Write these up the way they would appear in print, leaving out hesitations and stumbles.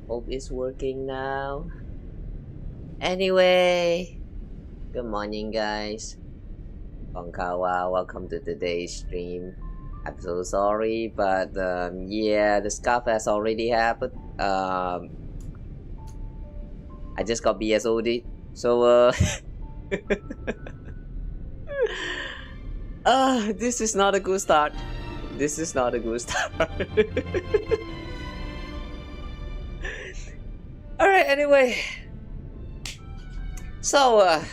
Hope it's working now. Anyway, good morning guys. Kawa, welcome to today's stream. I'm so sorry, but yeah, the scuff has already happened. I just got BSOD, so this is not a good start. This is not a good start. Alright, anyway. So,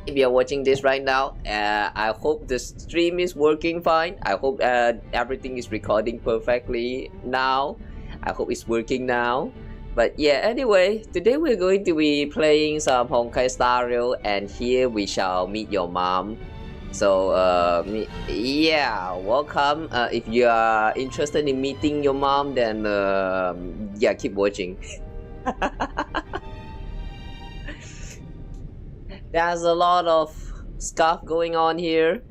if you're watching this right now, I hope the stream is working fine. I hope everything is recording perfectly now. I hope it's working now. But yeah, anyway, today we're going to be playing some Honkai Star Rail, and here we shall meet your mom. So, yeah, welcome. If you are interested in meeting your mom, then yeah, keep watching. There's a lot of stuff going on here,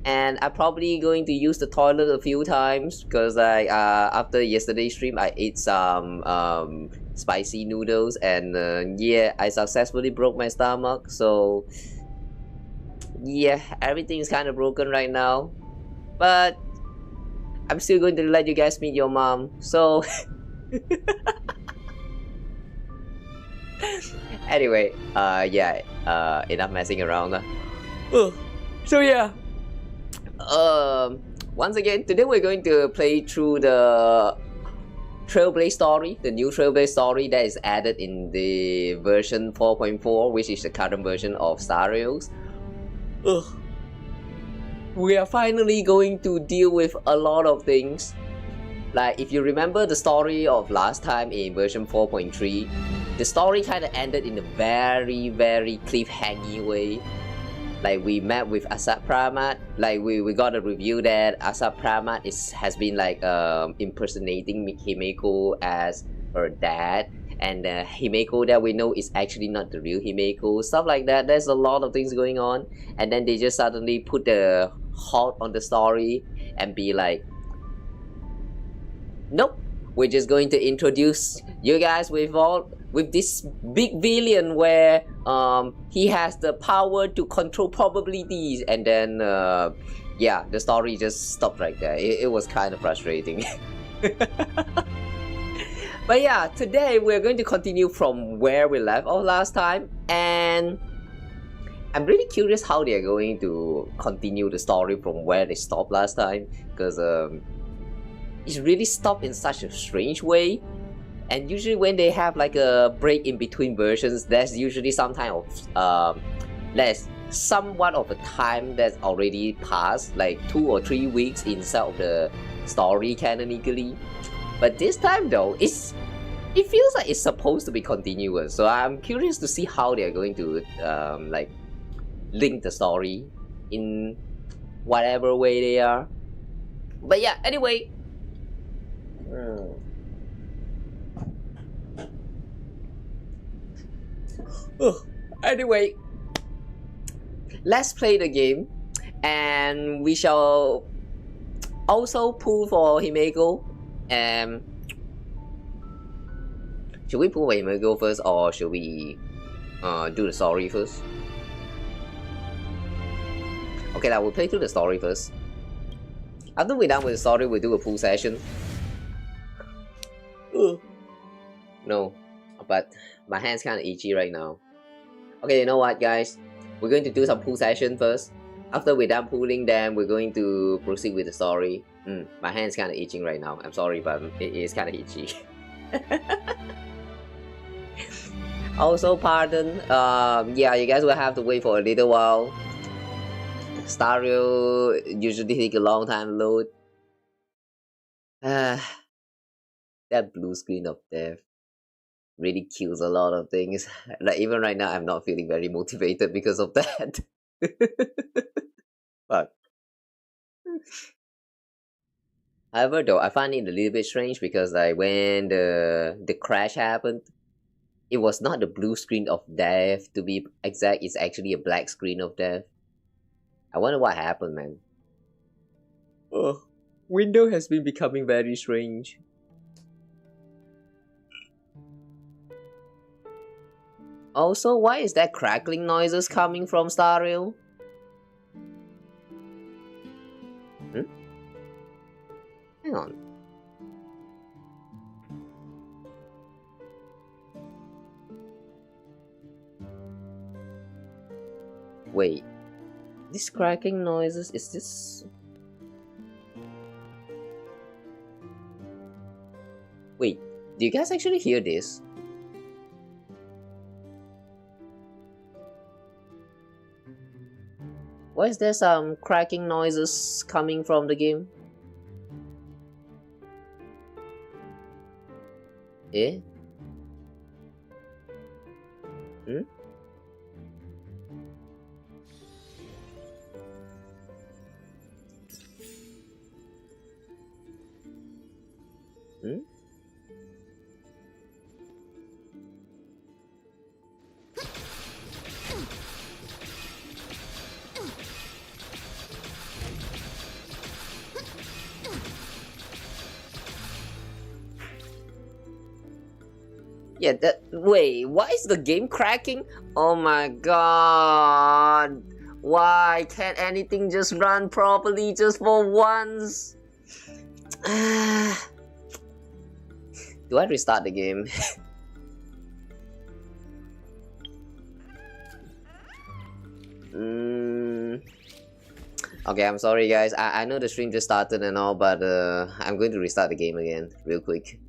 and I'm probably going to use the toilet a few times because I after yesterday's stream I ate some spicy noodles, and yeah, I successfully broke my stomach. So yeah, everything is kind of broken right now, but I'm still going to let you guys meet your mom. So anyway, yeah, enough messing around. So yeah, once again, today we're going to play through the Trailblaze story, the new Trailblaze story that is added in the version 4.4, which is the current version of Star Rails. We are finally going to deal with a lot of things. Like, if you remember the story of last time in version 4.3, the story kind of ended in a very cliffhanging way. Like, we met with Asat Pramad. Like, we got a review that Asat Pramad has been like impersonating Himeko as her dad, and Himeko that we know is actually not the real Himeko. Stuff like that. There's a lot of things going on, and then they just suddenly put the halt on the story and be like, nope, we're just going to introduce you guys with this big villain where he has the power to control probabilities, and then yeah, the story just stopped right there. It was kind of frustrating. But yeah, today we're going to continue from where we left off last time, and I'm really curious how they're going to continue the story from where they stopped last time, because it's really stopped in such a strange way. And usually when they have like a break in between versions, there's usually some kind of there's somewhat of a time that's already passed, like 2 or 3 weeks inside of the story canonically. But this time though, it feels like it's supposed to be continuous. So I'm curious to see how they're going to like link the story in whatever way they are. But yeah, anyway. Anyway, let's play the game, and we shall also pull for Himeko. Should we pull for Himeko first, or should we do the story first? Okay, now we'll play through the story first. After we're done with the story, we'll do a pull session. No, but my hand's kind of itchy right now. Okay, you know what, guys? We're going to do some pull session first. After we're done pulling, then we're going to proceed with the story. My hand's kind of itching right now. I'm sorry, but it is kind of itchy. Also, pardon. Yeah, you guys will have to wait for a little while. Star Rail usually take a long time to load. That blue screen of death really kills a lot of things. Like, even right now, I'm not feeling very motivated because of that. But however, though, I find it a little bit strange because like when the crash happened, it was not the blue screen of death to be exact. It's actually a black screen of death. I wonder what happened, man. Windows has been becoming very strange. Also, why is there crackling noises coming from Star Rail? Hang on. Wait. These cracking noises, is this... Wait, do you guys actually hear this? Why is there some cracking noises coming from the game? Eh? Hmm? Hmm? Yeah, that... Wait, why is the game cracking? Oh my god. Why can't anything just run properly just for once? Do I restart the game? Okay, I'm sorry guys. I know the stream just started and all, but I'm going to restart the game again real quick.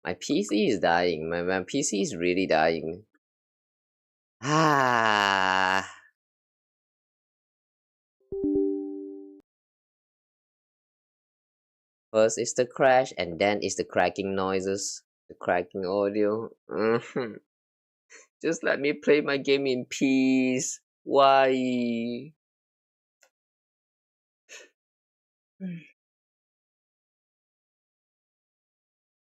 My PC is dying. My PC is really dying. First is the crash and then is the cracking noises. The cracking audio. Just let me play my game in peace. Why?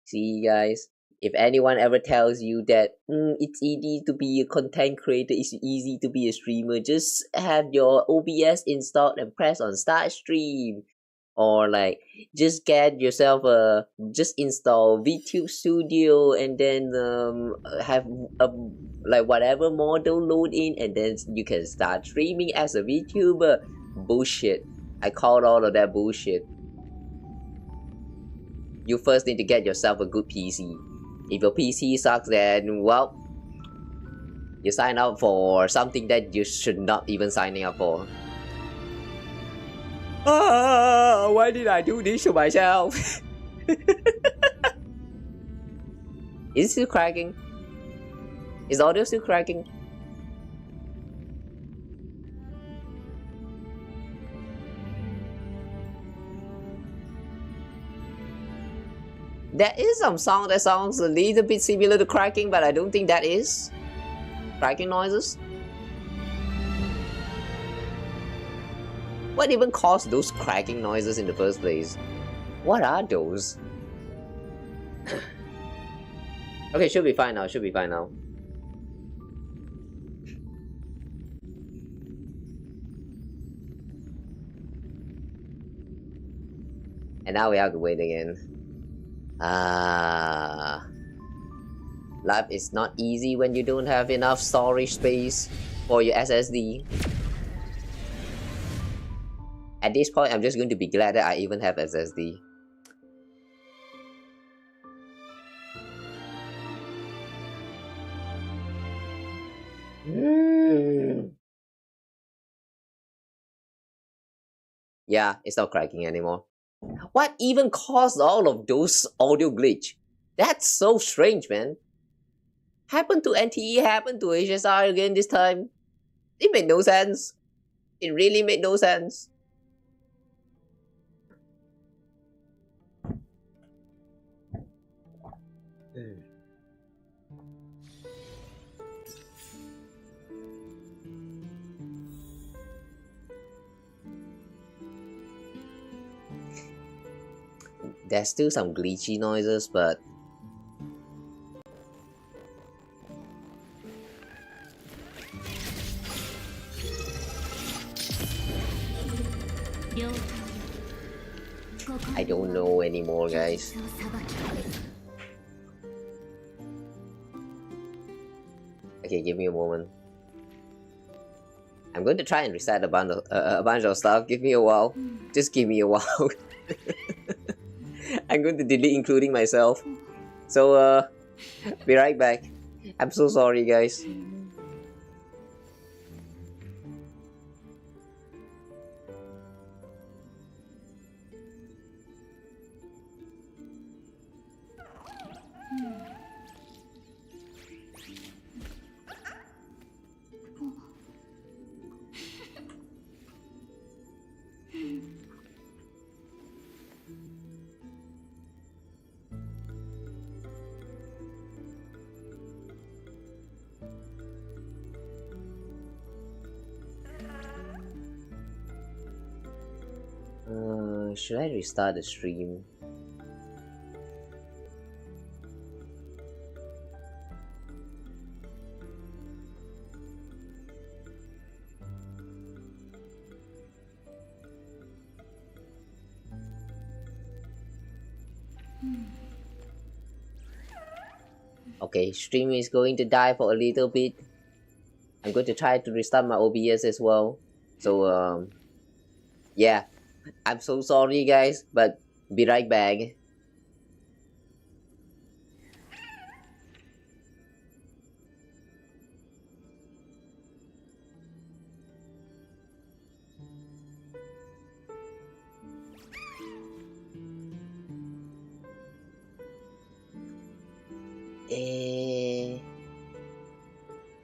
See guys, if anyone ever tells you that it's easy to be a content creator, it's easy to be a streamer, just have your OBS installed and press on start stream. Or like, just get yourself just install VTube Studio and then have a like whatever model load in and then you can start streaming as a VTuber. Bullshit. I called all of that bullshit. You first need to get yourself a good PC. If your PC sucks, then well, you sign up for something that you should not even signing up for. Why did I do this to myself? Is it still cracking? Is the audio still cracking? There is some sound that sounds a little bit similar to cracking, but I don't think that is cracking noises. What even caused those cracking noises in the first place? What are those? Okay, should be fine now, should be fine now. And now we have to wait again. Life is not easy when you don't have enough storage space for your SSD. At this point, I'm just going to be glad that I even have SSD. Yeah, it's not cracking anymore. What even caused all of those audio glitch? That's so strange, man. Happened to NTE, happened to HSR again this time. It made no sense. It really made no sense. There's still some glitchy noises, but I don't know anymore, guys. Okay, give me a moment. I'm going to try and reset a bunch of stuff. Give me a while. Just give me a while. I'm going to delete including myself. So, be right back. I'm so sorry, guys. Should I restart the stream? Okay, stream is going to die for a little bit. I'm going to try to restart my OBS as well. So, yeah. I'm so sorry, guys, but be right back.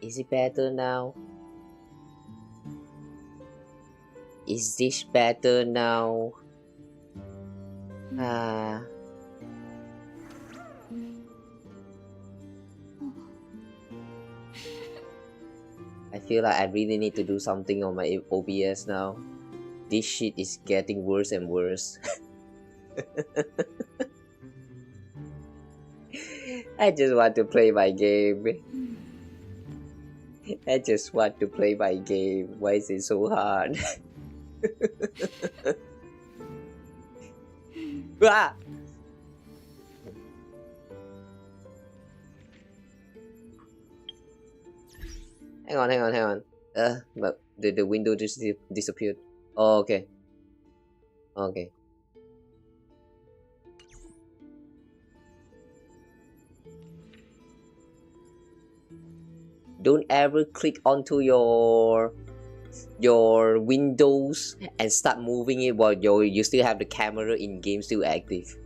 Is it better now? Is this better now? I feel like I really need to do something on my OBS now. This shit is getting worse and worse. I just want to play my game. I just want to play my game. Why is it so hard? Ah! Hang on. But the window just disappeared. Oh, okay. Okay. Don't ever click onto your windows and start moving it while you still have the camera in game still active.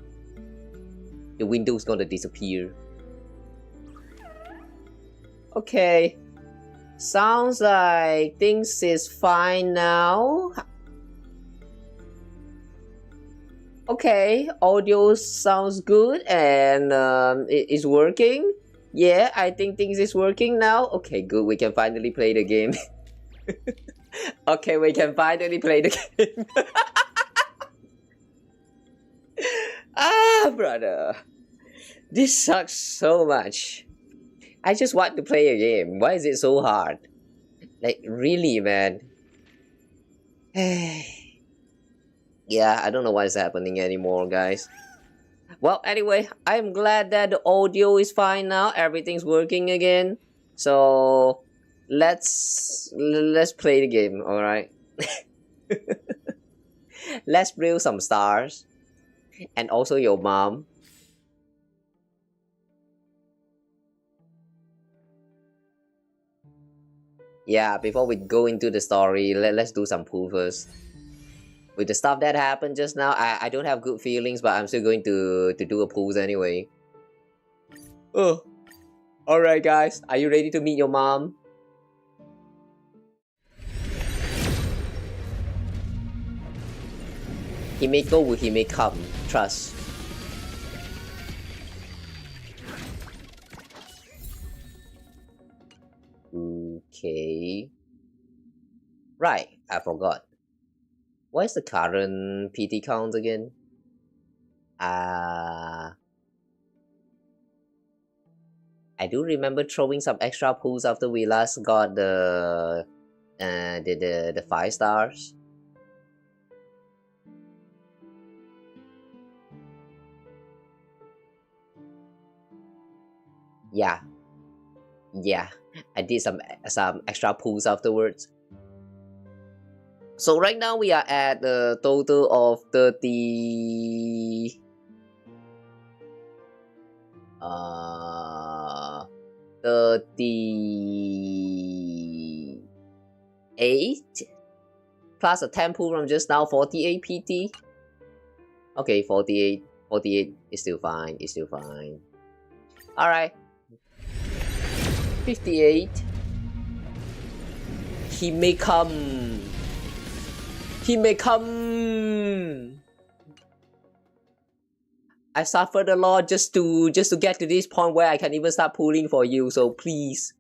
The window's gonna disappear. Okay. Sounds like things is fine now. Okay, audio sounds good and it is working. Yeah, I think things is working now. Okay, good. We can finally play the game. Okay, we can finally play the game. Ah, brother. This sucks so much. I just want to play a game. Why is it so hard? Like, really, man. Yeah, I don't know what is happening anymore, guys. Well, anyway, I'm glad that the audio is fine now. Everything's working again. So, let's play the game, all right? Let's build some stars. And also your mom. Yeah, before we go into the story, let's do some pool first. With the stuff that happened just now, I don't have good feelings, but I'm still going to do a pools anyway. Oh, alright guys, are you ready to meet your mom? Himeko will Himecome, trust. Okay. Right, I forgot. What is the current PT count again? I do remember throwing some extra pools after we last got the 5 stars. Yeah. I did some extra pulls afterwards. So right now we are at a total of 38. Plus a 10 pull from just now, 48 PT. Okay, 48 is still fine, it's still fine. Alright. 58. Himecome. Himecome. I suffered a lot just to get to this point where I can even start pulling for you, so please.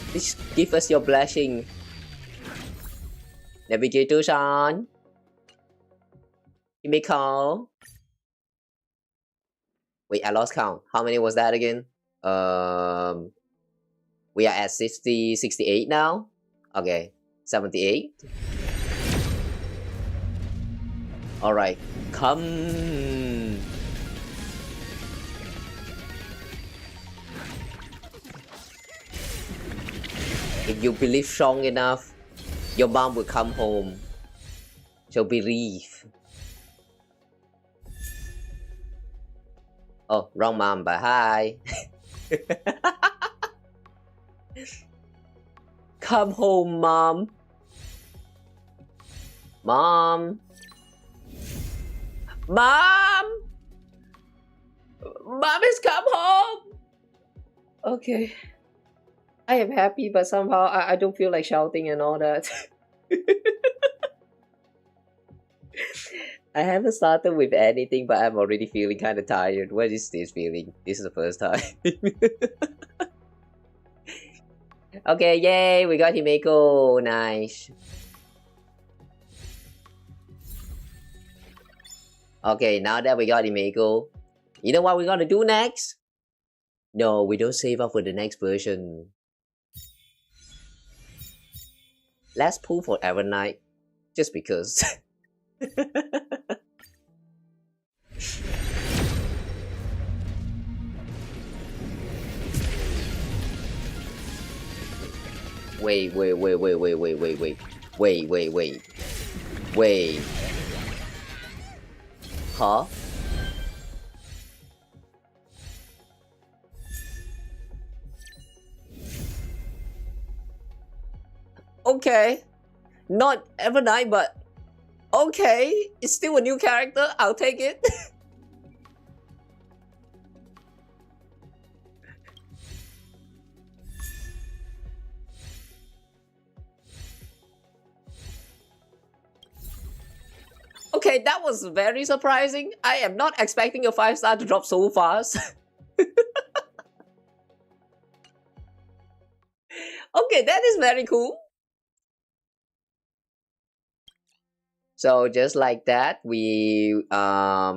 Please give us your blessing. Navigator Shan. Himeko. Wait, I lost count. How many was that again? We are at 68 now. Okay, 78. Alright, come. If you believe strong enough, your mom will come home. She'll believe. Oh, wrong mom, but hi. Come home, mom. Mom. Mom! Mom has come home! Okay. I am happy, but somehow I don't feel like shouting and all that. I haven't started with anything, but I'm already feeling kind of tired. What is this feeling? This is the first time. Okay, yay! We got Himeko. Nice. Okay, now that we got Himeko, you know what we're gonna do next? No, we don't save up for the next version. Let's pull for Evernight, just because. Wait. Huh? Okay. Not Evernight, but okay. It's still a new character. I'll take it. Okay, that was very surprising. I am not expecting a 5-star to drop so fast. Okay, that is very cool. So just like that, we have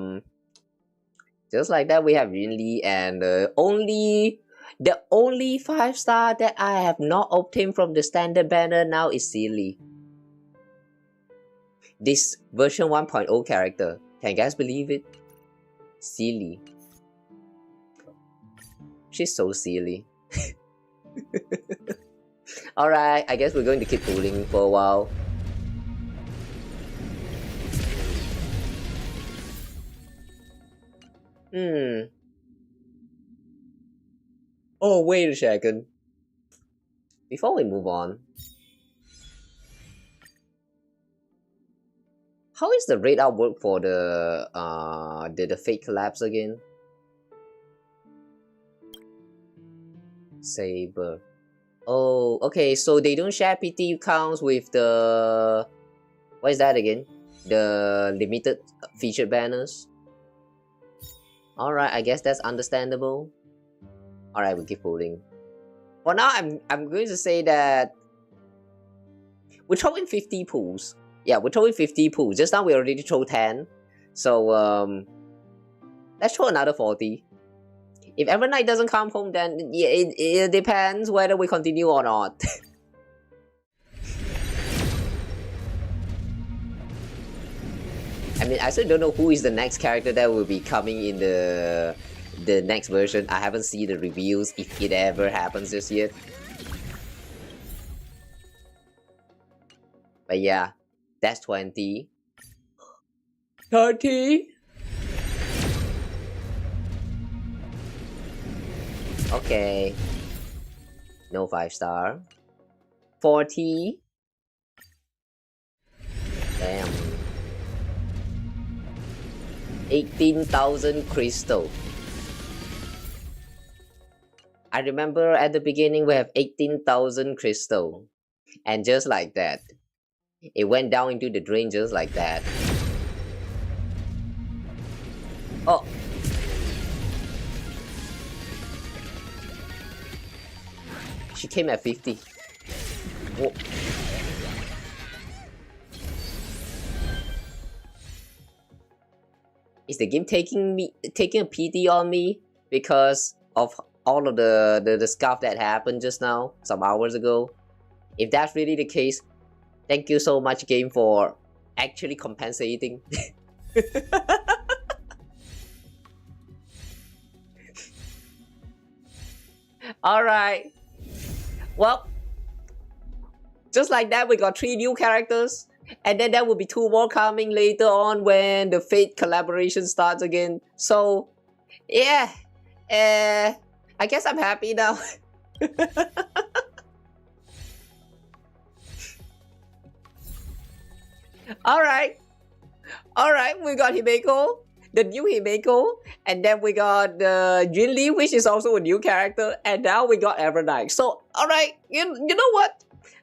Yunli, and the only 5-star that I have not obtained from the standard banner now is Silly. This version 1.0 character. Can you guys believe it? Silly. She's so silly. Alright, I guess we're going to keep pulling for a while. Oh, wait a second. Before we move on, how is the rate out work for the fake collapse again? Saber. Oh, okay, so they don't share PT counts with the... What is that again? The limited featured banners? Alright, I guess that's understandable. Alright, we keep pulling. For now, I'm going to say that we're throwing 50 pulls. Yeah, we're throwing 50 pulls. Just now we already throw 10. So let's throw another 40. If Evernight doesn't come home, then yeah, it depends whether we continue or not. I mean, I still don't know who is the next character that will be coming in the next version. I haven't seen the reviews if it ever happens just yet. But yeah, that's 20. 30. Okay. No 5-star. 40. Damn. 18,000 crystal. I remember at the beginning we have 18,000 crystal. And just like that, it went down into the drain just like that. Oh. She came at 50. Whoa. Is the game taking a pity on me because of all of the stuff that happened just now, some hours ago? If that's really the case, thank you so much, game, for actually compensating. Alright. Well, just like that, we got 3 new characters. And then there will be 2 more coming later on when the Fate collaboration starts again. So, yeah. I guess I'm happy now. Alright. Alright, we got Himeko, the new Himeko. And then we got Jinli, which is also a new character. And now we got Evernight. So, alright, you know what?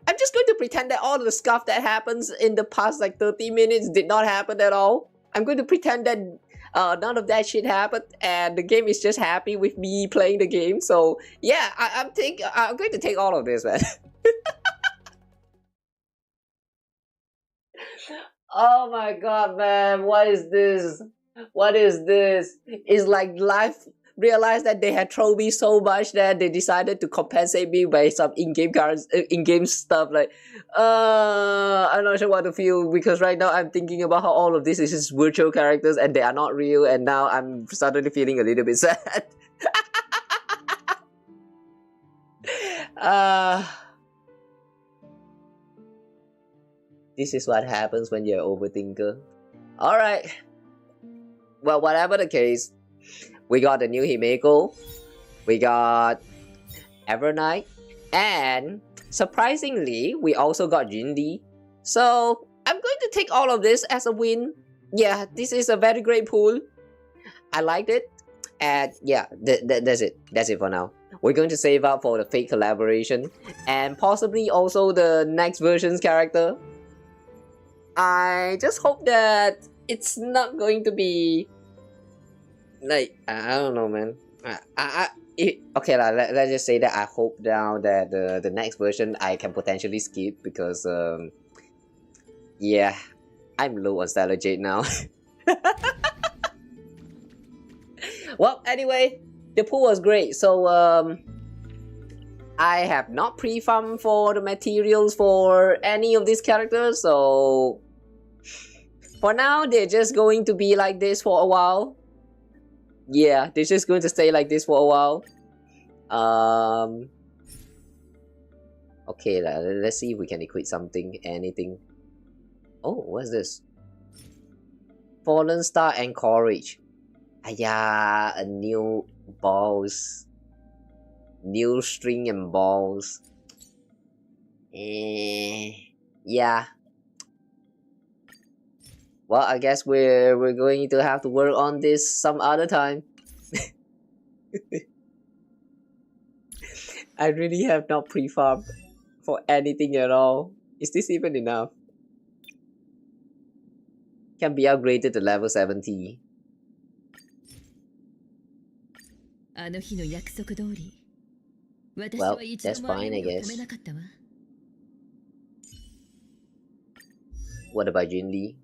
I'm just going to pretend that all the stuff that happens in the past like 30 minutes did not happen at all. I'm going to pretend that none of that shit happened and the game is just happy with me playing the game. So yeah, I'm going to take all of this, man. Oh my god, man, what is this? What is this? It's like life realized that they had thrown me so much that they decided to compensate me by some in-game cards, in-game stuff. Like, I'm not sure what to feel because right now I'm thinking about how all of this is just virtual characters and they are not real, and now I'm suddenly feeling a little bit sad. This is what happens when you're an overthinker. Alright. Well, whatever the case, we got the new Himeko, we got Evernight, and surprisingly, we also got Jinli. So, I'm going to take all of this as a win. Yeah, this is a very great pool. I liked it. And yeah, that's it. That's it for now. We're going to save up for the Fate collaboration and possibly also the next version's character. I just hope that it's not going to be like, I don't know, man. Okay, let's just say that I hope now that the next version I can potentially skip because yeah, I'm low on Stellar Jade now. Well, anyway, the pool was great. So I have not pre-farmed for the materials for any of these characters, so for now they're just going to be like this for a while. Yeah, they're just going to stay like this for a while. Okay, let's see if we can equip something, anything. Oh, what's this? Fallen Star and Courage. Yeah, a new balls. New string and balls. Yeah. Well, I guess we're going to have to work on this some other time. I really have not pre-farmed for anything at all. Is this even enough? Can be upgraded to level 70. Well, that's fine, I guess. What about Jinli?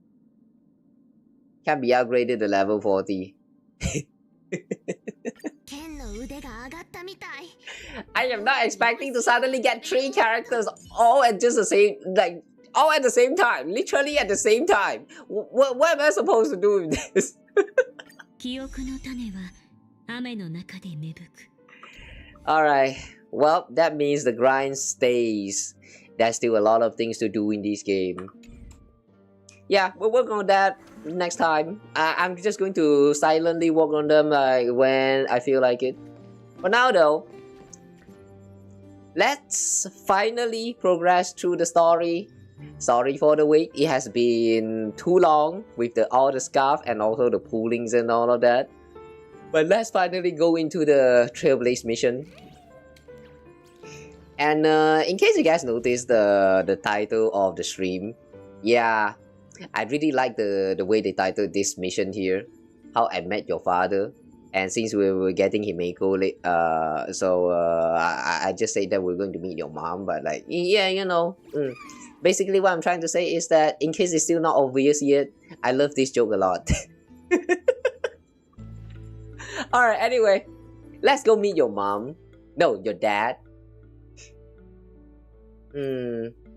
Can be upgraded to level 40. I am not expecting to suddenly get 3 characters all at just the same, like, All at the same time, literally at the same time. What am I supposed to do with this? 記憶の種は雨の中で芽吹く。 Alright, well, that means the grind stays. There's still a lot of things to do in this game. Yeah, we'll work on that next time. I'm just going to silently work on them like when I feel like it. For now though, let's finally progress through the story. Sorry for the wait, it has been too long with all the Scuff and also the poolings and all of that. But let's finally go into the Trailblaze Mission. And in case you guys noticed the title of the stream, yeah, I really like the way they titled this mission here, How I Met Your Father. And since we were getting Himeko, I just say that we're going to meet your mom, but like, yeah, you know. Basically what I'm trying to say is that in case it's still not obvious yet, I love this joke a lot. Alright, anyway, let's go meet your mom. No, your dad.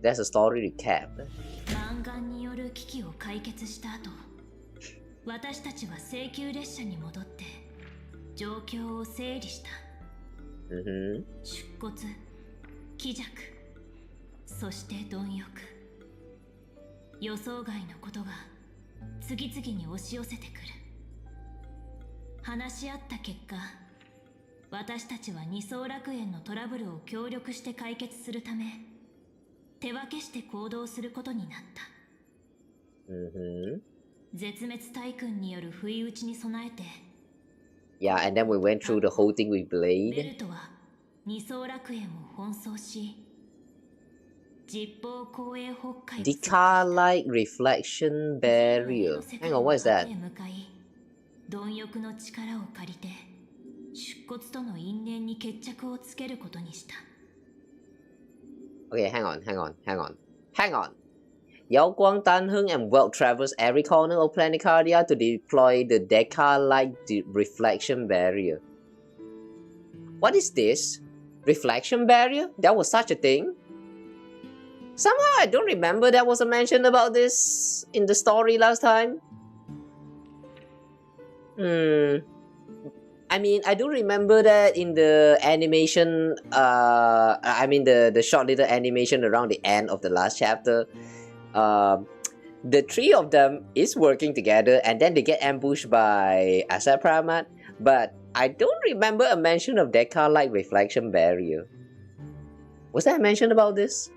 That's a story recap. 満願による危機を解決した後、私たちは請求列車に戻って状況を整理した。出骨、気弱、そして貪欲。予想外のことが次々に押し寄せてくる。話し合った結果、私たちは二層楽園のトラブルを協力して解決するため、手分けして行動することになった。絶滅大軍による不意打ちに備えて、Yeah, and then we went through the whole thing with ベ Blade. ルトは二層楽園を奔走し、実報光栄北海 Decar-like reflection barrier. Hang on, what is that? 向かい、貪欲の力を借りて、出骨との因縁に決着をつけることにした。Okay, hang on. Yao Guang Danheng and Well traverse every corner of Planicardia to deploy the Decar-like reflection barrier. What is this? Reflection barrier? There was such a thing? Somehow I don't remember there was a mention about this in the story last time. I mean, I do remember that in the animation, the short little animation around the end of the last chapter, the three of them is working together and then they get ambushed by Asat Pramad, but I don't remember a mention of that car-like reflection barrier. Was there a mention about this?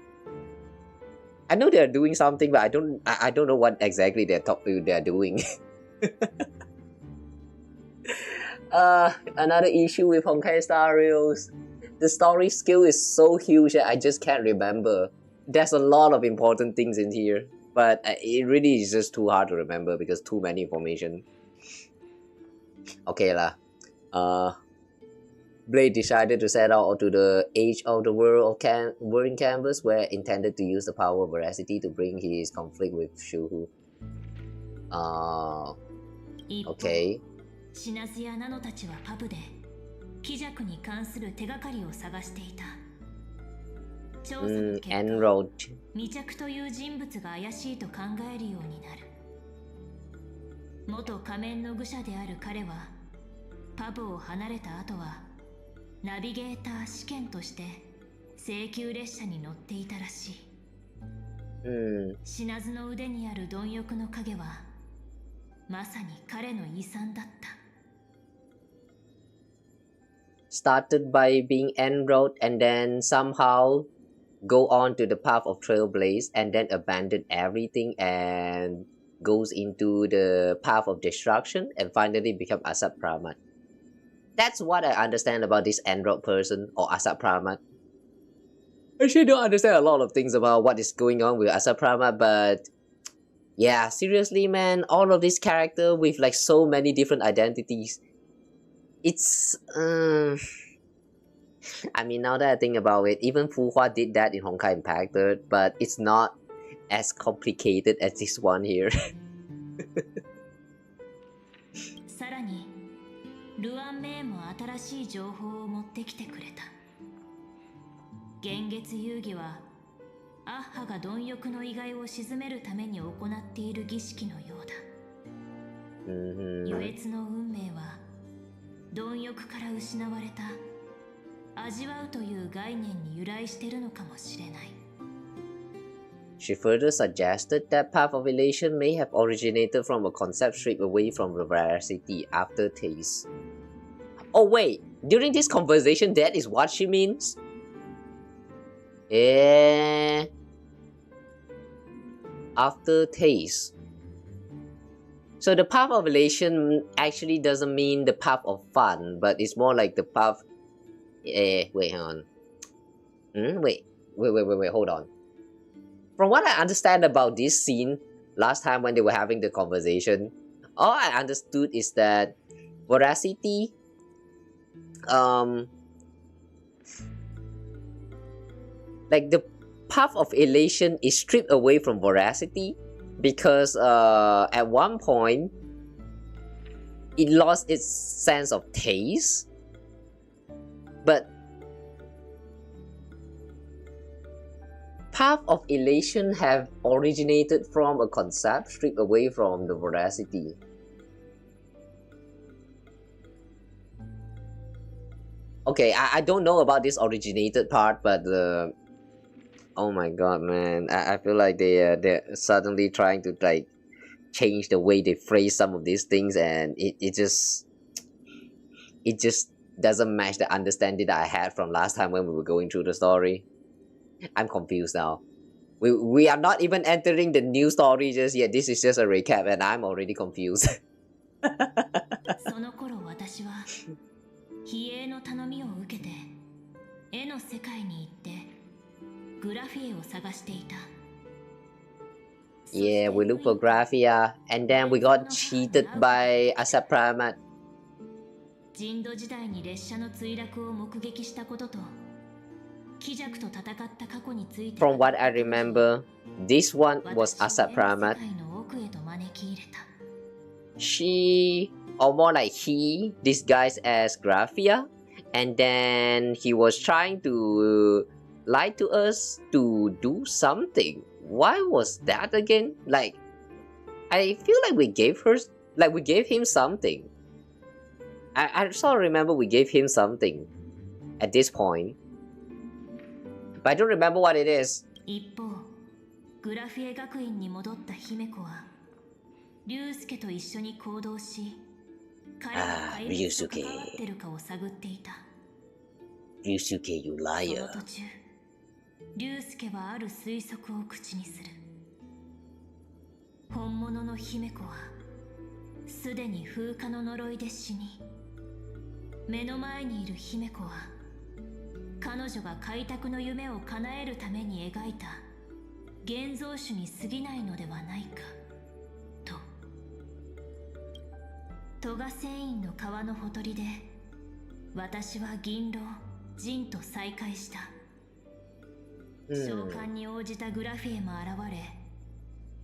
I know they're doing something, but I don't know what exactly they're doing. Another issue with Honkai Star Rails, the story skill is so huge that I just can't remember. There's a lot of important things in here, but it really is just too hard to remember because too many information. Okay lah. Blade decided to set out to the edge of the whirling canvas where intended to use the power of veracity to bring his conflict with Shuhu. Okay. シナズやナノたちはパブで気弱に関する手がかりを探していた。調査の結果、未着という人物が怪しいと考えるようになる。元仮面の愚者である彼はパブを離れた後はナビゲーター試験として請求列車に乗っていたらしい。シナズの腕にある貪欲の影はまさに彼の遺産だった。Started by being enrolled and then somehow go on to the path of Trailblaze and then abandon everything and goes into the path of destruction and finally become Asat Pramad. That's what I understand about this enrolled person or Asat Pramad. I actually don't understand a lot of things about what is going on with Asat Pramad, but yeah, seriously man, all of these characters with like so many different identities. It's I mean, now that I think about it, even Fuhua did that in Honkai Impactor, but it's not as complicated as this one here. さらに、ルアンメイも新しい情報を持ってきてくれた。幻月遊戯はアッハが貪欲の意外を鎮めるために行っている儀式のようだ。優越の運命は貪欲から失われた味わうという概念に由来しているのかもしれない。She further suggested that path of elation may have originated from a concept stripped away from the veracity after taste. Oh wait, during this conversation that is what she means? After taste. So the path of elation actually doesn't mean the path of fun, but it's more like the path... wait, hang on. Wait, hold on. From what I understand about this scene, last time when they were having the conversation, all I understood is that veracity... like the path of elation is stripped away from veracity because at one point it lost its sense of taste, but path of elation have originated from a concept stripped away from the veracity. Okay, I don't know about this originated part, but oh my god, man, I feel like they're suddenly trying to like change the way they phrase some of these things, and it just doesn't match the understanding that I had from last time when we were going through the story. I'm confused now. We are not even entering the new story just yet. This is just a recap, and I'm already confused. その頃私は非営の頼みを受けて絵の世界に行ってグラフィエを探していた。Yeah, we look for Graphia, and then we got cheated by Asat Pramad. 人道時代に列車の墜落を目撃したことと貴弱と戦った過去について From what I remember, this one was Asat Pramad. She, or more like he, disguised as Graphia, and then he was trying to lie to us to do something. Why was that again? Like, I feel like we gave him something. I sort of remember we gave him something at this point, but I don't remember what it is. 一方、グラフィエ学院に戻った姫子は、龍介と一緒に行動し、彼が怪物と関わってるかを探っていた。龍介, you liar. その途中、龍介はある推測を口にする。本物の姫子は、すでに風化の呪いで死に、目の前にいる姫子は、彼女が開拓の夢を叶えるために描いた現像種に過ぎないのではないかと。戸賀繊維の川のほとりで私は銀狼ジンと再会した。召喚に応じたグラフィエも現れ、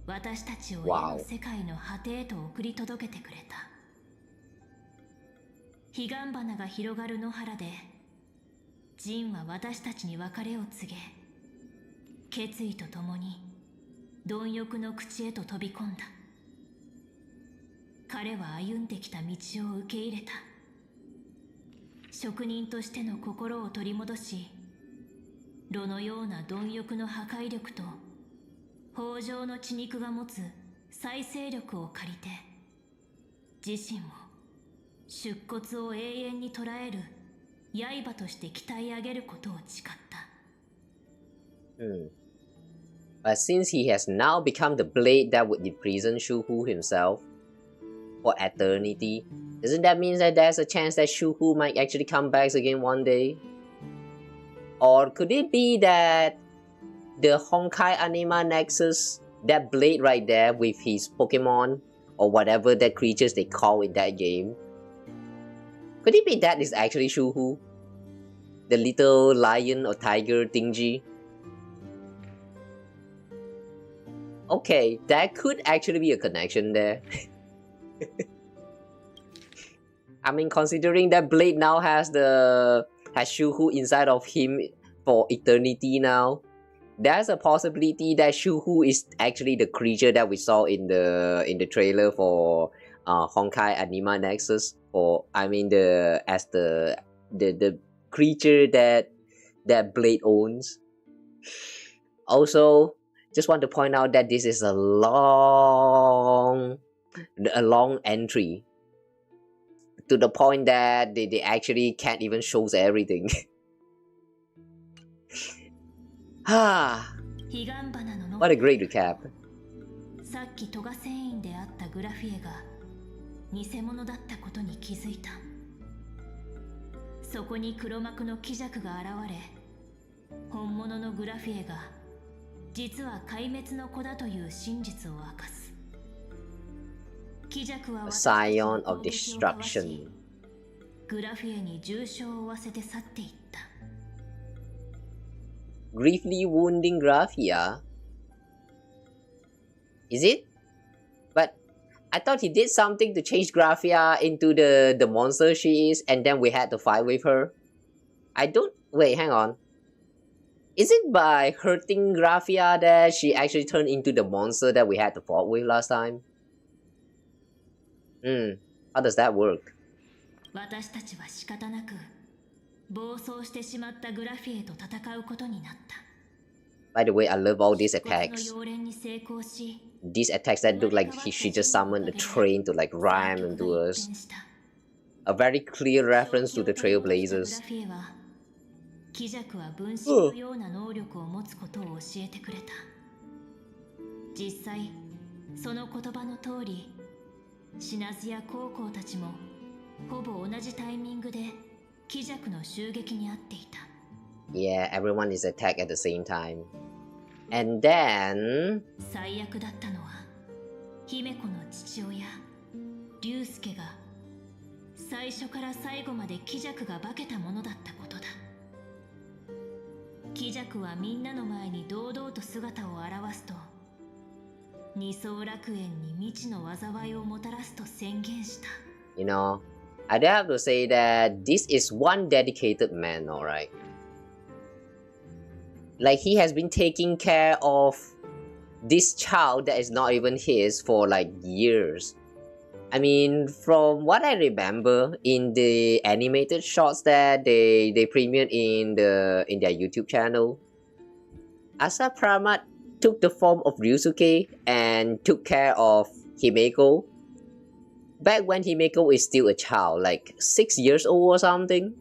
私たちを絵の世界の果てへと送り届けてくれた。彼岸花が広がる野原でジンは私たちに別れを告げ、決意とともに貪欲の口へと飛び込んだ。彼は歩んできた道を受け入れた。職人としての心を取り戻し、炉のような貪欲の破壊力と豊穣の血肉が持つ再生力を借りて、自身も出骨を永遠に捉える刃として鍛え上げることを誓った。But since he has now become the blade that would imprison Shuhu himself for eternity, doesn't that mean that there's a chance that Shuhu might actually come back again one day? Or could it be that the Honkai Anima Nexus, that blade right there with his Pokemon, or whatever that creatures they call in that game, could it be that is actually Shuhu? The little lion or tiger thingy? Okay, that could actually be a connection there. I mean, considering that Blade now has Shuhu inside of him for eternity now, there's a possibility that Shuhu is actually the creature that we saw in the trailer for Honkai Anima Nexus, or I mean the creature that Blade owns. Also, just want to point out that this is a long entry, to the point that they actually can't even show everything. What a great recap. さっきトガ船員であったグラフィエが偽物だったことに気づいた。そこに黒幕の鬼弱が現れ、本物のグラフィエが実は壊滅の子だという真実を明かす。鬼弱は Scion of Destruction. グラフィエに重傷を負わせて去っていった。Gravely wounding Graphia? Is it? But I thought he did something to change Graphia into the monster she is, and then we had to fight with her. I don't... Wait, hang on. Is it by hurting Graphia that she actually turned into the monster that we had to fight with last time? How does that work? 私たちは仕方なく暴走してしまったグラフィエと戦うことになった。By the way, I love all these attacks. These attacks that look like she just summoned a train to like ram into us. A very clear reference to the Trailblazers. 鬼弱は分身のような能力を持つことを教えてくれた。実際、その言葉の通り、シナズや高校たちもほぼ同じタイミングで鬼弱の襲撃に遭っていた。Yeah, everyone is attacked at the same time. And then... 最悪だったのは、姫子の父親、龍介が最初から最後まで鬼弱が化けたものだったことだ。鬼弱はみんなの前に堂々と姿を現すと、二層楽園に未知の災いをもたらすと宣言した。You know, I do have to say that this is one dedicated man, alright? Like, he has been taking care of this child that is not even his for like years. I mean, from what I remember in the animated shots that they premiered in their YouTube channel, Asat Pramad took the form of Ryusuke and took care of Himeko back when Himeko is still a child, like 6 years old or something.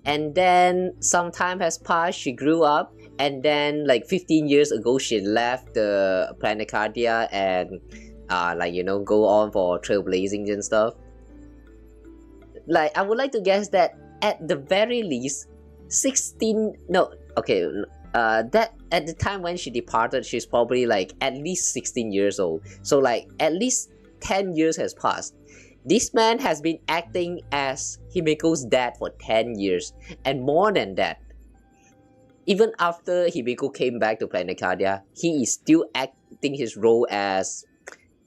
And then some time has passed, she grew up, and then like 15 years ago she left the planet Cardia and like, you know, go on for trailblazing and stuff. Like, I would like to guess that at the very least 16, no, okay, that at the time when she departed, she's probably like at least 16 years old. So like at least 10 years has passed. This man has been acting as Himeko's dad for 10 years, and more than that. Even after Himeko came back to Planet Cardia, he is still acting his role as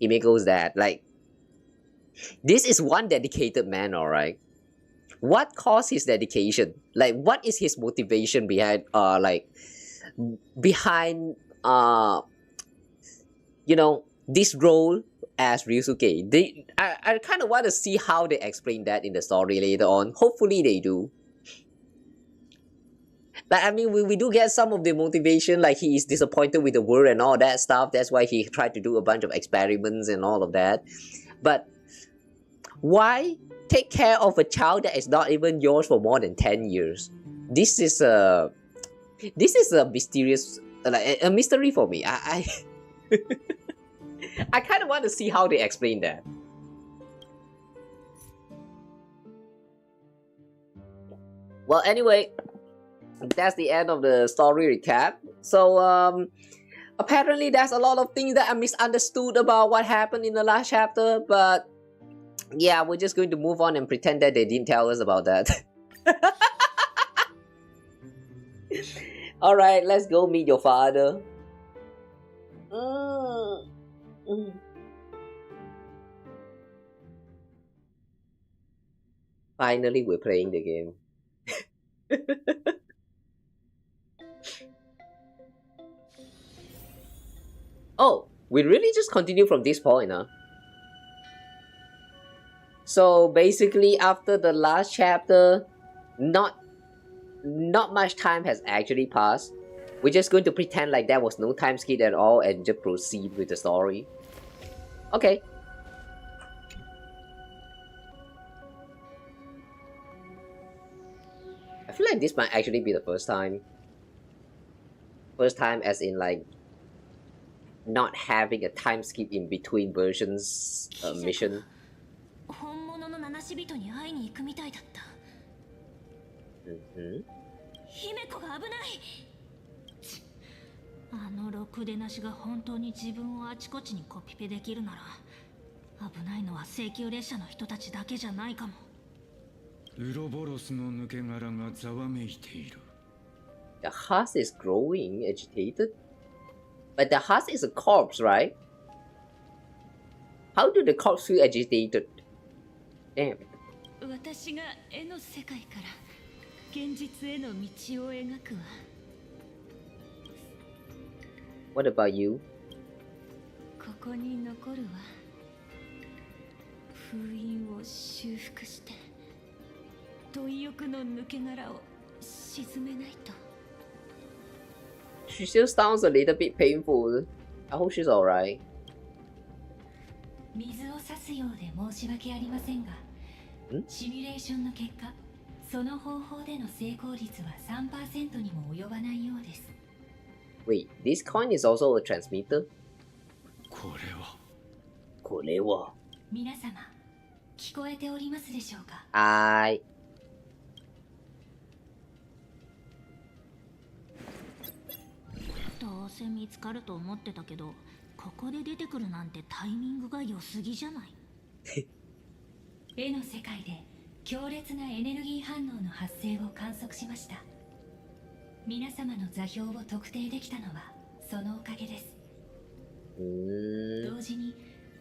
Himeko's dad. Like, this is one dedicated man, alright? What caused his dedication? Like, what is his motivation behind, you know, this role as Ryusuke? I kind of want to see how they explain that in the story later on. Hopefully they do. Like, I mean, we do get some of the motivation, like he is disappointed with the world and all that stuff. That's why he tried to do a bunch of experiments and all of that. But why take care of a child that is not even yours for more than 10 years? This is a mysterious, like a mystery for me. I kind of want to see how they explain that. Well, anyway, that's the end of the story recap. So, apparently there's a lot of things that I misunderstood about what happened in the last chapter, but yeah, we're just going to move on and pretend that they didn't tell us about that. Alright, let's go meet your father. Finally, we're playing the game. Oh, we really just continue from this point, huh? So basically, after the last chapter, not much time has actually passed. We're just going to pretend like there was no time skip at all and just proceed with the story. Okay. I feel like this might actually be the first time. First time as in like not having a time skip in between versions mission. 本物の七死人に会いに行くみたいだった。姫子が危ない。あのろくでなしが本当に自分をあちこちにコピペできるなら、危ないのは請求列車の人たちだけじゃないかも。ウロボロスの抜け殻がざわめいている。The husk is growing, agitated. But the husk is a corpse, right? How do the corpse feel agitated? Damn. 私が絵の世界から現実への道を描くわ。What about you? ここに残るわ。封印を修復して貪欲の抜け殻を沈めないと。She still sounds a little bit painful. I hope she's alright. 水を差すようで申し訳ありませんが、シミュレーションの結果、その方法での成功率は 3% にも及ばないようです。Wait, this coin is also a transmitter? これは皆様、聞こえておりますでしょうか。どうせ見つかると思ってたけど、ここで出てくるなんてタイミングが良すぎじゃない。絵の世界で強烈なエネルギー反応の発生を観測しました。皆様の座標を特定できたのはそのおかげです。同時に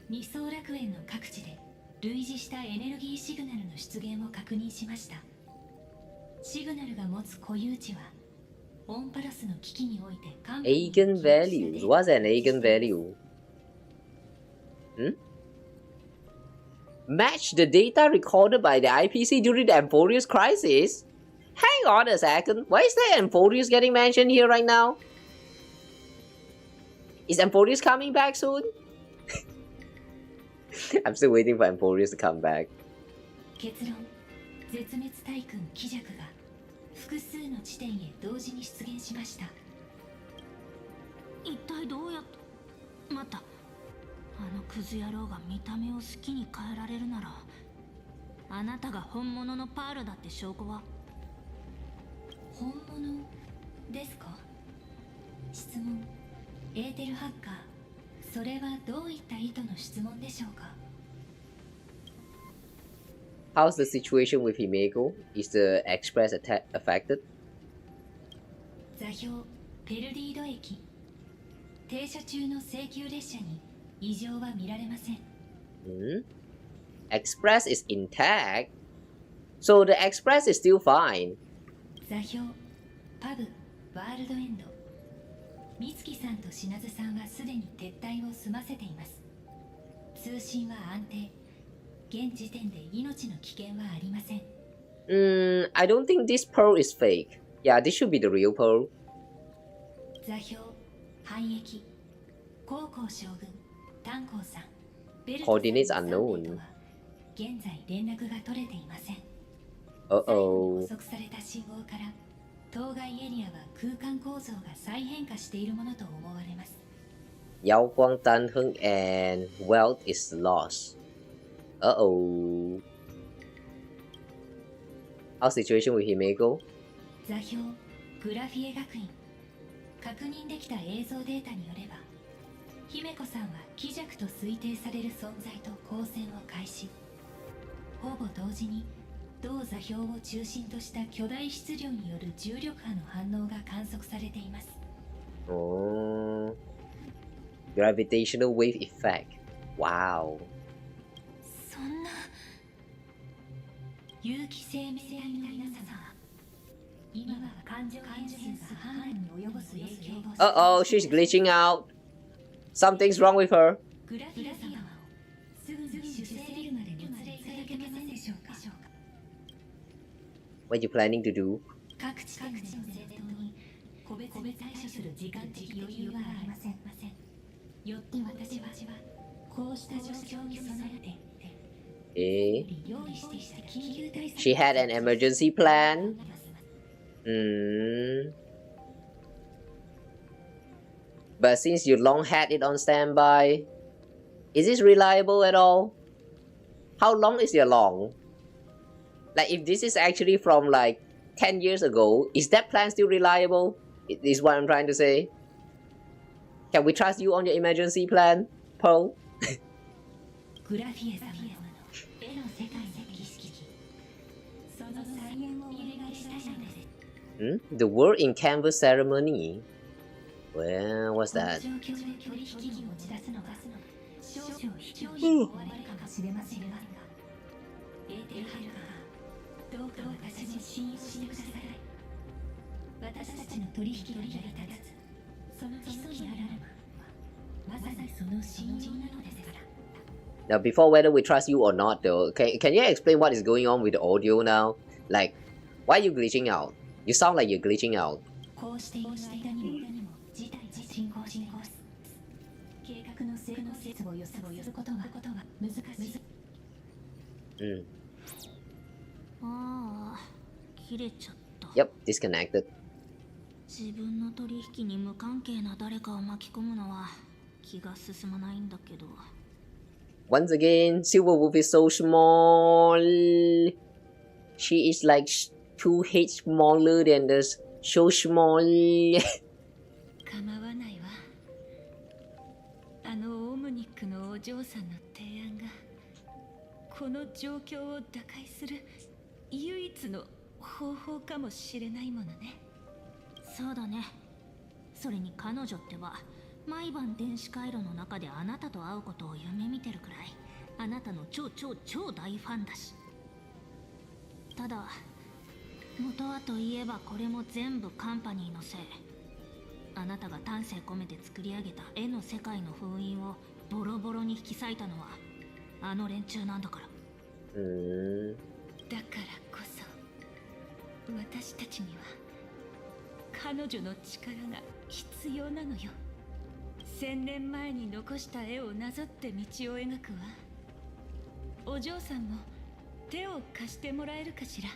二層楽園の各地で類似したエネルギーシグナルの出現を確認しました。シグナルが持つ固有値はオンパロスの危機において Eigenvalues. What's an eigenvalue? Match the data recorded by the IPC during the Amphorius crisis? Hang on a second. Why is the Amphorius getting mentioned here right now? Is Amphorius coming back soon? I'm still waiting for Amphorius to come back. 結論、絶滅対空気弱が複数の地点へ同時に出現しました。一体どうやって。待った。あのクズ野郎が見た目を好きに変えられるなら、あなたが本物のパールだって証拠は。本物ですか。質問。エーテルハッカー、それはどういった意図の質問でしょうか。How's the situation with Himeko? Is the express attack affected? 座標ペルリード駅。停車中の請求列車に異常は見られません。Express is intact, so the express is still fine. 座標パブワールドエンド。美月さんと品津さんはすでに撤退を済ませています。通信は安定。現時点で命の危険はありません。I don't think this pearl is fake. Yeah, this should be the real pearl. 座標廃駅高校将軍炭鉱さんベルトさん Coordinates unknown. は現在連絡が取れていません。Uh-oh. 捕捉された信号から当該エリアは空間構造が再変化しているものと思われます。Yao Guang Tan Hung and wealth is lost. Uh-oh. How's the situation with Himeko? 座標グラフィエ学院。確認できた映像データによれば、姫子さんは気弱と推定される存在と交戦を開始。ほぼ同時に同座標を中心とした巨大質量による重力波の反応が観測されています。Oh. Gravitational wave effect. Wow. そんな有機生命体の皆様、今は感情変数が判断に及ぼす影響を。Uh-oh, she's glitching out. Something's wrong with her. グラフィア様をすぐに主生ビルまでお連れいただけませんでしょうか。 What you planning to do? 各地点の戦闘に個別に対処する時間的余裕はありません。よって私はこうした状況に備えて Eh? 用意してきた緊急対策 She had an emergency plan. But since you long had it on standby, is this reliable at all? How long is your long? Like if this is actually from like 10 years ago, is that plan still reliable? Is what I'm trying to say. Can we trust you on your emergency plan, Pearl? グラフィア様の絵の世界の儀式その再現をお願いしたいのです。 The word in canvas ceremony? Well, what's that? 状況で取引に持ち出すのが少々卑怯に思われるかもしれませんが、エーテルハルカどうか私に信用してください。私たちの取引が成り立つその基礎にあるのはまさにその信用なのですから。 Now, before whether we trust you or not, though, can you explain what is going on with the audio now? Like, why are you glitching out? You sound like you're glitching out. こうしている間にも事態が進行す計画の成功説を予測することは難しい。ああ、切れちゃった。 Yep, disconnected. 自分の取引に無関係な誰かを巻き込むのは気が進まないんだけど。 Once again, Silverwolf is so small. She is like 2H smaller than the so small. 構わないわ。あのオムニックのお嬢さんの提案がこの状況を打開する唯一の方法かもしれないものね。そうだね。それに彼女ってば毎晩電子回路の中であなたと会うことを夢見てるくらいあなたの超大ファンだし。ただ元はといえばこれも全部カンパニーのせい。あなたが丹精込めて作り上げた絵の世界の封印をボロボロに引き裂いたのはあの連中なんだから。だからこそ私たちには彼女の力が必要なのよ。1000年前に残した絵をなぞって道を描くわ。お嬢さんも手を貸してもらえるかしら。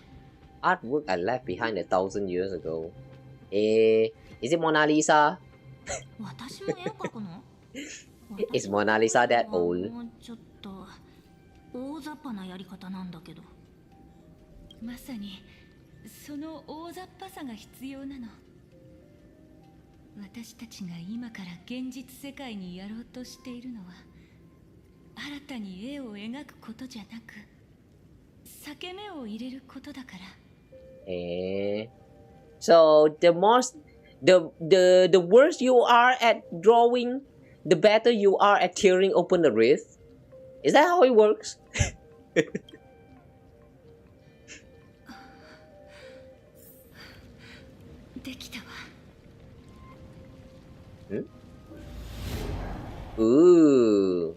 Artwork I left behind 1,000 years ago. Is it Mona Lisa? 私も絵を描くの？ Is Mona Lisa that old? もうちょっと大雑把なやり方なんだけど。まさにその大雑把さが必要なの。私たちが今から現実世界にやろうとしているのは新たに絵を描くことじゃなく裂け目を入れることだから。So the worse you are at drawing, the better you are at tearing open the wrist. Is that how it works? できたわ。 Ooh.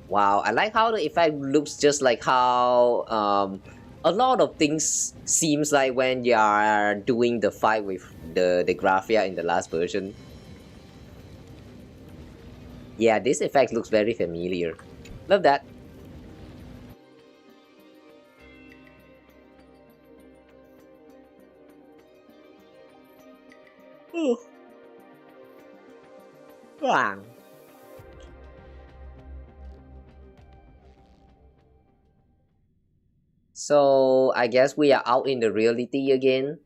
Wow, I like how the effect looks just like how a lot of things seems like when you are doing the fight with the Graphia in the last version. Yeah, this effect looks very familiar. Love that. Wow. So I guess we are out in the reality again.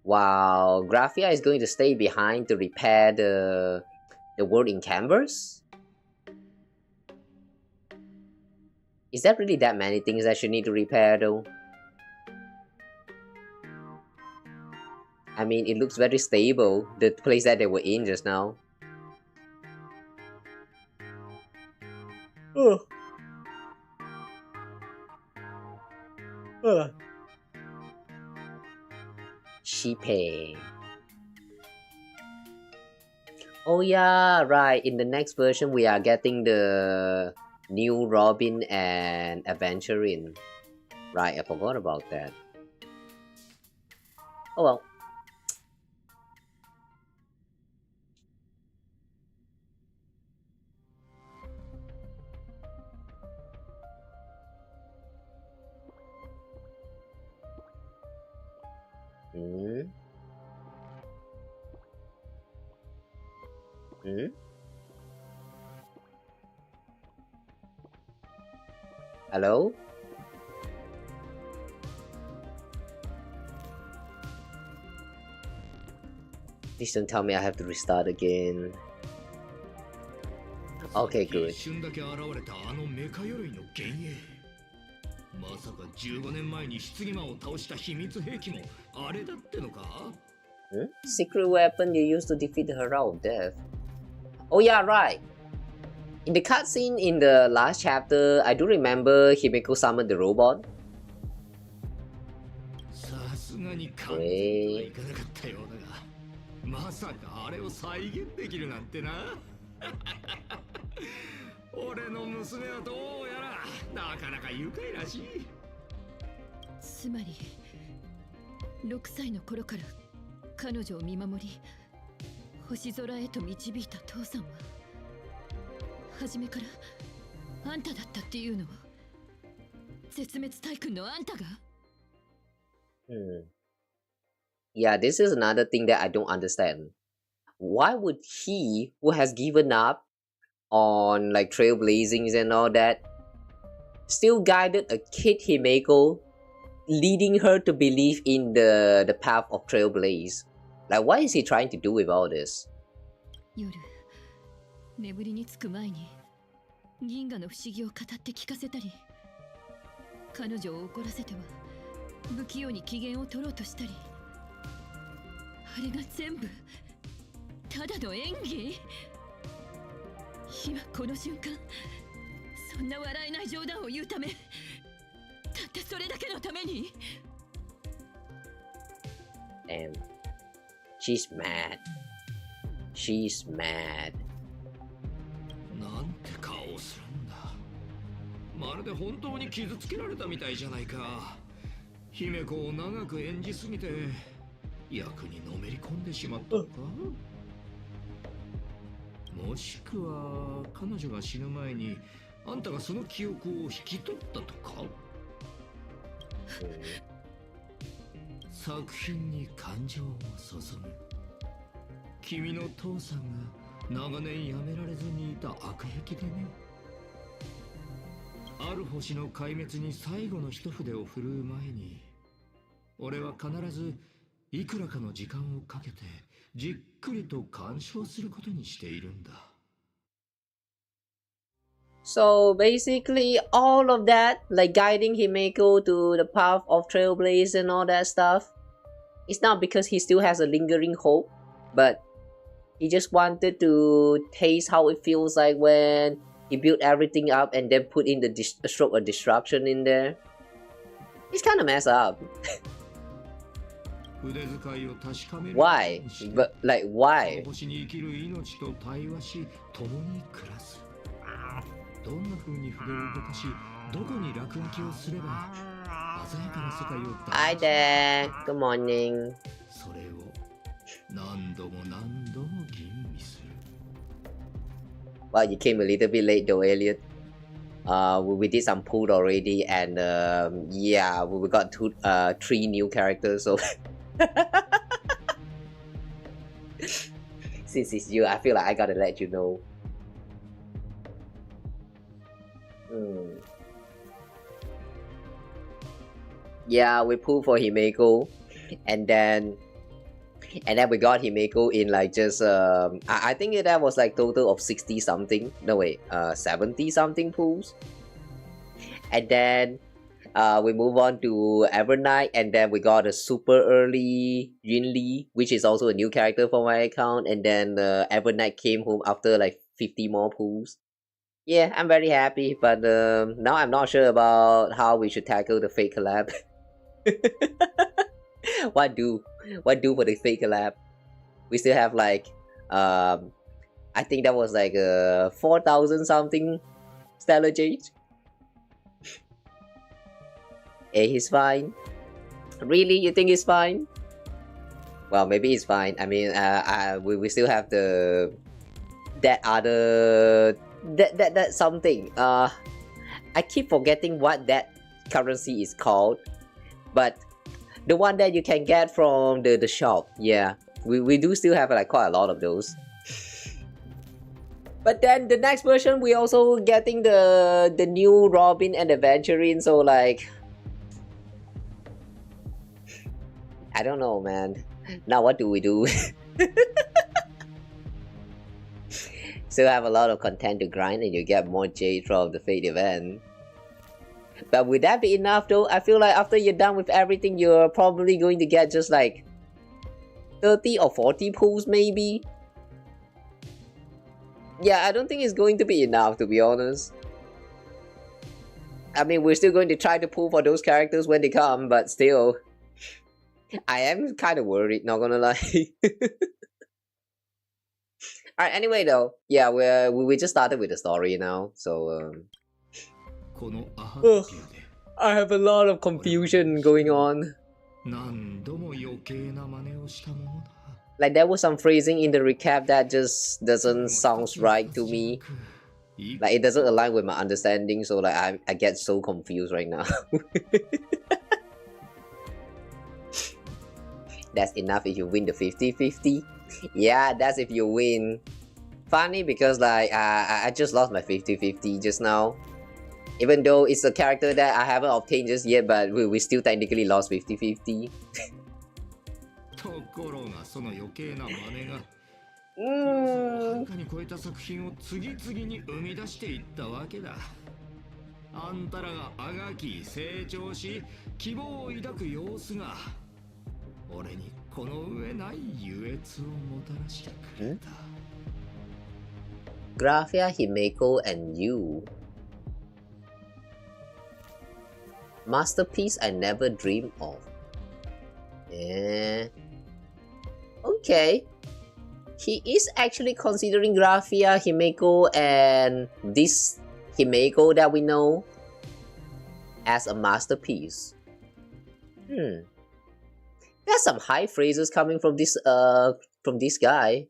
Wow, Graphia is going to stay behind to repair the world in canvas? Is there really that many things that she need to repair though? I mean, it looks very stable, the place that they were in just now. Shippei. Oh yeah, right. In the next version, we are getting the new Robin and Adventuring. Right, I forgot about that. Oh well. Hmm. Hmm. Hello? Please don't tell me I have to restart again. Okay, good. まさか15年前に棺魔を倒した秘密兵器もあれだってのか? Secret weapon you used to defeat the Herald of Death. Oh yeah, right. In the cutscene in the last chapter, I do remember Himeko summoned the robot. さすがに完全にはいかなかったようだが、まさかあれを再現できるなんてな。俺の娘はどうやらなかなか愉快らしい。つまり6歳の頃から彼女を見守り星空へと導いた父さんは初めからあんただったっていうの？絶滅大君のあんたが？ Yeah, this is another thing that I don't understand. Why would he, who has given up on like trailblazings and all that, still guided a kid Himeko, leading her to believe in the path of trailblaze? Like, what is he trying to do with all this? 夜眠りにつく前に銀河の不思議を語って聞かせたり、彼女を怒らせては不器用に機嫌を取ろうとしたり、あれが全部ただの演技？今この瞬間、そんな笑えない冗談を言うため、たったそれだけのために。 Damn. She's mad. She's mad. なんて顔をするんだ。まるで本当に傷つけられたみたいじゃないか。姫子を長く演じすぎて役にのめり込んでしまったのか。もしくは彼女が死ぬ前にあんたがその記憶を引き取ったとか。作品に感情を注ぐ。君の父さんが長年やめられずにいた悪癖でね。ある星の壊滅に最後の一筆を振るう前に、俺は必ずいくらかの時間をかけてじっくりと鑑賞することにしているんだ。So basically, all of that, like guiding Himeko to the path of Trailblaze and all that stuff, it's not because he still has a lingering hope, but he just wanted to taste how it feels like when he built everything up and then put in the stroke of destruction in there. It's kind of messed up. Why? But like, why? どんな風に筆を動かし、どこに落書きをすれば鮮やかな世界を。 Hi there. Good morning. それを何度も何度も吟味する。 Well, you came a little bit late though, Elliot. We did some pool already, and yeah, we got 3 new characters. So since it's you, I feel like I gotta let you know. Yeah, we pulled for Himeko, and then we got Himeko in like just I think that was like total of 60 something. No wait, 70 something pools. And then we move on to Evernight, and then we got a super early Yunli, which is also a new character for my account. And then Evernight came home after like 50 more pools. Yeah, I'm very happy, but now I'm not sure about how we should tackle the fake collab. What do for the fake collab? We still have like I think that was like 4,000 something stellar jade. Hey, he's fine. Really? You think he's fine? Well, maybe he's fine. I mean, we still have the that other that something. I keep forgetting what that currency is called, but the one that you can get from the shop. Yeah, we do still have like quite a lot of those. But then the next version we also getting the new Robin and Adventuring, so like I don't know, man. Now what do we do? Still have a lot of content to grind and you get more jade from the Fate event. But would that be enough though? I feel like after you're done with everything, you're probably going to get just like 30 or 40 pulls maybe. Yeah, I don't think it's going to be enough, to be honest. I mean, we're still going to try to pull for those characters when they come, but still. I am kind of worried, not gonna lie. Alright, anyway though, yeah, we just started with the story now, so I have a lot of confusion going on. Like there was some phrasing in the recap that just doesn't sound right to me. Like it doesn't align with my understanding, so like I get so confused right now. That's enough if you win the 50-50. Yeah, that's if you win. Funny because like I just lost my 50-50 just now. Even though it's a character that I haven't obtained just yet, but we still technically lost 50-50. Graphia, Himeko, and you. Masterpiece I never dreamed of. Yeah. Okay. He is actually considering Graphia, Himeko, and this Himeko that we know as a masterpiece. There's some high phrases coming from this guy.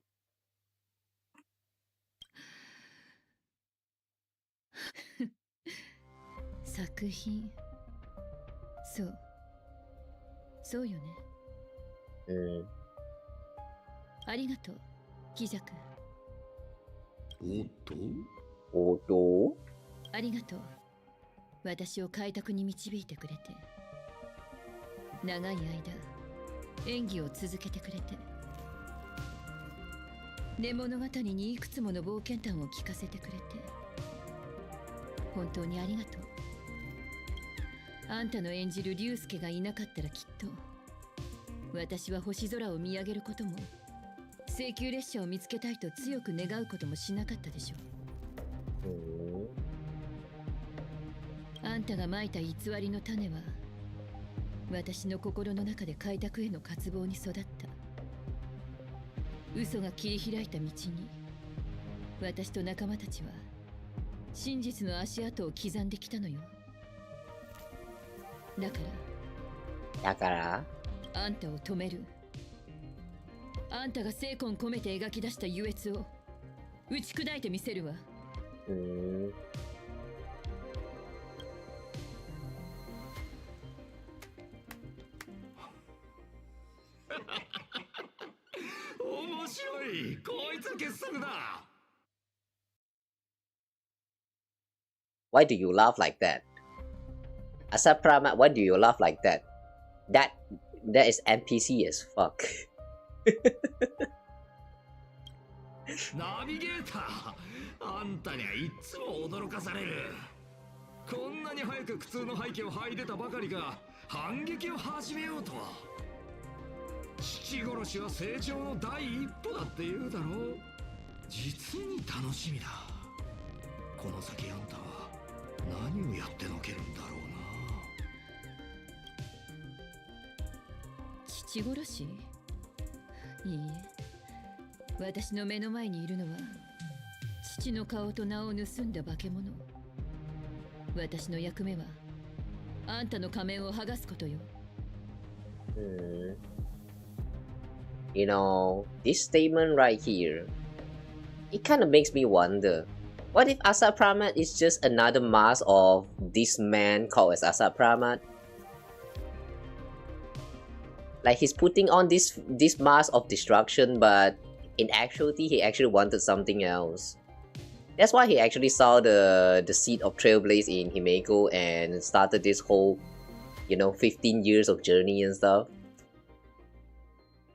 作品そうよね。ありがとう、貴弱。おっとありがとう。私を開拓に導いてくれて。長い間、演技を続けてくれて。で物語にいくつもの冒険談を聞かせてくれて。本当にありがとう。あんたの演じる龍介がいなかったらきっと私は星空を見上げることも請求列車を見つけたいと強く願うこともしなかったでしょう。あんたがまいた偽りの種は私の心の中で開拓への渇望に育った。嘘が切り開いた道に私と仲間たちは真実の足跡を刻んできたのよ。だからあんたを止める。あんたが精魂込めて描き出した優越を打ち砕いてみせるわ。面白い。こいつは傑作だ。Why do you laugh like that? Asat Pramad, why do you laugh like that? That is NPC as fuck. ナビゲーター、あんたにはいつも驚かされる。こんなに早く苦痛の背景を剥いでたばかりが反撃を始めようとは。父殺しは成長の第一歩だって言うだろう。実に楽しみだ。この先あんたは何をやってのけるんだろうな。父殺し？いいえ、私の目の前にいるのは父の顔と名を盗んだ化け物。私の役目はあんたの仮面を剥がすことよ。You know, this statement right here, it kind of makes me wonder, what if Asat Pramad is just another mask of this man called as Asat Pramad? Like he's putting on this mask of destruction, but in actuality he actually wanted something else. That's why he actually saw the seed of Trailblaze in Himeko and started this whole, 15 years of journey and stuff.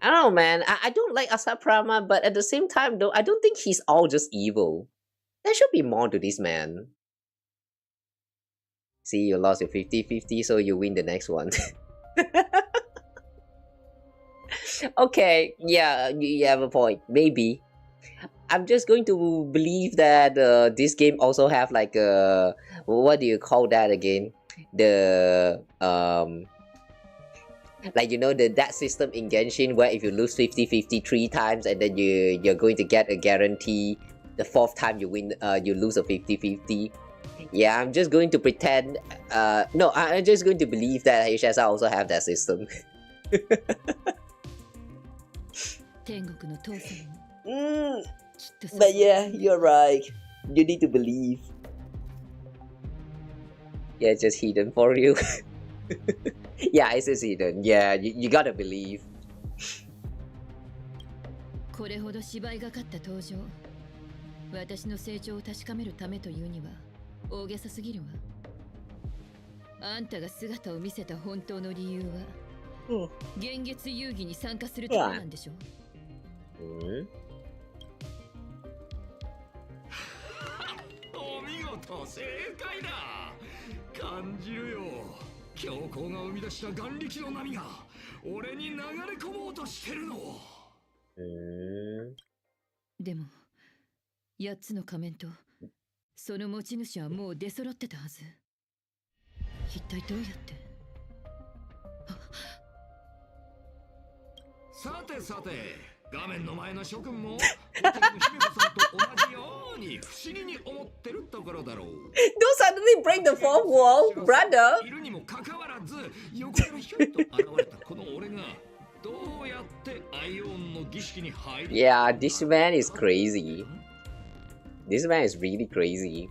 I don't know, man. I don't like Asat Pramad, but at the same time, though, I don't think he's all just evil. There should be more to this man. See, you lost your 50-50, so you win the next one. Okay, yeah, you have a point. Maybe. I'm just going to believe that this game also have like a... What do you call that again? The... Like, that system in Genshin where if you lose 50-50 3 times and then you're going to get a guarantee the 4th time you win, you lose a 50-50. Yeah, I'm just going to pretend... no, I'm just going to believe that HSR also have that system. But yeah, you're right. You need to believe. Yeah, it's just hidden for you. Yeah, it's just hidden. Yeah, you gotta believe. これほど芝居がかった登場。私の成長を確かめるためというには大げさすぎるわ。あんたが姿を見せた本当の理由は、幻月遊戯に参加するためなんでしょ。お見事、正解だ。感じるよ。強行が生み出した眼力の波が俺に流れ込もうとしてるの。でも8つの仮面とその持ち主はもう出揃ってたはず。一体どうやって？さてさて、画面の前の諸君もホテルの姫子さんと同じように不思議に思ってるところだろう。Don't suddenly break the fourth wall, brother. いるにもかかわらず、横からひょいと現れたこの俺がどうやってアイオンの儀式に入る？ Yeah, this man is crazy. This man is really crazy.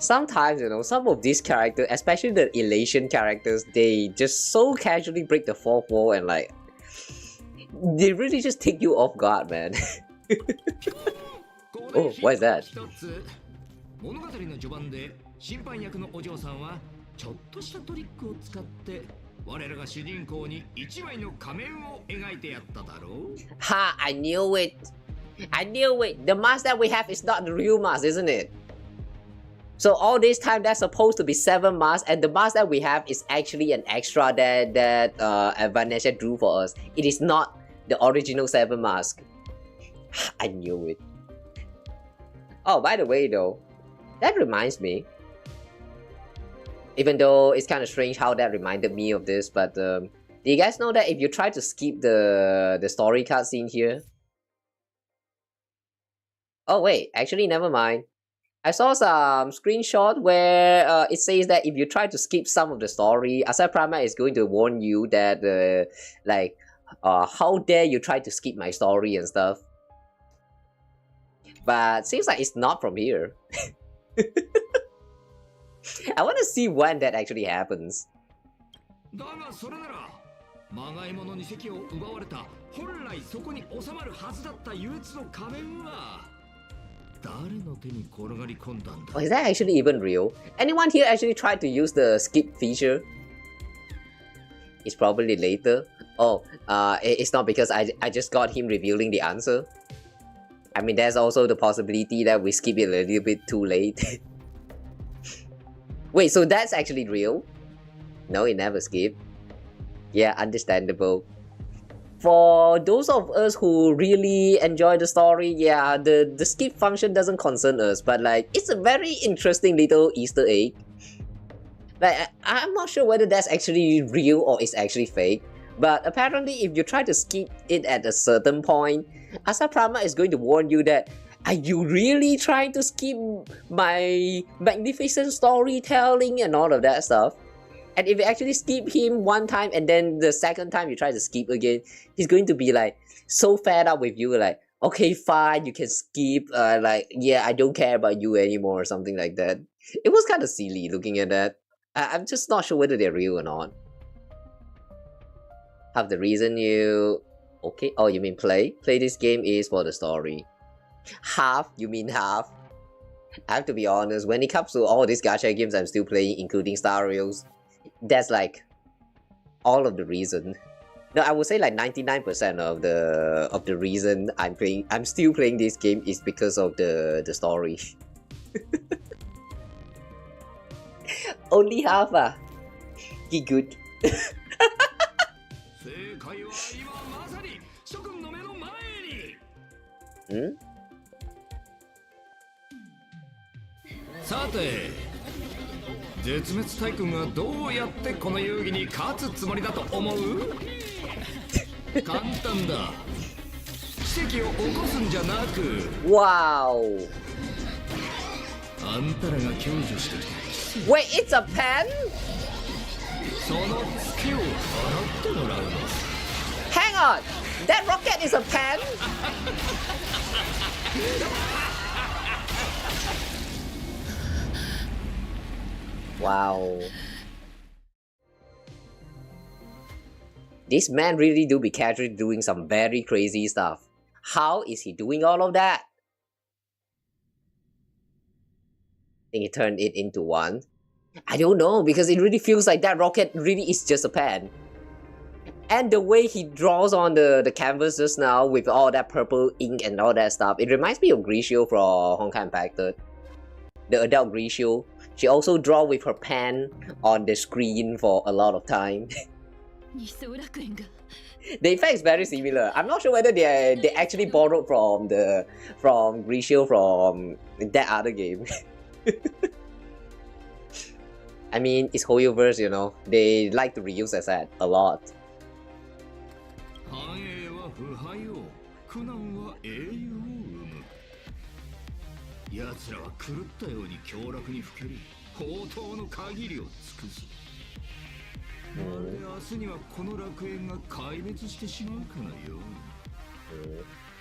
Sometimes, some of these characters, especially the elation characters, they just so casually break the fourth wall and like they really just take you off guard, man. Oh, what is that? 物語の序盤で審判役のお嬢さんはちょっとしたトリックを使って我らが主人公に一枚の仮面を描いてやっただろう。Ha! I knew it. I knew it. The mask that we have is not the real mask, isn't it? So all this time that's supposed to be 7 masks, and the mask that we have is actually an extra that Vanessa drew for us. It is not the original 7 mask. I knew it. Oh, by the way though, that reminds me. Even though it's kind of strange how that reminded me of this, but do you guys know that if you try to skip the story cutscene here? Oh wait, actually never mind. I saw some screenshot where it says that if you try to skip some of the story, Asat Pramad is going to warn you that how dare you try to skip my story and stuff. But seems like it's not from here. I want to see when that actually happens. だがそれならまがいもの2隻を奪われた本来そこに収まるはずだった唯一の仮面は誰の手に転がり込んだんだ。 Oh, is that actually even real? Anyone here actually tried to use the skip feature? It's probably later. Oh, it's not because I just got him revealing the answer. I mean, there's also the possibility that we skip it a little bit too late. Wait, so that's actually real? No, it never skipped. Yeah, understandable. For those of us who really enjoy the story, yeah, the skip function doesn't concern us, but like, it's a very interesting little Easter egg. Like, I'm not sure whether that's actually real or it's actually fake, but apparently if you try to skip it at a certain point, Asat Pramad is going to warn you that Are you really trying to skip my magnificent storytelling and all of that stuff? And if you actually skip him one time and then the second time you try to skip again, he's going to be like so fed up with you, like, okay, fine, you can skip, like, yeah, I don't care about you anymore, or something like that. It was kind of silly looking at that. I'm just not sure whether they're real or not. Half the reason you... Okay, oh, you mean play? Play this game is for the story. Half? You mean half? I have to be honest, when it comes to all these gacha games I'm still playing, including Star Rails, that's like all of the reason. No, I would say like 99% of the reason I'm still playing this game is because of the story. Only half ah. He good. Hmm? さて、絶滅大君がどうやってこの遊戯に勝つつもりだと思う？簡単だ。奇跡を起こすんじゃなく、Wow. あんたらが享受してきた。 Wait, it's a pen? そのツケを払ってもらうの。 Hang on! That rocket is a pen? Wow. This man really do be casually doing some very crazy stuff. How is he doing all of that? I think he turned it into one. I don't know, because it really feels like that rocket really is just a pen. And the way he draws on the canvas just now with all that purple ink and all that stuff, it reminds me of Grishio from Honkai Impacted. The adult Grishio. She also draw with her pen on the screen for a lot of time. The effect is very similar. I'm not sure whether they actually borrowed from Grishio from that other game. I mean, it's Hoyoverse, you know. They like to reuse Asat a lot.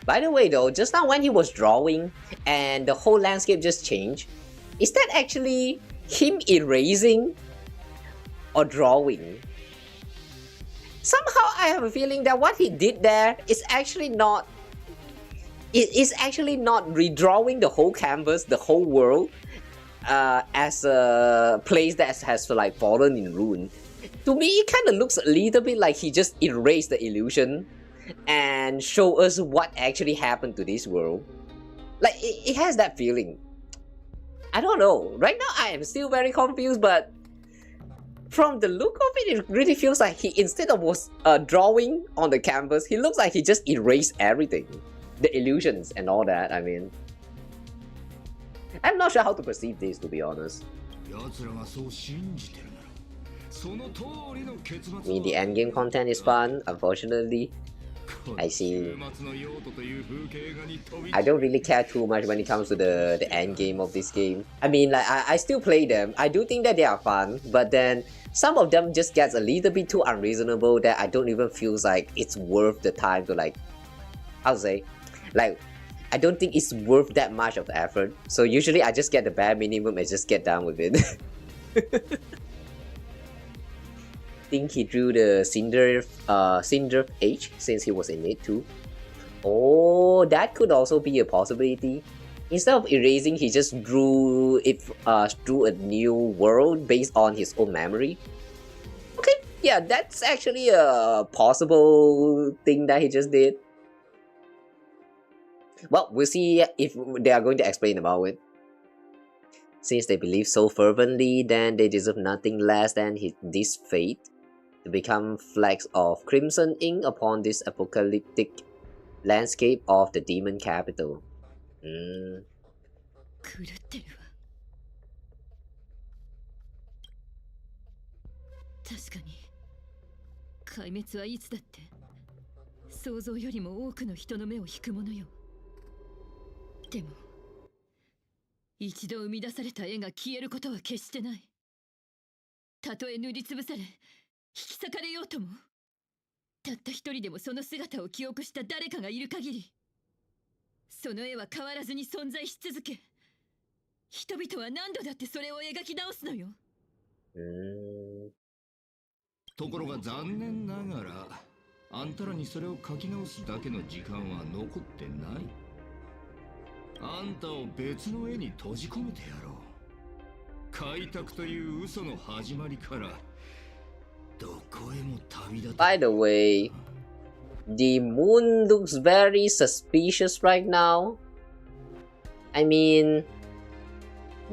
By the way though, just now when he was drawing and the whole landscape just changed, is that actually him erasing or drawing? Somehow I have a feeling that what he did there is actually not... It is actually not redrawing the whole canvas, the whole world, as a place that has like fallen in ruin. To me, it kind of looks a little bit like he just erased the illusion and show us what actually happened to this world. Like, it has that feeling. I don't know. Right now, I am still very confused, but from the look of it, it really feels like he, instead of was drawing on the canvas, he looks like he just erased everything. The illusions and all that, I mean. I'm not sure how to perceive this, to be honest. I mean, the endgame content is fun, unfortunately. I see. I don't really care too much when it comes to the endgame of this game. I mean, like, I still play them. I do think that they are fun, but then some of them just gets a little bit too unreasonable that I don't even feel like it's worth the time to, like, how to say, like, I don't think it's worth that much of effort. So usually I just get the bare minimum and just get done with it. Think he drew the Cinder H since he was in it too. Oh, that could also be a possibility. Instead of erasing, he just drew a new world based on his own memory. Okay, yeah, that's actually a possible thing that he just did. Well, we'll see if they are going to explain about it. Since they believe so fervently, then they deserve nothing less than this fate, to become flecks of crimson ink upon this apocalyptic landscape of the demon capital. 確かに壊滅はいつだって想像よりも多くの人の目を引くものよ。しても一度生み出された絵が消えることは決してない。たとえ塗りつぶされ引き裂かれようとも、たった一人でもその姿を記憶した誰かがいる限り、その絵は変わらずに存在し続け、人々は何度だってそれを描き直すのよ。ところが残念ながら、あんたらにそれを書き直すだけの時間は残ってない。あんたを別の絵に閉じ込めてやろう。開拓という嘘の始まりからどこへも旅立て。 By the way, the moon looks very suspicious right now. I mean,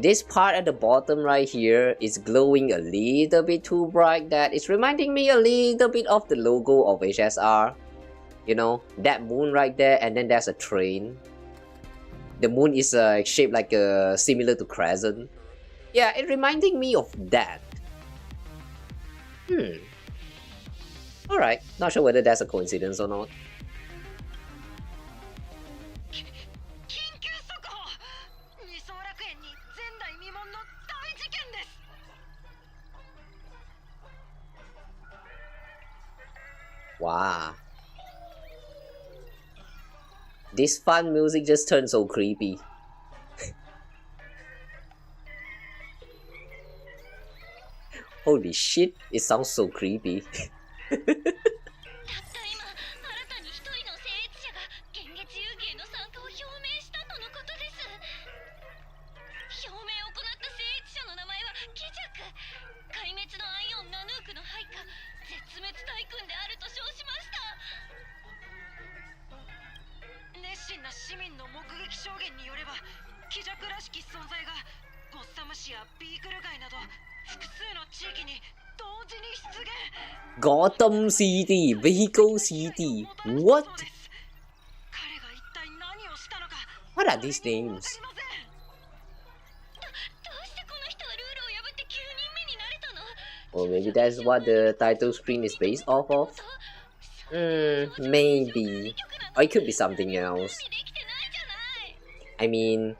this part at the bottom right here is glowing a little bit too bright that it's reminding me a little bit of the logo of HSR. You know, that moon right there, and then there's a train. The moon is shaped like similar to crescent. Yeah, it reminding me of that. Alright, not sure whether that's a coincidence or not. Wow. This fun music just turned so creepy. Holy shit, it sounds so creepy. Gotham City, Vehicle City. What? What are these names? Or maybe that's what the title screen is based off of? Maybe. Or it could be something else. I mean,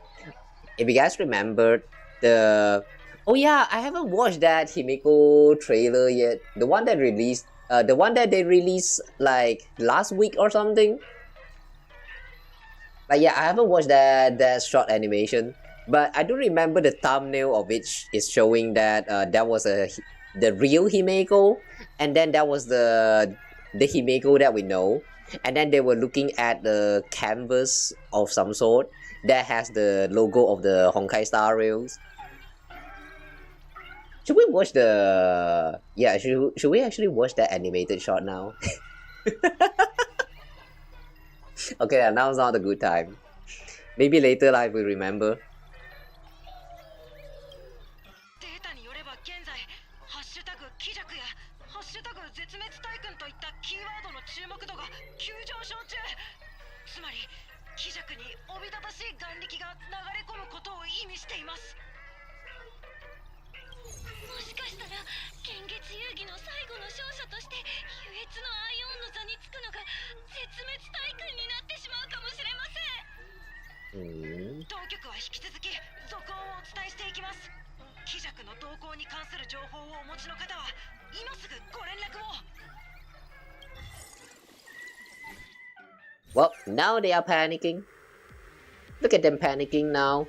if you guys remember the... Oh yeah, I haven't watched that Himeko trailer yet. The one that released, the one that they released like last week or something. But yeah, I haven't watched that short animation. But I do remember the thumbnail of which is showing that that was the real Himeko, and then that was the Himeko that we know. And then they were looking at the canvas of some sort that has the logo of the Honkai Star Rails. Should we watch the... Yeah, should we actually watch that animated shot now? Okay, now's not a good time. Maybe later I will remember. Well, now they are panicking. Look at them panicking now.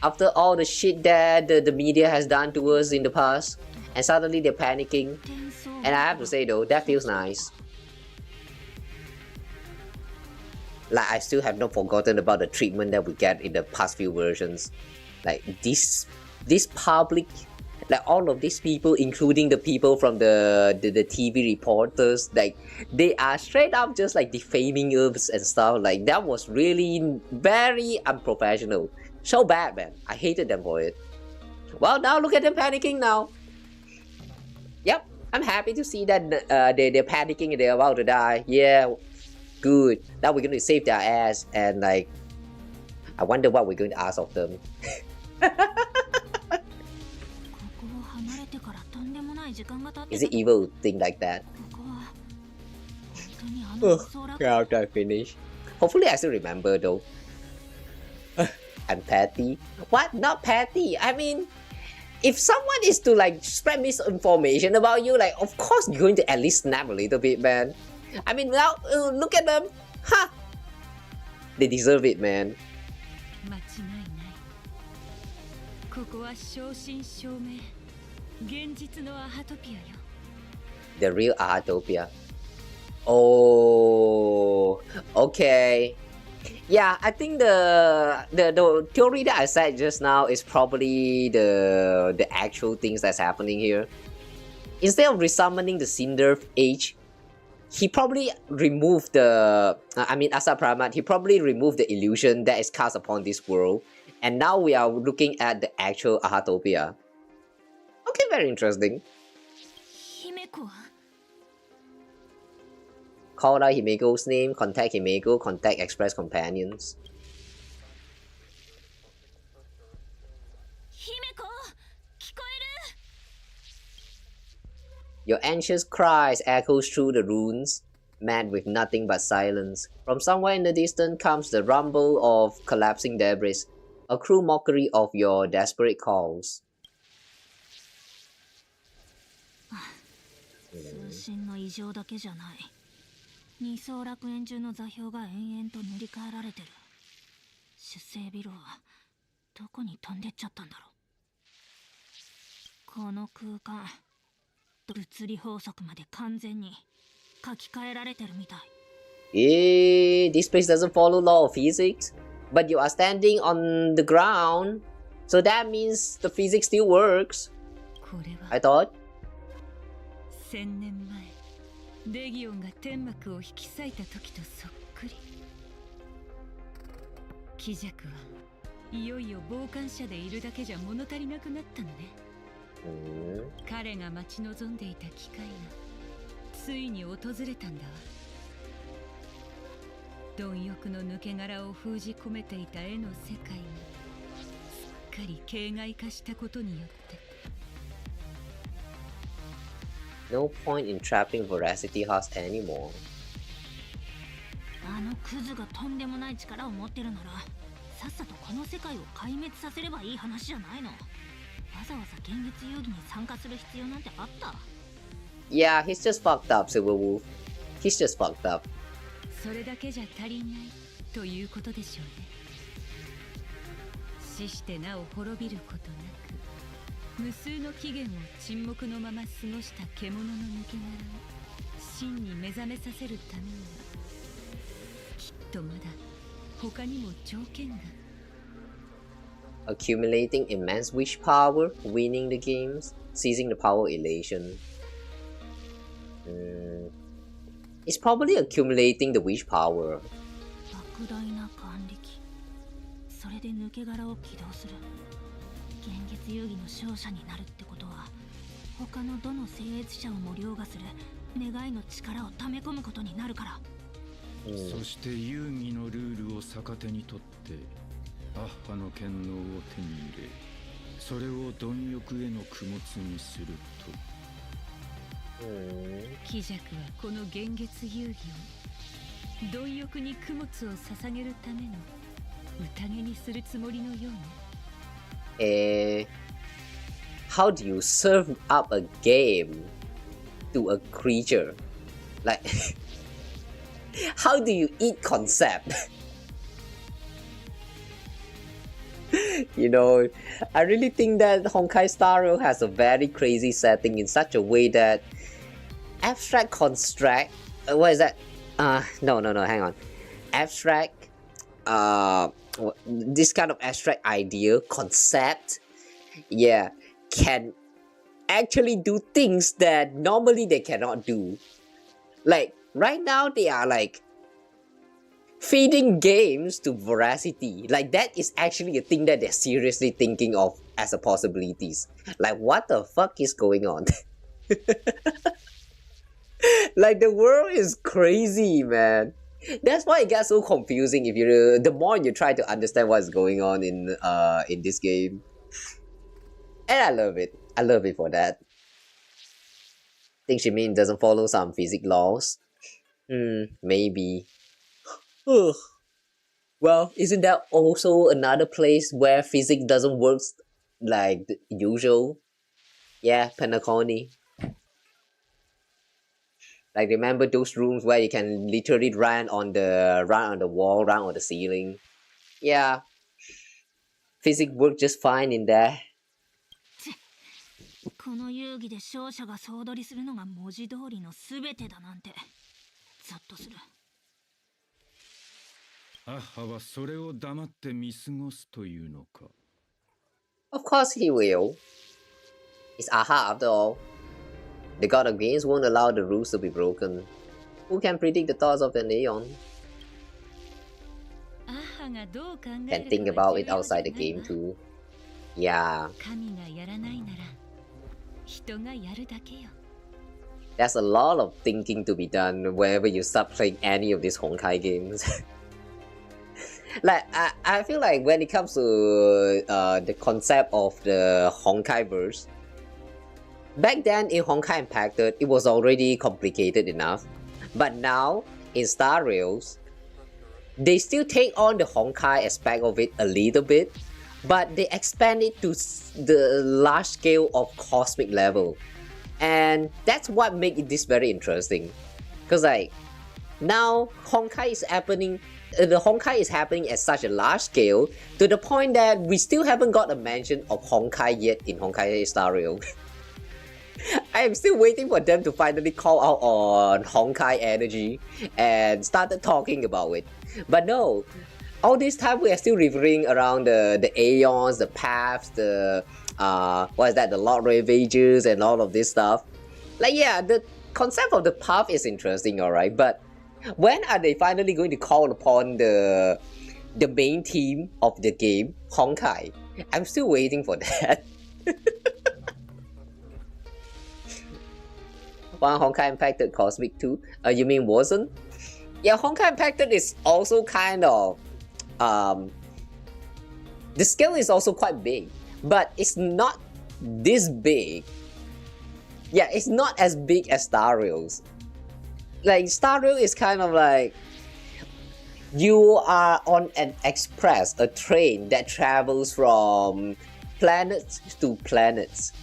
After all the shit that the media has done to us in the past, and suddenly they're panicking. And I have to say though, that feels nice. Like, I still have not forgotten about the treatment that we get in the past few versions. Like, this public, like all of these people, including the people from the TV reporters, like, they are straight up just like defaming us and stuff. Like, that was really very unprofessional. So bad, man. I hated them for it. Well, now look at them panicking now. Yep, I'm happy to see that they're panicking and they're about to die. Yeah, good. Now we're going to save their ass, and like, I wonder what we're going to ask of them. Is it evil to think like that? Oh, after I finish. Hopefully I still remember though. I'm petty. What? Not petty. I mean, if someone is to like spread misinformation about you, like of course you're going to at least snap a little bit, man. I mean, now look at them. Ha! They deserve it, man. 間違いない。ここは正真正銘、現実のアハトピアよ。The real Ahatopia. Oh, okay. Yeah, I think the theory that I said just now is probably the actual things that's happening here. Instead of resummoning the Cinder Age, he probably removed the Asat Pramad, he probably removed the illusion that is cast upon this world, and now we are looking at the actual Ahatopia. Okay, very interesting. Himeko. Call out Himeko's name, contact Himeko, contact Express Companions. Himeko! 聞こえる? Your anxious cries echoes through the ruins, met with nothing but silence. From somewhere in the distance comes the rumble of collapsing debris, a cruel mockery of your desperate calls. 通信の異常だけじゃない。二層楽園中の座標が延々と塗り替えられてる。出生ビルはどこに飛んでっちゃったんだろう。この空間、物理法則まで完全に書き換えられてるみたい。This place doesn't follow law of physics, but you are standing on the ground, so that means the physics still works. これは I thought. 1000年前、レギオンが天幕を引き裂いた時とそっくり。貴弱はいよいよ傍観者でいるだけじゃ物足りなくなったのね。彼が待ち望んでいた機会がついに訪れたんだわ。貪欲の抜け殻を封じ込めていた絵の世界がすっかり形骸化したことによって。No point in trapping Veracity House anymore. あのクズがとんでもない力を持ってるなら、さっさとこの世界を壊滅させればいい話じゃないの。わざわざ現実遊戯に参加する必要なんてあった？ Yeah, he's just fucked up, Silverwolf. He's just fucked up. それだけじゃ足りないということでしょうね。死してなお滅びることなく、無数の期限を沈黙のまま過ごした獣の抜け殻を真に目覚めさせるためには、きっとまだ他にも条件が。Accumulating immense wish power, winning the games, seizing the power elation. It's probably accumulating the wish power. 莫大な眼力。それで抜け殻を起動する。現実遊戯の勝者になるってことは、他のどの聖越者をも凌駕する願いの力を溜め込むことになるから。そして遊戯のルールを逆手にとってアッハの権能を手に入れ、それを貪欲への供物にすると。貴弱はこの現実遊戯を貪欲に供物を捧げるための宴にするつもりのようね。How do you serve up a game to a creature? Like, how do you eat concept? You know, I really think that Honkai Star Rail has a very crazy setting in such a way that abstract construct, what is that? No, hang on. Abstract, this kind of abstract idea, concept, yeah, can actually do things that normally they cannot do. Like, right now they are like feeding games to Veracity. Like, that is actually a thing that they're seriously thinking of as a possibilities. Like, what the fuck is going on? Like, the world is crazy, man. That's why it gets so confusing if you the more you try to understand what's going on in this game. And I love it. I love it for that. Think she mean doesn't follow some physics laws? Maybe. We'll Well, isn't that also another place where physics doesn't work like the usual? Yeah, Penacony. Like remember those rooms where you can literally run on the wall, run on the ceiling. Yeah, physics work just fine in there. この遊戯で勝者が総取りするのが文字通りの全てだなんてゾッとする。アッハはそれを黙って見過ごすというのか。Of course he will. It's Aha after all. The god of games won't allow the rules to be broken. Who can predict the thoughts of the neon? Can think about it outside the game too. Yeah. There's a lot of thinking to be done whenever you start playing any of these Honkai games. Like I feel like when it comes to the concept of the Honkai verse, back then in Honkai Impacted it was already complicated enough, but now in Star Rails they still take on the Honkai aspect of it a little bit, but they expand it to the large scale of cosmic level, and that's what makes this very interesting. Cause like now Honkai is happening. The Honkai is happening at such a large scale to the point that we still haven't got a mention of Honkai yet in Honkai Star Rail. I am still waiting for them to finally call out on Honkai energy and started talking about it. But no, all this time we are still revolving around the Aeons, the paths, the what is that, the Lord Ravages and all of this stuff. Like yeah, the concept of the path is interesting, alright, but when are they finally going to call upon the main theme of the game, Honkai? I'm still waiting for that. One Honkai Impacted Cosmic 2? You mean wasn't? Yeah, Honkai Impacted is also kind of the scale is also quite big, but it's not this big. Yeah, it's not as big as Star Rails. Like Star Rail is kind of like you are on an express, a train that travels from planets to planets.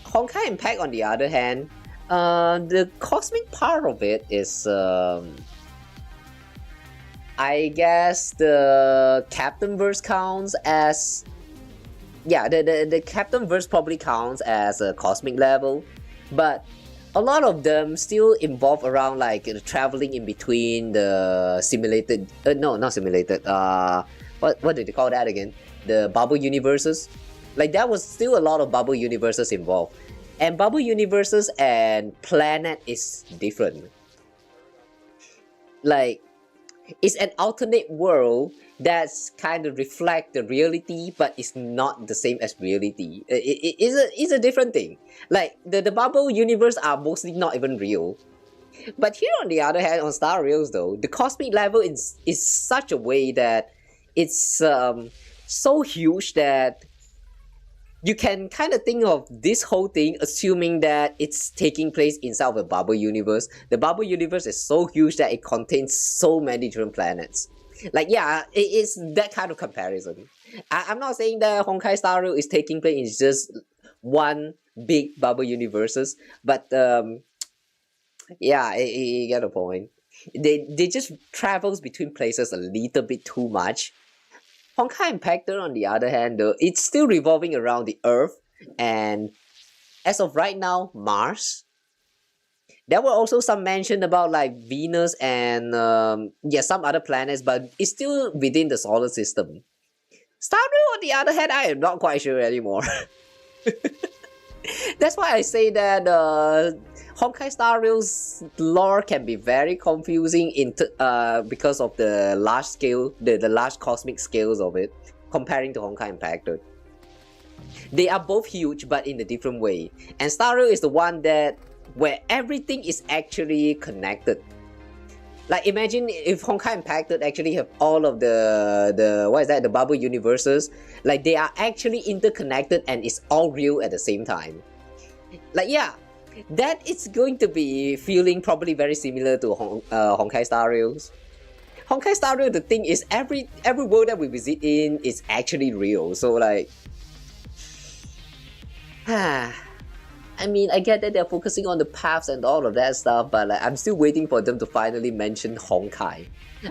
Honkai Impact on the other hand, the cosmic part of it is I guess the Captain Verse counts as, yeah, the Captain Verse probably counts as a cosmic level, but a lot of them still involve around like traveling in between the simulated, no, not simulated, what did they call that again? The bubble universes? Like there was still a lot of bubble universes involved. And bubble universes and planet is different. Like, it's an alternate world that's kind of reflect the reality, but it's not the same as reality. It's a different thing. Like the bubble universe are mostly not even real. But here on the other hand, on Star Rails though, the cosmic level is such a way that it's so huge that you can kind of think of this whole thing assuming that it's taking place inside of a bubble universe. The bubble universe is so huge that it contains so many different planets. Like yeah, it's that kind of comparison. I'm not saying that Honkai Star Rail is taking place in just one big bubble universes, but yeah, you get the point. They just travels between places a little bit too much. Honkai Impactor on the other hand though, it's still revolving around the Earth and as of right now, Mars. There were also some mention about like Venus and yeah, some other planets, but it's still within the solar system. Star Rail on the other hand, I am not quite sure anymore. That's why I say that Honkai Star Rail's lore can be very confusing because of the large scale, the large cosmic scales of it, comparing to Honkai Impacted. They are both huge, but in a different way. And Star Rail is the one that where everything is actually connected. Like imagine if Honkai Impacted actually have all of the what is that, the bubble universes, like they are actually interconnected and it's all real at the same time. Like yeah, that is going to be feeling probably very similar to Honkai Star Rails. Honkai Star Rail, the thing is every world that we visit in is actually real. So like, I mean, I get that they're focusing on the paths and all of that stuff, but like, I'm still waiting for them to finally mention Honkai.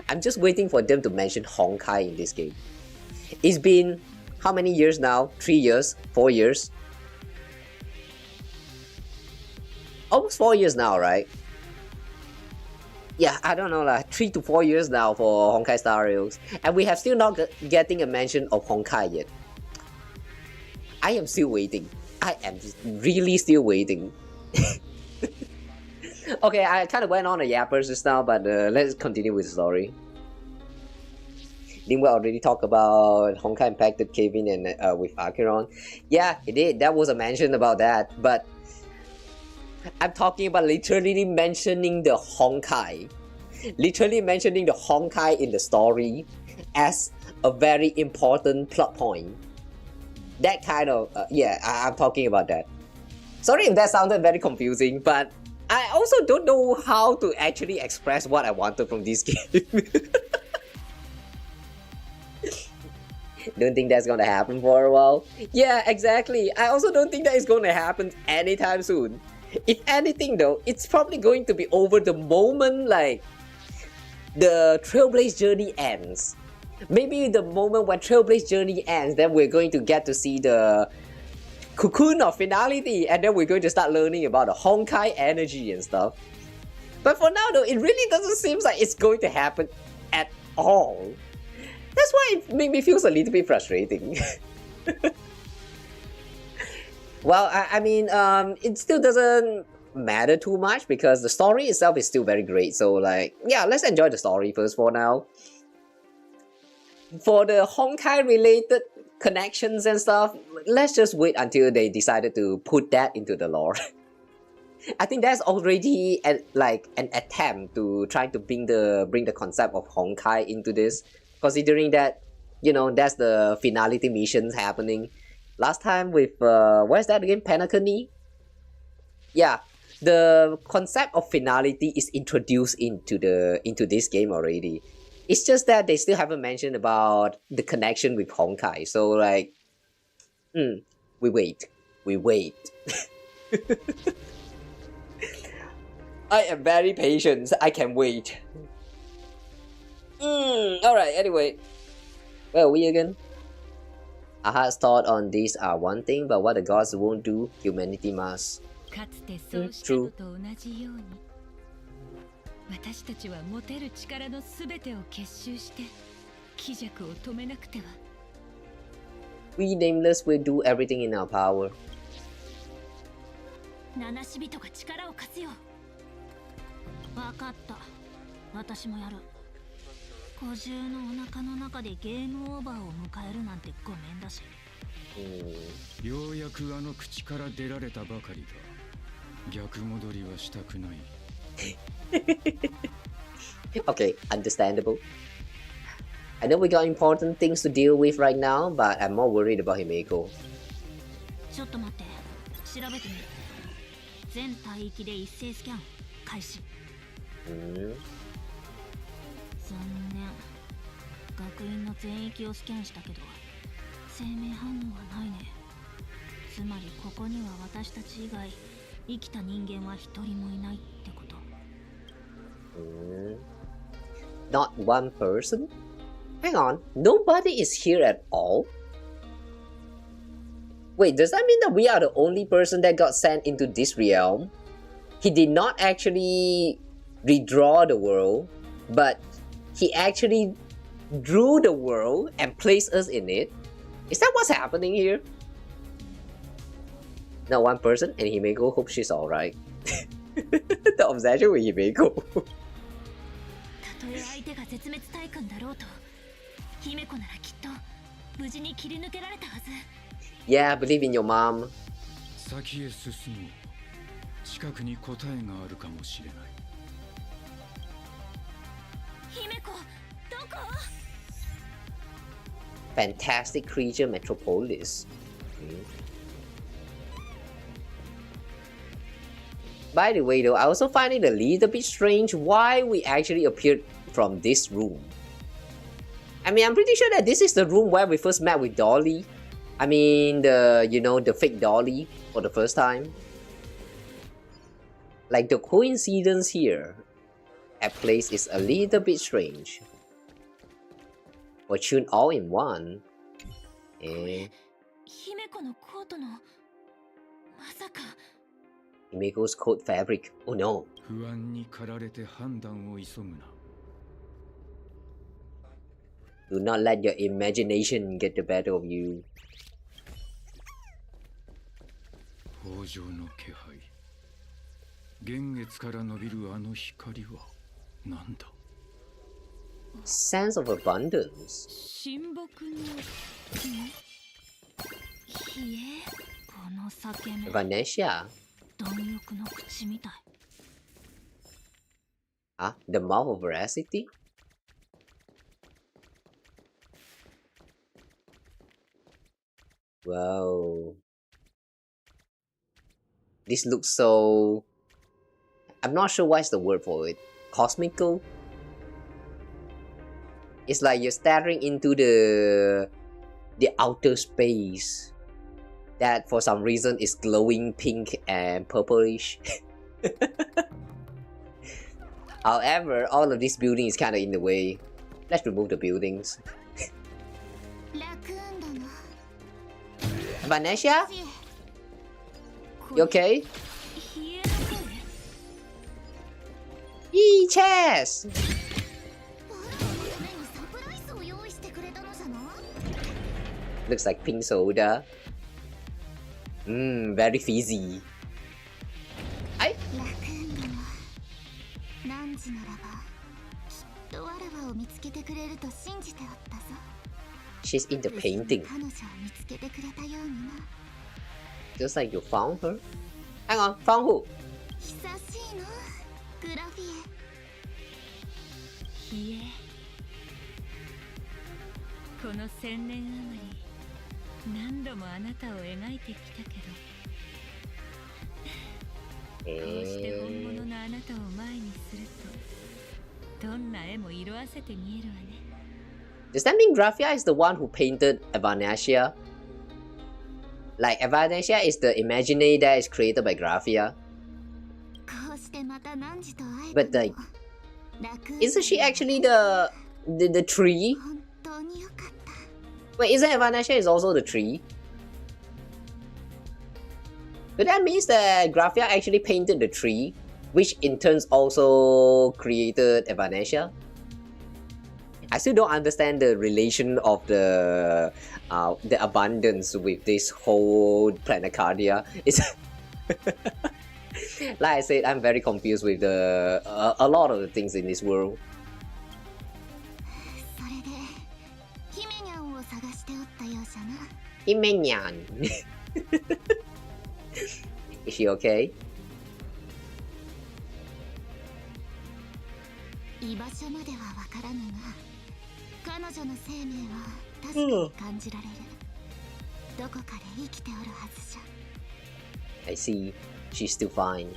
I'm just waiting for them to mention Honkai in this game. It's been how many years now? 3 years? 4 years? Almost 4 years now, right? Yeah, I don't know, like 3 to 4 years now for Honkai Star Rails, and we have still not getting a mention of Honkai yet. I am still waiting. I am really still waiting. Okay, I kind of went on a yappers just now, but let's continue with the story. Didn't we already talk about Honkai impacted Kevin and with Acheron? Yeah, it did. That was a mention about that, but I'm talking about literally mentioning the Honkai. Literally mentioning the Honkai in the story as a very important plot point. That kind of, yeah, I'm talking about that. Sorry if that sounded very confusing, but I also don't know how to actually express what I wanted from this game. Don't think that's gonna happen for a while. Yeah, exactly. I also don't think that is gonna happen anytime soon. If anything though, it's probably going to be over the moment like the Trailblaze journey ends. Maybe the moment when Trailblaze journey ends, then we're going to get to see the cocoon of finality, and then we're going to start learning about the Honkai energy and stuff. But for now though, it really doesn't seem like it's going to happen at all. That's why it made me feel a little bit frustrating. Well, I mean, it still doesn't matter too much because the story itself is still very great. So like, yeah, let's enjoy the story first for now. For the Honkai related connections and stuff, let's just wait until they decided to put that into the lore. I think that's already like an attempt to try to bring the concept of Honkai into this, considering that, you know, that's the finality missions happening. Last time with where's that again? Penacony? Yeah, the concept of finality is introduced into this game already. It's just that they still haven't mentioned about the connection with Honkai. So like, we wait. I am very patient. I can wait. Alright, anyway. Where are we again? Asat's thought on these are one thing, but what the gods won't do, humanity must. True. 私たちは持てる力のすべてを結集して気弱を止めなくては。We nameless will do everything in our power. 七死人が力を貸すよ。わかった。私もやる。小獣のお腹の中でゲームオーバーを迎えるなんてごめんだし。ようやくあの口から出られたばかりだ。逆戻りはしたくない。Okay, understandable. I know we got important things to deal with right now, but I'm more worried about Himeko. ちょっと待って、調べてみる。全帯域で一斉スキャン開始。残念。学院の全域をスキャンしたけど、生命反応はないね。つまりここには私たち以外生きた人間は一人もいないってこと。Not one person? Hang on, nobody is here at all? Wait, does that mean that we are the only person that got sent into this realm? He did not actually redraw the world, but he actually drew the world and placed us in it? Is that what's happening here? Not one person, and Himeko hopes she's alright. The obsession with Himeko. たとえ相手が絶滅大君だろうと、姫子ならきっと無事に切り抜けられたはず。Yeah, believe in your mom. 先へ進もう。近くに答えがあるかもしれない。姫子、どこ？ Fantastic creature metropolis. By the way though, I also find it a little bit strange why we actually appeared from this room. I mean, I'm pretty sure that this is the room where we first met with Dolly. I mean, the fake Dolly for the first time. Like, the coincidence here at place is a little bit strange. Fortune all in one. Eh. Himeko's coat fabric. Oh no. Do not let your imagination get the better of you. Sense of abundance. Vanesha. Ah, the mouth of veracity? Wow. This looks so... I'm not sure what's the word for it. Cosmical? It's like you're staring into the outer space that for some reason is glowing pink and purplish. However, all of this building is kind of in the way. Let's remove the buildings. Vanesha? You okay? Yee, chess! Looks like pink soda. Very fizzy. She's into painting. Just like you found her. Hang on, found who? Does that mean Graphia is the one who painted Evanesia? Like, Evanesia is the imaginary that is created by Graphia. But like, isn't she actually the tree? Wait, isn't Evanesia is also the tree? But that means that Graphia actually painted the tree, which in turn also created Evanesia. I still don't understand the relation of the abundance with this whole Planecardia. It's like I said, I'm very confused with a lot of the things in this world. Himenyan. Is she okay? I see. She's still fine.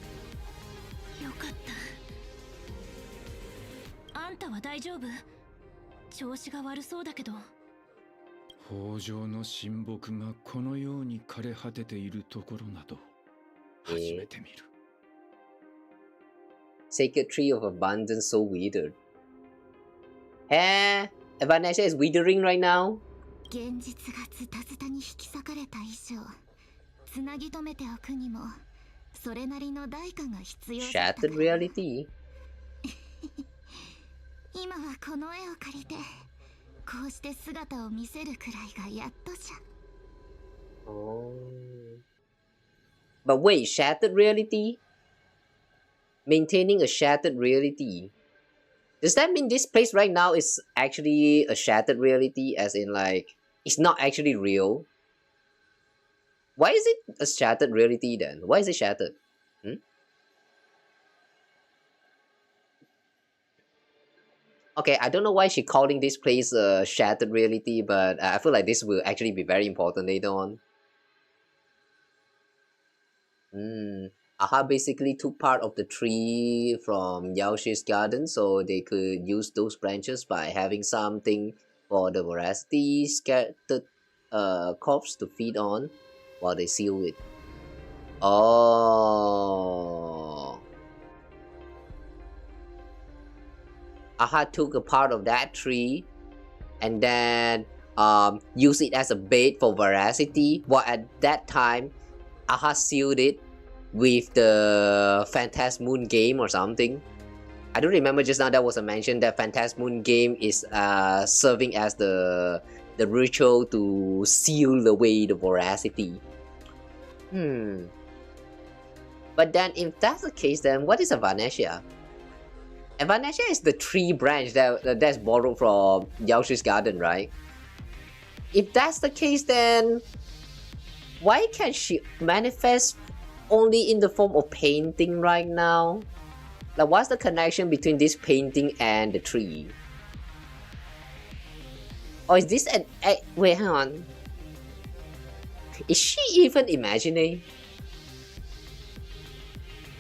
Sacred tree of abundance so withered. Eh? Evanesia is withering right now? Shattered reality? Oh. But wait, shattered reality? Maintaining a shattered reality. Does that mean this place right now is actually a shattered reality, as in like, it's not actually real? Why is it a shattered reality then? Why is it shattered? Okay, I don't know why she's calling this place a shattered reality, but I feel like this will actually be very important later on. Aha basically took part of the tree from Yaoshi's garden, so they could use those branches by having something for the voracity scattered corpse to feed on while they seal it. Oh. Aha took a part of that tree and then use it as a bait for voracity, while at that time Aha sealed it with the Phantasmoon game or something. I don't remember just now. That was a mention that Phantasmoon game is serving as the ritual to seal away the voracity. But then if that's the case, then what is a Vanesia? And Vanesia is the tree branch that's borrowed from Yaoshi's garden, right? If that's the case, then why can't she manifest only in the form of painting right now? Like, what's the connection between this painting and the tree? Or is this an... wait, hang on. Is she even imagining?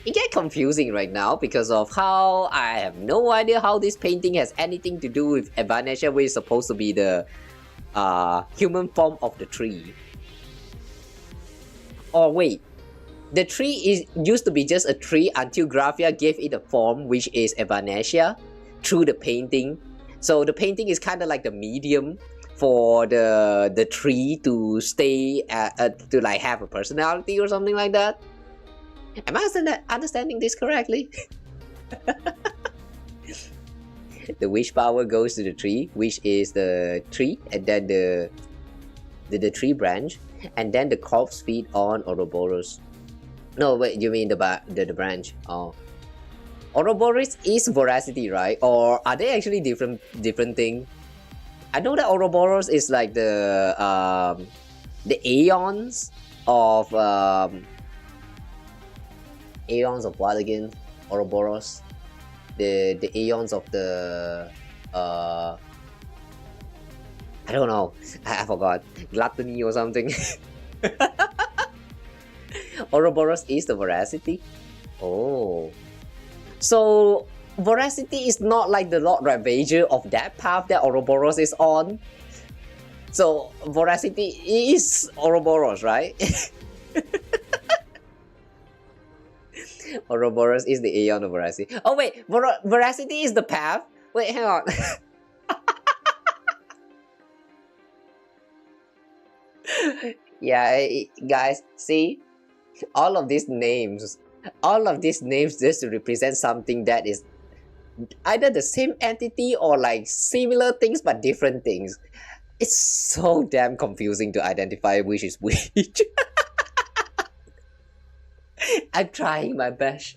It gets confusing right now because of how I have no idea how this painting has anything to do with Evanesha, which is supposed to be the human form of the tree. Or wait, the tree used to be just a tree until Graphia gave it a form, which is Evanesha, through the painting. So the painting is kind of like the medium for the tree to stay to like have a personality or something like that. Am I understanding this correctly? The wish power goes to the tree, which is the tree, and then the tree branch, and then the corpse feed on Ouroboros. No, wait, you mean the branch? Oh, Ouroboros is voracity, right? Or are they actually different thing? I know that Ouroboros is like the aeons of aeons of what again? Ouroboros, the aeons of the I don't know. I forgot. Gluttony or something. Ouroboros is the voracity. Oh, so voracity is not like the Lord Ravager of that path that Ouroboros is on. So voracity is Ouroboros, right? Ouroboros is the aeon of voracity. Oh wait, voracity is the path? Wait, hang on. Yeah, guys, see? All of these names just to represent something that is either the same entity or like similar things but different things. It's so damn confusing to identify which is which. I'm trying my best.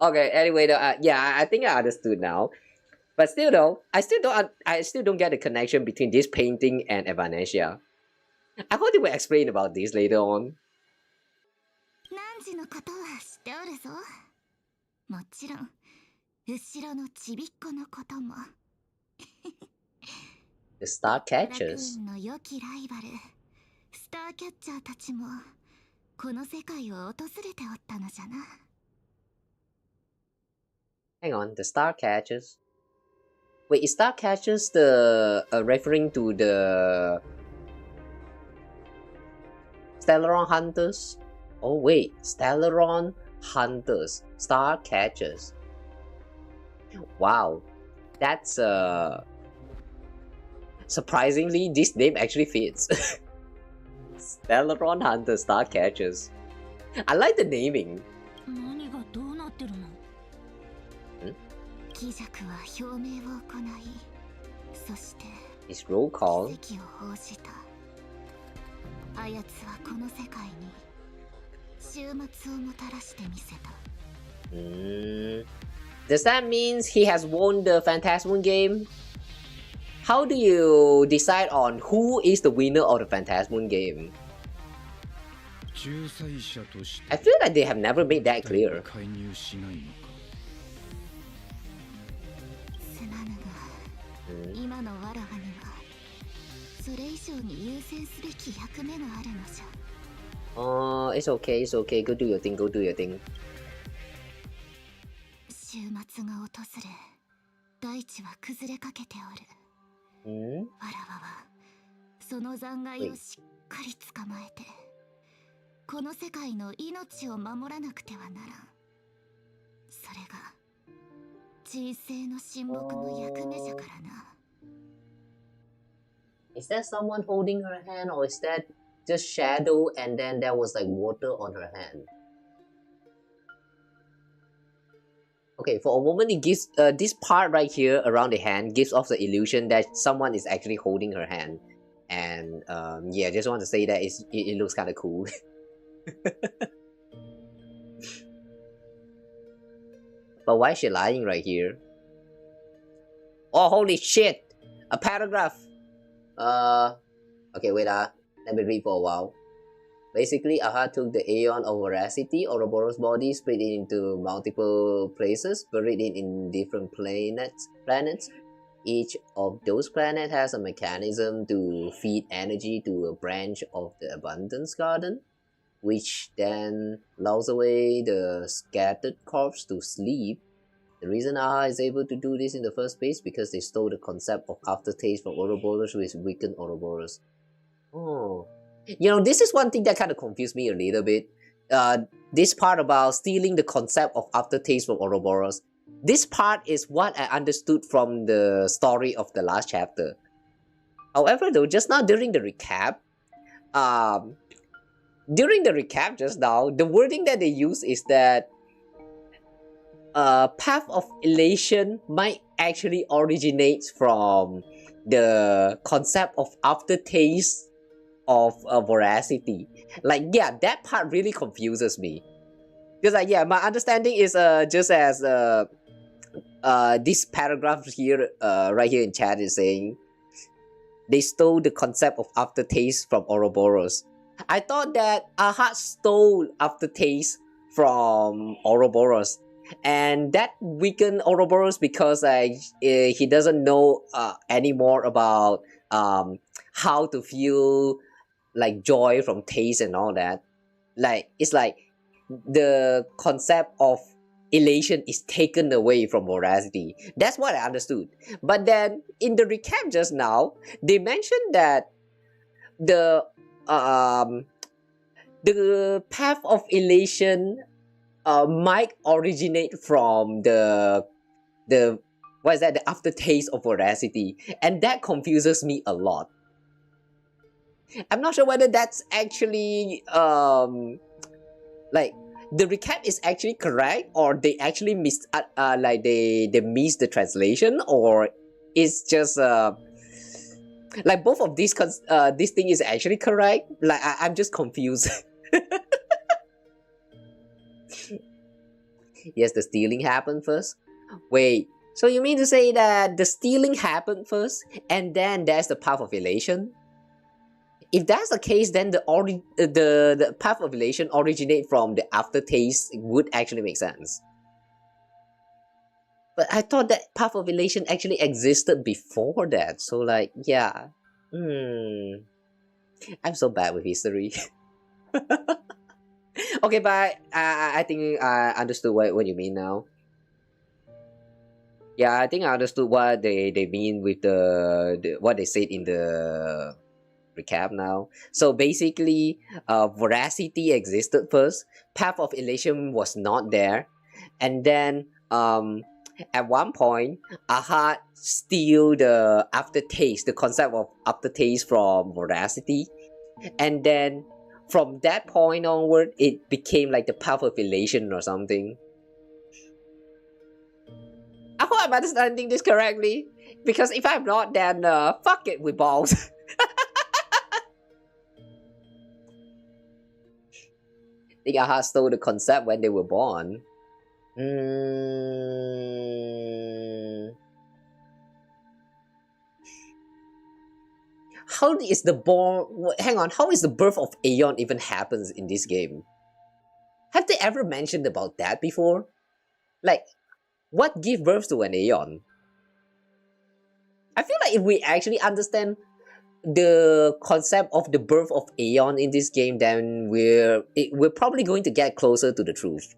Okay, anyway, though, yeah, I think I understood now. But still, though, I still don't get the connection between this painting and Evanesha. I hope they will explain about this later on. The star catchers. Hang on, the star catchers. Wait, is star catchers the referring to the Stellaron hunters? Oh wait, Stellaron hunters, star catchers. Wow, that's surprisingly, this name actually fits. Stellaron hunters, star catchers. I like the naming. It's roll call. Does that mean he has won the Phantasmoon game? How do you decide on who is the winner of the Phantasmoon game? I feel like they have never made that clear. Oh, it's okay, it's okay. Go do your thing, go do your thing. 週末が訪れ、大地は崩れかけておる。Hmm? わらわはその残骸をしっかり捕まえて、この世界の命を守らなくてはならん。それが人生の親睦の役目じゃからな。Is that someone holding her hand, or is that just shadow and then there was like water on her hand? Okay, for a moment it gives this part right here around the hand gives off the illusion that someone is actually holding her hand. And yeah, just want to say that it looks kind of cool. But why is she lying right here? Oh, holy shit! A paragraph! Okay, wait, let me read for a while. Basically, Aha took the Aeon of Veracity, Ouroboros' body, split it into multiple places, buried it in different planets. Each of those planets has a mechanism to feed energy to a branch of the Abundance Garden, which then lulls away the scattered corpse to sleep. The reason Aha is able to do this in the first place because they stole the concept of aftertaste from Ouroboros, which weakened Ouroboros. Oh. You know, this is one thing that kind of confused me a little bit. This part about stealing the concept of aftertaste from Ouroboros. This part is what I understood from the story of the last chapter. However, though, just now during the recap, just now, the wording that they use is that Path of Elation might actually originate from the concept of aftertaste of Veracity. Like, yeah, that part really confuses me. Because, like, yeah, my understanding is just as this paragraph here, right here in chat is saying, they stole the concept of aftertaste from Ouroboros. I thought that Aha stole aftertaste from Ouroboros, and that weakened Ouroboros because he doesn't know anymore about how to feel like joy from taste and all that. Like, it's like the concept of elation is taken away from Veracity. That's what I understood. But then in the recap just now, they mentioned that the path of elation might originate from the what is that, the aftertaste of Veracity, and that confuses me a lot. I'm not sure whether that's actually like the recap is actually correct, or they actually missed like they missed the translation, or it's just like both of these this thing is actually correct. Like I'm just confused. Yes, the stealing happened first. Wait, so you mean to say that the stealing happened first and then there's the path of elation? If that's the case, then the path of elation originate from the aftertaste would actually make sense. But I thought that path of elation actually existed before that. So like, yeah. I'm so bad with history. Okay, but I think I understood what you mean now. Yeah, I think I understood what they mean with the what they said in the recap now. So basically, Veracity existed first. Path of Elation was not there, and then at one point, Aha steal the aftertaste, the concept of aftertaste from Veracity, and then from that point onward, it became like the path of elation or something. I hope I'm understanding this correctly, because if I'm not, then fuck it with balls. I think Aha stole the concept when they were born. How is the how is the birth of Aeon even happens in this game? Have they ever mentioned about that before? Like, what gives birth to an Aeon? I feel like if we actually understand the concept of the birth of Aeon in this game, then we're probably going to get closer to the truth.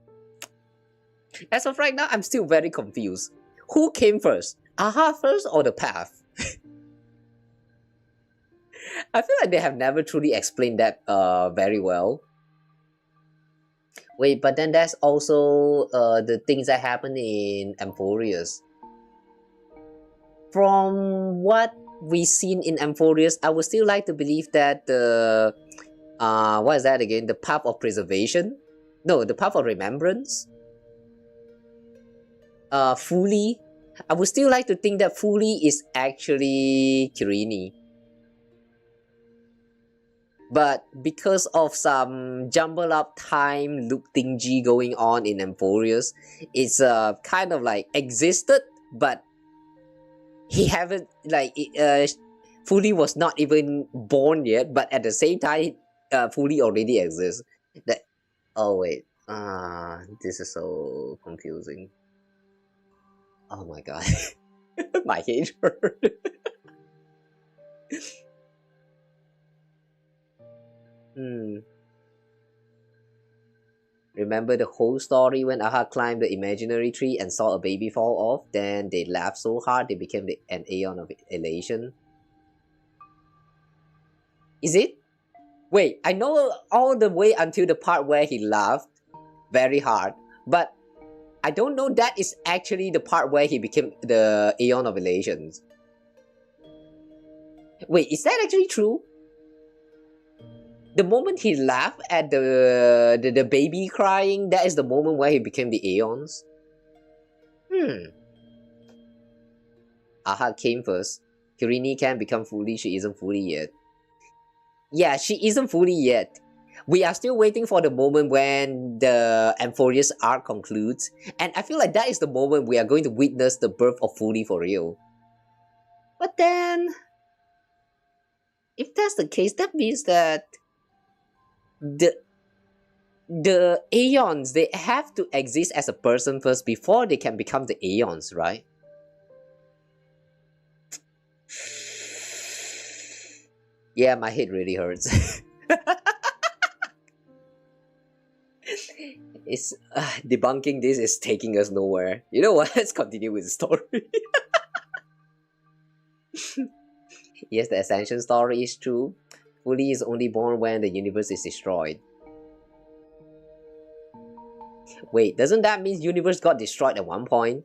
As of right now, I'm still very confused. Who came first? Aha first or the path? I feel like they have never truly explained that very well. Wait, but then there's also the things that happen in Amphorius. From what we've seen in Amphorius, I would still like to believe that the what is that again? The path of preservation? No, the path of remembrance. Fully, I would still like to think that Fully is actually Kirini. But because of some jumble up time loop thingy going on in Amphorius, it's kind of like existed, but he haven't like Fully was not even born yet, but at the same time Fully already exists. That oh wait, this is so confusing. Oh my god. My head hurt. Remember the whole story when Aha climbed the imaginary tree and saw a baby fall off? Then they laughed so hard they became an aeon of elation. Is it? Wait, I know all the way until the part where he laughed very hard, but I don't know that is actually the part where he became the aeon of elations. Wait, is that actually true? The moment he laughed at the baby crying, that is the moment where he became the Aeons? Aha came first. Kirini can become fully, she isn't fully yet. Yeah, she isn't fully yet. We are still waiting for the moment when the Amphorius arc concludes, and I feel like that is the moment we are going to witness the birth of Fully for real. But then, if that's the case, that means that the Aeons, they have to exist as a person first before they can become the Aeons, right? Yeah, my head really hurts. It's debunking this is taking us nowhere. You know what? Let's continue with the story. Yes, the Ascension story is true. Fully is only born when the universe is destroyed. Wait, doesn't that mean universe got destroyed at one point?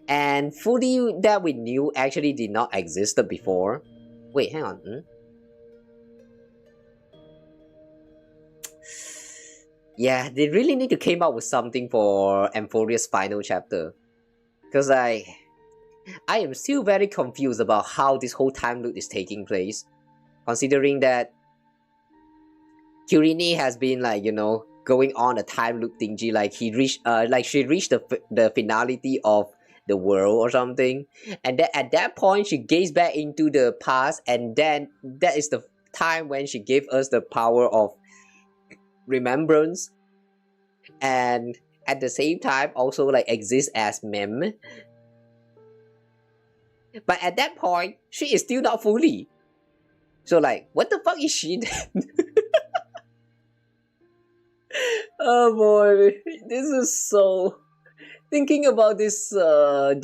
And Fully that we knew actually did not exist before? Wait, hang on. Yeah, they really need to come up with something for Amphorius' final chapter. Because I am still very confused about how this whole time loop is taking place. Considering that Kirini has been like, you know, going on a time loop thingy, like she reached the finality of the world or something, and then at that point she gazed back into the past, and then that is the time when she gave us the power of remembrance, and at the same time also like exists as mem. But at that point, she is still not fully. So like, what the fuck is she then? Oh boy, this is so. Thinking about this, the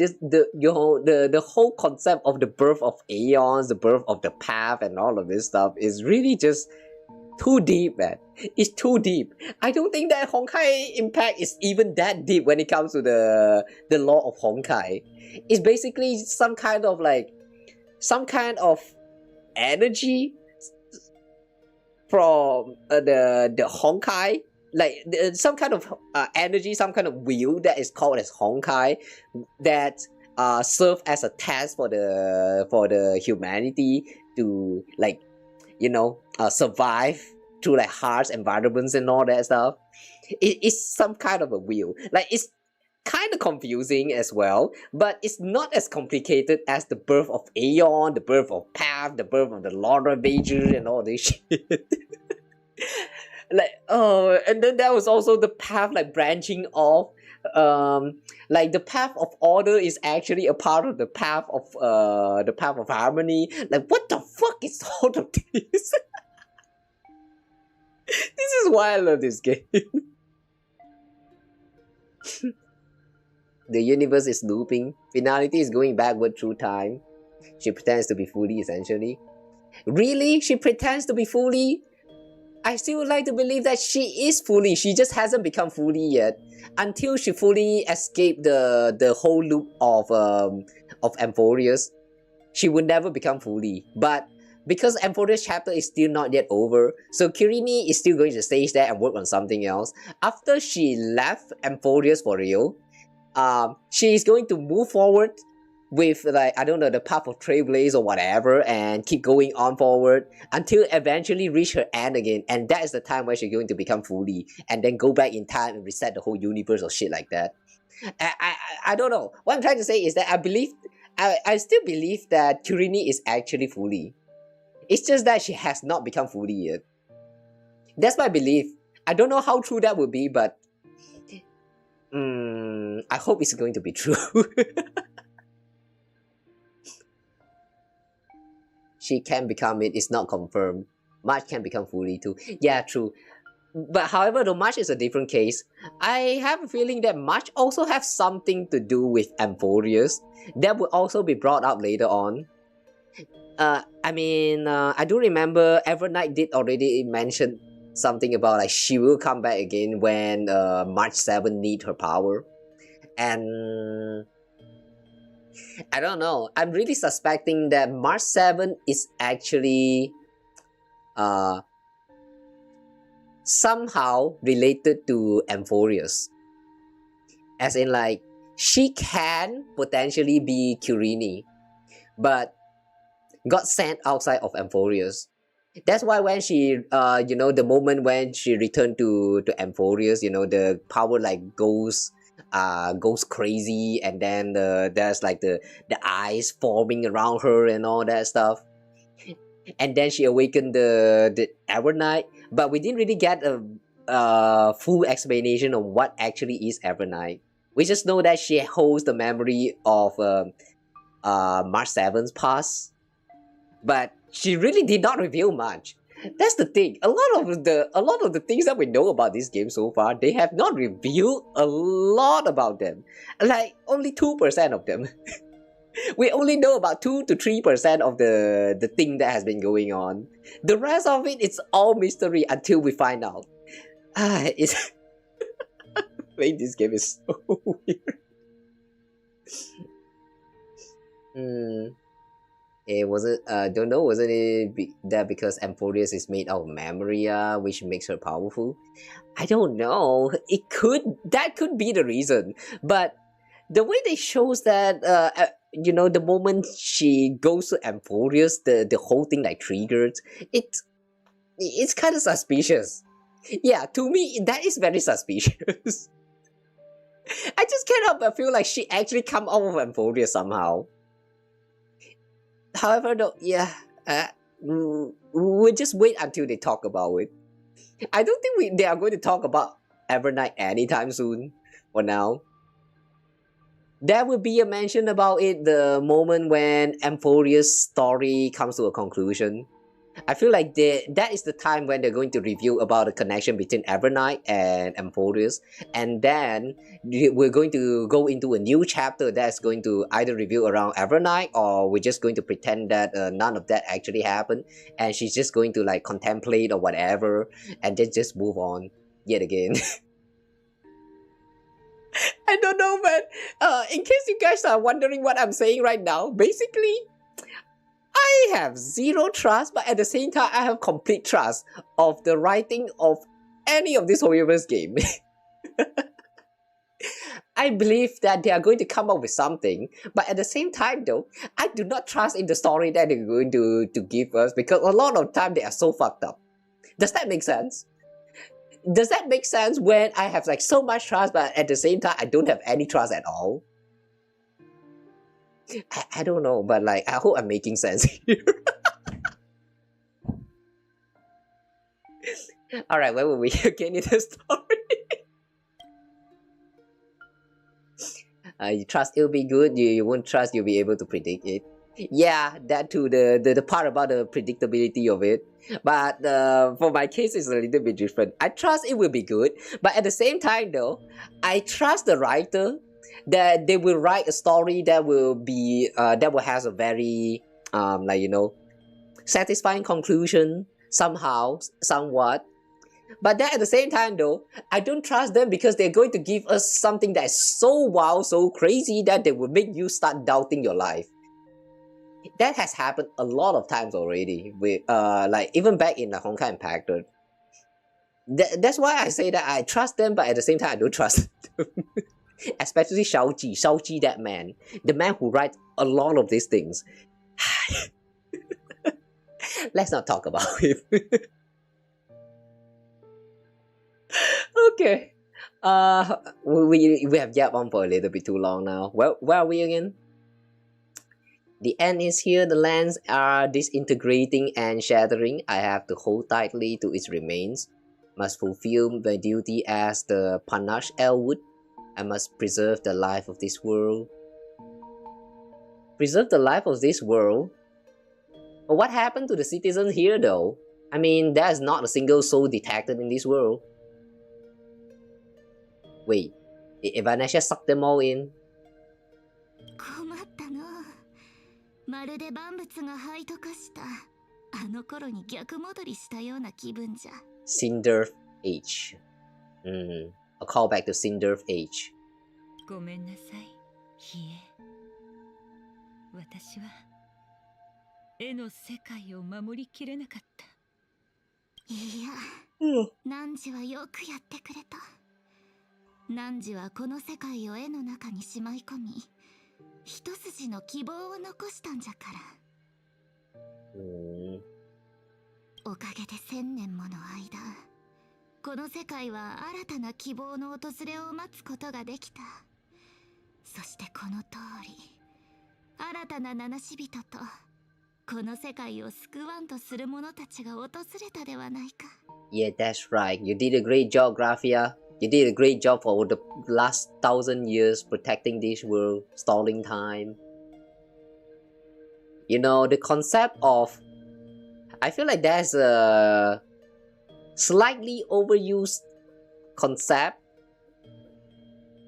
whole concept of the birth of Aeons, the birth of the path, and all of this stuff is really just too deep, man. It's too deep. I don't think that Honkai Impact is even that deep when it comes to the law of Honkai. It's basically some kind of energy from the Honkai, like some kind of energy, some kind of will that is called as Honkai, that serve as a test for the humanity to, like, you know, survive through like harsh environments and all that stuff. It's some kind of a will. Like, it's kind of confusing as well, but it's not as complicated as the birth of Aeon, the birth of Path, the birth of the Lord Ravages, and all this shit. Like, oh, and then there was also the path like branching off. Like the path of order is actually a part of the path of harmony. Like, what the fuck is all of this? This is why I love this game. The universe is looping. Finality is going backward through time. She pretends to be fully, essentially. Really? She pretends to be fully? I still would like to believe that she is fully. She just hasn't become fully yet. Until she fully escaped the whole loop of Amphorius, she would never become fully. But because Amphorius chapter is still not yet over, so Kirini is still going to stay there and work on something else. After she left Amphorius for real, she is going to move forward with, like, I don't know, the path of Trailblaze or whatever, and keep going on forward until eventually reach her end again, and that is the time where she's going to become fully, and then go back in time and reset the whole universe or shit like that. I don't know. What I'm trying to say is that I still believe that Kirini is actually fully. It's just that she has not become fully yet. That's my belief. I don't know how true that would be, but I hope it's going to be true. She can become it. It's not confirmed. March can become fully too. Yeah, true. But however, though March is a different case, I have a feeling that March also has something to do with Amphorius. That will also be brought up later on. I do remember Evernight did already mention something about like she will come back again when March 7 need her power. And I don't know. I'm really suspecting that March 7 is actually somehow related to Amphorius. As in, like, she can potentially be Kirini, but got sent outside of Amphorius. That's why when she, the moment when she returned to Amphorius, the power like goes crazy, and then there's like the eyes forming around her and all that stuff. And then she awakened the Evernight, but we didn't really get a full explanation of what actually is Evernight. We just know that she holds the memory of March 7's past, but she really did not reveal much. That's the thing. A lot of the things that we know about this game so far, they have not revealed a lot about them. Like only 2% of them. We only know about 2 to 3% of the thing that has been going on. The rest of it, it's all mystery until we find out. It's playing this game is so weird. Wasn't it that because Amphorius is made out of memory, which makes her powerful? I don't know. That could be the reason. But the way they shows that the moment she goes to Amphorius, the whole thing like triggered, it's kind of suspicious. Yeah, to me that is very suspicious. I just can't help but feel like she actually come out of Amphorius somehow. However, though, we'll just wait until they talk about it. I don't think they are going to talk about Evernight anytime soon. For now, there will be a mention about it the moment when Amphorius' story comes to a conclusion. I feel like that is the time when they're going to review about the connection between Evernight and Amphorius, and then we're going to go into a new chapter that's going to either review around Evernight, or we're just going to pretend that none of that actually happened, and she's just going to like contemplate or whatever, and then just move on yet again. I don't know, but in case you guys are wondering what I'm saying right now, basically, I have zero trust, but at the same time, I have complete trust of the writing of any of this Horribles game. I believe that they are going to come up with something, but at the same time though, I do not trust in the story that they're going to give us, because a lot of time they are so fucked up. Does that make sense? Does that make sense when I have like so much trust, but at the same time, I don't have any trust at all? I don't know, but like, I hope I'm making sense here. Alright, where were we again in the story? You trust it'll be good, you won't trust you'll be able to predict it. Yeah, that too. The part about the predictability of it. But for my case, it's a little bit different. I trust it will be good, but at the same time, though, I trust the writer that they will write a story that will be that will has a very like, you know, satisfying conclusion somehow, somewhat. But then at the same time, though, I don't trust them because they're going to give us something that is so wild, so crazy that they will make you start doubting your life. That has happened a lot of times already with like even back in the Honkai Impactor. That's why I say that I trust them, but at the same time I don't trust them. Especially Shaoji, that man, the man who writes a lot of these things. Let's not talk about him. Okay. We have yapped on for a little bit too long now. Well, where are we again? The end is here. The lands are disintegrating and shattering. I have to hold tightly to its remains. Must fulfill my duty as the Panache Elwood. I must preserve the life of this world. Preserve the life of this world? But what happened to the citizens here though? I mean, there's not a single soul detected in this world. Wait, did Evanesha suck them all in? 困ったの。まるで万物が灰と化したあの頃に逆戻りしたような気分じゃ。Cinderf Age. A callback to Cinderf Age. ごめんなさい、ひえ。私は絵の世界を守りきれなかった。いや、汝はよくやってくれた。汝はこの世界を絵の中にしまい込み、一筋の希望を残したんじゃから。おかげで1000年もの間、この世界は新たな希望の訪れを待つことができた。そしてこの通り、新たな七死人とこの世界を救わんとする者たちが訪れたではないか。Yeah, that's right. You did a great job, Graphia. You did a great job for the last 1,000 years protecting this world, stalling time. You know, the concept of... I feel like there's a slightly overused concept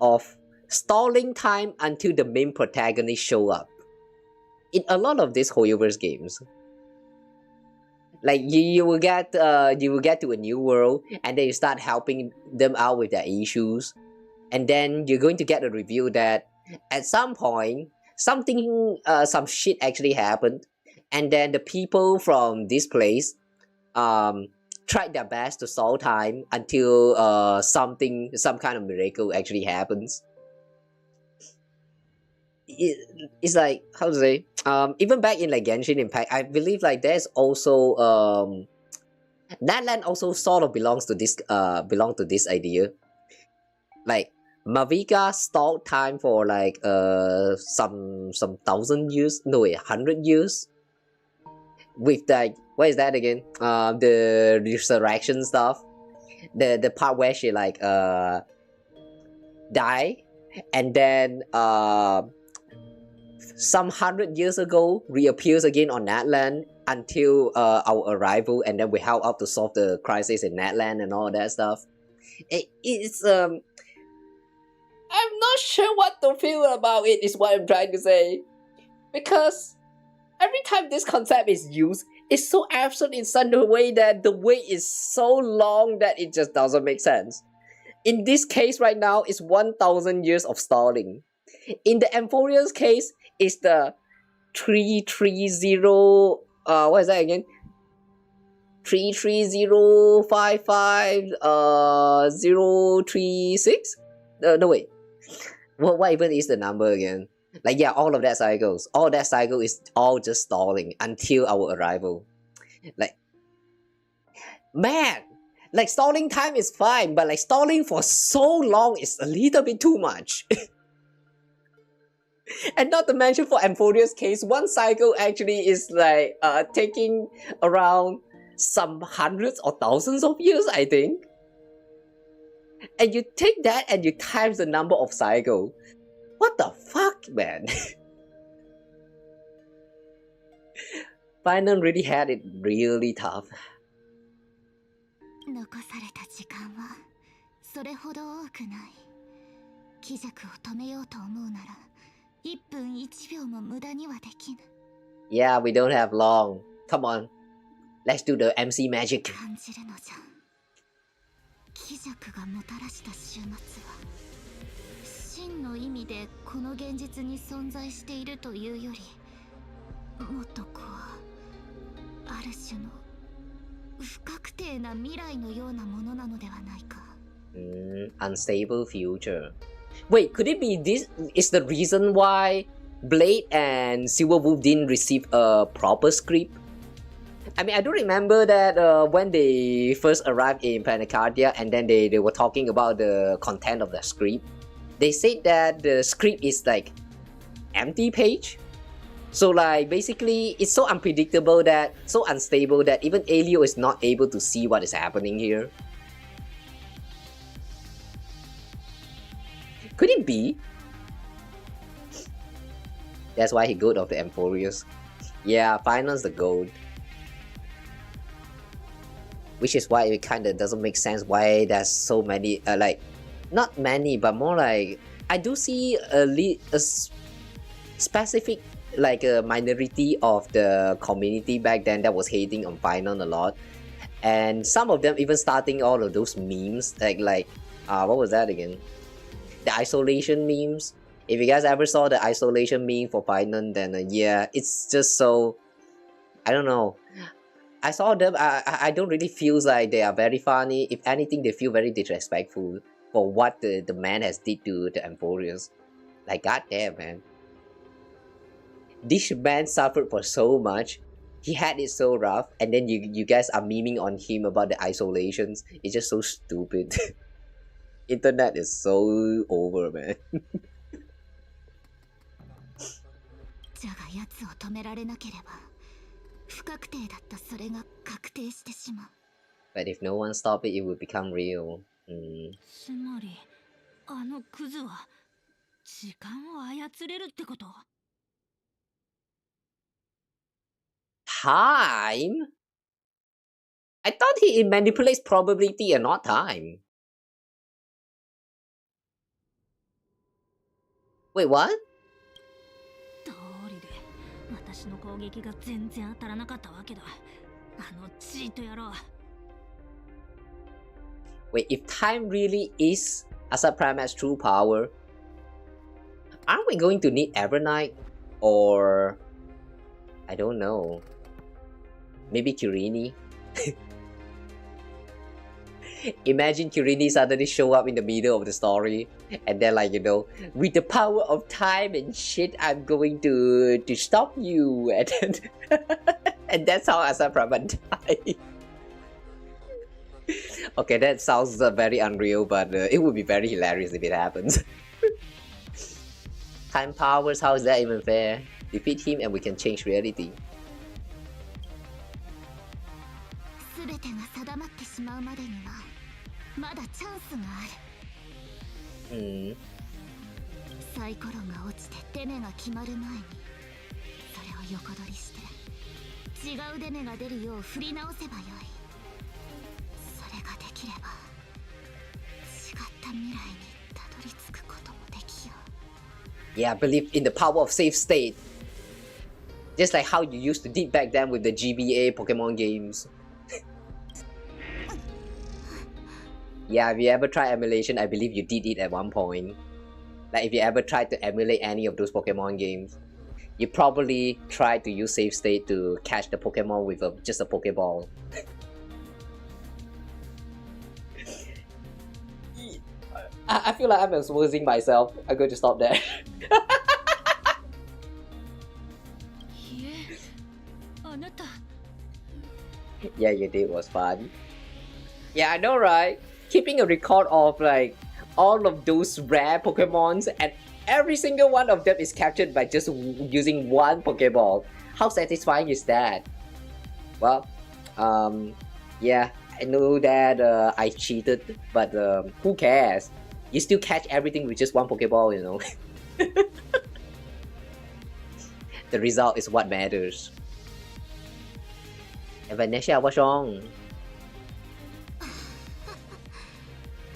of stalling time until the main protagonist show up. In a lot of these Hoyoverse games. Like you will get to a new world and then you start helping them out with their issues, and then you're going to get a review that at some point some shit actually happened, and then the people from this place tried their best to solve time until some kind of miracle actually happens. It's like, how to say, even back in like Genshin Impact, I believe like there's also that land also sort of belongs to this idea. Like Mavica stalled time for like some 1,000 years, no wait, 100 years, with like, what is that again, the resurrection stuff, the part where she like die and then some 100 years ago reappears again on Natland until our arrival, and then we help out to solve the crisis in Natland and all that stuff. It's I'm not sure what to feel about it, is what I'm trying to say, because every time this concept is used, it's so absurd in such a way that the wait is so long that it just doesn't make sense. In this case right now, it's 1,000 years of stalling. In the Emphoria's case, it's the 330 what is that again? 33055036? No wait. What even is the number again? Like, yeah, all of that cycles. All that cycle is all just stalling until our arrival. Like, man, like stalling time is fine, but like stalling for so long is a little bit too much. And not to mention for Emphoria's case, one cycle actually is like taking around some hundreds or thousands of years, I think. And you take that and you times the number of cycle. What the fuck, man? Final really had it really tough. 残された時間はそれほど多くない。気弱を止めようと思うなら1分1秒も無駄にはできぬ。 Yeah, we don't have long. Come on, let's do the MC magic. 感じるのじゃ。気弱がもたらした終末は真の意味でこの現実に存在しているというより、もっとこうある種の不確定な未来のようなものなのではないか。Unstable future. Wait, could it be this is the reason why Blade and Silverwolf didn't receive a proper script? I mean, I do remember that when they first arrived in Planetardia and then they were talking about the content of the script, they said that the script is like empty page. So like basically it's so unpredictable, that so unstable that even Elio is not able to see what is happening here. Could it be? That's why he goat of the Emphorius. Yeah, finance the gold. Which is why it kinda doesn't make sense why there's so many, like, not many, but more like, I do see a specific, like a minority of the community back then that was hating on Final a lot. And some of them even starting all of those memes, like what was that again? The isolation memes. If you guys ever saw the isolation meme for Final, then yeah, it's just so, I don't know. I saw them, I don't really feel like they are very funny. If anything, they feel very disrespectful for what the man has did to the Emphorius. Like, goddamn, man. This man suffered for so much. He had it so rough, and then you guys are memeing on him about the isolations. It's just so stupid. Internet is so over, man. じゃが奴を止められなければ不確定だったそれが確定してしまう。 But if no one stop it, it will become real. つまりあのクズは時間を操れるってこと？ Time? I thought he manipulates probability and not time. Wait, what? 通りで私の攻撃が全然当たらなかったわけだ。あのチート野郎。 Wait, if time really is Asat Pramad's true power, aren't we going to need Evernight? Or I don't know. Maybe Kirini? Imagine Kirini suddenly show up in the middle of the story and then, like, you know, with the power of time and shit, I'm going to stop you, and then and that's how Asat Pramad died. Okay, that sounds very unreal, but it would be very hilarious if it happens. Time powers, how is that even fair? Defeat him and we can change reality. 全てが定まってしまうまでにはまだチャンスがある。サイコロが落ちてデメが決まる前にそれを横取りして違うデメが出るよう振り直せばよい。それができれば違った未来にたどり着くこともできよう。 Yeah, believe in the power of save state. Just like how you used to did back then with the GBA Pokemon games. Yeah, if you ever try emulation, I believe you did it at one point. Like if you ever tried to emulate any of those Pokemon games, you probably tried to use save state to catch the Pokemon with just a Pokeball. I feel like I'm exposing myself. I'm going to stop there. Yeah, you did was fun. Yeah, I know, right? Keeping a record of like all of those rare Pokemons, and every single one of them is captured by just using one Pokeball. How satisfying is that? Well, yeah, I know that I cheated, but who cares? You still catch everything with just one Pokeball, you know. The result is what matters. Vanessa, what's wrong? や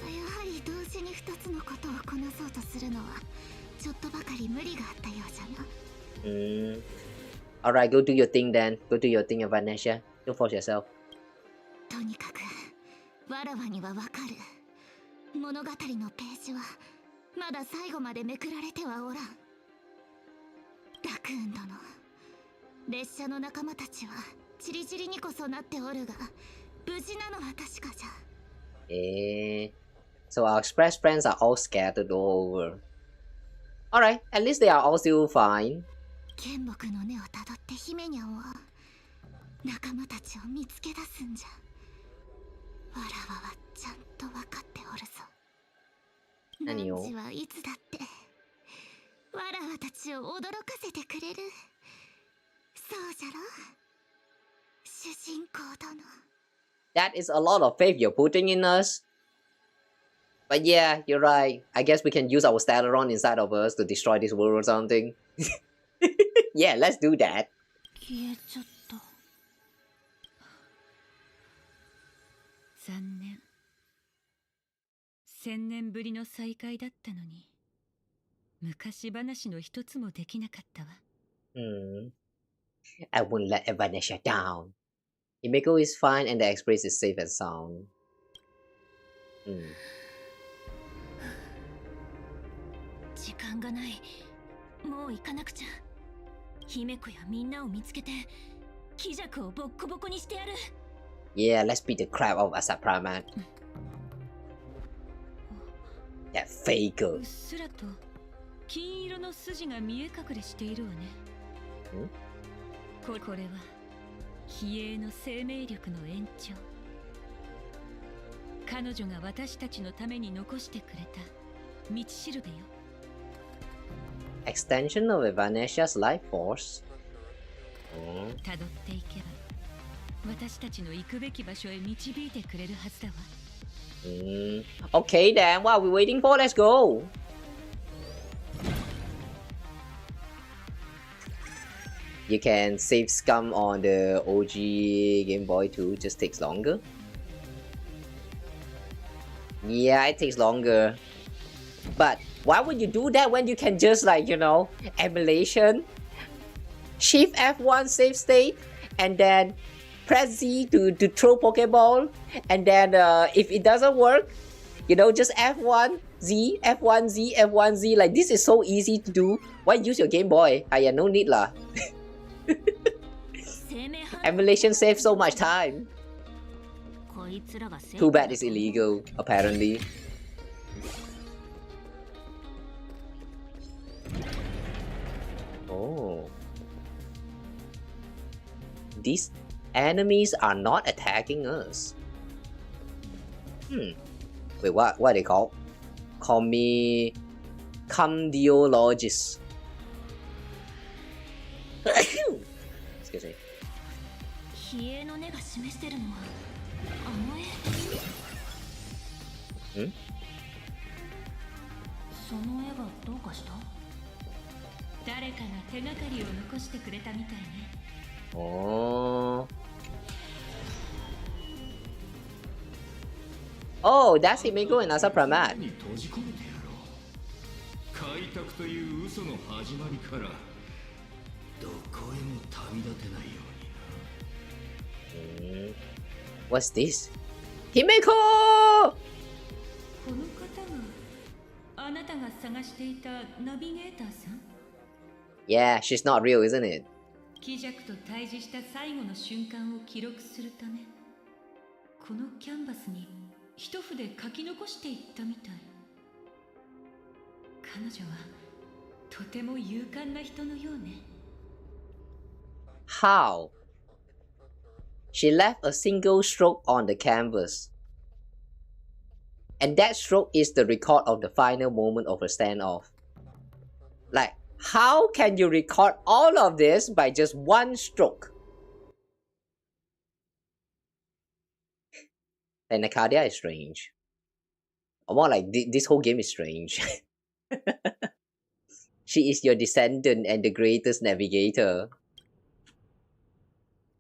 はり同時に2つのことをこなそうとするのはちょっとばかり無理があったようじゃな。Alright, go do your thing then. Go do your thing, Vanessa. Don't force yourself. とにかくわらわにはわかる。物語のページはまだ最後までめくられてはおらん。ラクーン殿、列車の仲間たちはチリチリにこそなっておるが無事なのは確かじゃ。So our express friends are all scattered all over. Alright, at least they are all still fine. 剣木の根をたどって姫にゃんは仲間たちを見つけ出すんじゃ。わらわはちゃんと分かっておるぞ。何を？汝はいつだってわらわたちを驚かせてくれる。そうじゃろ、主人公殿。 That is a lot of faith you're putting in us. But yeah, you're right. I guess we can use our Stellaron inside of us to destroy this world or something. Yeah, let's do that. 消えちゃった。残念。1000年ぶりの再会だったのに昔話の一つもできなかったわ。I won't let Vanessa down. Himeko is fine and the express is safe and sound. 時間がない。もう行かなくちゃ。姫子やみんなを見つけて気弱をボッコボコにしてやる。 Yeah, let's beat the crap out of Asat Pramad. That faker. うっすらと金色の筋が見え隠れしているわね。これは比叡の生命力の延長。彼女が私たちのために残してくれた道しるべよ。Extension of Vanessa's life force. たどっていけば私たちの行くべき場所へ導いてくれるはずだわ。Okay then, what are we waiting for? Let's go! You can save scum on the OG Game Boy too, just takes longer. Yeah, it takes longer. But why would you do that when you can just like, you know, emulation? Shift F1 save state and then press Z to throw Pokeball, and then if it doesn't work, you know, just F1 Z, F1 Z, F1 Z. Like, this is so easy to do. Why use your Game Boy? Yeah, no need lah. Emulation saves so much time. Too bad it's illegal, apparently. Oh. These enemies are not attacking us. Wait, what are they called? Call me Condiologist. Excuse me. 比叡の根が示してるのはあの絵。その絵がどうかした？誰かが手がかりを残してくれたみたいね。Oh. Oh, that's Himeko and Asat Pramad. 閉じ込めてやろう。開拓という嘘の始まりからどこへも旅立てないようにな。What's this? Himeko! この方があなたが探していたナビゲーターさん？ Yeah, she's not real, isn't it? 気弱と対峙した最後の瞬間を記録するためこのキャンバスに一筆書き残していったみたい。彼女はとても勇敢な人のようね。 How? She left a single stroke on the canvas. And that stroke is the record of the final moment of a standoff. Like, how can you record all of this by just one stroke? And Nakadia is strange. Or more like, this whole game is strange. She is your descendant and the greatest navigator.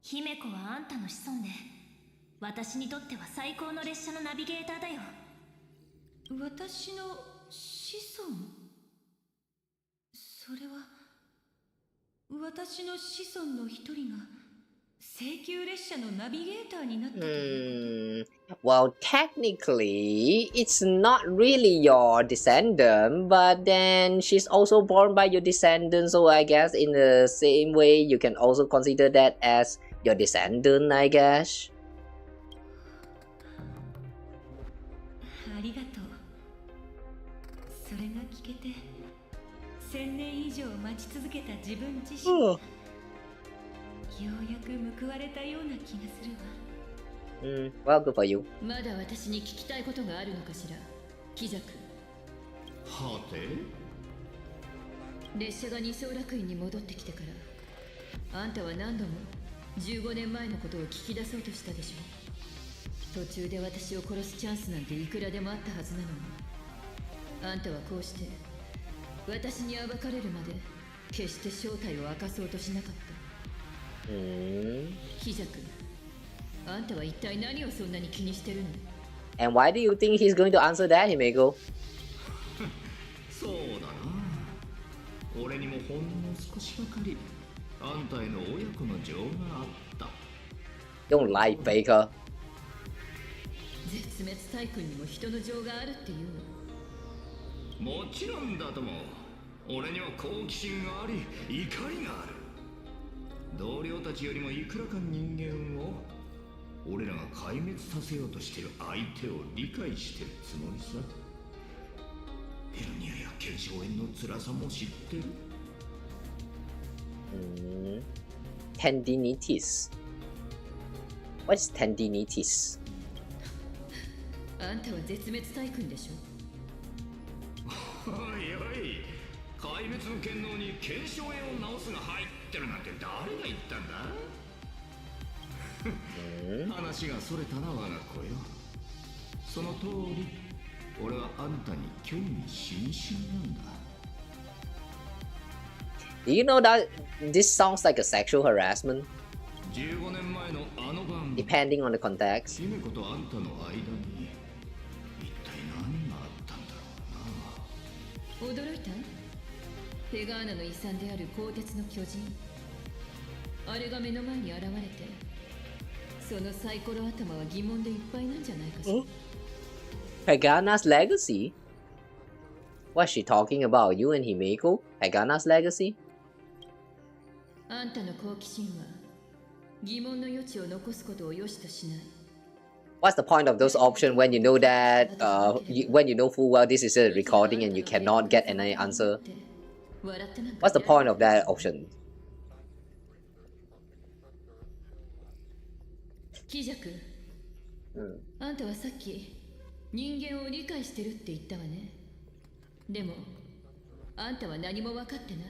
姫子はあんたの子孫で、私にとっては最高の列車のナビゲーターだよ。私の子孫？それは私の子孫の一人が西急列車のナビゲーターになったということ？ Well, technically, it's not really your descendant, but then she's also born by your descendant, so I guess in the same way, you can also consider that as your descendant, I guess. ありがとう。それが聞けて1000年以上待ち続けた自分自身、ようやく報われたような気がするわ。Well, good for you. まだ私に聞きたいことがあるのかしら、貴族。はて？列車が二層楽園に戻ってきてから、あんたは何度も15年前のことを聞き出そうとしたでしょ。途中で私を殺すチャンスなんていくらでもあったはずなのに、あんたはこうして私に暴かれるまで決して正体を明かそうとしなかった。貴族、あんたは一体何をそんなに気にしてるの？ And why do you think he's going to answer that, Himeko? そうだな。俺にもほんの少しばかりあんたへの親子の情があった。Don't lie, Faker. 絶滅大君にも人の情があるっていうの？もちろんだとも。俺には好奇心があり怒りがある。同僚たちよりもいくらか人間を、俺らが壊滅させようとしている相手を理解してるつもりさ。ヘルニアや腱鞘炎の辛さも知ってる。Tendinitis. What is tendinitis? あんたは絶滅大君でしょ。おいおい、壊滅の剣能に腱鞘炎を治すが入ってるなんて誰が言ったんだ？話がそれたな、我が子よ。その通り、俺はあんたに興味津々なんだ。Do you know that this sounds like a sexual harassment? 15年前のあの晩、Depending on the context. 姫子とあんたの間に一体何があったんだろうな。驚いた？ペガーナの遺産である鋼鉄の巨人、あれが目の前に現れて、そのサイコロ頭は疑問でいっぱいなんじゃないかしら。Pagana's legacy? What's she talking about? You and Himeko? Pagana's legacy? あんたの好奇心は疑問の余地を残すことを良しとしない。What's the point of those options when you know that, when you know full well this is a recording and you cannot get any answer? What's the point of that option? 貴族、あんたはさっき人間を理解してるって言ったわね。でもあんたは何も分かってない。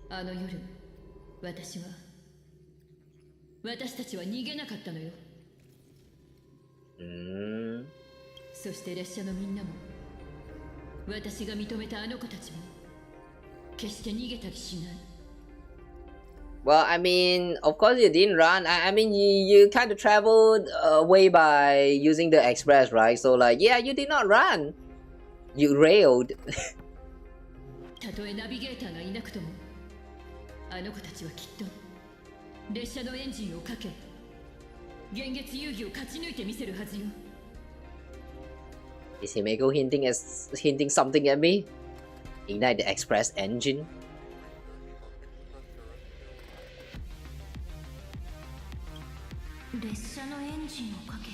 あの夜、私たちは逃げなかったのよ。そして列車のみんなも、私が認めたあの子たちも決して逃げたりしない。Well, I mean, of course you didn't run. I mean, you kind of traveled away by using the express, right? So like, yeah, you did not run. You railed. たとえナビゲーターがいなくとも、あの子たちはきっと列車のエンジンをかけ、幻月遊戯を勝ち抜いてみせるはずよ。Is Himeko hinting something at me? Ignite the express engine? 列車のエンジンをかけ、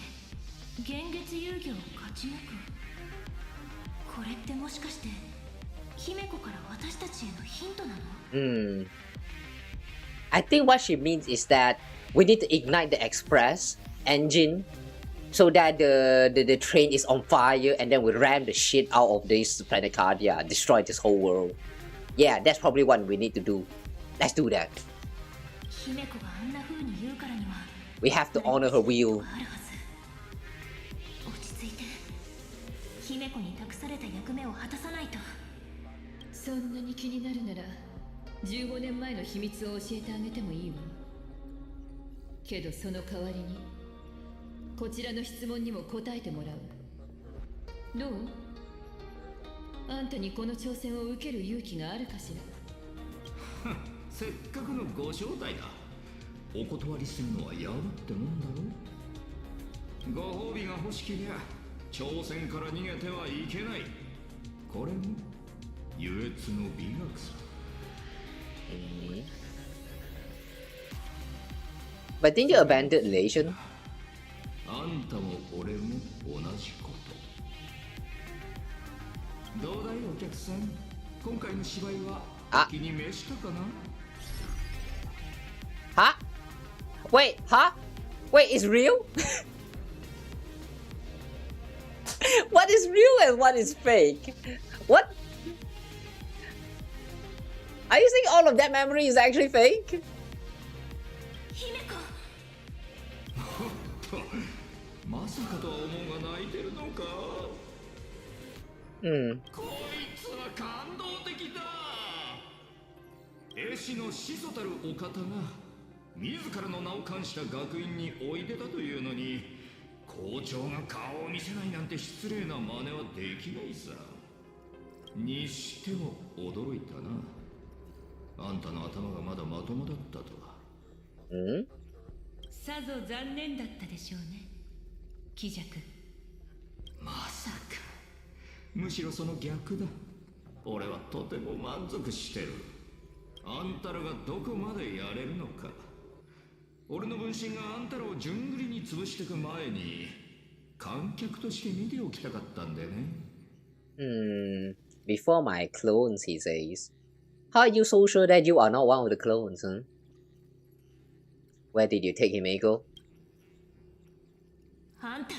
幻月遊戯を勝ち抜く。これってもしかして姫子から私たちへのヒントなの？I think what she means is that we need to ignite the express engine so that the train is on fire and then we ram the shit out of this planet Cardia, destroy this whole world. Yeah, that's probably what we need to do. Let's do that. 姫子があんな風に言うからには We have to honor her will. あるはず。落ち着いて姫子に託された役目を果たさないと。そんなに気になるなら15年前の秘密を教えてあげてもいいわ。けどその代わりにこちらの質問にも答えてもらう。どう？あんたにこの挑戦を受ける勇気があるかしら。せっかくのご招待だ。お断りするのはやるってもんだろ。ご褒美が欲しけりゃ挑戦から逃げてはいけない。これも優越の美学さ。But didn't you abandon relation? あんたも俺も同じこと。どうだいお客さん、今回の芝居はお気に召したかな？ Huh? Wait, huh? Wait, it's real? What is real and what is fake? What? Are you saying all of that memory is actually fake? 姫子。まさかとは思うが泣いてるのか。こいつは感動的だ。絵師の始祖たるお方が自らの名を冠した学院においでたというのに、校長が顔を見せないなんて失礼な真似はできないさ。にしても驚いたな。あんたの頭がまだまともだったとは。さぞ残念だったでしょうね、貴弱。まさか。むしろその逆だ。俺はとても満足してる。あんたらがどこまでやれるのか。俺の分身があんたらを順繰りに潰していく前に観客として見ておきたかったんでね。Before my clones, he says. How are you so sure that you are not one of the clones, huh? Where did you take Himeko? あんた、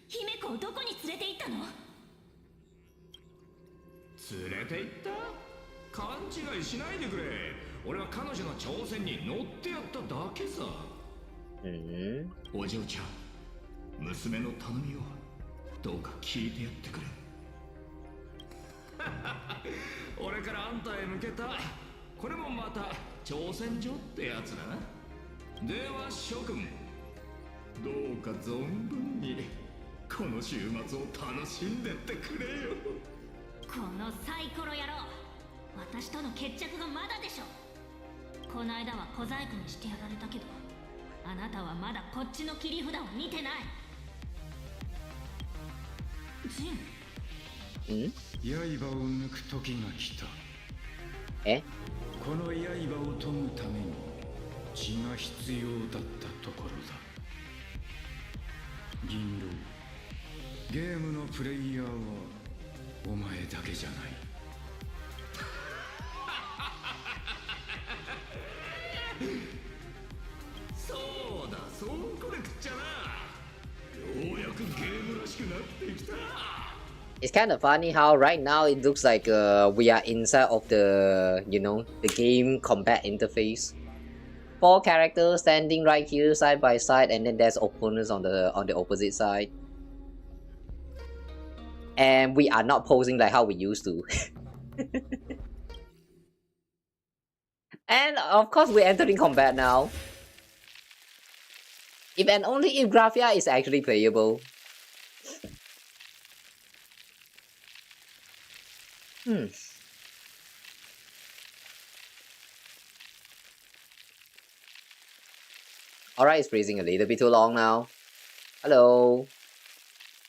姫子をどこに連れて行ったの？連れて行った？勘違いしないでくれ。俺は彼女の挑戦に乗ってやっただけさ。お嬢ちゃん、娘の頼みをどうか聞いてやってくれ。俺からあんたへ向けたこれもまた挑戦状ってやつだな。では諸君、どうか存分にこの週末を楽しんでってくれよ。このサイコロ野郎、私との決着がまだでしょ。この間は小細工にしてやられたけど、あなたはまだこっちの切り札を見てない。ジン。刃を抜く時が来た。この刃を研ぐために血が必要だったところだ。銀狼、ゲームのプレイヤーはお前だけじゃない。そうだ、そうこれ食っちゃな。ようやくゲームらしくなってきた。It's kind of funny how right now it looks like we are inside of the, you know, the game combat interface. 4 characters standing right here side by side, and then there's opponents on the opposite side. And we are not posing like how we used to. And of course we're entering combat now. If and only if Graphia is actually playable. Alright, it's freezing a little bit too long now. Hello.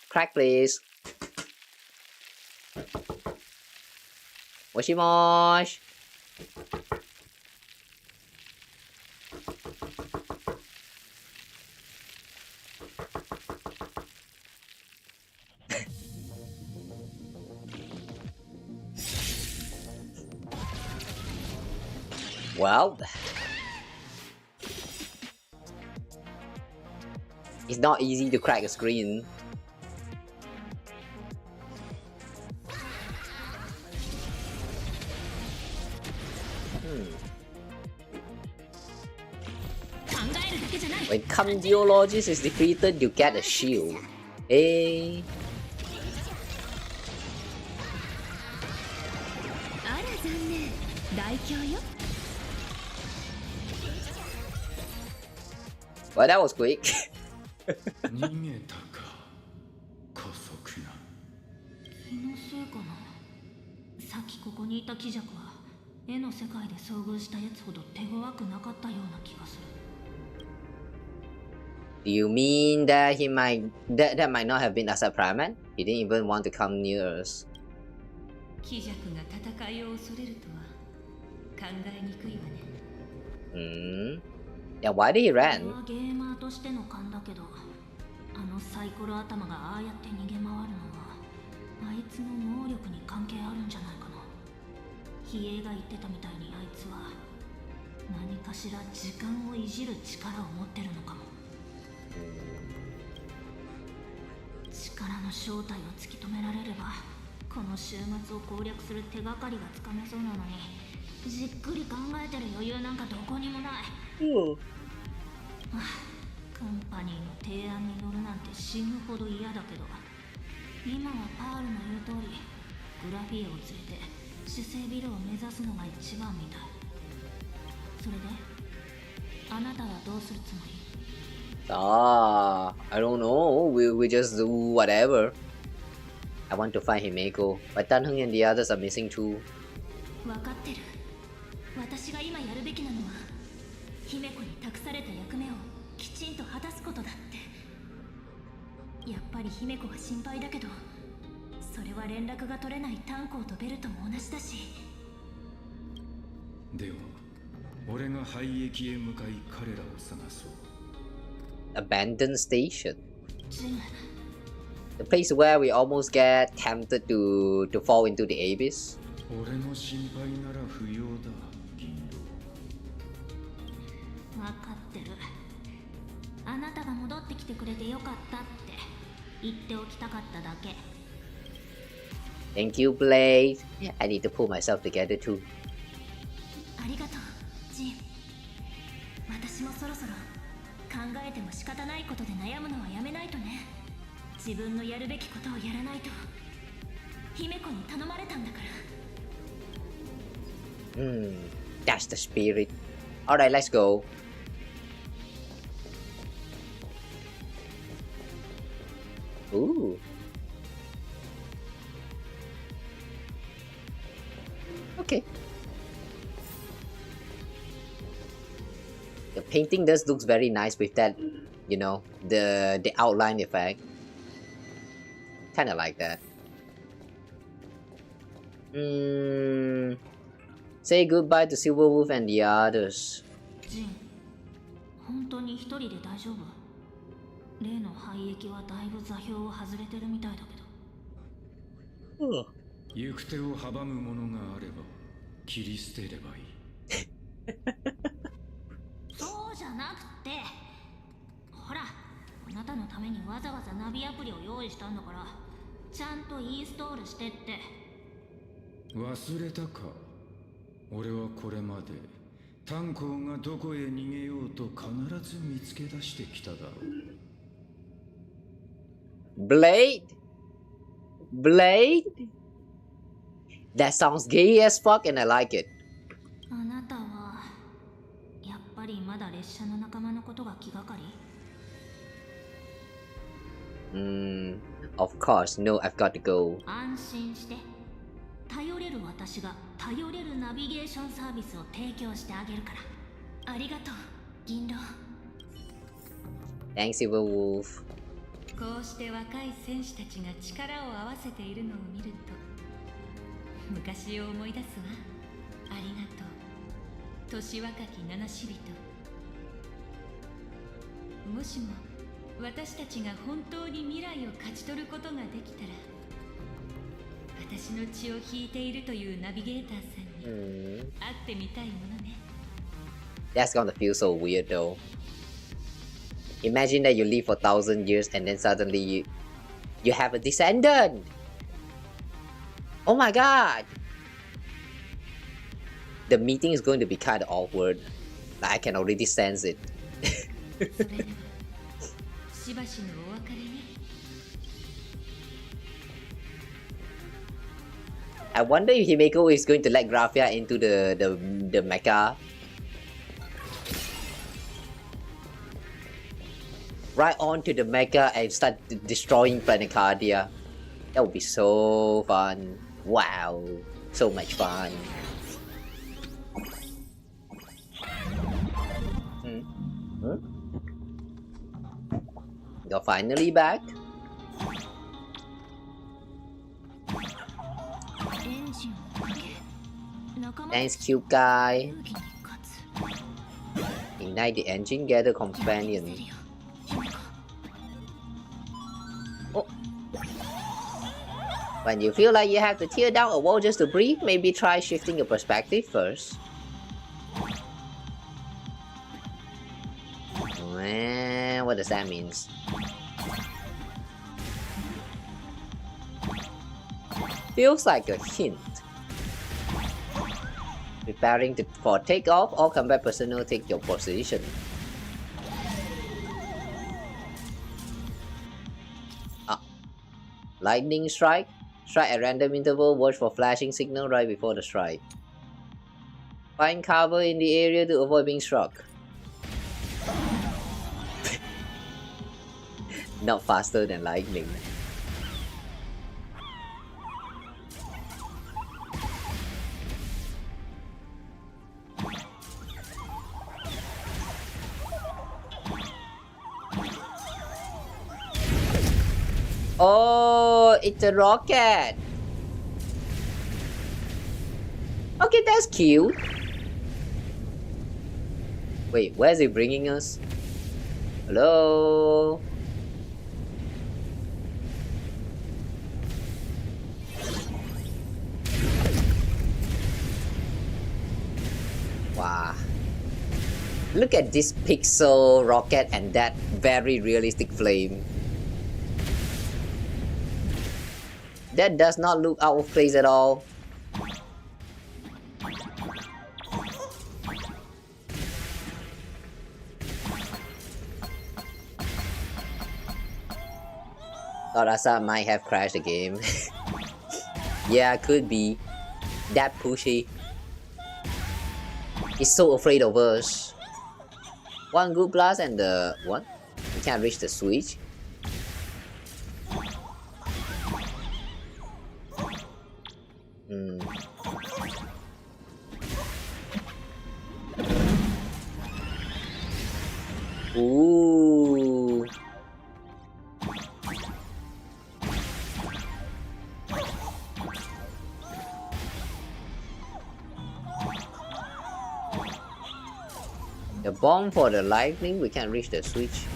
Crack please. Moshimosh. Well, it's not easy to crack a screen. When Congeologist is defeated, you get a shield. Hey. Well, that was quick. 逃げたか、姑息な。気のせいかな。さっきここにいた貴弱は絵の世界で遭遇したやつほど手強くなかったような気がする。Do you mean that that might not have been Asat Pramad? He didn't even want to come near us. 貴弱が戦いを恐れるとは考えにくいわね。Yeah, why did he run? ゲーマーとしての勘だけど、あのサイコロ頭がああやって逃げ回るのはあいつの能力に関係あるんじゃないかな。比叡が言ってたみたいにあいつは何かしら時間をいじる力を持ってるのかも。力の正体を突き止められればこの週末を攻略する手がかりがつかめそうなのに、じっくり考えてる余裕なんかどこにもない。カンパニーの提案に乗るなんて死ぬほど嫌だけど、今はパールの言う通りグラフィエを連れて主聖ビルを目指すのが一番みたい。それであなたはどうするつもり？ I don't know. We just do whatever. I want to find Himeko, but Tan Heng and the others are missing too. 分かってる。私が今やるべきなのは姫子に託された役目をきちんと果たすことだって。やっぱり姫子は心配だけど、それは連絡が取れない炭鉱とベルとも同じだし。では俺が廃駅へ向かい彼らを探そう。Abandoned station. ジム、 The place where we almost get tempted to fall into the abyss. 俺の心配なら不要だ、銀狼。分かってる。あなたが戻ってきてくれてよかったって言っておきたかっただけ。 Thank you, Blade. I need to pull myself together too. ありがとう、ジン。私もそろそろ考えても仕方ないことで悩むのはやめないとね。自分のやるべきことをやらないと。姫子に頼まれたんだから。That's the spirit. Alright, let's go. Ooh. Okay. The painting does looks very nice with that, you know, the outline effect. Kinda like that. Say goodbye to Silverwolf and the others. ジン、本当に一人で大丈夫？例の廃液はだいぶ座標を外れてるみたいだけど。行く手を阻むものがあれば切り捨てればいい。そうじゃなくて、ほら、あなたのためにわざわざナビアプリを用意したんだから、ちゃんとインストールしてって。忘れたか。俺はこれまで炭鉱がどこへ逃げようと必ず見つけ出してきただろう。Blade? Blade? That sounds gay as fuck and I like it. あなたはやっぱりまだ列車の仲間のことが気がかり？ Of course, no, I've got to go. 安心して。頼れる私が頼れるナビゲーションサービスを提供してあげるから。ありがとう、銀狼。 Thanks, Silverwolf. こうして若い戦士たちが力を合わせているのを見ると昔を思い出すわ。ありがとう、年若き七死人。もしも私たちが本当に未来を勝ち取ることができたら、私の血を引いているというナビゲーターさんに会ってみたいものね。 That's gonna feel so weird though. Imagine that you live for 1,000 years and then suddenly you have a descendant. Oh my god. The meeting is going to be kind of awkward. I can already sense it. それではしばしのお別れね。I wonder if Himeko is going to let Graphia into the mecha. right onto the mecha and start destroying Planecardia. That would be so fun. Wow, so much fun. You're finally back. Thanks, cute guy. Ignite the engine, gather companion. Oh. When you feel like you have to tear down a wall just to breathe, maybe try shifting your perspective first. What does that mean? Feels like a hint. Preparing for takeoff, all combat personnel take your position. Lightning strike. Strike at random interval, watch for flashing signal right before the strike. Find cover in the area to avoid being struck. Not faster than lightning. Oh, it's a rocket. Okay, that's cute. Wait, where's it bringing us? Hello? Wow. Look at this pixel rocket and that very realistic flame. That does not look out of place at all. Thought Asat might have crashed the game. Yeah, could be. That pushy. He's so afraid of us. One good blast and the... what? We can't reach the switch. Ooh. The bomb for the lightning, we can't reach the switch.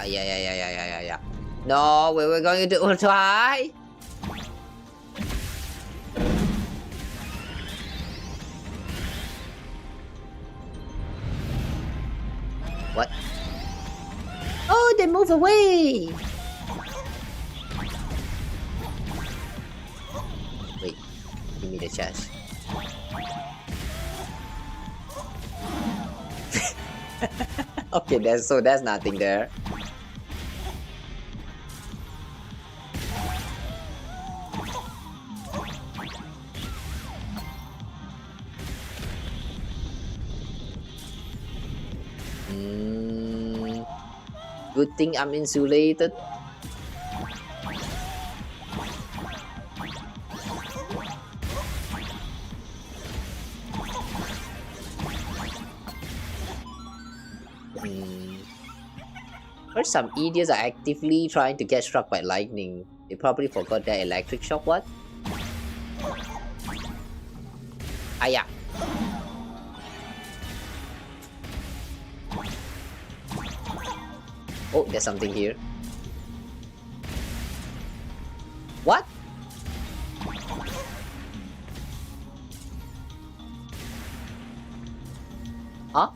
Yeah. No, we were going to try. What? Oh, they move away! Wait, give me the chest. Okay, that's nothing there. Good thing I'm insulated. Heard some idiots are actively trying to get struck by lightning. They probably forgot their electric shock. What? Yeah. Oh, there's something here. What? Huh?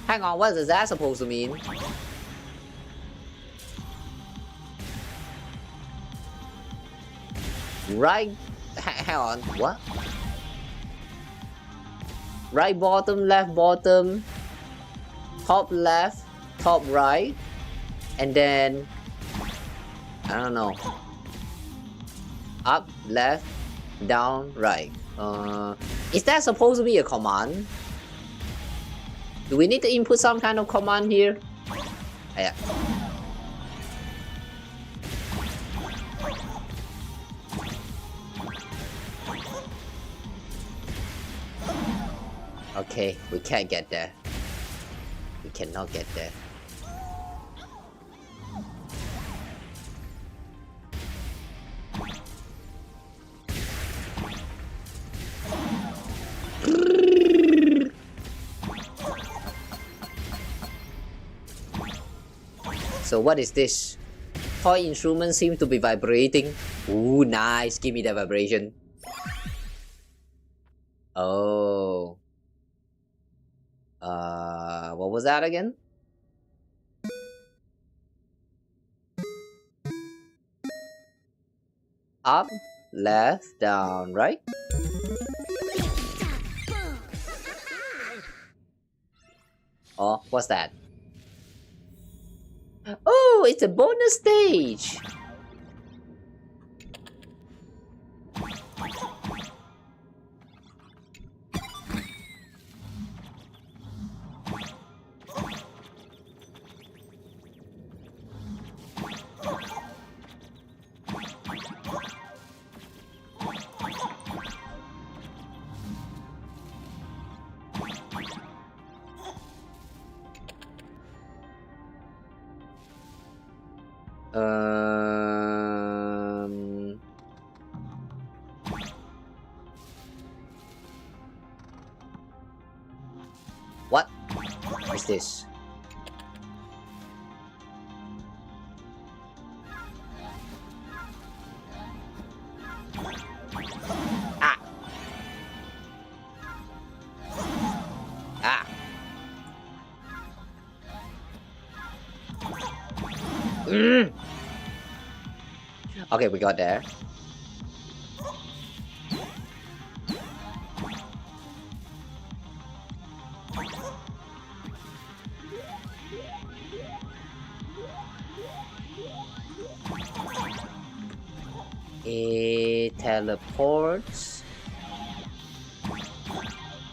Hang on, what is that supposed to mean? Right... hang on, what? Right bottom, left bottom, top left, top right, and then... I don't know. Up, left, down, right. Is that supposed to be a command? Do we need to input some kind of command here? Yeah. Okay, we can't get there. We cannot get there. So what is this? Toy instrument seems to be vibrating. Ooh, nice. Give me the vibration. Oh. What was that again? Up, left, down, right? Oh, what's that? Oh, it's a bonus stage! What is this? Ah! Ah! Okay, we got there. It teleports.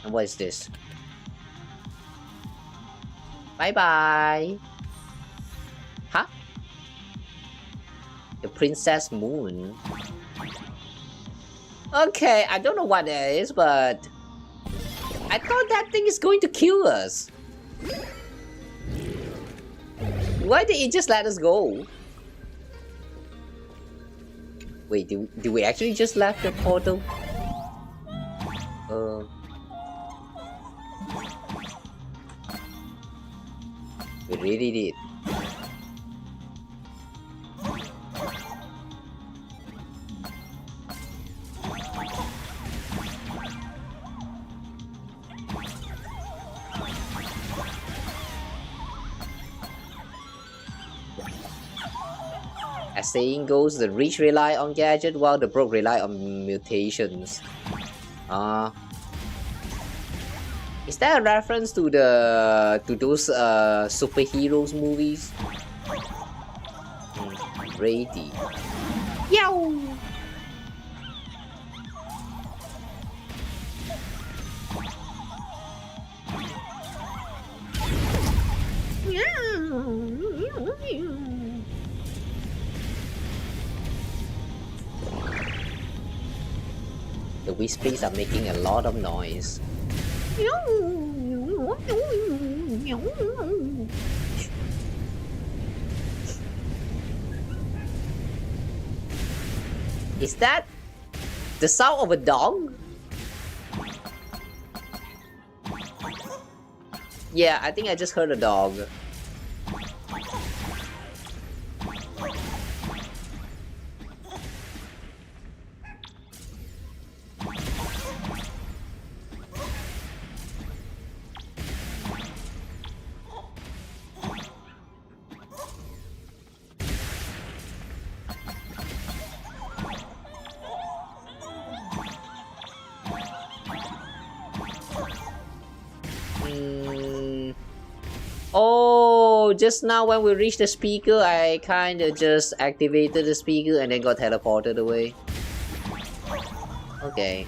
And what is this? Bye bye. Huh? The Princess Moon. Okay, I don't know what that is, but I thought that thing is going to kill us. Why did it just let us go? Wait, do we actually just left the portal? We really did. As saying goes, the rich rely on gadget while the broke rely on mutations. Is that a reference to those superheroes movies? Brady. Yow! The Whispies are making a lot of noise. Is that the sound of a dog? Yeah, I think I just heard a dog. Oh, just now when we reached the speaker, I kinda just activated the speaker and then got teleported away. Okay.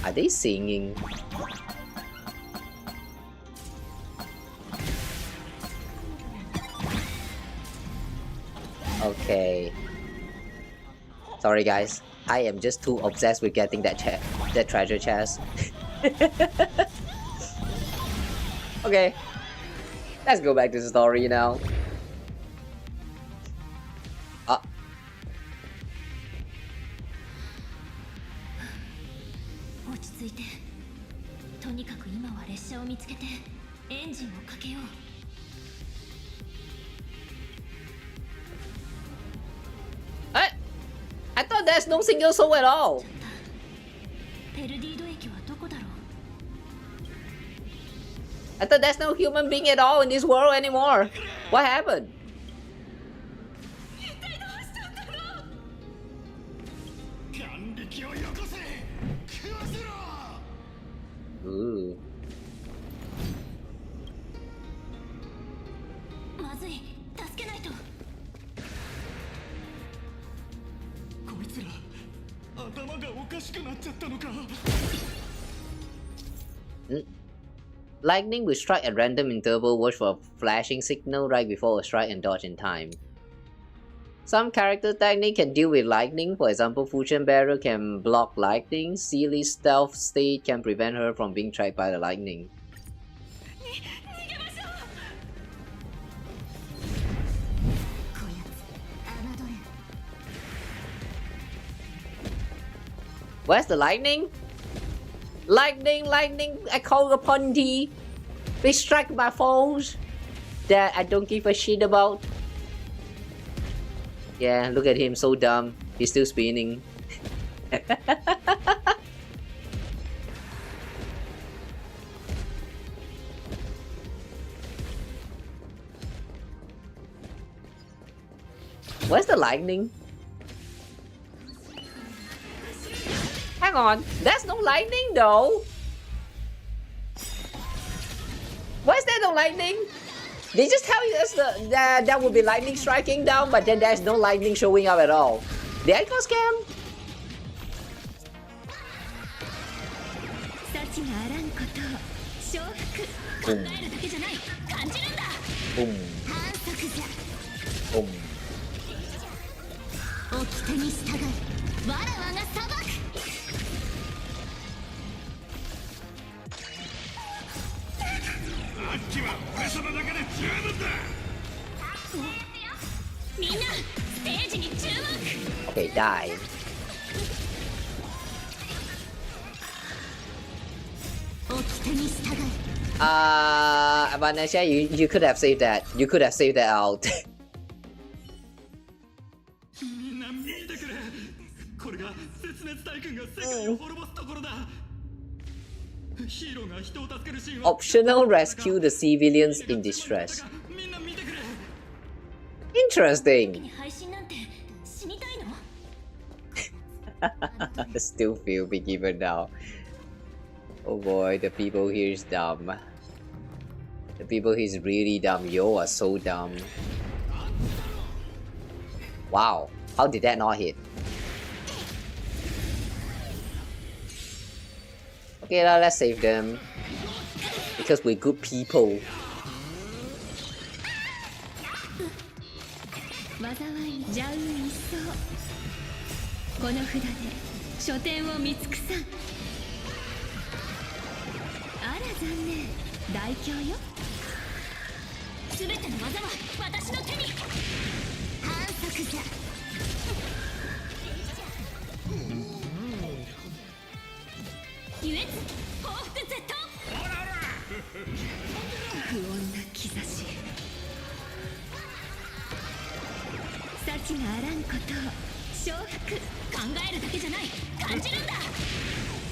Are they singing? Okay. Sorry guys, I am just too obsessed with getting that treasure chest. Okay, let's go back to the story now. 落ち着いて。とにかく今は列車を見つけてエンジンをかけよう。I thought there's no single soul at all. ペルディード駅はどこだろう。 I thought there's no human being at all in this world anymore. What happened? Ooh. まずい、助けないと。こいつら頭がおかしくなっちゃったのか。Lightning will strike at random interval, watch for a flashing signal right before a strike and dodge in time. Some character technique can deal with lightning, for example, Fusion Barrier can block lightning, Seely's stealth state can prevent her from being tracked by the lightning. Where's the lightning? Lightning, I call upon thee. They strike my foes that I don't give a shit about. Yeah, look at him, so dumb. He's still spinning. Where's the lightning? Hang on, there's no lightning though. Why is there no lightning? They just tell us that there will be lightning striking down, but then there's no lightning showing up at all. Did I go scam? Boom. Boom. Okay, die. Vanessa, you could have saved that. You could have saved that out. Optional rescue the civilians in distress. Interesting. Still feel big even now. Oh boy, the people here is dumb. The people here is really dumb. You are so dumb. Wow, how did that not hit? Okay, now let's save them. Because we're good people.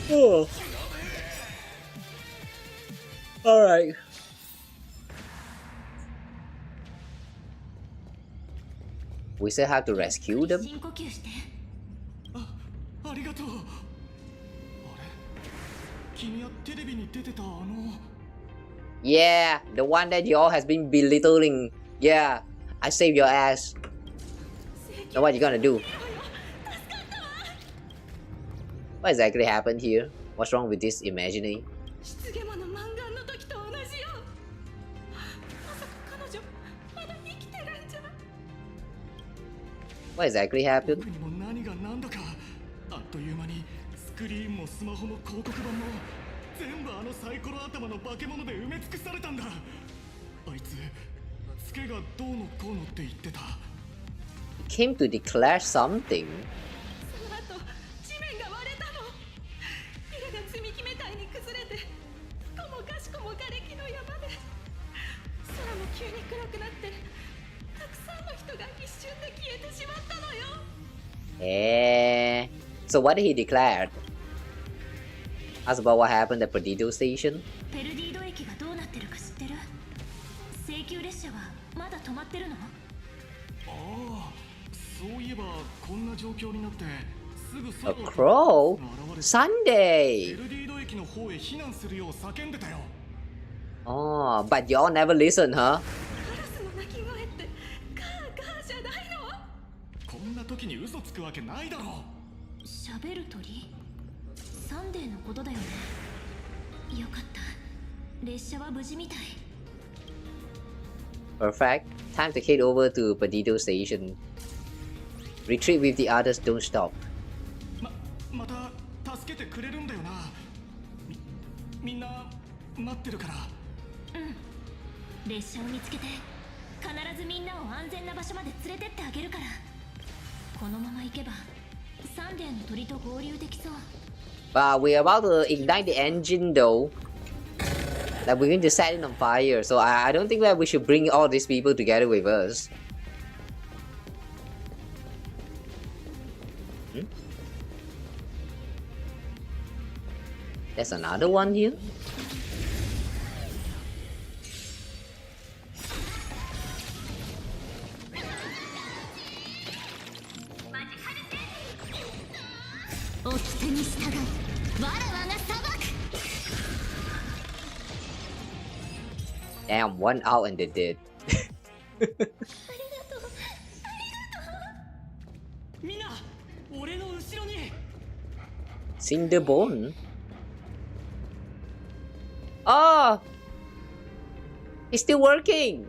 Oh. Alright. We still have to rescue them? Yeah, the one that y'all has been belittling. Yeah, I saved your ass. Now what you gonna do? What exactly happened here? What's wrong with this imagining? 失ゲマの漫画の時と同じよ。まさか彼女まだ生きてるんじゃ。 What exactly happened? 僕にも何が何だか。あっという間にスクリーンもスマホも広告版も全部あのサイコロ頭の化け物で埋め尽くされたんだ。あいつツケがどうのこうのって言ってた。 Came to declare something. その後地面が割れたの。ビルが積み木みたいに崩れてどこもかしこも瓦礫の山で、空も急に暗くなってたくさんの人が一瞬で消えてしまったのよ。So what did he declare? Ask about what happened at Perdido Station? ペルディード駅がどうなってるか知ってる？請求列車はまだ止まってるの？ああ、そういえばこんな状況になってすぐ A crow? ペ Sunday! ルディード駅の方へ避難するよう叫んでたよ。 Oh, but y'all never listen, huh? カラスの鳴き声ってガーガーじゃないの？こんな時に嘘つくわけないだろう。喋る鳥？サンデーのことだよね。よかった。列車は無事みたい。Perfect. Time to head over to Perdido Station. Retreat with the others, don't stop. また助けてくれるんだよな。みんな待ってるから。うん。列車を見つけて必ずみんなを安全な場所まで連れてってあげるから。このまま行けばサンデーの鳥と合流できそう。But we're about to ignite the engine though. Like we're going to set it on fire. So I don't think that we should bring all these people together with us. There's another one here. Damn, one out and they did. みんな、俺の後ろに。 Cinderbone? Oh! It's still working!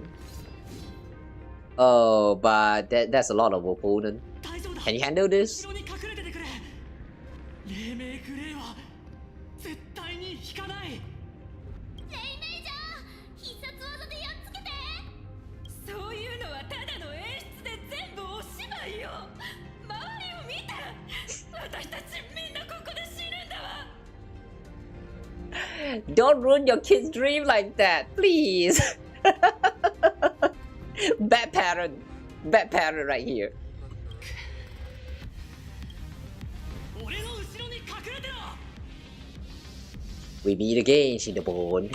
Oh, but that's a lot of opponent. Can you handle this? 後ろに隠れててくれ。黎明グレイは絶対に引かない。そういうのはただの演出で全部お芝居よ。周りを見て。私たちみんなここで死ぬんだわ。 Don't ruin your kid's dream like that, please! Bad parent. Bad parent right here. 俺の後ろに隠れてろ。 We meet again, Cinderbone.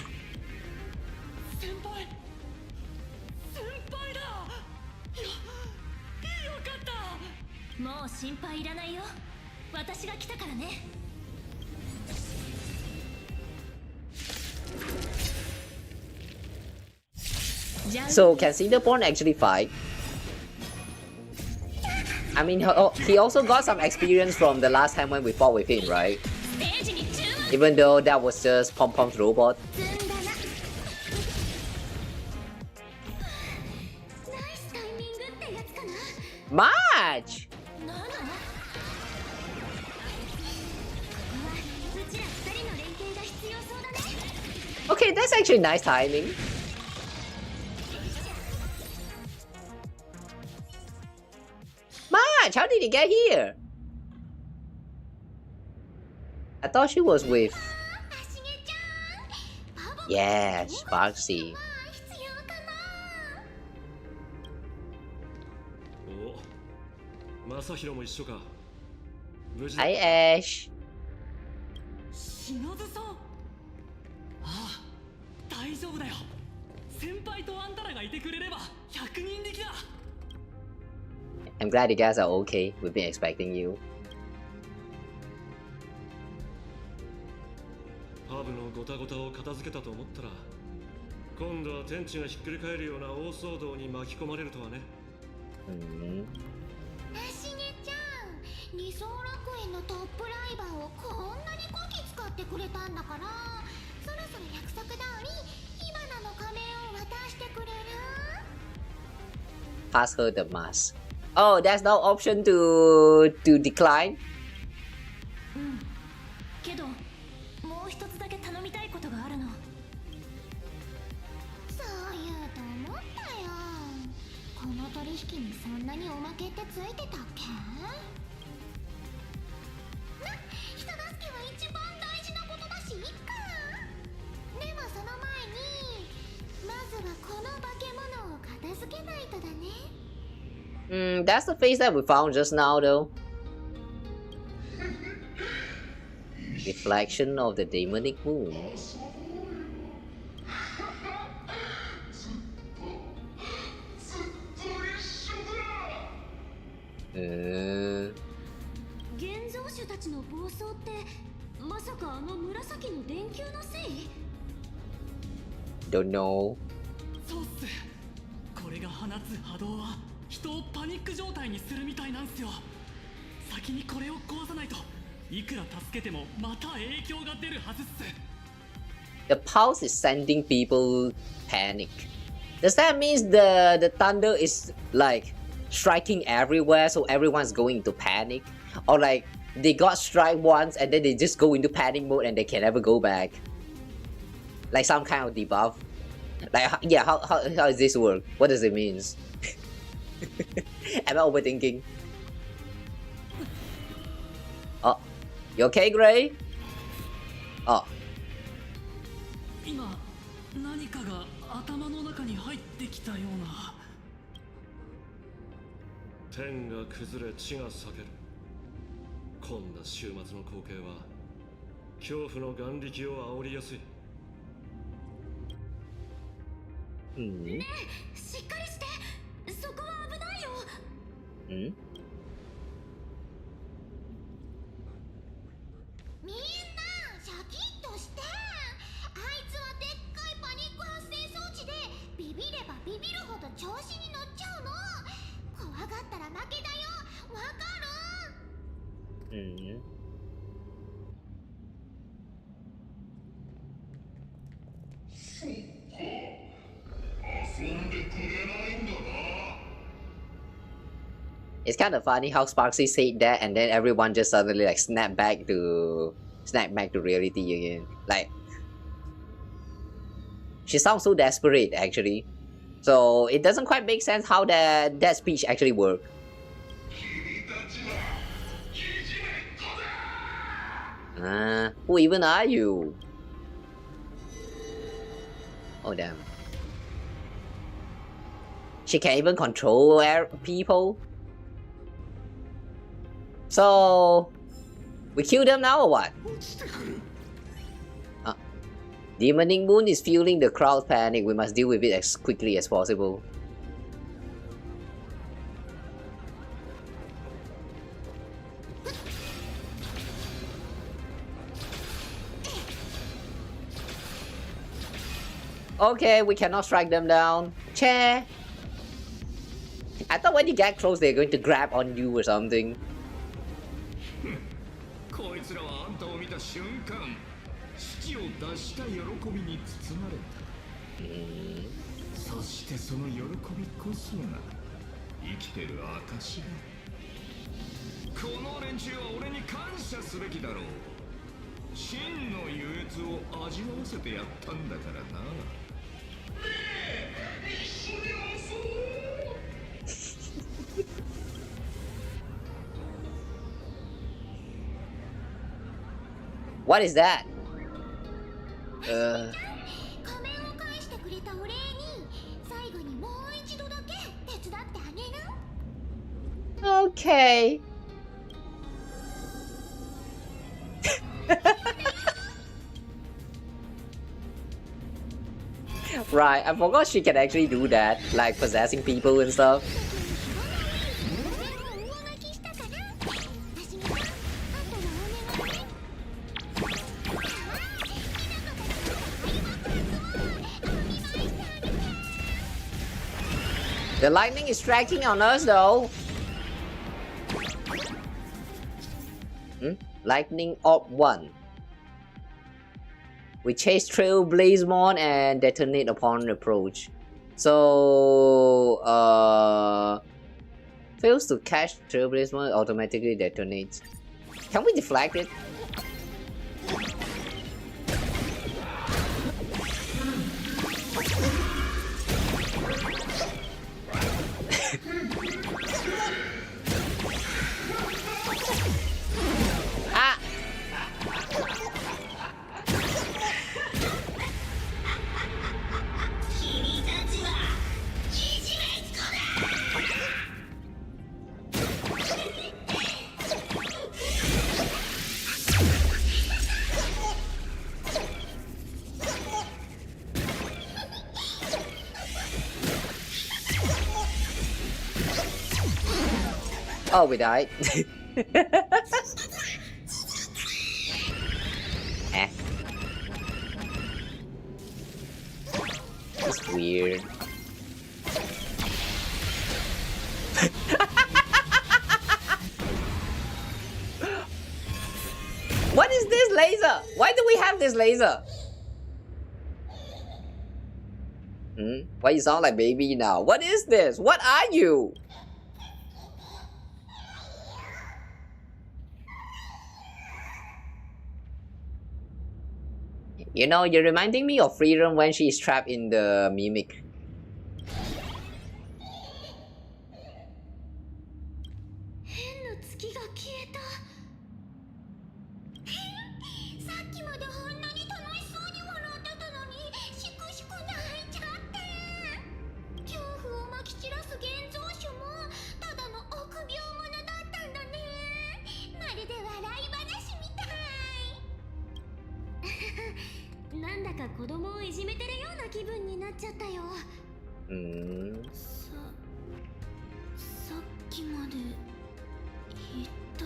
先輩だ。よかった。もう心配いらないよ。私が来たからね。So can Cinderbone actually fight? I mean, he also got some experience from the last time when we fought with him, right? Even though that was just Pom Pom's robot. March! Okay, that's actually nice timing. March, how did he get here? I thought she was with... Yes, Foxy. お、正弘も一緒か。無事。Hi, Ash. 篠津さん。ああ、大丈夫だよ。先輩とあんたらがいてくれれば100人力だ。 I'm glad you guys are okay. We've been expecting you. ハブのゴタゴタを片付けたと思ったら、今度は天地がひっくり返るような大騒動に巻き込まれるとはね。Mm. しげちゃん、理想楽園のトップライバーをこんなにこき使ってくれたんだから、そろそろ約束通り火花の仮面を渡してくれる？ Pass her the mask. Oh, there's no option to decline. けどもう一つだけ頼みたいことがあるの。そう言うと思ったよ。この取引にそんなにおまけってついてたっけ？人助けは一番大事なことだし、いっか。でもその前にまずはこの化け物を片付けないとだね。That's the face that we found just now, though. Reflection of the demonic moon. Uh, 現像種たちの暴走ってまさかあの紫の電球のせい？ don't know. そうっす。これが放つ波動は人をパニック状態にするみたいなんすよ。先にこれを壊さないといくら助けてもまた影響が出るはずっす。 The pulse is sending people panic. Does that mean the thunder is like striking everywhere, so everyone's going into panic? Or like they got strike once and then they just go into panic mode and they can never go back? Like some kind of debuff? Like, yeah, how does this work? What does it mean? Am I overthinking? Oh, you okay, Gray? Oh. 今何かが頭の中に入ってきたような。天が崩れ地が裂ける。こんな週末の光景は恐怖の眼力を煽りやすい。ねえ、しっかりして。そこは危ないよ。みんなシャキッとして。あいつはでっかいパニック発生装置でビビればビビるほど調子に乗っちゃうの。怖がったら負けだよ。わかる？It's kind of funny how Sparksy said that and then everyone just suddenly like snap back to reality again. Like, she sounds so desperate actually. So it doesn't quite make sense how that speech actually worked. Who even are you? Oh damn. She can even control people? So, we kill them now or what? Demonic Moon is fueling the crowd's panic. We must deal with it as quickly as possible. Okay, we cannot strike them down. Chair! I thought when you get close, they're going to grab on you or something. こいつらはあんたを見た瞬間、父を出した喜びに包まれた。そしてその喜びこそが生きてる証だ。この連中は俺に感謝すべきだろう。真の優越を味わわせてやったんだからな。一緒に遊ぼう。What is that? Okay. Right, I forgot she can actually do that, like possessing people and stuff. The lightning is striking on us though. Lightning Orb 1. We chase Trailblaze Mission and detonate upon approach. So, fails to catch Trailblaze Mission automatically detonates. Can we deflect it? Ah! Oh, we died. Eh. It's weird. What is this laser? Why do we have this laser? Why you sound like baby now? What is this? What are you? You know, you're reminding me of Freedom when she's trapped in the mimic. なんだか子供をいじめてるような気分になっちゃったよ。さっきまで一体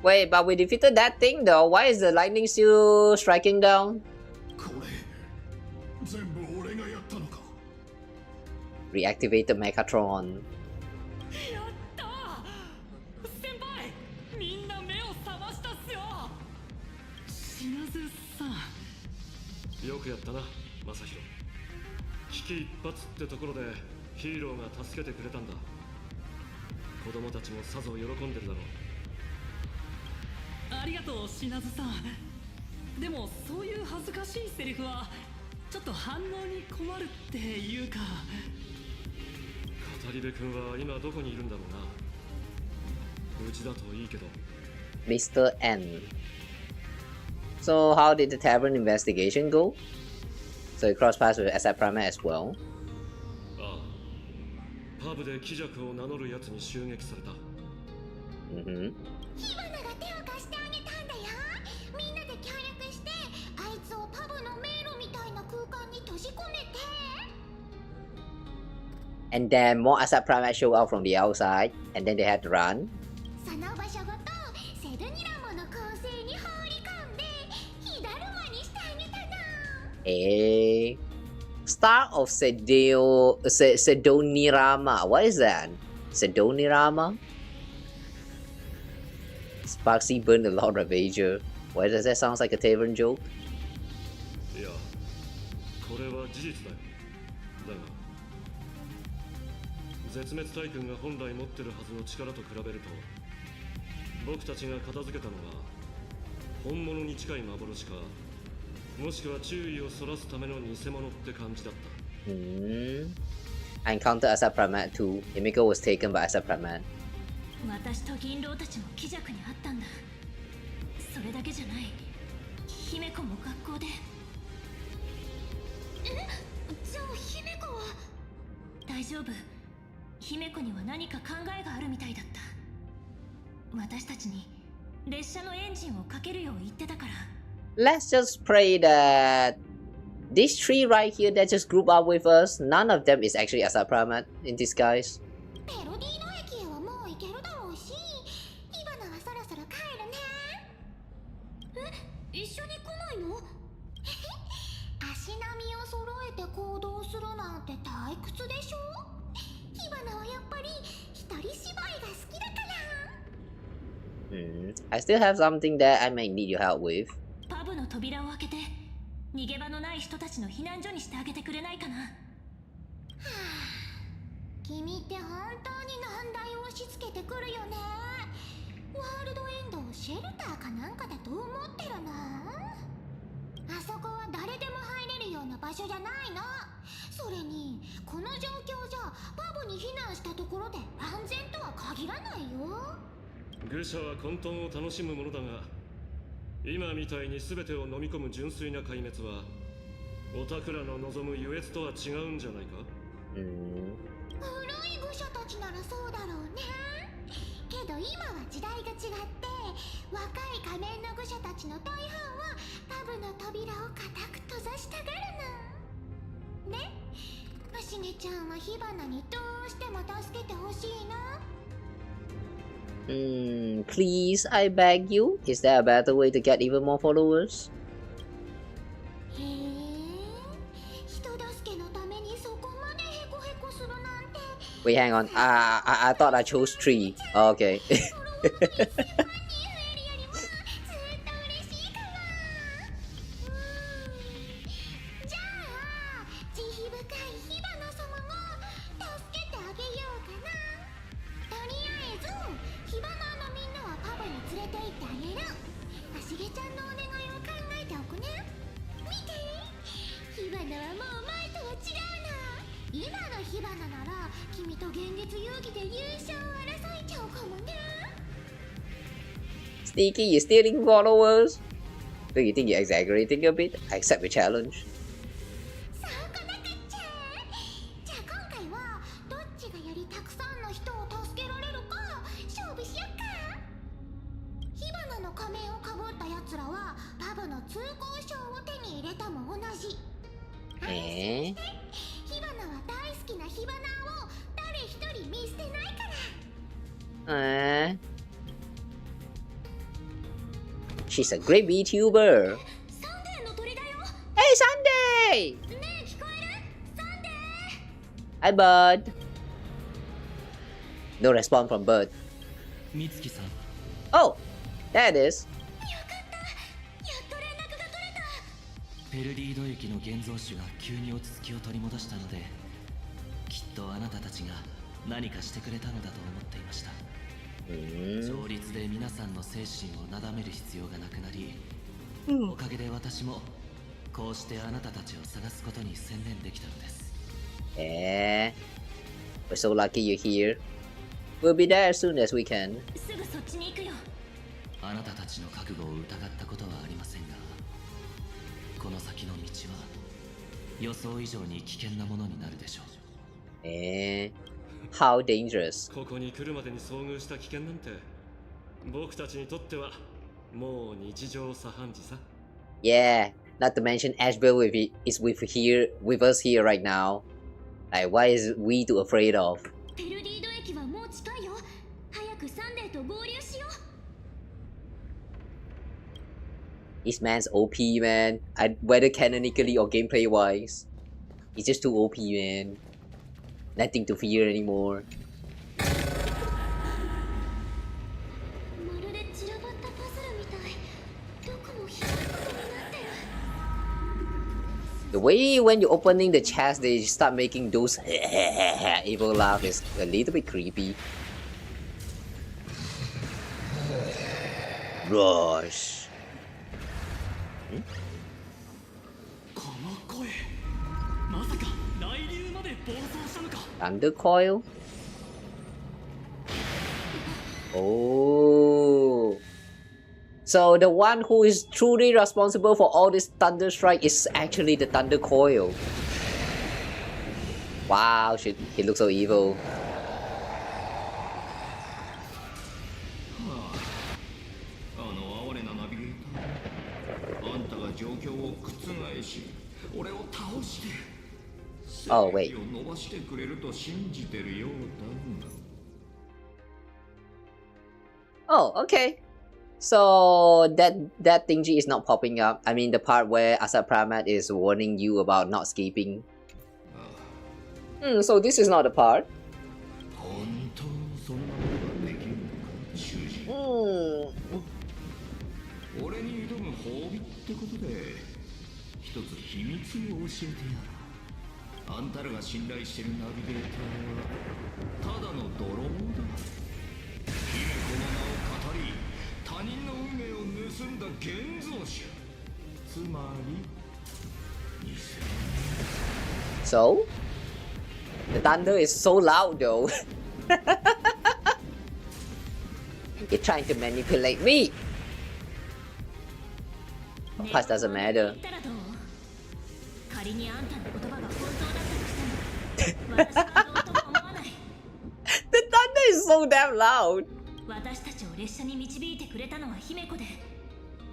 Wait, but we defeated that thing though. Why is the lightning still striking down? これ全部俺がやったのか。 Reactivated Megatron. やったー。先輩、みんな目を覚ましたっすよ。死なずさん。よくやったな、マサヒロ。危機一髪ってところでヒーローが助けてくれたんだ。子供たちもさぞ喜んでるだろう。ありがとう、しなずさん。でもそういう恥ずかしいセリフはちょっと反応に困るっていうか。語り部君は今どこにいるんだろうな。無事だといいけど。 Mr. N. So how did the tavern investigation go? So you cross paths with Asat Pramad as well. ああ、パブで気弱を名乗るやつに襲撃された。火花が手を貸してあげたんだよ。みんなで協力してあいつをパブの迷路みたいな空間に閉じ込めて。 And then more Asat Pramad show up from the outside, and then they had to run. その場所ごとセドニラモの構成に放り込んで火だるまにしてあげたの。Star of Sedonirama. What is that? Sedonirama? Sparksy burned a lot of Ravages. Why does that sound like a tavern joke? いや、これは事実だよ。だが絶滅対空が本来持ってるはずの力と比べると、僕たちが片付けたのは本物に近い幻か、もしくは注意をそらすための偽物って感じだった。I encountered Asat Pramad too. Himeko was taken by Asat Pramad. 私と銀狼たちも気弱にあったんだ。それだけじゃない。姫子も学校で。じゃあ姫子は大丈夫。姫子には何か考えがあるみたいだった。私たちに列車のエンジンをかけるよう言ってたから。 Let's just pray that these three right here that just group up with us, none of them is actually Asat Pramad in disguise. ペロディーノ駅へはもう行けるだろうし、火花はそろそろ帰るね。一緒に来ないの？足並みを揃えて行動するなんて退屈でしょ？火花はやっぱり一人芝居が好きだから。I still have something that I may need your help with. パブの扉を開けて逃げ場のない人たちの避難所にしてあげてくれないかな。君って本当に難題を押し付けてくるよね。ワールドエンドをシェルターかなんかだと思ってるな。あそこは誰でも入れるような場所じゃないの。それにこの状況じゃパブに避難したところで安全とは限らないよ。愚者は混沌を楽しむものだが、今みたいに全てを飲み込む純粋な壊滅はオタクらの望む優越とは違うんじゃないか。古い愚者たちならそうだろうね。けど今は時代が違って、若い仮面の愚者たちの大半はパブの扉を固く閉ざしたがるの。ね、虫毛ちゃんは火花にどうしても助けてほしいの。Please, I beg you. Is there a better way to get even more followers? へえ、人助けのためにそこまでヘコヘコするなんて。Wait, hang on. I thought I chose 3. Oh, okay. じゃあ、慈悲深い火花様も助けてあげようかな。とりあえず、火花のみんなはパブに連れて行ってあげる。あしげちゃんのお願いを考えておくね。見て、火花はもう前とは違うな。今の火花なら君と現実遊戯で優勝を争えちゃうかもね。Sneaky, you stealing followers? Do you think you're exaggerating a bit? I accept your challenge. そうこなかっちゃ。じゃあ今回はどっちがよりたくさんの人を助けられるか勝負しよっか。火花の仮面をかぶったやつらはパブの通行証を手に入れたも同じ。火花は大好きな火花を誰一人見捨てないから。She's a great vtuber. サンデーの鳥だよ。 Hey, Sunday! ねえ、聞こえる？サンデー。 Hi, Bud. No response from Bud. 美月さん、 Oh, there it is. よかった。やっと連絡が取れた。ペルディード駅の現像種が急に落ち着きを取り戻したので、きっとあなたたちが何かしてくれたのだと思っていました。勝率で皆さんの精神をなだめる必要がなくなり、おかげで私もこうしてあなたたちを探すことに専念できたのです。We're so lucky you're here. We'll be there as soon as we can. すぐそっちに行くよ。あなたたちの覚悟を疑ったことはありませんが、この先の道は予想以上に危険なものになるでしょう。How dangerous? ここに来るまでに遭遇した危険なんて僕たちにとってはもう日常茶飯事さ。Yeah, not to mention Asheville is with us here right now. Like, what is we too afraid of? ペルディード駅はもう近いよ。早くサンデーと合流しよう。 This man's OP, man. Whether canonically or gameplay wise, he's just too OP, man. Nothing to fear anymore. まるで散らばったパズルみたい。どこもひどいことになってる。 The way when you're opening the chest, they start making those evil laugh is a little bit creepy. Rush. この声、まさか雷流まで暴走したのか。 Thunder coil. Oh. So the one who is truly responsible for all this thunder strike is actually the thunder coil. Wow, shit, he looks so evil. あの哀れなナビゲーター、あんたが状況を覆し俺を倒して Oh, wait. 正義を伸ばしてくれると信じてるようだ。 Oh, okay. So that thingy is not popping up. I mean the part where Asat Pramad is warning you about not escaping. So this is not the part. 本当そんなことができるのか、囚人。ことで一つ秘密を教えてやる。あんたらが信頼してるナビゲーターはただの泥棒だ。姫子の名を語り他人の運命を盗んだ現像者、つまり偽。 So the thunder is so loud though. You're trying to manipulate me. Plus doesn't matter. 仮にあんたの言葉が本当だったとしても私はどうとも思わない。 The thunder is so damn loud. 私たちを列車に導いてくれたのは姫子で、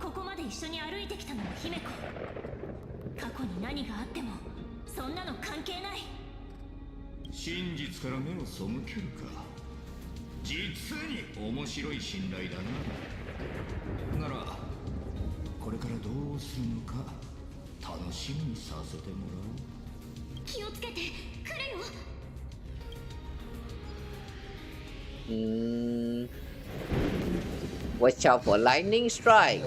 ここまで一緒に歩いてきたのも姫子。過去に何があってもそんなの関係ない。真実から目を背けるか。実に面白い信頼だな。ならこれからどうするのか楽しみにさせてもらおう。気をつけて、来るよ。Watch out for lightning strike.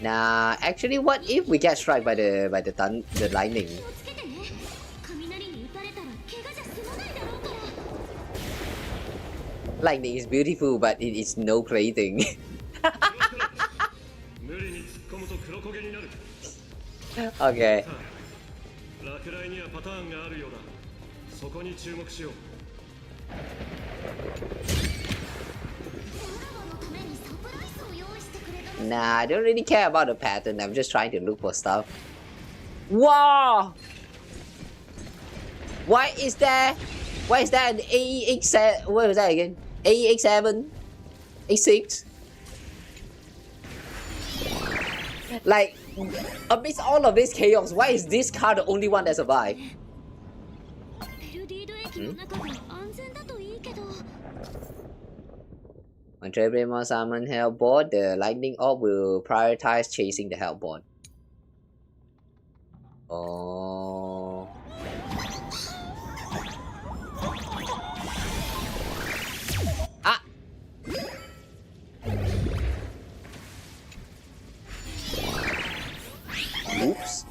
Nah, actually, what if we get struck by the lightning? 気をつけてね。雷に打たれたら怪我じゃ済まないだろうから。 Lightning is beautiful, but it is no plaything. 無理に突っ込むと黒焦げになる。 Okay. 落雷にはパターンがあるようだ。そこに注目しよう。 Nah, I don't really care about the pattern. I'm just trying to look for stuff. Wow! Why is there an AEX7? What was that again? AEX7? A6? Like, amidst all of this chaos, why is this car the only one that survived? When Trailblaze summon Hellboard, the lightning orb will prioritize chasing the Hellboard. Oh. Ah! Oops.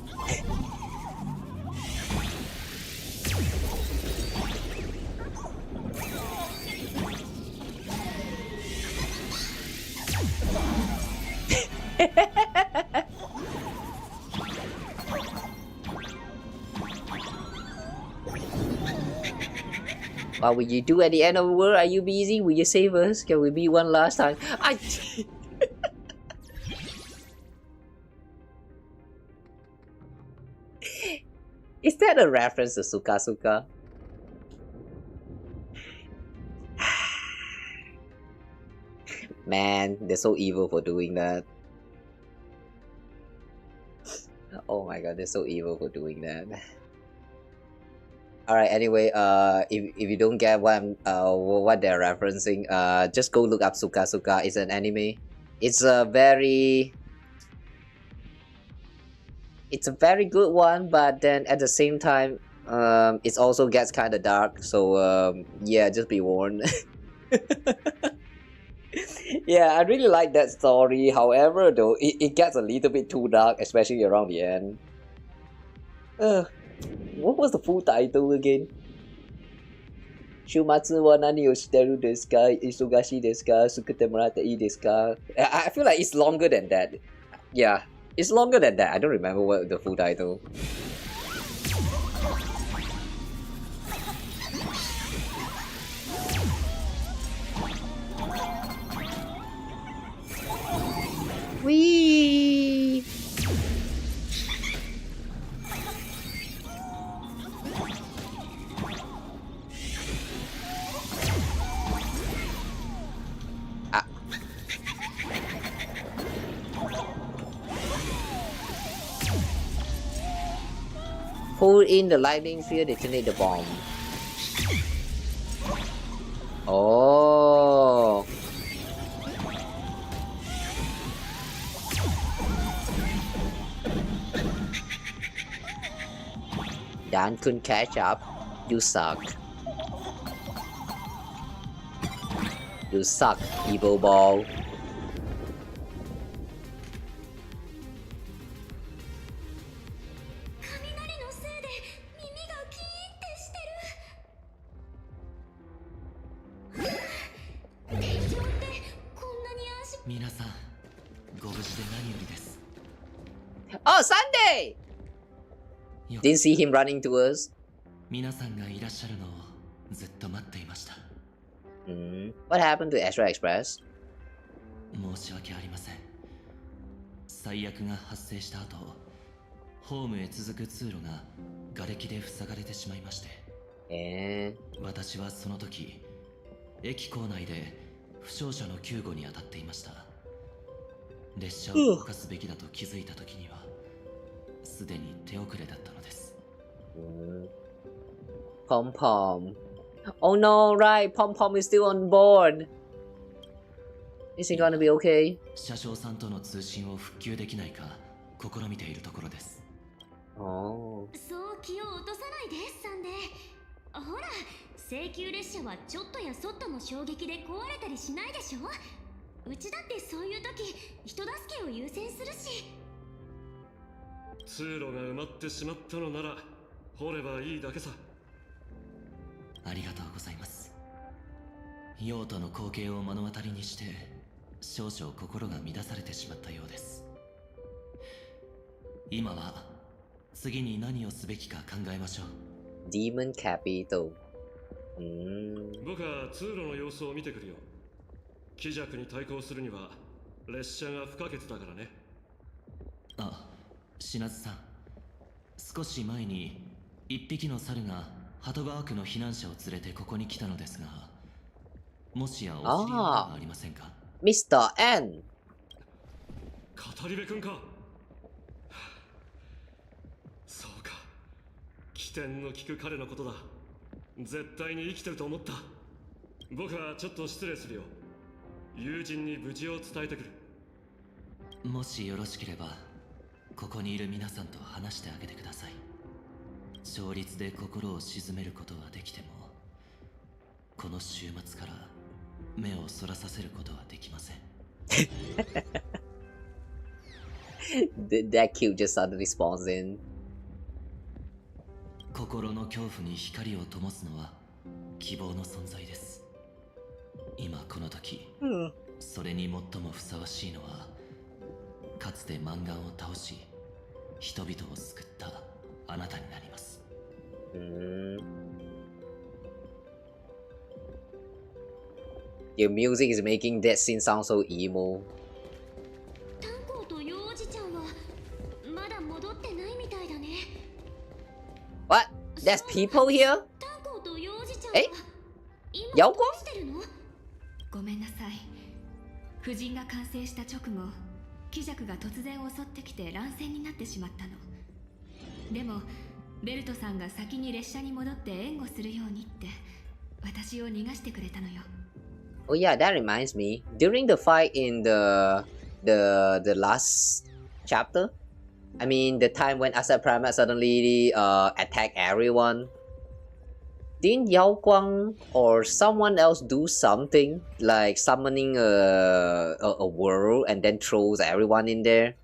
What will you do at the end of the world? Are you busy? Will you save us? Can we be one last time? Is that a reference to Suka Suka? Man, they're so evil for doing that. Oh my god, they're so evil for doing that. Alright, anyway, if you don't get what they're referencing, just go look up Suka Suka. It's an anime. It's a very good one, but then at the same time, it also gets kind of dark. So yeah, just be warned. Yeah, I really like that story. However, though, it gets a little bit too dark, especially around the end. What was the full title again? Shumatsu wa nani o shiteru desu ka? Isogashi desu ka? Sukute morate ii desu ka? I feel like it's longer than that. Yeah, it's longer than that. I don't remember what the full title. Whee! Pull in the lightning field, detonate the bomb. Oh. Dan couldn't catch up. You suck. You suck, evil ball. Oh, Sunday! Didn't see him running to us. 皆さんがいらっしゃるのをずっと待っていました。What happened to Astro Express? 申し訳ありません。最悪が発生した後、ホームへ続く通路が瓦礫で塞がれてしまいまして。私はその時、駅構内で負傷者の救護に当たっていました。列車を動かすべきだと気づいた時には、すでに手遅れだったのです。Pom Pom. Oh no, right, Pom Pom is still on board. Is he gonna be okay? 車掌さんとの通信を復旧できないか試みているところです。そう気を落とさないで、サンデー。ほら、請求列車はちょっとやそっとの衝撃で壊れたりしないでしょ。うちだってそういう時、人助けを優先するし。通路が埋まってしまったのなら掘ればいいだけさ。ありがとうございます。用途の光景を目の当たりにして少々心が乱されてしまったようです。今は次に何をすべきか考えましょう。 Demon Capital。僕は通路の様子を見てくるよ。気弱に対抗するには列車が不可欠だからね。あ、品津さん、少し前に一匹の猿が鳩川区の避難者を連れてここに来たのですが、もしやお知り合いではありませんか？ Mr. N。 語り部くんか。そうか、起点の利く彼のことだ。絶対に生きてると思った。僕はちょっと失礼するよ。友人に無事を伝えてくる。もしよろしければここにいる皆さんと話してあげてください。勝率で心を鎮めることはできても、この週末から目をそらさせることはできません。That cute just suddenly spawns in. 心の恐怖に光を灯すのは希望の存在です。今この時、それに最もふさわしいのは、かつて漫画を倒し人々を救ったあなたになります。Your music is making that scene sound so emo. 炭鉱とヨウジちゃんはまだ戻ってないみたいだね。 What? There's people here? 炭鉱とヨウジちゃんは今妖どうしてるの？ごめんなさい。夫人が完成した直後、気弱が突然襲ってきて乱戦になってしまったの。でもベルトさんが先に列車に戻って援護するようにって私を逃がしてくれたのよ。Oh yeah, that reminds me. During the fight in the last chapter, I mean the time when Asat Pramad suddenly attacked everyone, didn't Yao Guang or someone else do something like summoning a world and then throws everyone in there?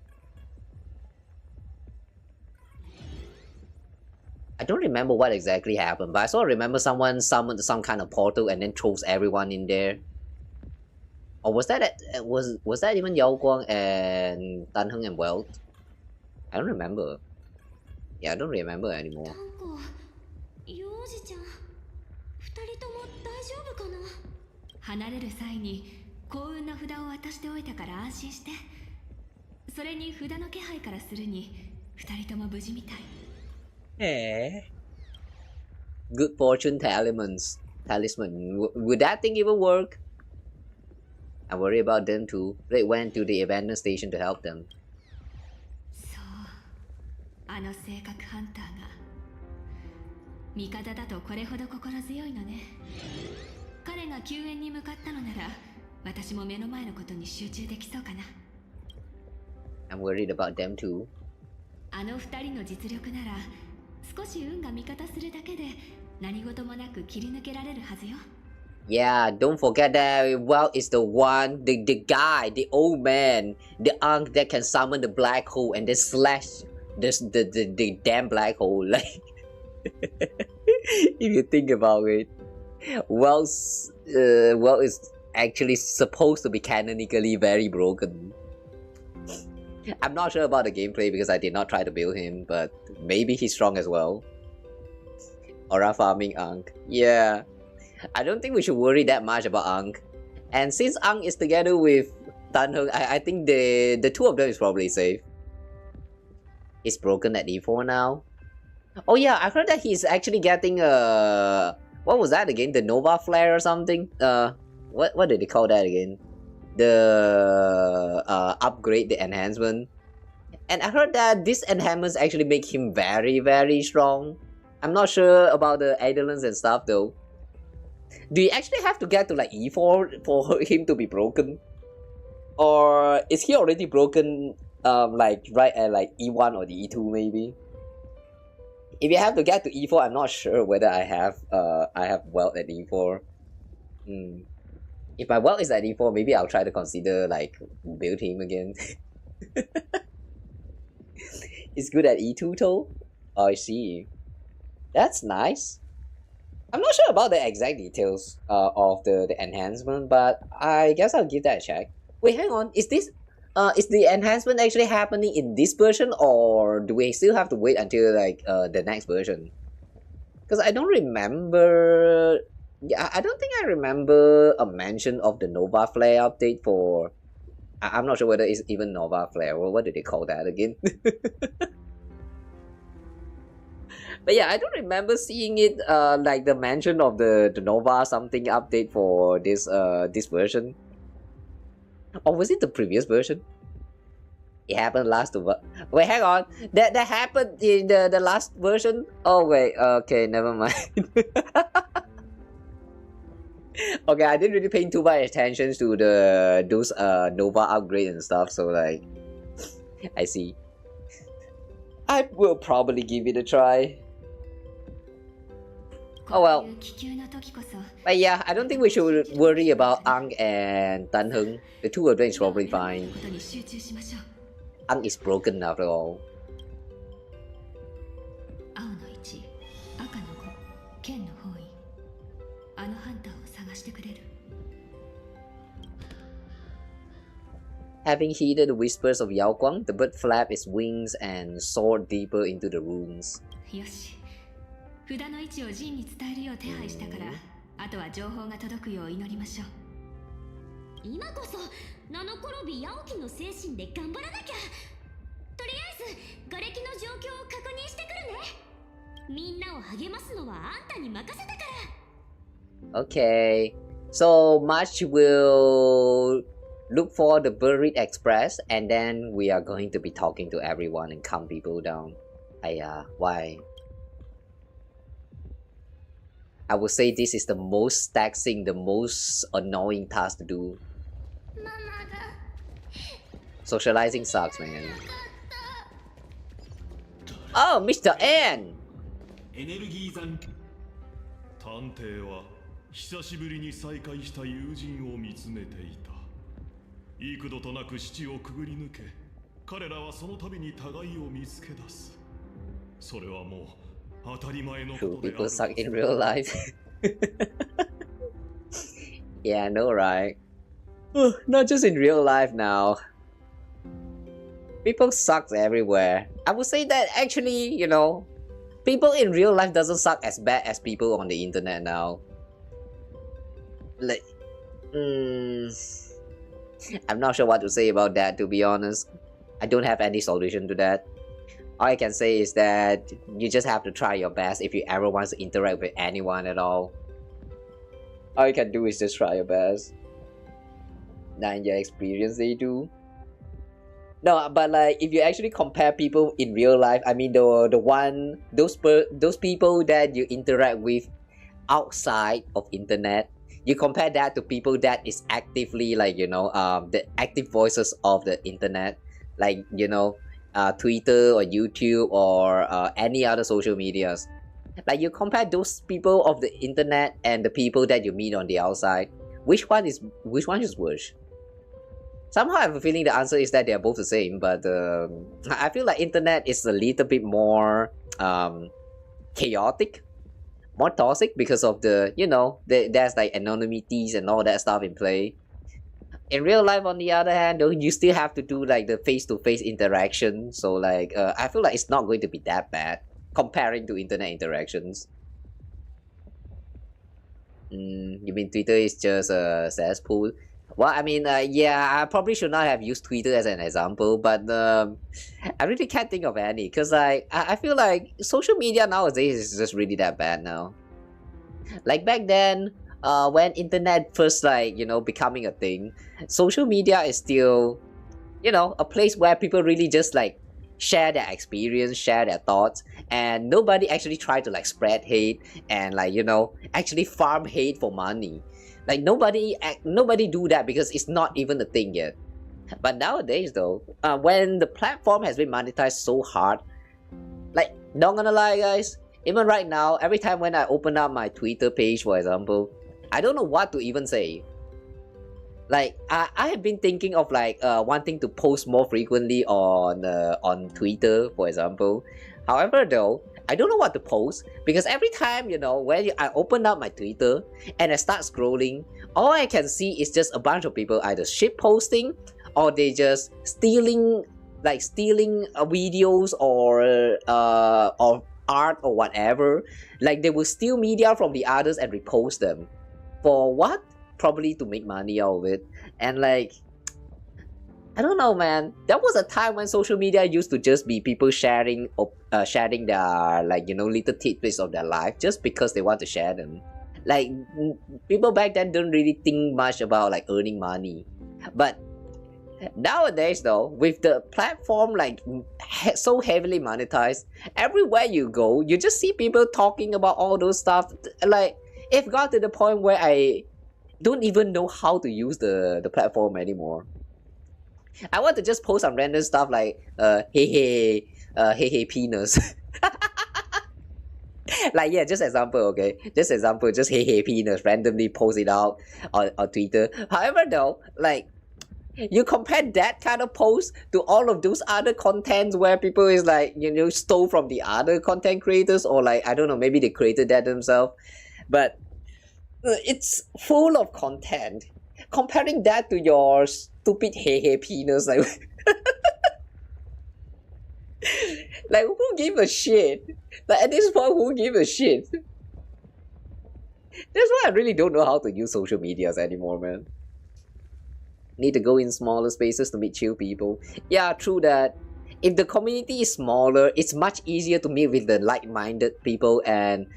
I don't remember what exactly happened, but I sort of remember someone summoned some kind of portal and then throws everyone in there. Or was that was that even Yao Guang and Tan Heng and Welt? I don't remember. Yeah, I don't remember anymore. 炭鉱、ヨウジちゃん、二人とも大丈夫かな？離れる際に幸運な札を渡しておいたから安心して。それに札の気配からするに二人とも無事みたい。Good fortune talismans. Would that thing even work? I worry about them too. They went to the abandoned station to help them. そう、あの性格ハンターが味方だとこれほど心強いのね。彼が救援に向かったのなら私も目の前のことに集中できそうかな。 I'm worried about them too. あの二人の実力なら少し運が味方するだけで何事もなく切り抜けられるはずよ。Yeah, don't forget that Welt is the one, the guy, the old man, the unk that can summon the black hole and then slash the damn black hole. Like, if you think about it, Welt is actually supposed to be canonically very broken. I'm not sure about the gameplay because I did not try to build him, but maybe he's strong as well. Aura farming Ankh. Yeah. I don't think we should worry that much about Ankh. And since Ankh is together with Tan Heng, I think the two of them is probably safe. It's broken at E4 now. Oh yeah, I heard that he's actually getting what was that again? The Nova Flare or something? What did they call that again? The upgrade, the enhancement. And I heard that this enhancements actually make him very, very strong. I'm not sure about the Eidolons and stuff though. Do you actually have to get to like E4 for him to be broken? Or is he already broken like right at like E1 or the E2 maybe? If you have to get to E4, I'm not sure whether I have wealth at E4. If my wealth is at E4, maybe I'll try to consider like build him again. It's good at E2 though? Oh, I see. That's nice. I'm not sure about the exact details of the enhancement, but I guess I'll give that a check. Wait, hang on. Is the enhancement actually happening in this version, or do we still have to wait until like the next version? Because I don't remember. Yeah, I don't think I remember a mention of the Nova Flare update for. I'm not sure whether it's even Nova Flare or what did they call that again. But yeah, I don't remember seeing it like the mention of the Nova something update for this this version. Or was it the previous version? It happened last over. Wait, hang on. That happened in the last version? Oh wait, okay, never mind. Okay, I didn't really pay too much attention to those Nova upgrades and stuff, so like I see. I will probably give it a try. Oh well. But yeah, I don't think we should worry about Ankh and Tan Heng. The two of them is probably fine. Ankh is broken after all. Having heeded the whispers of Yao Guang, the bird flapped its wings and soared deeper into the ruins. 札の位置をジンに伝えるよう手配したから、あとは情報が届くよう祈りましょう。今こそナノコロビヤオキの精神で頑張らなきゃ。とりあえず瓦礫の状況を確認してくるね。みんなを励ますのはあんたに任せたから。Okay, so March will look for the Buried Express, and then we are going to be talking to everyone and calm people down. Why? I would say this is the most taxing, the most annoying task to do. Socializing sucks, man. Oh, Mr. N! 探偵は久しぶりに再会した友人を見つめていた。幾度となく死地をくぐり抜け、彼らはその度に互いを見つけ出す。それはもう True, people suck in real life. Yeah, I know, right? Not just in real life now. People suck everywhere. I would say that actually, you know, people in real life doesn't suck as bad as people on the internet now. Like, I'm not sure what to say about that, to be honest. I don't have any solution to that. All I can say is that you just have to try your best if you ever want to interact with anyone at all. All you can do is just try your best. Not in your experience, they do. No, but like if you actually compare people in real life, I mean those people that you interact with outside of internet, you compare that to people that is actively like, you know, the active voices of the internet, like, you know, Twitter or YouTube or any other social medias. Like you compare those people of the internet and the people that you meet on the outside. Which one is worse? Somehow I have a feeling the answer is that they are both the same, but I feel like internet is a little bit more chaotic, more toxic because of the, you know, there's like anonymities and all that stuff in play. in real life, on the other hand, though, you still have to do like the face-to-face interaction. So like, I feel like it's not going to be that bad comparing to internet interactions. You mean Twitter is just a cesspool? Well, I mean, yeah, I probably should not have used Twitter as an example, but I really can't think of any, because like, I feel like social media nowadays is just really that bad now. Like back then, when internet first like, you know, becoming a thing, social media is still, you know, a place where people really just like share their experience, share their thoughts, and nobody actually try to like spread hate and like, you know, actually farm hate for money. Like nobody do that because it's not even a thing yet. But nowadays though, when the platform has been monetized so hard, like, not gonna lie guys, even right now, every time when I open up my Twitter page, for example, I don't know what to even say. Like, I have been thinking of like wanting to post more frequently on Twitter, for example. However though, I don't know what to post, because every time, you know, when I open up my Twitter and I start scrolling, all I can see is just a bunch of people either shit posting or they just stealing videos or art or whatever. Like they will steal media from the others and repost them. For what? Probably to make money out of it. And like, I don't know, man. There was a time when social media used to just be people sharing their, like, you know, little tidbits of their life just because they want to share them. Like, people back then don't really think much about like earning money. But nowadays though, with the platform like so heavily monetized, everywhere you go, you just see people talking about all those stuff. Like, it got to the point where I don't even know how to use the platform anymore. I want to just post some random stuff like hey penis. Like, yeah, just example, okay? Just example, just hey penis, randomly post it out on Twitter. However though, like, you compare that kind of post to all of those other contents where people is like, you know, stole from the other content creators, or like, I don't know, maybe they created that themselves. But it's full of content. Comparing that to your stupid hey penis, like, like, who give a shit? Like, at this point, who give a shit? That's why I really don't know how to use social medias anymore, man. Need to go in smaller spaces to meet chill people. Yeah, true that. If the community is smaller, it's much easier to meet with the like-minded people and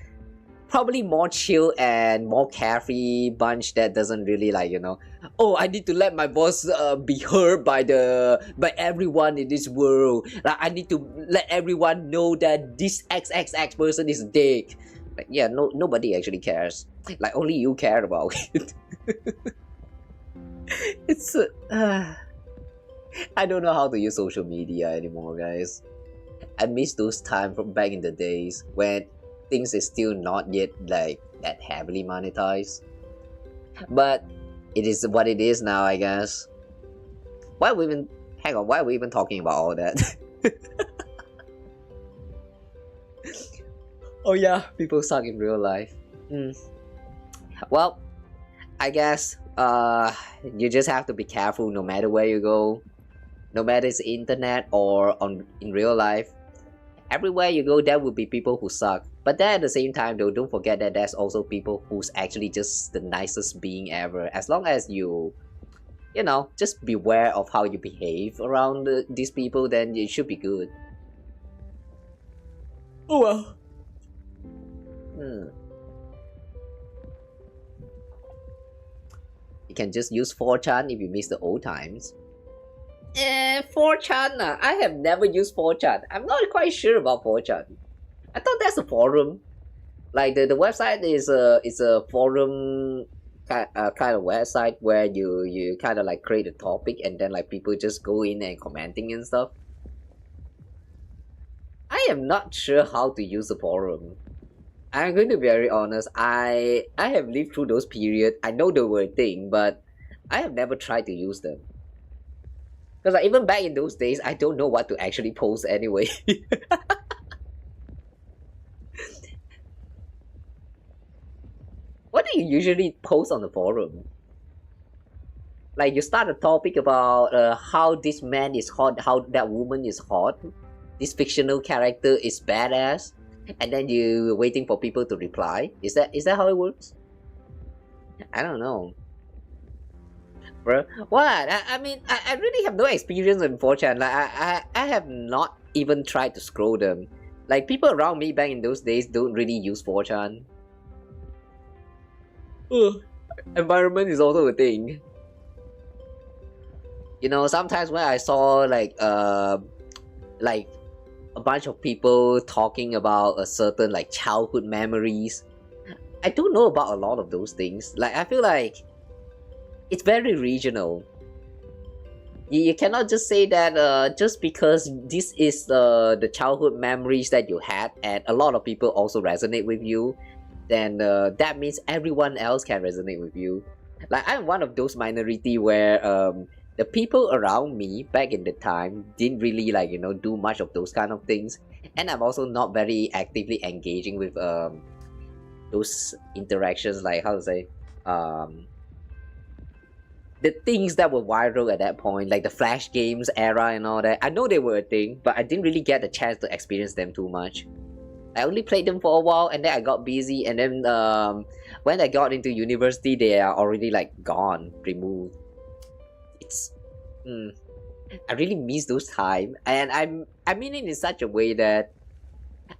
probably more chill and more carefree bunch that doesn't really like, you know, oh, I need to let my boss be heard by everyone in this world. Like, I need to let everyone know that this XXX person is dick. Like, yeah, nobody actually cares. Like, only you care about it. It's I don't know how to use social media anymore, guys. I miss those times from back in the days when things is still not yet like that heavily monetized. But it is what it is now, I guess. Why are we even talking about all that? Oh yeah, people suck in real life. Well, I guess you just have to be careful no matter where you go, no matter it's internet or in real life. Everywhere you go, there will be people who suck. But then at the same time though, don't forget that there's also people who's actually just the nicest being ever. As long as you know, just beware of how you behave around these people, then it should be good. Oh well. You can just use 4chan if you miss the old times. 4chan, I have never used 4chan. I'm not quite sure about 4chan. I thought that's a forum. Like the website is a forum kind of website where you kind of like create a topic and then like people just go in and commenting and stuff. I am not sure how to use the forum. I'm going to be very honest. I have lived through those periods. I know they were a thing, but I have never tried to use them. Because like, even back in those days, I don't know what to actually post anyway. What do you usually post on the forum? Like you start a topic about how this man is hot, how that woman is hot, this fictional character is badass, and then you waiting for people to reply. Is that how it works? I don't know, bro. What? I mean, I really have no experience in 4chan. Like I have not even tried to scroll them. Like people around me back in those days don't really use 4chan. Environment is also a thing. You know, sometimes when I saw like a bunch of people talking about a certain like childhood memories, I don't know about a lot of those things. Like I feel like it's very regional. You cannot just say that just because this is the childhood memories that you had and a lot of people also resonate with you, then that means everyone else can resonate with you. Like I'm one of those minority where the people around me back in the time didn't really like, you know, do much of those kind of things, and I'm also not very actively engaging with those interactions, like how to say the things that were viral at that point, like the Flash games era and all that. I know they were a thing, but I didn't really get the chance to experience them too much. I only played them for a while and then I got busy, and then when I got into university they are already like gone, removed. It's I really miss those time, and I mean it in such a way that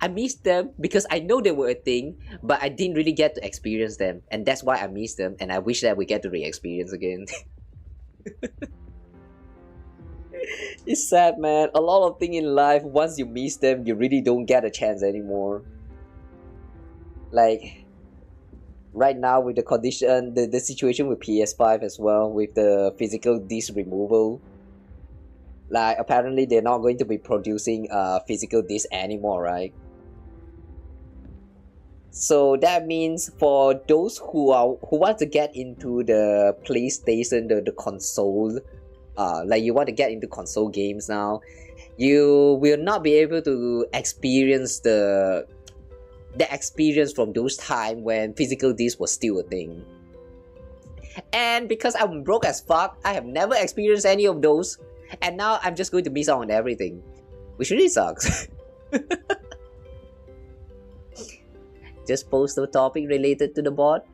I miss them because I know they were a thing, but I didn't really get to experience them, and that's why I miss them, and I wish that we get to re-experience again. It's sad, man. A lot of things in life, once you miss them, you really don't get a chance anymore. Like right now with the condition, the situation with PS5 as well, with the physical disc removal. Like apparently they're not going to be producing physical disc anymore, right? So that means for those who want to get into the PlayStation, the console, like you want to get into console games now, you will not be able to experience the experience from those time when physical disc was still a thing. And because I'm broke as fuck, I have never experienced any of those, and now I'm just going to miss out on everything, which really sucks. Just post a topic related to the bot?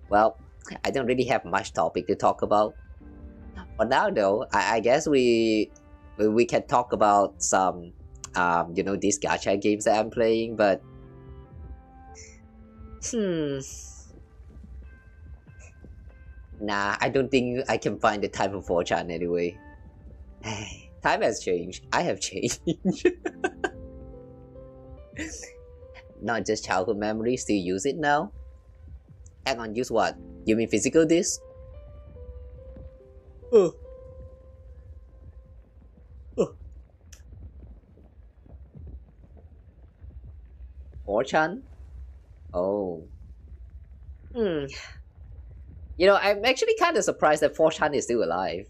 Well, I don't really have much topic to talk about. For now though, I guess we can talk about some you know, these gacha games that I'm playing, but nah, I don't think I can find the time for 4chan anyway. Time has changed. I have changed. Not just childhood memories, still use it now? Hang on, use what? You mean physical disc? 4chan? Oh. You know, I'm actually kind of surprised that 4chan is still alive.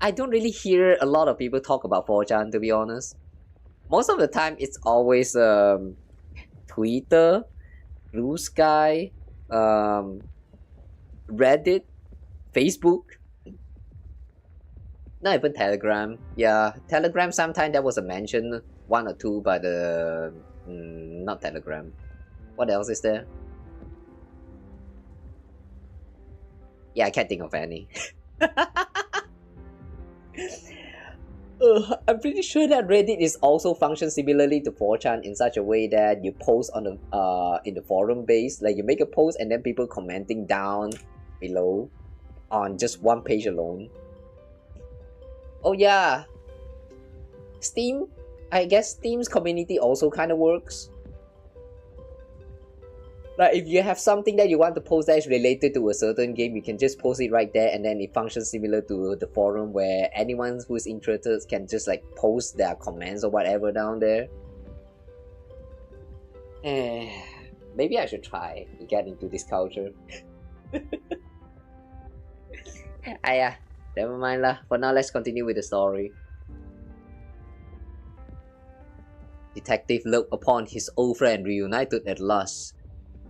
I don't really hear a lot of people talk about 4chan, to be honest. Most of the time, it's always Twitter, Blue Sky, Reddit, Facebook. Not even Telegram. Yeah, Telegram sometimes there was a mention, one or two, but not Telegram. What else is there? Yeah, I can't think of any. I'm pretty sure that Reddit is also functions similarly to 4chan in such a way that you post on the in the forum base, like you make a post and then people commenting down below on just one page alone. Oh yeah, Steam. I guess Steam's community also kind of works. Like if you have something that you want to post that is related to a certain game, you can just post it right there, and then it functions similar to the forum where anyone who is interested can just like post their comments or whatever down there. Maybe I should try to get into this culture. Yeah, never mind lah. For now, let's continue with the story. Detective looked upon his old friend reunited at last.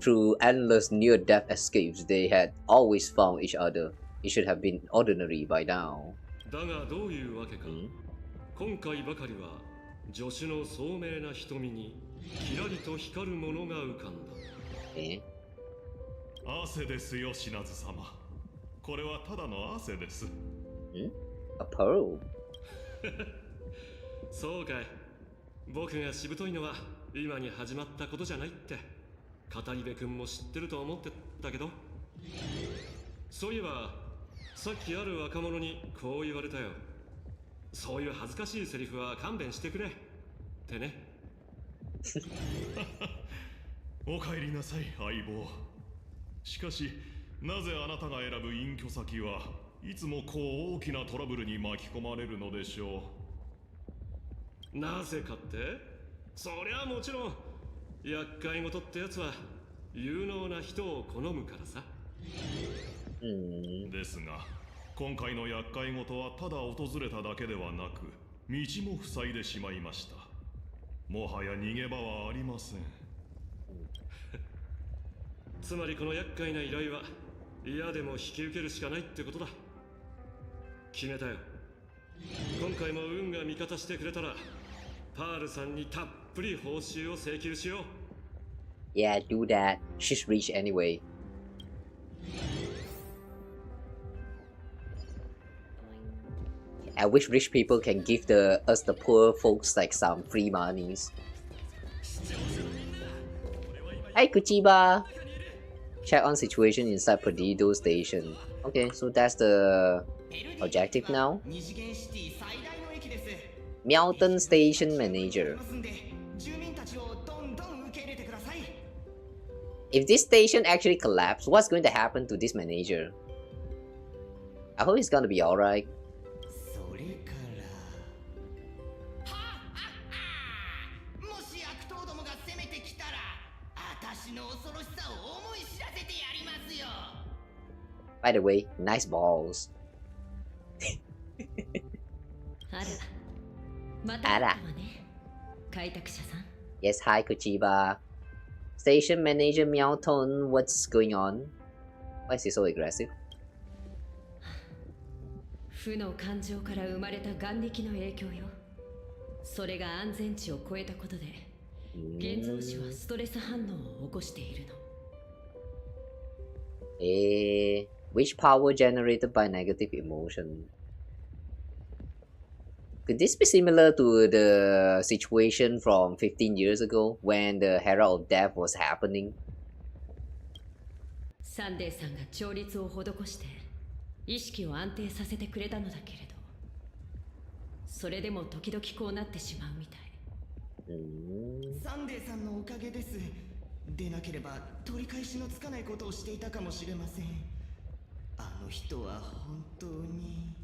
Through endless near-death escapes, they had always found each other. It should have been ordinary by now. だがどういうわけか、今回ばかりは助手の聡明な瞳にキラリと光るものが浮かんだ。汗ですよ、品津様。これはただの汗です。A pearl? そうかい。僕がしぶといのは今に始まったことじゃないって語り部君も知ってると思ってたけど、そういえばさっきある若者にこう言われたよ。そういう恥ずかしいセリフは勘弁してくれってね。お帰りなさい、相棒。しかしなぜあなたが選ぶ隠居先はいつもこう大きなトラブルに巻き込まれるのでしょう。なぜかって、そりゃもちろん厄介事ってやつは有能な人を好むからさ。ですが今回の厄介事はただ訪れただけではなく道も塞いでしまいました。もはや逃げ場はありません。つまりこの厄介な依頼は嫌でも引き受けるしかないってことだ。決めたよ。今回も運が味方してくれたらパールさんにたっぷり報酬を請求しよう。Yeah, do that. She's rich anyway. I wish rich people can give us the poor folks like some free monies. Hey Kuchiba! Check on situation inside Perdido Station. Okay, so that's the objective now. Mountain Station Manager. If this station actually collapses, what's going to happen to this manager? I hope he's gonna be alright. By the way, nice balls. Ara. Yes, hi Kuchiba. Station Manager Meowton, what's going on? Why is he so aggressive? 負の感情から生まれた眼力の影響よ。それが安全値を超えたことで、現像子はストレス反応を起こしているの。Which power generated by negative emotion? Could this be similar to the situation from 15 years ago when the Herald of Death was happening? サンデーさんが調律を施して意識を安定させてくれたのだけれど、それでも時々こうなってしまうみたい。サンデーさんのおかげです。でなければ取り返しのつかないことをしていたかもしれません。あの人は本当に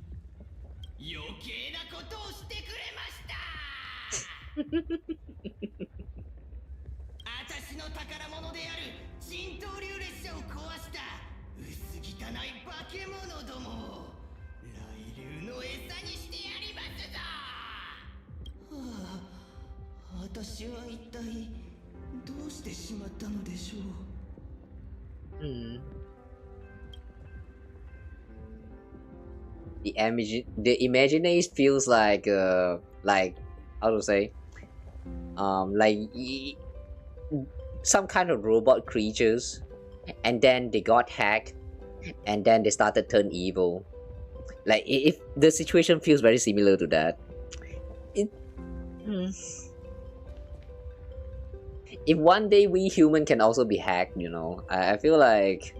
余計なことをしてくれました私の宝物である新東流列車を壊した薄汚い化け物どもを雷流の餌にしてやりますぞ。はあ、私は一体どうしてしまったのでしょう。The imagination feels like how to say, like some kind of robot creatures, and then they got hacked, and then they started turn evil. Like if the situation feels very similar to that. If one day we human can also be hacked, you know, I feel like,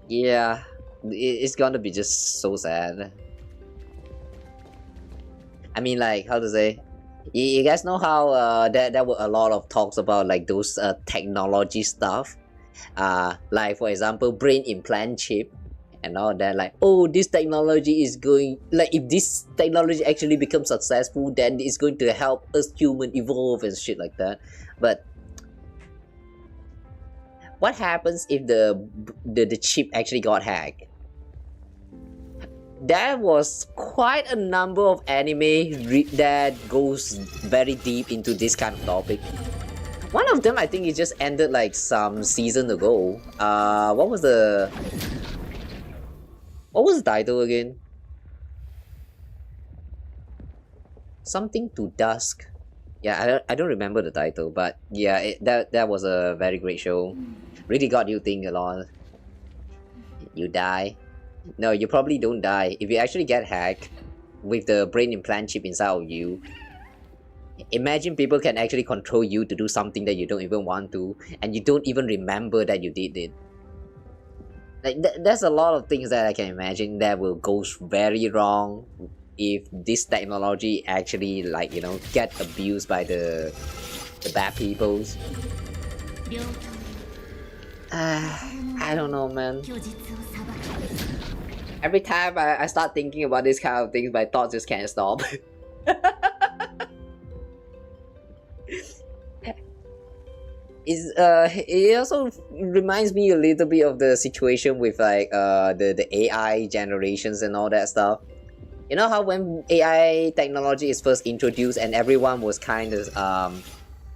yeah. It's gonna be just so sad. I mean, like, how to say? You guys know how there were a lot of talks about like those technology stuff, like for example, brain implant chip and all that. Like, oh, this technology is going, like, if this technology actually becomes successful, then it's going to help us human evolve and shit like that. But what happens if the chip actually got hacked? There was quite a number of anime that goes very deep into this kind of topic. One of them, I think it just ended like some season ago. What was the title again? Something to Dusk. Yeah, I don't remember the title, but yeah, that was a very great show. Really got you think a lot. You die. No, you probably don't die. If you actually get hacked with the brain implant chip inside of you, imagine people can actually control you to do something that you don't even want to, and you don't even remember that you did it. Like there's a lot of things that I can imagine that will go very wrong if this technology actually, like, you know, get abused by the bad peoples. I don't know, man. Every time I start thinking about this kind of things, my thoughts just can't stop. It also reminds me a little bit of the situation with like the AI generations and all that stuff. You know how when AI technology is first introduced and everyone was kind of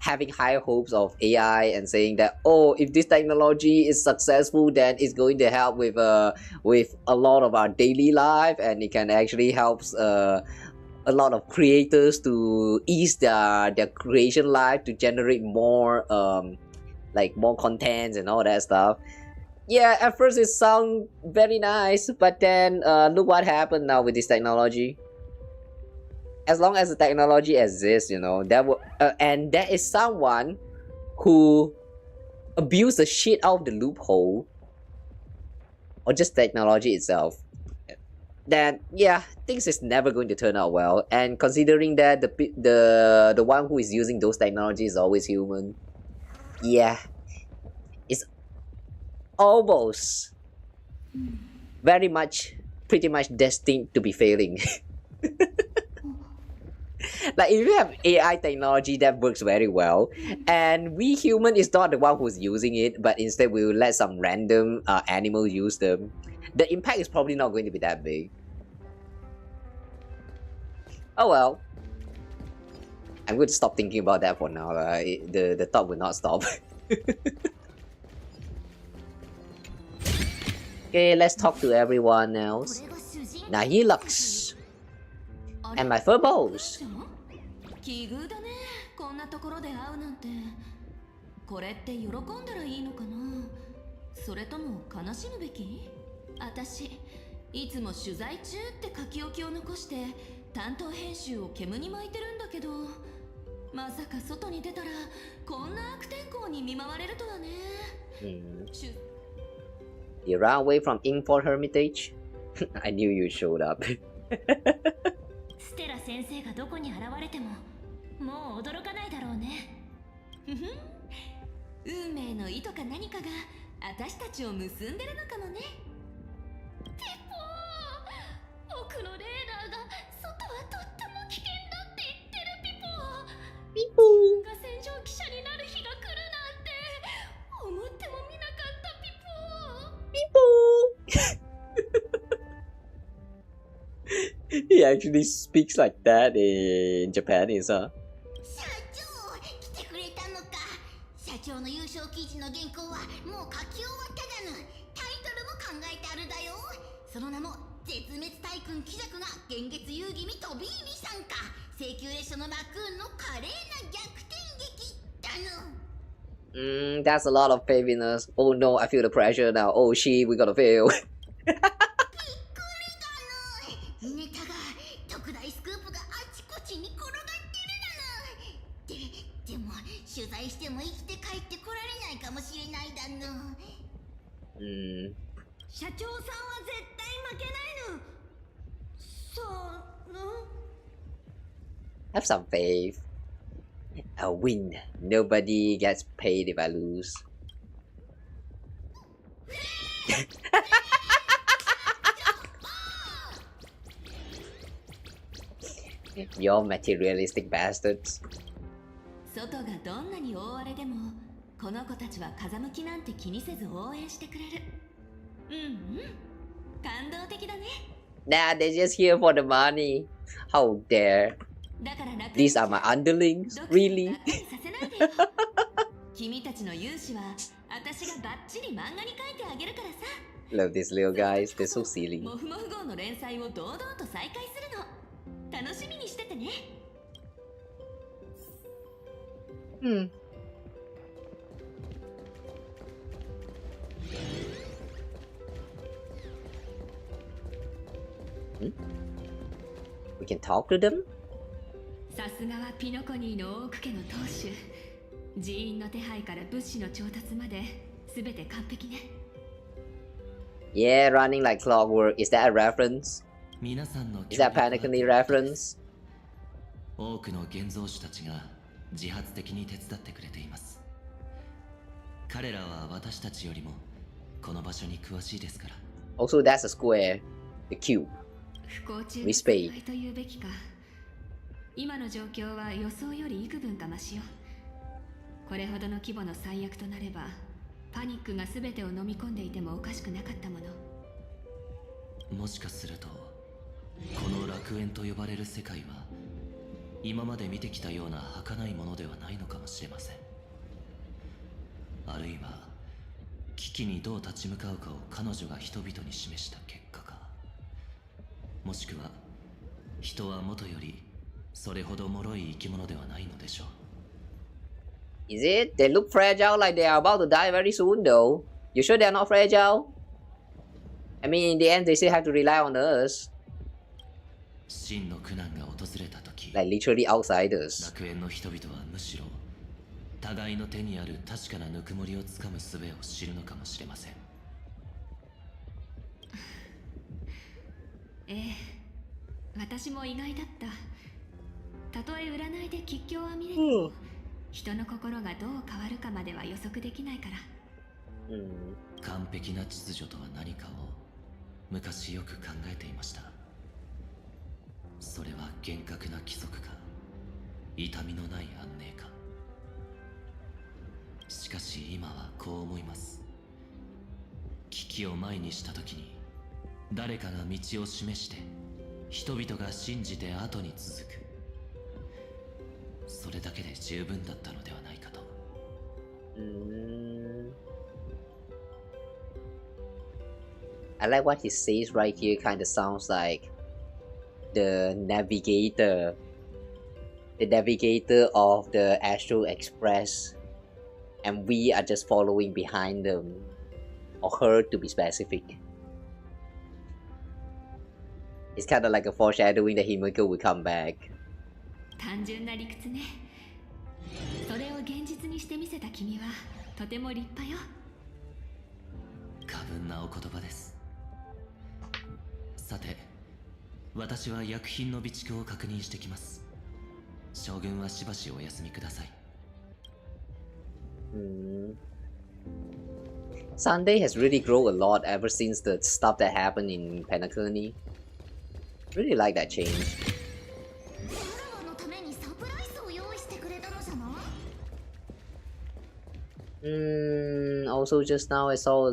having high hopes of AI and saying that, oh, if this technology is successful, then it's going to help with a lot of our daily life, and it can actually helps a lot of creators to ease their creation life to generate more like more contents and all that stuff. Yeah, at first it sounds very nice, but then look what happened now with this technology. As long as the technology exists, you know, that will and there is someone who abused the shit out of the loophole, or just technology itself, then yeah, things is never going to turn out well. And considering that the one who is using those technologies is always human, yeah, it's almost very much pretty much destined to be failing. Like if you have AI technology that works very well, and we human is not the one who's using it, but instead we will let some random animal use them, the impact is probably not going to be that big. Oh well. I'm going to stop thinking about that for now. The thought will not stop. Okay, let's talk to everyone else. Nahilux. And my furbos. 奇遇だね、こんなところで会うなんて。これって喜んだらいいのかな、それとも悲しむべき？私いつも取材中って書き置きを残して担当編集を煙に巻いてるんだけど、まさか外に出たらこんな悪天候に見舞われるとはね。You ran away from Inkford Hermitage? I knew you showed up. ステラ先生がどこに現れてももう驚かないだろうね。運命の糸か何かが私たちを結んでるのかもね。ピポー、僕のレーダーが外はとっても危険だって言ってるピポー。ピポー。自分が戦場記者になる日が来るなんて思ってもみなかったピポー。ピポー。He actually speaks like that in Japanese, huh? 社長、来てくれたのか。社長の優勝記事の原稿はもう書き終わっただぬ。タイトルも考えてあるだよ。その名も絶滅大君貴族が現月遊戯に飛び入り参加。請求列車のラクーンの華麗な逆転劇だぬ。That's a lot of heaviness. Oh no, I feel the pressure now. Oh shit, we gotta fail. ネタが特大スクープがあちこちに転がってるだぬ。でも取材しても生きて帰ってこられないかもしれないだぬ。社長さんは絶対負けないの。そうの。Have some faith. I'll win. Nobody gets paid if I lose. You're materialistic bastards. 外がどんなに大荒れでもこの子たちは風向きなんて気にせず応援してくれる。感動的だね。Nah, they're just here for the money. How dare. These are my underlings? Really? 君たちの勇姿は私がバッチリ漫画に描いてあげるからさ。 Love these little guys, they're so silly. モフモフ号の連載を堂々と再開するの。楽しみにしててね。We can talk to them? さすがはピノコニーのオーク家の当主。人員の手配から物資の調達まで全て完璧ね。Yeah, running like clockwork. Is that a reference? 皆さんの Is that Panacony reference? 多くの現像師たちが自発的に手伝ってくれています。彼らは私たちよりもこの場所に詳しいですから。Also, that's a square. The cube. 不幸中 We spade. というべきか。今の状況は予想より幾分かマシよ。これほどの規模の最悪となれば、パニックが全てを飲み込んでいてもおかしくなかったもの。もしかするとこの楽園と呼ばれる世界は今まで見てきたような儚いものではないのかもしれません。あるいは危機にどう立ち向かうかを彼女が人々に示した結果か。もしくは人はもとよりそれほど脆い生き物ではないのでしょう。Is it? They look fragile like they are about to die very soon though. You sure they're not fragile? I mean, in the end, they still have to rely on us. 真の苦難が訪れた時、 Like literally outsiders. 楽園の人々はむしろ互いの手にある確かなぬくもりをつかむ術を知るのかもしれません。ええ、私も意外だった。たとえ占いで吉凶は見れても、人の心がどう変わるかまでは予測できないから。完璧な秩序とは何かを昔よく考えていました。それは厳格な規則か、痛みのない安寧か。しかし今はこう思います。危機を前にした時に誰かが道を示して人々が信じて後に続く、それだけで十分だったのではないかと。I like what he says right here. Kind of sounds like the navigator of the Astral Express, and we are just following behind them, or her to be specific. It's kind of like a foreshadowing that Himeko will come back. 単純な理屈ね。それを現実にしてみせた君はとても立派よ。過分なお言葉です。さて、私は薬品の備蓄を確認してきます。将軍はしばしお休みください。Sunday has really grown a lot ever since the stuff that happened in Panacony. Really like that change. Also just now I saw...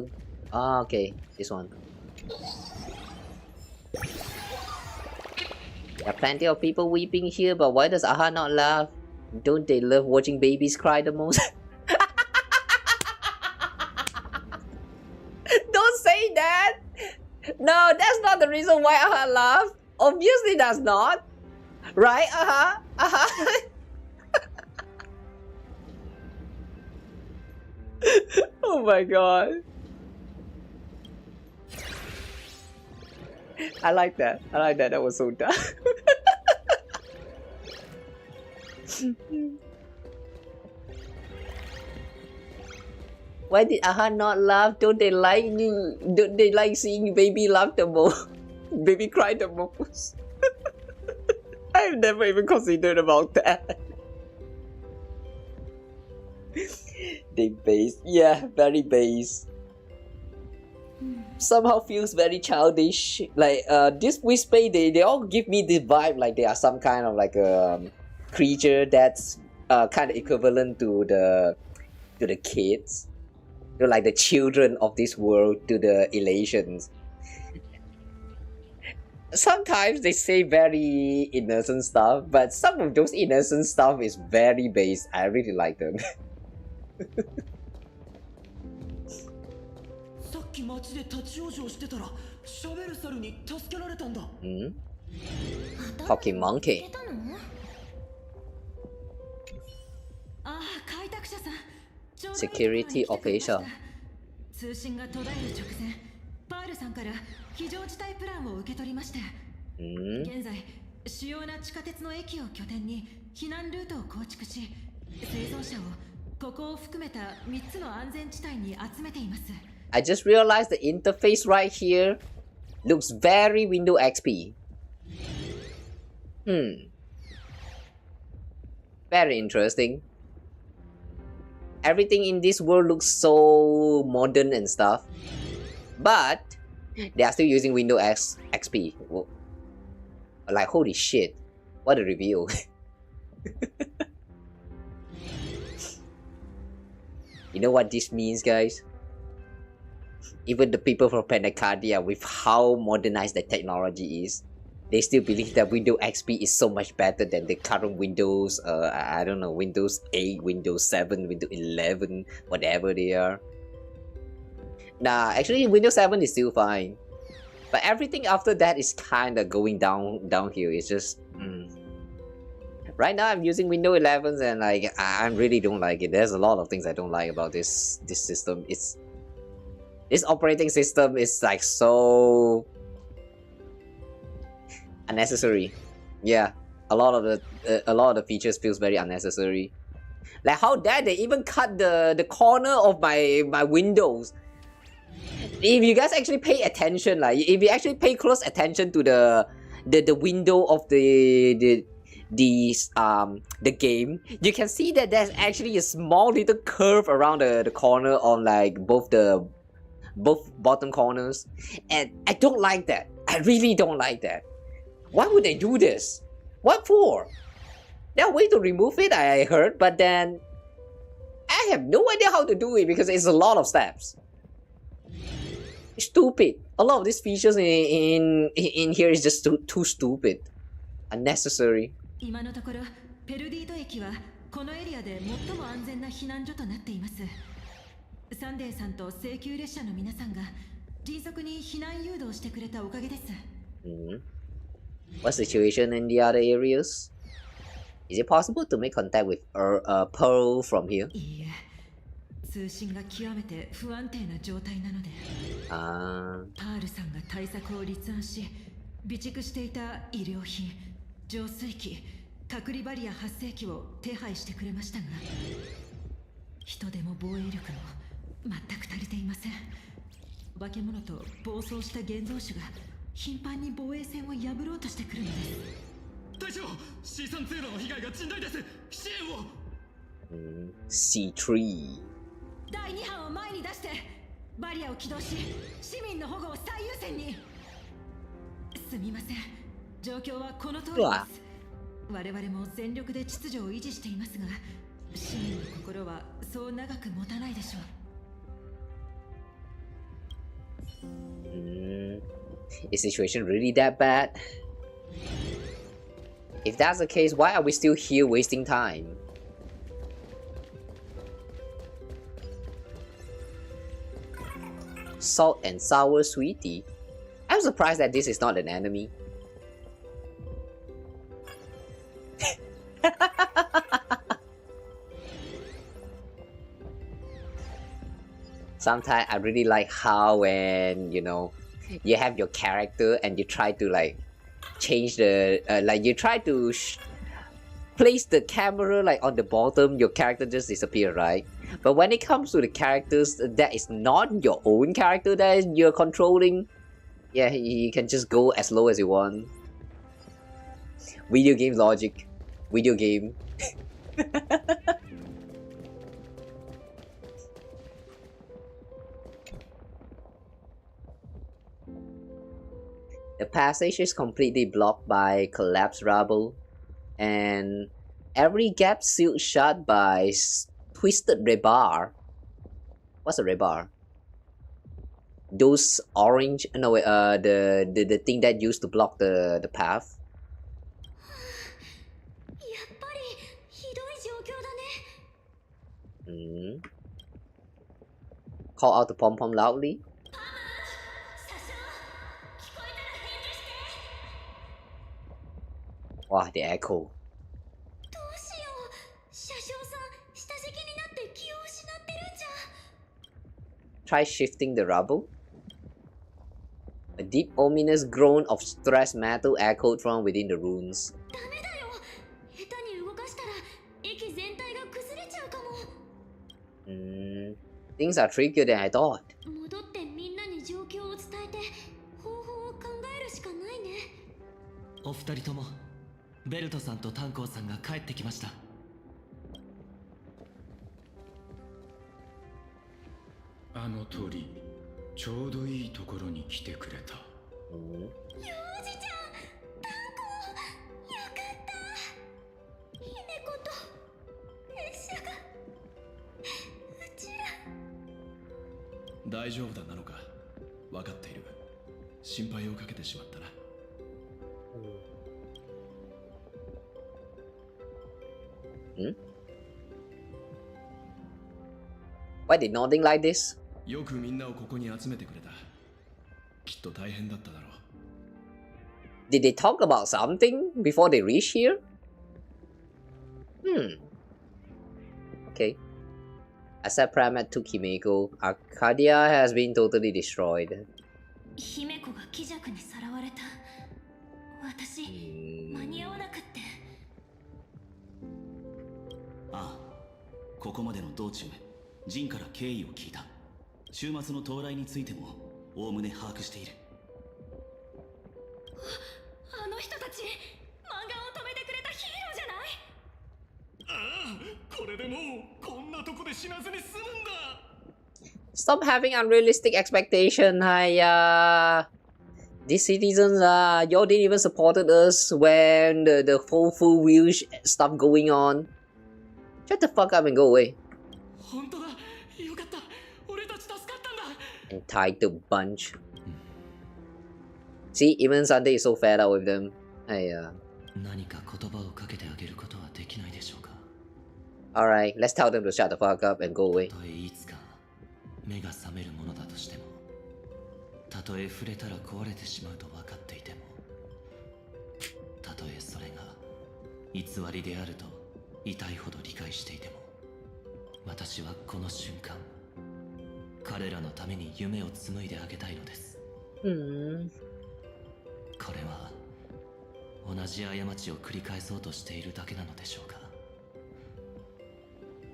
Ah, okay, this one. There are plenty of people weeping here, but why does Aha not laugh? Don't they love watching babies cry the most? Don't say that! No, that's not the reason why Aha laughed. Obviously that's not. Right, Aha? Aha? Oh my god. I like that. I like that. That was so dumb. Why did Aha not laugh? Don't they like you? Don't they like seeing baby laugh the most? Baby cry the most? I've never even considered about that. They base, yeah, very base. Somehow feels very childish. Like this Whisper, they all give me this vibe like they are some kind of like a creature that's kind of equivalent to the kids, to like the children of this world, to the Elations. Sometimes they say very innocent stuff, but some of those innocent stuff is very base. I really like them. さっき街で立ち往生してたら喋る猿に助けられたんだ。Talking monkey. ああ、開拓者さん。 Security official. 通信が途絶える直前、パールさんから非常事態プランを受け取りました。現在、主要な地下鉄の駅を拠点に避難ルートを構築し、生存者をここを含めた3つの安全地帯に集めています。I just realized the interface right here looks very Windows XP. Very interesting. Everything in this world looks so modern and stuff, but they are still using Windows XP. Whoa. Like, holy shit, what a reveal. You know what this means, guys? Even the people from Panacardia, with how modernized the technology is, they still believe that Windows XP is so much better than the current Windows, I don't know, Windows 8, Windows 7, Windows 11, whatever they are. Nah, actually Windows 7 is still fine. But everything after that is kind of going downhill. It's just... Right now I'm using Windows 11 and like, I really don't like it. There's a lot of things I don't like about this system. This operating system is like so... unnecessary. Yeah, a lot of the features feels very unnecessary. Like, how dare they even cut the corner of my windows? If you guys actually pay attention, like if you actually pay close attention to the window of the game, you can see that there's actually a small little curve around the corner on like both bottom corners, and I don't like that. I really don't like that. Why would they do this? What for? There are ways to remove it, I heard, but then I have no idea how to do it because it's a lot of steps. It's stupid. A lot of these features in here is just too stupid. Unnecessary. 今のところ、ペルディート駅はこのエリアで最も安全な避難所となっています。サンデーさんと請求列車の皆さんが迅速に避難誘導してくれたおかげです。What's the situation in the other areas? Is it possible to make contact with Pearl from here? いいえ、通信が極めて不安定な状態なので、パールさんが対策を立案し、備蓄していた医療品、浄水器、隔離バリア発生器を手配してくれましたが、人手も防衛力も全く足りていません。化け物と暴走した現像種が頻繁に防衛線を破ろうとしてくるのです。大将、 C3 通路の被害が甚大です。支援を。C3 第2班を前に出してバリアを起動し、市民の保護を最優先に。すみません、状況はこの通りです。我々も全力で秩序を維持していますが、市民の心はそう長く持たないでしょう。Is the situation really that bad? If that's the case, why are we still here wasting time? Salt and sour sweetie. I'm surprised that this is not an enemy. Sometimes I really like how when, you know, you have your character and you try to like change the like you try to place the camera like on the bottom, your character just disappear, right? But when it comes to the characters that is not your own character that you're controlling, yeah, you can just go as low as you want. Video game logic. Video game. The passage is completely blocked by collapsed rubble, and every gap sealed shut by twisted rebar. What's a rebar? Those orange, no, the thing that used to block the path. やっぱりひどい状況だね。Call out the pom-pom loudly. Wow, the echo. Try shifting the rubble. A deep ominous groan of stressed metal echoed from within the ruins. Things are trickier than I thought. 戻ってみんなに状況を伝えて方法を考えるしかないね。お二人ともベルトさんと炭鉱さんが帰ってきました。あの鳥、ちょうどいいところに来てくれた。ようじちゃん、炭鉱、よかった。姫子と列車がうちら。大丈夫だなのか。分かっている。心配をかけてしまったな。Why they nodding like this? よくみんなをここに集めてくれた。きっと大変だっただろう。Did they talk about something before they reach here? Okay. Asat Pramad took Himeko. Arcadia has been totally destroyed. 姫子が気弱にさらわれた。私、間に合わなくって。ああ、ここまでの道中、ジンから経緯を聞いた。週末の到来についてもおおむね把握している。あの人たち、漫画を止めてくれたヒーローじゃない？ああ、これでもうこんなとこで死なずに済むんだ。Stop having unrealistic expectation, Haya. These citizens, y'all didn't even supported us when the whole full wheel stuff going on. Shut the fuck up and go away. 本当だ。よかった。俺たち助かったんだ。Entitled bunch. See, even Sunday is so fed up with them. Haya. 何か言葉をかけてあげることはできないでしょうか。Alright, let's tell them to shut the fuck up and go away. たとえいつか目が覚めるものだとしても、たとえ触れたら壊れてしまうと分かっていても、たとえそれが偽りであると痛いほど理解していても、私はこの瞬間、彼らのために夢を紡いであげたいのです。これは同じ過ちを繰り返そうとしているだけなのでしょうか。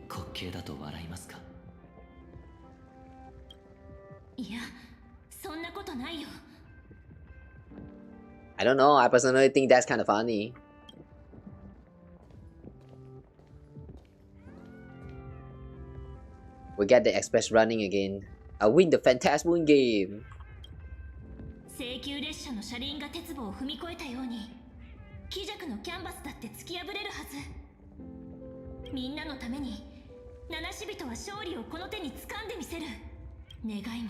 滑稽だと笑いますか？いや、そんなことないよ。I don't know, I personally think that's kind of funny. We get the express running again. I win the Phantasmoon game. 請求列車の車輪が鉄棒を踏み越えたように、気弱のキャンバスだって突き破れるはず。みんなのために七死人は勝利をこの手に掴んでみせる。願いも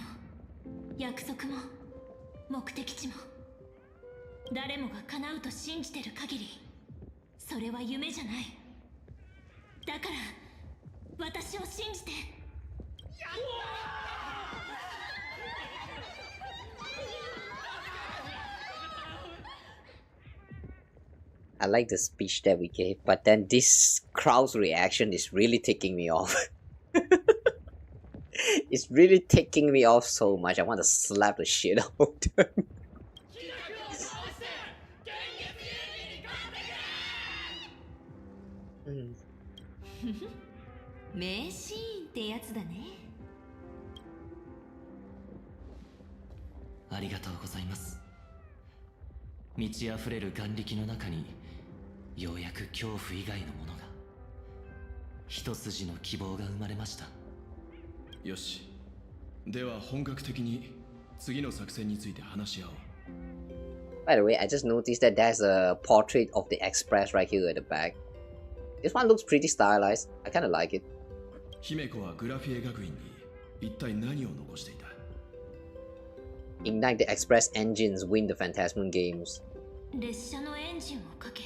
約束も目的地も誰もが叶うと信じてる限り、それは夢じゃない。だから私を信じて。I like the speech that we gave, but then this crowd's reaction is really ticking me off. It's really ticking me off so much. I want to slap the shit out of them. 名シーンってやつだね。ありがとうございます。満ち溢れる眼力の中にようやく恐怖以外のものが、一筋の希望が生まれました。よし、では本格的に次の作戦について話し合おう。By the way, I just noticed that there's a portrait of the Express right here at the back. This one looks pretty stylized. I kind of like it. 姫子はグラフィエ学院に一体何を残していた？ Ignite the Express engines, win the Phantasmoon games. 列車のエンジンをかけ、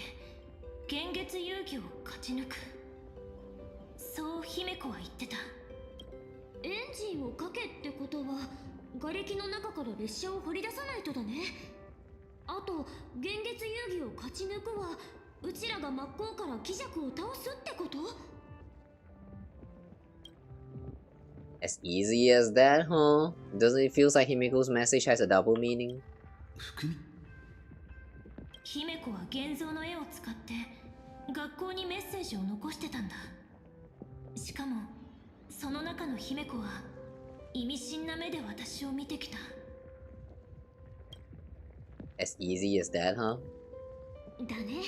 幻月遊戯を勝ち抜く。そう姫子は言ってた。エンジンをかけってことは瓦礫の中から列車を掘り出さないとだね。あと幻月遊戯を勝ち抜くはうちらが真っ向から貴弱を倒すってこと？ As easy as that, huh? Doesn't it feel like Himeko's message has a double meaning? 姫子は現像の絵を使って学校にメッセージを残してたんだ。しかもその中の姫子は意味深な目で私を見てきた。As easy as that, huh? だね。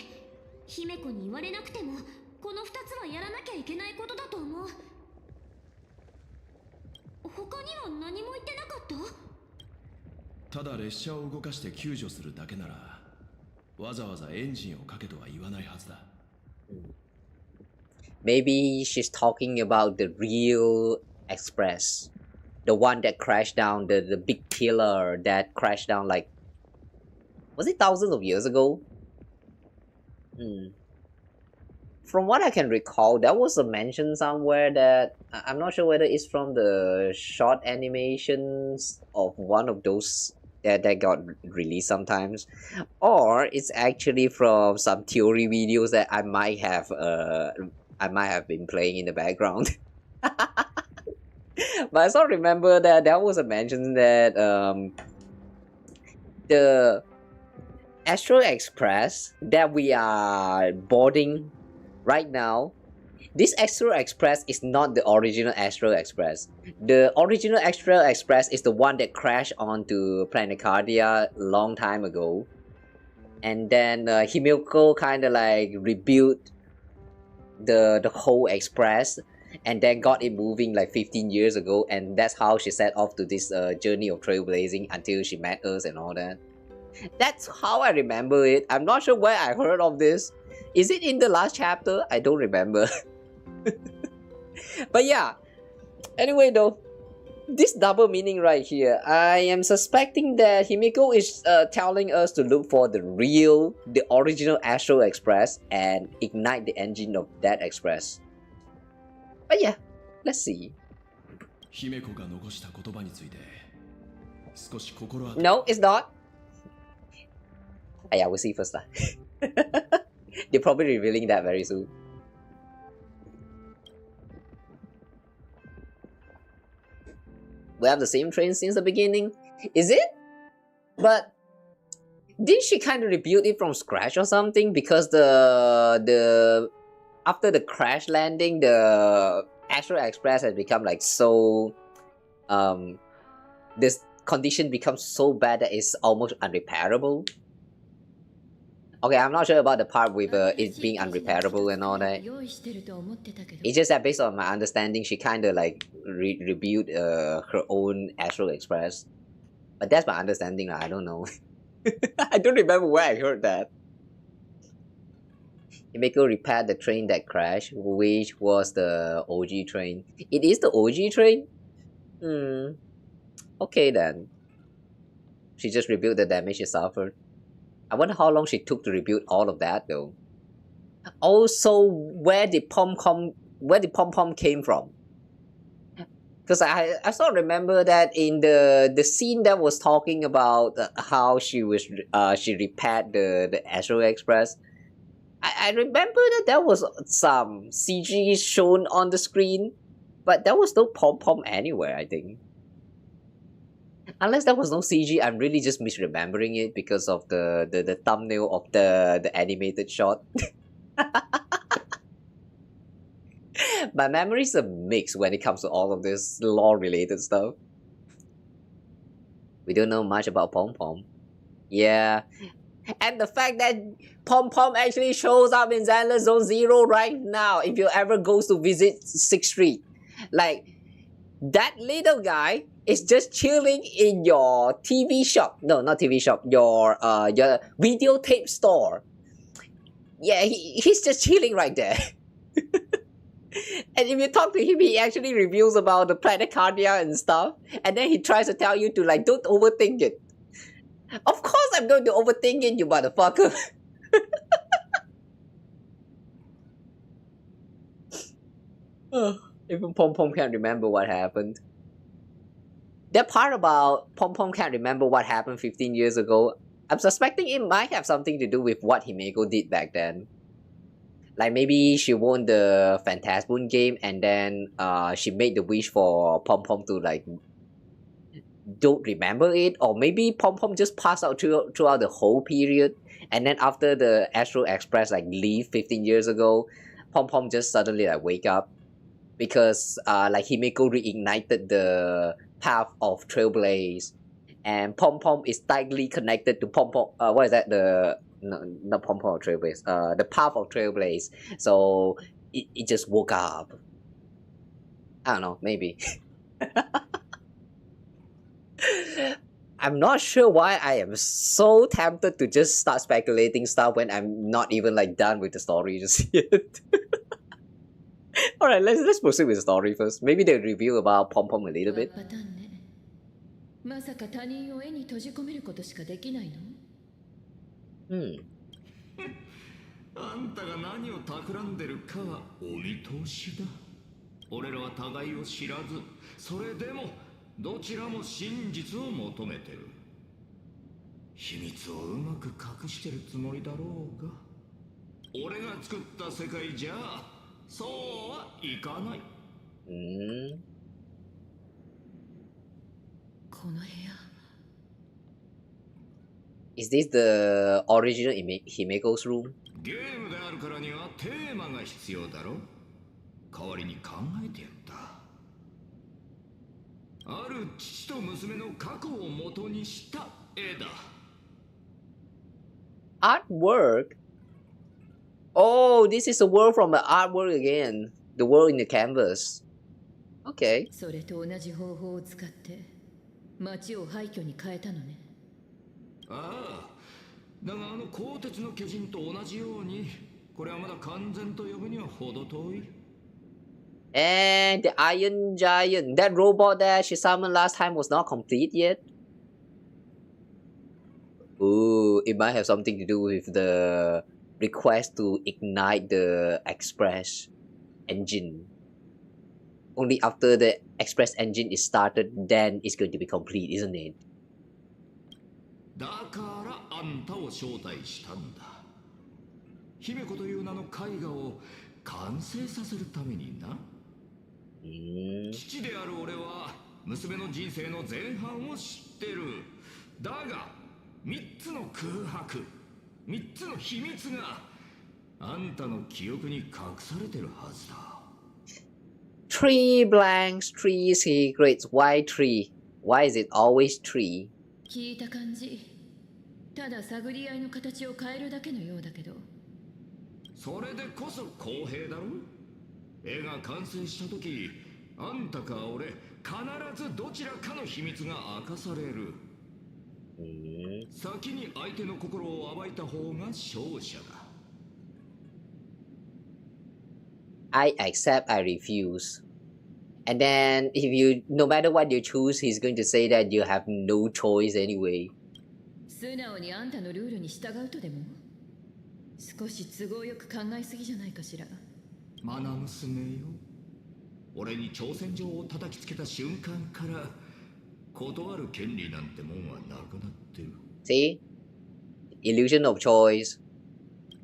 姫子に言われなくてもこの2つはやらなきゃいけないことだと思う。他には何も言ってなかった？ただ列車を動かして救助するだけならわざわざエンジンをかけとは言わないはずだ。Maybe she's talking about the real express, the one that crashed down, the big pillar that crashed down like, was it thousands of years ago? From what I can recall, there was a mention somewhere that I'm not sure whether it's from the short animations of one of those that got released sometimes, or it's actually from some theory videos that I might have been playing in the background. But I sort of remember that there was a mention that the Astral Express that we are boarding right now, this Astral Express is not the original Astral Express. The original Astral Express is the one that crashed onto Planet Cardia a long time ago. And then Himeko kind of like rebuilt the whole express and then got it moving like 15 years ago. And that's how she set off to this journey of trailblazing until she met us and all that. That's how I remember it. I'm not sure where I heard of this. Is it in the last chapter? I don't remember. But yeah, anyway though, this double meaning right here, I am suspecting that Himeko is telling us to look for the original Astral Express and ignite the engine of that express. But yeah, let's see. No, it's not. Yeah, we'll see first lah. They're probably revealing that very soon. We have the same train since the beginning. Is it? But didn't she kind of rebuild it from scratch or something? Because the after the crash landing, the Astral Express has become like so this condition becomes so bad that it's almost unrepairable. Okay, I'm not sure about the part with it being unrepairable and all that. It's just that based on my understanding, she kind of like rebuilt her own Astral Express. But that's my understanding, I don't know. I don't remember where I heard that. Himeko repaired the train that crashed, which was the OG train. It is the OG train? Okay then. She just rebuilt the damage she suffered. I wonder how long she took to rebuild all of that though. Also, where did Pom Pom came from? Because I sort of remember that in the scene that was talking about how she repaired the Astral Express. I remember that there was some CG shown on the screen, but there was no Pom Pom anywhere, I think. Unless there was no CG, I'm really just misremembering it because of the thumbnail of the animated shot. My memory's a mix when it comes to all of this lore-related stuff. We don't know much about Pom Pom. Yeah. And the fact that Pom Pom actually shows up in Zenless Zone Zero right now if you ever goes to visit 6th Street. Like, that little guy is just chilling in your TV shop. No, not TV shop. Your videotape store. Yeah, he's just chilling right there. And if you talk to him, he actually reveals about the Planet Cardia and stuff. And then he tries to tell you to like, don't overthink it. Of course I'm going to overthink it, you motherfucker. Even Pom Pom can't remember what happened. That part about Pom Pom can't remember what happened 15 years ago, I'm suspecting it might have something to do with what Himeko did back then. Like maybe she won the Phantasmoon game and then she made the wish for Pom Pom to like don't remember it, or maybe Pom Pom just passed out throughout the whole period, and then after the Astral Express like leave 15 years ago, Pom Pom just suddenly like wake up because like Himeko reignited the path of Trailblaze, and Pom Pom is tightly connected to Pom Pom. What is that? The no, not Pom Pom of Trailblaze. The path of Trailblaze. So it just woke up. I don't know. Maybe. I'm not sure why I am so tempted to just start speculating stuff when I'm not even like done with the story just yet. Alright, let's proceed with the story first. Maybe they'll reveal about Pom Pom a little bit. まさか他人を絵に閉じ込めることしかできないの？あんたが何を企んでるかはお見通しだ。俺らは互いを知らず、それでもどちらも真実を求めてる。秘密をうまく隠してるつもりだろうが、俺が作った世界じゃそうはいかない。この部屋。Is this the original Himeko's room? ゲームであるからにはテーマが必要だろ。代わりに考えてやった。ある父と娘の過去を元にした絵だ。Artwork? Oh, this is a world from the artwork again. The world in the canvas. Okay. それと同じ方法を使って街を廃墟に変えたのね。ああ、だがあの鋼鉄の巨人と同じように、これはまだ完全と呼ぶには程遠い。And the Iron Giant, that robot that she summoned last time was not complete yet. Ooh, it might have something to do with the request to ignite the Express engine. Only after the Express engine is started, then it's going to be complete, isn't it? だからあんたを招待したんだ。姫子という名の絵画を完成させるためにな。父である俺は娘の人生の前半を知ってる。だが3つの空白、3つの秘密があんたの記憶に隠されてるはずだ。Three blanks, three secrets. Why three? Why is it always three? 聞いた感じ、ただ探り合いの形を変えるだけのようだけど。それでこそ公平だろ。絵が完成した時、あんたか俺必ずどちらかの秘密が明かされる。先に相手の心を暴いた方が勝者だ。I accept, I refuse. And then if you, no matter what you choose, he's going to say that you have no choice anyway. 素直にあんたのルールに従うとでも？少し都合よく考えすぎじゃないかしら。マナ娘よ。俺に挑戦状を叩きつけた瞬間から断る権利なんてもんはなくなってる。See? Illusion of choice.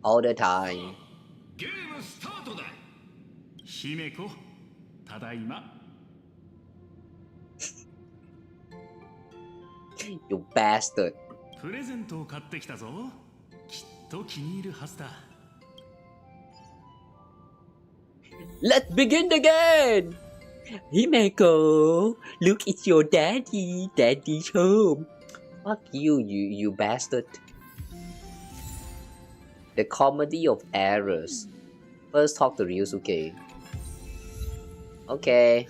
All the time. ゲームスタートだ。姫子、ただいま。You bastard. プレゼントを買ってきたぞ。きっと気に入るはずだ。Let's begin again! Himeko, look, it's your daddy. Daddy's home. Fuck you, you bastard. The Comedy of Errors. First talk to Ryusuke. Okay.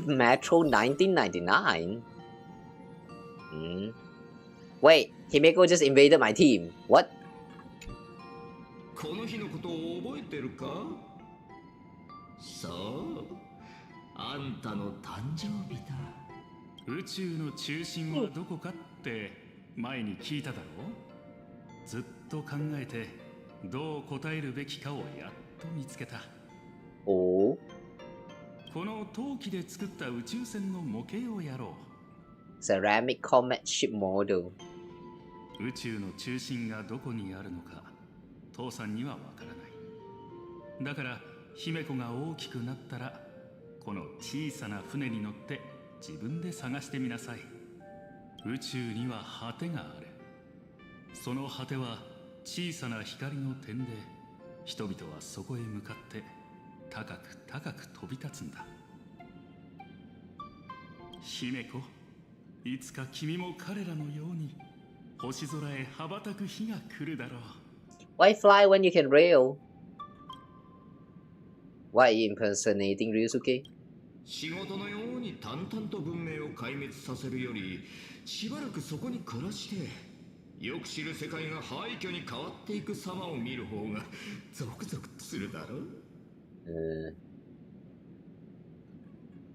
Metro 1999? Wait, Himeko just invaded my team. What? この日のことを覚えてるか？そう、あんたの誕生日だ。宇宙の中心はどこかって前に聞いただろう。ずっと考えてどう答えるべきかをやっと見つけた。おお。この陶器で作った宇宙船の模型をやろう。 Ceramic combat ship model。 宇宙の中心がどこにあるのか父さんにはわからない。だから姫子が大きくなったらこの小さな船に乗って自分で探してみなさい。宇宙には果てがある。その果ては小さな光の点で、人々はそこへ向かって高く高く飛び立つんだ。姫子、いつか君も彼らのように星空へ羽ばたく日が来るだろう。 Why fly when you can rail? Why impersonating Ryusuke? 仕事のように淡々と文明を壊滅させるより、しばらくそこに暮らしてよく知る世界が廃墟に変わっていく様を見る方がゾクゾクするだろう。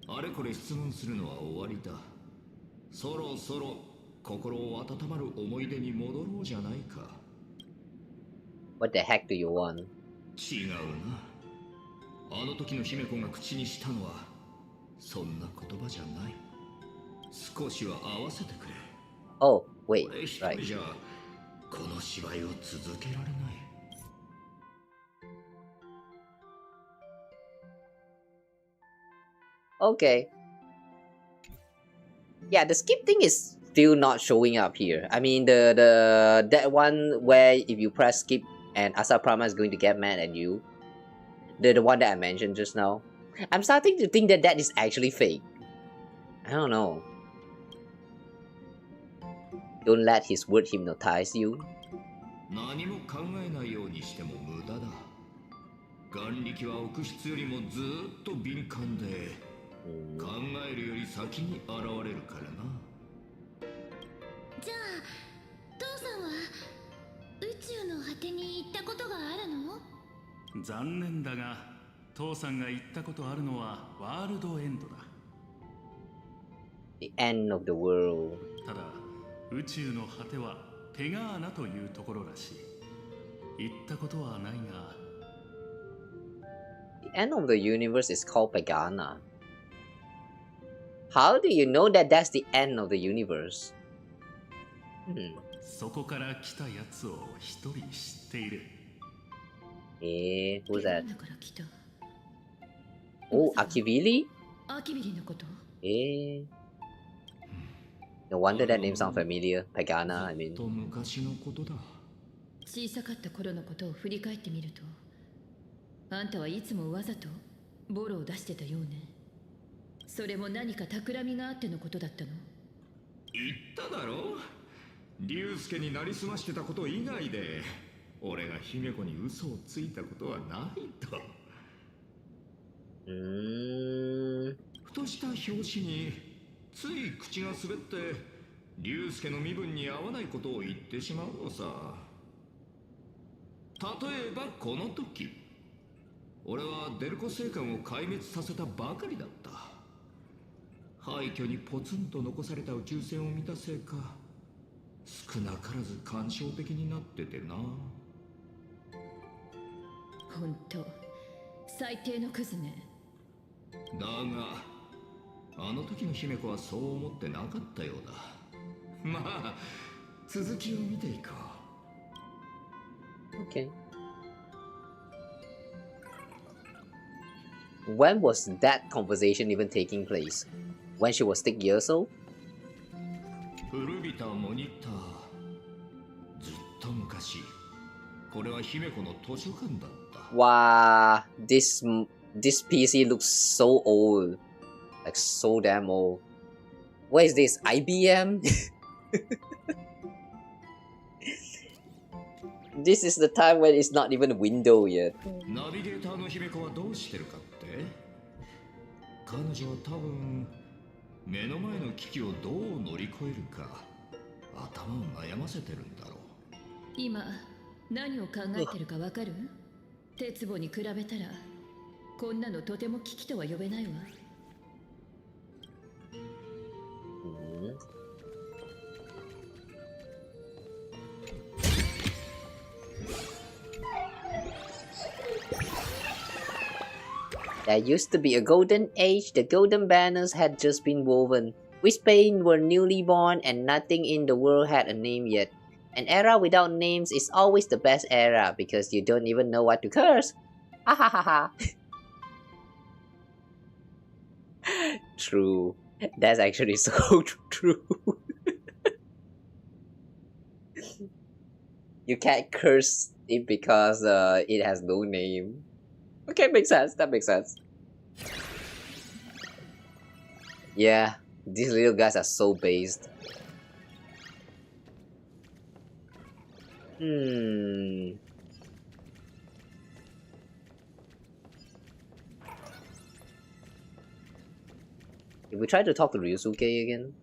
あれこれ質問するのは終わりだ。そろそろ心を温まる思い出に戻ろうじゃないか。 What the heck do you want? 違うな。あの時の姫子が口にしたのはそんな言葉じゃない。少しは合わせてくれ。 Oh, wait, 俺一 right. 人じゃこの芝居を続けられない。Okay. Yeah, the skip thing is still not showing up here. I mean, that one where if you press skip and Asat Pramad is going to get mad at you. The one that I mentioned just now. I'm starting to think that that is actually fake. I don't know. Don't let his word hypnotize you. 何も考えないようにしても無駄だ。眼力は臆必よりもずっと敏感で、考えるより先に現れるからな。じゃあ父さんは宇宙の果てに行ったことがあるの？残念だが父さんが言ったことあるのはワールドエンドだ。 The end of the world. ただ宇宙の果てはペガーナというところらしい。行ったことはないが。 The end of the universe is called Pagana. How do you know that that's the end of the universe? そこから来たやつを一人知っている。Who's that? だから来た。Oh, Akivili? アキビリのこと？ No wonder that name sounds familiar. Pagana, I mean. と昔のことだ。小さかった頃のことを振り返ってみると、あんたはいつもわざとボロを出してたようね。それも何か企みがあってのことだったの？言っただろ。龍介になりすましてたこと以外で俺が姫子に嘘をついたことはないと。ふとした拍子につい口が滑って龍介の身分に合わないことを言ってしまうのさ。例えばこの時俺はデルコ星艦を壊滅させたばかりだった。廃墟にポツンと残された宇宙船を見たせいか少なからず感傷的になっててな。ほんと最低のクズね。だがあの時の姫子はそう思ってなかったようだ。まあ続きを見ていこう。Okay. When was that conversation even taking place? When she was 6 years old? 古びたモニター。ずっと昔。これは姫子の図書館だった。Wow, this PC looks so old. Like so damn old. What is this? IBM? This is the time when it's not even a window yet. ナビゲーターの姫子はどうしてるかって？彼女は多分目の前の危機をどう乗り越えるか頭を悩ませてるんだろう。今何を考えてるかわかる？鉄棒に比べたらこんなのとても危機とは呼べないわ。There used to be a golden age. The golden banners had just been woven. We Spain were newly born and nothing in the world had a name yet. An era without names is always the best era because you don't even know what to curse. Ha ha ha ha. True. That's actually so true. You can't curse it because it has no name. Okay, makes sense. That makes sense. Yeah, these little guys are so based. If we try to talk to Ryusuke again.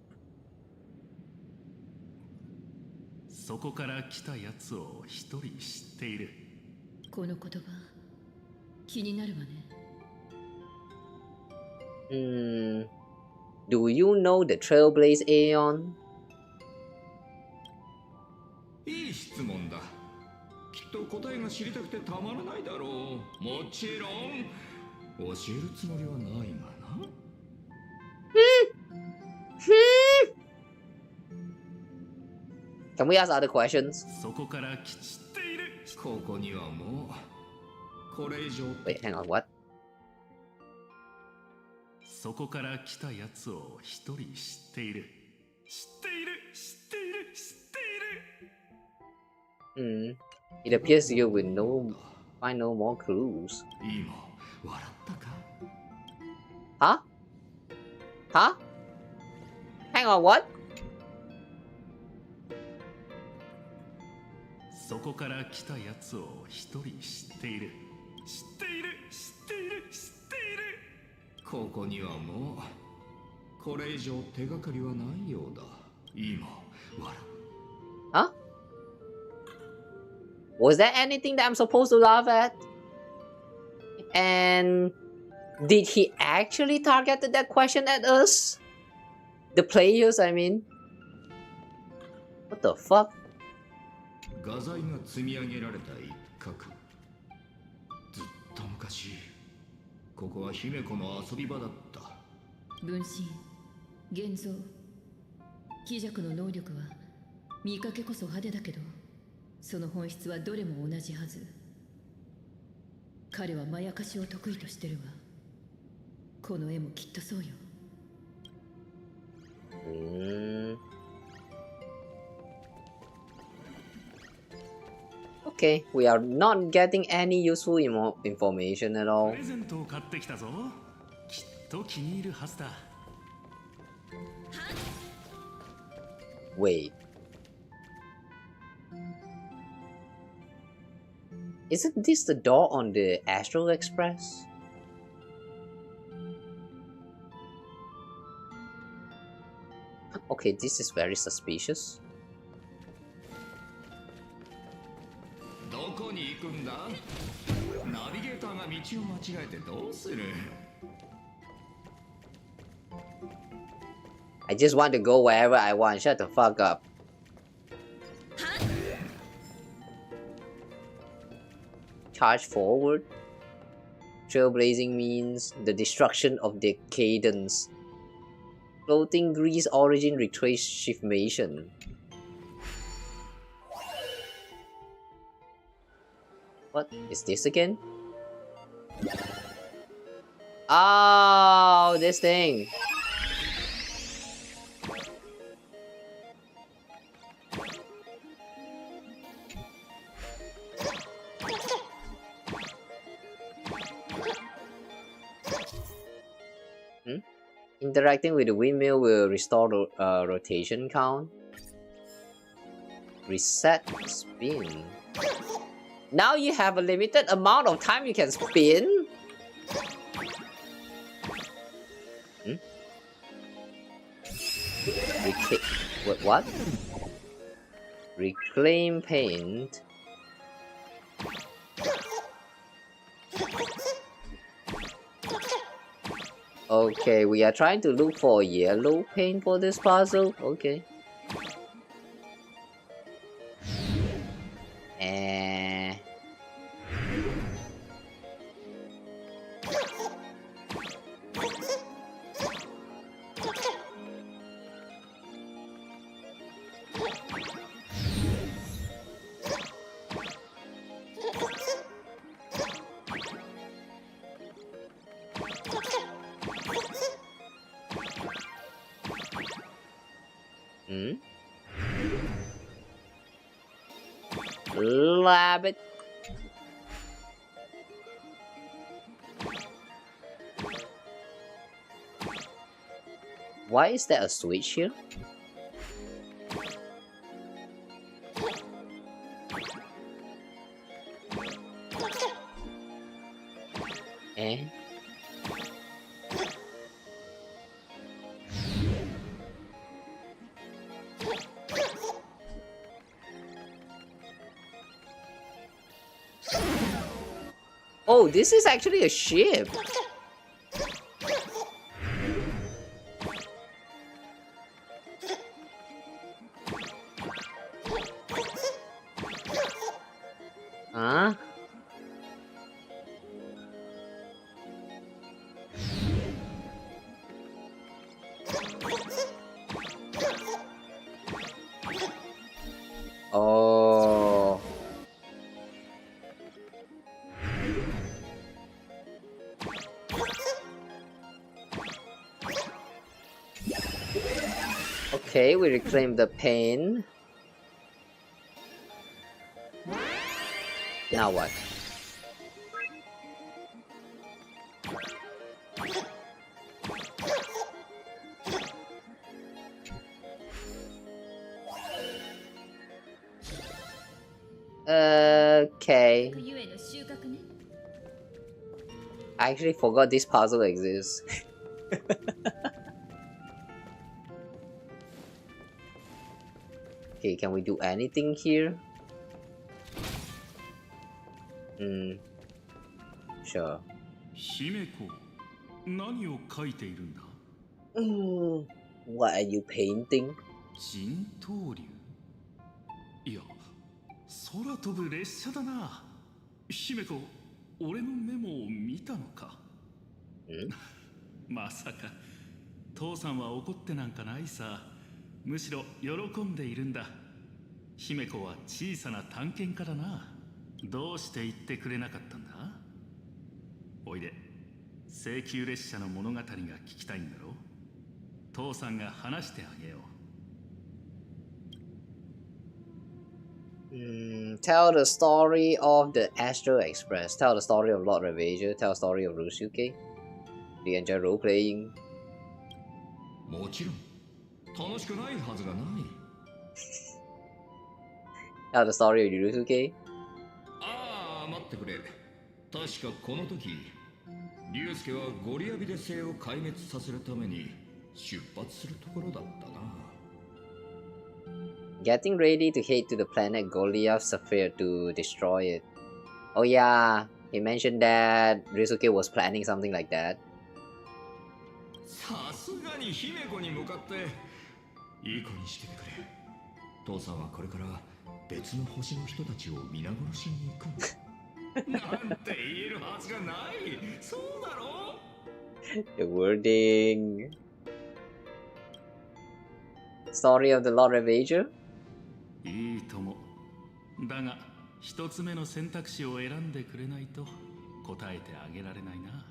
そこから来たやつを一人知っている。この言葉気になるわね。Do you know the Trailblaze Aeon? いい質問だ。きっと答えが知りたくてたまらないだろう。もちろん教えるつもりはないがな。Can we ask other questions? そこから来知っている。ここにはもうこれ以上。Wait, hang on, what? そこから来たやつを一人知っている。知っている。知っている。知っている。It appears you will find no more clues. 今笑ったか？ Huh? Huh? Hang on, what? そこから来たやつを一人知っている。知っている。知っている。知っている。ここにはもうこれ以上手がかりはないようだ。今笑。Huh? Was there anything that I'm supposed to laugh at? And did he actually target that question at us? The players, I mean. What the fuck? 画材が積み上げられた一角。ずっと昔、ここは姫子の遊び場だった。分身、現像、鬼弱の能力は見かけこそ派手だけど、その本質はどれも同じはず。彼はまやかしを得意としてるわ。この絵もきっとそうよ。Okay, we are not getting any useful information at all. プレゼントを買ってきたぞ。きっと気に入るはずだ。Wait. Isn't this the door on the Astral Express? Okay, this is very suspicious. どこに行くんだ？ナビゲーターが道を間違えてどうする？ I just want to go wherever I want. Shut the fuck up. Charge forward. Trailblazing means the destruction of decadence. Floating grease origin retrace shiftmation. What is this again? Oh, this thing. Interacting with the windmill will restore the rotation count. Reset spin. Now you have a limited amount of time you can spin. What? Reclaim paint. Okay, we are trying to look for yellow paint for this puzzle. Okay. Hmm? Rabbit. Why is there a switch here? Eh? Oh, this is actually a ship. Huh? Oh. Okay, we reclaim the pain. Now what? Okay. I actually forgot this puzzle exists. Okay, can we do anything here? Sure. Himeko, 何を描いているんだ? What are you painting? 人頭竜? いや、空飛ぶ列車だな。Himeko、俺のメモを見たのか? まさか、父さんは怒ってなんかないさ。むしろ喜んでいるんだ。Himekoは小さな探検家だな。どうして言ってくれなかったんだ? おいで、請求列車の物語が聞きたいんだろう。父さんが話してあげよう。Tell the story of the Astral Express. Tell the story of Lord Ravages. Tell the story of Ryusuke. Do you enjoy role playing? もちろん。楽しくないはずがない。Tell the story of Ryusuke. ああ、待ってくれ。確かこの時、龍介はゴリアビデ星を壊滅させるために出発するところだったな。Getting ready to head to the planet Goliath Sphere to destroy it. Oh yeah, he mentioned that Ryusuke was planning something like that. さすがに姫子に向かっていい子にしててくれ。父さんはこれから別の星の人たちを皆殺しに行くんだ。なんて言えるはずがない。そうだろ? The wording. Story of the Lord Ravager? いいとも。だが、一つ目の選択肢を選んでくれないと答えてあげられないな。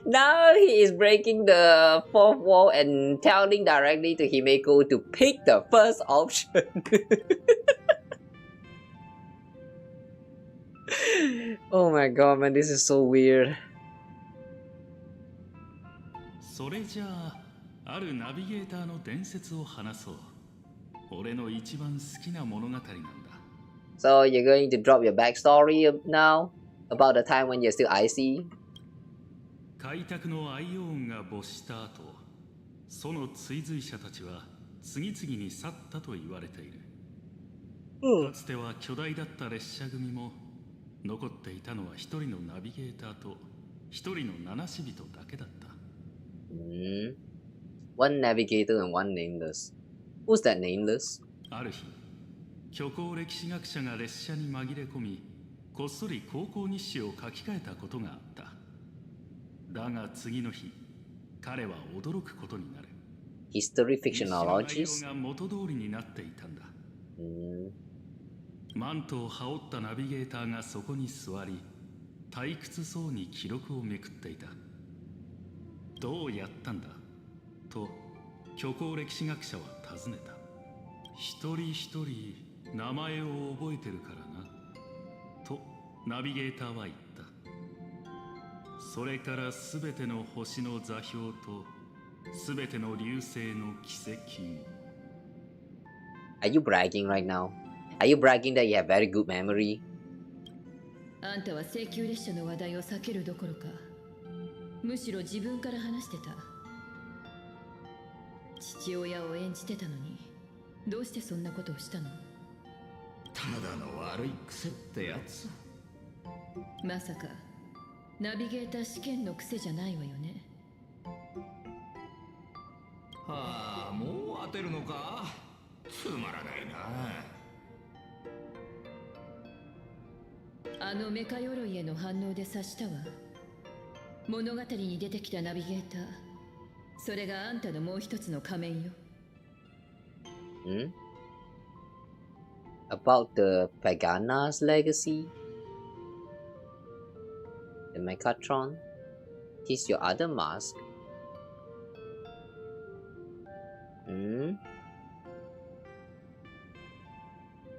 Now he is breaking the fourth wall and telling directly to Himeko to pick the first option. Oh my god, man, this is so weird. それじゃあ、あるナビゲーターの伝説を話そう。俺の一番好きな物語なんだ。So you're going to drop your backstory now about the time when you're still icy? 開拓のアイオーンが没した後、その追随者たちは次々に去ったと言われている。かつては巨大だった列車組も残っていたのは一人のナビゲーターと一人の七死人だけだった。One navigator and one nameless. Who's that nameless? ある日、虚構歴史学者が列車に紛れ込み、こっそり高校日誌を書き換えたことがあった。だが次の日、彼は驚くことになる。History fictionologies? が元通りになっていたんだ。マントを羽織ったナビゲーターがそこに座り、退屈そうに記録をめくっていた。どうやったんだと虚構歴史学者は尋ねた。一人一人名前を覚えてるからなとナビゲーターは言った。それから全ての星の座標と全ての流星の軌跡も。 Are you bragging right now? Are you bragging that you have very good memory? あんたは請求列車の話題を避けるどころか、むしろ自分から話してた。父親を演じてたのに、どうしてそんなことをしたの？ただの悪い癖ってやつ。まさかナビゲーター試験の癖じゃないわよね。はあ、もう当てるのか。つまらないな。あのメカ鎧への反応で察したわ。物語に出てきたナビゲーター、それがあんたのもう一つの仮面よ。About the Pagana's legacy? The Mechatron? He's your other mask?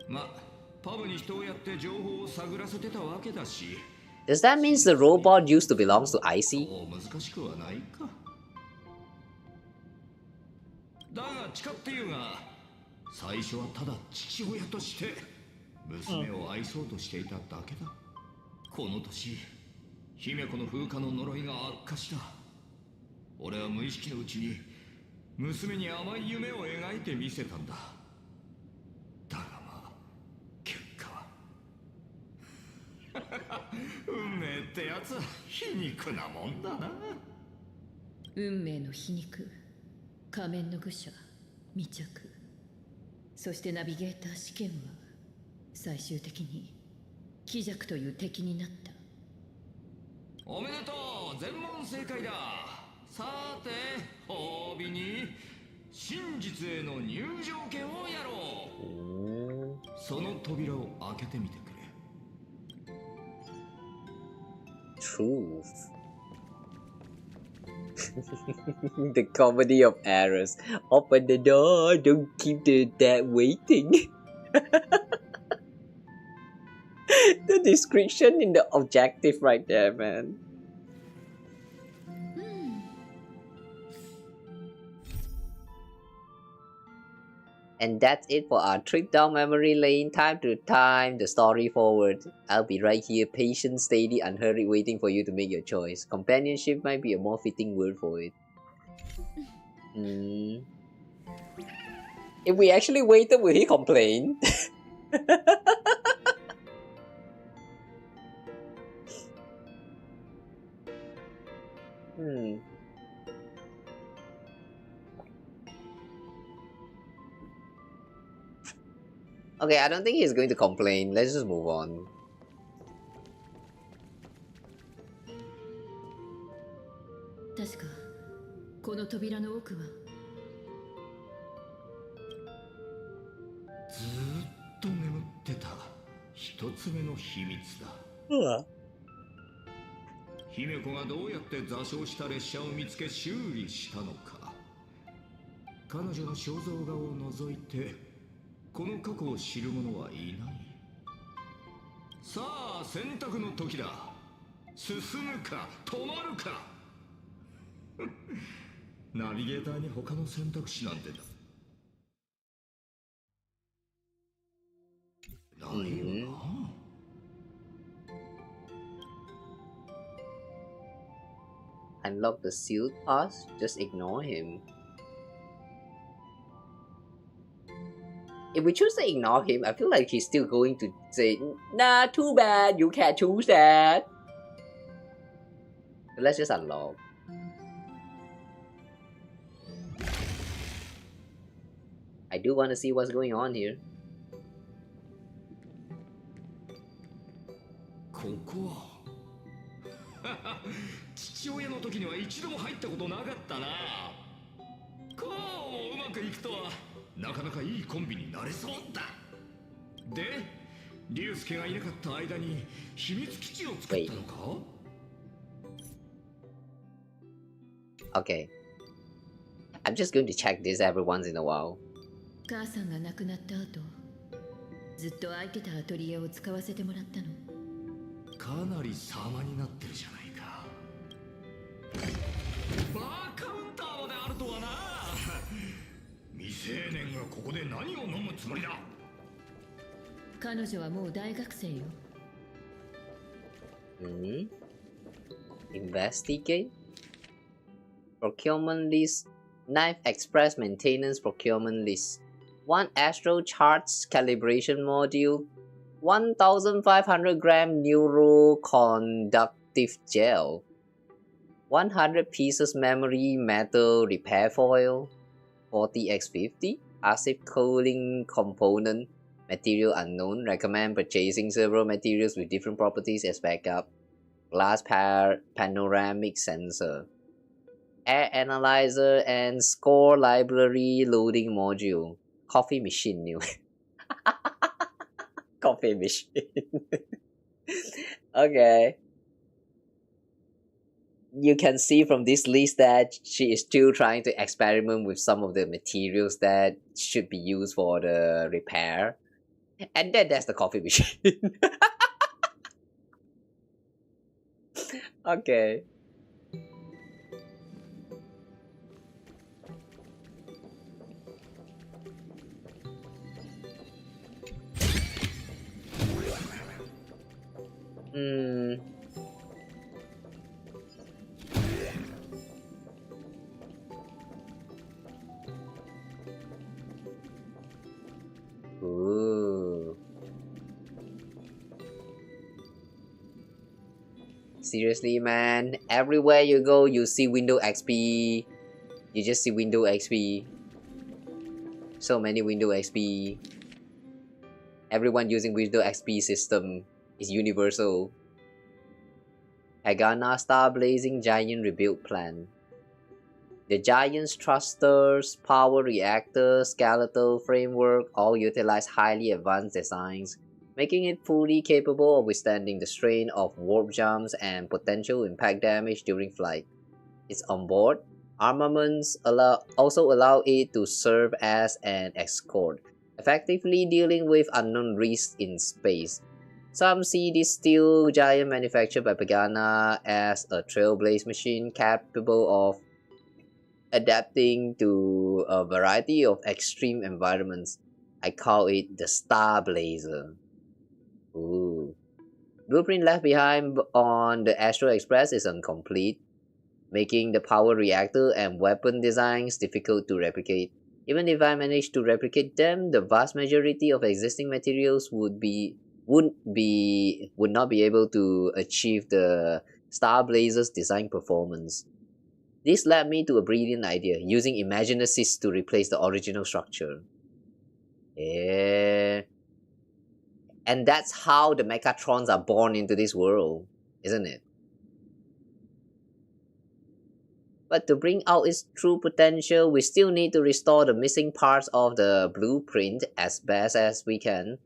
ま、パブに人をやって情報を探らせてたわけだし。Does that mean the robot used to belong to Icy? 難しくはないか。だが誓って言うが、最初はただ父親として娘を愛そうとしていただけだ。この年、姫子の風化の呪いが悪化した。俺は無意識のうちに娘に甘い夢を描いてみせたんだ。だがまあ、結果は運命ってやつは皮肉なもんだな。運命の皮肉、仮面の愚者、未着、そしてナビゲーター試験は最終的に鬼弱という敵になった。おめでとう、全問正解だ。さて、褒美に真実への入場券をやろう。その扉を開けてみてくれ。Truth. The comedy of errors. Open the door. Don't keep the dad waiting. The description in the objective right there, man. And that's it for our trip down memory lane. Time to time the story forward. I'll be right here, patient, steady, unhurried, waiting for you to make your choice. Companionship might be a more fitting word for it. If we actually waited, will he complain? Okay, I don't think he's going to complain. Let's just move on.確かこの扉の奥はずーっと眠ってた一つ目の秘密だ。姫子がどうやって座礁した列車を見つけ修理したのか。彼女の肖像画を除いてこの過去を知る者はいない。さあ、選択の時だ。進むか止まるか。ナビゲーターに他の選択肢なんてないよな。Unlock the sealed pass? Just ignore him. If we choose to ignore him, I feel like he's still going to say, nah, too bad, you can't choose that. So let's just unlock. I do want to see what's going on here. ここは父親の時には一度も入ったことなかったな。こうもうまくいくとはなかなかいいコンビになれそうだ。で、竜介がいなかった間に秘密基地を作ったのか。Okay. I'm just going to check this every once in a while. 母さんが亡くなった後、ずっと空いてたアトリエを使わせてもらったの。かなり様になってるじゃないか。バーカウンターまであるとはな。未成年がここで何を飲むつもりだ。彼女はもう大学生よ。Investigate? Procurement list. Knife Express maintenance procurement list. 1 Astro Charts calibration module. 1,500 gram neuroconductive gel. 100 pieces memory metal repair foil. 40x50. Acid cooling component. Material unknown. Recommend purchasing several materials with different properties as backup. Glass panoramic sensor. Air analyzer and score library loading module. Coffee machine new. Coffee machine. Okay. You can see from this list that she is still trying to experiment with some of the materials that should be used for the repair. And then there's the coffee machine. Okay. Ooh. Seriously, man. Everywhere you go, you see Windows XP. You just see Windows XP. So many Windows XP. Everyone using Windows XP system is universal. Hagana Star Blazing Giant Rebuild Plan. The Giant's thrusters, power reactor, skeletal framework all utilize highly advanced designs, making it fully capable of withstanding the strain of warp jumps and potential impact damage during flight. Its onboard armaments also allow it to serve as an escort, effectively dealing with unknown risks in space. Some see this steel giant manufactured by Pagana as a Trailblaze Mission capable of adapting to a variety of extreme environments. I call it the Star Blazer. Ooh. Blueprint left behind on the Astro Express is incomplete, making the power reactor and weapon designs difficult to replicate. Even if I managed to replicate them, the vast majority of existing materials would not be able to achieve the Star Blazer's design performance. This led me to a brilliant idea, using Imaginesis to replace the original structure. Yeah. And that's how the Mechatrons are born into this world, isn't it? But to bring out its true potential, we still need to restore the missing parts of the blueprint as best as we can,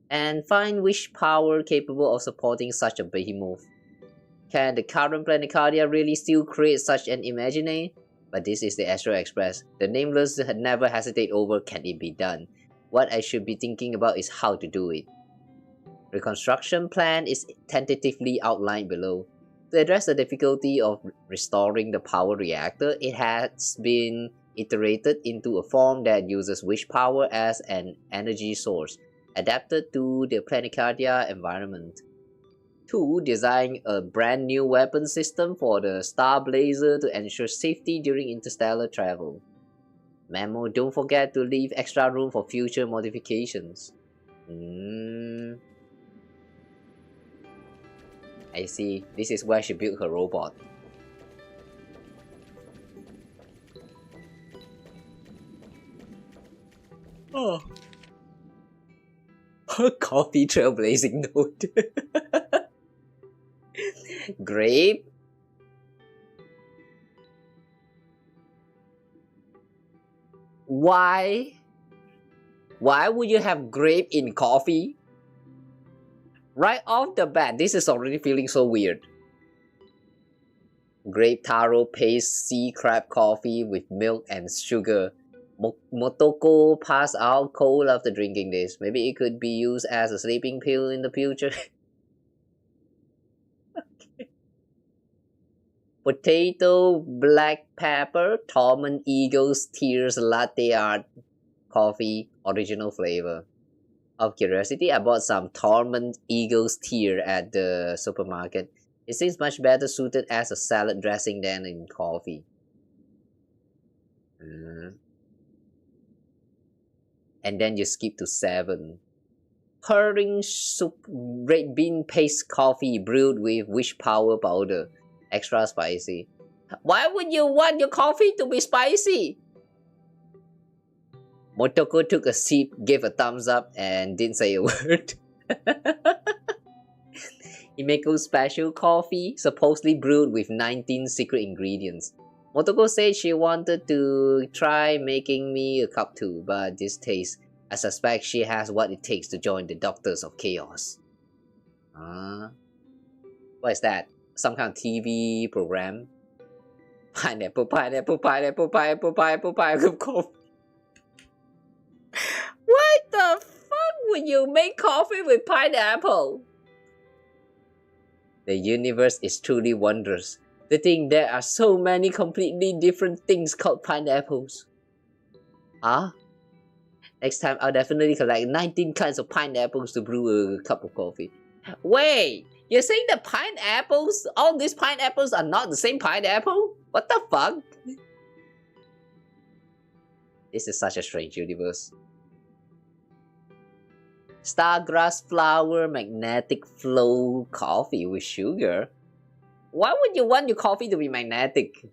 and find which power capable of supporting such a behemoth. Can the current Planicardia really still create such an Imagine? But this is the Astro Express. The Nameless never hesitate over can it be done. What I should be thinking about is how to do it. Reconstruction plan is tentatively outlined below. To address the difficulty of restoring the power reactor, it has been iterated into a form that uses wish power as an energy source, adapted to the Planicardia environment. 2. Design a brand new weapon system for the Star Blazer to ensure safety during interstellar travel. Memo, don't forget to leave extra room for future modifications. I see. This is where she built her robot. Oh. Her coffee trailblazing note. Grape? Why? Why would you have grape in coffee? Right off the bat, this is already feeling so weird. Grape taro paste sea crab coffee with milk and sugar. Motoko passed out cold after drinking this. Maybe it could be used as a sleeping pill in the future. Okay. Potato, black pepper, Torment Eagles Tears Latte Art Coffee, original flavor. Out of curiosity, I bought some Torment Eagles Tear at the supermarket. It seems much better suited as a salad dressing than in coffee. And then you skip to 7. Purring soup red bean paste coffee brewed with wish power powder. Extra spicy. Why would you want your coffee to be spicy? Motoko took a sip, gave a thumbs up, and didn't say a word. Himeko special coffee, supposedly brewed with 19 secret ingredients. Motoko said she wanted to try making me a cup too, but this taste, I suspect she has what it takes to join the Doctors of Chaos. What is that? Some kind of TV program? Pineapple coffee. What the fuck would you make coffee with pineapple? The universe is truly wondrous. To think there are so many completely different things called pineapples. Next time I'll definitely collect 19 kinds of pineapples to brew a cup of coffee. Wait, you're saying that pineapples, all these pineapples are not the same pineapple? What the fuck? This is such a strange universe. Stargrass flower magnetic flow coffee with sugar? Why would you want your coffee to be magnetic?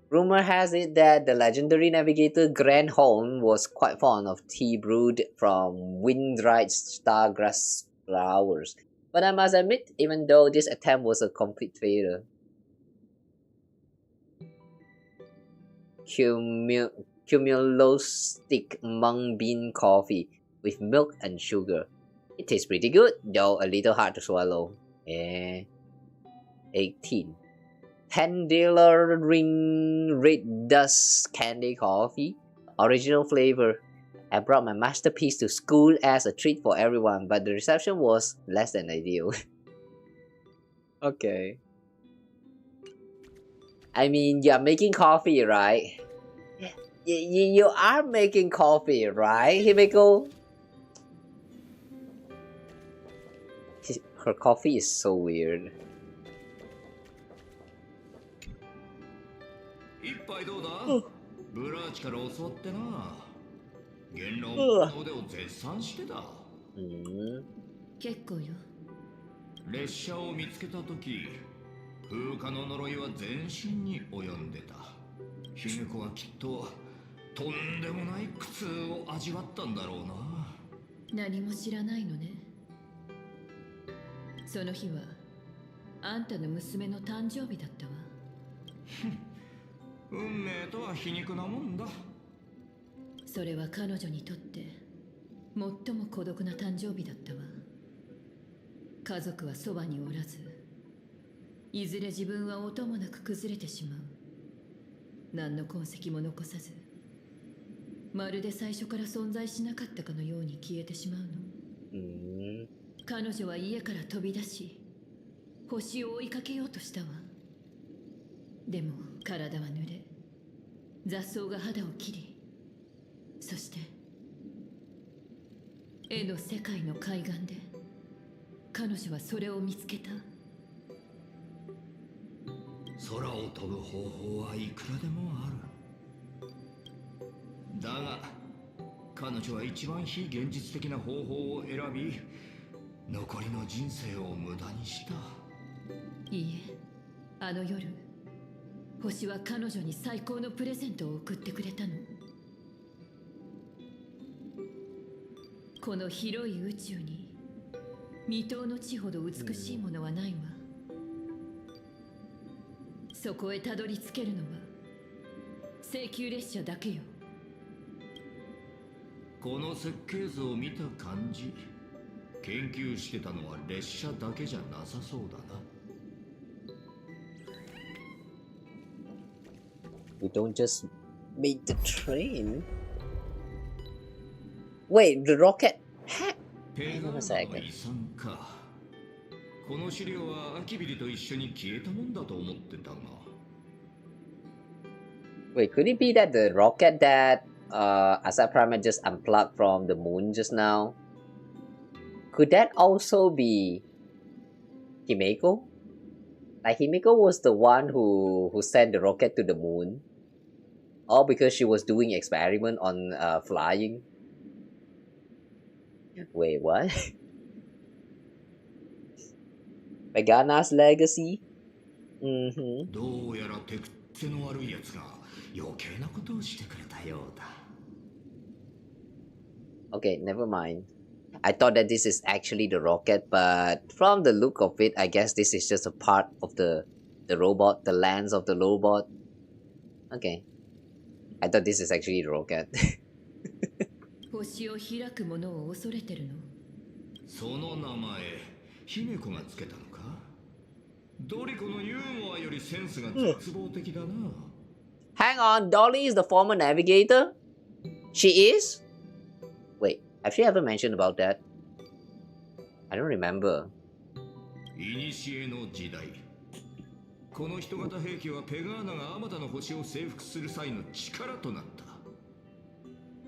Rumor has it that the legendary navigator Granholm was quite fond of tea brewed from wind-dried stargrass flowers. But I must admit, even though this attempt was a complete failure. Cumulostic mung bean coffee with milk and sugar. It tastes pretty good, though a little hard to swallow. 18. $10 ring red dust candy coffee. Original flavor. I brought my masterpiece to school as a treat for everyone, but the reception was less than ideal. Okay. I mean, you're making coffee, right? You are making coffee, right, Himeko? Her coffee is so weird. 一杯どうだブラーチから教わってな言論の腕を絶賛してた結構よ列車を見つけた時風化の呪いは全身に及んでた姫子はきっととんでもない苦痛を味わったんだろうな何も知らないのねその日はあんたの娘の誕生日だったわ運命とは皮肉なもんだそれは彼女にとって最も孤独な誕生日だったわ家族はそばにおらずいずれ自分は音もなく崩れてしまう何の痕跡も残さずまるで最初から存在しなかったかのように消えてしまうの彼女は家から飛び出し星を追いかけようとしたわでも体は濡れ雑草が肌を切りそして絵の世界の海岸で彼女はそれを見つけた空を飛ぶ方法はいくらでもあるだが彼女は一番非現実的な方法を選び残りの人生を無駄にしたいいえあの夜星は彼女に最高のプレゼントを送ってくれたのこの広い宇宙に未踏の地ほど美しいものはないわそこへたどり着けるのは請求列車だけよこの設計図を見た感じ研究してたのは列車だけじゃなさそうだな We don't just make the train. Wait, the rocket. Hang on a second. この資料はアキビリと一緒に消えたもんだと思ってたが。Wait, could it be that the rocket that Asat Pramad just unplugged from the moon just now? Could that also be Himeko? Like Himeko was the one who sent the rocket to the moon, all because she was doing experiment on flying. Wait, what? Megana's legacy? Mm-hmm. どうやら手癖の悪いやつが余計なことをしてくれたようだ。Okay, never mind. I thought that this is actually the rocket, but from the look of it, I guess this is just a part of the robot, the lens of the robot. Okay. I thought this is actually the rocket. 星を開くものを恐れてるの？その名前、姫子がつけたのか？ドリコのユーモアよりセンスが絶望的だな。Hang on, Dolly is the former navigator? She is? Wait, have she ever mentioned about that? I don't remember. 古の時代。この人型兵器はペガーナがあまたの星を征服する際の力となった。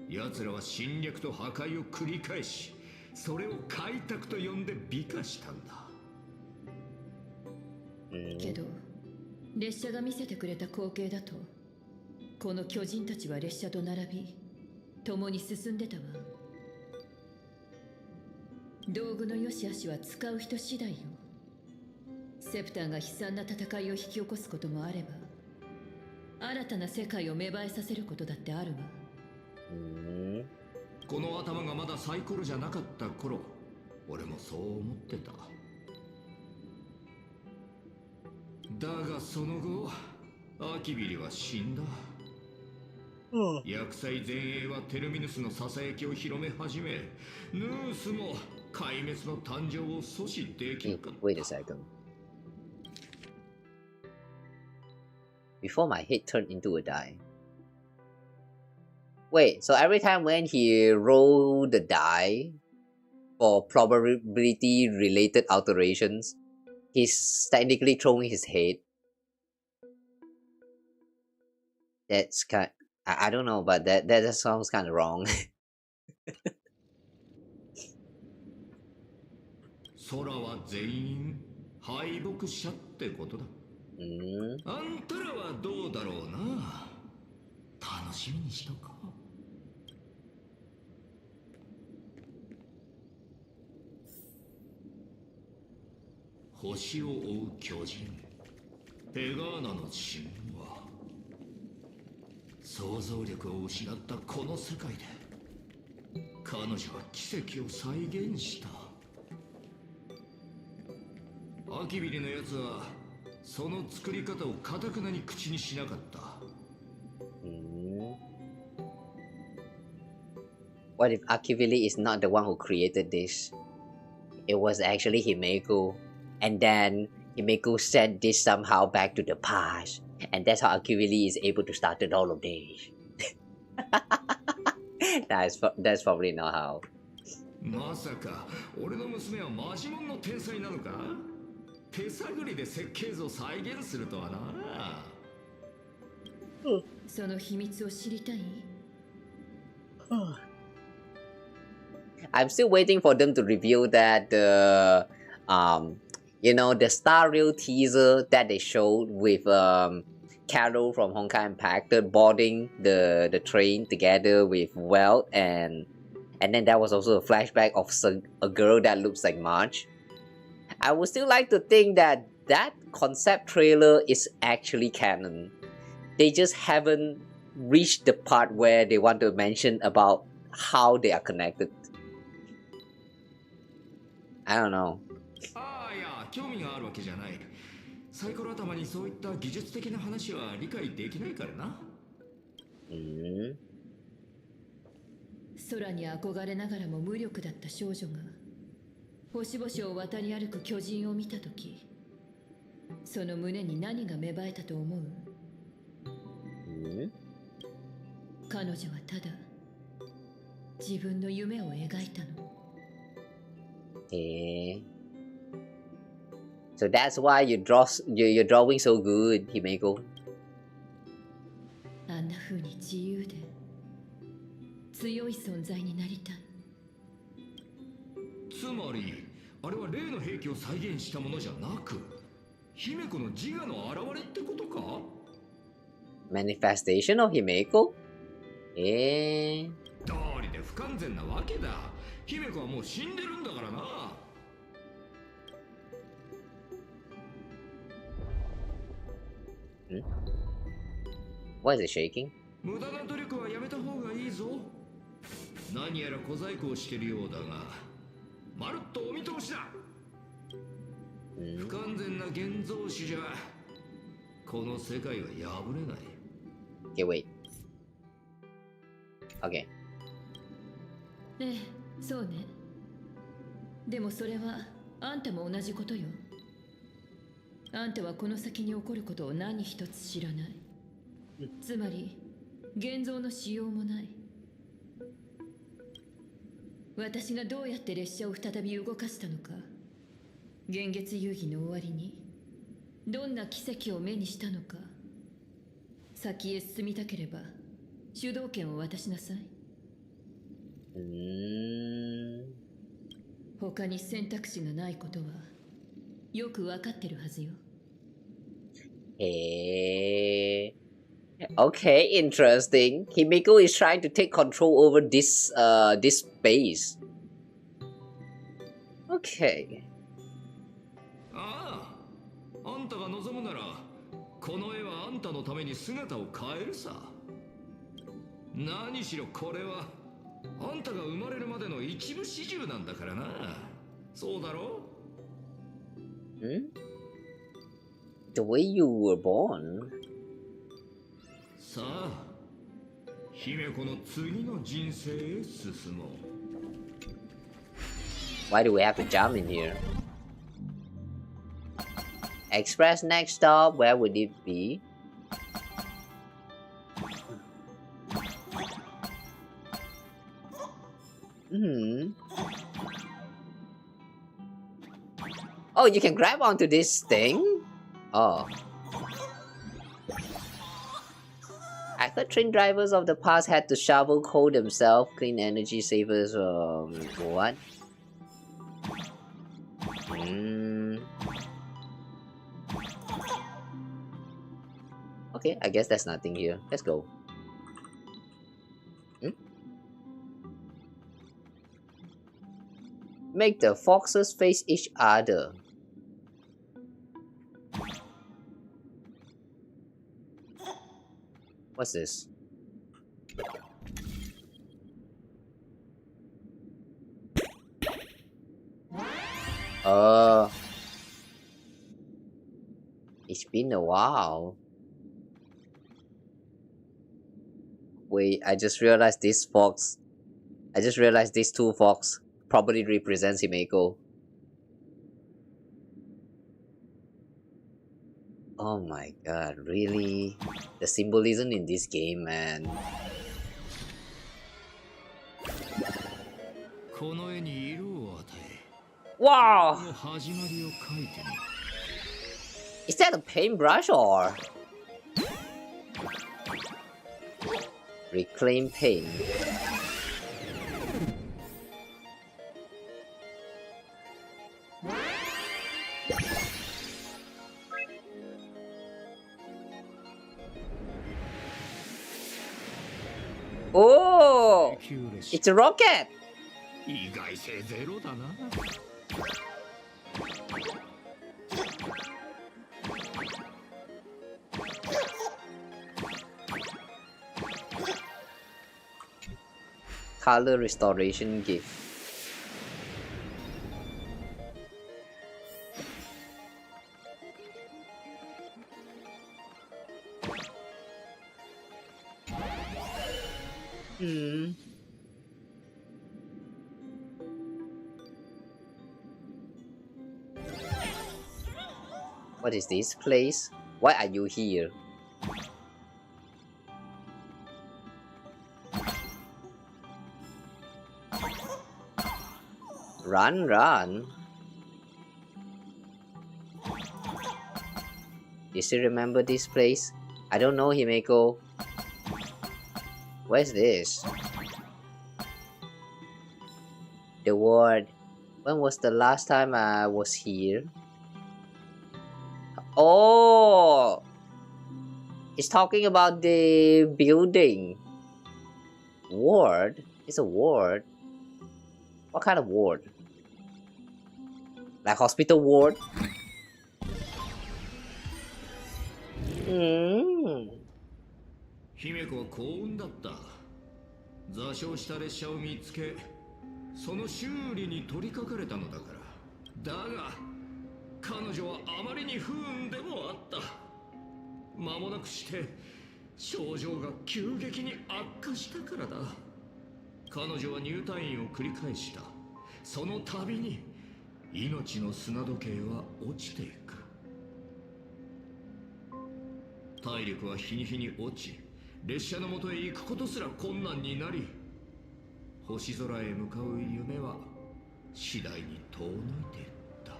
奴らは侵略と破壊を繰り返し、それを開拓と呼んで美化したんだ。けど、列車が見せてくれた光景だと、この巨人たちは列車と並び、共に進んでたわ。道具の良し悪しは使う人次第よ。セプターが悲惨な戦いを引き起こすこともあれば、新たな世界を芽生えさせることだってあるわ。この頭がまだサイコロじゃなかった頃、俺もそう思ってた。だがその後、アキビリは死んだ。厄災前衛はテルミヌスのささやきを広め始め、ヌースも壊滅の誕生を阻止できなかった。Wait a second. Before my head turned into a die. Wait, so every time when he rolled the die for probability related alterations, he's technically throwing his head. That's kind. I don't know, but that sounds kind of wrong. 空は全員敗北者ってことだ。あんたらはどうだろうな。楽しみにしとこう。星を追う巨人、ペガーナの神話。想像力を失ったこの世界で、彼女は奇跡を再現した。アキビリのやつはその作り方を堅くなに口にしなかった。What if Akivili is not the one who created this? It was actually Himeko, and then Himeko sent this somehow back to the past, and that's how Akivili is able to start all of this. That's probably not how. まさか俺の娘はマジモンの天才なのか？手探りで設計図を再現するとはな。その秘密を知りたい？ I'm still waiting for them to reveal that the the Star Rail teaser that they showed with Carol from Honkai Impact boarding the train together with Welt, and then there was also a flashback of a girl that looks like Marge. I would still like to think that that concept trailer is actually canon. They just haven't reached the part where they want to mention about how they are connected. I don't know. ああ、いや、興味があるわけじゃない。サイコロ頭にそういった技術的な話は理解できないからな。空に憧れながらも無力だった少女が星々を渡り歩く巨人を見たとき、その胸に何が芽生えたと思う？彼女はただ自分の夢を描いたの。So that's why you're drawing so good, Himeko. あんな風に自由で強い存在になりたい。つまりあれは例の兵器を再現したものじゃなく、姫子の自我の表れってことか？ Manifestation of Himeko? 道理で不完全なわけだ。姫子はもう死んでるんだからな。Why is it shaking? 無駄な努力はやめた方がいいぞ。何やら小細工をしてるようだが、まるっとお見通しだ。不完全な現像師じゃこの世界は破れない。Okay, wait. Okay. そうね。でもそれはあんたも同じことよ。あんたはこの先に起こることを何一つ知らない。つまり現像のしようもない。私がどうやって列車を再び動かしたのか、現月遊戯の終わりにどんな奇跡を目にしたのか、先へ進みたければ主導権を渡しなさい。他に選択肢がないことはよくわかってるはずよ。Okay, interesting. Himeko is trying to take control over this space. Okay. ああ、あんたが望むならこの絵はあんたのために姿を変えるさ。何しろこれはあんたが生まれるまでの一部始終なんだからな。そうだろう？ The way you were born. さあ、姫子の次の人生へ進もう。Why do we have to jump in here? Express next stop, where would it be? Oh, you can grab onto this thing? Oh. I thought train drivers of the past had to shovel coal themselves, clean energy savers, what? Okay, I guess there's nothing here. Let's go. Make the foxes face each other. What's this? It's been a while. Wait, I just realized this fox. I just realized these two fox probably represents Himeko. Oh my god, really? The symbolism in this game, man. Wow! Is that a paintbrush or? Reclaim paint. Oh! It's a rocket! 意外性ゼロだな。Color restoration gift. What is this place? Why are you here? Run, run. You still remember this place? I don't know, Himeko. Where's this? The ward. When was the last time I was here? Oh! It's talking about the building. Ward? It's a ward. What kind of ward? Like hospital ward? Himeko は幸運だった。座礁した列車を見つけ、その修理に取り掛かれたのだから。だが、彼女はあまりに不運でもあった。間もなくして症状が急激に悪化したからだ。彼女は入退院を繰り返した。その度に命の砂時計は落ちていく。体力は日に日に落ち、列車のもとへ行くことすら困難になり、星空へ向かう夢は次第に遠のいていった。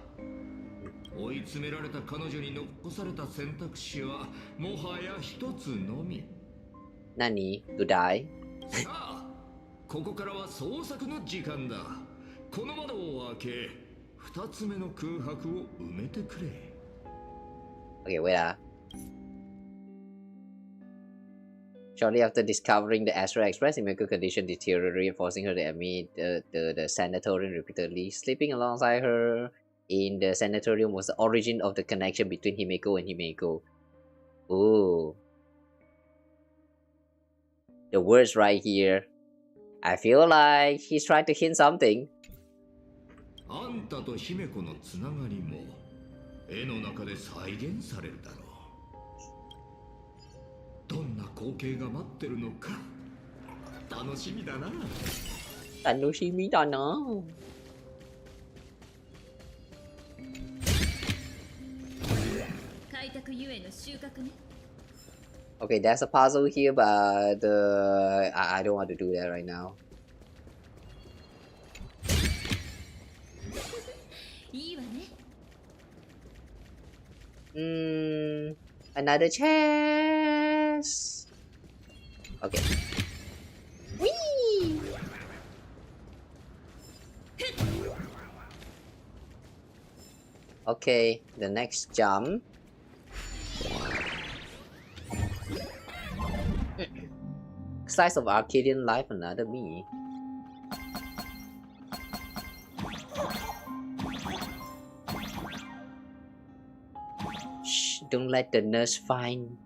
追い詰められた彼女に残された選択肢はもはや一つのみ。何? To die? さあ、ここからは創作の時間だ。この窓を開け、二つ目の空白を埋めてくれ。Okay, wait. Shortly after discovering the Astral Express, Himeko's condition deteriorated, forcing her to admit the sanatorium repeatedly. Sleeping alongside her in the sanatorium was the origin of the connection between Himeko and Himeko. Ooh. The words right here. I feel like he's trying to hint something. あんたと姫子のつながりも絵の中で再現されるだろう。どんな光景が待ってるのか楽しみだな。楽しみだな。開拓ゆえの収穫ね。Okay, there's a puzzle here, but I don't want to do that right now. いいわね。Another chest. Okay. Whee! Okay, the next jump. Slice of Arcadian life, another me. Shh, don't let the nurse find.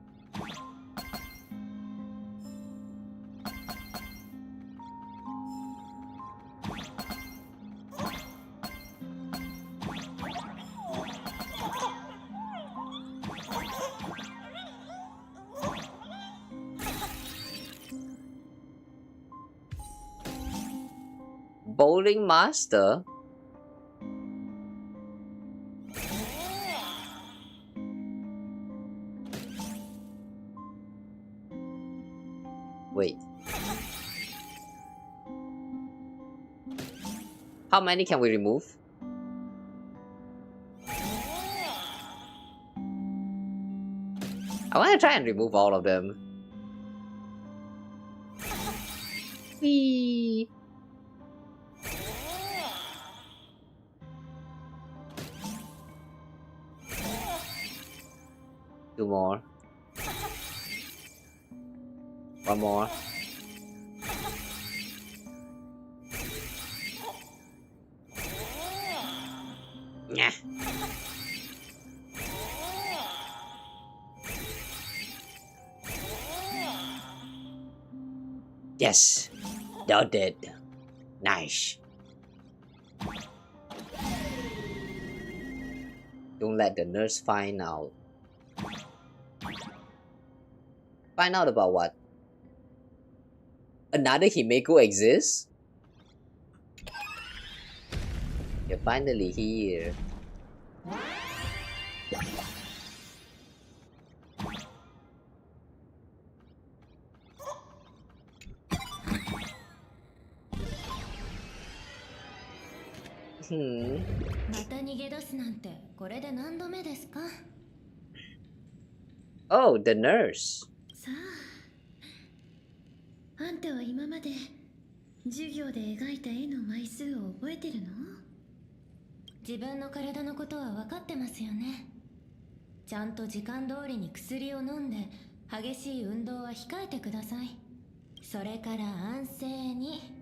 Bowling master? Wait. How many can we remove? I want to try and remove all of them. Whee! Two more. One more. Nah. Yes, they're dead. Nice. Don't let the nurse find out. Find out about what? Another Himeko exists? You're finally here. また逃げ出すなんてこれで何度目ですか？ Oh, the nurse. さあ、あんたは今まで授業で描いた絵の枚数を覚えてるの？自分の体のことは分かってますよね。ちゃんと時間通りに薬を飲んで激しい運動は控えてください。それから安静に。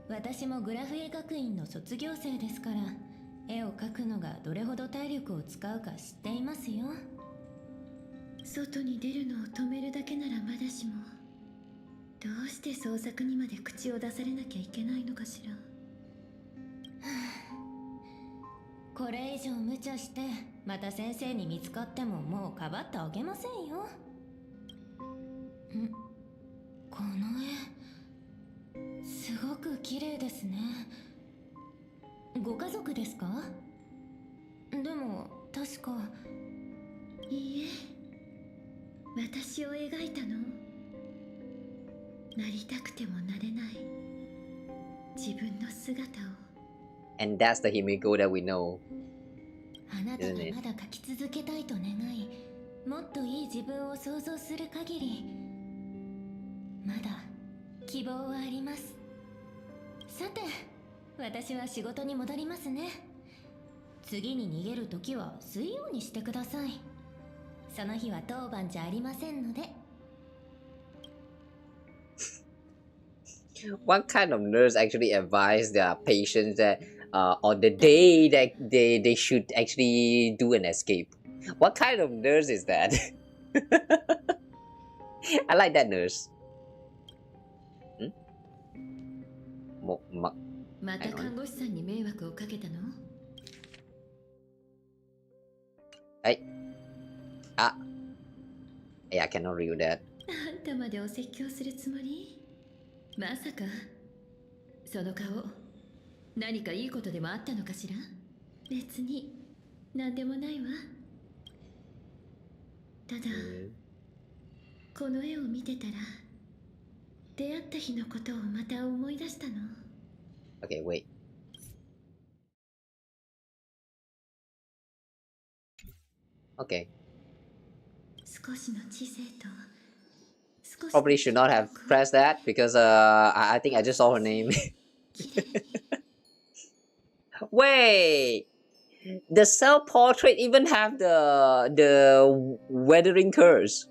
私もグラフ絵学院の卒業生ですから、絵を描くのがどれほど体力を使うか知っていますよ。外に出るのを止めるだけならまだしも、どうして創作にまで口を出されなきゃいけないのかしら。これ以上無茶してまた先生に見つかってももうかばってあげませんよ。この絵すごく綺麗ですね。ご家族ですか？でも確か。いいえ、私を描いたの。なりたくてもなれない自分の姿を。And that's the Himeko that we know. あなたがまだ描き続けたいと願い、もっといい自分を想像する限り、まだ希望はあります。さて、私は仕事に戻りますね。次に逃げるときは水曜にしてください。その日は当番じゃありませんので。What kind of nurse actually advise their patients that on the day that they should actually do an escape? What kind of nurse is that? I like that nurse. また看護師さんに迷惑をかけたの？はい。あ、I cannot read that. あんたまでお説教するつもり？まさかその顔、何かいいことでもあったのかしら？別に何でもないわ。ただ、この絵を見てたら出会った日のことをまた思い出したの。Okay, wait. Okay. 少しの知性と Probably should not have pressed that because I think I just saw her name. Wait, the self-portrait even have the weathering curse.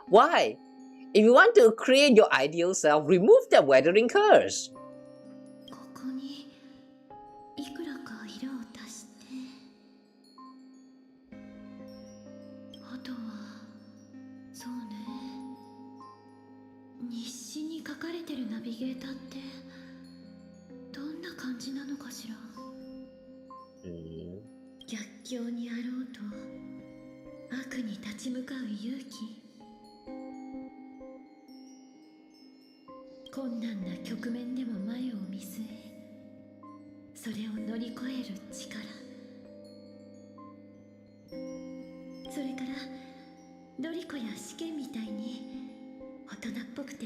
Why? If you want to create your ideal self, remove the weathering curse. ここにいくらか色を足して、あとはそうね、日誌に書かれてるナビゲーターってどんな感じなのかしら。逆境にあろうと悪に立ち向かう勇気、困難な局面でも前を見据え、それを乗り越える力、それからドリコや試験みたいに大人っぽくて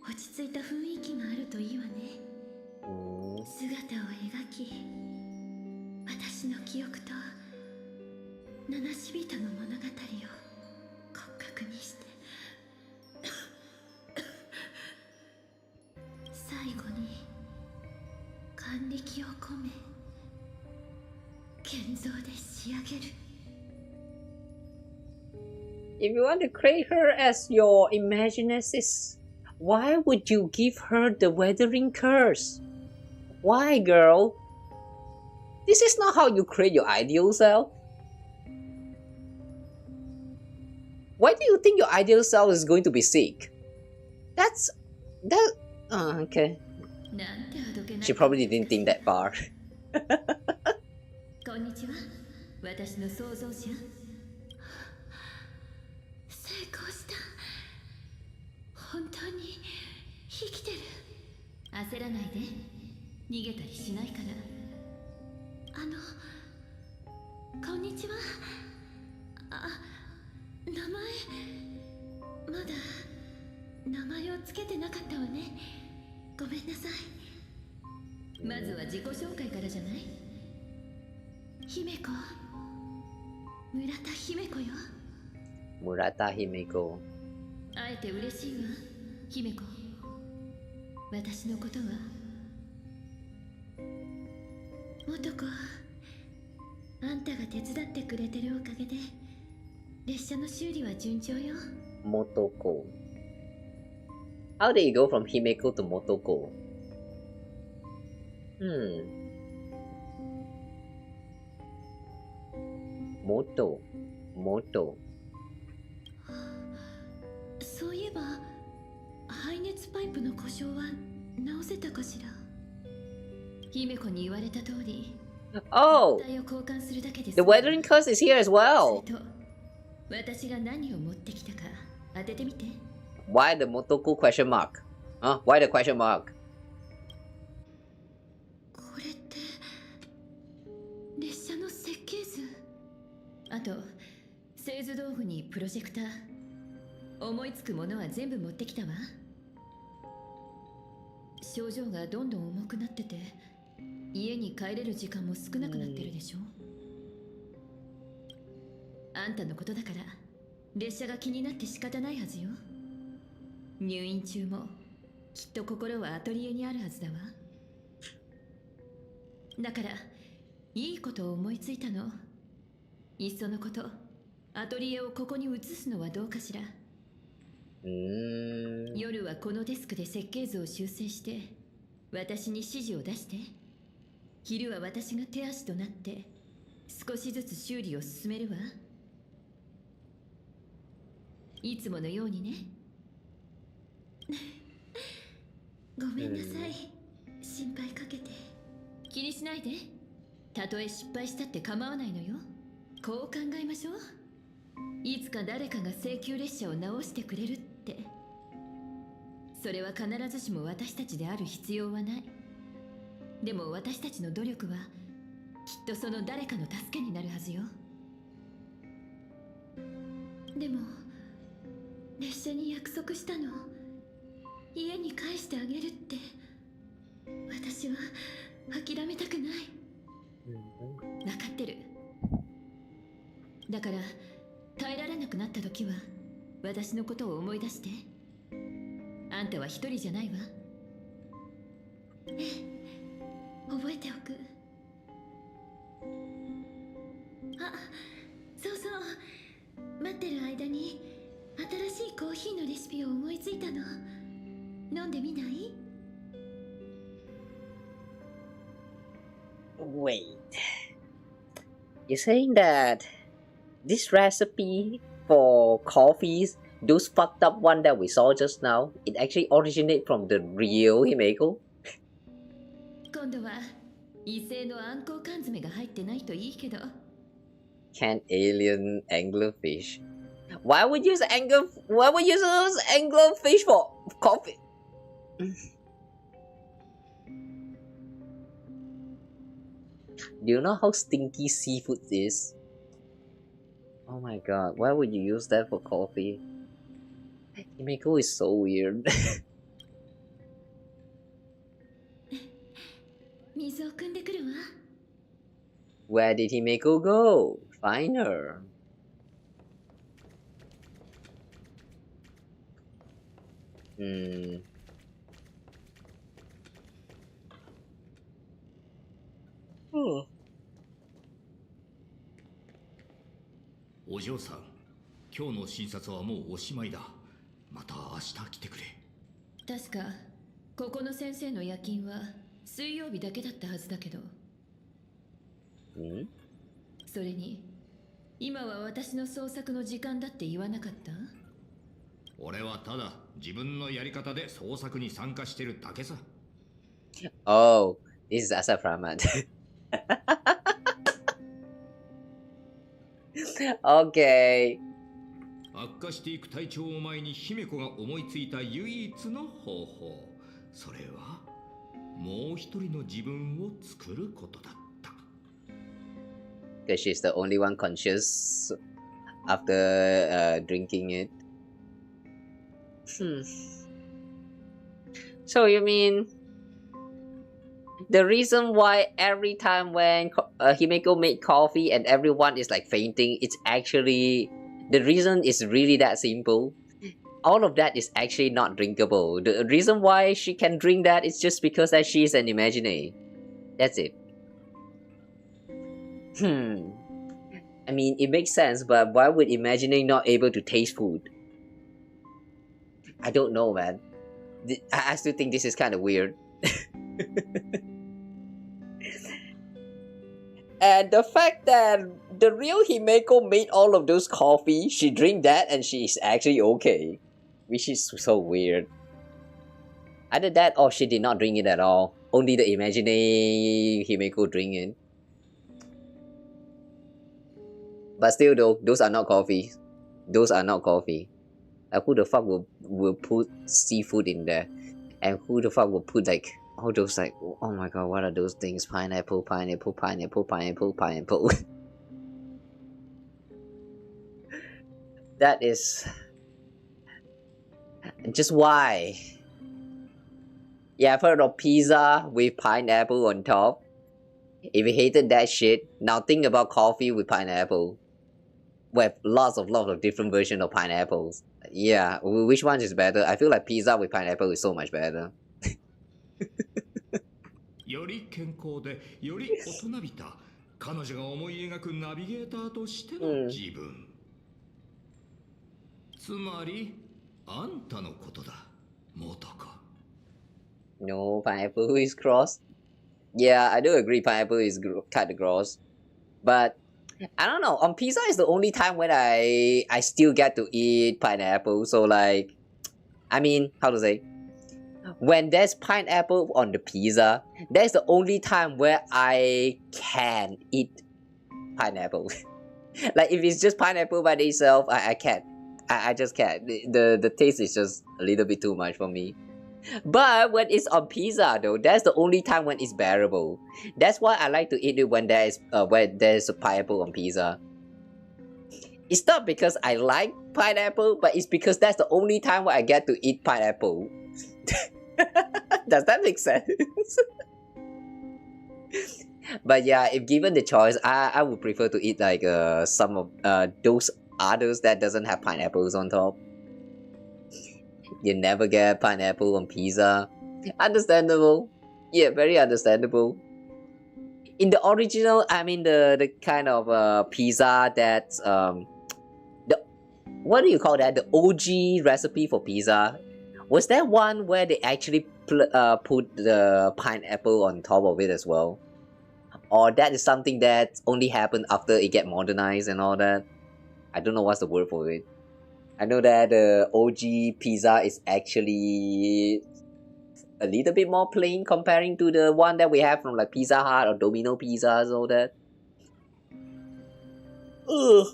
落ち着いた雰囲気があるといいわね。姿を描き、私の記憶と七死人の物語を骨格にして最後に眼力を込め建造で仕上げる。 If you want to create her as your imaginesis, why would you give her the weathering curse? Why, girl? This is not how you create your ideal self. Why do you think your ideal self is going to be sick? Okay. She probably didn't think that far. こんにちは、私の創造者。成功した。本当に生きてる。焦らないで、逃げたりしないから。こんにちは。名前まだ名前をつけてなかったわね。ごめんなさい。まずは自己紹介からじゃない？姫子、村田姫子よ。村田Himeko。会えて嬉しいわ、姫子。私のことは元子、あんたが手伝ってくれてるおかげで列車の修理は順調よ。Motoko. How did you go from Himeko to Motoko? Moto. そういえば排熱パイプの故障は直せたかしら。姫子に言われた通り、 Oh! 体を交換するだけです。 The weathering curse is here as well! それと私が何を持ってきたか当ててみて。 Why the Motoko question mark? Why the question mark? これって列車の設計図。あと製図道具にプロジェクター、思いつくものは全部持ってきたわ。症状がどんどん重くなってて、家に帰れる時間も少なくなってるでしょ。あんたのことだから列車が気になって仕方ないはずよ。入院中もきっと心はアトリエにあるはずだわ。だからいいことを思いついたの。いっそのことアトリエをここに移すのはどうかしら。夜はこのデスクで設計図を修正して私に指示を出して、昼は私が手足となって少しずつ修理を進めるわ。いつものようにね。ごめんなさい、心配かけて。気にしないで。たとえ失敗したって構わないのよ。こう考えましょう。いつか誰かが請求列車を直してくれるって。それは必ずしも私たちである必要はない。でも私たちの努力はきっとその誰かの助けになるはずよ。でも列車に約束したの。家に返してあげるって。私は諦めたくない。分かってる。だから耐えられなくなった時は私のことを思い出して。あんたは一人じゃないわ。ええ、覚えておく。あ、そうそう、待ってる間に新しいコーヒーのレシピを思いついたの。飲んでみない？ Wait. You're saying that this recipe for coffees, those fucked up one that we saw just now, it actually originated from the real Himeko? 今度は異性のあんこう缶詰が入ってないといいけど。 Can alien anglerfish? Why would you use anglerfish for coffee? Do you know how stinky seafood is? Oh my god, why would you use that for coffee? Himeko is so weird. 水を汲んでくるわ。 Where did Himeko go? Find her. Oh. お嬢さん、今日の診察はもうおしまいだ。また明日来てくれ。確かここの先生の夜勤は水曜日だけだったはずだけど。それに今は私の創作の時間だって言わなかった？俺はただ自分のやり方で創作に参加してるだけさ。Oh, this is Asat Pramad. Okay. 悪化していく体調を前に姫子が思いついた唯一の方法、それはもう一人の自分を作ることだった。 Because she's the only one conscious after drinking it. So you mean the reason why every time when Himeko made coffee and everyone is like fainting, it's actually, the reason is really that simple. All of that is actually not drinkable. The reason why she can drink that is just because that she is an imaginary. That's it. I mean, it makes sense, but why would imaginary not able to taste food? I don't know, man. I still think this is kind of weird. And the fact that the real Himeko made all of those coffee, she drink that and she is actually okay. Which is so weird. Either that or she did not drink it at all. Only the imaginary Himeko drink it. But still though, those are not coffee. Those are not coffee. Like who the fuck will put seafood in there? And who the fuck will put like all those like, oh my god, what are those things? Pineapple, pineapple, pineapple, pineapple, pineapple. That is just why. Yeah, I've heard of pizza with pineapple on top. If you hated that shit, now think about coffee with pineapple. With lots of different versions of pineapples. Yeah, which one is better? I feel like pizza with pineapple is so much better. より健康でより大人びた彼女が思い描くナビゲーターとしての自分、つまりあんたのことだ、元子。 No, pineapple is gross. Yeah, I do agree pineapple is kind of gross. But I don't know, on pizza is the only time when I still get to eat pineapple. So like, I mean, how to say? When there's pineapple on the pizza, that's the only time where I can eat pineapple. Like if it's just pineapple by itself, I can't. I just can't. The taste is just a little bit too much for me. But when it's on pizza though, that's the only time when it's bearable. That's why I like to eat it when there's a pineapple on pizza. It's not because I like pineapple, but it's because that's the only time where I get to eat pineapple. Does that make sense? But yeah, if given the choice, I would prefer to eat like some of those others that doesn't have pineapples on top. You never get pineapple on pizza. Understandable. Yeah, very understandable. In the original, I mean the kind of pizza that what do you call that? The OG recipe for pizza. Was there one where they actually put the pineapple on top of it as well? Or that is something that only happened after it get modernized and all that? I don't know what's the word for it. I know that the OG pizza is actually a little bit more plain comparing to the one that we have from like Pizza Hut or Domino Pizzas, all that. Ugh.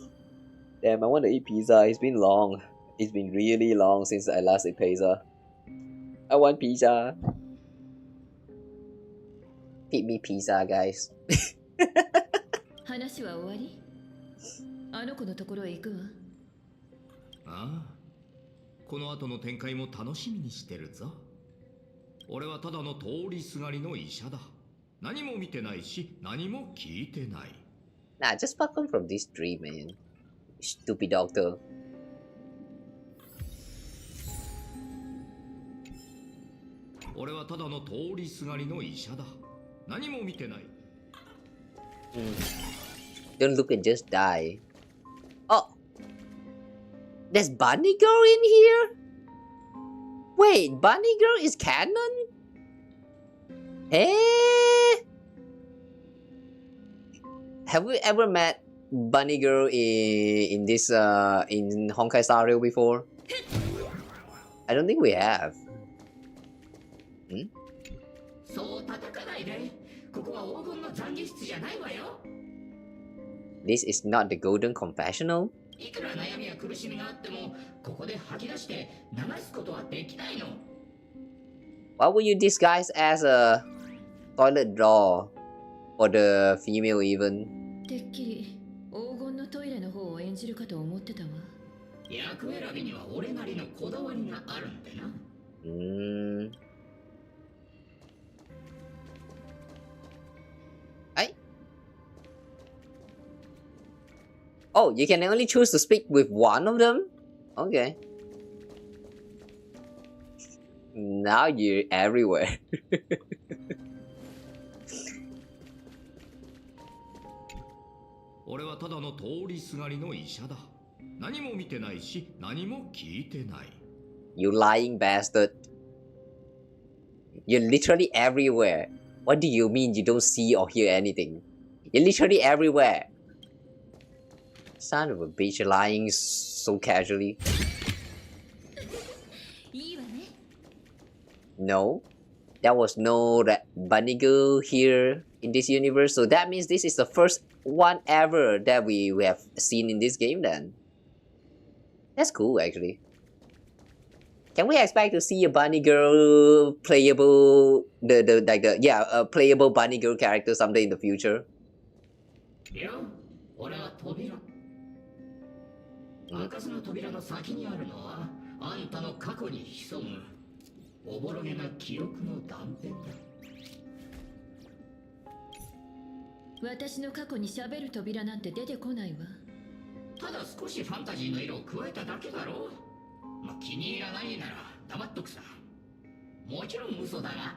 Damn, I want to eat pizza. It's been long. It's been really long since I last ate pizza. I want pizza. Feed me pizza, guys. 話は終わり？あの子のところへ行くわ。ああ、この後の展開も楽しみにしてるぞ。俺はただの通りすがりの医者だ。何も見てないし、何も聞いてない。Nah, just fuck them from this dream, man. Stupid doctor. 俺はただの通りすがりの医者だ。何も見てない。Don't look and just die. Oh! There's Bunny Girl in here? Wait, Bunny Girl is canon? Eh? Have we ever met Bunny Girl in this in Honkai Star Rail before? I don't think we have. Hmm? This is not the Golden Confessional? Why would you disguise as a toilet door for the female even? てっきり黄金のトイレの方を演じるかと思ってたわ。役選びには俺なりのこだわりがあるんでな。Oh, you can only choose to speak with one of them? Okay. Now you're everywhere. 俺はただの通りすがりの医者だ。何も見てないし、何も聞いてない。You lying bastard. You're literally everywhere. What do you mean you don't see or hear anything? You're literally everywhere. Son of a bitch, lying so casually. No, there was no bunny girl here in this universe, so that means this is the first one ever that we have seen in this game then. That's cool actually. Can we expect to see a bunny girl playable a playable bunny girl character someday in the future? Yeah, 俺は扉。開かずの扉の先にあるのはあんたの過去に潜むおぼろげな記憶の断片だ。私の過去に喋る扉なんて出てこないわ。ただ少しファンタジーの色を加えただけだろう。まあ、気に入らないなら黙っとくさ。もちろん嘘だな。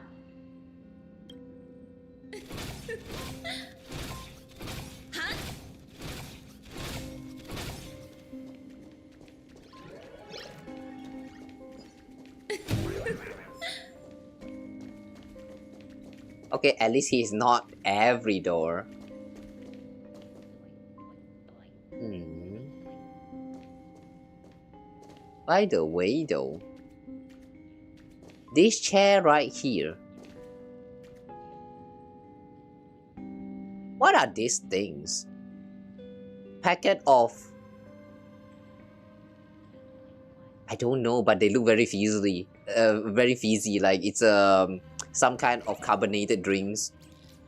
Okay, at least he's not every door. By the way though, this chair right here, what are these things? Packet of... I don't know, but they look very fizzy. Like it's some kind of carbonated drinks.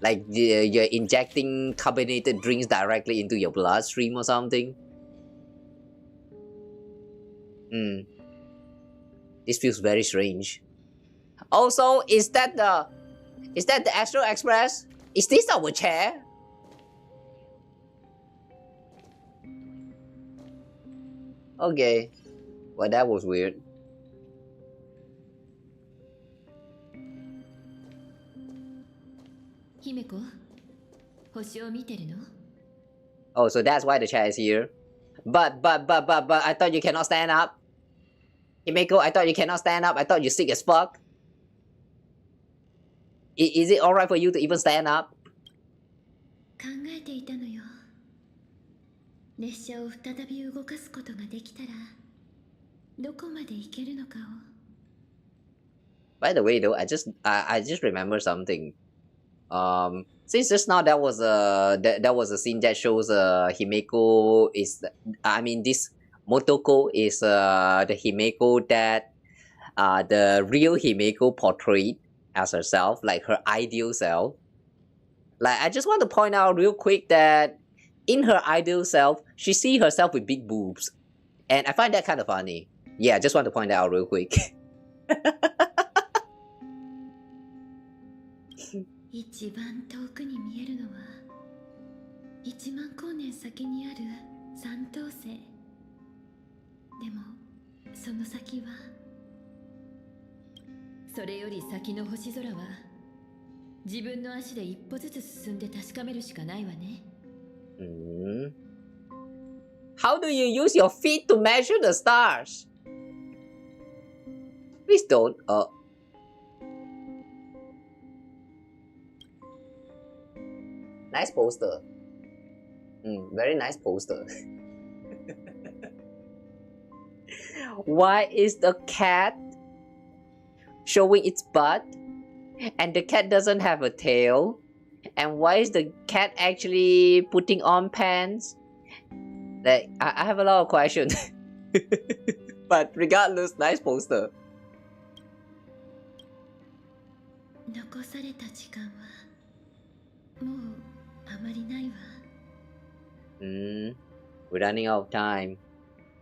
Like you're injecting carbonated drinks directly into your bloodstream or something. This feels very strange. Also, is that the Astro Express? Is this our chair? Okay. Well, that was weird. Himeko, 星を見てるの? Oh, so that's why the chair is here. But I thought you cannot stand up. Himeko, I thought you cannot stand up. I thought you're sick as fuck. Is it alright for you to even stand up? 考えていたのよ。列車を再び動かすことができたら、どこまで行けるのかを。By the way, though, I just remember something. Since just now that was a scene that shows Himeko is this Motoko is the Himeko that the real Himeko portrayed as herself, like her ideal self. Like, I just want to point out real quick that in her ideal self, she sees herself with big boobs, and I find that kind of funny. Yeah, I just want to point that out real quick. 一番遠くに見えるのは1万光年先にある三等星。でもその先は、それより先の星空は自分の足で一歩ずつ進んで確かめるしかないわね。How do you use your feet to measure the stars? Please don't. Nice poster. Very nice poster. Why is the cat showing its butt? And the cat doesn't have a tail? And why is the cat actually putting on pants? Like, I have a lot of questions. But regardless, nice poster. 残された時間はもうあまりないわ。We're running out of time.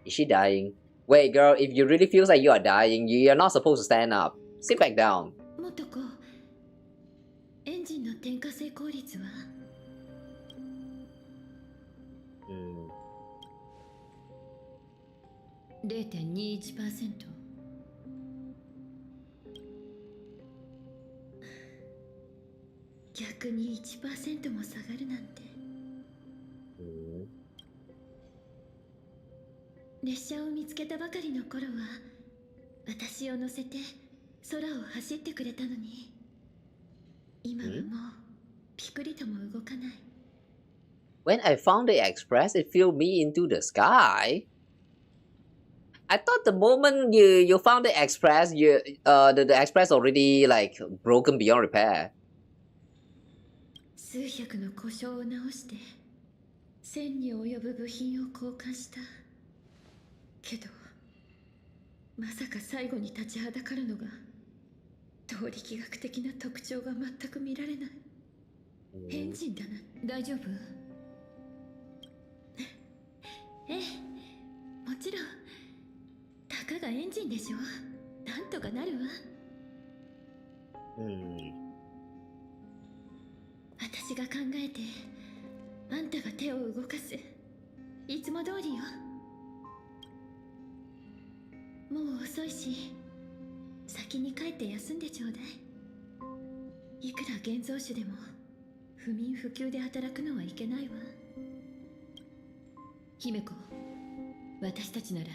Is she dying? Wait, girl, if you really feel like you are dying, you're not supposed to stand up. Sit back down. もっとこう、エンジンの点火成功率は0.21%。逆に1%も下がるなんて。列車を見つけたばかりの頃は私を乗せて空を走ってくれたのに、今はもうピクリとも動かない。When I found the express, it flew me into the sky. I thought the moment you found the express, the express already like broken beyond repair. 数百の故障を直して1000に及ぶ部品を交換したけど、まさか最後に立ちはだかるのが動力学的な特徴が全く見られないエンジンだな。大丈夫？ええ、もちろん。たかがエンジンでしょ。なんとかなるわ。私が考えてあんたが手を動かす。いつも通りよ。もう遅いし先に帰って休んでちょうだい。いくら現像種でも不眠不休で働くのはいけないわ。姫子、私たちなら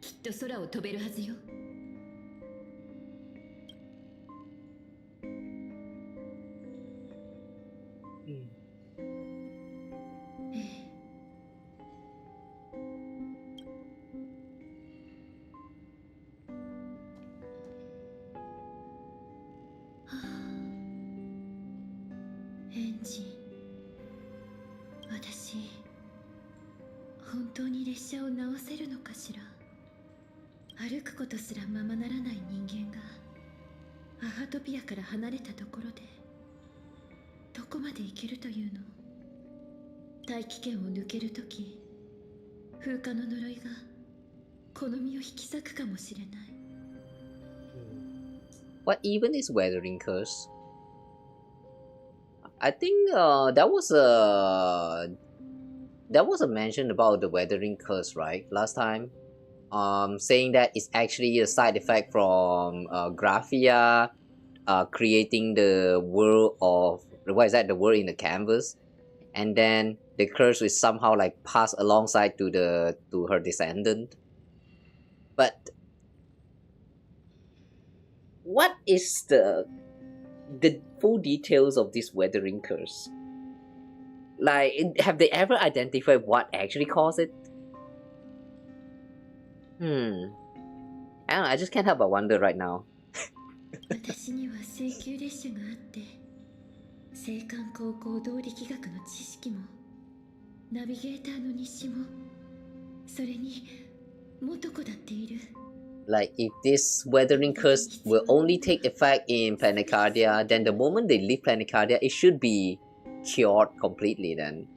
きっと空を飛べるはずよ。エンジン。私本当に列車を直せるのかしら。歩くことすらままならない人間がアハトピアから離れたところでどこまで行けるというの。大気圏を抜けるとき風化の呪いがこの身を引き裂くかもしれない。What even is weathering curse? I think that was a mention about the weathering curse, right? Last time, saying that it's actually a side effect from Graphia creating the world of the world in the canvas, and then the curse is somehow like passed alongside to her descendant. But what is the full details of this weathering curse? Like, have they ever identified what actually caused it? I don't know, I just can't help but wonder right now. 私には請求列車があって、青函高校動力学の知識もナビゲーターの日誌も、それに元子だっている。Like, if this weathering curse will only take effect in Planicardia, then the moment they leave Planicardia, it should be cured completely then.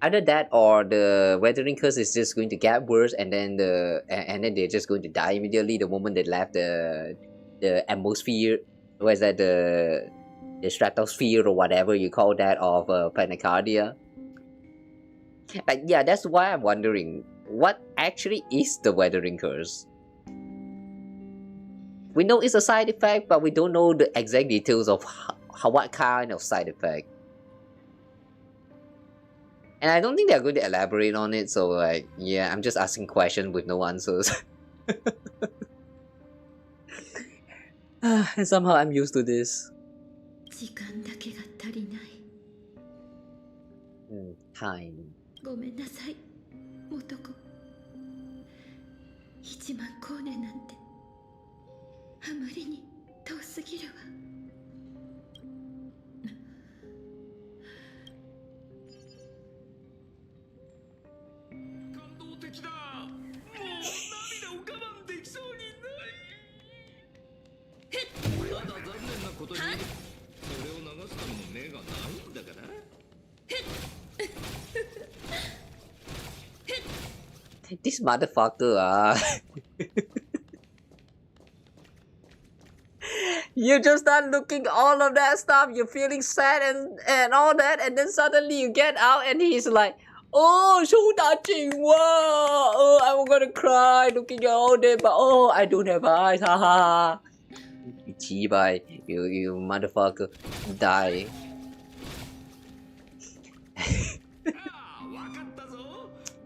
Either that or the weathering curse is just going to get worse, and then they're just going to die immediately the moment they left the atmosphere. What is that, the stratosphere or whatever you call that of Planicardia. Yeah, that's why I'm wondering, what actually is the weathering curse? We know it's a side effect, but we don't know the exact details of what kind of side effect. And I don't think they're going to elaborate on it, so like, yeah, I'm just asking questions with no answers. And somehow I'm used to this. Time. ごめんなさい、元子。1万光年なんてあまりに遠すぎるわ。感動的だ。もう涙を我慢できそうにない。ただ残念なことに、それを流すための目がないんだから。This motherfucker, you just start looking all of that stuff, you're feeling sad and all that, and then suddenly you get out and he's like, Oh, so touching! Wow! Oh, I'm gonna cry looking at all them, but oh, I don't have eyes. Haha. Chibai, you motherfucker, die.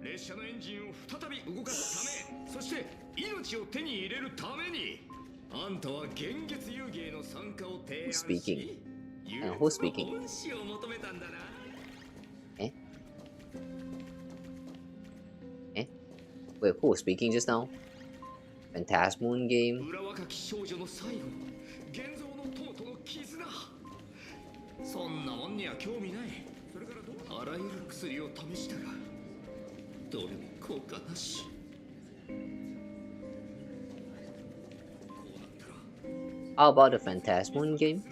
列車のエンジンを再び動かすため、そして命を手に入れるために、あんたは現月遊戯への参加を提案し、 Who's speaking? 恩師を求めたんだな。Wait, who was speaking just now? Phantasmoon game? 裏若き少女の最後、現像の友との絆。そんなもんには興味ない。それからあらゆる薬を試したが、どれも効果なし。How about the Phantasmoon game?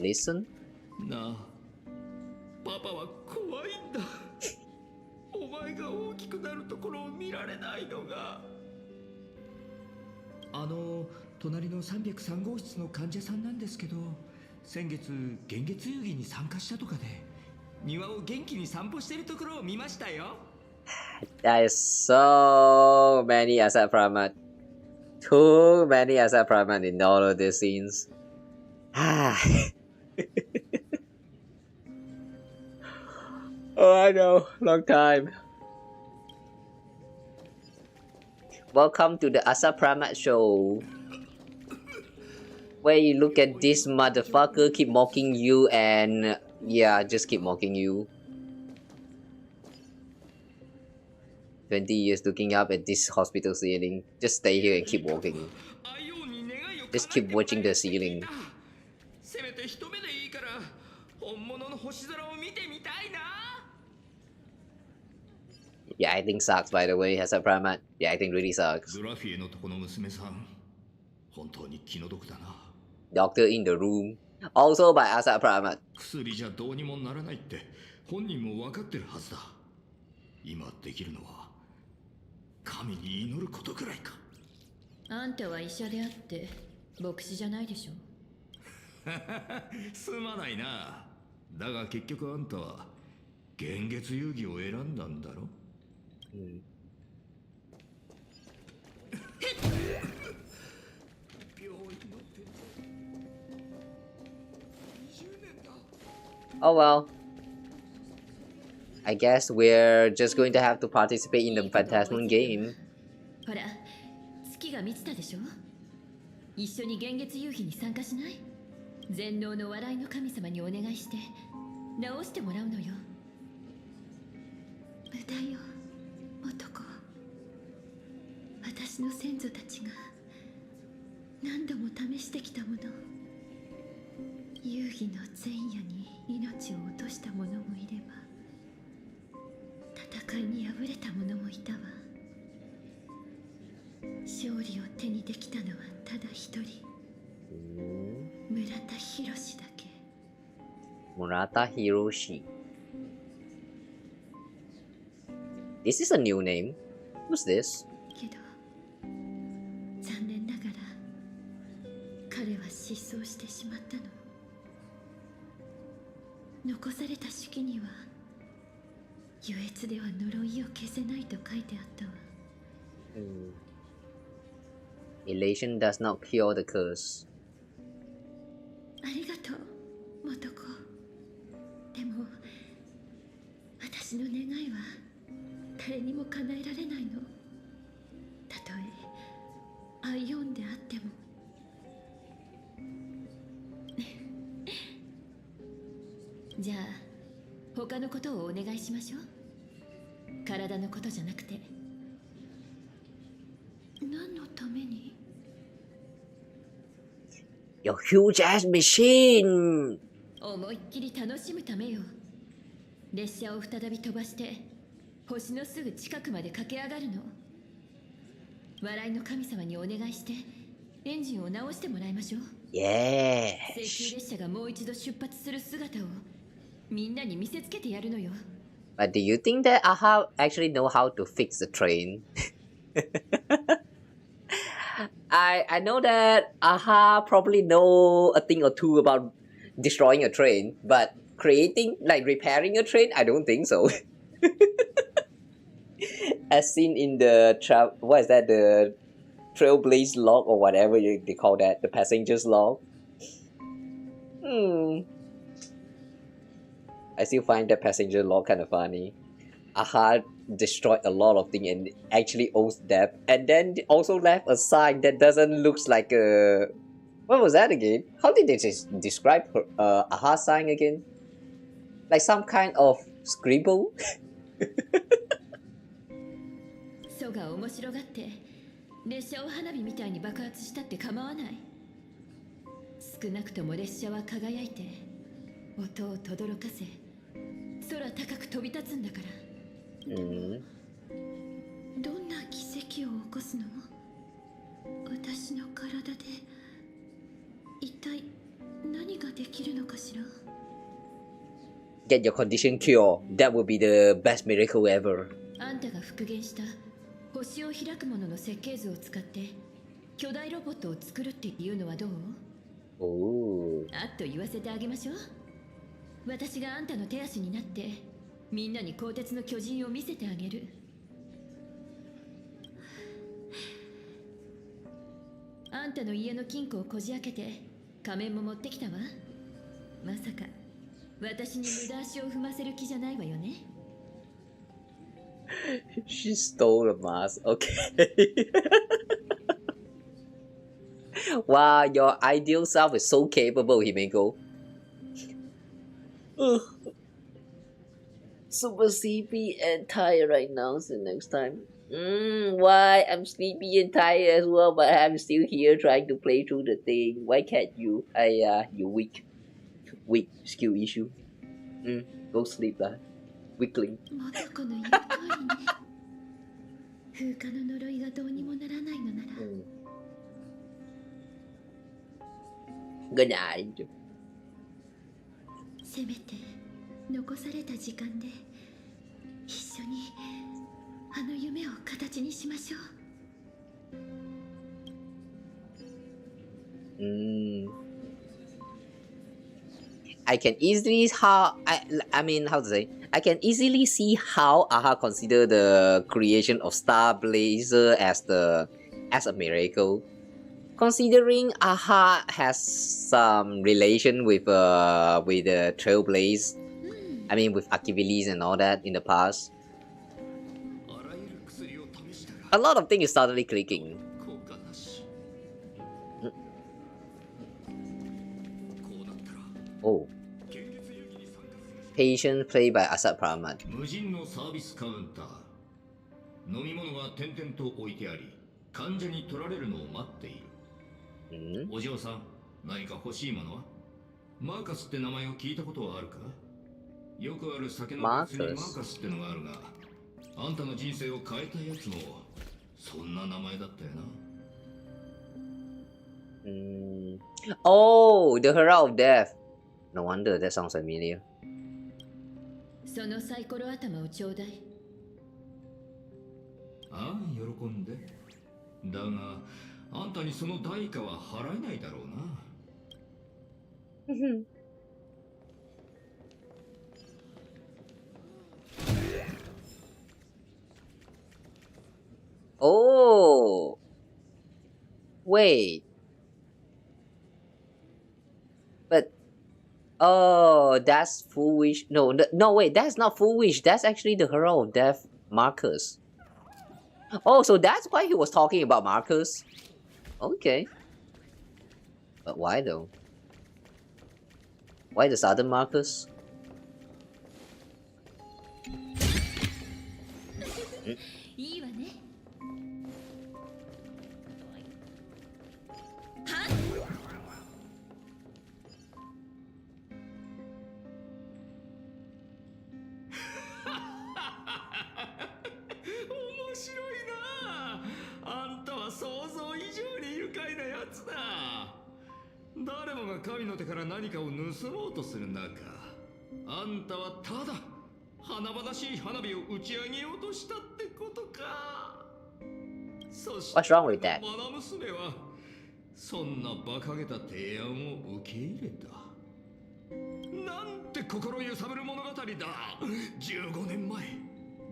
Listen? なあ、パパは怖いんだ。お前が大きくなるところを見られないのが。隣の303号室の患者さんなんですけど、先月現月遊戯に参加したとかで、庭を元気に散歩してるところを見ましたよ。There is so many Asat Pramad. Too many Asat Pramad in all of these scenes. Oh, I know. Long time. Welcome to the Asat Pramad show, where you look at this motherfucker keep mocking you and yeah, just keep mocking you. 20 years looking up at this hospital ceiling. Just stay here and keep walking. Just keep watching the ceiling. Yeah, acting sucks, by the way, Asat Pramad. Yeah, acting really sucks. Doctor in the room. Also by Asat Pramad. 薬じゃどうにもならないって本人も分かってるはずだ。今できるのは神に祈ることぐらいか。あんたは医者であって牧師じゃないでしょ。すまないな。だが結局あんたは現月遊戯を選んだんだろ。Oh well. I guess we're just going to have to participate in the Phantasmoon game. ほら、月が満ちたでしょ。一緒に現月遊戯に参加しない？全能の笑いの神様にお願いして直してもらうのよ。無駄よ、男。私の先祖たちが何度も試してきたもの。遊戯の前夜に命を落とした者もいれば、戦いに敗れた者もいたわ。勝利を手にできたのはただ一人、村田博だけ。Murata Hiroshi. This is a new name. Who's this? けど残念ながら彼は失踪してしまったの。残された手記には優越では呪いを消せないと書いてあったわ。Elation does not cure the curse. ありがとう、元子。でも私の願いは誰にも叶えられないの。たとえアイオンであっても。じゃあ他のことをお願いしましょう。体のことじゃなくて。何のために？ Your huge ass machine! 思いっきり楽しむためよ。列車を再び飛ばして星のすぐ近くまで駆け上がるの。笑いの神様にお願いしてエンジンを直してもらいましょう。Yeah. 請求列車がもう一度出発する姿をみんなに見せつけてやるのよ。But do you think that Aha actually know how to fix the train? I know that Aha probably know a thing or two about destroying a train, but creating, like repairing a train? I don't think so. As seen in the what is that, the Trailblaze log or whatever they call that, the passengers log. I still find that passenger log kind of funny. Aha destroyed a lot of things and actually owes debt, and then also left a sign that doesn't looks like a... What was that again? How did they describe her, Aha sign again? Like some kind of scribble? ソが面白がって列車を花火みたいに爆発したって構わない。少なくとも列車は輝いて音を轟かせ空高く飛び立つんだから。どんな奇跡を起こすの？私の体で一体何ができるのかしら？ Get your condition cured. That would be the best miracle ever. あんたが復元した星を開くものの設計図を使って巨大ロボットを作るっていうのはどう？あっと言わせてあげましょう。私があんたの手足になってみんなに鋼鉄の巨人を見せてあげる。あんたの家の金庫をこじ開けて仮面も持ってきたわ。まさか私に無駄足を踏ませる気じゃないわよね。She stole the mask. Okay. Wow, your ideal self is so capable, Himeko. Super sleepy and tired right now. So next time. Why? I'm sleepy and tired as well, but I'm still here trying to play through the thing. Why can't you? You weak. Weak skill issue. Go sleep lah. Weakling. 風化の呪いがどうにもならないのなら。Good night. せめて残された時間で一緒にあの夢を形にしましょう。I can easily I mean how to say, I can easily see how Aha consider the creation of Star Blazer as a miracle, considering Aha has some relation with the Trailblaze. I mean with Archiviles and all that in the past. A lot of things is suddenly clicking. Oh. Patient played by Asat Pramad. 無人のサービスカウンター。飲み物が点々と置いてあり、患者に取られるのを待っている。お嬢さん、何か欲しいものは？マーカスって名前を聞いたことはあるか？よくある酒の別にマーカスってのがあるが、あんたの人生を変えたやつもそんな名前だったよな。Oh, the Herald of Death. No wonder that sounds familiar. そのサイコロ頭をちょうだい。ああ、喜んで。だが、あんたにその代価は払えないだろうな。Oh, wait. But oh, that's full wish. No, wait, that's not full wish. That's actually the Herald of Death, Marcus. Oh, so that's why he was talking about Marcus. Okay. But why though? Why the sudden Marcus? Hmm? いいわね。面白いな。あんたは想像以上に愉快なやつだ。誰もが神の手から何かを盗もうとする中、あんたはただ華々しい花火を打ち上げようとしたってことか。そして What's wrong with that? マナ娘はそんな馬鹿げた提案を受け入れた。なんて心揺さぶる物語だ。15年前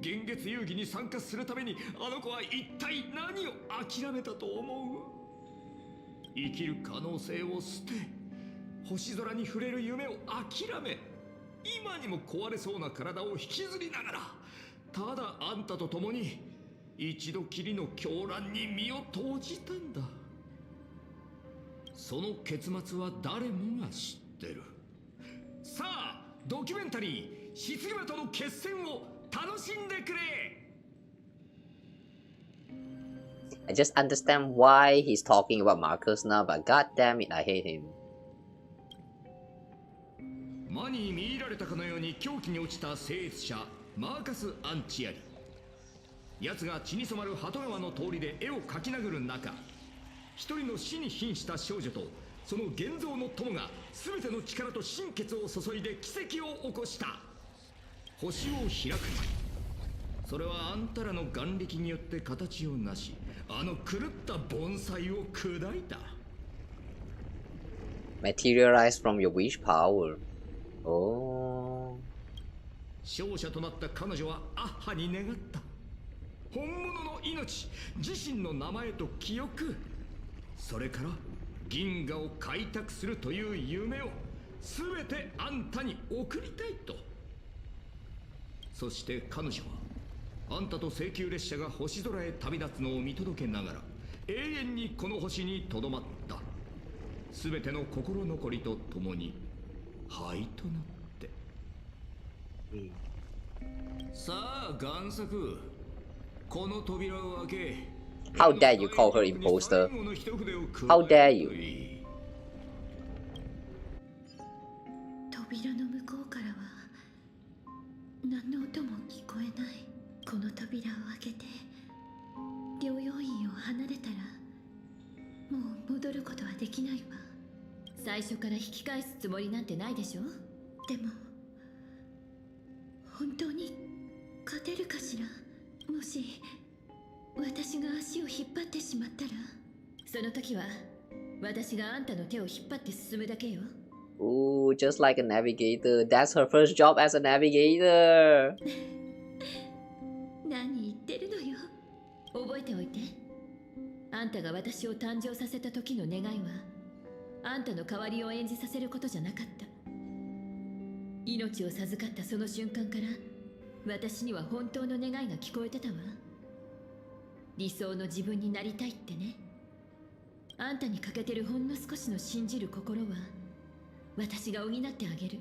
現月遊戯に参加するためにあの子は一体何を諦めたと思う？生きる可能性を捨て、星空に触れる夢を諦め、今にも壊れそうな体を引きずりながら、ただあんたと共に一度きりの狂乱に身を投じたんだ。その結末は誰もが知ってる。さあ、ドキュメンタリー棺場との決戦を楽しんでくれ。 I just understand why he's talking about Marcus now, but god damn it, I hate him. 魔に見入られたかのように狂気に落ちた聖越者マーカス・アンチアリ。奴が血に染まる鳩川の通りで絵を描き殴る中、一人の死に瀕した少女とその現像の友が全ての力と心血を注いで奇跡を起こした。星を開く。それはあんたらの眼力によって形をなし、あの狂った盆栽を砕いた。 Materialize from your wish power. Oh. 勝者となった彼女はアッハに願った。本物の命、自身の名前と記憶、それから銀河を開拓するという夢を全てあんたに送りたいと。そして彼女はあんたと請求列車が星空へ旅立つのを見届けながら永遠にこの星にとどまった。全ての心残りとともに灰となって、さあ贋作、この扉を開け。 How dare you call her imposter? How dare you? 扉の向こうからは何の音も聞こえない。この扉を開けて療養院を離れたらもう戻ることはできないわ。最初から引き返すつもりなんてないでしょ。でも本当に勝てるかしら。もし私が足を引っ張ってしまったら、その時は私があんたの手を引っ張って進むだけよ。 Ooh, just like a navigator. That's her first job as a navigator. 何言ってるのよ。覚えておいて、あんたが私を誕生させた時の願いはあんたの代わりを演じさせることじゃなかった。命を授かったその瞬間から私には本当の願いが聞こえてたわ。理想の自分になりたいってね。あんたに欠けてるほんの少しの信じる心は私が補ってあげる。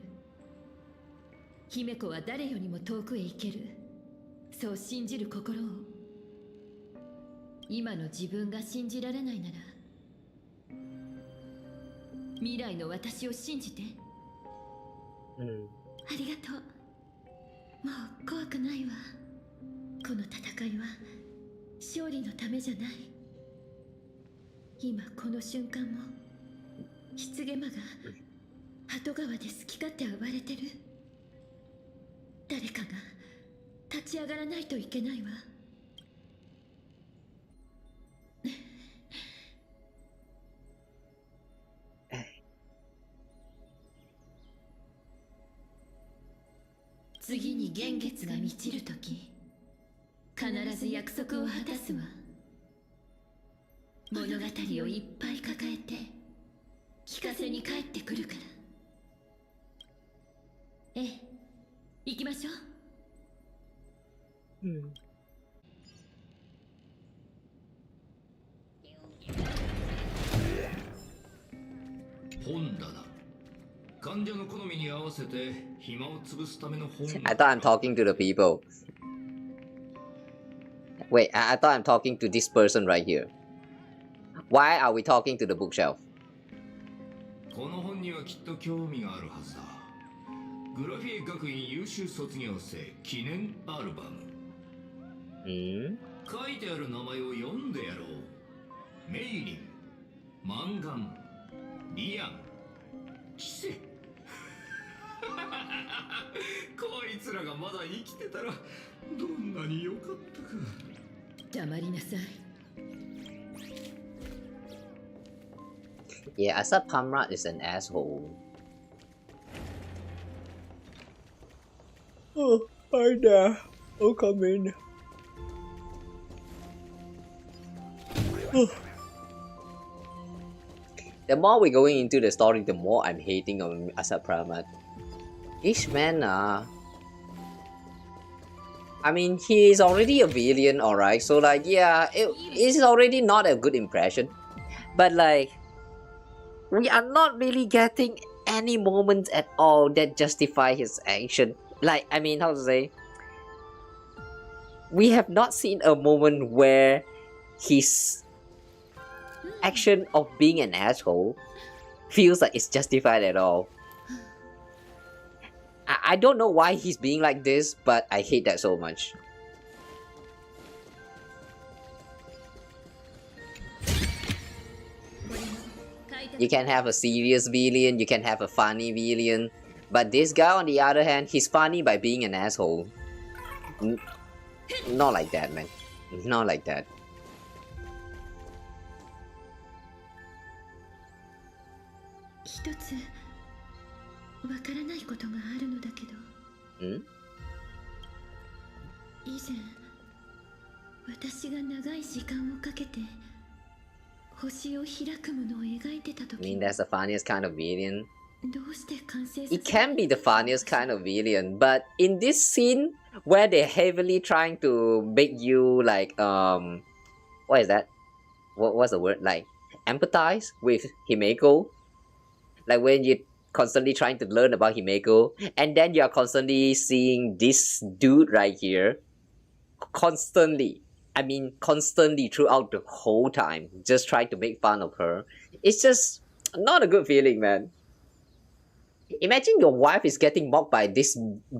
姫子は誰よりも遠くへ行ける、そう信じる心を。今の自分が信じられないなら未来の私を信じて。ありがとう。もう怖くないわ。この戦いは勝利のためじゃない。今この瞬間も棺間が鳩川で好き勝手暴れてる。誰かが立ち上がらないといけないわ。次に幻月が満ちるとき必ず約束を果たすわ。物語をいっぱい抱えて聞かせに帰ってくるから。ええ、行きましょう。本棚、患者の好みに合わせて暇を潰すための本。 I thought I'm talking to the people. Wait, I thought I'm talking to this person right here. Why are we talking to the bookshelf? この本にはきっと興味があるはずだ。グラフィエ学院優秀卒業生記念アルバム。書いてある名前を読んでやろう。メイリン、マンガン、リアン、キセ。こいつらがまだ生きてたらどんなに良かったか。黙りなさい。Yeah, Asat Pramad is an asshole. Oh, hi there. Oh, come in. The more we're going into the story, the more I'm hating on Asat Pramad. Each man, I mean, he is already a villain, alright. So, like, yeah, it is already not a good impression. But, like, we are not really getting any moments at all that justify his action. Like, I mean, how to say? We have not seen a moment where his action of being an asshole feels like it's justified at all. I don't know why he's being like this, but I hate that so much. You can have a serious villain, you can have a funny villain, but this guy on the other hand, he's funny by being an asshole. Not like that, man. Not like that. Hmm? 以前私が長い時間をかけて星を開くものを描いてた I mean, that's the funniest kind of villain. どうして完成 It can be the funniest kind of villain, but in this scene where they're heavily trying to make you like what is that? What's the word? Like empathize with Himeko? Like when you're constantly trying to learn about Himeko, and then you're constantly seeing this dude right here constantly throughout the whole time, just trying to make fun of her. It's just not a good feeling, man. Imagine your wife is getting mocked by this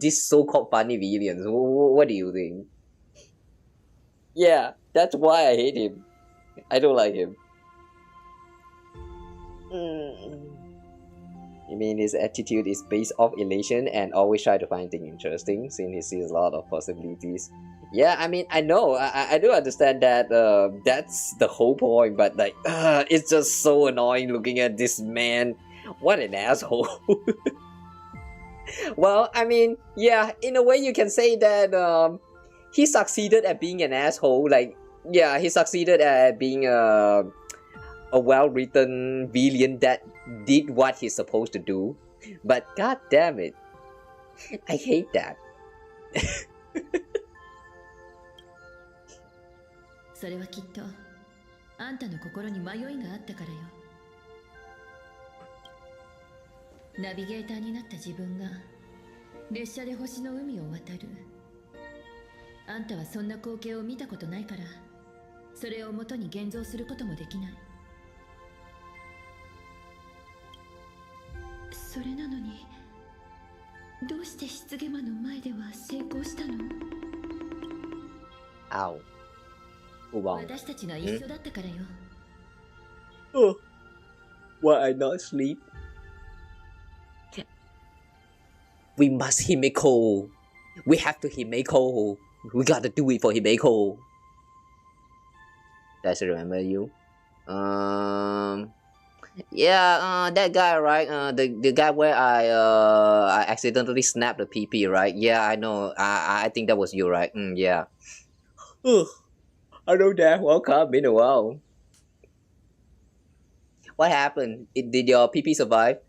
so-called funny villains. What do you think? Yeah, that's why I hate him. I don't like him. I mean, his attitude is based off elation and always try to find things interesting, since he sees a lot of possibilities. Yeah, I mean, I know, I do understand that that's the whole point, but like, it's just so annoying looking at this man. What an asshole. Well, I mean, yeah, in a way you can say that he succeeded at being an asshole. Like, yeah, he succeeded at being a well-written villain that did what he's supposed to do. But god damn it, I hate that. それはきっとあんたの心に迷いがあったからよ。ナビゲーターになった自分が列車で星の海を渡る。あんたはそんな光景を見たことないから、それを元に現像することもできない。それなのにどうして失ゲマの前では成功したの？ Ow. 私たちが一緒だったからよ。Oh, why I not sleep? We must Himeko. We have to Himeko. We gotta do it for Himeko. Does I remember you? Yeah, that guy, right? The guy where I accidentally snapped the PP, right? Yeah, I know. I think that was you, right? Yeah. I know that. Welcome. Been a while. What happened? Did your PP survive?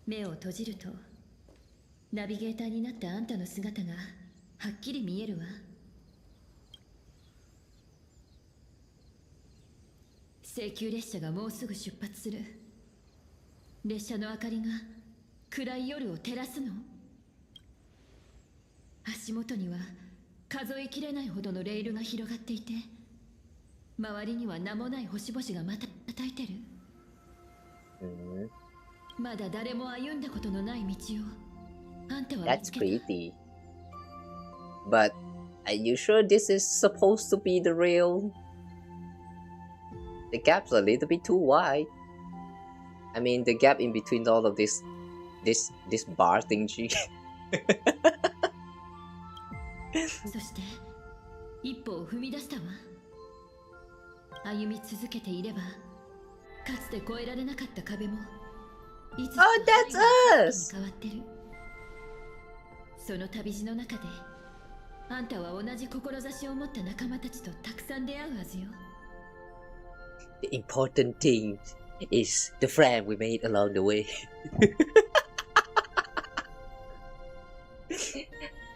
目を閉じるとナビゲーターになったあんたの姿がはっきり見えるわ。請求列車がもうすぐ出発する。列車の明かりが暗い夜を照らすの。足元には数えきれないほどのレールが広がっていて、周りには名もない星々がまた叩いてる。まだ誰も歩んだことのない道をあんたは見つけた。 That's creepy. But are you sure this is supposed to be the real? The gap's a little bit too wide. I mean, the gap in between all of this bar thingy. そして一歩を踏み出したわ。歩み続けていればかつて越えられなかった壁もいつ Oh, that's us! 変わってる。その旅路の中であんたは同じ志を持った仲間たちとたくさん出会うはずよ。 The important thing is the friend we made along the way.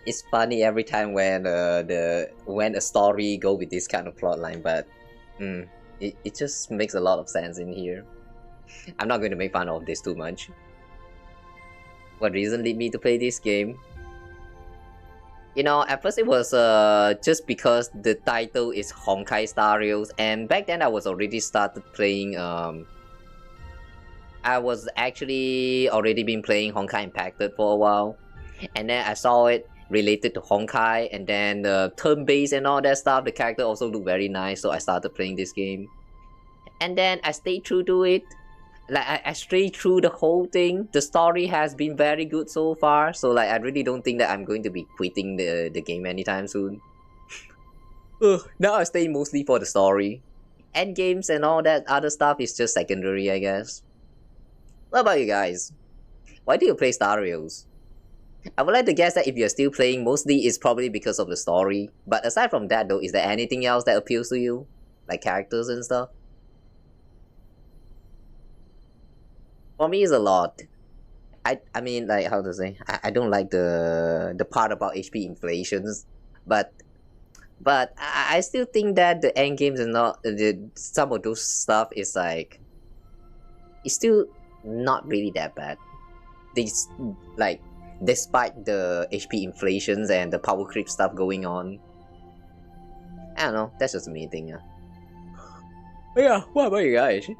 It's funny every time when when a story go with this kind of plotline, but it just makes a lot of sense in here. I'm not going to make fun of this too much. What reason led me to play this game? You know, at first it was just because the title is Honkai Star Rails, and back then I was already started playing. I was actually already been playing Honkai Impacted for a while, and then I saw it related to Honkai, and then the turn-based and all that stuff. The character also looked very nice, so I started playing this game, and then I stayed true to it. Like I strayed through the whole thing. The story has been very good so far, so like I really don't think that I'm going to be quitting the game anytime soon. Now I stay mostly for the story. End games and all that other stuff is just secondary, I guess. What about you guys? Why do you play Star Rails? I would like to guess that if you're still playing, mostly it's probably because of the story. But aside from that though, is there anything else that appeals to you? Like characters and stuff? For me, it's a lot. I mean, like, how to say? I don't like the part about HP inflations, but I still think that the end games and not some of those stuff is like, it's still not really that bad. These like, despite the HP inflations and the power creep stuff going on. I don't know. That's just me thing. But yeah, what about you guys?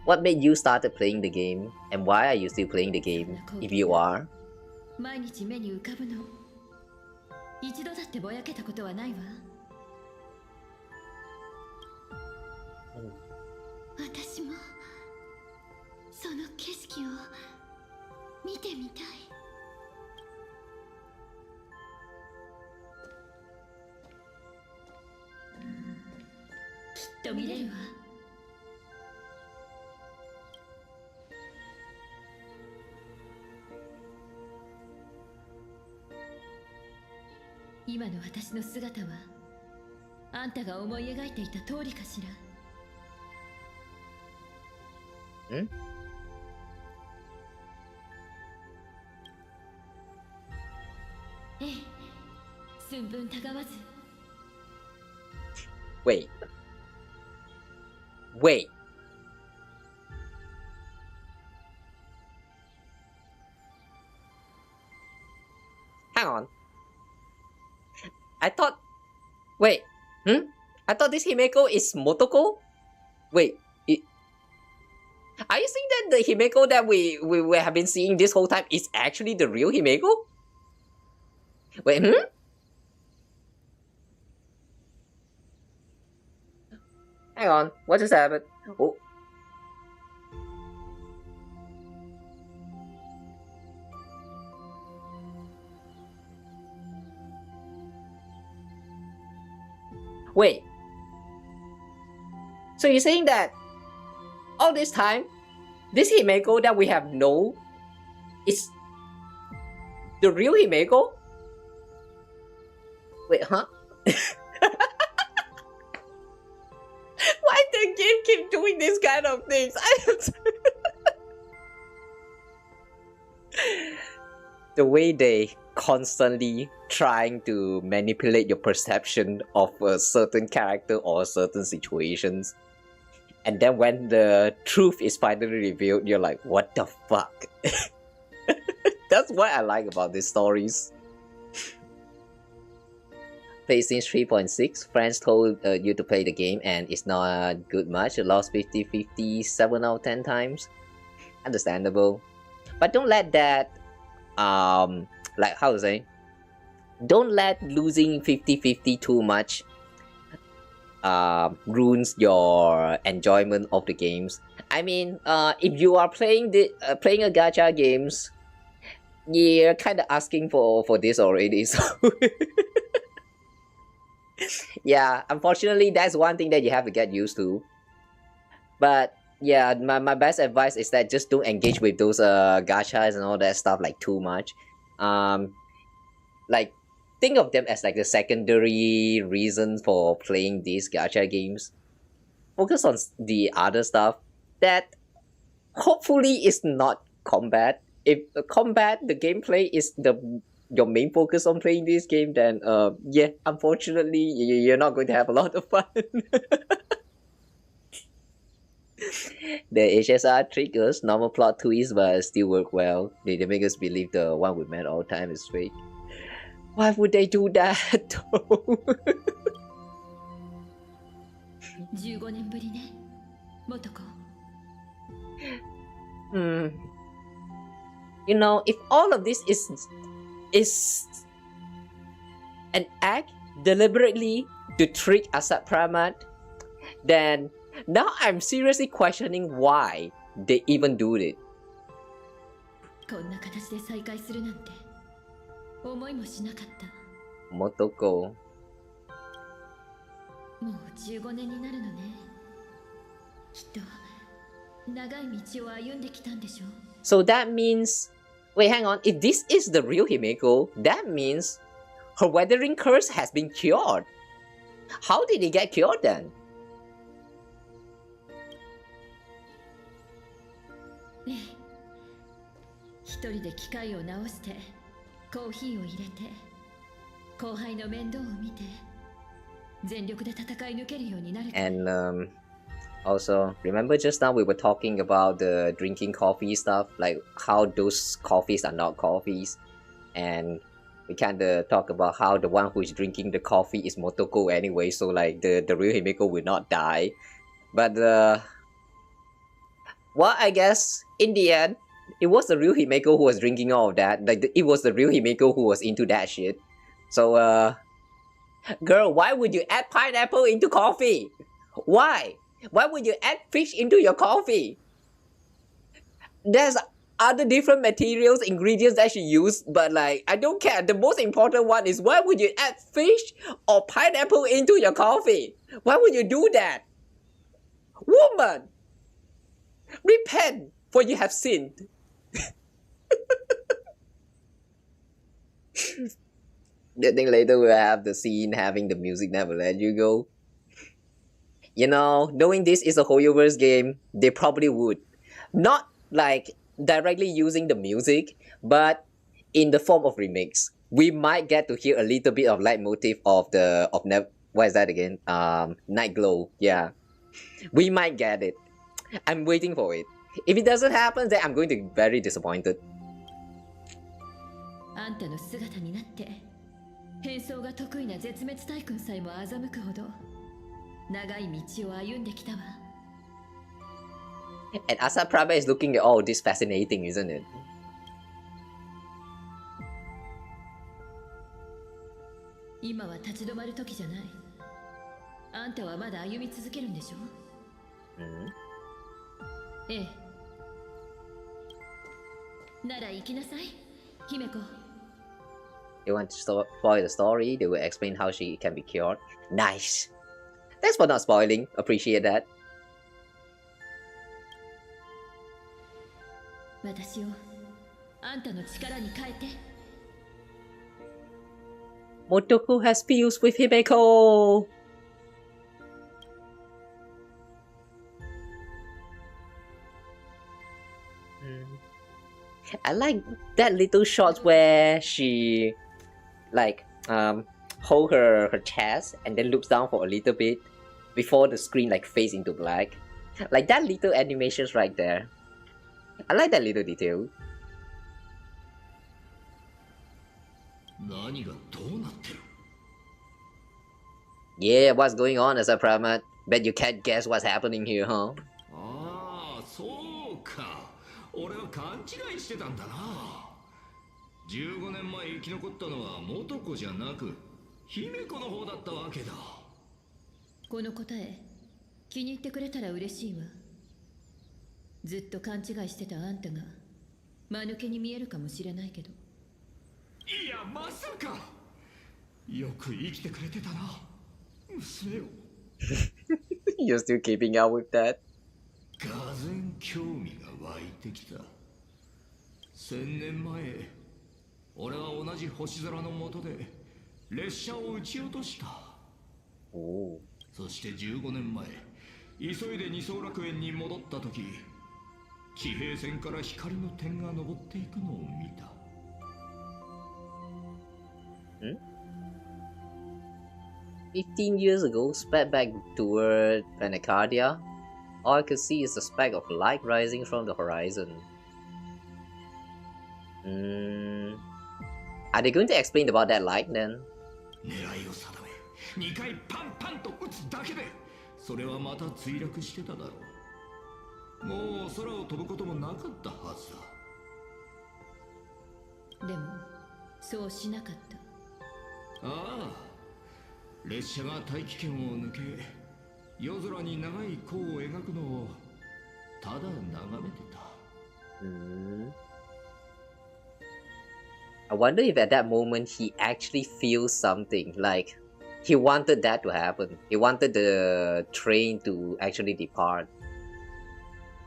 What made you started playing the game, and why are you still playing the game, if you are? 毎日目に浮かぶの。一度だってぼやけたことはないわ。私もその景色を見てみたい。きっと見れるわ。今の私の姿はあんたが思い描いていた通りかしら。ん？ええ、寸分たがわず。Wait. Wait. Hang on. I thought... Wait. I thought this Himeko is Motoko? Wait. Are you saying that the Himeko that we have been seeing this whole time is actually the real Himeko? Wait, Hang on, what just happened? Oh. Wait. So you're saying that all this time, this Himeko that we have known is the real Himeko? Wait, huh? Why the game keep doing this kind of things? The way they constantly trying to manipulate your perception of a certain character or certain situations, and then when the truth is finally revealed, you're like, what the fuck? That's what I like about these stories. Play since 3.6, friends told you to play the game and it's not good much. You lost 50-50 7 out of 10 times. Understandable. But don't let that like, how to say, don't let losing 50-50 too much ruins your enjoyment of the games. I mean, if you are playing playing a gacha games, you're kind of asking for this already, so Yeah, unfortunately, that's one thing that you have to get used to. But yeah, my best advice is that just don't engage with those gachas and all that stuff like too much. Like think of them as like the secondary reason for playing these gacha games. Focus on the other stuff that hopefully is not combat. If the combat, the gameplay is your main focus on playing this game, then yeah, unfortunately you're not going to have a lot of fun. The HSR triggers normal plot twists but still work well. They make us believe the one we met all the time is fake. Why would they do that though? 15年ぶりね、元子。You know, if all of this is an act deliberately to trick Asat Pramad, then now I'm seriously questioning why they even do it. こんな形で再会するなんて思いもしなかった。Motoko. もう15年になるのね。きっと長い道を歩んできたんでしょ。So that means, wait, hang on. If this is the real Himeko, that means her weathering curse has been cured. How did it get cured then? ねえ、一人で機械を直してコーヒーを入れて後輩の面倒を見て全力で戦い抜けるようになる。And also, remember just now we were talking about the drinking coffee stuff, like how those coffees are not coffees, and we kind of talk about how the one who is drinking the coffee is Motoko anyway, so like the real Himeko will not die. But well, I guess in the end, it was the real Himeko who was drinking all of that. Like it was the real Himeko who was into that shit. So girl, why would you add pineapple into coffee? Why? Why would you add fish into your coffee? There's other different materials, ingredients that you use, but like, I don't care. The most important one is why would you add fish or pineapple into your coffee? Why would you do that? Woman! Repent, for you have sinned. I think later we'll have the scene having the music never let you go. You know, knowing this is a Hoyoverse game, they probably would. Not like directly using the music, but in the form of remix. We might get to hear a little bit of leitmotif of what is that again? Night Glow, yeah. We might get it. I'm waiting for it. If it doesn't happen, then I'm going to be very disappointed. あんたの姿になって変装が得意な絶滅大君さえも欺くほど長い道を歩んできたわ。And Asat Pramad is looking at all this fascinating, isn't it? 今は立ち止まる時じゃない。あんたはまだ歩み続けるんでしょ？ええ。なら行きなさい、姫子。They want to spoil the story. They will explain how she can be cured. Nice. Thanks for not spoiling. Appreciate that. 私をあんたの力に変えて。Motoko has fused with Himeko. I like that little shot where she like hold her chest and then looks down for a little bit before the screen like fades into black. Like that little animations right there. I like that little detail. Yeah, what's going on, Asat Pramad? Bet you can't guess what's happening here, huh? そうか。俺は勘違いしてたんだな。15年前生き残ったのは元子じゃなく姫子の方だったわけだ。この答え気に入ってくれたら嬉しいわ。ずっと勘違いしてたあんたが間抜けに見えるかもしれないけど。いや、まさか。よく生きてくれてたな。You're still keeping up with that? がぜん興味が湧いてきた。1000年前、俺は同じ星空の下で列車を撃ち落とした。そして15年前、急いで二層楽園に戻った時、騎兵戦から光の点が昇っていくのを見た。15 years ago, sped back toward Panacardia. All I could see is a speck of light rising from the horizon. Are they going to explain about that light then? 狙いを定め、2回パンパンと撃つだけで、それはまた墜落してただろう。もう空を飛ぶこともなかったはずだ。でもそうしなかった。ああ、列車が大気圏を抜け、夜空に長い弧を描くのをただ眺めてた。I wonder if at that moment he actually feels something, like he wanted that to happen. He wanted the train to actually depart.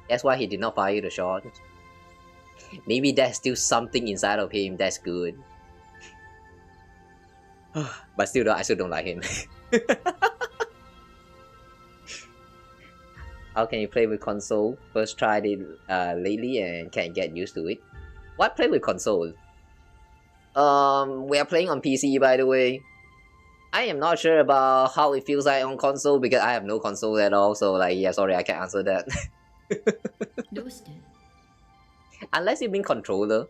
That's why he did not fire the shot. Maybe there's still something inside of him that's good. But still, I still don't like him. How can you play with console? First tried it lately and can't get used to it. What play with console? We are playing on PC, by the way. I am not sure about how it feels like on console because I have no console at all. So like, yeah, sorry, I can't answer that. Unless you mean controller.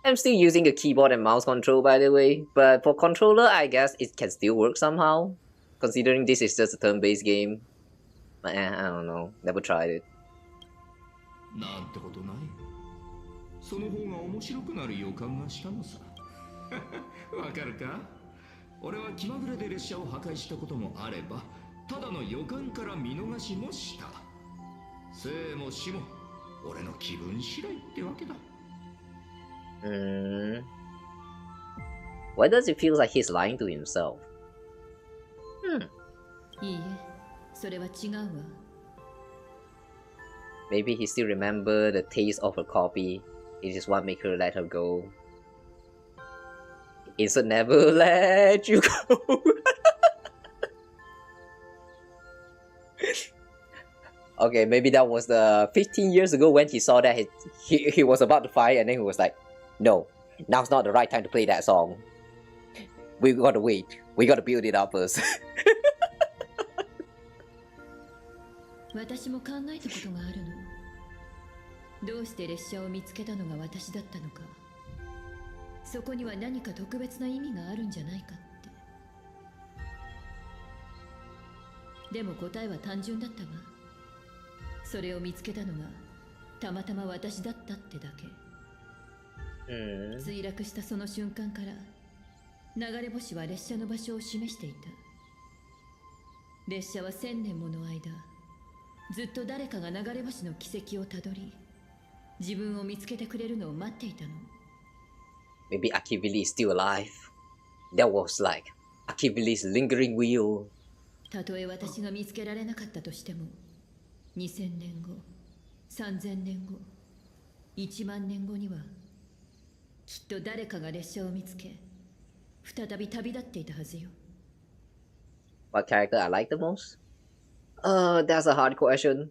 I'm still using a keyboard and mouse control, by the way. But for controller, I guess it can still work somehow. Considering this is just a turn-based game. But I don't know. Never tried it. なんてことない。その方が面白くなる予感がしたのさ。わかるか？俺は気まぐれで列車を破壊したこともあれば、ただの予感から見逃しもした。生も死も俺の気分次第ってわけだ。Why does it feel like he's lying to himself? いいえ、それは違うわ。Maybe he still remember the taste of her copy. It is what make her let her go. It's a never let you go. Okay, maybe that was the 15 years ago when he saw that he was about to fight and then he was like, no, now's not the right time to play that song. We gotta wait. We gotta build it up first. 私も考えたことがあるの。どうして列車を見つけたのが私だったのか。そこには何か特別な意味があるんじゃないかって。でも答えは単純だったわ。それを見つけたのがたまたま私だったってだけ。墜落したその瞬間から流れ星は列車の場所を示していた。列車は1000年もの間ずっと誰かが流れ星の軌跡をたどり、自分を見つけてくれるのを待っていたの。Maybe Akivili is still alive. That was like Akivili's lingering wheel. たとえ私が見つけられなかったとしても、2000年後、3000年後、1万年後にはきっと誰かが列車を見つけ、再び旅立っていたはずよ。What character I like the most? That's a hard question.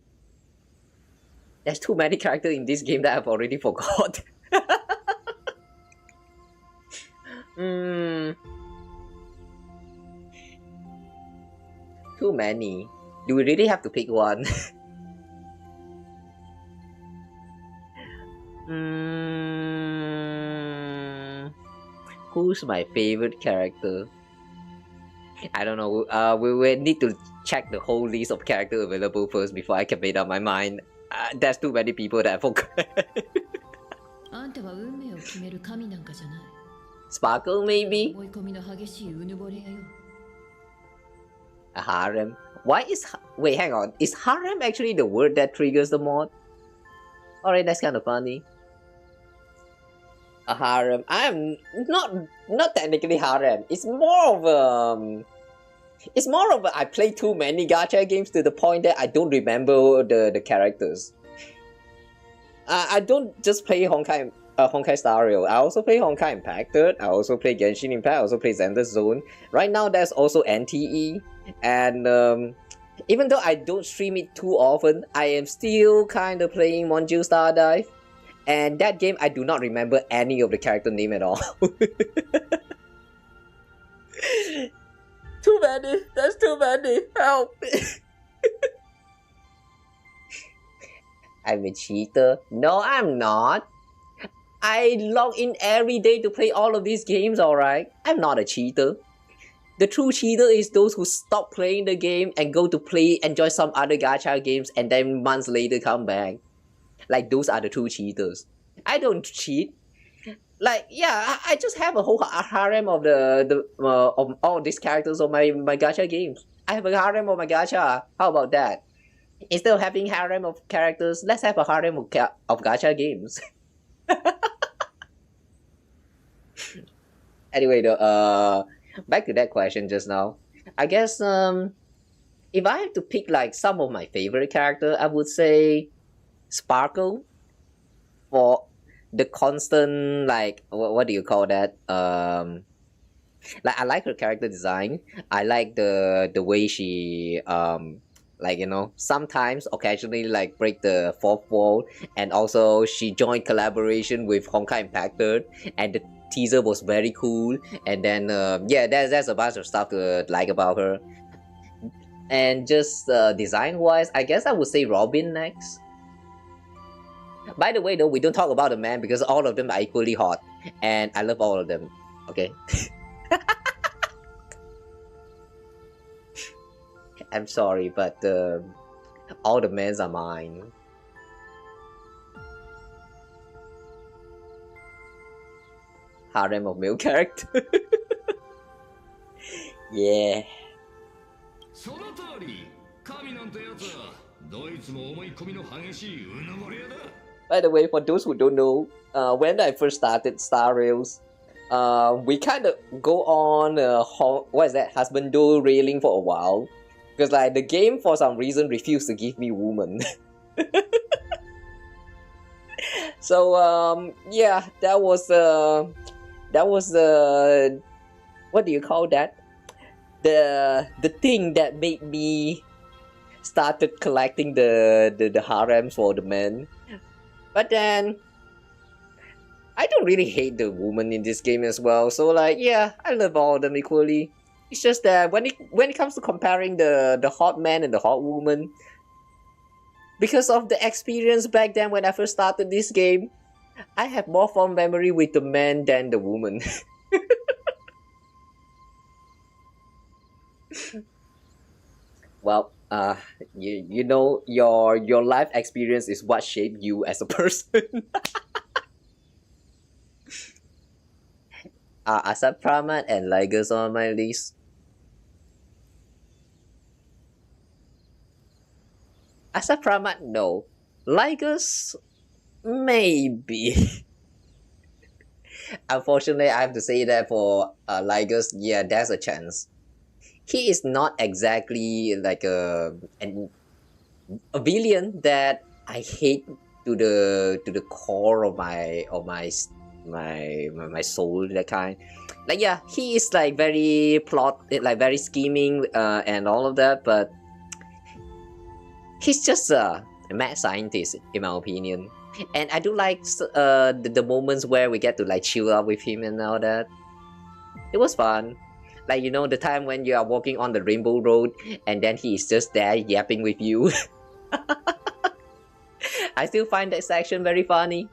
There's too many characters in this game that I've already forgot. Too many. Do we really have to pick one? Who's my favorite character? I don't know. We will need to check the whole list of characters available first before I can make up my mind. There's too many people that I forgot. あんたは運命を決める神なんかじゃない。Sparkle maybe? 追い込みの激しいうぬぼれやよ。A harem? Why is... Wait, hang on. Is harem actually the word that triggers the mod? Alright, that's kind of funny. A harem. I'm not technically harem. It's more of I play too many gacha games to the point that I don't remember the characters. I don't just play Honkai Star Rail. I also play Honkai Impacted. I also play Genshin Impact. I also play Xander Zone. Right now there's also NTE. And even though I don't stream it too often, I am still kind of playing Monju Star Dive. And that game, I do not remember any of the character name at all. Too many. That's too many. Help. I'm a cheater. No, I'm not. I log in every day to play all of these games, alright? I'm not a cheater. The true cheater is those who stop playing the game and go to enjoy some other gacha games and then months later come back. Like, those are the true cheaters. I don't cheat. Like, yeah, I just have a whole harem of of all these characters of my gacha games. I have a harem of my gacha. How about that? Instead of having harem of characters, let's have a harem of gacha games. Anyway, back to that question just now. I guess if I have to pick like some of my favorite character, I would say Sparkle, for the constant, like, what do you call that? Like, I like her character design. I like the way she like, you know, sometimes occasionally like break the fourth wall, and also she joined collaboration with Honkai Impacted, and the teaser was very cool. And then yeah, there's a bunch of stuff to like about her. And just design wise, I guess I would say Robin next. By the way though, we don't talk about the man because all of them are equally hot, and I love all of them. Okay. I'm sorry, but all the men are mine. Harem of male character. Yeah. By the way, for those who don't know, when I first started Star Rails, we kind of go on what is that, husbando railing for a while, because like the game for some reason refused to give me woman. So yeah, that was what do you call that? The thing that made me started collecting the harems for the men. But then I don't really hate the woman in this game as well. So like, yeah, I love all of them equally. It's just that when it comes to comparing the hot man and the hot woman, because of the experience back then when I first started this game, I have more fond memory with the man than the woman. Well, you know, your life experience is what shaped you as a person. Asat Pramad and Ligers on my list. Asat Pramad, no. Ligers, maybe. Unfortunately, I have to say that for Ligers, yeah, there's a chance. He is not exactly like a villain that I hate to the core of my soul, that kind. Like, yeah, he is like very very scheming and all of that, but he's just a mad scientist in my opinion. And I do like the moments where we get to like chill out with him and all that. It was fun. Like, you know, the time when you are walking on the Rainbow Road and then he is just there yapping with you. I still find that section very funny.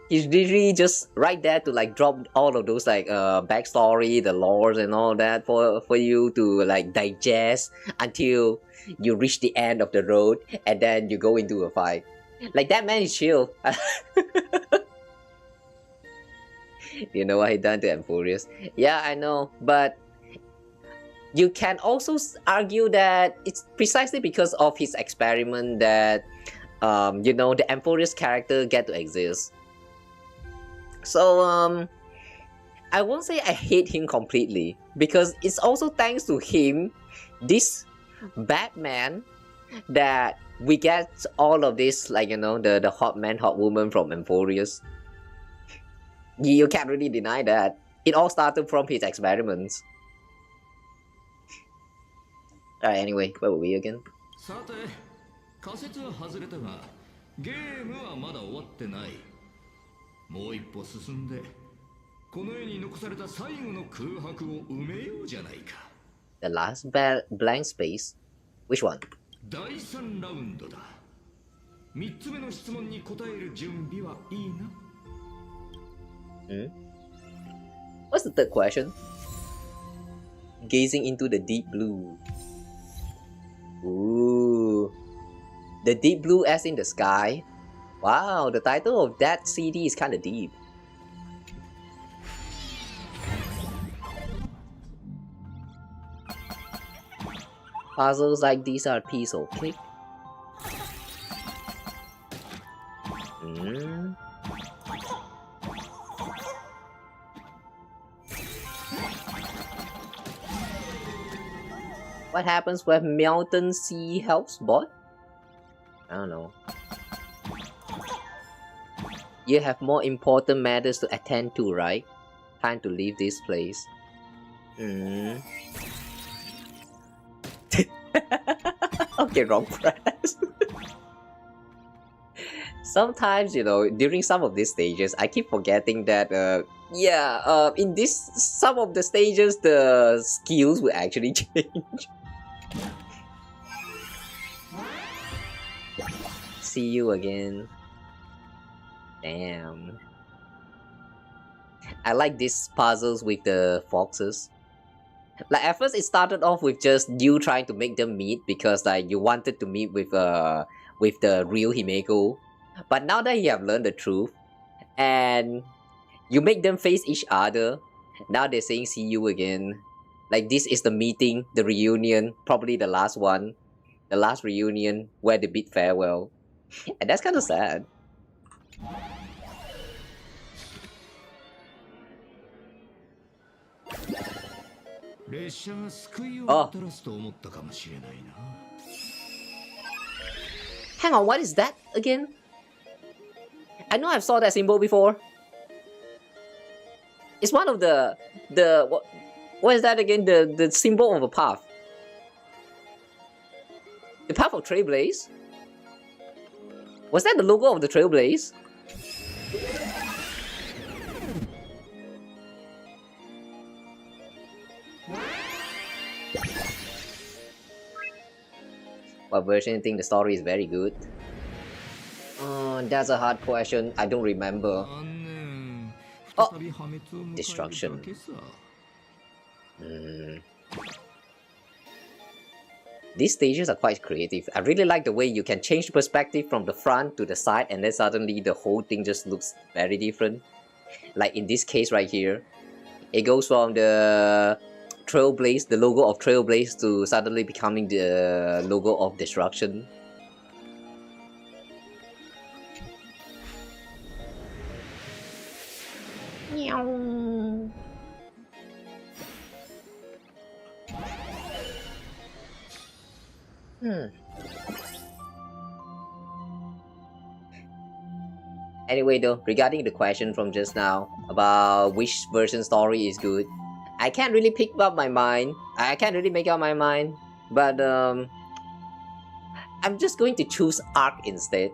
He's literally just right there to like drop all of those like backstory, the lores and all that for you to like digest until you reach the end of the road and then you go into a fight. Like, that man is chill. You know what he done to Amphorius? Yeah, I know, but you can also argue that it's precisely because of his experiment that you know, the Amphorius character get to exist. So I won't say I hate him completely, because it's also thanks to him, this Batman, that we get all of this, like, you know, the hot man, hot woman from Emphorius. You can't really deny that. It all started from his experiments. Alright, anyway, where were we again? さて、仮説は外れたが、ゲームはまだ終わってない。もう一歩進んで、この世に残された最後の空白を埋めようじゃないか。The last blank space? Which one? 第3ラウンドだ。3つ目の質問に答える準備はいいな。What's the third question? Gazing into the deep blue. Ooh. The deep blue as in the sky? Wow, the title of that CD is kinda deep. Puzzles like these are a piece of cake. What happens when Melton Sea helps bot? I don't know. You have more important matters to attend to, right? Time to leave this place. Okay, wrong press. Sometimes, you know, during some of these stages, I keep forgetting that, in some of the stages, the skills will actually change. See you again. Damn. I like these puzzles with the foxes. Like, at first it started off with just you trying to make them meet because, like, you wanted to meet with the real Himeko. But now that you have learned the truth and you make them face each other, now they're saying see you again. Like, this is the meeting, the reunion, probably the last one, the last reunion where they bid farewell. And that's kind of sad. Oh. Hang on, what is that again? I know I've saw that symbol before. It's one of the what is that again? The symbol of a path. The path of Trailblaze? Was that the logo of the Trailblaze? What version do you think the story is very good? That's a hard question. I don't remember. Oh! Destruction. These stages are quite creative. I really like the way you can change perspective from the front to the side and then suddenly the whole thing just looks very different. Like in this case right here, it goes from the Trailblaze, the logo of Trailblaze, to suddenly becoming the logo of Destruction. Anyway though, regarding the question from just now about which version story is good, I can't really pick up my mind. I can't really make up my mind. But I'm just going to choose Arc instead.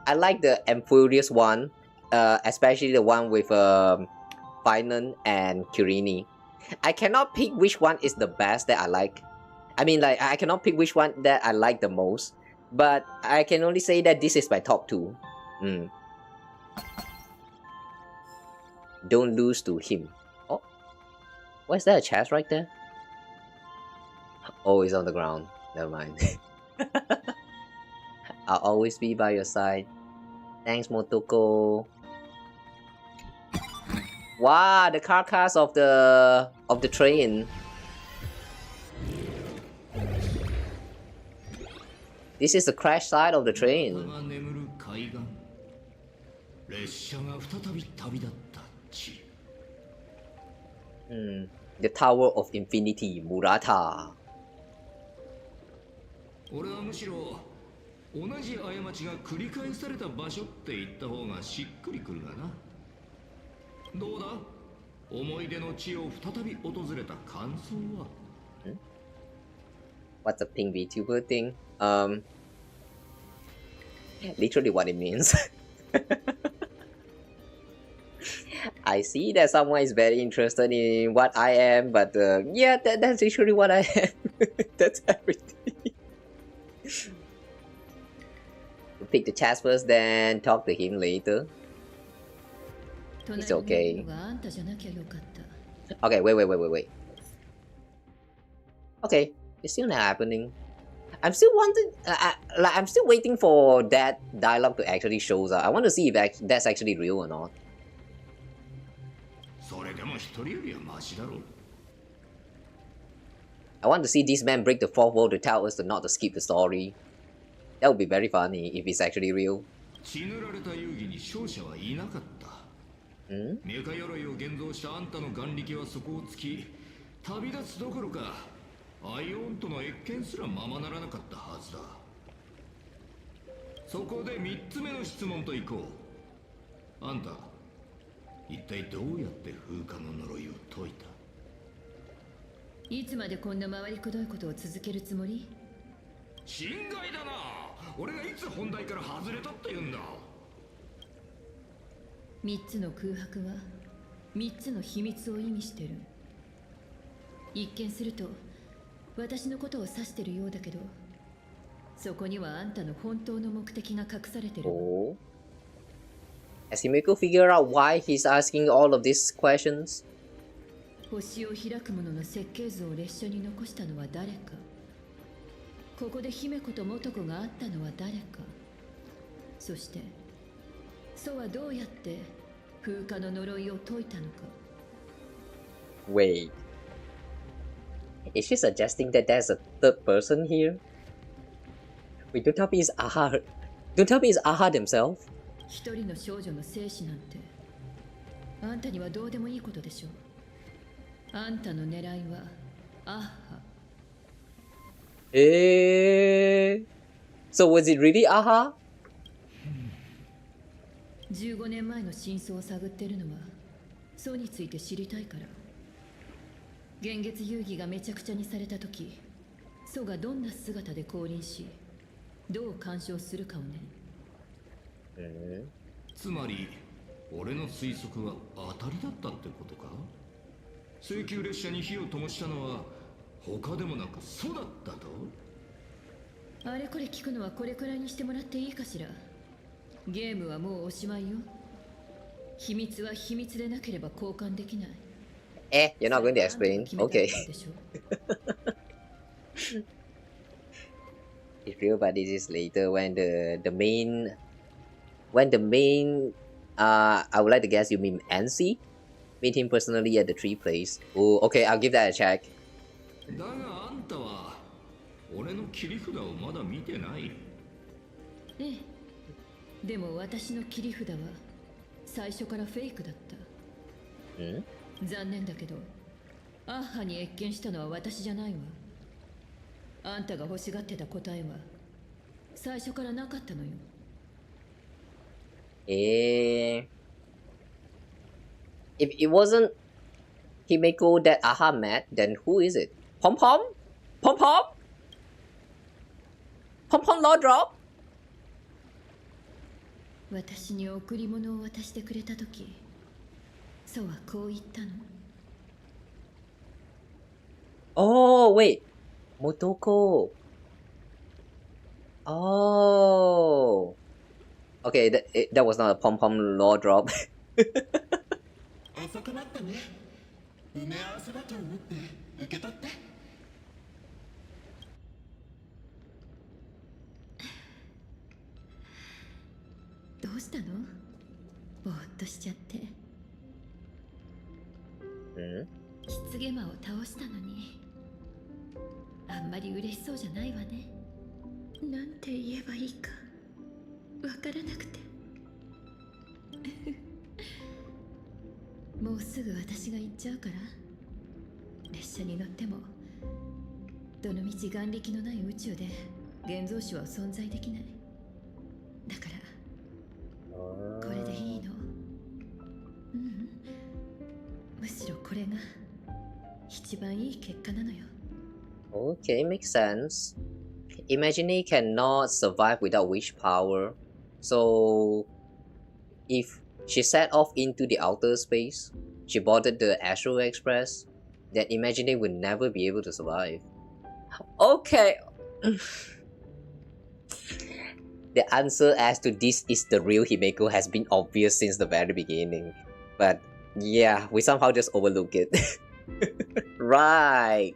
I like the Emphorius one, especially the one with Finan and Kirini. I cannot pick which one is the best that I like. I mean, like, I cannot pick which one that I like the most. But I can only say that this is my top 2. Don't lose to him. Oh, why is there a chest right there? Oh, it's on the ground. Never mind. I'll always be by your side. Thanks, Motoko. Wow, the carcass of the train. This is the crash site of the train. 列車が再び旅立った。地。The Tower of Infinity, Murata. 俺はむしろ同じ過ちが繰り返された場所って言った方がしっくりくるがな。どうだ、思い出の地を再び訪れた感想は。What's the pink vtuber thing? Literally what it means. I see that someone is very interested in what I am, but yeah, that's literally what I am. That's everything. We'll pick the chat first, then talk to him later. It's okay. Okay, wait. Okay, it's still not happening. I'm still wondering, I'm still waiting for that dialogue to actually show up. I want to see if that's actually real or not. I want to see this man break the fourth wall to tell us not to skip the story. That would be very funny if it's actually real. メカ鎧を現像したあんたの眼力はそこを突き、旅立つどころかアイオンとの謁見すらままならなかったはずだ。そこで3つ目の質問といこう。あんた、一体どうやって風化の呪いを解いた？いつまでこんな回りくどいことを続けるつもり？心外だな。俺がいつ本題から外れたって言うんだ。3つの空白は3つの秘密を意味してる。一見すると私のことを指してるようだけど、そこにはあんたの本当の目的が隠されてる。Oh. Has Himeko figured out why he's asking all of these questions? 星を開くものの設計図を列車に残したのは誰か。ここで姫子と元子が会ったのは誰か。そしてソはどうやって風化の呪いを解いたのか。Wait. Is she suggesting that there's a third person here? Wait, don't tell me it's Aha. Don't tell me it's Aha themselves. 一人の少女の生死なんてあんたにはどうでもいいことでしょう。あんたの狙いはアッハ。So was it really Aha? 15年前の真相を探ってるのはソについて知りたいから。幻月遊戯がめちゃくちゃにされた時、ソがどんな姿で降臨しどう干渉するかをね。つまり俺の推測は当たりだったってことか？請求列車に火を灯したのは他でもなくソだったと？あれこれ聞くのはこれくらいにしてもらっていいかしら。ゲームはもうおしまいよ。秘密は秘密でなければ交換できない。You're not going to explain? Okay. It's real, but this is later when the main I would like to guess you mean NC? Meet him personally at the tree place. Oh, okay, I'll give that a check. だがあんたは俺の切り札をまだ見てない。ええ。でも私の切り札は最初からフェイクだった。残念だけどアッハに謁見したのは私じゃないわ。あんたが欲しがってた答えは最初からなかったのよ。If it wasn't Himeko that Aha met, then who is it? Pom Pom? Pom Pom? Pom Pom Law Drop? 私に贈り物を渡してくれたとき、ソはこう言ったの。Oh, wait. Motoko. Oh. Okay, that was not a Pom Pom Law Drop. 遅くなったね。埋め合わせだと思って受け取って。どうしたの？ぼーっとしちゃって。失ゲ魔を倒したのにあんまり嬉しそうじゃないわね。なんて言えばいいかわからなくて。もうすぐ私が行っちゃうから、列車に乗ってもどのみち眼力のない宇宙で現像種は存在できない。だからこれでいいの。むしろこれが一番いい結果なのよ。 Okay, makes sense. Imagine cannot survive without wish power. So, if she set off into the outer space, she boarded the Astral Express, then Imagine would never be able to survive. Okay. The answer as to this is the real Himeko has been obvious since the very beginning. But yeah, we somehow just overlook it. Right.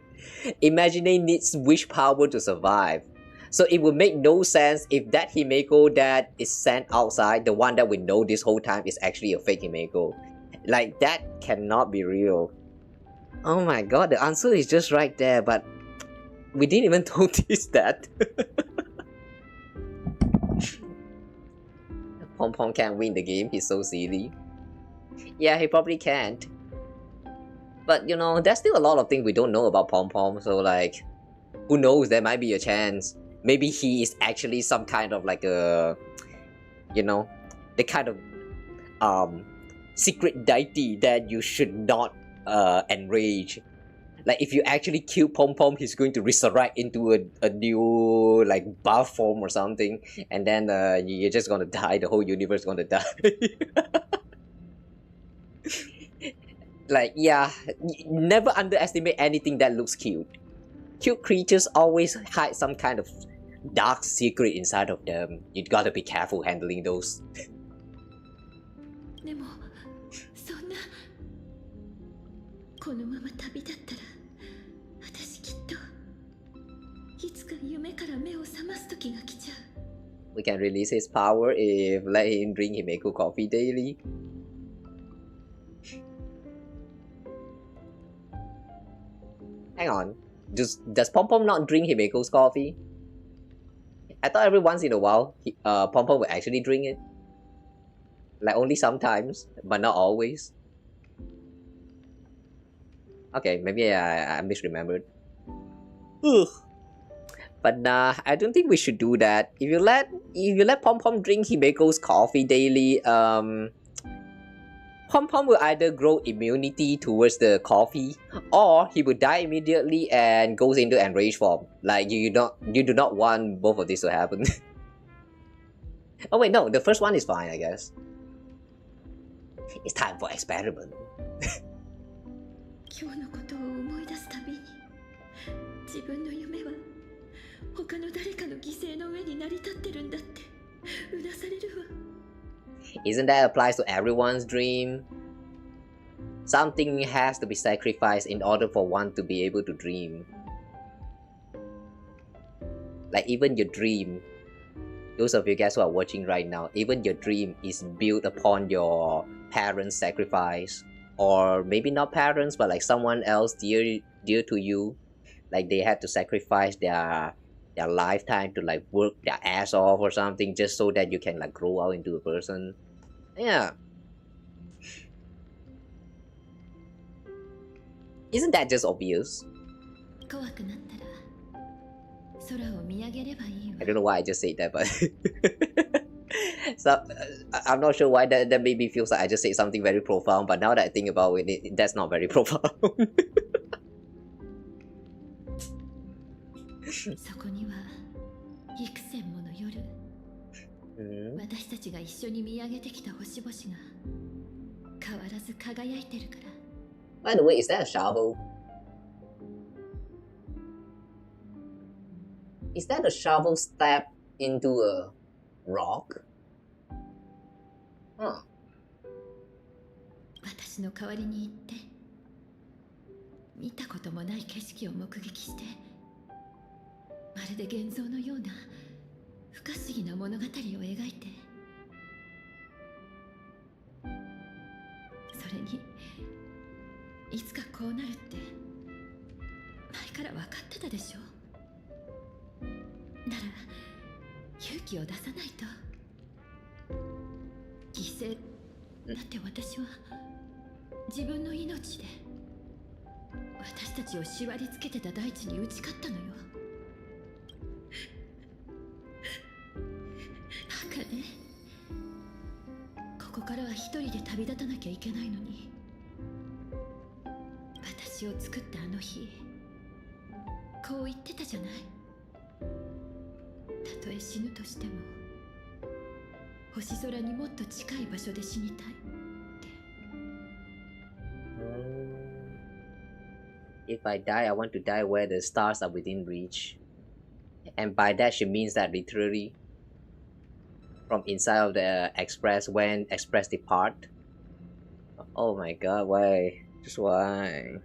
Imagine needs wish power to survive. So it would make no sense if that Himeko that is sent outside, the one that we know this whole time, is actually a fake Himeko. Like, that cannot be real. Oh my god, the answer is just right there, but we didn't even notice that. Pom Pom can't win the game, he's so silly. Yeah, he probably can't. But you know, there's still a lot of things we don't know about Pom Pom, so like, who knows, there might be a chance. Maybe he is actually some kind of like a, you know, the kind of secret deity that you should not enrage. Like, if you actually kill Pom Pom, he's going to resurrect into a new like buff form or something, and then you're just gonna die. The whole universe is gonna die. Like, yeah, never underestimate anything that looks cute. Cute creatures always hide some kind of dark secret inside of them. You gotta be careful handling those. でもそんなこのまま旅立ったら私きっといつか夢から目を覚ます時が来ちゃう。 We can release his power if let him drink Himeko coffee daily. Hang on, does Pom Pom not drink Himeko's coffee? I thought every once in a while, Pom Pom would actually drink it. Like, only sometimes, but not always. Okay, maybe I misremembered. Ugh. But nah, I don't think we should do that. If you let Pom Pom drink Himeko's coffee daily, Pom Pom will either grow immunity towards the coffee, or he will die immediately and goes into enraged form. Like, you do not want both of this to happen. Oh wait, no, the first one is fine, I guess. It's time for experiment. 今日のことを思い出すたびに自分の夢は他の誰かの犠牲の上に成り立ってるんだってうなされるわ。 Isn't that applies to everyone's dream? Something has to be sacrificed in order for one to be able to dream. Like, even your dream, those of you guys who are watching right now, even your dream is built upon your parents' sacrifice. Or maybe not parents, but like someone else dear to you. Like, they had to sacrifice their lifetime to like work their ass off or something just so that you can like grow out into a person. Yeah. Isn't that just obvious? 怖くなったら空を見上げればいいわ。 I don't know why I just said that, but so I'm not sure why that made me feel like I just said something very profound, but now that I think about it, that's not very profound. そこには幾千もの夜、私たちが一緒に見上げてきた星々が変わらず輝いてるから。 By the way, is that a shovel? Is that a shovel stabbed into a rock? Huh. 私の代わりに行って見たこともない景色を目撃して、まるで現像のような不可思議な物語を描いて、それにいつかこうなるって前から分かってたでしょ。なら勇気を出さないと。犠牲だって私は自分の命で私たちを縛り付けてた大地に打ち勝ったのよ。バカね。ここからは一人で旅立たなきゃいけないのに、私を作ったあの日こう言ってたじゃない。たとえ死ぬとしても星空にもっと近い場所で死にたいって。If I die, I want to die where the stars are within reach. And by that she means that literally from inside of the express when express depart. Oh my god, why? Just why?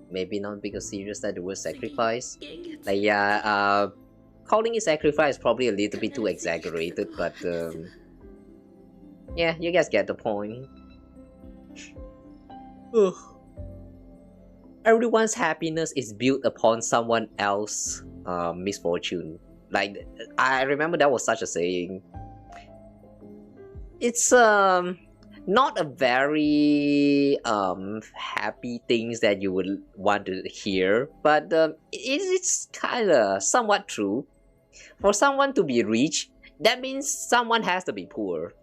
Maybe not because serious that the word sacrifice. Like yeah, calling it sacrifice is probably a little bit too exaggerated, but yeah, you guys get the point. Everyone's happiness is built upon someone else's misfortune. Like I remember that was such a saying. It's not a very happy things that you would want to hear, but it's kind of somewhat true. For someone to be rich, that means someone has to be poor.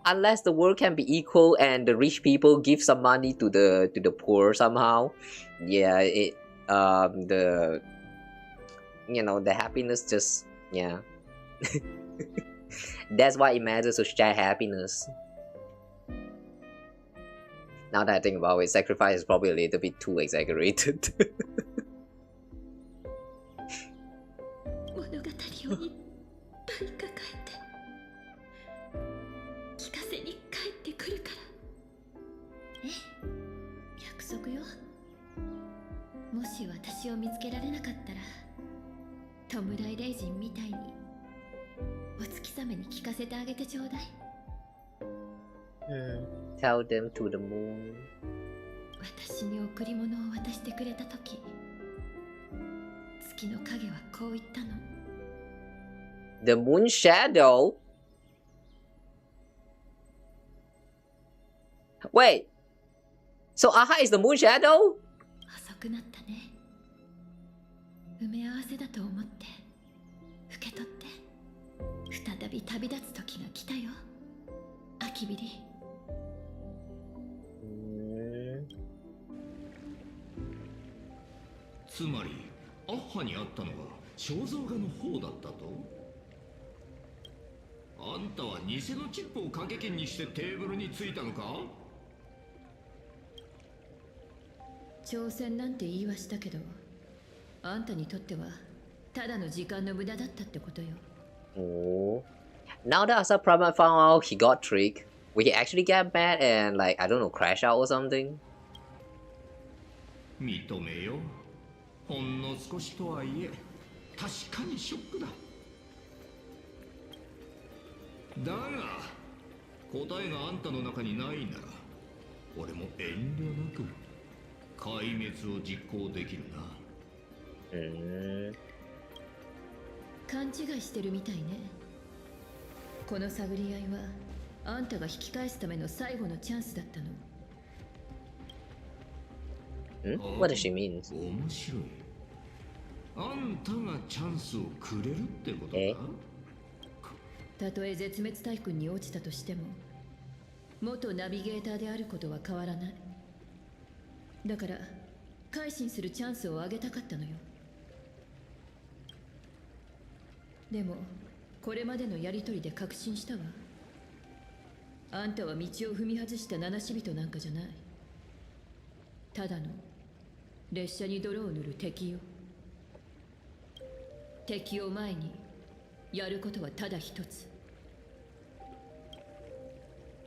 Unless the world can be equal and the rich people give some money to the poor somehow, yeah, it the the happiness just yeah. That's why it matters to share happiness. Now that I think about it, sacrifice is probably a little bit too exaggerated. Tell them to the moon. The moon shadow? Wait, so Aha is the moon shadow? Oh. Now that Asat Pramad found out he got tricked, will he actually get mad and like, I don't know, crash out or something? What does she mean? Eh? たとえ絶滅大軍に落ちたとしても、元ナビゲーターであることは変わらない。だから改心するチャンスをあげたかったのよ。でもこれまでのやりとりで確信したわ。あんたは道を踏み外した七死人なんかじゃない。ただの列車に泥を塗る敵よ。敵を前にやることはただ一つ。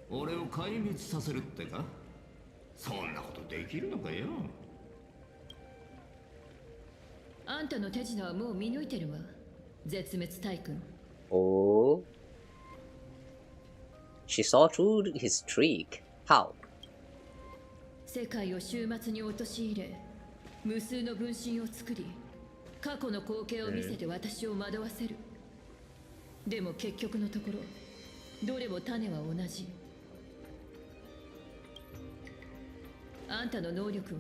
俺を壊滅させるってか？そんなことできるのかよ。あんたの手品はもう見抜いてるわ。絶滅大君。Oh. She saw through his trick. How? 世界を終末に陥れ、無数の分身を作り、過去の光景を見せて私を惑わせる。でも結局のところどれも種は同じ。あんたの能力は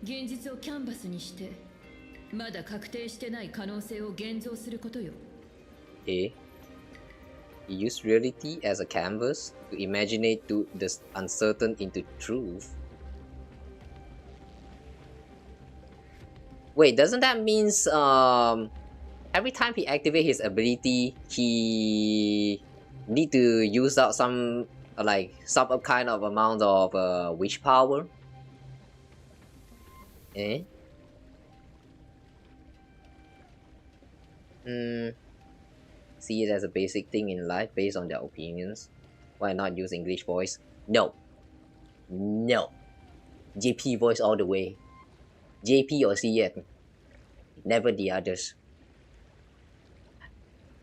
現実をキャンバスにしてまだ確定してない可能性を現像することよ。He used reality as a canvas to imaginate the uncertain into truth. Wait, doesn't that means every time he activates his ability, he need to use up some kind of amount of wish power? Eh? See it as a basic thing in life based on their opinions. Why not use English voice? No. No. JP voice all the way. JP or CN. Never the others.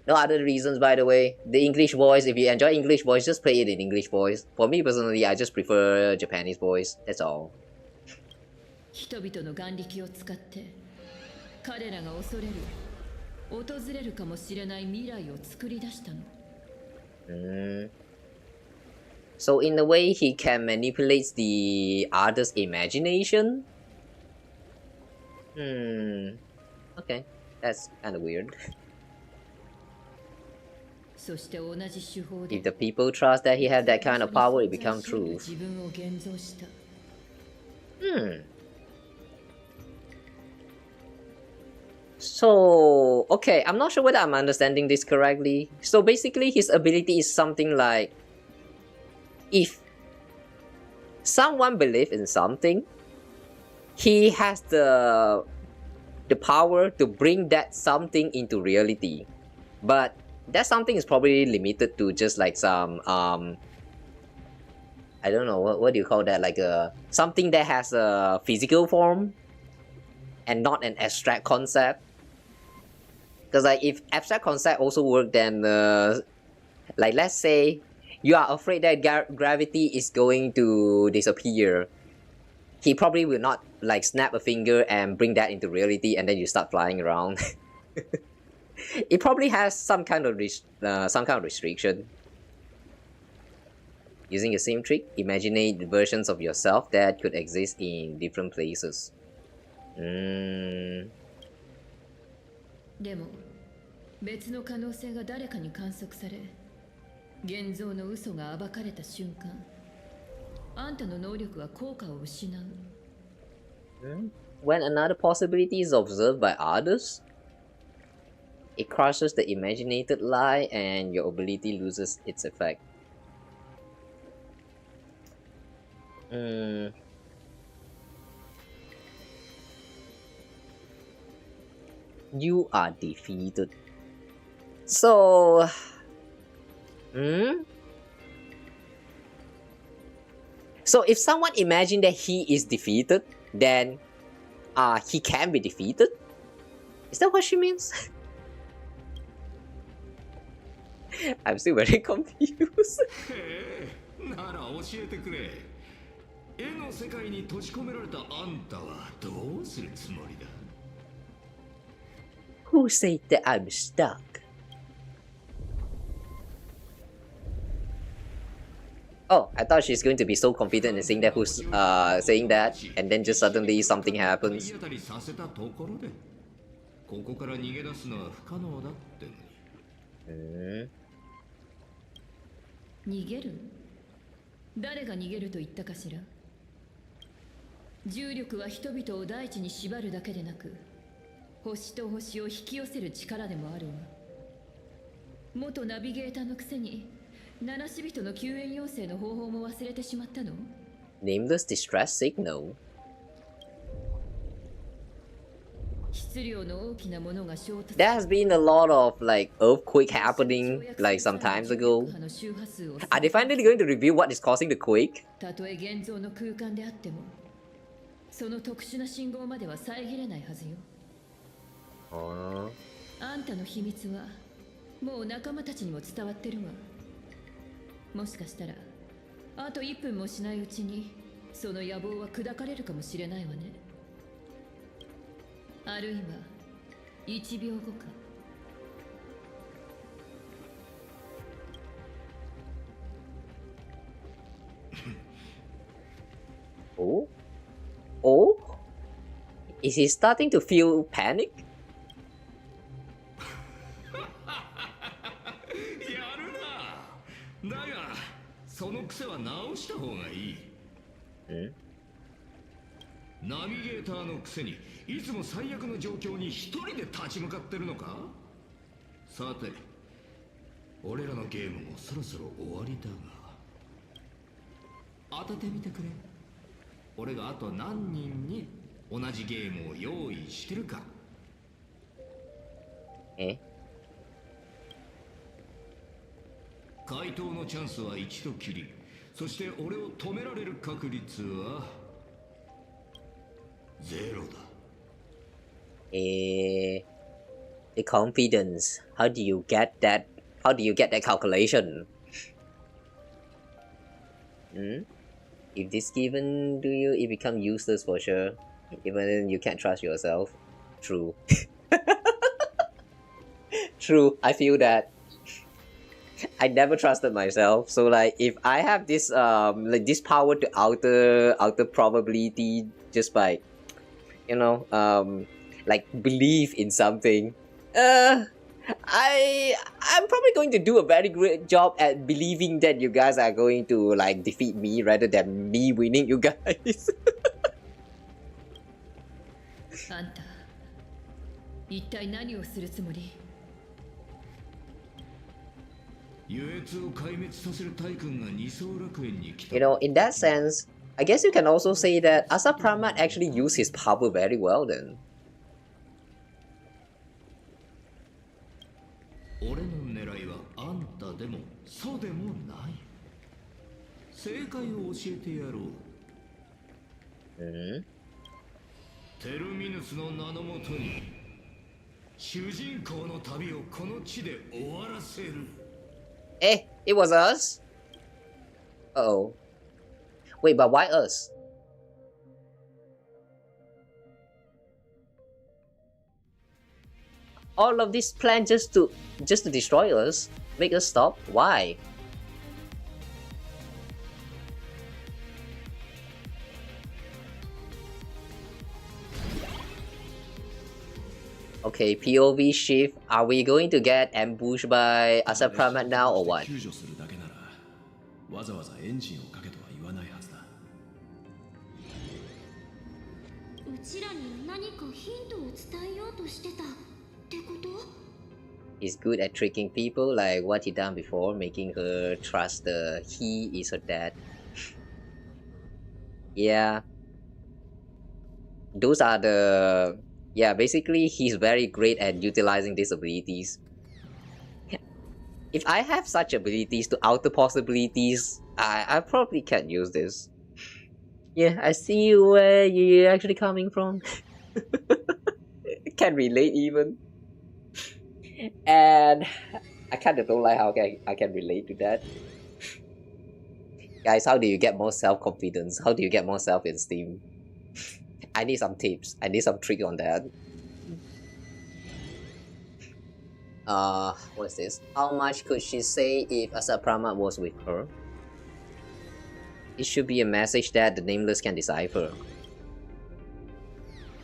No other reasons, by the way. The English voice, if you enjoy English voice, just play it in English voice. For me personally, I just prefer Japanese voice. That's all. 人々の眼力を使って彼らが恐れる訪れるかもしれない未来を作り出したの。So in a way, he can manipulate the other's imagination? Okay, that's kind of weird. そして同じ手法で If the people trust that he has that kind of power, it becomes truth. 自分を現像した。So, okay, I'm not sure whether I'm understanding this correctly. So basically, his ability is something like, if someone believes in something, he has the power to bring that something into reality. But that something is probably limited to just like some, I don't know, what do you call that? Like something that has a physical form and not an abstract concept. Because like if abstract concept also work, then like let's say you are afraid that gravity is going to disappear, he probably will not like snap a finger and bring that into reality and then you start flying around. It probably has some kind of restriction. Using the same trick, imagine the versions of yourself that could exist in different places. でも別の可能性が誰かに観測され現像の嘘が暴かれた瞬間あんたの能力は効果を失う。When another possibility is observed by others, it crushes the imaginated lie and your ability loses its effect. You are defeated. So, so if someone imagine that he is defeated, then he can be defeated? Is that what she means? I'm still very confused. なら教えてくれ。絵の世界に閉じ込められたあんたはどうするつもりだ？ Who said that I'm stuck? Oh, I thought she's going to be so confident in saying that who's saying that, and then just suddenly something happens. ここから逃げ出すのは不可能だってのに。逃げる？誰が逃げると言ったかしら？重力は人々を大地に縛るだけでなく、星と星を引き寄せる力でもあるわ。元ナビゲーターのくせに、七死人の救援要請の方法も忘れてしまったの？ Nameless distress signal. 質量の大きなものが衝突。 There has been a lot of like earthquake happening like some times ago. Are they finally going to reveal what is causing the quake? たとえ現像の空間であっても、その特殊な信号までは遮れないはずよ。あんたの秘密はもう仲間たちにも伝わってるわ。もしかしたらあと1分もしないうちにその野望は砕かれるかもしれないわね。あるいは1秒後か。Oh? Oh? Is he starting to feel panic? やるな。だがその癖は直した方がいい。ナビゲーターのくせにいつも最悪の状況に一人で立ち向かってるのか。さて俺らのゲームもそろそろ終わりだが、当ててみてくれ。俺があと何人に同じゲームを用意してるか。回答のチャンスは一度きり。そして俺を止められる確率はゼロだ。The confidence. How do you get that? How do you get that calculation? If this given to you, it becomes useless for sure. Even you can't trust yourself. True. True. I feel that. I never trusted myself. So like, if I have this like this power to alter probability just by, you know, like believe in something, I'm probably going to do a very great job at believing that you guys are going to like defeat me rather than me winning you guys. あんた、一体何をするつもり？優越を壊滅させる大君が二層楽園に来た。 You know, in that sense, I guess you can also say that Asat Pramad actually used his power very well then. 俺の狙いはあんたでもそうでもない。正解を教えてやろう。テルミヌスの名のもとに主人公の旅をこの地で終わらせる。Eh, it was us? Uh-oh. Wait, but why us? All of this plan just to destroy us? Make us stop? Why? Okay, POV shift. Are we going to get ambushed by Asat Pramad now or what? 救助するだけならわざわざエンジンをかけとは言わないはずだ。うちらに何かヒントを伝えようとしてたってこと？ He's good at tricking people like what he done before, making her trust he is her dad. Yeah. Those are the... Yeah, basically he's very great at utilizing these abilities. If I have such abilities to alter possibilities, I probably can't use this. Yeah, I see where you're actually coming from. Can't relate even. And I kind of don't like how I can relate to that. Guys, how do you get more self-confidence? How do you get more self-esteem? I need some tips. I need some trick on that. What is this? How much could she say if Asat Pramad was with her? It should be a message that the nameless can decipher.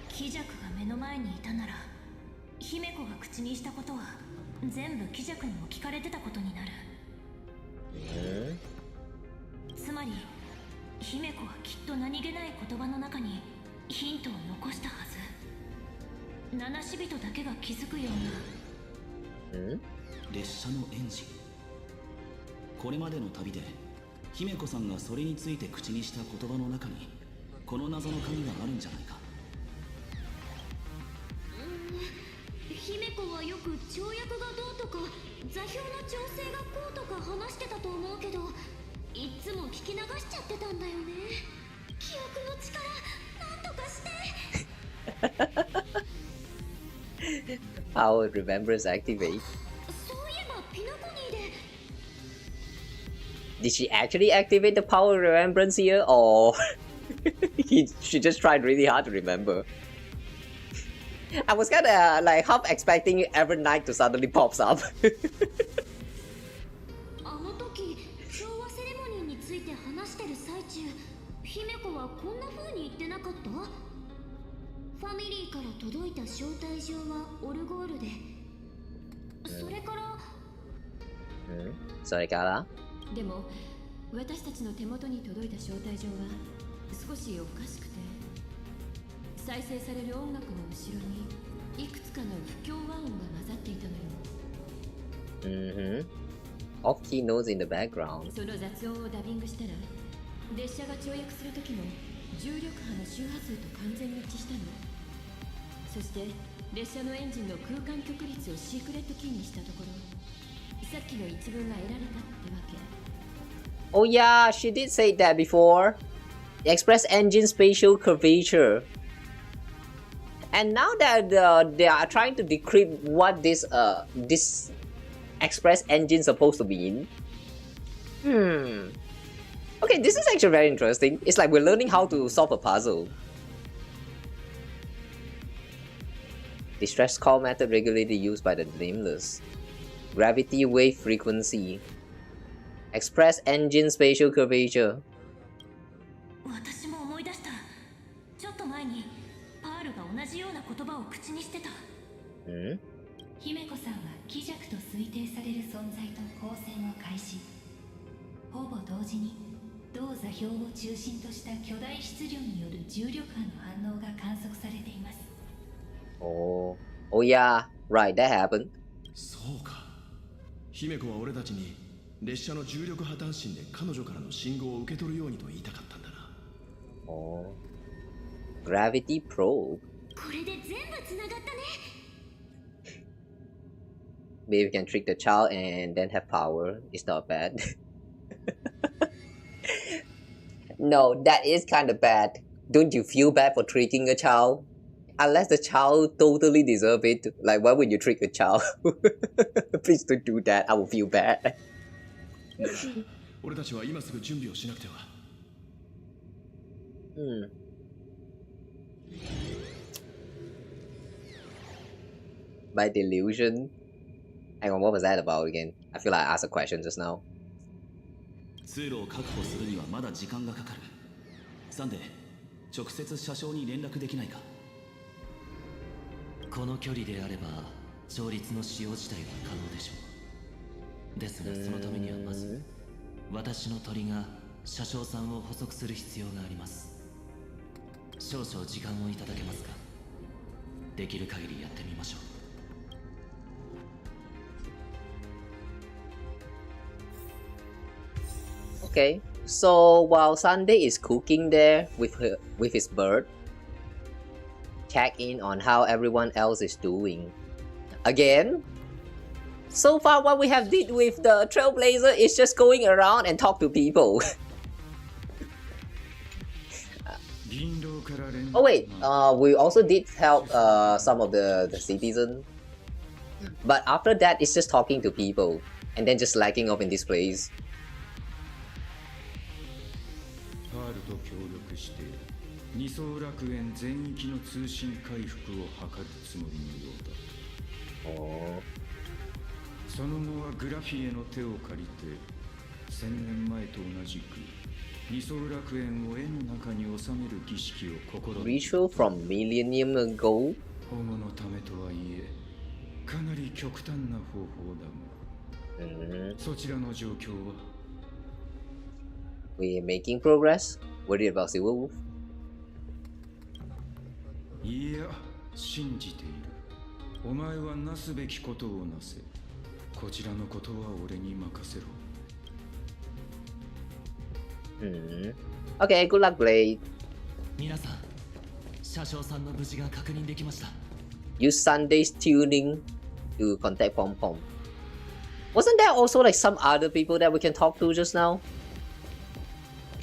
貴弱が目の前にいたなら、姫子が口にしたことは全部貴弱にも聞かれてたことになる。つまり、姫子はきっと何気ない言葉の中にヒントを残したはず。七死人だけが気づくような。列車のエンジン。これまでの旅で姫子さんがそれについて口にした言葉の中にこの謎の鍵があるんじゃないか。姫子はよく跳躍がどうとか座標の調整がこうとか話してたと思うけど、いつも聞き流しちゃってたんだよね。記憶の力なんとかして。Power remembrance activate. そういえばピナコニーで。Did she actually activate the power remembrance here, or she just tried really hard to remember? I was kind of like half expecting every night to suddenly pops up. あの時調和セレモニーについて話してる最中、姫子はこんな風に言ってなかった？ファミリーから届いた招待状はオルゴールで、それからそれからでも私たちの手元に届いた招待状は少しおかしくて、再生される音楽の後ろにいくつかの不協和音が混ざっていたのよ。Off key notes in the background. その雑音をダビングしたら、列車が跳躍する時の重力波の周波数と完全に一致したの。そして列車のエンジンの空間極率をシークレットキーにしたところ、さっきの一文が得られたってわけ。Oh yeah, she did say that before. The express engine spatial curvature. And now that they are trying to decrypt what this express engine is supposed to mean. Okay, this is actually very interesting. It's like we're learning how to solve a puzzle. Distress call method regularly used by the nameless. Gravity wave frequency. Express engine spatial curvature. 私も思い出した。ちょっと前にパールが同じような言葉を口にしてた。姫子さんは希弱と推定される存在と交戦を開始。ほぼ同時に同座標を中心とした巨大質量による重力波の反応が観測されています。Oh yeah, right, that happened. そうか。姫子は俺たちに列車の重力波単身で彼女からの信号を受け取るようにと言いたかったんだな。Gravity probe. これで全部つながったね。Maybe we can trick the child and then have power. It's not bad. No, that is kind of bad. Don't you feel bad for tricking a child? Unless the child totally deserve it. Like, why would you trick a child? Please don't do that. I will feel bad. 俺たちは今すぐ準備をしなくては。By delusion? Hang on, what was that about again? I feel like I asked a question just now. 通路を確保するにはまだ時間がかかる。サンデー、直接車掌に連絡できないか？この距離であれば調律の使用自体は可能でしょう。ですがそのためにはまず私の鳥が車掌さんを捕捉する必要があります。少々時間をいただけますか？できる限りやってみましょう。Okay, so while Sunday is cooking there with his bird, check in on how everyone else is doing. Again, so far what we have did with the Trailblazer is just going around and talk to people. Oh wait, we also did help some of the citizens. But after that, it's just talking to people and then just lagging off in this place. パールと協力して二層楽園全域の通信回復を図るつもりのようだ。その後はグラフィエの手を借りて1000年前と同じく二層楽園を絵の中に収める儀式を心 Ritual from millennium ago? 保護のためとはいえかなり極端な方法だが、そちらの状況は We're making progress. Worried about Silver Wolf? いや、信じている。お前はなすべきことをなせ。こちらのことは俺に任せろ。Okay, good luck, Blade. 皆さん、車掌さんの無事が確認できました。Use Sunday's tuning to contact Pom Pom. Wasn't there also like some other people that we can talk to just now?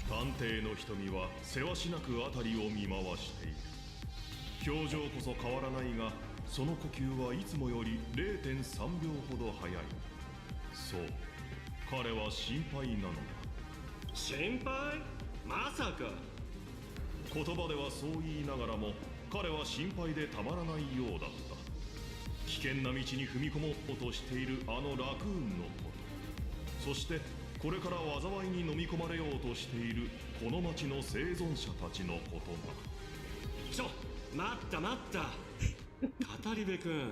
探偵の瞳はせわしなく辺りを見回している。表情こそ変わらないが、その呼吸はいつもより 0.3 秒ほど早い。そう、彼は心配なのだ。心配？まさか。言葉ではそう言いながらも、彼は心配でたまらないようだった。危険な道に踏み込もうとしているあのラクーンのこと、そしてこれから災いに飲み込まれようとしているこの町の生存者たちのことだ。待った待った語り部君、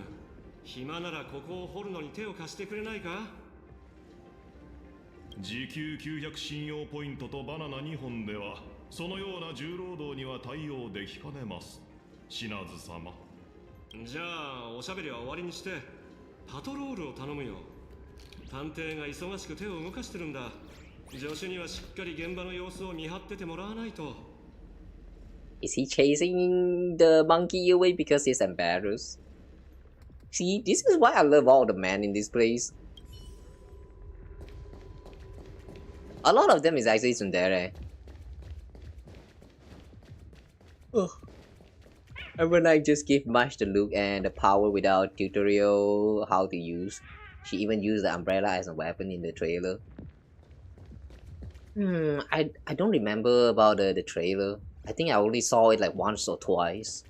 暇ならここを掘るのに手を貸してくれないか。時給900信用ポイントとバナナ2本ではそのような重労働には対応できかねます、シナズ様。じゃあおしゃべりは終わりにしてパトロールを頼むよ。探偵が忙しく手を動かしてるんだ。助手にはしっかり現場の様子を見張っててもらわないと。Is he chasing the monkey away because he's embarrassed? See, this is why I love all the men in this place. A lot of them is actually tsundere. Every night just give Mash the look and the power without tutorial how to use. She even used the umbrella as a weapon in the trailer. I don't remember about the trailer. I think I only saw it like once or twice,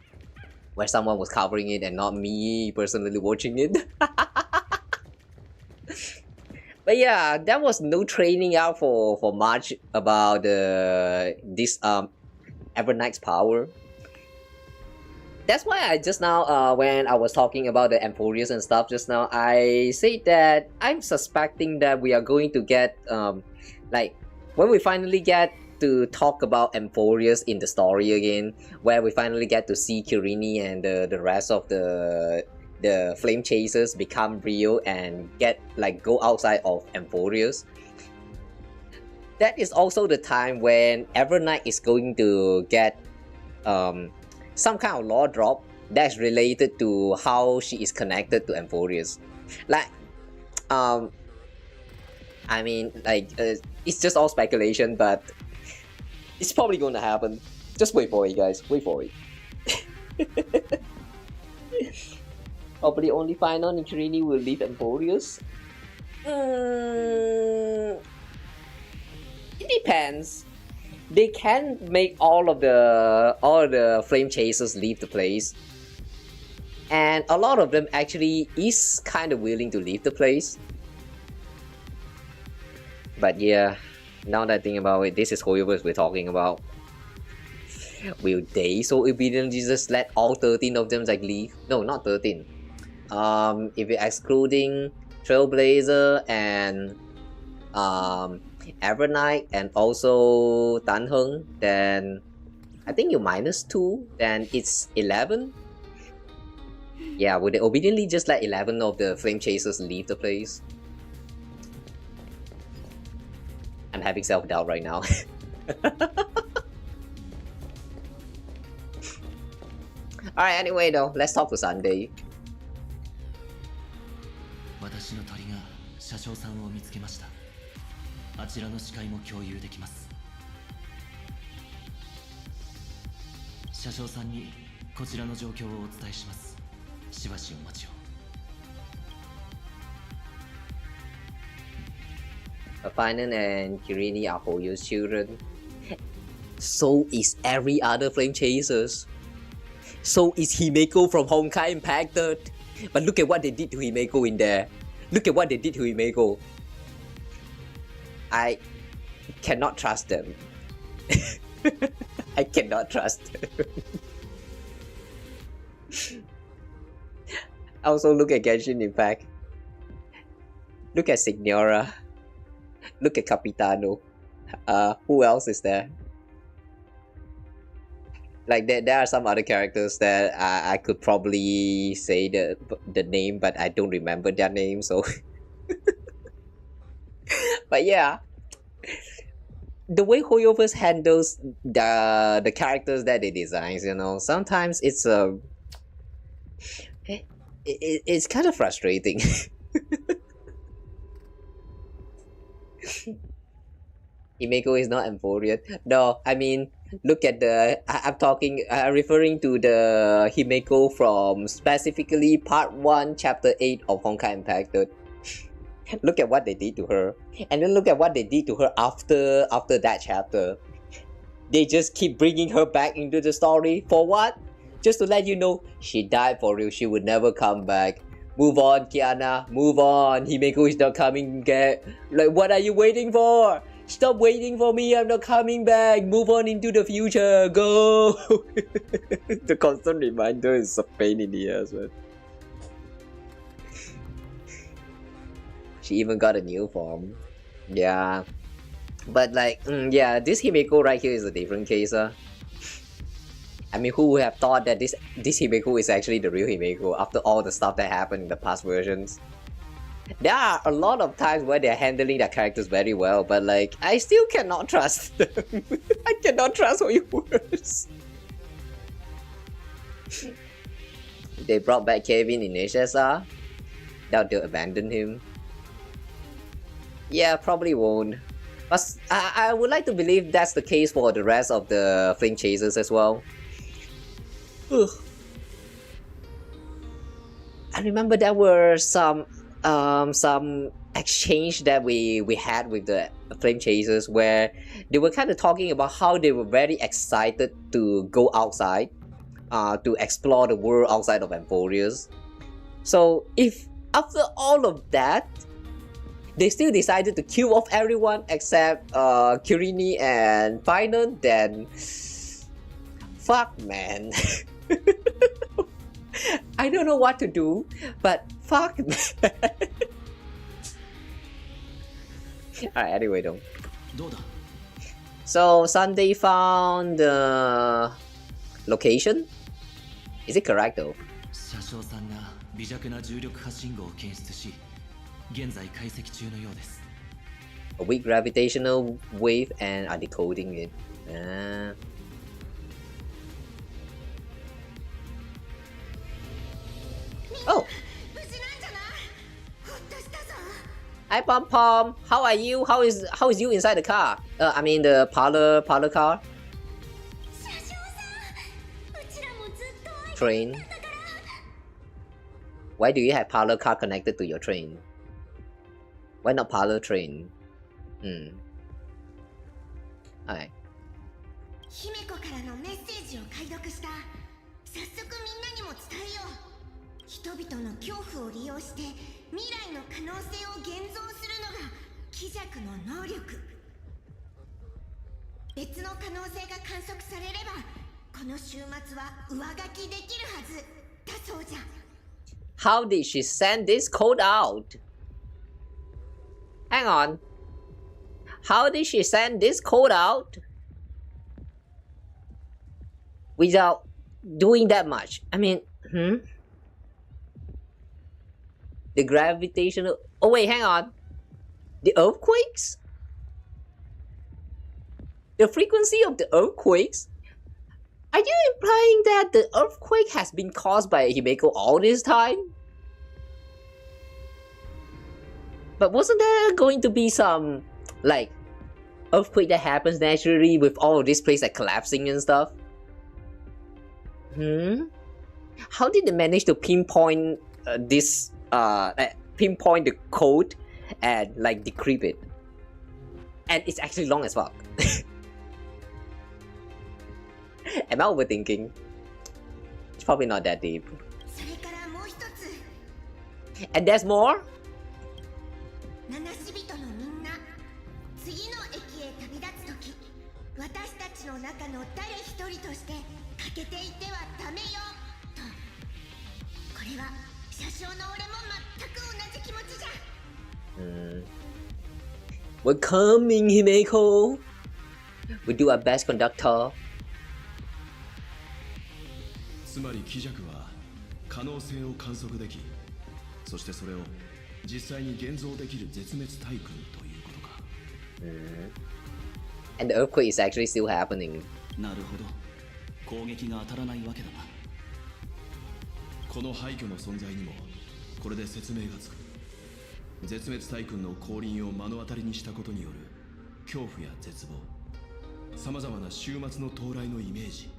where someone was covering it and not me personally watching it. But yeah, there was no training out for much about this Evernight's power. That's why I just now, when I was talking about the Emphorius and stuff just now, I said that I'm suspecting that we are going to get, like, when we finally get to talk about Emphorius in the story again, where we finally get to see Kirini and the rest of the flame chasers become real and go outside of Emphorius. That is also the time when Evernight is going to get some kind of lore drop that's related to how she is connected to Emphorius. Like, I mean, like, it's just all speculation, but it's probably going to happen. Just wait for it, guys. Wait for it. Probably only find out Kirini will leave Emphorius. It depends. They can make all the flame chasers leave the place, and a lot of them actually is kind of willing to leave the place. But yeah, now that I think about it, this is Hoyoverse we're talking about. Will they so obediently just let all 13 of them like leave? No, not 13. If you're excluding Trailblazer and Evernight and also Tanheng, then I think you -2, then it's 11. Yeah, would they obediently just let 11 of the flame chasers leave the place? I'm having self-doubt right now. Alright, anyway though, let's talk to Sunday. 私の鳥が車掌さんを見つけました。あちらの視界も共有できます。車掌さんにこちらの状況をお伝えします。しばしお待ちを。Finan and Kirini are Hoyo's children. So is every other flame chasers. So is Himeko from Honkai impacted. But look at what they did to Himeko in there. Look at what they did to Himeko. I cannot trust them. I cannot trust them. Also look at Genshin Impact. Look at Signora. Look at Capitano. Who else is there? Like there are some other characters that I could probably say the name, but I don't remember their name. So, but yeah, the way Hoyoverse handles the characters that they designs, you know, sometimes it's it's kind of frustrating. Himeko is not Emphorian. No, I mean, look at I'm referring to the Himeko from specifically part 1, chapter 8 of Honkai Impacted. Look at what they did to her. And then look at what they did to her after that chapter. They just keep bringing her back into the story. For what? Just to let you know, she died for real. She would never come back. Move on, Kiana. Move on. Himeko is not coming back. Like, what are you waiting for? Stop waiting for me. I'm not coming back. Move on into the future. Go. The constant reminder is a pain in the ass, man. She even got a new form. Yeah. But like, yeah, this Himeko right here is a different case. I mean, who would have thought that this Himeko is actually the real Himeko after all the stuff that happened in the past versions? There are a lot of times where they're handling their characters very well, but like, I still cannot trust them. I cannot trust your words. They brought back Kevin in HSR. Doubt they'll abandon him. Yeah, probably won't. But I would like to believe that's the case for the rest of the Flame Chasers as well. Ugh. I remember there were some exchange that we had with the Flame Chasers where they were kind of talking about how they were very excited to go outside, to explore the world outside of Amphorius. So if after all of that, they still decided to kill off everyone except Kirini and Finan, then fuck, man. I don't know what to do, but fuck, man. Alright, anyway though. So Sunday found the location? Is it correct though? A weak gravitational wave and are decoding it. Oh! Hi Pom Pom! How are you? How is you inside the car? I mean the parlor car? Train? Why do you have parlor car connected to your train? Why not parlor train? Alright. 姫子からのメッセージを解読した。早速みんなにも伝えよう。人々の恐怖を利用して未来の可能性を現像するのが鬼弱の能力。別の可能性が観測されれば、この週末は上書きできるはずだそうじゃ。How did she send this code out? Hang on. How did she send this code out? Without doing that much. I mean, The gravitational... Oh wait, hang on. The earthquakes? The frequency of the earthquakes? Are you implying that the earthquake has been caused by Himeko all this time? But wasn't there going to be some, like, earthquake that happens naturally with all of this place like collapsing and stuff? How did they manage to pinpoint pinpoint the code and like decrypt it? And it's actually long as fuck. Am I overthinking? It's probably not that deep. And there's more? We're coming, Himeko. We do our best, conductor. つまり鬼弱は可能性を観測でき、そしてそれを実際に現像できる絶滅対空ということか。And the earthquake is actually still happening. なるほど。攻撃が当たらないわけだな。この廃墟の存在にもこれで説明がつく。絶滅対空の降臨を目の当たりにしたことによる恐怖や絶望、さまざまな終末の到来のイメージ、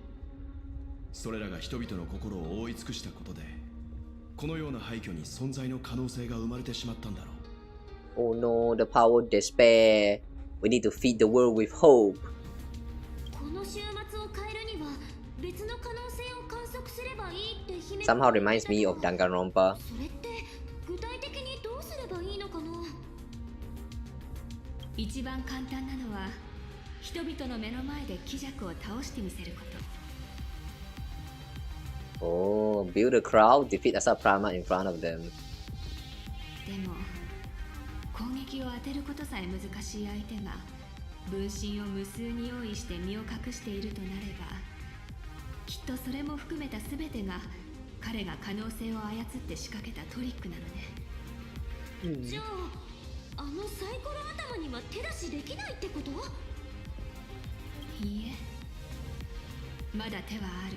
それらが人々の心を覆い尽くしたことで、このような廃墟に存在の可能性が生まれてしまったんだろう。Oh no, the power of despair. We need to feed the world with hope. この週末を変えるには別の可能性を観測すればいいって姫 Somehow reminds me of Danganronpa. それって具体的にどうすればいいのかな。一番簡単なのは人々の目の前で鬼弱を倒してみせること。Oh, build a crowd, defeat Asat Pramad in front of them. でも攻撃を当てることさえ難しい相手が分身を無数に用意して身を隠しているとなれば、きっとそれも含めた全てが彼が可能性を操って仕掛けたトリックなのね。じゃああのサイコロ頭には手出しできないってこと？いいえ、まだ手はある。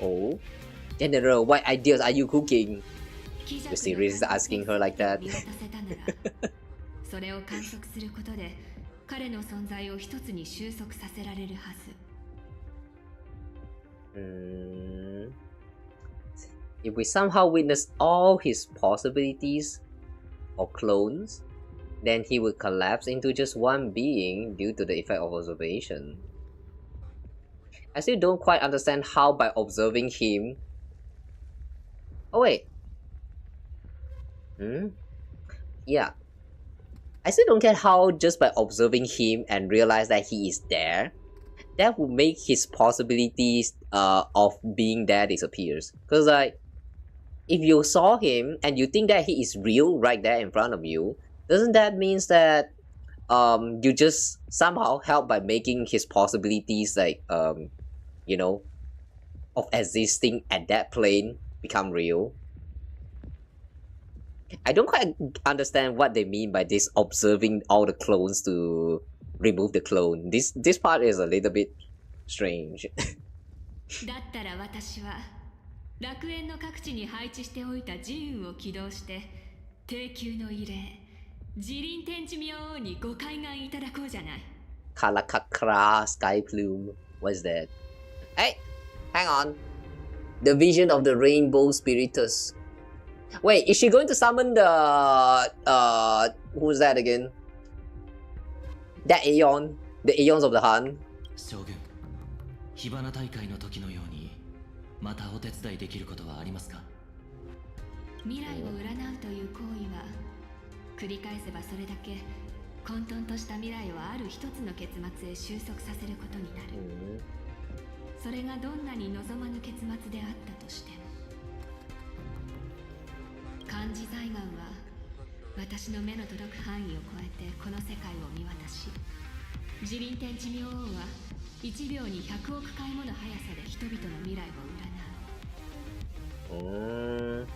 Oh, General, what ideas are you cooking? The series is asking her like that. それを観測することで彼の存在を一つに収束させられるはず。If we somehow witness all his possibilities or clones, then he would collapse into just one being due to the effect of observation. I still don't quite understand how by observing him... Oh wait. Yeah. I still don't get how just by observing him and realize that he is there, that would make his possibilities of being there disappears. Because like, if you saw him and you think that he is real right there in front of you, doesn't that mean that you just somehow help by making his possibilities like you know, of existing at that plane become real? I don't quite understand what they mean by this observing all the clones to remove the clone. This part is a little bit strange. だったら私は楽園の各地に配置しておいた自運を起動して低級の異例自輪天地明王にご開眼いただこうじゃない。 Kalakakra Sky Plume. What's that? Hey, hang on. The vision of the rainbow spiritus. Wait, is she going to summon the who's that again? That Aeon, the Aeons of the Hun. 将軍、火花大会の時のようにまたお手伝いできることはありますか？未来を占うという行為は繰り返せばそれだけ混沌とした未来をある一つの結末へ収束させることになる。それがどんなに望まぬ結末であったとしても。漢字財願は私の目の届く範囲を超えてこの世界を見渡し、自輪天地明王は1秒に100億回もの速さで人々の未来を占う。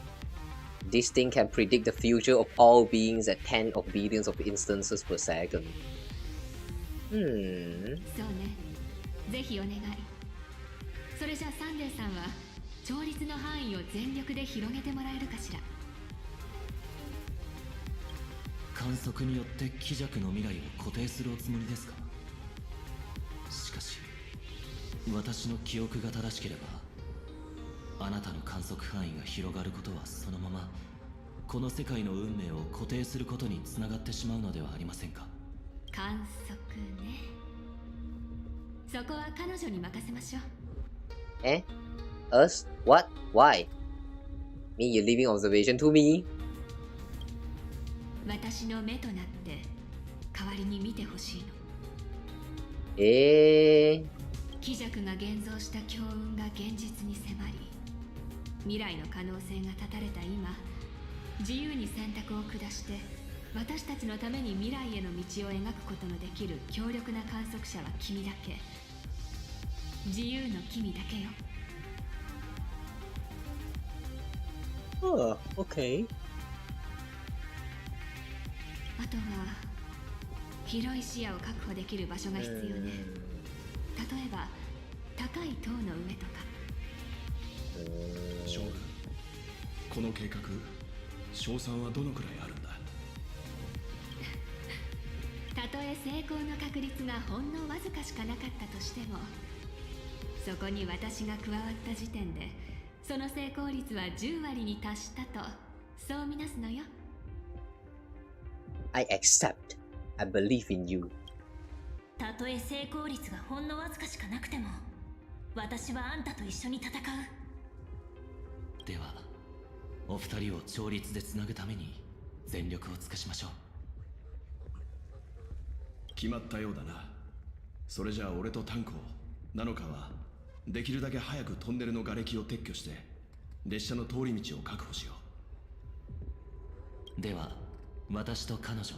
This thing can predict the future of all beings at 10 of billions of instances per second. そうね、ぜひお願い。それじゃあサンデーさんは調律の範囲を全力で広げてもらえるかしら。観測によって鬼弱の未来を固定するおつもりですか？しかし私の記憶が正しければあなたの観測範囲が広がることはそのままこの世界の運命を固定することにつながってしまうのではありませんか？観測ね。そこは彼女に任せましょう。Us? What? Why? Me, you're leaving observation to me? 私の目となって代わりに見てほしいの。鬼弱が現像した強運が現実に迫り、未来の可能性が絶たれた今、自由に選択を下して私たちのために未来への道を描くことのできる強力な観測者は君だけ。自由の君だけよ。Okay. あとは広い視野を確保できる場所が必要ね。例えば高い塔の上とか。将軍、この計画勝算はどのくらいあるんだ？たとえ成功の確率がほんのわずかしかなかったとしても、そこに私が加わった時点でその成功率は10割に達したとそうみなすのよ。I accept. I believe in you. たとえ成功率がほんのわずかしかなくても、私はあんたと一緒に戦う。ではお二人を調律でつなぐために全力を尽くしましょう。決まったようだな。それじゃあ俺と炭鉱なのかはできるだけ早くトンネルの瓦礫を撤去して列車の通り道を確保しよう。では私と彼女、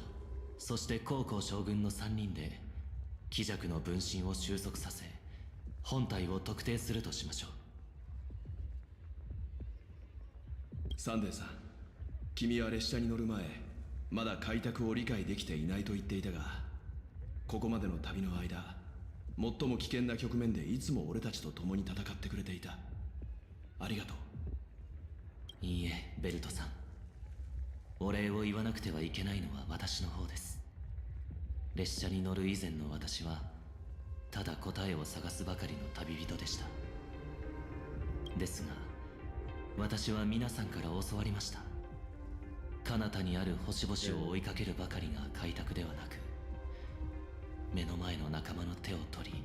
そして高校将軍の3人で鬼弱の分身を収束させ本体を特定するとしましょう。サンデーさん、君は列車に乗る前まだ開拓を理解できていないと言っていたが、ここまでの旅の間最も危険な局面でいつも俺たちと共に戦ってくれていた。ありがとう。いいえベルトさん、お礼を言わなくてはいけないのは私の方です。列車に乗る以前の私はただ答えを探すばかりの旅人でした。ですが私は皆さんから教わりました。彼方にある星々を追いかけるばかりが開拓ではなく、目の前の仲間の手を取り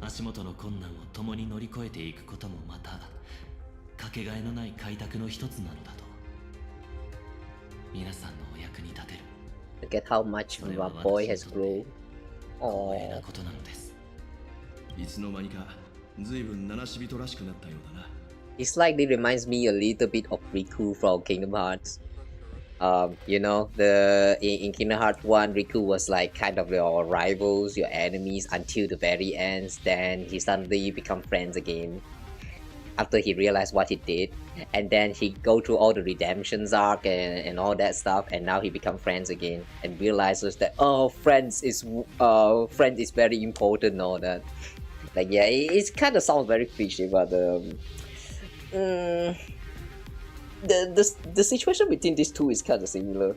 足元の困難を共に乗り越えていくこともまたかけがえのない開拓の一つなのだと、皆さんのお役に立てる。 Look at how much my boy has grown. 光栄なことなのです。いつの間にか随分七死人らしくなったようだな。 It slightly reminds me a little bit of Riku from Kingdom Hearts. You know, in Kingdom Hearts 1, Riku was like kind of your rivals, your enemies until the very end. Then he suddenly become friends again after he realized what he did, and then he go through all the redemptions arc and all that stuff, and now he become friends again and realizes that friends is very important and all that. Like yeah, it kind of sounds very cliche, but the situation between these two is kind of similar.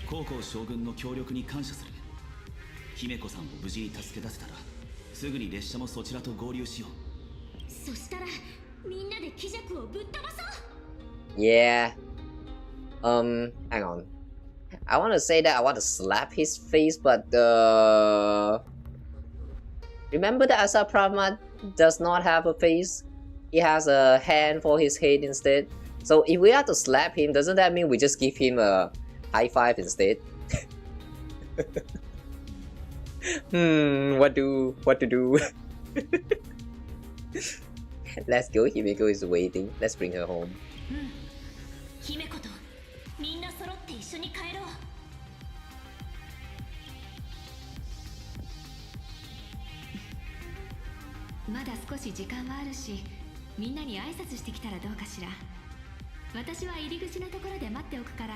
高校将軍の協力に感謝する。姫子さんを無事に助け出せたらすぐに列車もそちらと合流しよう。そしたらみんなで鬼弱をぶっ飛ばそう。 Yeah. Hang on. I want to say that I want to slap his face, but remember that Asat Pramad does not have a face. He has a hand for his head instead. So if we have to slap him, doesn't that mean we just give him a high five instead? What to do? Let's go. Himeko is waiting. Let's bring her home. Himeko とみんな揃って一緒に帰ろう。まだ少し時間はあるし、みんなに挨拶してきたらどうかしら。私は入り口のところで待っておくから、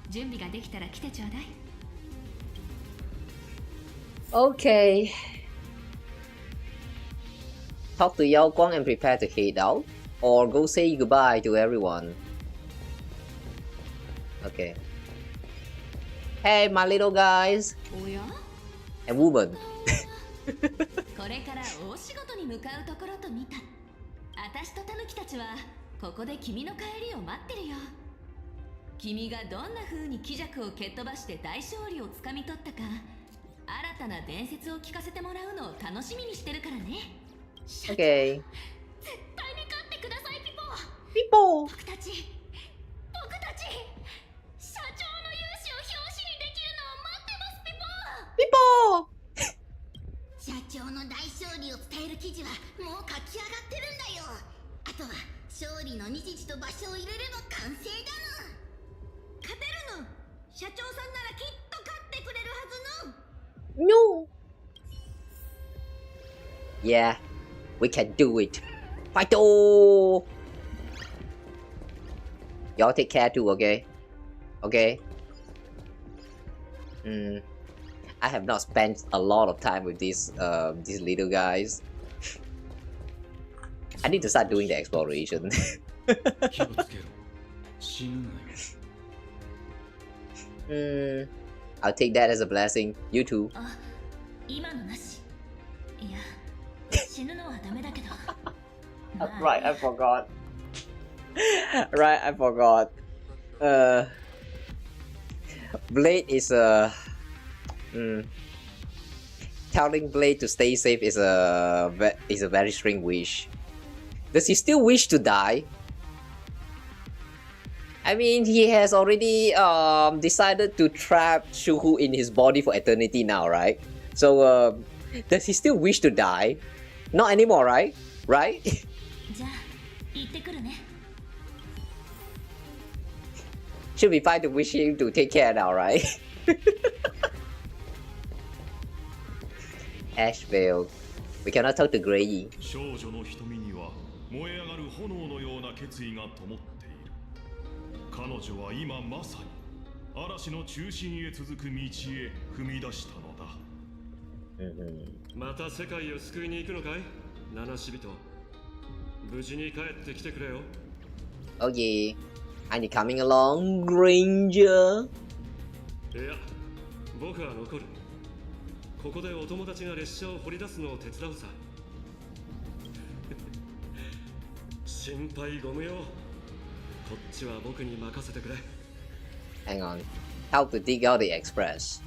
準備ができたら来てちょうだい。Okay. Talk to Yao Guang and prepare to head out, or go say goodbye to everyone. Okay. Hey, my little guys. おや And woman. これから大仕事に向かうところと見た。私とタヌキたちはここで君の帰りを待ってるよ。君がどんな風に鬼弱を蹴っ飛ばして大勝利をつかみ取ったか、新たな伝説を聞かせてもらうのを楽しみにしてるからね。Okay. 絶対に勝ってください、ピポ。ピポ。僕たち社長の勇姿を表紙にできるのを待ってます、ピポ。ピポ。社長の大勝利を伝える記事はもう書き上がってるんだよ。あとは勝利の日時と場所を入れれば完成だな。勝てるの。社長さんならきっと勝ってくれるはずの。No. Yeah, we can do it. Fight! Y'all take care too, okay? Okay. I have not spent a lot of time with these little guys. I need to start doing the exploration. I'll take that as a blessing. You too. 今のなし。いや、死ぬのはダメだけど。Right, I forgot. Right, I forgot. Blade is telling Blade to stay safe is a very strange wish. Does he still wish to die? I mean, he has already decided to trap Shuhu in his body for eternity now, right? So does he still wish to die? Not anymore, right? Right? Should be fine to wish him to take care now, right? Ashvale. We cannot talk to Grey. 少女の瞳には燃え上がる炎のような決意が灯っている。彼女は今まさに嵐の中心へ続く道へ踏み出したのだ。また世界を救いに行くのかい、七死人。無事に帰ってきてくれよ。Okay. Are you coming along, Granger? いや、僕は残る。ここでお友達が列車を掘り出すのを手伝うさ。心配ご無用。こっちは僕に任せてくれ。Hang on. How to dig out the express?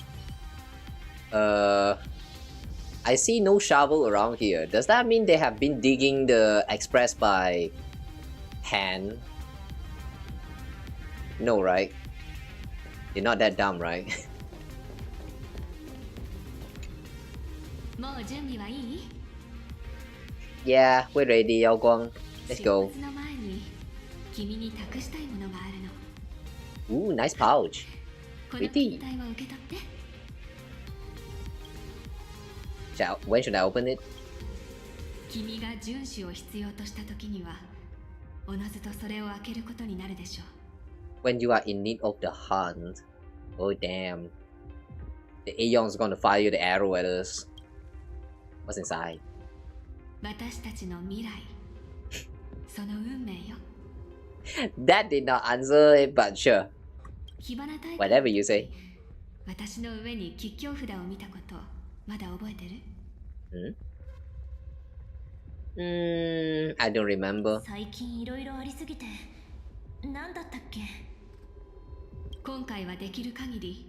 I see no shovel around here. Does that mean they have been digging the express by hand? No, right? You're not that dumb, right? もう準備はいい？ Yeah, we're ready, Yao Guang. Let's go. 出発の前に君に託したいものがあるの。 Ooh, nice pouch. この Pretty. 携帯を受け取って。When should I open it? 君が遵守を必要とした時には、おのずとそれを開けることになるでしょう。 When you are in need of the hunt. Oh damn. The Aeon's gonna fire the arrow at us. What's inside? 私たちの未来、その運命よ。 That did not answer it, but sure. 火花大会 Whatever you say. 私の上に吉祥札を見たこと、まだ覚えてる？ I don't remember. 最近いろいろありすぎて、何だったっけ？今回はできる限り、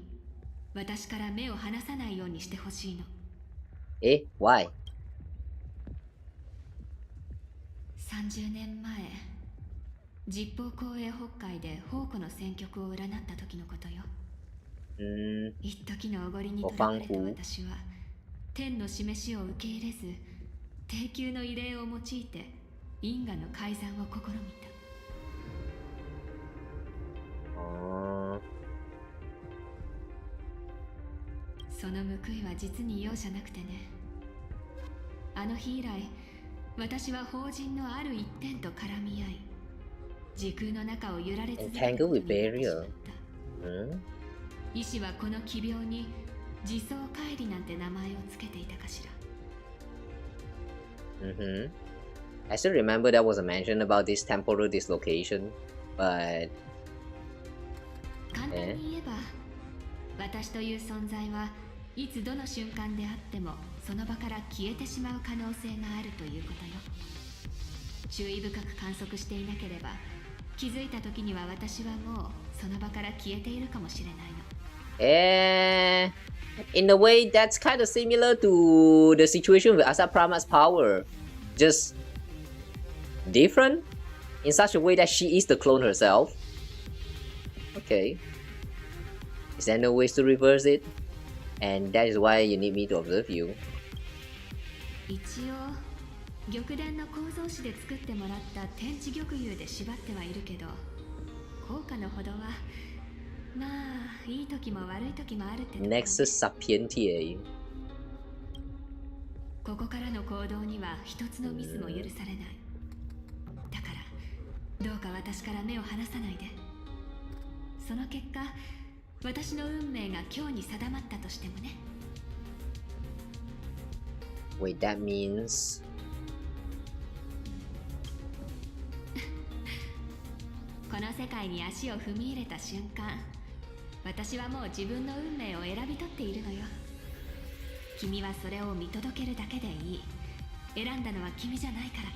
私から目を離さないようにしてほしいの。Eh? Why? 30年前、実法公営北海で宝庫の戦局を占った時のことよ。一時のおごりにとらわれた私は、天の示しを受け入れず、低級の異例を用いて因果の改ざんを試みた。その報いは実に容赦なくてね。あの日以来、私は法人のある一点と絡み合い、時空の中を揺られ続けることになってしまった。医師はこの奇病に自走乖離なんて名前をつけていたかしら。I still remember there was a mention about this temporal dislocation, but 簡単に言えば、私という存在はいつどの瞬間であってもその場から消えてしまう可能性があるということよ。注意深く観測していなければ、気づいた時には私はもうその場から消えているかもしれないの。In a way, that's kind of similar to the situation with Asat Pramad's power. Just different in such a way that she is the clone herself. Okay. Is there no ways to reverse it? And that is why you need me to observe you. 一応、玉殿の構造紙で作ってもらった天地玉釉で縛ってはいるけど、効果のほどはまあいい時も悪い時もあるって。 Nexus Sapientiae. ここからの行動には一つのミスも許されない。だからどうか私から目を離さないで。その結果、私の運命が今日に定まったとしてもね。Wait, that means... この世界に足を踏み入れた瞬間、私はもう自分の運命を選び取っているのよ。君はそれを見届けるだけでいい。選んだのは君じゃないから。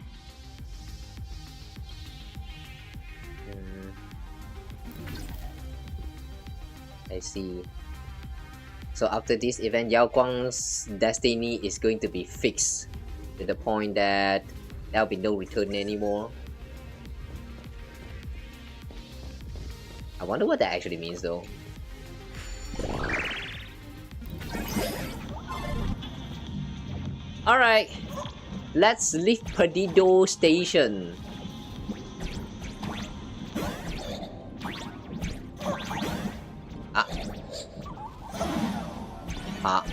I see. So after this event, Yao Guang's destiny is going to be fixed to the point that there'll be no return anymore. I wonder what that actually means though. Alright, let's leave Perdido Station. Ah. Ah.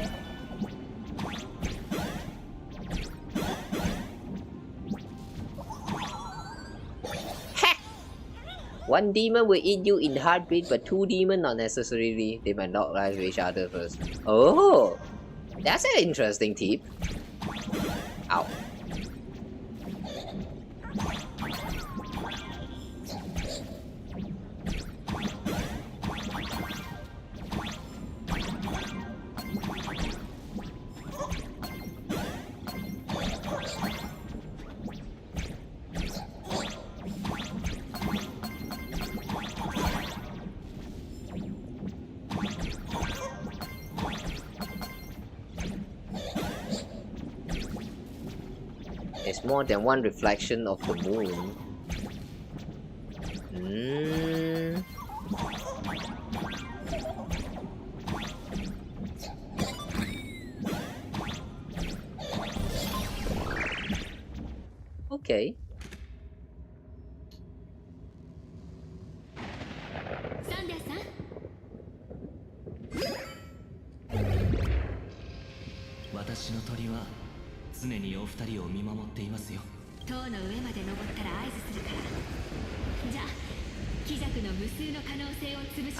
One demon will eat you in heartbeat, but two demons not necessarily. They might not rise to each other first. Oh, that's an interesting tip. Ow. It's more than one reflection of the moon. Okay.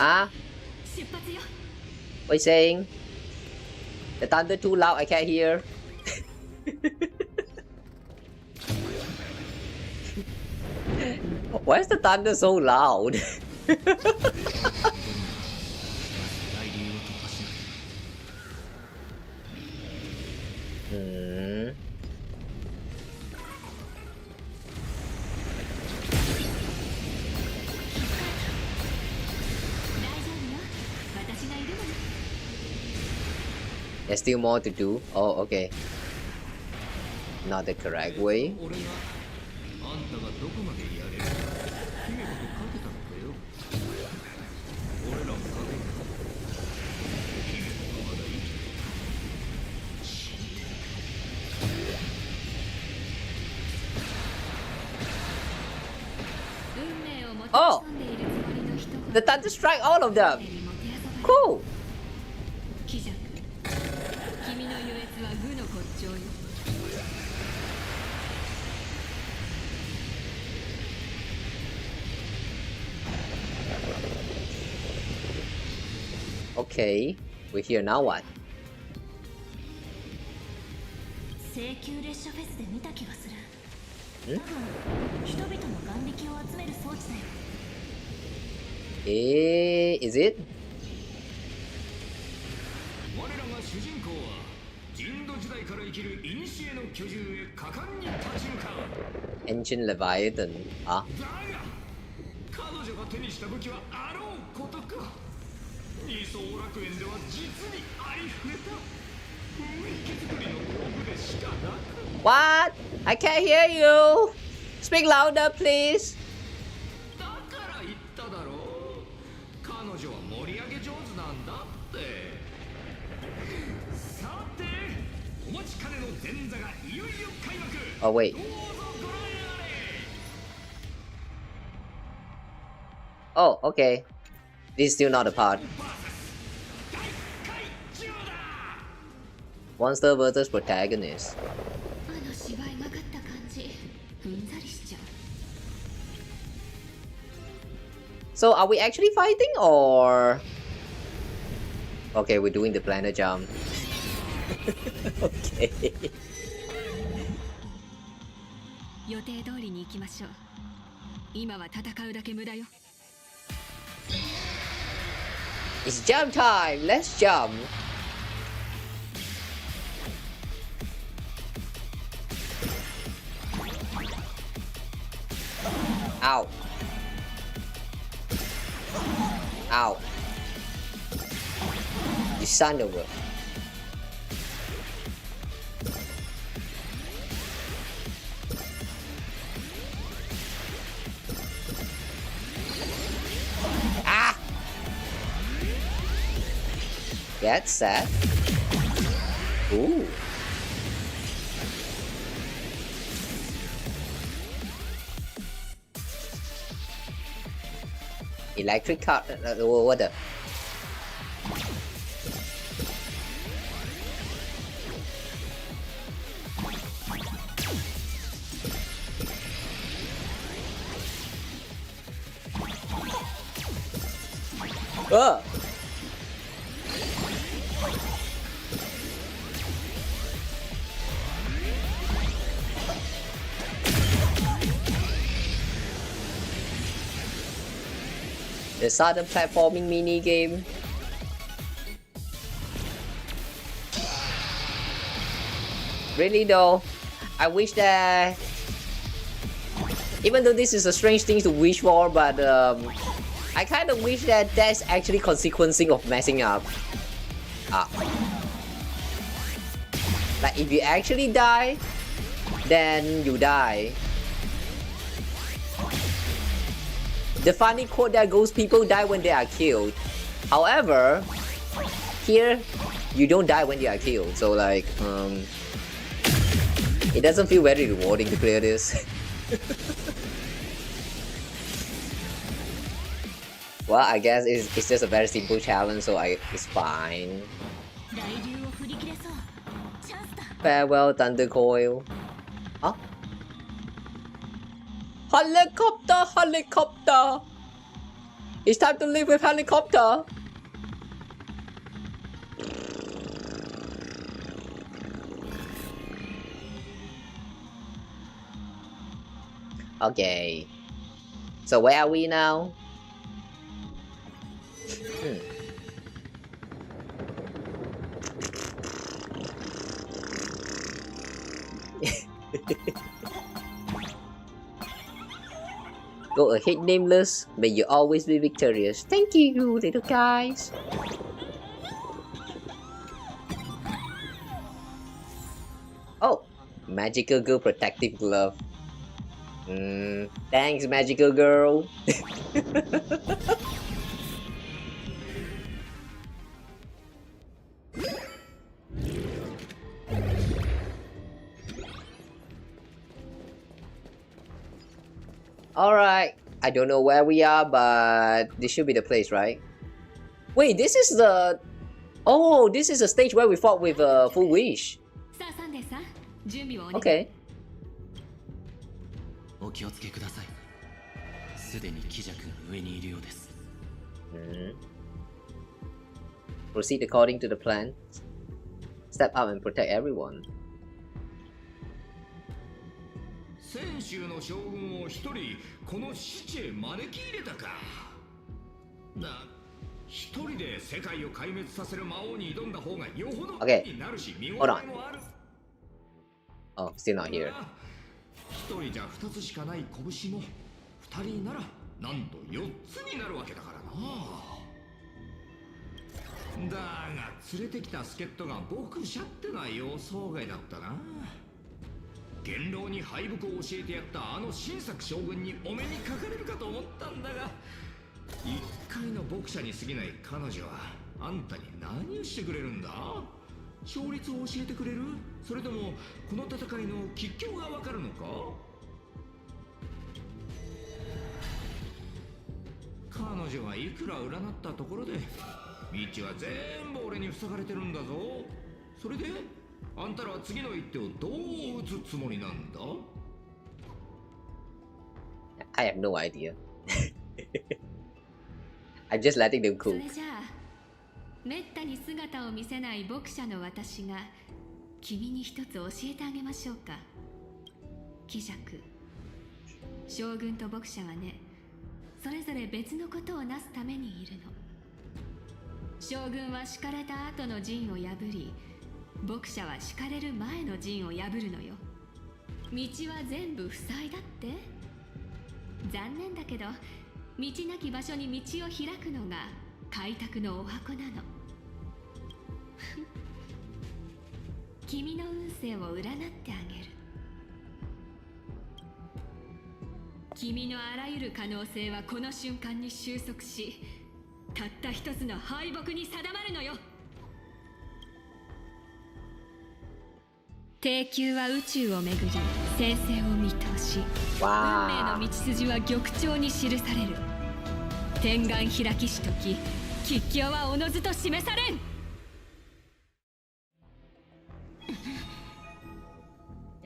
Ah? What are you saying? The thunder too loud, I can't hear. Why is the thunder so loud? There's still more to do. Oh, okay. Not the correct way. Oh! The thunder strike all of them! Cool! Okay, we're here now. What? Is it? Ancient Leviathan. Ah. What? I can't hear you. Speak louder, please. Oh wait. Oh, okay. This is still not a part. Monster versus protagonist. So are we actually fighting or? Okay, we're doing the planet jump. Okay. It's jump time! Let's jump! Ow! Ow! You son of a... Ah! That's sad. Ooh. Electric car... what the... Oh! The sudden platforming mini game. Really though, I wish that, even though this is a strange thing to wish for, but I kind of wish that that's actually consequencing of messing up. Like if you actually die, then you die. The funny quote that goes, people die when they are killed. However, here, you don't die when you are killed. So like, it doesn't feel very rewarding to clear this. Well, I guess it's just a very simple challenge, so it's fine. Farewell, Thunder Coil. Huh? Helicopter, helicopter! It's time to live with helicopter! Okay. So where are we now? Go ahead, Nameless. May you always be victorious. Thank you, little guys. Oh, Magical Girl Protective Glove. Thanks, Magical Girl. Alright, I don't know where we are, but this should be the place, right? Wait, this is the... Oh, this is the stage where we fought with Full Wish. Okay. Proceed according to the plan. Step up and protect everyone. 泉州の将軍を一人この死地へ招き入れたか。一人で世界を壊滅させる魔王に挑んだ方がよほどになるし見応えもある。Oh, still not here. 一人じゃ二つしかない拳も二人ならなんと四つになるわけだからな。だが連れてきた助っ人が僕しゃってのは予想外だったな。元老に敗北を教えてやったあの新作将軍にお目にかかれるかと思ったんだが、一回の牧者に過ぎない彼女はあんたに何をしてくれるんだ？勝率を教えてくれる？それともこの戦いの吉凶がわかるのか？彼女がいくら占ったところで道は全部俺に塞がれてるんだぞ。それであんたらは次の一手をどう打つつもりなんだ？ I have no idea. I'm just letting them cook. それじゃあ、めったに姿を見せない牧者の私が君に一つ教えてあげましょうか。貴弱、将軍と牧者はね、それぞれ別のことをなすためにいるの。将軍は敷かれた後の陣を破り、牧者は敷かれる前の陣を破るのよ。道は全部塞いだって？残念だけど、道なき場所に道を開くのが開拓のお箱なの。君の運勢を占ってあげる。君のあらゆる可能性はこの瞬間に収束し、たった一つの敗北に定まるのよ。低級は宇宙をめぐり先生を見通し、運命の道筋は玉鳥に記される。天眼開きし時、吉凶はおのずと示されん。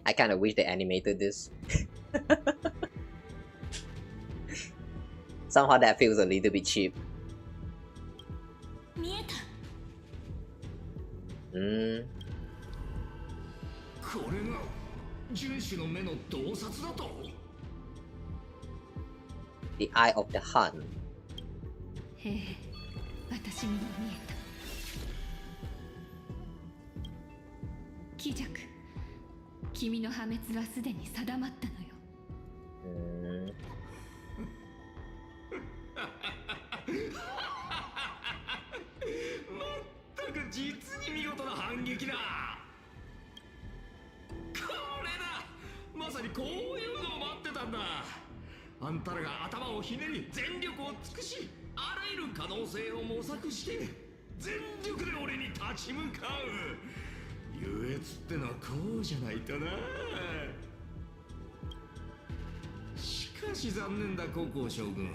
I kind of wish they animated this. Somehow that feels a little bit cheap. 見えた。これが純子の目の洞察だと。 The Eye of the Hun. へえ、私にも見えた。貴弱、君の破滅はすでに定まったのよ。まったく実に見事な反撃だ。これだ、まさにこういうのを待ってたんだ。あんたらが頭をひねり全力を尽くし、あらゆる可能性を模索して全力で俺に立ち向かう。優越ってのはこうじゃないとな。しかし残念だ高校将軍、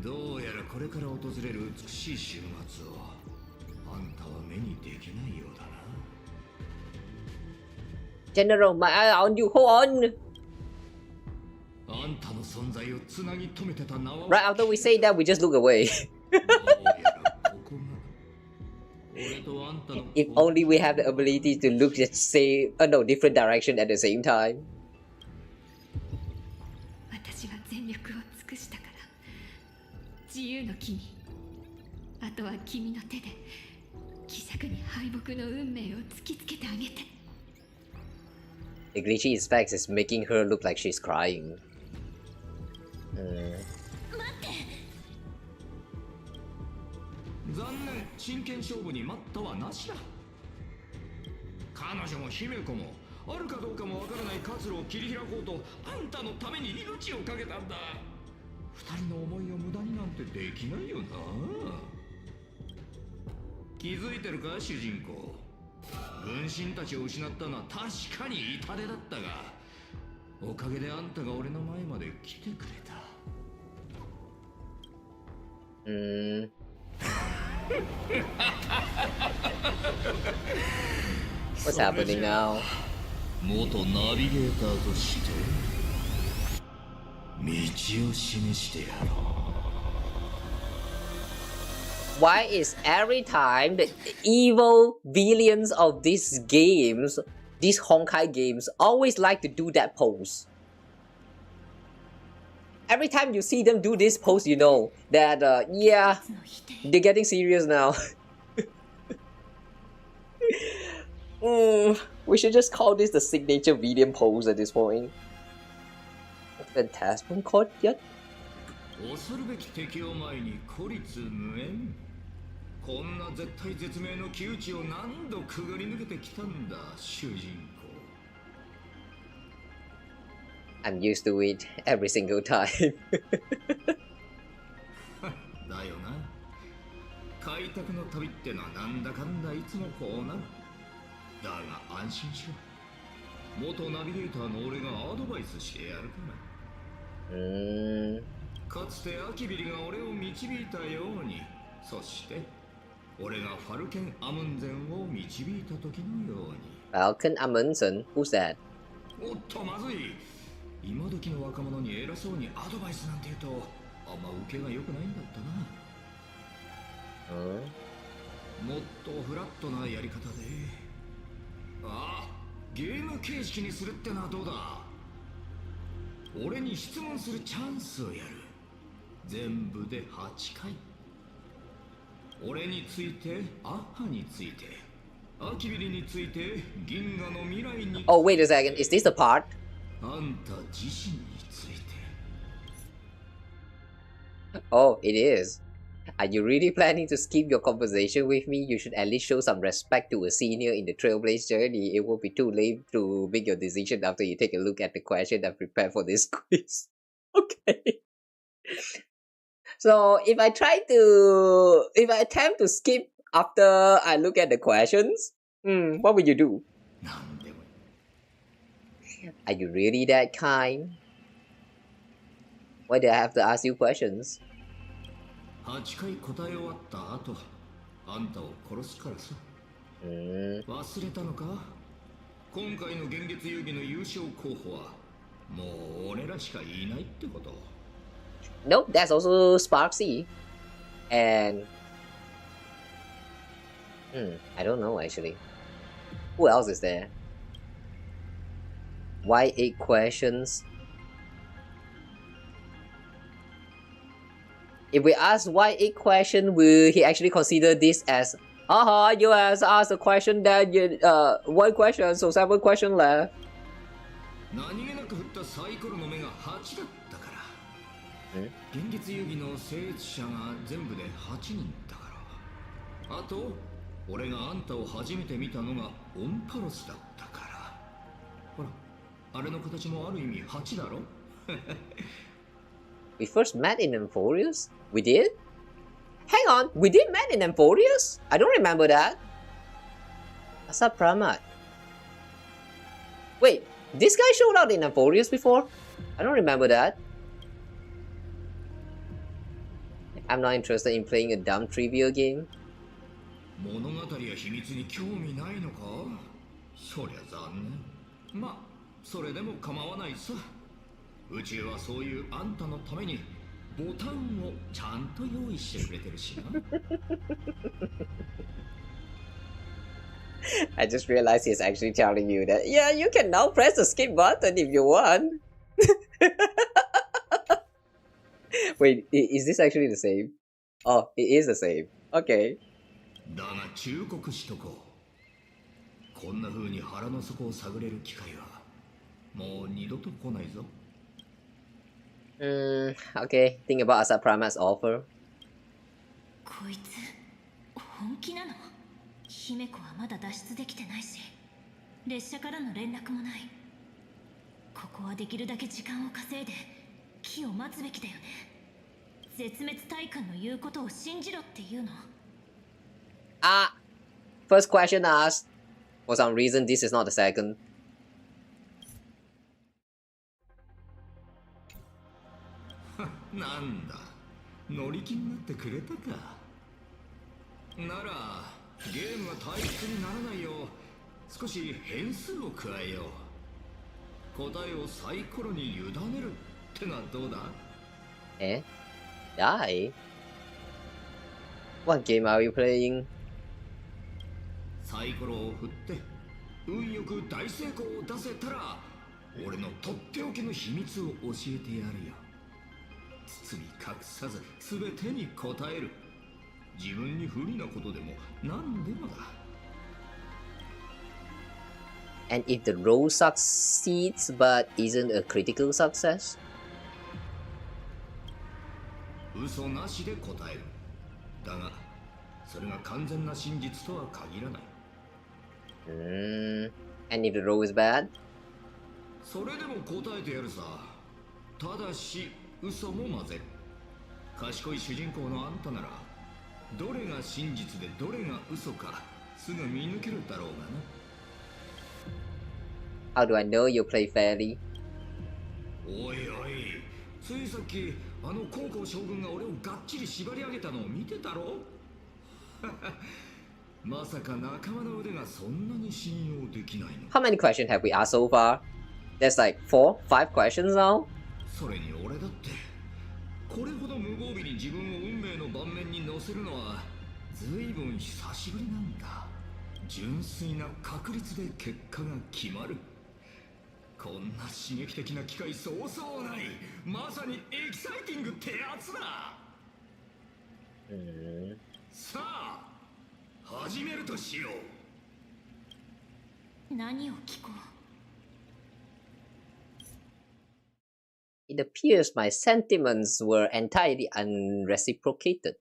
どうやらこれから訪れる美しい週末をあんたは目にできないようだな。 General, my eye on you, hold on! あんたの存在をつなぎ止めてた縄は Right after we say that, we just look away. If only we have the ability to look at say, no, different direction at the same time. 私は全力を尽くしたから、自由の木に、あとは君の手で希釈に敗北の運命を突きつけてあげて。 The glitchy effects is making her look like she's crying. 残念、真剣勝負に待ったはなしだ。彼女も姫子もあるかどうかもわからない活路を切り開こうとあんたのために命をかけたんだ。二人の思いを無駄になんてできないよな。気づいてるか主人公、分身たちを失ったのは確かに痛手だったが、おかげであんたが俺の前まで来てくれた。What's happening now? 元ナビゲーターとして道を示してやろう。 Why is every time the evil villains of these games, these Honkai games, always like to do that pose? Every time you see them do this pose, you know that, yeah, they're getting serious now. We should just call this the signature villain pose at this point. Phantasm caught yet? 恐るべき敵を前に孤立無縁。こんな絶体絶命の窮地を何度くぐり抜けてきたんだ、主人公。I'm used to it every single time. だよな。開拓の旅ってのはなんだかんだいつもこうなる。だが安心しろ。元ナビゲーターの俺がアドバイスしてやるから。かつてアキビリが俺を導いたように、そして俺がファルケン・アムンゼンを導いた時のように。Falcon Amundsen? Who's that? おっとまずい。今時の若者に偉そうにアドバイスなんて言うとあんま受けが良くないんだったな。もっとフラットなやり方で、ゲーム形式にするってのはどうだ。俺に質問するチャンスをやる。全部で8回。俺について、アッハについて、アキビリについて、銀河の未来について。 Oh, wait a second. Is this the part? あんた自身について。 Oh, it is. Are you really planning to skip your conversation with me? You should at least show some respect to a senior in the Trailblaze journey. It won't be too late to make your decision after you take a look at the question and prepare for this quiz. Okay. So if I attempt to skip after I look at the questions, what would you do? Are you really that kind? Why do I have to ask you questions? 8回答え終わった後、あんたを殺すからさ。忘れたのか？今回の現月遊戯の優勝候補はもう俺らしかいないってこと。Nope, that's also Sparksy. And I don't know actually. Who else is there? Why 8 questions? If we ask why 8 question, will he actually consider this as you has asked a question that you 1 question, so 7 question left. 何気なく振ったサイコロの目が8だったから。現月遊戯の生越者が全部で8人だから。あと、俺があんたを初めて見たのがオンパロスだったから。ほら、あれの形もある意味8だろ。We first met in Emphorius? We did? Hang on, we did met in Emphorius? I don't remember that. Asat Pramad. Wait, this guy showed up in Emphorius before? I don't remember that. I'm not interested in playing a dumb trivia game. 物語や秘密に興味ないのか？そりゃ残念。まあ、それでも構わないさ。宇宙はそういうあんたのためにボタンをちゃんと用意してくれてるしな。I just realized he's actually telling you that, yeah, you can now press the skip button if you want. Wait, is this actually the same? Oh, it is the same. Okay. だが忠告しとこう。こんな風に腹の底を探れる機会はもう二度と来ないぞ。Okay. Think about Asat Pramad's offer. こいつ本気なの？姫子はまだ脱出できてないし、列車からの連絡もない。ここはできるだけ時間を稼いで機を待つべきだよね。絶滅大君の言うことを信じろっていうの。First question asked. For some reason, this is not the second.なんだ、乗り気になってくれたか。ならゲームが退屈にならないよう少し変数を加えよう。答えをサイコロに委ねるってのはどうだ？Die? What game are you playing? サイコロを振って運よく大成功を出せたら俺のとっておきの秘密を教えてやるよ。包み隠さず全てに答える。自分に不利なことでも何でもだ。And if the roll succeeds but isn't a critical success? 嘘なしで答える。だがそれが完全な真実とは限らない。And if the roll is bad? それでも答えてやるさ。ただし嘘も混ぜる。賢い主人公のあんたならどれが真実でどれが嘘かすぐ見抜けるだろうがな。How do I know you play fairly? おいおい、ついさっきあの高校将軍が俺をがっちり縛り上げたのを見てたろ。まさか仲間の腕がそんなに信用できないの？ How many questions have we asked so far? There's like 4, 5 questions now? それに俺だってこれほど無防備に自分を運命の盤面に乗せるのはずいぶん久しぶりなんだ。純粋な確率で結果が決まる。こんな刺激的な機会そうそうない。まさにエキサイティングってやつだ。さあ始めるとしよう。何を聞こう。It appears my sentiments were entirely unreciprocated.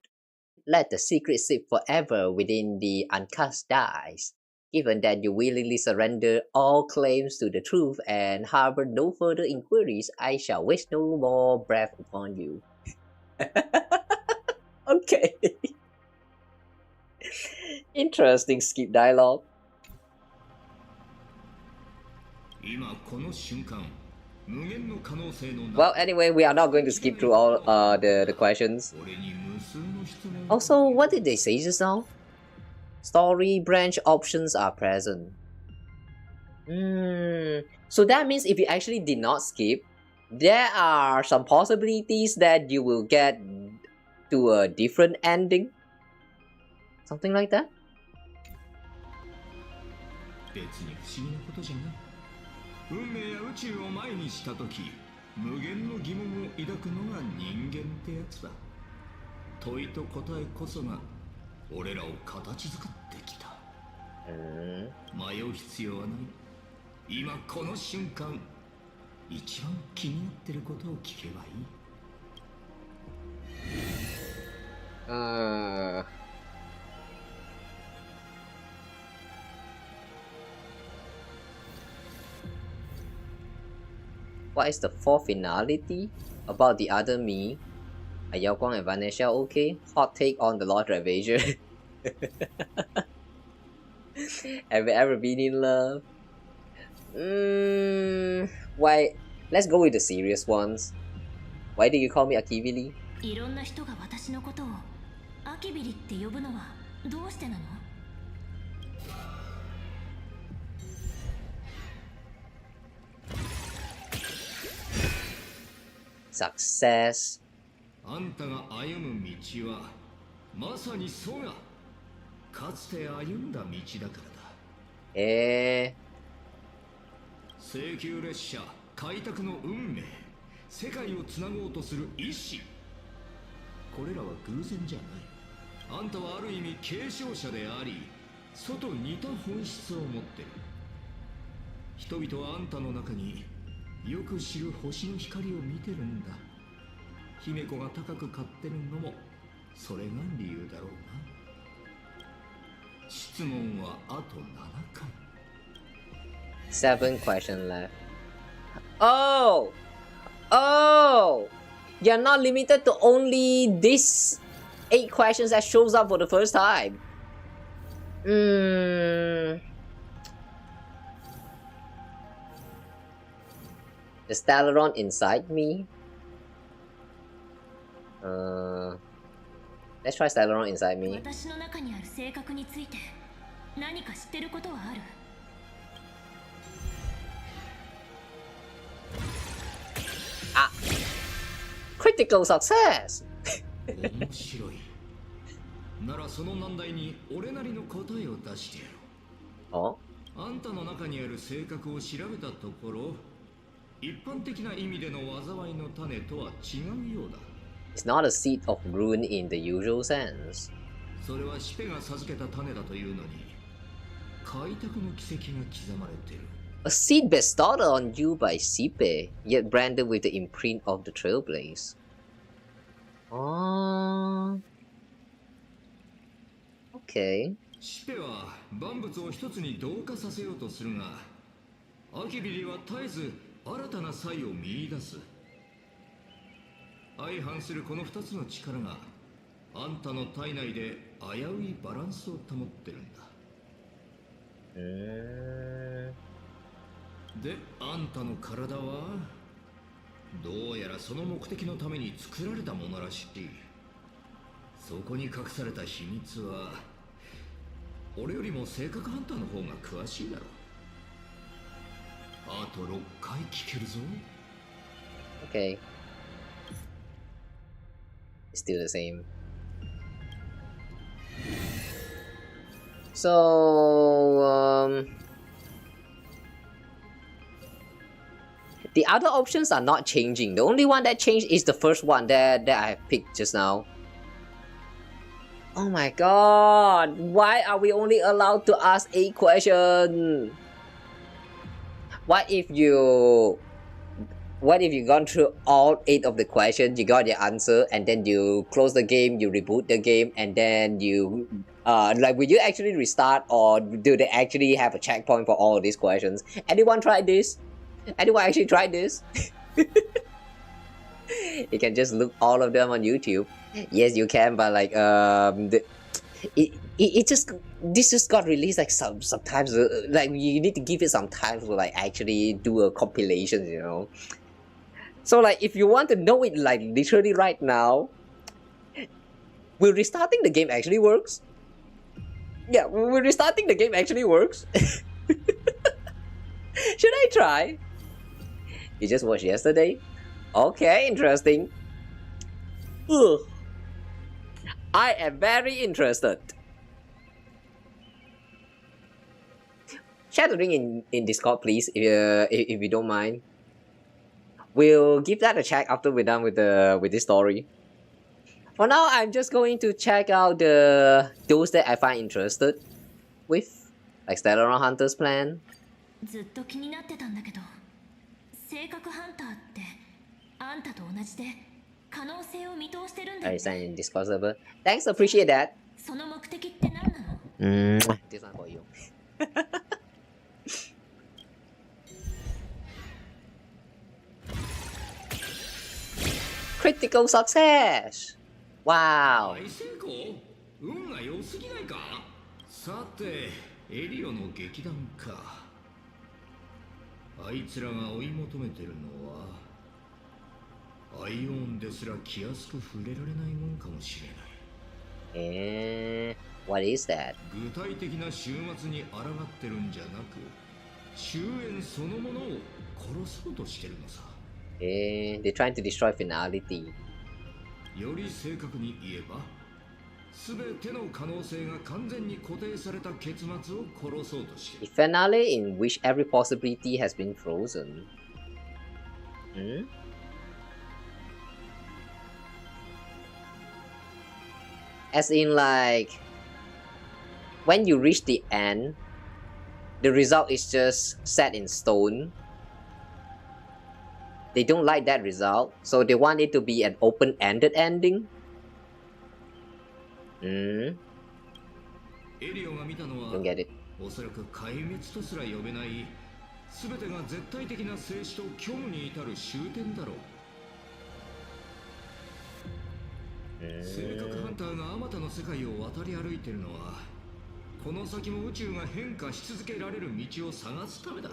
let the secret sit forever within the uncast dice. Given that you willingly surrender all claims to the truth and harbor no further inquiries, I shall waste no more breath upon you. Okay. Interesting skip dialogue. Well, anyway, we are not going to skip through all the questions. Also, what did they say just now? Story branch options are present. So that means if you actually did not skip, there are some possibilities that you will get to a different ending. Something like that? What is the fourth finality? About the other me? Are Yao Guang and Vanessa okay? Hot take on the Lord Ravager. Have you ever been in love? Why? Let's go with the serious ones. Why do you call me Akibili? いろんな人が私のことをアキビリって呼ぶのはどうしてなの? Success. あんたが歩む道はまさにそうがかつて歩んだ道だからだ。請求列車開拓の運命、世界をつなごうとする意志、これらは偶然じゃない。あんたはある意味継承者であり、外似た本質を持ってる。人々はあんたの中によく知る星の光を見てるんだ。姫子が高く買ってるのもそれが理由だろうな。質問はあと7回。7 questions left. Oh! Oh! You're not limited to only this 8 questions that shows up for the first time. The Stellaron inside me? Let's try Stellaron inside me. 私の中にある性格について何か知ってることはある? Ah! Critical success! 面白い。ならその難題に俺なりの答えを出してやろう。あんたの中にある性格を調べたところ、一般的な意味での災いの種とは違うようだ。It's not a seed of ruin in the usual sense. それはシペが授けた種だというのに、開拓の軌跡が刻まれている。A seed bestowed on you by Sipe, yet branded with the imprint of the Trailblaze. Okay. シペは万物を一つに同化させようとするが、アキビリは絶えず新たな才を見出す。相反するこの2つの力があんたの体内で危ういバランスを保ってるんだ。で、あんたの体はどうやらその目的のために作られたものらしい。そこに隠された秘密は俺よりも性格ハンターの方が詳しいだろう。あと6回聞けるぞ。 Okay. Still the same. So, the other options are not changing. The only one that changed is the first one that I picked just now. Oh my god! Why are we only allowed to ask 8 questions? What if you what if you've gone through all 8 of the questions, you got your answer, and then you close the game, you reboot the game, and then you like, will you actually restart, or do they actually have a checkpoint for all of these questions? Anyone tried this? Anyone actually tried this? You can just look all of them on YouTube. Yes, you can, but like it just, this just got released like sometimes like you need to give it some time to like actually do a compilation, you know. So like if you want to know it like literally right now, will restarting the game actually works? Yeah, will restarting the game actually works? Should I try? You just watched yesterday? Okay, interesting. Ugh. I am very interested. Share the link in Discord, please, if you don't mind. We'll give that a check after we're done with this story. For now, I'm just going to check out those that I find interested with, like Stellar Hunter's plan. ずっと気になってたんだけど、性格ハンターってあんたと同じで可能性を見通してるんだよ。 I signed in Discord server. Thanks, appreciate that. その目的って何なの？ This one for you. Critical success! Wow! 大成功？運が良すぎないか？さて、エリオの劇団か。あいつらが追い求めてるのはアイオンですら気安く触れられないもんかもしれない。What is that? 具体的な終末に抗ってるんじゃなく、終焉そのものを殺そうとしてるのさ。They're trying to destroy finality. より正確に言えば、すべての可能性が完全に固定された結末を殺そうとしている。A finale in which every possibility has been frozen. As in, like, when you reach the end, the result is just set in stone. They don't like that result, so they want it to be an open-ended ending. エリオが見たのは Don't get it. おそらく壊滅とすら呼べない、すべてが絶対的な静止と虚無に至る終点だろう。性格ハンターがあまたの世界を渡り歩いてるのは、この先も宇宙が変化し続けられる道を探すためだ。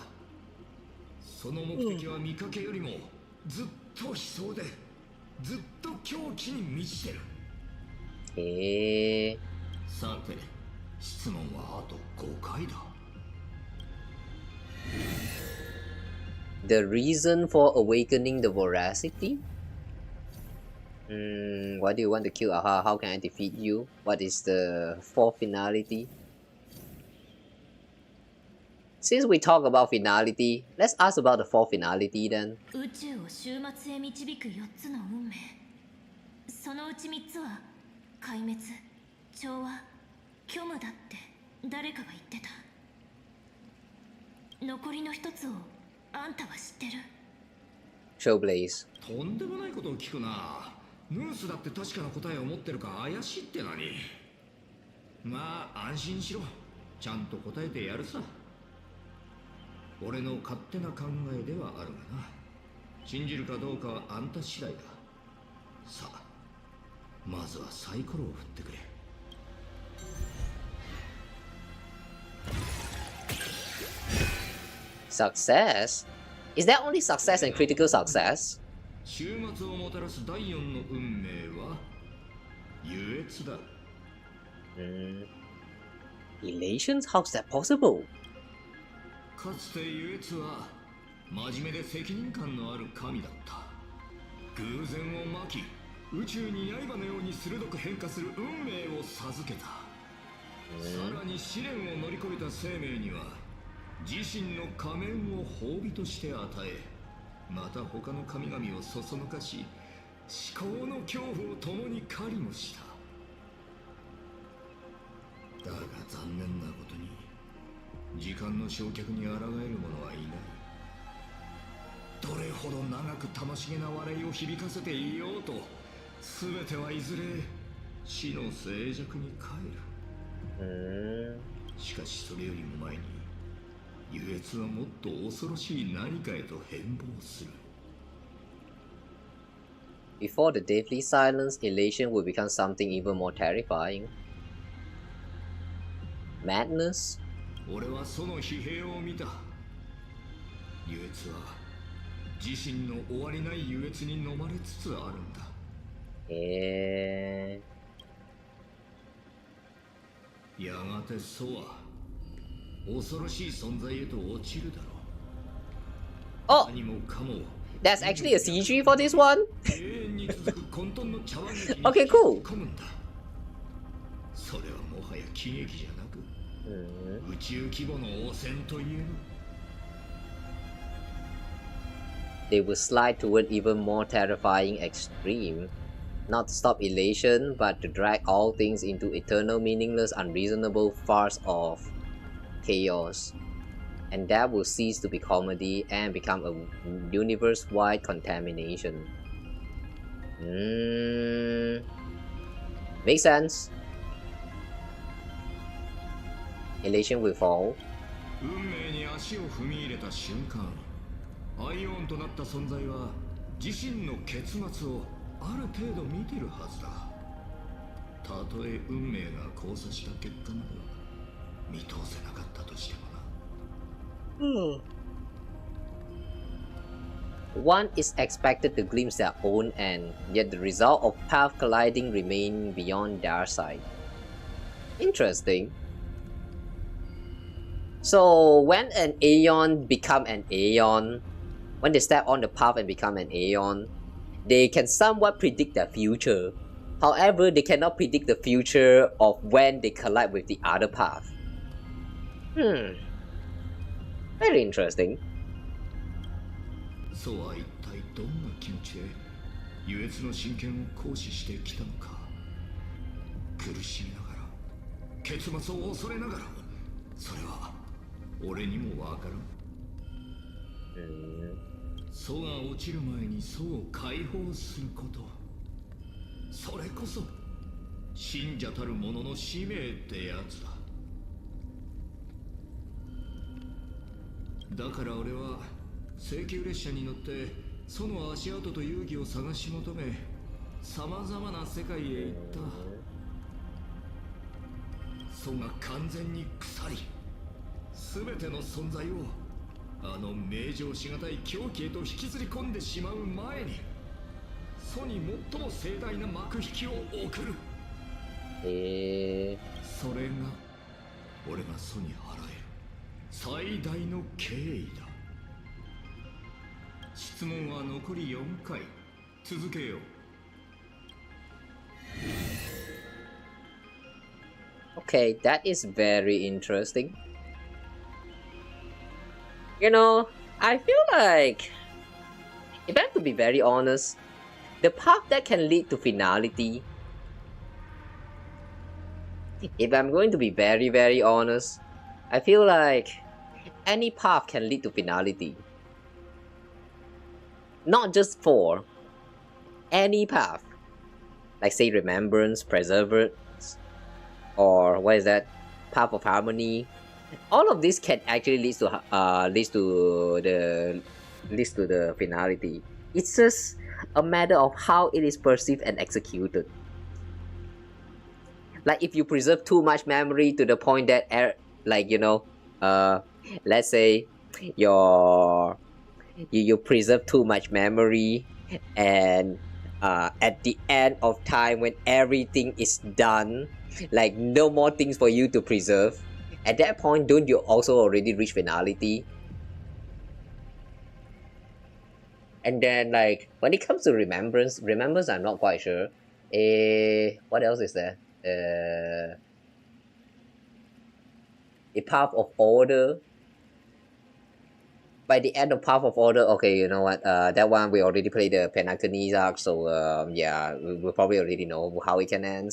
その目的は見かけよりもずっと悲壮で、ずっと狂気に満ちてる。さて、質問はあと5回だ。The reason for awakening the voracity? Why do you want to kill Aha? How can I defeat you? What is the fourth finality? Since we talk about finality, let's ask about the fourth finality then. 宇宙を終末へ導く4つの運命。そのうち3つは壊滅、調和、虚無だって誰かが言ってた。残りの1つをあんたは知ってる？ Trailblaze。とんでもないことを聞くな。ヌースだって確かな答えを持ってるか怪しいって何？まあ安心しろ。ちゃんと答えてやるさ。俺の勝手な考えではあるがな。信じるかどうかはあんた次第だ。さあ、まずはサイコロを振ってくれ。Success? Is there only success and critical success? 終末をもたらす第4の運命は優越だ。Elations? How's that possible? かつて優越は真面目で責任感のある神だった。偶然を巻き、宇宙に刃のように鋭く変化する運命を授けた。さらに試練を乗り越えた生命には自身の仮面を褒美として与え、また他の神々をそそのかし、思考の恐怖を共に狩りもした。だが残念なことに時間の焼却に抗える者はいない。どれほど長く楽しげな笑いを響かせていようと、全てはいずれ死の静寂に帰る。しかしそれよりも前に、優越はもっと恐ろしい何かへと変貌する。Before the deathly silence, elation will become something even more terrifying. Madness? 俺はその疲弊を見た。優越は自身の終わりない優越に飲まれつつあるんだ。やがてそうは恐ろしい存在へと落ちるだろう。 Oh! 何もかも That's actually a CG for this one? 永遠に続く混沌の茶碗劇に Okay, cool. 込むんだ。それはもはや喜劇じゃなく、宇宙規模の汚染と言える。They will slide toward even more terrifying extreme. Not to stop elation, but to drag all things into eternal, meaningless, unreasonable farce of chaos. And that will cease to be comedy and become a universe-wide contamination. Makes sense. Elation will fall. 運命に足を踏み入れた瞬間、アイオンとなった存在は自身の結末をある程度見てるはずだ。たとえ運命が交差した結果までは見通せなかったとしてもな。One is expected to glimpse their own end, yet the result of path colliding remain beyond their sight. Interesting. So when an Aeon become an Aeon, when they step on the path and become an Aeon, they can somewhat predict their future. However, they cannot predict the future of when they collide with the other path. Very interesting. そうは一体どんな気持ちで優越の真剣を行使してきたのか。苦しみながら、結末を恐れながら、それは俺にもわからん。蘇が落ちる前に蘇を解放すること、それこそ信者たる者の使命ってやつだ。だから俺は請求列車に乗ってその足跡と遊戯を探し求め、さまざまな世界へ行った。蘇が完全に腐り、全ての存在をあの名状しがたい狂気へと引きずり込んでしまう前に、蘇に最も盛大な幕引きを送る。それが俺が蘇に払える最大の敬意だ。質問は残り4回。続けよう。Okay, that is very interesting. You know, I feel like, if I have to be very honest, the path that can lead to finality, if I'm going to be very, very honest, I feel like any path can lead to finality. Not just for any path, like say Remembrance, Perseverance, or what is that, Path of Harmony. All of this can actually lead to the finality. It's just a matter of how it is perceived and executed. Like if you preserve too much memory to the point that, like, you know, let's say you preserve too much memory, and at the end of time when everything is done, like no more things for you to preserve, at that point don't you also already reach finality? And then like when it comes to remembrance I'm not quite sure. What else is there? A Path of Order. By the end of Path of Order, okay, you know what, that one we already played the Penactonese arc, so yeah, we probably already know how it can end.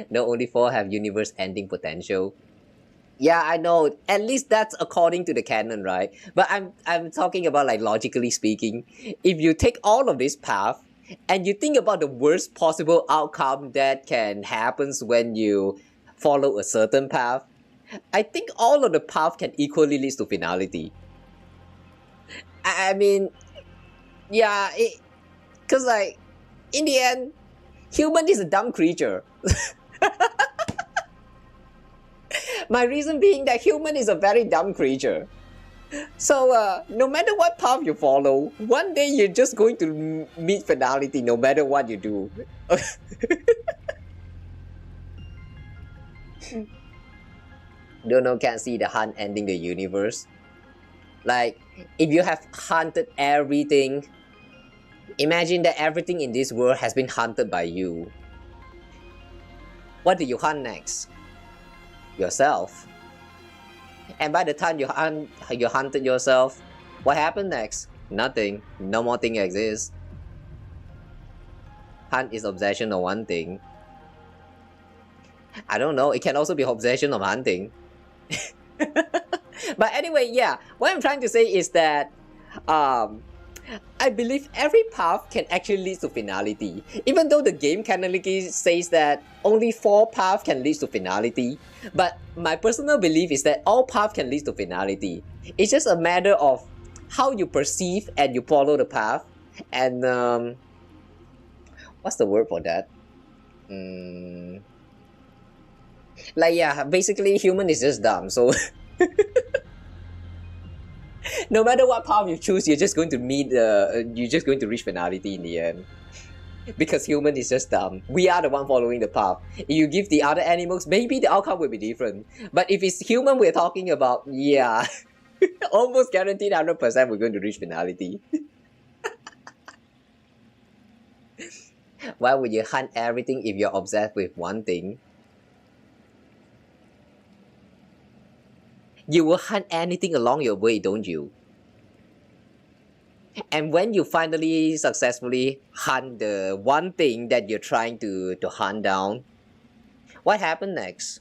No, only 4 have universe ending potential. Yeah, I know. At least that's according to the canon, right? But I'm talking about like logically speaking. If you take all of this path and you think about the worst possible outcome that can happen when you follow a certain path, I think all of the path can equally lead to finality. I mean, yeah, because like in the end, human is a dumb creature. My reason being that human is a very dumb creature. So no matter what path you follow, one day you're just going to meet finality no matter what you do. Don't know, can't see the hunt ending the universe. Like, if you have hunted everything, imagine that everything in this world has been hunted by you. What do you hunt next? Yourself. And by the time you hunted yourself, what happened next? Nothing. No more thing exists. Hunt is obsession of one thing. I don't know, it can also be obsession of hunting. But anyway, yeah, what I'm trying to say is that I believe every path can actually lead to finality. Even though the game canonically says that only 4 paths can lead to finality, but my personal belief is that all paths can lead to finality. It's just a matter of how you perceive and you follow the path. And what's the word for that? Like, yeah, basically human is just dumb, so no matter what path you choose, you're just going to reach finality in the end. Because human is just dumb. We are the one following the path. If you give the other animals, maybe the outcome will be different. But if it's human we're talking about, yeah, almost guaranteed 100% we're going to reach finality. Why would you hunt everything if you're obsessed with one thing? You will hunt anything along your way, don't you? And when you finally successfully hunt the one thing that you're trying to hunt down, what happens next?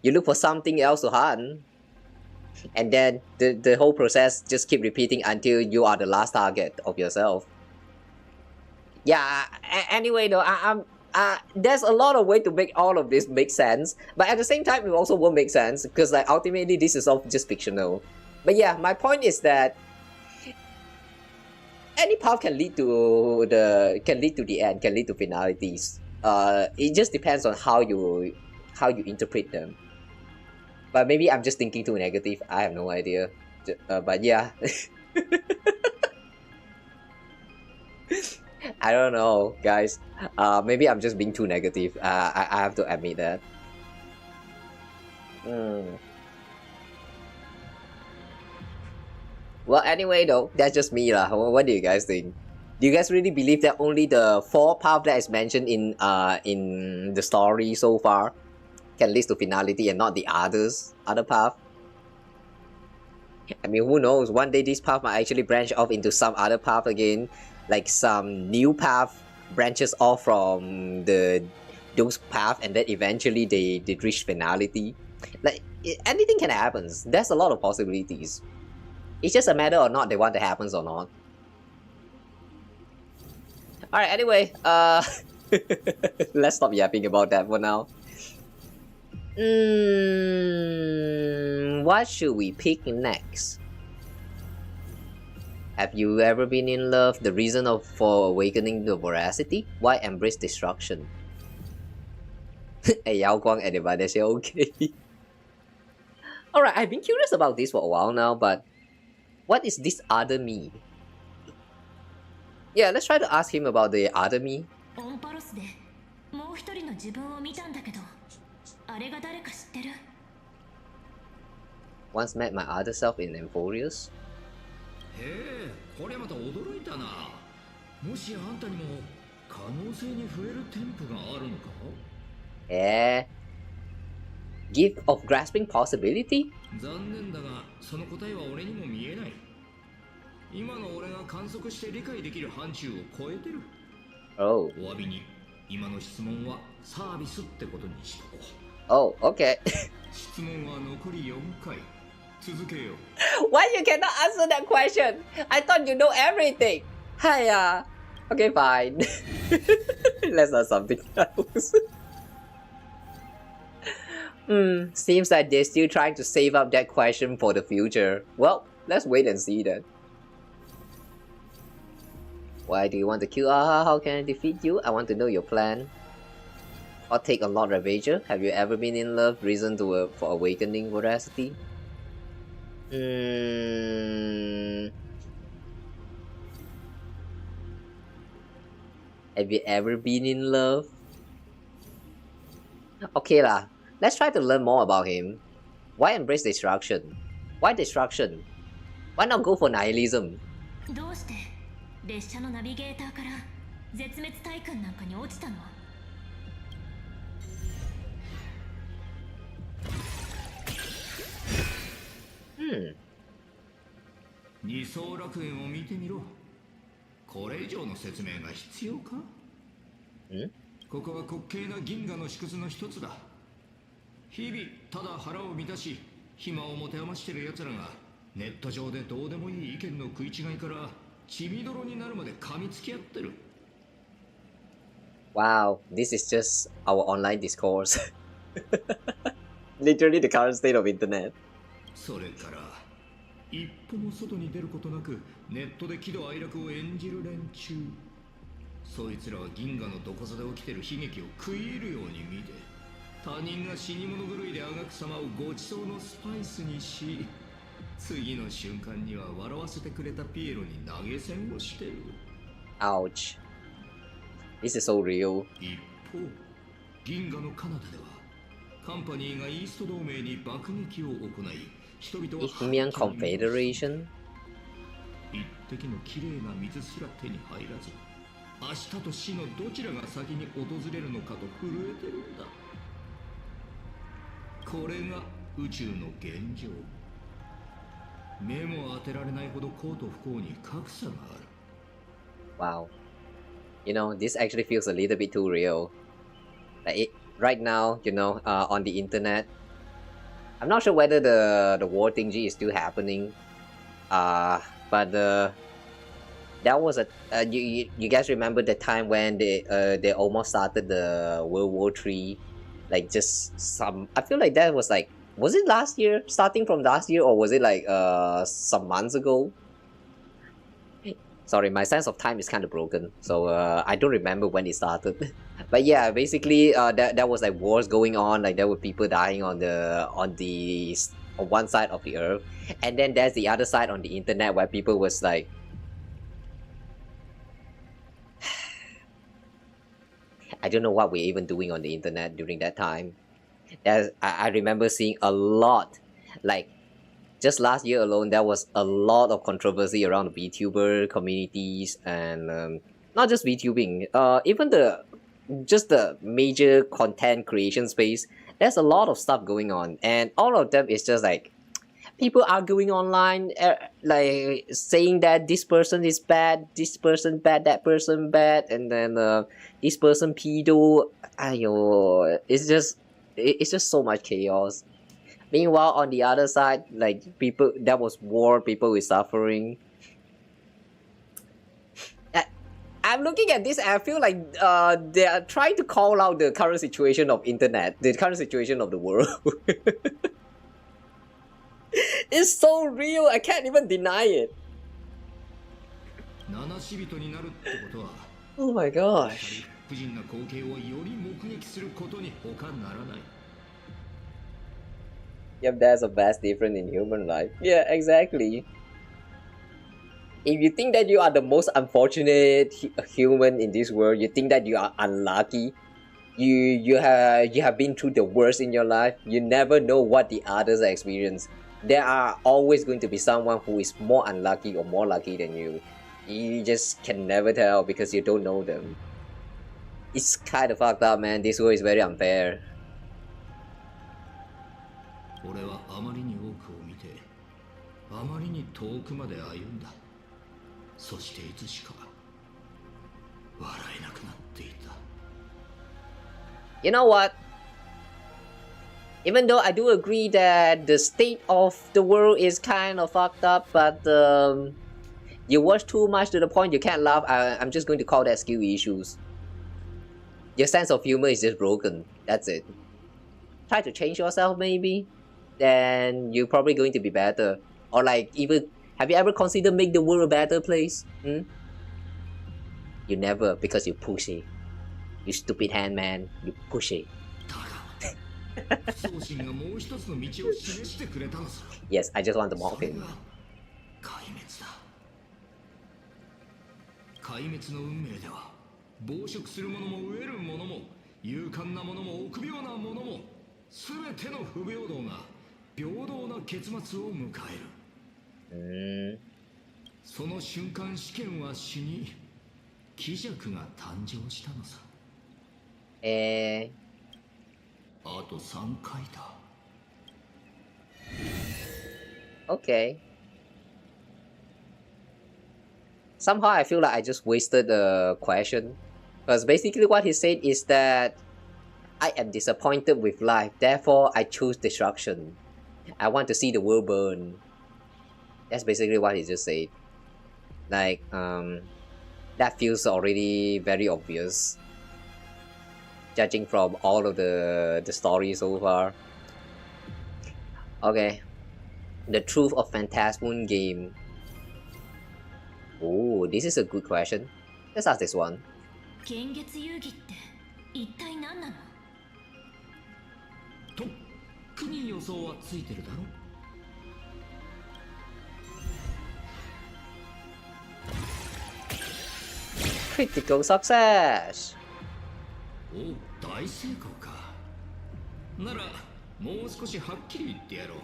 You look for something else to hunt. And then the whole process just keep repeating until you are the last target of yourself. Yeah, anyway though, there's a lot of way to make all of this make sense, but at the same time it also won't make sense because like ultimately this is all just fictional. But yeah, my point is that any path can lead to the end, can lead to finalities. It just depends on how you interpret them. But maybe I'm just thinking too negative. I have no idea. But yeah. I don't know, guys. Maybe I'm just being too negative. I have to admit that. Well, anyway, though, that's just me lah. What do you guys think? Do you guys really believe that only the 4 paths that is mentioned in the story so far can lead to finality and not the other path? I mean, who knows? One day this path might actually branch off into some other path again. Like some new path branches off from those paths and then eventually they reach finality. Like, anything can happen. There's a lot of possibilities. It's just a matter or not they want it happens or not. Alright, anyway, let's stop yapping about that for now. What should we pick next? Have you ever been in love? The reason for awakening the voracity? Why embrace destruction? Yao Guang anybody they say okay. Alright, I've been curious about this for a while now, but what is this other me? Yeah, let's try to ask him about the other me. Once met my other self in Emphorius. へえ、これまた驚いたな。もしやあんたにも可能性に触れるテンプがあるのか？Gift of grasping possibility? 残念だが、その答えは俺にも見えない。今の俺が観測して理解できる範疇を超えてる。お詫びに、今の質問はサービスってことにしとこう。Oh, okay. 質問は残り4回。続けよう。 Why you cannot answer that question? I thought you know everything. Hiya. Okay, fine. Let's not something else. Seems like they're still trying to save up that question for the future. Well, let's wait and see then. Why do you want to kill? How can I defeat you? I want to know your plan. Or take a lot Ravager. Have you ever been in love? Reason to for awakening voracity. Have you ever been in love? Okay lah. Let's try to learn more about him. Why embrace destruction? Why destruction? Why not go for nihilism? どうして列車のナビゲーターから絶滅対空なんかに落ちたの？二層楽園を見てみろ。これ以上の説明が必要か？ここは滑稽な銀河の縮図の一つだ。日々ただ腹を満たし暇を持て余してる奴らがネット上でどうでもいい意見の食い違いから血みどろになるまで噛みつき合ってる。 Wow, this is just our online discourse. Literally the current state of internet. それから一歩も外に出ることなくネットで喜怒哀楽を演じる連中。そいつらは銀河のどこぞで起きてる悲劇を食い入るように見て他人が死に物狂いであがく様をごちそうのスパイスにし次の瞬間には笑わせてくれたピエロに投げ銭をしてる。 Ouch. This is so real. 一方銀河の彼方ではカンパニーがイースト同盟に爆撃を行い人々は Himecome Confederation? 一滴のきれいな水すら手に入らず明日と死のどちらが先に訪れるのかと震えてるんだ。これが宇宙の現状。目も当てられないほど幸と不幸に格差がある。 Wow. You know, this actually feels a little bit too real. Like right now, you know, on the internet, I'm not sure whether the war thingy is still happening. But that was a you guys remember the time when they almost started the World War III, like just some. I feel like that was like, was it last year? Starting from last year, or was it like some months ago? Sorry, my sense of time is kind of broken, so I don't remember when it started. But yeah, basically, that was like wars going on. Like there were people dying on one side of the earth, and then there's the other side on the internet where people was like, I don't know what we're even doing on the internet during that time. I remember seeing a lot, like just last year alone, there was a lot of controversy around the vtuber communities and not just vtubing, even the major content creation space. There's a lot of stuff going on, and all of them is just like people arguing online, like saying that this person is bad, this person bad, that person bad, and then this person pedo. Ayo, it's just so much chaos. Meanwhile, on the other side, like people, there was war, people were suffering. I'm looking at this and I feel like they are trying to call out the current situation of internet, the current situation of the world. It's so real, I can't even deny it. Oh my gosh. Yep, there's a vast difference in human life. Yeah, exactly. If you think that you are the most unfortunate human in this world, you think that you are unlucky, you have been through the worst in your life, you never know what the others experience. There are always going to be someone who is more unlucky or more lucky than you. You just can never tell because you don't know them. It's kind of fucked up, man. This world is very unfair. 俺はあまりに多くを見て、あまりに遠くまで歩んだ。そしていつしか笑えなくなっていた。You know what? Even though I do agree that the state of the world is kind of fucked up, but you watch too much to the point you can't laugh. I'm just going to call that skill issues. Your sense of humor is just broken. That's it. Try to change yourself maybe, then you're probably going to be better. Or like even, have you ever considered make the world a better place? You never, because you're pushy. You stupid hand man, you pushy. Yes, I just want to mock him. 壊滅の運命では暴食する者も飢える者も勇敢な者も臆病な者も全ての不平等が平等な結末を迎える。その瞬間試験は死に貴弱が誕生したのさ。あと3回だ。Okay. Somehow I feel like I just wasted the question. Because basically what he said is that I am disappointed with life, therefore I choose destruction. I want to see the world burn. That's basically what he just said. Like, that feels already very obvious, judging from all of the stories so far. Okay. The truth of Phantasmoon game. Oh, this is a good question. Let's ask this one. 幻月遊戯って一体何なの？とっくに予想はついてるだろ。Critical success! お、大成功か。ならもう少しはっきり言ってやろう。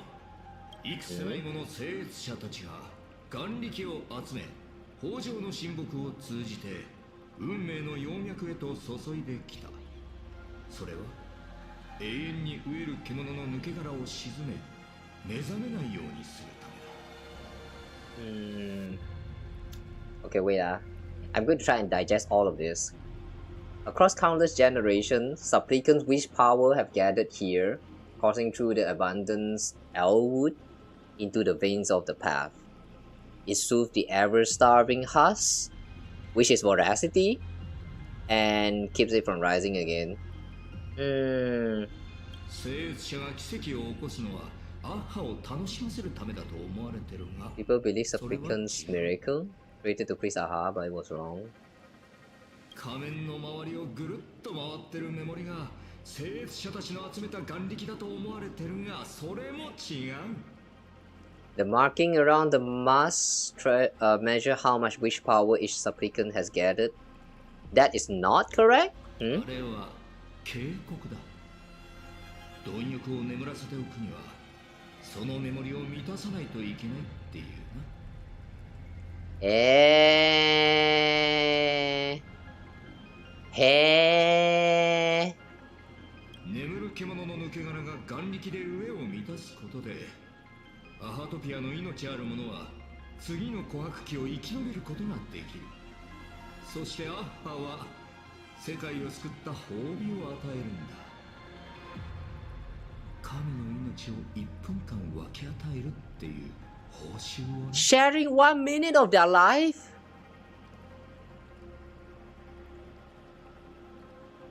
幾世来もの聖越者たちが眼力を集め、豊穣の神木を通じて運命の葉脈へと注いできた。それは永遠に飢える獣の抜け殻を沈め、目覚めないようにするためだ。Okay, wait. I'm going to try and digest all of this. Across countless generations, supplicants' wish power have gathered here, coursing through the abundant elwood into the veins of the path. It soothes the ever-starving husk, which is voracity, and keeps it from rising again. People believe supplicants' miracle created to please Aha, but it was wrong. 仮面の周りをぐるっと回ってるメモリが聖越者たちの集めた眼力だと思われてるが、それも違う。The marking around the mask measure how much wish power each supplicant has gathered. That is not correct? あれは警告だ。貪欲を眠らせておくには、そのメモリを満たさないといけないっていうな。眠る獣の抜け殻が眼力で飢えを満たすことで、アハトピアの命ある者は次の琥珀期を生き延びることができる。そしてアッハは世界を救った褒美を与えるんだ。神の命を1分間分け与えるっていう報酬をね。Sharing 1 minute of their life?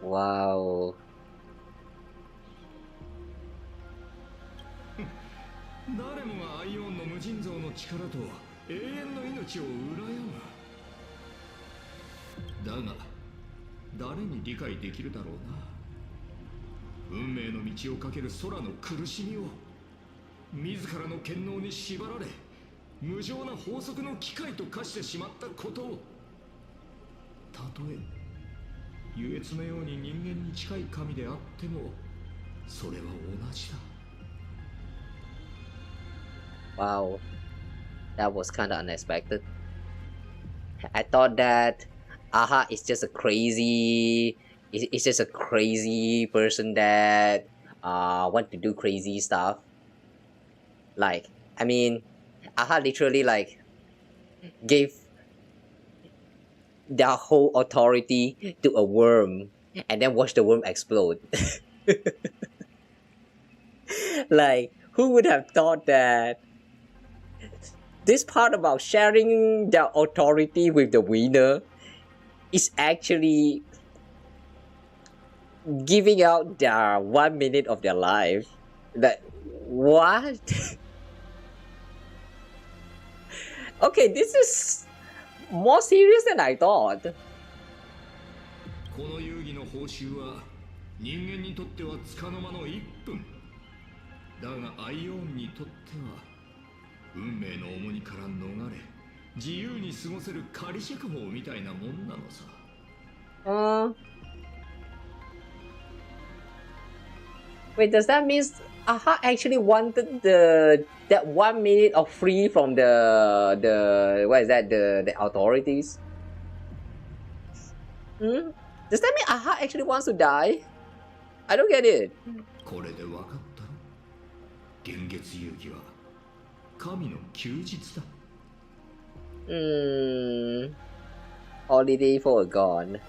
Wow. 誰もがアイオンの無尽蔵の力と永遠の命を羨む。だが誰に理解できるだろうな。運命の道をかける空の苦しみを、自らの権能に縛られ無情な法則の機械と化してしまったことを。たとえ優越のように人間に近い神であっても、それは同じだ。Wow, that was kind of unexpected. I thought that Aha is just a crazy, it's just a crazy person that want to do crazy stuff. Like, I mean, Aha literally like gave their whole authority to a worm and then watch the worm explode. Like, who would have thought that this part about sharing the authority with the winner is actually giving out their 1 minute of their life? That what? Okay, this is more serious than I thought. この遊戯の報酬は人間にとってはつかの間の1分だがアイオンにとっては運命の重荷から逃れ自由に過ごせる仮釈放みたいなもんなのさ。Wait, does that mean Aha actually wanted that 1 minute of free from the what is that, the authorities? Does that mean Aha actually wants to die? I don't get it. これで分かったろ。幻月遊戯は神の休日だ。Holiday for a god.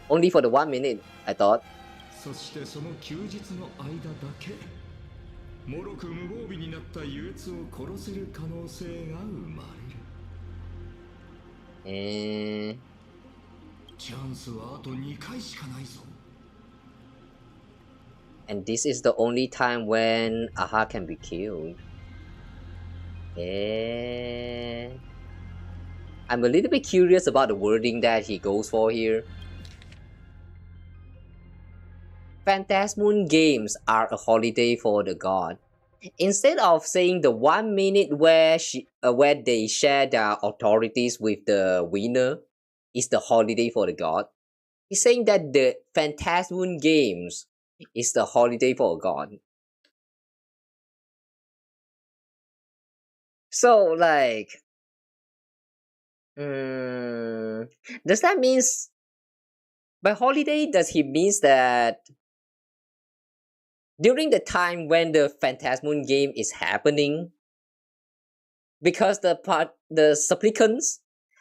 Only for the 1 minute, I thought. そしてその休日の間だけもろく無防備になった憂鬱を殺せる可能性が生まれる。チャンスはあと2回しかないぞ。And this is the only time when Aha can be killed. I'm a little bit curious about the wording that he goes for here. Phantasmoon games are a holiday for the god. Instead of saying the 1 minute where they share their authorities with the winner is the holiday for the god, he's saying that the Phantasmoon games is the holiday for a god. So like, does that mean by holiday does he means that during the time when the Phantasmoon game is happening, because the supplicants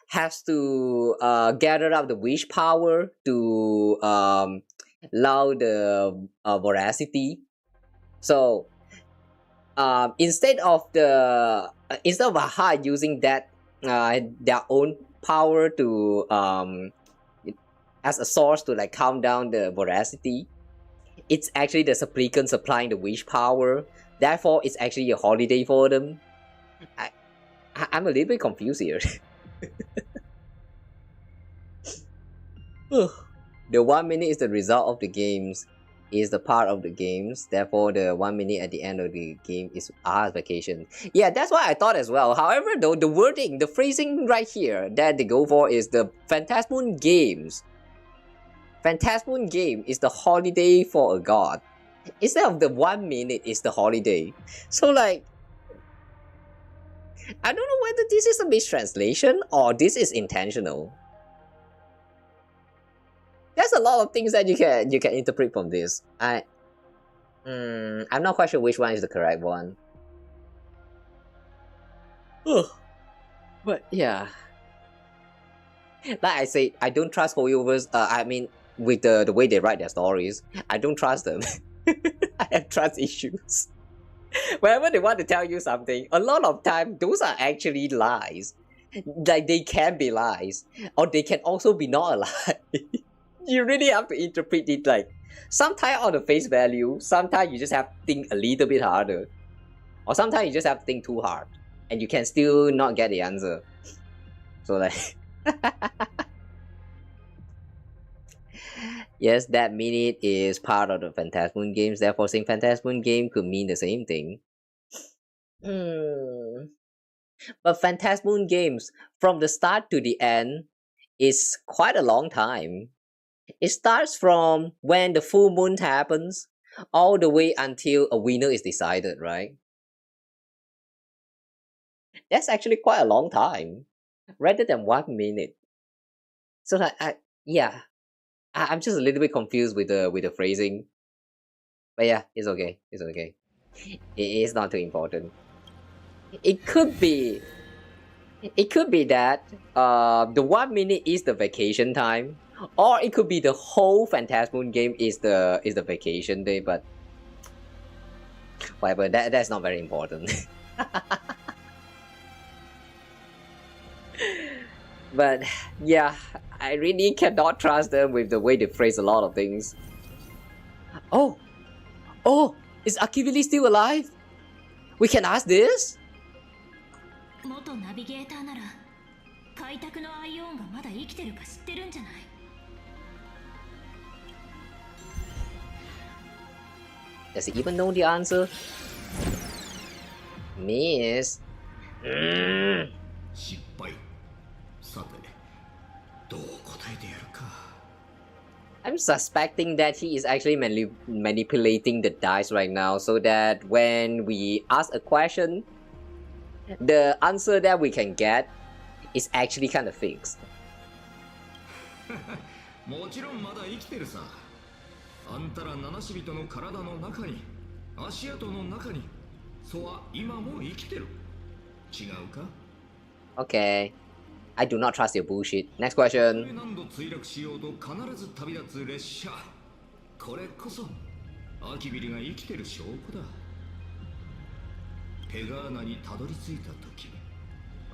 has to gather up the wish power to allow the voracity. So instead of Aha using that their own power to as a source to like calm down the voracity, it's actually the supplicant supplying the wish power. Therefore, it's actually a holiday for them. I'm a little bit confused here. The 1 minute is the result of the games, is the part of the games. Therefore, the 1 minute at the end of the game is Aha's vacation. Yeah, that's what I thought as well. However, though, the wording, the phrasing right here that they go for is the Phantasmoon games. Phantasmoon game is the holiday for a god. Instead of the 1 minute is the holiday. So like, I don't know whether this is a mistranslation or this is intentional. There's a lot of things that you can interpret from this. I'm not quite sure which one is the correct one. But yeah, like I say, I don't trust holdovers. I mean, with the way they write their stories, I don't trust them. I have trust issues. Whenever they want to tell you something, a lot of time those are actually lies. Like they can be lies, or they can also be not a lie. You really have to interpret it like sometimes on the face value, sometimes you just have to think a little bit harder, or sometimes you just have to think too hard, and you can still not get the answer. So like. Yes, that minute is part of the Phantasmoon games, therefore saying Phantasmoon game could mean the same thing. But Phantasmoon games, from the start to the end, is quite a long time. It starts from when the full moon happens, all the way until a winner is decided, right? That's actually quite a long time, rather than 1 minute. So like, I'm just a little bit confused with the phrasing, but yeah, it's okay. It's okay. It's not too important. It could be that the 1 minute is the vacation time, or it could be the whole Phantasmoon game is the vacation day. But Whatever, that's not very important. But yeah, I really cannot trust them with the way they phrase a lot of things. Oh! Oh! Is Akivili still alive? We can ask this? 元ナビゲーターなら開拓のアイオンがまだ生きてるか知ってるんじゃない？ Does he even know the answer? Miss. 失敗。さて、どう答えてやるか。I'm suspecting that he is actually manipulating the dice right now so that when we ask a question, the answer that we can get is actually kind of fixed. もちろんまだ生きてるさ。あんたら七死人の体の中に、足跡の中に、そうは今も生きてる。違うか？ Okay. I do not trust your bullshit. Next question. 何度墜落しようと必ず旅立つ列車。これこそアキビリが生きてる証拠だ。ペガーナにたどり着いた時、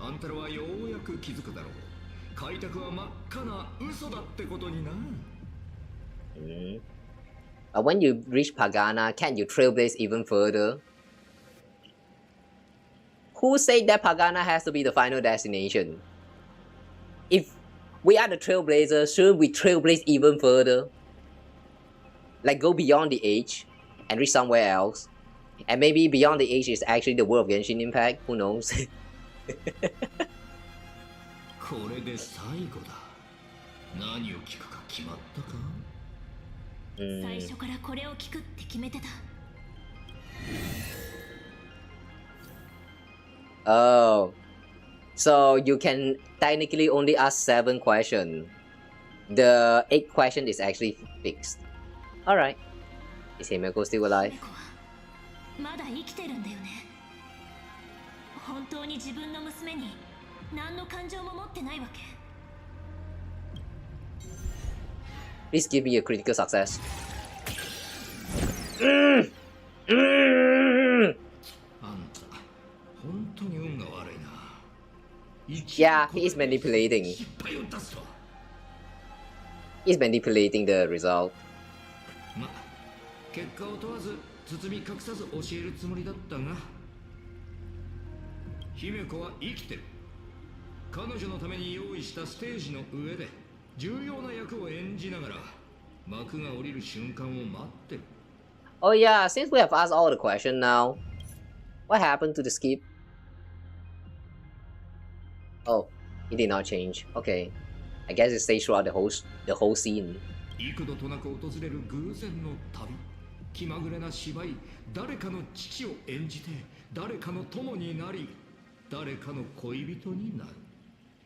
あんたらはようやく気づくだろう。開拓は真っ赤な嘘だってことにな。When you reach Pagana, can you trailblaze even further? Who said that Pagana has to be the final destination? If we are the trailblazers, shouldn't we trailblaze even further? Like go beyond the age and reach somewhere else? And maybe beyond the age is actually the world of Genshin Impact? Who knows? これで最後だ。何を聞くか決まったか？最初からこれを聞くって決めてた。Oh, so you can technically only ask 7 questions. The 8th question is actually fixed. Alright. Is Himeko still alive? まだ生きてるんだよね。本当に自分の娘に何の感情も持ってないわけ。Please give me a critical success. 本当に運が悪いな。Yeah, he is manipulating. He's manipulating the result. ま、結果を問わず包み隠さず教えるつもりだったが、姫子は生きてる。彼女のために用意したステージの上で重要な役を演じながら幕が降りる瞬間を待ってる。Oh yeah, since we have asked all the questions now, what happened to the skip? Oh, it did not change. Okay, I guess it stays throughout the whole scene. 幾度となく訪れる偶然の旅、気まぐれな芝居、誰かの父を演じて、誰かの友になり、誰かの恋人になる。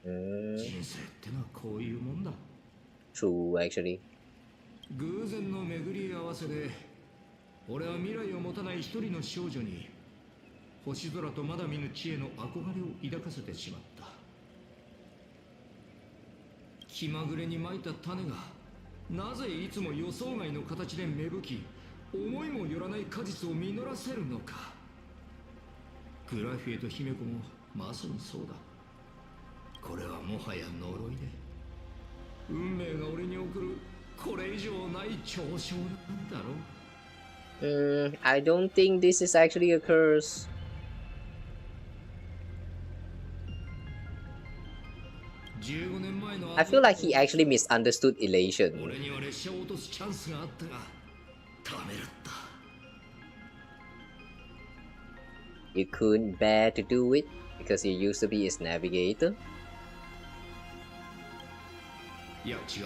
人生ってのはこういうもんだ。True, actually. 偶然の巡り合わせで、俺は未来を持たない一人の少女に、星空とまだ見ぬ地への憧れを抱かせてしまった。気まぐれにまいた種が、なぜいつも予想外の形で芽吹き、思いもよらない果実を実らせるのか。グラフィエと姫子もまさにそうだ。これはもはや呪いで、運命が俺に送るこれ以上ない嘲笑なんだろう。I don't think this is actually a curse. I feel like he actually misunderstood elation. You couldn't bear to do it because you used to be his navigator? いや違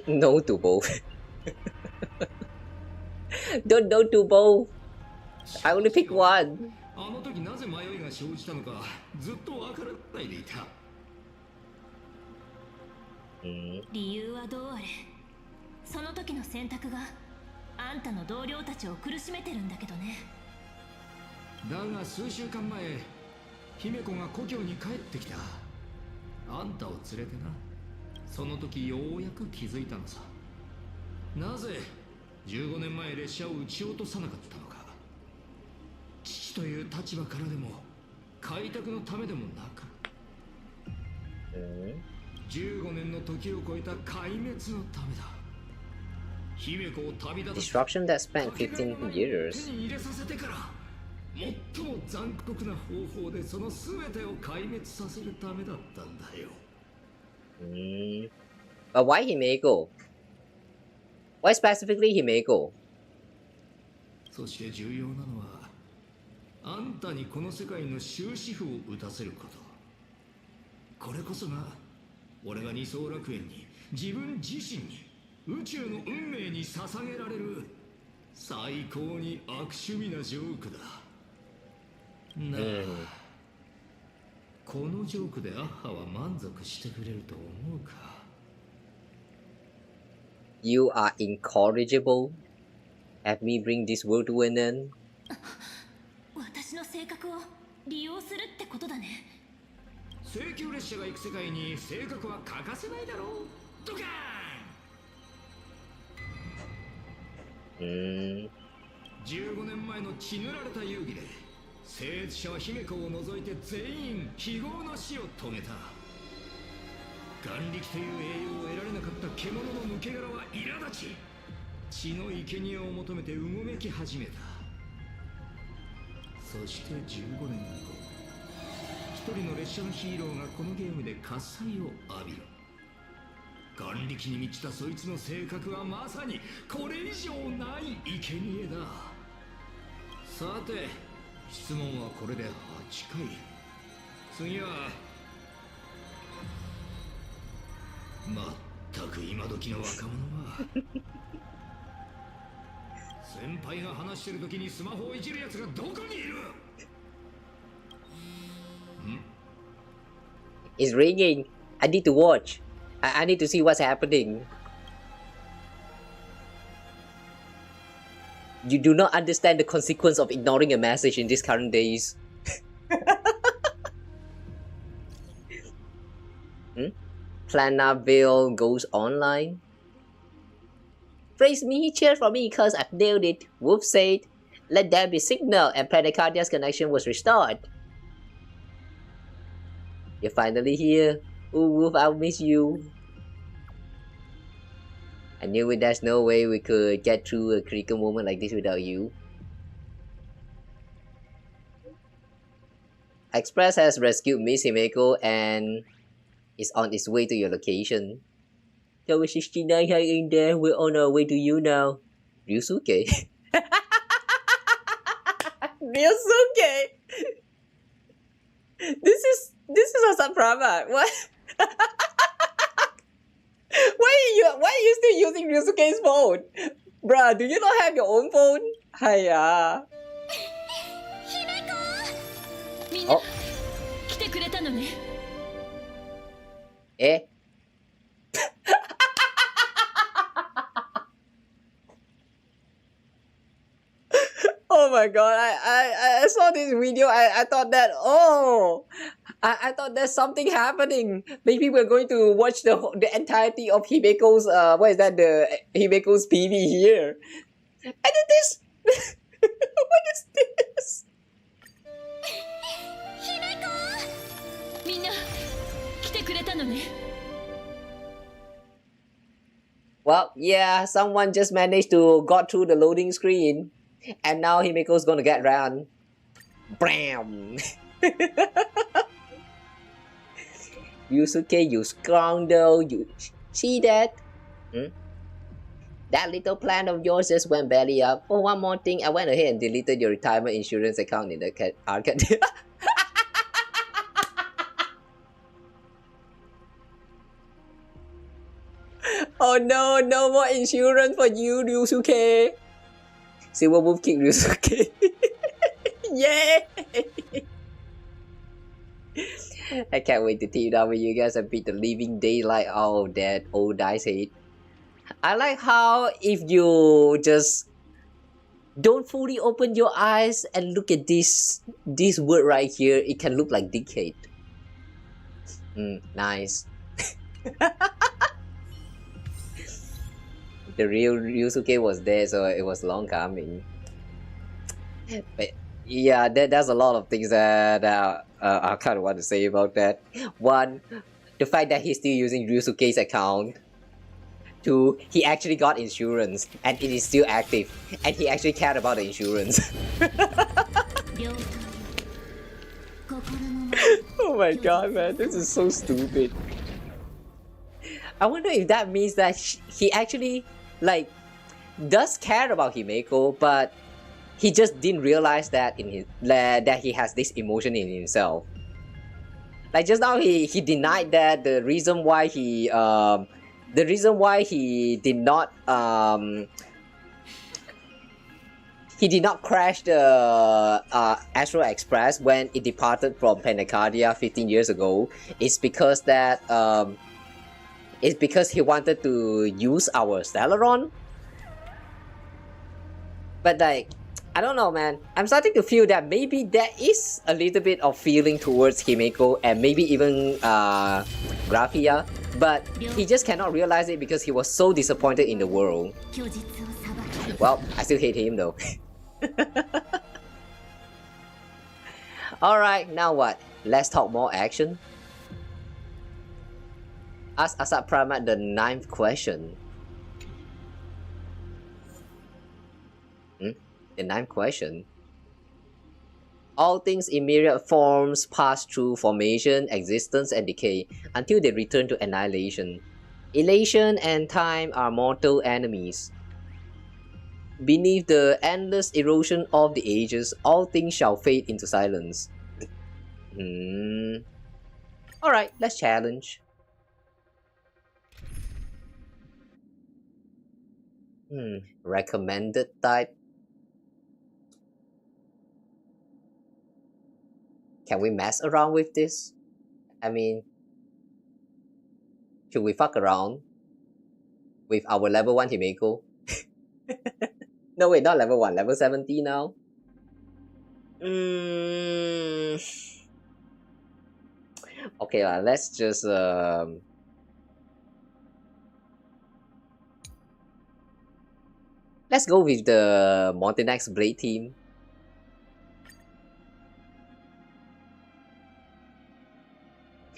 う。No to both. Don't no to both. I only pick one. あの時なぜ迷いが生じたのかずっとわからないでいた。理由はどうあれ、その時の選択があんたの同僚たちを苦しめてるんだけどね。だが数週間前、姫子が故郷に帰ってきた。あんたを連れてな。その時ようやく気づいたのさ。なぜ15年前列車を撃ち落とさなかったのか。父という立場からでも開拓のためでもなく、15年の時を超えた壊滅のためだ。姫子を旅立たせ Disruption that spent 15 years. 手に入れさせてから、最も残酷な方法でその全てを壊滅させるためだったんだよ。But why Himeko? Why specifically Himeko? そして重要なのは、あんたにこの世界の終止符を打たせること。これこそが俺が二層楽園に、自分自身に、宇宙の運命に捧げられる最高に悪趣味なジョークだ。なあ、このジョークでアッハは満足してくれると思うか。 You are incorrigible. Have me bring this world to an end. 私の性格を利用するってことだね。請求列車が行く世界に性格は欠かせないだろう。ドカーン。15年前の血塗られた遊戯で、聖越者は姫子を除いて全員非業の死を遂げた。眼力という栄養を得られなかった獣の抜け殻は苛立ち、血の生贄を求めてうごめき始めた。そして15年後、一人の列車のヒーローがこのゲームで喝采を浴びる。眼力に満ちたそいつの性格はまさにこれ以上ない生贄だ。さて、質問はこれで8回。次はまったく今時の若者は先輩が話してる時にスマホをいじるやつがどこにいる？ It's ringing. I need to watch. I need to see what's happening. You do not understand the consequence of ignoring a message in these current days. Planaville goes online. Praise me, cheer for me, cause I've nailed it. Wolf said, let there be signal, and Planecardia's connection was restored. You're finally here. Ooh, Wolf, I'll miss you. I knew it, there's no way we could get through a critical moment like this without you. Express has rescued Miss Himeko and is on its way to your location. Tower 69, hang in there. We're on our way to you now. Ryusuke. Ryusuke. This is Asat Pramad. What? Why are you still using Ryusuke's phone? Bruh, do you not have your own phone? Hiya. みんな来てくれたのね。えOh my god, I saw this video, I thought that, I thought there's something happening. Maybe we're going to watch the entirety of Himeko's, what is that, the Himeko's PV here. And then this, what is this? みんな来てくれたのね。 Well, yeah, someone just managed to got through the loading screen. And now Himeko's gonna get run. Bam! Yusuke, you scoundrel, you see that? That little plan of yours just went belly up. Oh, one more thing, I went ahead and deleted your retirement insurance account in the arcade. Oh no, no more insurance for you, Ryusuke. Silver Wolf kick Ryusuke. Yay! I can't wait to team up with you guys and beat the living daylight out of that old dice head. I like how if you just don't fully open your eyes and look at this word right here, it can look like dickhead. Nice. the real Ryusuke was there, so it was long coming. But yeah, there's a lot of things that I kind of want to say about that. One, the fact that he's still using Ryusuke's account. Two, he actually got insurance and it is still active, and he actually cared about the insurance. Oh my god, man, this is so stupid. I wonder if that means that he actually, like, does care about Himeko, but he just didn't realize that in his that he has this emotion in himself. Like just now, he denied that the reason why he did not crash the Astral Express when it departed from Panacardia 15 years ago is because that it's because he wanted to use our Stellaron. But like, I don't know, man. I'm starting to feel that maybe there is a little bit of feeling towards Himeko and maybe even Graphia, but he just cannot realize it because he was so disappointed in the world. Well, I still hate him though. Alright, now what? Let's talk more action. Ask Asat Pramad the 9th question. The 9th question. All things in myriad forms pass through formation, existence, and decay until they return to annihilation. Elation and time are mortal enemies. Beneath the endless erosion of the ages, all things shall fade into silence. Alright, let's challenge. Recommended type. Can we mess around with this? I mean, should we fuck around with our level 1 Himeko? No wait, not level 1, level 70 now? Okay, let's just let's go with the Montenax Blade team.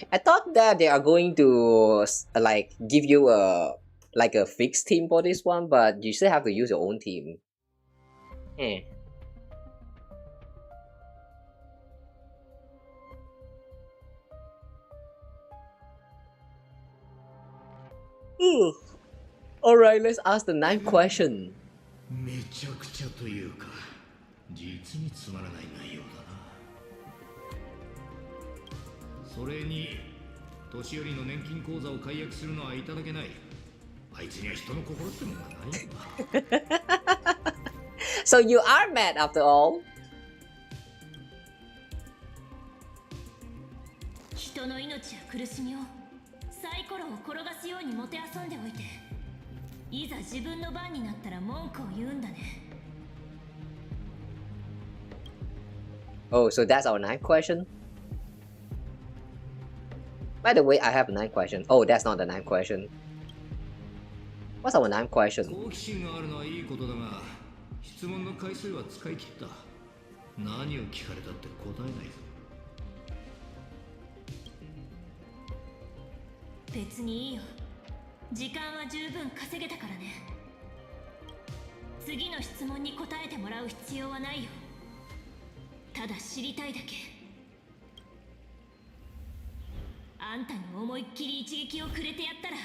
I thought that they are going to like give you a fixed team for this one, but you still have to use your own team. Alright, let's ask the 9th question. めちゃくちゃというか、実につまらない内容だな。それに、年寄りの年金口座を解約するのはいただけない。あいつには人の心ってもんがないんだ。So you are mad after all? 人の命や苦しみをサイコロを転がすようにもてあそんでおいて、いざ自分の番になったら文句を言うんだね。Oh, so that's our 9th question? By the way, I have a 9th question. Oh, that's not the 9th question. What's our 9th question? 好奇心があるのはいいことだが、質問の回数は使い切った。何を聞かれたって答えないぞ。別にいいよ。時間は十分稼げたからね。次の質問に答えてもらう必要はないよ。ただ知りたいだけ。あんたに思いっきり一撃をくれてやったら、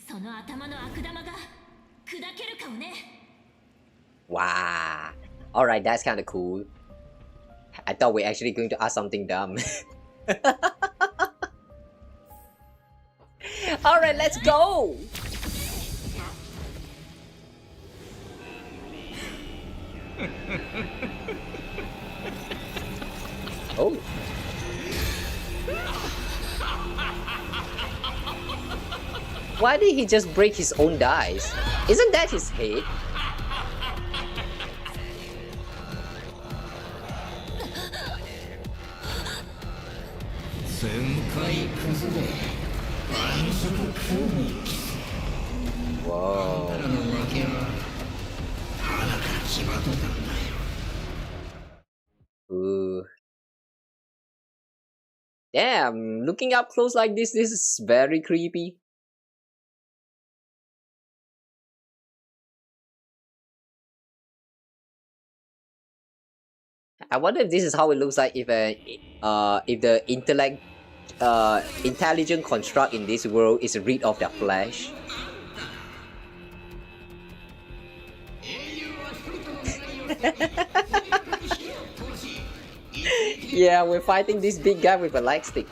その頭の悪玉が砕けるかもね。Wow. Alright, that's kind of cool. I thought we were actually going to ask something dumb. Alright, let's go! Oh. Why did he just break his own dice? Isn't that his head? Whoa. Ooh. Damn, looking up close like this is very creepy. I wonder if this is how it looks like if the intelligent construct in this world is rid of their flesh. Yeah, we're fighting this big guy with a light stick.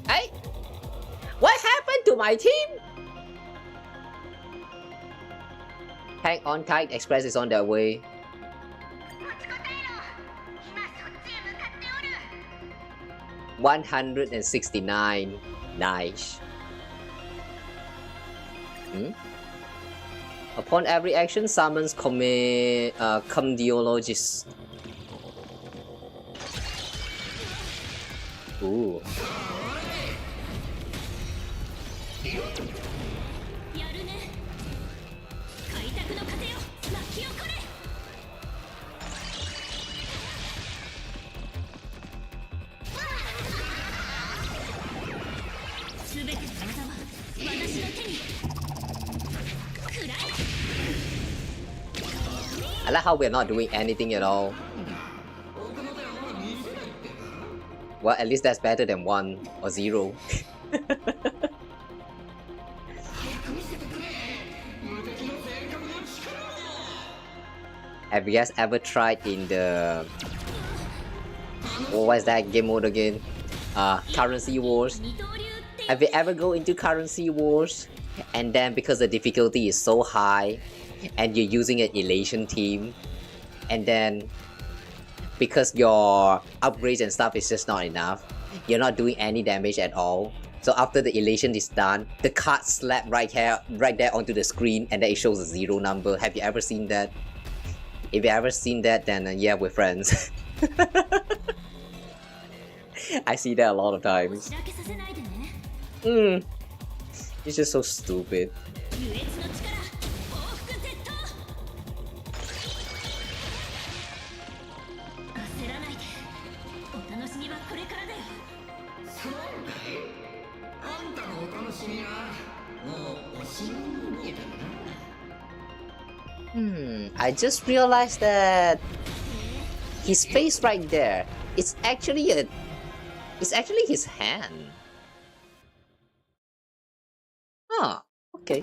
Hey! What happened to my team? Hang on tight, Express is on their way. $169. Nice. Upon every action, summons Comdiologist. Ooh. I like how we're not doing anything at all. Well, at least that's better than 1 or 0. Have you guys ever tried in the... what is that game mode again? Currency Wars. Have you ever go into Currency Wars and then because the difficulty is so high and you're using an elation team and then because your upgrades and stuff is just not enough, you're not doing any damage at all. So after the elation is done, the card slap right there onto the screen and then it shows a 0 number. Have you ever seen that? If you ever seen that, then yeah, we're friends. I see that a lot of times. It's just so stupid. I just realized that his face right there, it's actually his hand. Ah, okay.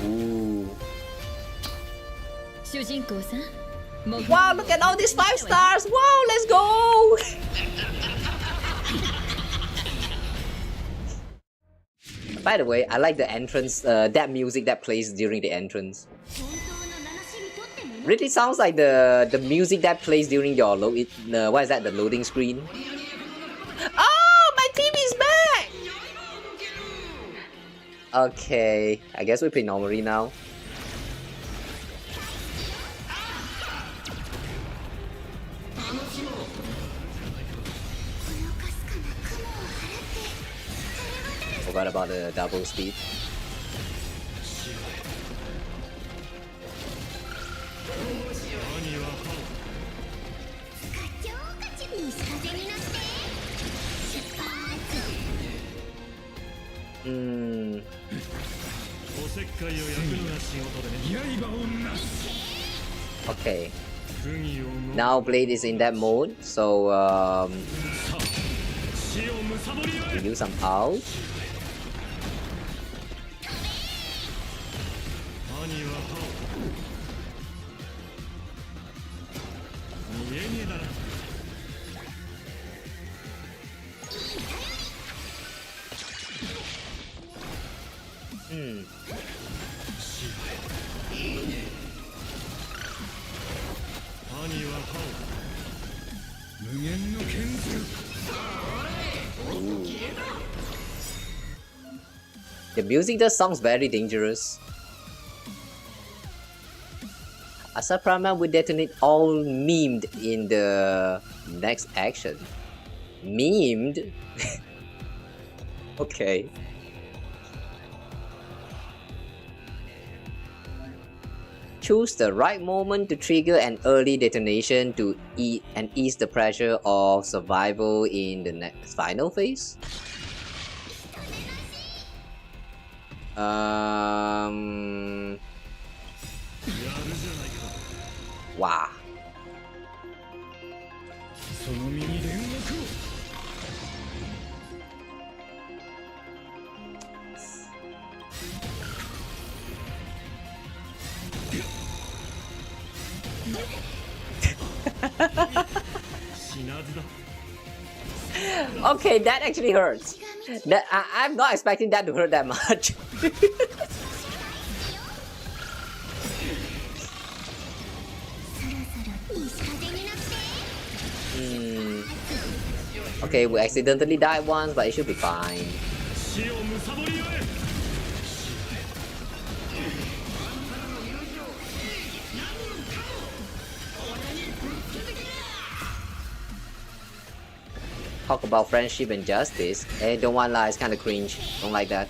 Ooh. Wow, look at all these 5 stars! Wow, let's go! By the way, I like the entrance, that music that plays during the entrance. Really sounds like the music that plays during your what is that, the loading screen? Oh, my team is back! Okay, I guess we play normally now. Forgot about the double speed. Okay. Now Blade is in that mode, so we use some out. The music does sounds very dangerous. Asat Pramad will detonate all memed in the next action. Memed? Okay. Choose the right moment to trigger an early detonation to ease the pressure of survival in the next final phase. Wow. Okay, that actually hurts. That I'm not expecting that to hurt that much. Okay, we accidentally died once, but it should be fine. Talk about friendship and justice. Hey, don't want to lie, it's kinda cringe. Don't like that.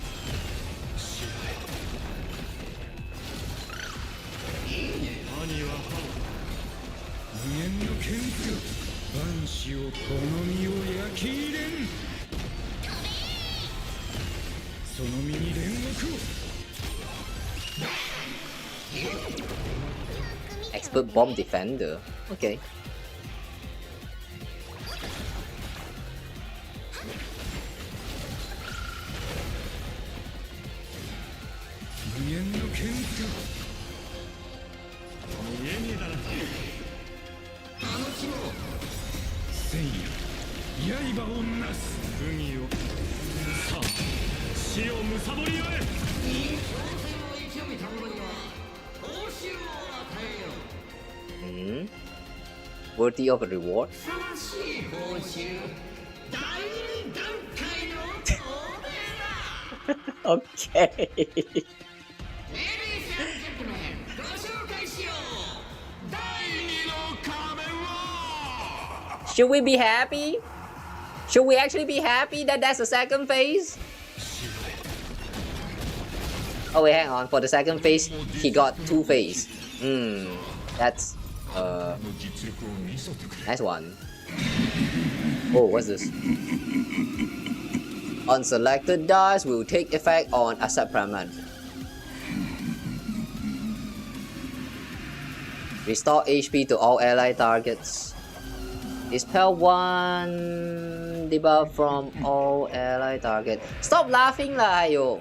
Expert bomb defender. Okay. Worthy of a reward. Okay. Should we be happy? Should we actually be happy that that's the second phase? Oh wait, hang on. For the second phase, he got 2 phase. That's nice one. Oh, what's this? Unselected dice will take effect on Asat Pramad. Restore HP to all ally targets. Dispel 1 debuff from all ally target. Stop laughing lah, yo.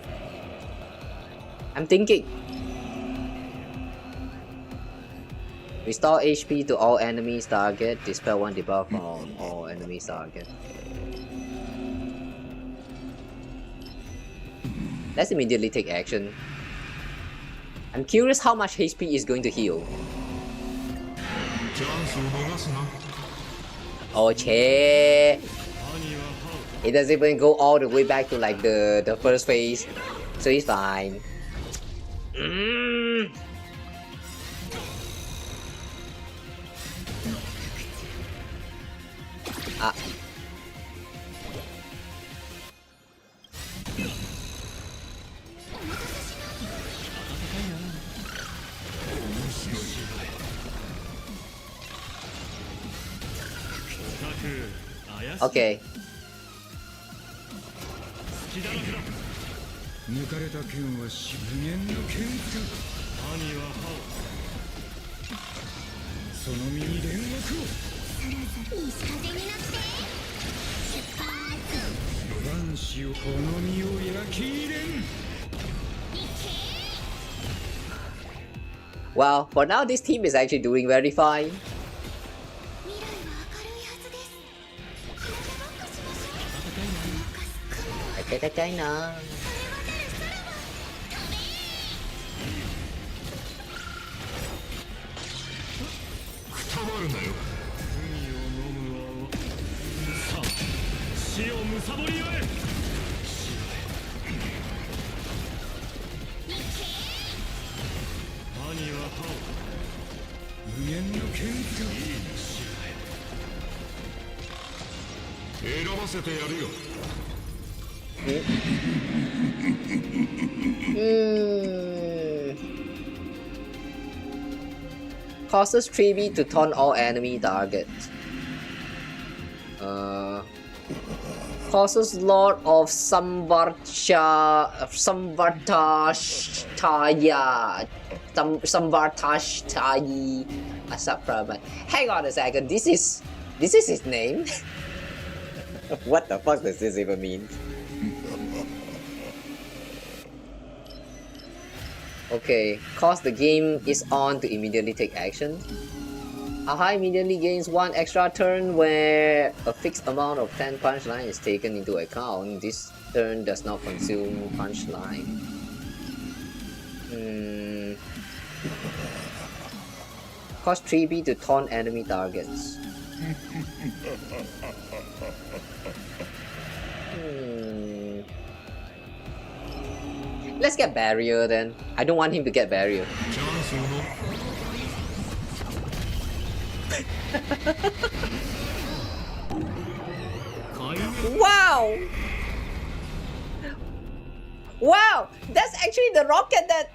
I'm thinking. Restore HP to all enemies target. Dispel 1 debuff from all enemies target. Let's immediately take action. I'm curious how much HP is going to heal. Oh, che. It doesn't even go all the way back to like the first phase, so he's fine. Okay. Well, for now this team is actually doing very fine. China. Causes 3B to taunt all enemy targets. Causes Lord of Samvartashtaya Asat Pramad. Hang on a second, this is his name? What the fuck does this even mean? Okay, cause the game is on to immediately take action. Aha immediately gains 1 extra turn where a fixed amount of 10 punchline is taken into account. This turn does not consume punchline. Cause 3B to taunt enemy targets. Let's get barrier then. I don't want him to get barrier. Wow! Wow! That's actually the rocket that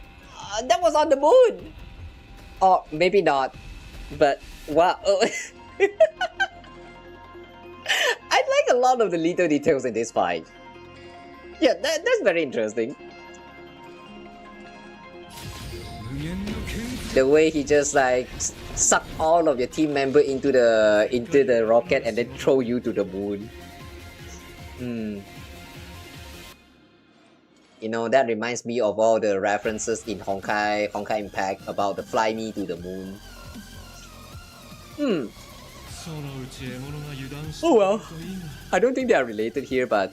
was on the moon! Or maybe not. But wow. I like a lot of the little details in this fight. Yeah, that's very interesting. The way he just like suck all of your team member into the rocket and then throw you to the moon. You know, that reminds me of all the references in Honkai Impact about the fly me to the moon. Oh well, I don't think they are related here, but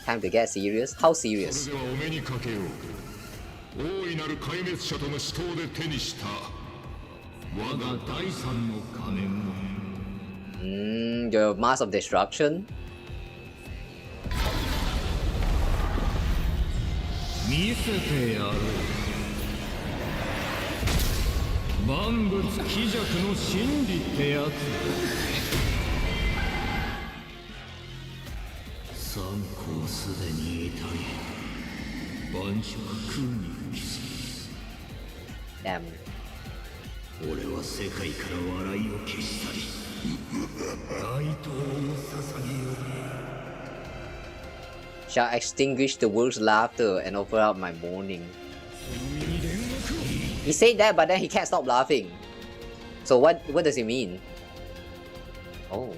time to get serious? How serious? Your Mass of Destruction? Damn. Shall extinguish the world's laughter and offer up my mourning. He said that, but then he can't stop laughing. So what does he mean? Oh.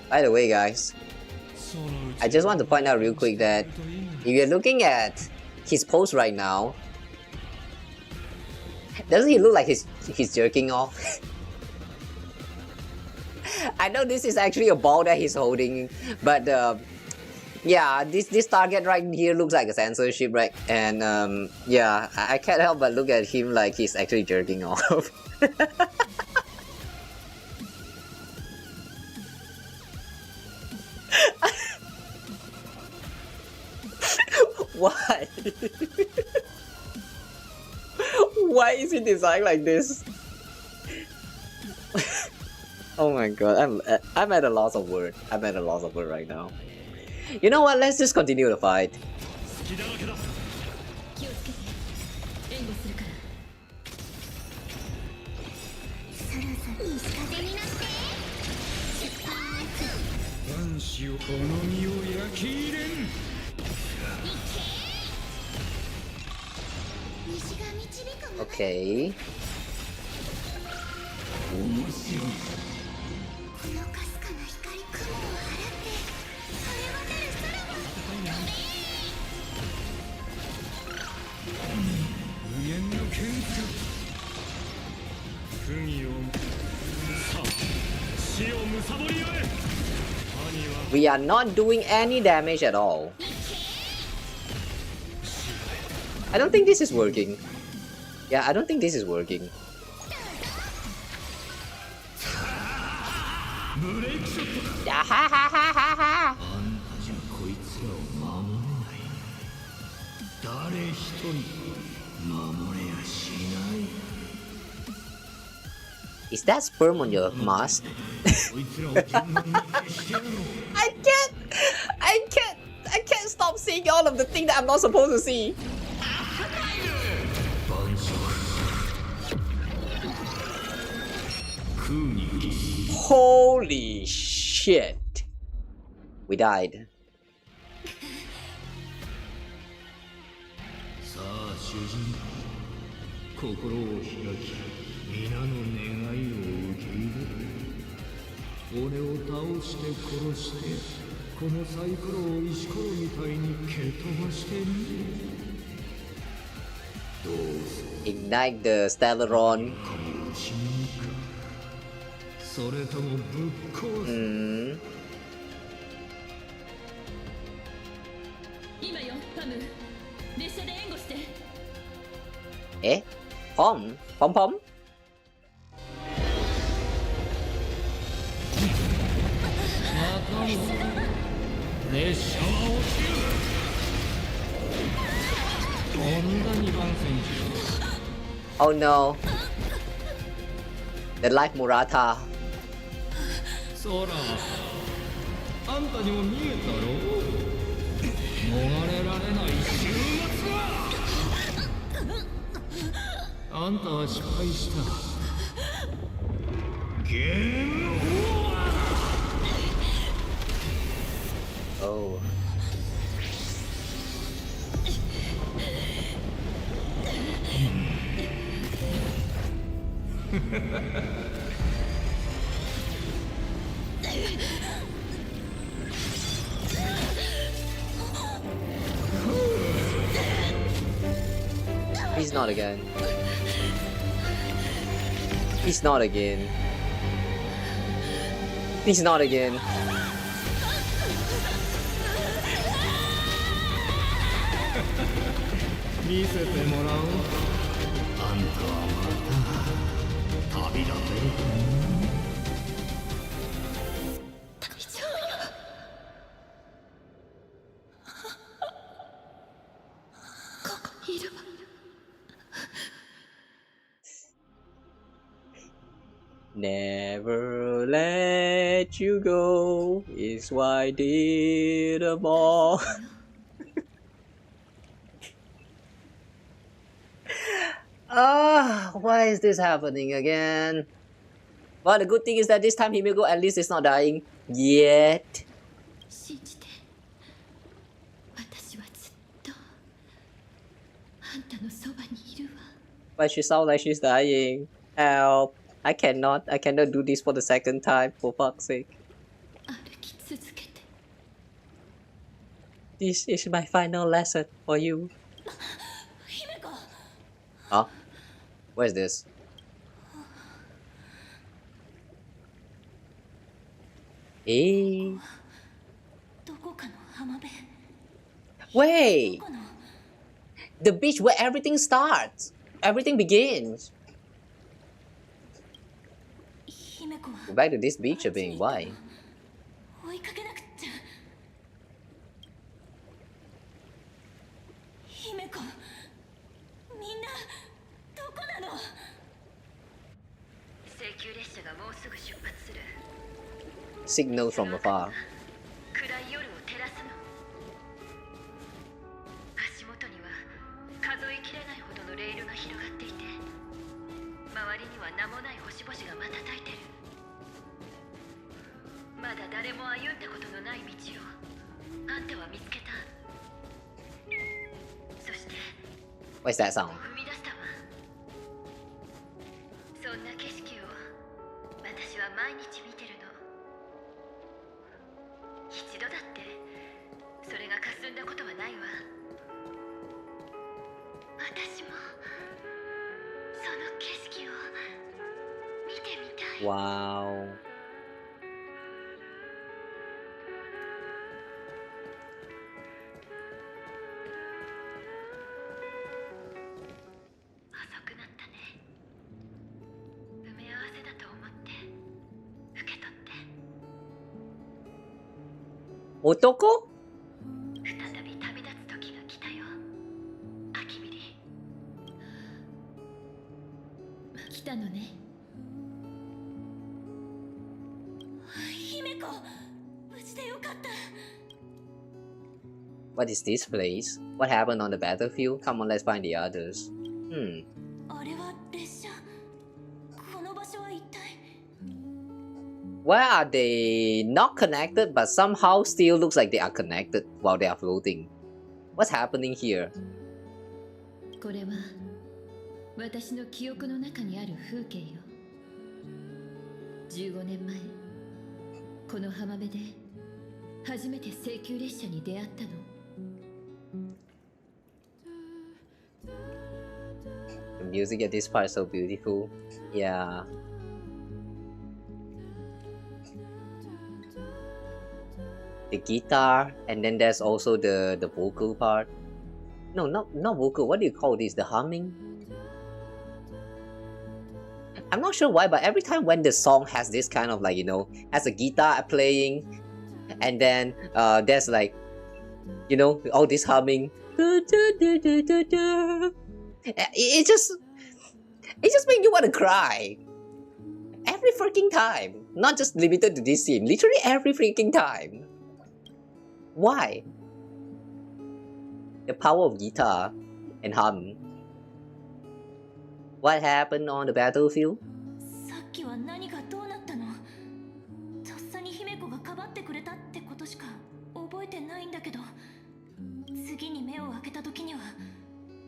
By the way, guys, I just want to point out real quick that if you're looking at his pose right now, doesn't he look like he's jerking off? I know this is actually a ball that he's holding, but yeah, this target right here looks like a censorship, right? And yeah, I can't help but look at him like he's actually jerking off. Why? Why is he designed like this? Oh my god, I'm at a loss of word. I'm at a loss of word right now. You know what? Let's just continue the fight. Okay. We are not doing any damage at all. I don't think this is working. Yeah, I don't think this is working. Yeah, ha ha ha ha ha. Is that sperm on your mask? I can't stop seeing all of the things that I'm not supposed to see. Holy shit. We died. Ignite the Stellaron. Eh? Pom? Pom pom? Oh no. The Life Murata. Oh. He's not again. He's not again. He's not again. Never let you go is why I did them all. Why is this happening again? Well, the good thing is that this time Himeko at least is not dying yet. But she sounds like she's dying. Help. I cannot do this for the second time, for fuck's sake. This is my final lesson for you. Huh? Where's this? Hey. Wait! The beach where everything starts. Everything begins. Go back to this beach again. Why? Signals from afar. What's that sound? Wow. 男？再び旅立つ時が来たよ。アキビリ。来たのね。姫子、無事でよかった。What is this place? What happened on the battlefield? Come on, let's find the others. あれは列車。この場所は一体。Why are they not connected but somehow still looks like they are connected while they are floating? What's happening here? これは私の記憶の中にある風景よ。15年前、この浜辺で初めて西急列車に出会ったの。The music at this part is so beautiful. Yeah. The guitar, and then there's also the vocal part. No, not vocal. What do you call this? The humming? I'm not sure why, but every time when the song has this kind of like, you know, has a guitar playing, and then there's like, you know, all this humming. It just makes you want to cry. Every freaking time. Not just limited to this scene. Literally every freaking time. Why? The power of guitar and hum. What happened on the battlefield? さっきは何がどうなったの？とっさに姫子がかばってくれたってことしか覚えてないんだけど、次に目を開けた時には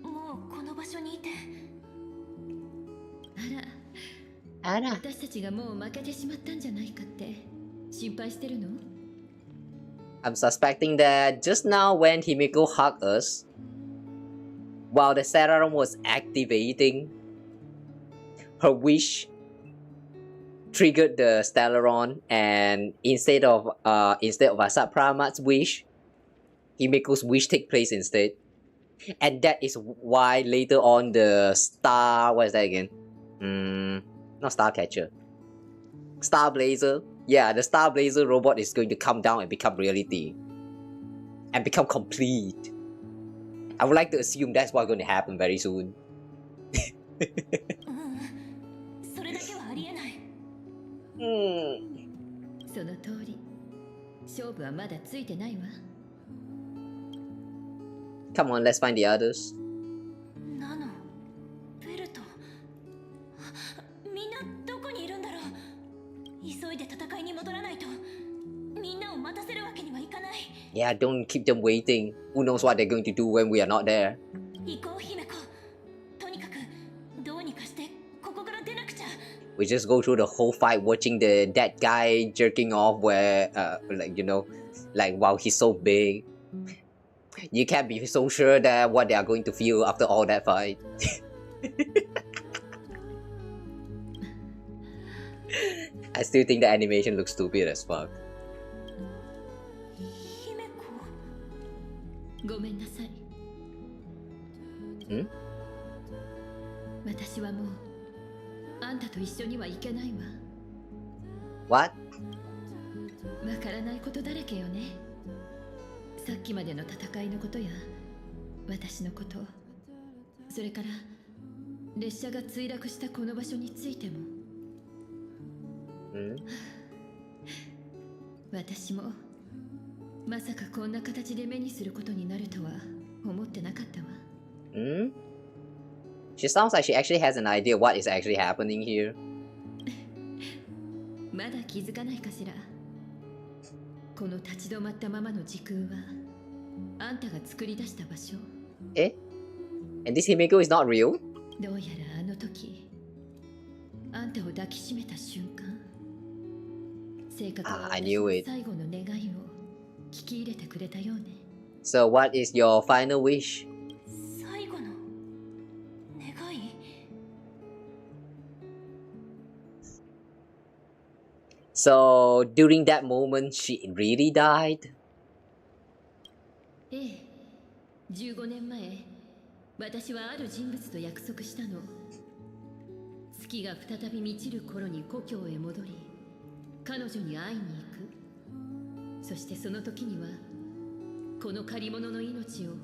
もうこの場所にいて。あら、私たちがもう負けてしまったんじゃないかって心配してるの？ I'm suspecting that just now when Himeko hugged us, while the Ceraron was activating, her wish triggered the Stellaron, and instead of Asat Pramad's wish, Himeko's wish take place instead. And that is why later on the what is that again? Not Starcatcher. Starblazer. Yeah, the Starblazer robot is going to come down and become reality. And become complete. I would like to assume that's what's going to happen very soon. それだけはありえない。その通り。勝負はまだついてないわ。Come on, let's find the others. ナノ、ベルト。みんなどこにいるんだろう。急いで戦いに戻らないと。みんなを待たせるわけにはいかない。Yeah, don't keep them waiting. Who knows what they're going to do when we are not there? 行こう、姫子。とにかくどうにかしてここから出なくちゃ。We just go through the whole fight watching that guy jerking off where like, you know, like wow, he's so big. You can't be so sure that what they are going to feel after all that fight. I still think the animation looks stupid as fuck. ごめんなさい。私はもうあんたと一緒には行けないわ。What? わからないことだらけよね。さっきまでの戦いのことや私のこと、それから列車が墜落したこの場所についても。私もまさかこんな形で目にすることになるとは思ってなかったわ。She sounds like she actually has an idea what is actually happening here. まだ気づかないかしら。この立ち止まったままの時空はあんたが作り出した場所。And this Himeko is not real? どうやらあの時あんたを抱きしめた瞬間、性格は私の最後の願いを聞き入れてくれたようね。So what is your final wish? 最後の願い？ So during that moment, she really died? ええ、15年前、私はある人物と約束したの。月が再び満ちる頃に故郷へ戻り、彼女に会いに行く。そしてその時にはこの借り物の命を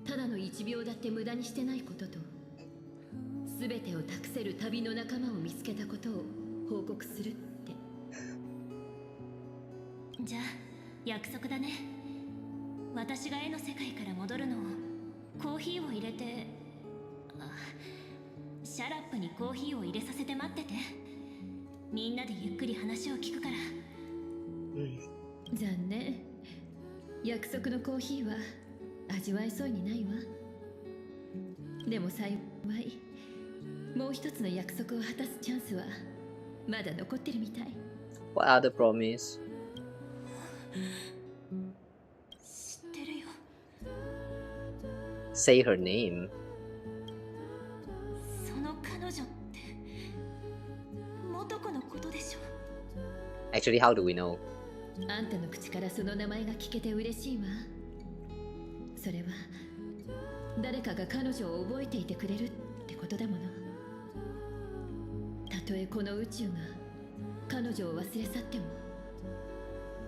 ただの1秒だって無駄にしてないことと、全てを託せる旅の仲間を見つけたことを報告するって。じゃあ約束だね。私が絵の世界から戻るのをコーヒーを入れて、シャラップにコーヒーを入れさせて待ってて。みんなでゆっくり話を聞くから。残念、約束のコーヒーは味わえそうにないわ。でも幸いもう一つの約束を果たすチャンスはまだ残ってるみたい。 What other promise? 知ってるよ。 Say her name. その彼女って元子のことでしょ。 Actually, how do we know? あんたの口からその名前が聞けて嬉しいわ。それは誰かが彼女を覚えていてくれるってことだもの。たとえこの宇宙が彼女を忘れ去っても、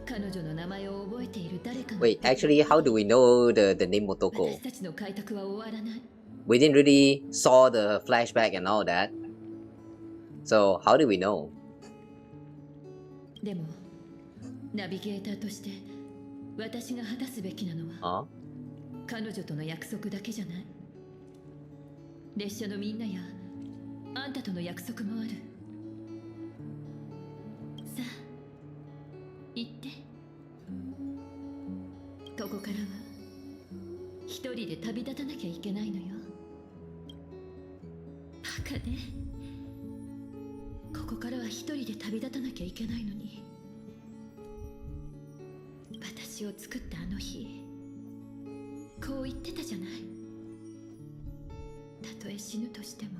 彼女の名前を覚えている誰かが。 Wait, actually, how do we know the name Motoko? 私たちの開拓は終わらない。 We didn't really saw the flashback and all that. So, how do we know? でもナビゲーターとして私が果たすべきなのは、彼女との約束だけじゃない。列車のみんなやあんたとの約束もある。さあ行って。ここからは一人で旅立たなきゃいけないのよ。バカね。ここからは一人で旅立たなきゃいけないのに。私を作ったあの日こう言ってたじゃない。たとえ死ぬとしても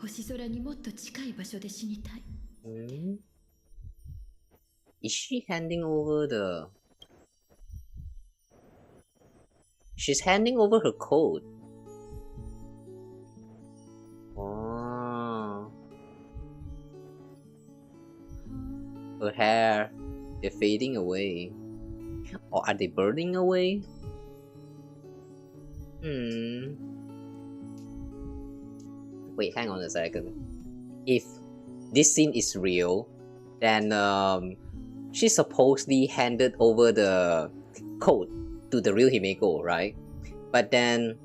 星空にもっと近い場所で死にたい。Is she handing over the... She's handing over her code. Oh. Her hair, they're fading away. Or are they burning away? Wait, hang on a second. If this scene is real, then she supposedly handed over the code to the real Himeko, right? But then,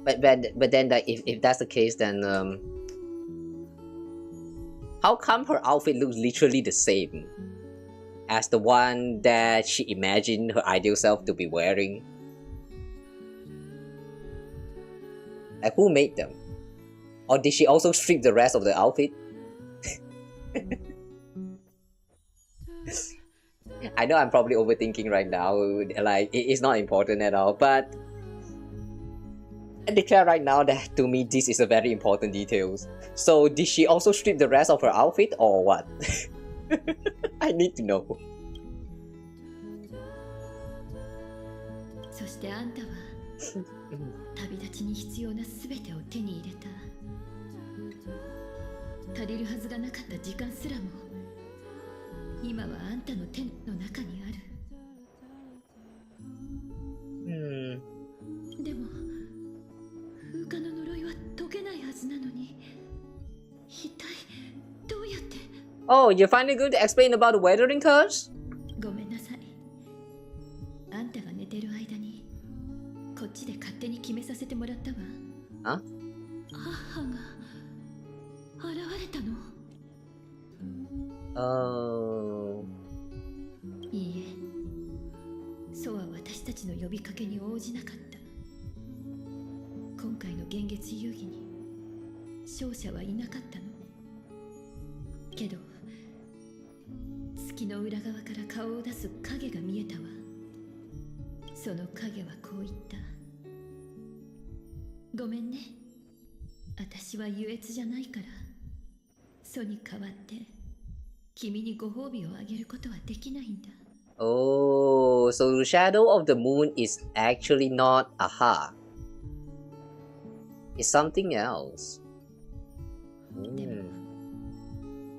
but then, like, if that's the case, then how come her outfit looks literally the same as the one that she imagined her ideal self to be wearing? Like, who made them? Or did she also strip the rest of the outfit? I know I'm probably overthinking right now, like, it's not important at all, but I declare right now that to me this is a very important detail. So did she also strip the rest of her outfit or what? I need to know. そしてあんたは旅立ちに必要な全てを手に入れた。足りるはずがなかった時間すらも今はあんたの手の中にある。でも風化の呪いは解けないはずなのに、一体どうやって。 Oh, you're finally going to explain about the weathering curse? ごめんなさい。あんたが寝てる間にこっちで勝手に決めさせてもらったわ。母が現れたの。いいえ、そうは私たちの呼びかけに応じなかった。今回の幻月遊戯に勝者はいなかったの。けど月の裏側から顔を出す影が見えたわ。その影はこう言った。ごめんね、私は優越じゃないから、そに代わって君にご褒美をあげることはできないんだ。Oh, so the shadow of the moon is actually not aha. It's something else. でも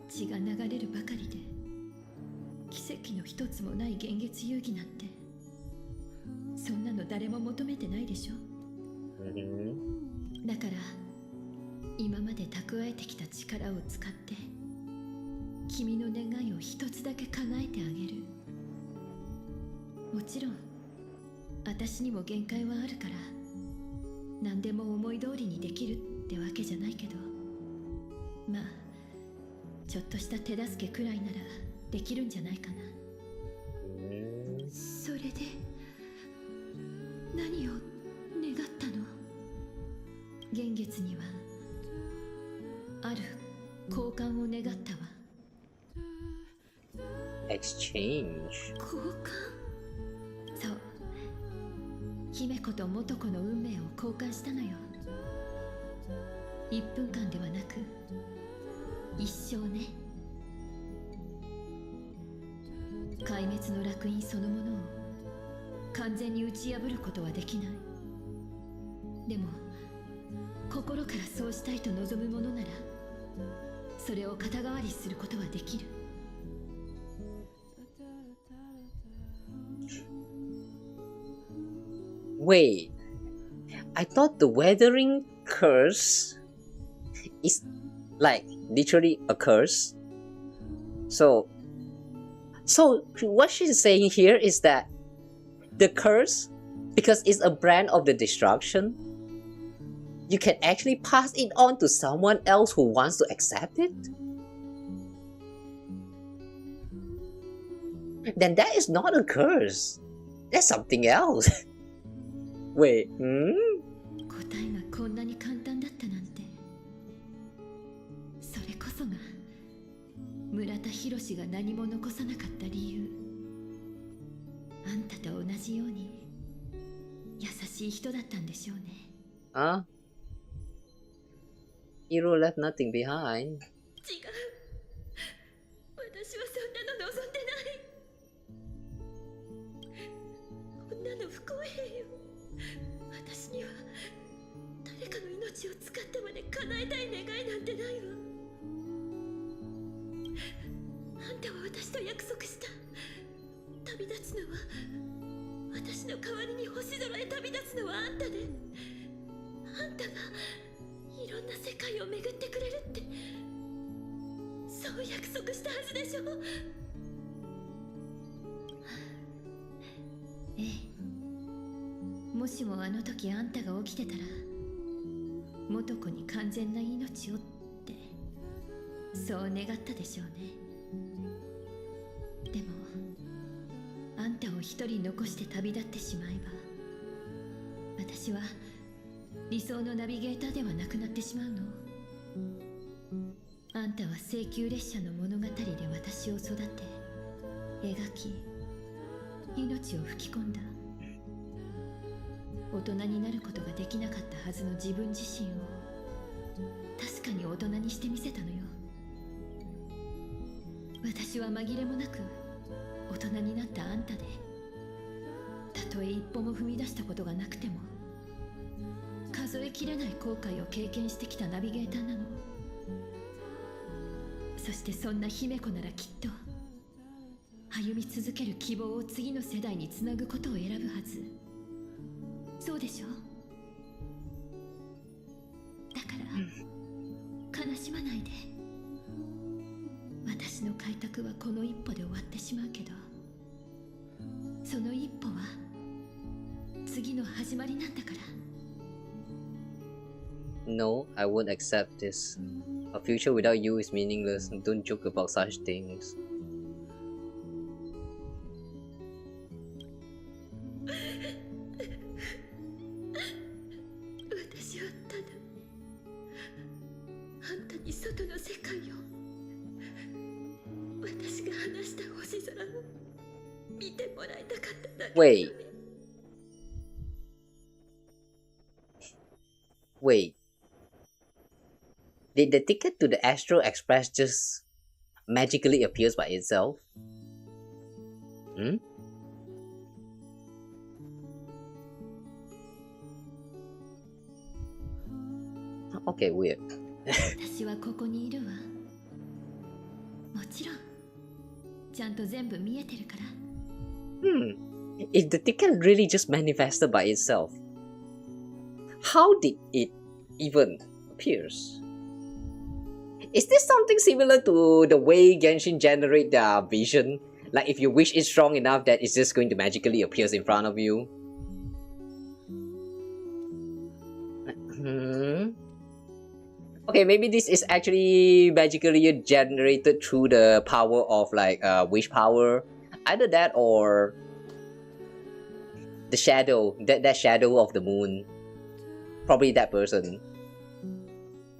血が流れるばかりで奇跡の一つもない現月遊戯なんて、そんなの誰も求めてないでしょ。だから今まで蓄えてきた力を使って君の願いを一つだけ叶えてあげる。もちろん私にも限界はあるから何でも思い通りにできるってわけじゃないけど、まあちょっとした手助けくらいならできるんじゃないかな。それで何を願ったの？現月にはある交換を願ったわ。Exchange。交換？そう、姫子と元子の運命を交換したのよ。1分間ではなく一生ね。壊滅の烙印そのものを完全に打ち破ることはできない。でも心からそうしたいと望むものならそれを肩代わりすることはできる。Wait, I thought the weathering curse is like literally a curse. So what she's saying here is that the curse, because it's a brand of the destruction, you can actually pass it on to someone else who wants to accept it? Then that is not a curse. That's something else. Wait, 答えがこんなに簡単だったなんて。それこそが村田博が何も残さなかった理由。あんたと同じように優しい人だったんでしょうね。Hero left nothing behind. 違う、私はそんなの望んでない。女の不公平よ。私には誰かの命を使ってまで叶えたい願いなんてないわ。あんたは私と約束した。旅立つのは、私の代わりに星空へ旅立つのはあんたで、あんたがいろんな世界を巡ってくれるって、そう約束したはずでしょ。ええ、もしもあの時あんたが起きてたら元子に完全な命をってそう願ったでしょうね。でもあんたを一人残して旅立ってしまえば、私は理想のナビゲーターではなくなってしまうの。あんたは請求列車の物語で私を育て描き命を吹き込んだ。大人になることができなかったはずの自分自身を確かに大人にしてみせたのよ。私は紛れもなく大人になったあんたで、たとえ一歩も踏み出したことがなくても数えきれない後悔を経験してきたナビゲーターなの。そしてそんな姫子ならきっと歩み続ける希望を次の世代につなぐことを選ぶはず。そうでしょ。だから悲しまないで。私の開拓はこの一歩で終わってしまうけど、その一歩は次の始まりなんだから。 No, I won't accept this. A future without you is meaningless. Don't joke about such things. 私はただあんたに外の世界を、私が話した星空を見てもらいたかっただけ。 Wait. Did the ticket to the Astral Express just magically appears by itself? Okay, weird. 私はここにいるわ。もちろんちゃんと全部見えてるから。If the ticket really just manifested by itself, how did it even appears? Is this something similar to the way Genshin generate their vision? Like if your wish is strong enough that it's just going to magically appears in front of you? Okay, maybe this is actually magically generated through the power of like wish power. Either that or the shadow, that shadow of the moon. Probably that person.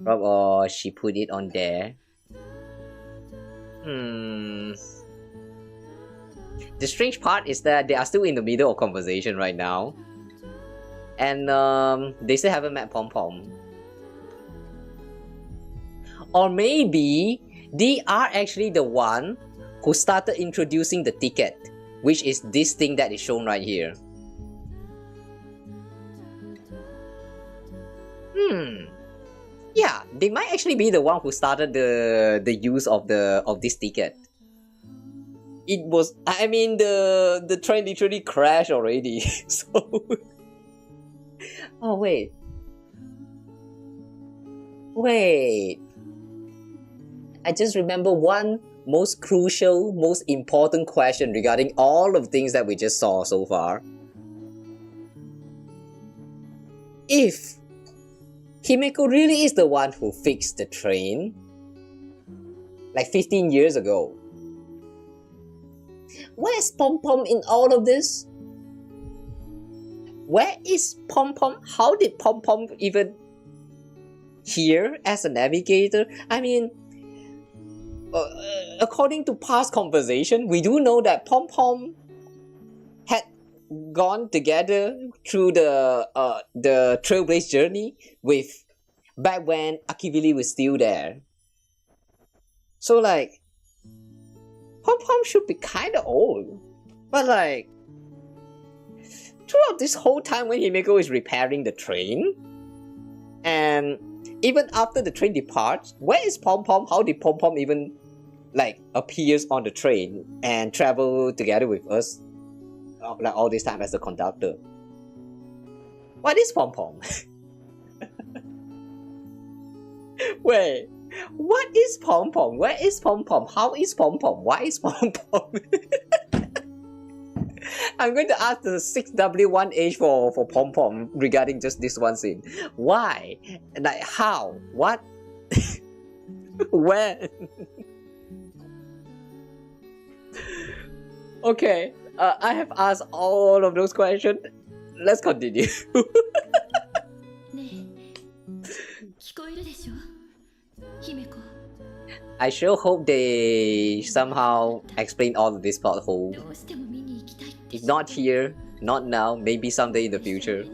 Or she put it on there. The strange part is that they are still in the middle of conversation right now. And they still haven't met Pom Pom. Or maybe they are actually the one who started introducing the ticket, which is this thing that is shown right here. Yeah, they might actually be the one who started the use of this ticket. It was, I mean, the train literally crashed already. So oh wait. I just remember one most crucial, most important question regarding all of things that we just saw so far. If Himeko really is the one who fixed the train, like 15 years ago, where's Pom Pom in all of this? Where is Pom Pom? How did Pom Pom even here as a navigator? I mean, according to past conversation, we do know that Pom Pom had gone together through the Trailblaze journey with back when Akivili was still there. So like, Pom Pom should be kinda old. But like, throughout this whole time when Himeko is repairing the train, and even after the train departs, where is Pom Pom? How did Pom Pom even like appears on the train and travel together with us like all this time as a conductor? What is Pom Pom? Wait, what is Pom Pom? Where is Pom Pom? How is Pom Pom? Why is Pom Pom? I'm going to ask the 6W1H for Pom Pom regarding just this one scene. Why? Like how? What? Where? Okay, I have asked all of those questions. Let's continue. I sure hope they somehow explain all of this plot hole. If not here, not now, maybe someday in the future.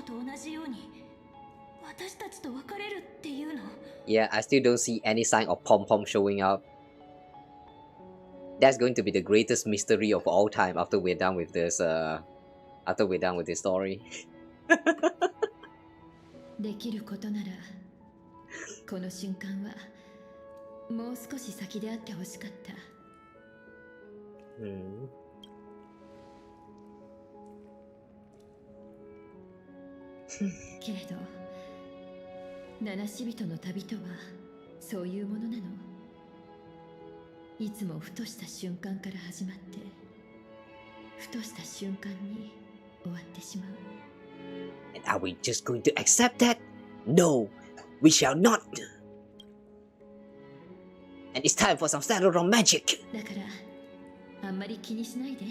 と同じように私たちと別れるっていうの。 Yeah, I still don't see any sign of Pom Pom showing up. That's going to be the greatest mystery of all time after we're done with this story. できることならこの瞬間はもう少し先であってほしかった。けれど七死人の旅とはそういうものなの。いつもふとした瞬間から始まってふとした瞬間に終わってしまう。 And are we just going to accept that? No, we shall not. And it's time for some standalone magic. だからあんまり気にしないで。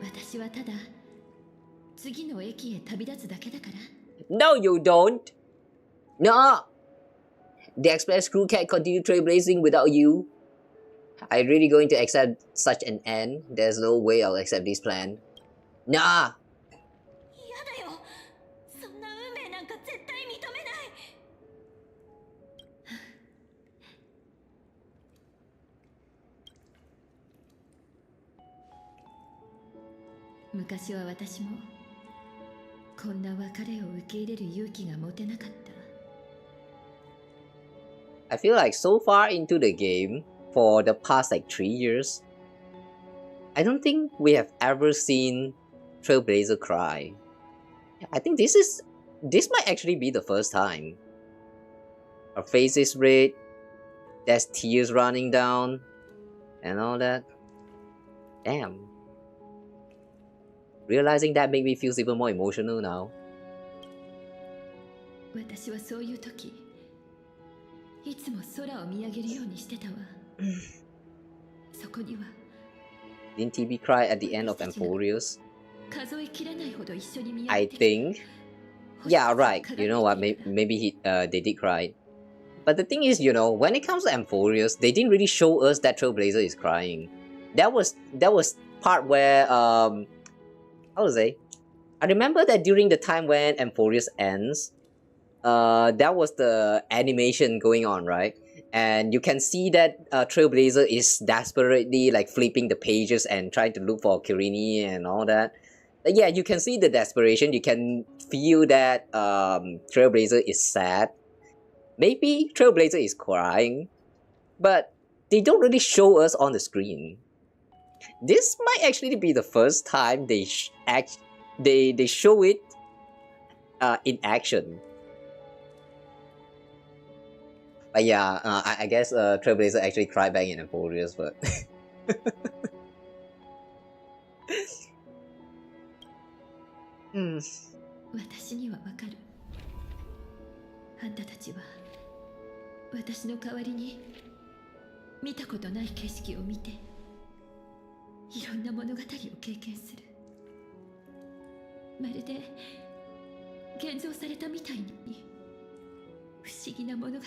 私はただ次の駅へ旅立つだけだから。 No, you don't. No. The express crew can't continue trailblazing without you. Are you really going to accept such an end? There's no way I'll accept this plan. Nah. 嫌だよ。そんな運命なんか絶対認めない。昔は私もこんな別れを受け入れる勇気が持てなかった。 I feel like so far into the game, for the past like 3 years, I don't think we have ever seen Trailblazer cry. I think this might actually be the first time. Her face is red, there's tears running down, and all that. Damn. Realizing that made me feel even more emotional now. 私はそういう時いつも空を見上げるようにしてたわ。そこには Didn't TB cry at the end of Emphorius? 数えきれないほど一緒に見上 I げて think. Yeah, right. You know what? Maybe they did cry. But the thing is, you know, when it comes to Emphorius, they didn't really show us that Trailblazer is crying. That was part where how to say? I remember that during the time when Emphorius ends, that was the animation going on, right? And you can see that Trailblazer is desperately like flipping the pages and trying to look for Kirini and all that. Yeah, you can see the desperation. You can feel that Trailblazer is sad. Maybe Trailblazer is crying, but they don't really show us on the screen. This might actually be the first time they show it in action. But yeah, I guess Trailblazer actually cried back in Emphorius, but 私にはわかる。あんたたちは私の代わりに見たことない景色を見ていろんな物語を経験する。まるで現像されたみたいに不思議な物語よね。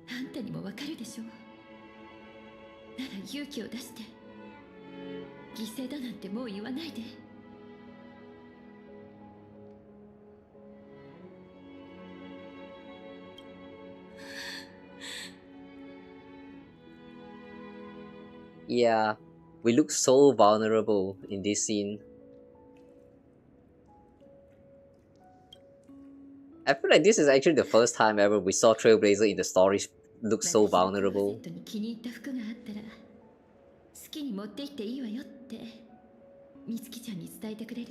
あんたにもわかるでしょ。なら勇気を出して犠牲だなんてもう言わないで。Yeah, we look so vulnerable in this scene. I feel like this is actually the first time ever we saw Trailblazer in the story look so vulnerable. 気に入った服があったら好きに持って行っていいわよって美月ちゃんに伝えてくれる？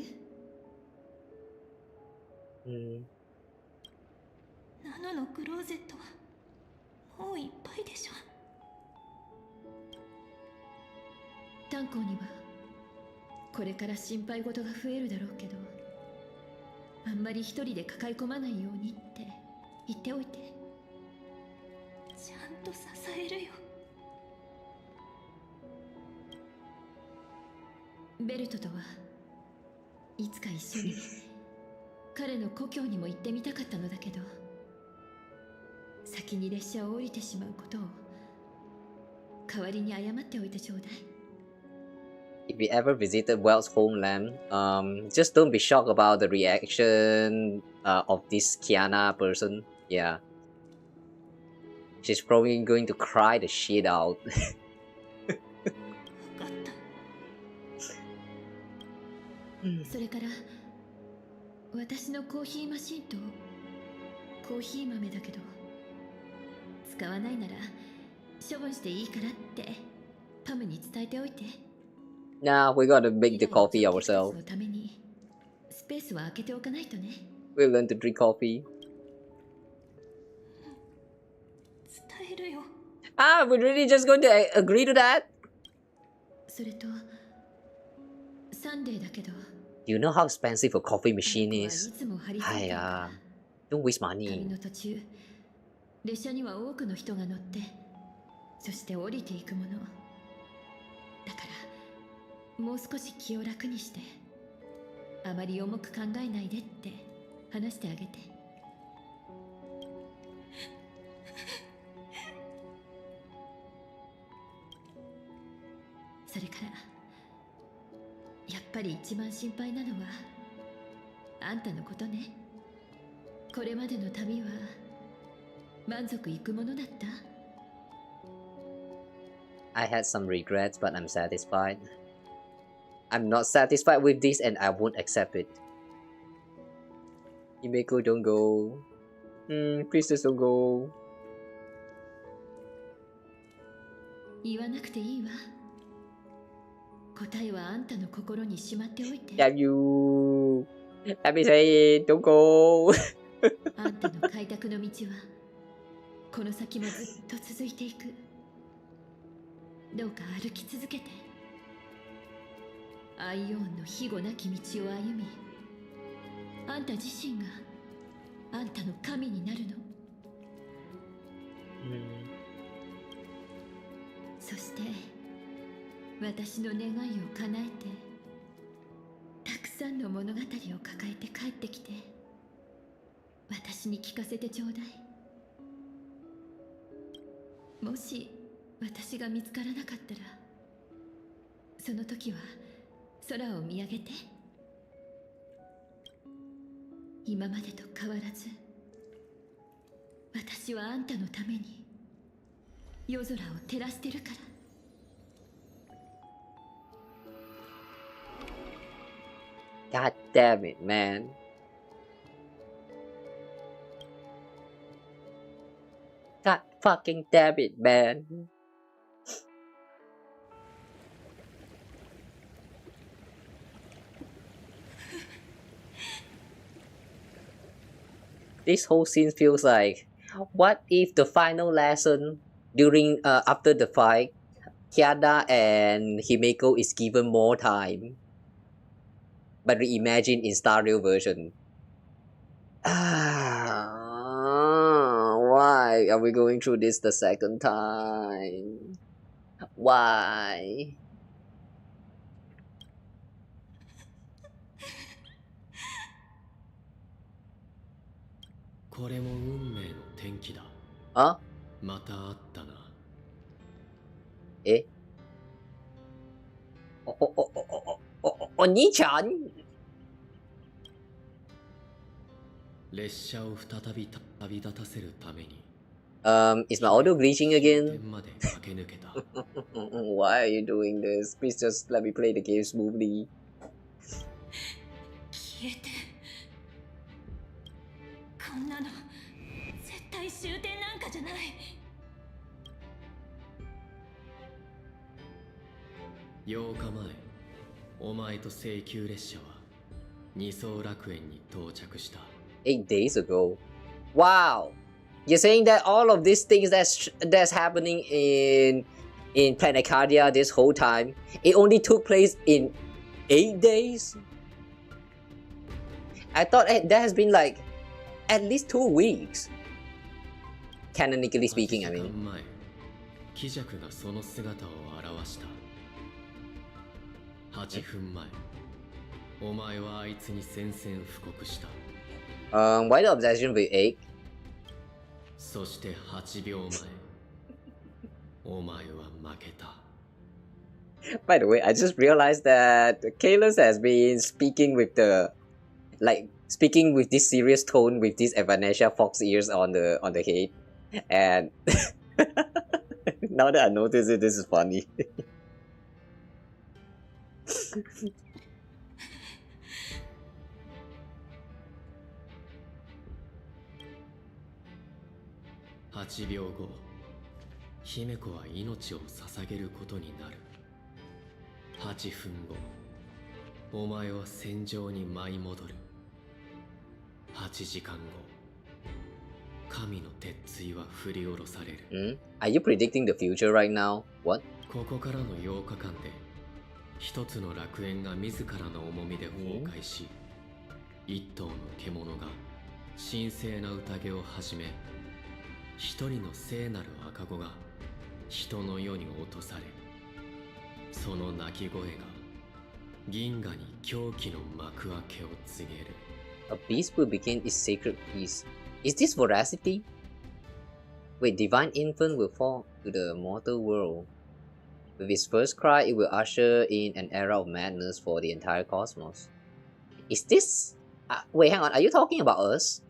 ナノのクローゼットはもういっぱいでしょ。炭鉱にはこれから心配事が増えるだろうけど、あんまり一人で抱え込まないようにって言っておいて。ちゃんと支えるよ。ベルトとはいつか一緒に彼の故郷にも行ってみたかったのだけど、先に列車を降りてしまうことを代わりに謝っておいてちょうだい。if you ever visited Wells' homeland, just don't be shocked about the reaction of this Kiana person. Yeah. She's probably going to cry the shit out. それから私のコーヒーマシンとコーヒー豆だけど使わないなら処分していいからってパムに伝えておいて。Nah, we gotta make the coffee ourselves. のためにスペースは空けておかないとね。We'll learn to drink coffee. 伝えるよ。Ah, we're really just going to agree to that? それとサンデーだけど。You know how expensive a coffee machine is? Don't waste money. 旅の途中、列車には多くの人が乗って、そして降りていくもの。だからもう少し気を楽にして、あまり重く考えないでって話してあげて。それからやっぱり一番心配なのはあんたのことね。これまでの旅は満足いくものだった？ I had some regrets, but I'm satisfied. I'm not satisfied with this and I won't accept it. Himeko, don't go. Please just don't go. 言わなくていいわ。答えはあんたの心にしまっておいて。Damn you. Let me say it. Don't go. あんたの開拓の道はこの先もずっと続いていく。どうか歩き続けて。アイオンの庇護なき道を歩み、あんた自身があんたの神になるの。そして私の願いを叶えて、たくさんの物語を抱えて帰ってきて、私に聞かせてちょうだい。もし私が見つからなかったら、その時は空を見上げて。今までと変わらず、私はあんたのために夜空を照らしてるから。God damn it, man. God fucking damn it, man. This whole scene feels like, what if the final lesson during after the fight, Kiana and Himeko is given more time, but reimagined in Star Rail version. Why are we going through this the second time? Why? Huh? またあったな。え？お兄ちゃん？列車を再び旅立たせるために。Is my audio glitching again? まで駆け抜けた。Why are you doing this? Please just let me play the game smoothly. 消えて。こんなの絶対終点なんかじゃない。8日前、お前と請求列車は二層楽園に到着した。8 days ago. Wow. You're saying that all of these things that's happening in Planetardia this whole time, it only took place in 8 days? I thought that has been like at least 2 weeks. Canonically speaking, I mean. 貴弱がその姿を現した。8分前、お前はあいつに宣戦布告した。Why the obsession with 8? そして8秒前、お前は負けた。By the way, I just realized that Kalos has been speaking with speaking with this serious tone with this Evanescia fox ears on the head, and now that I notice it, this is funny. 8秒後、姫子は命を捧げることになる。8分後、お前は戦場に舞い戻る。8時間後、神の鉄槌は振り下ろされる。Are you predicting the future right now? What? ここからの8日間で、一つの楽園が自らの重みで崩壊し、一頭の獣が神聖な宴を始め、一人の聖なる赤子が人の世に落とされ、その鳴き声が銀河に狂気の幕開けを告げる。A beast will begin its sacred peace. Is this veracity? Wait, divine infant will fall to the mortal world. With its first cry, it will usher in an era of madness for the entire cosmos. Is this? Wait, hang on. Are you talking about us?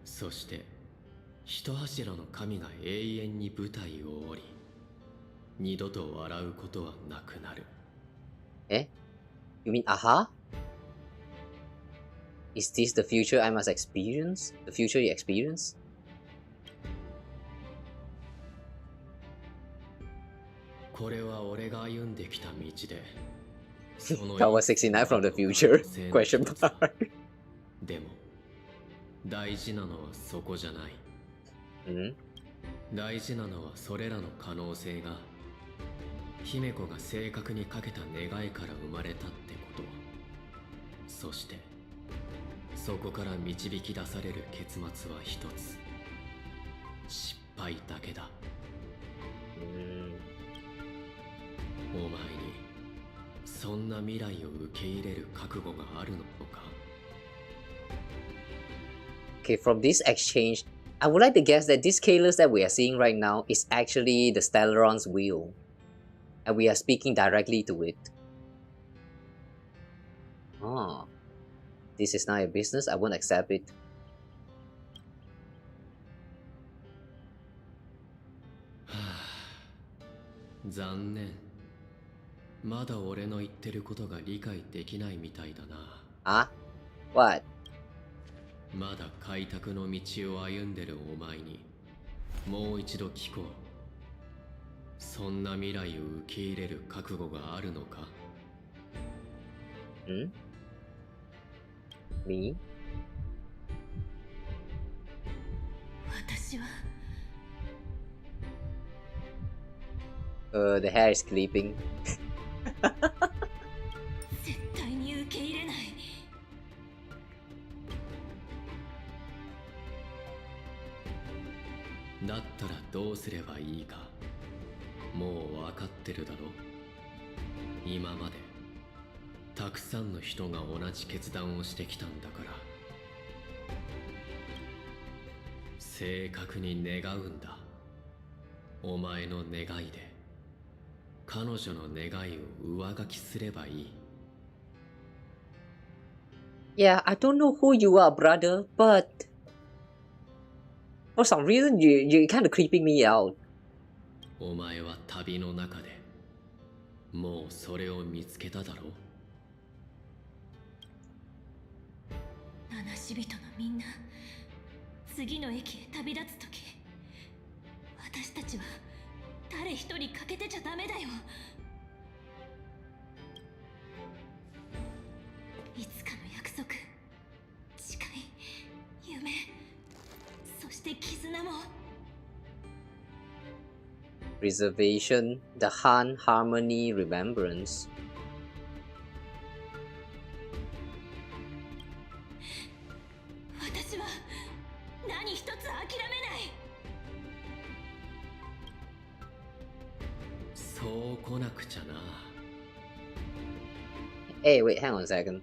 そして一柱の神が永遠に舞台を降り、二度と笑うことはなくなる。Eh? You mean aha? Is this the future I must experience? The future you experience? これは俺が歩んできた道で、Kawa 69 from the future? Question mark. でも大事なのはそこじゃない。大事なのはそれらの可能性が姫子が正確にかけた願いから生まれたってこと。そしてそこから導き出される結末は一つ。失敗だけだ。お前にそんな未来を受け入れる覚悟があるのか。Okay, from this exchange, I would like to guess that this Kalos that we are seeing right now is actually the Stellaron's will. And we are speaking directly to it. Ah. This is not a business, I won't accept it. 残念。まだ俺の言ってることが理解できないみたいだな。What? まだ開拓の道を歩んでるお前にもう一度聞こう。そんな未来を受け入れる覚悟があるのか。Me? 私は The hair is clipping. 絶対に受け入れない。だったらどうすればいいかもう分かってるだろ。今までたくさんの人が同じ決断をしてきたんだから。正確に願うんだ。お前の願いで彼女の願いを上書きすればいい。Yeah, I don't know who you are, brother, but for some reason you're kind of creeping me out. お前は旅の中でもうそれを見つけただろう。七死人のみんな次の駅へ旅立つとき、私たちは誰一人欠けてちゃダメだよ。いつかの約束、誓い、夢、そして絆も。Preservation, the Han Harmony Remembrance. 私は何一つ諦めない。そう来なくちゃな。Hey, wait, hang on a second.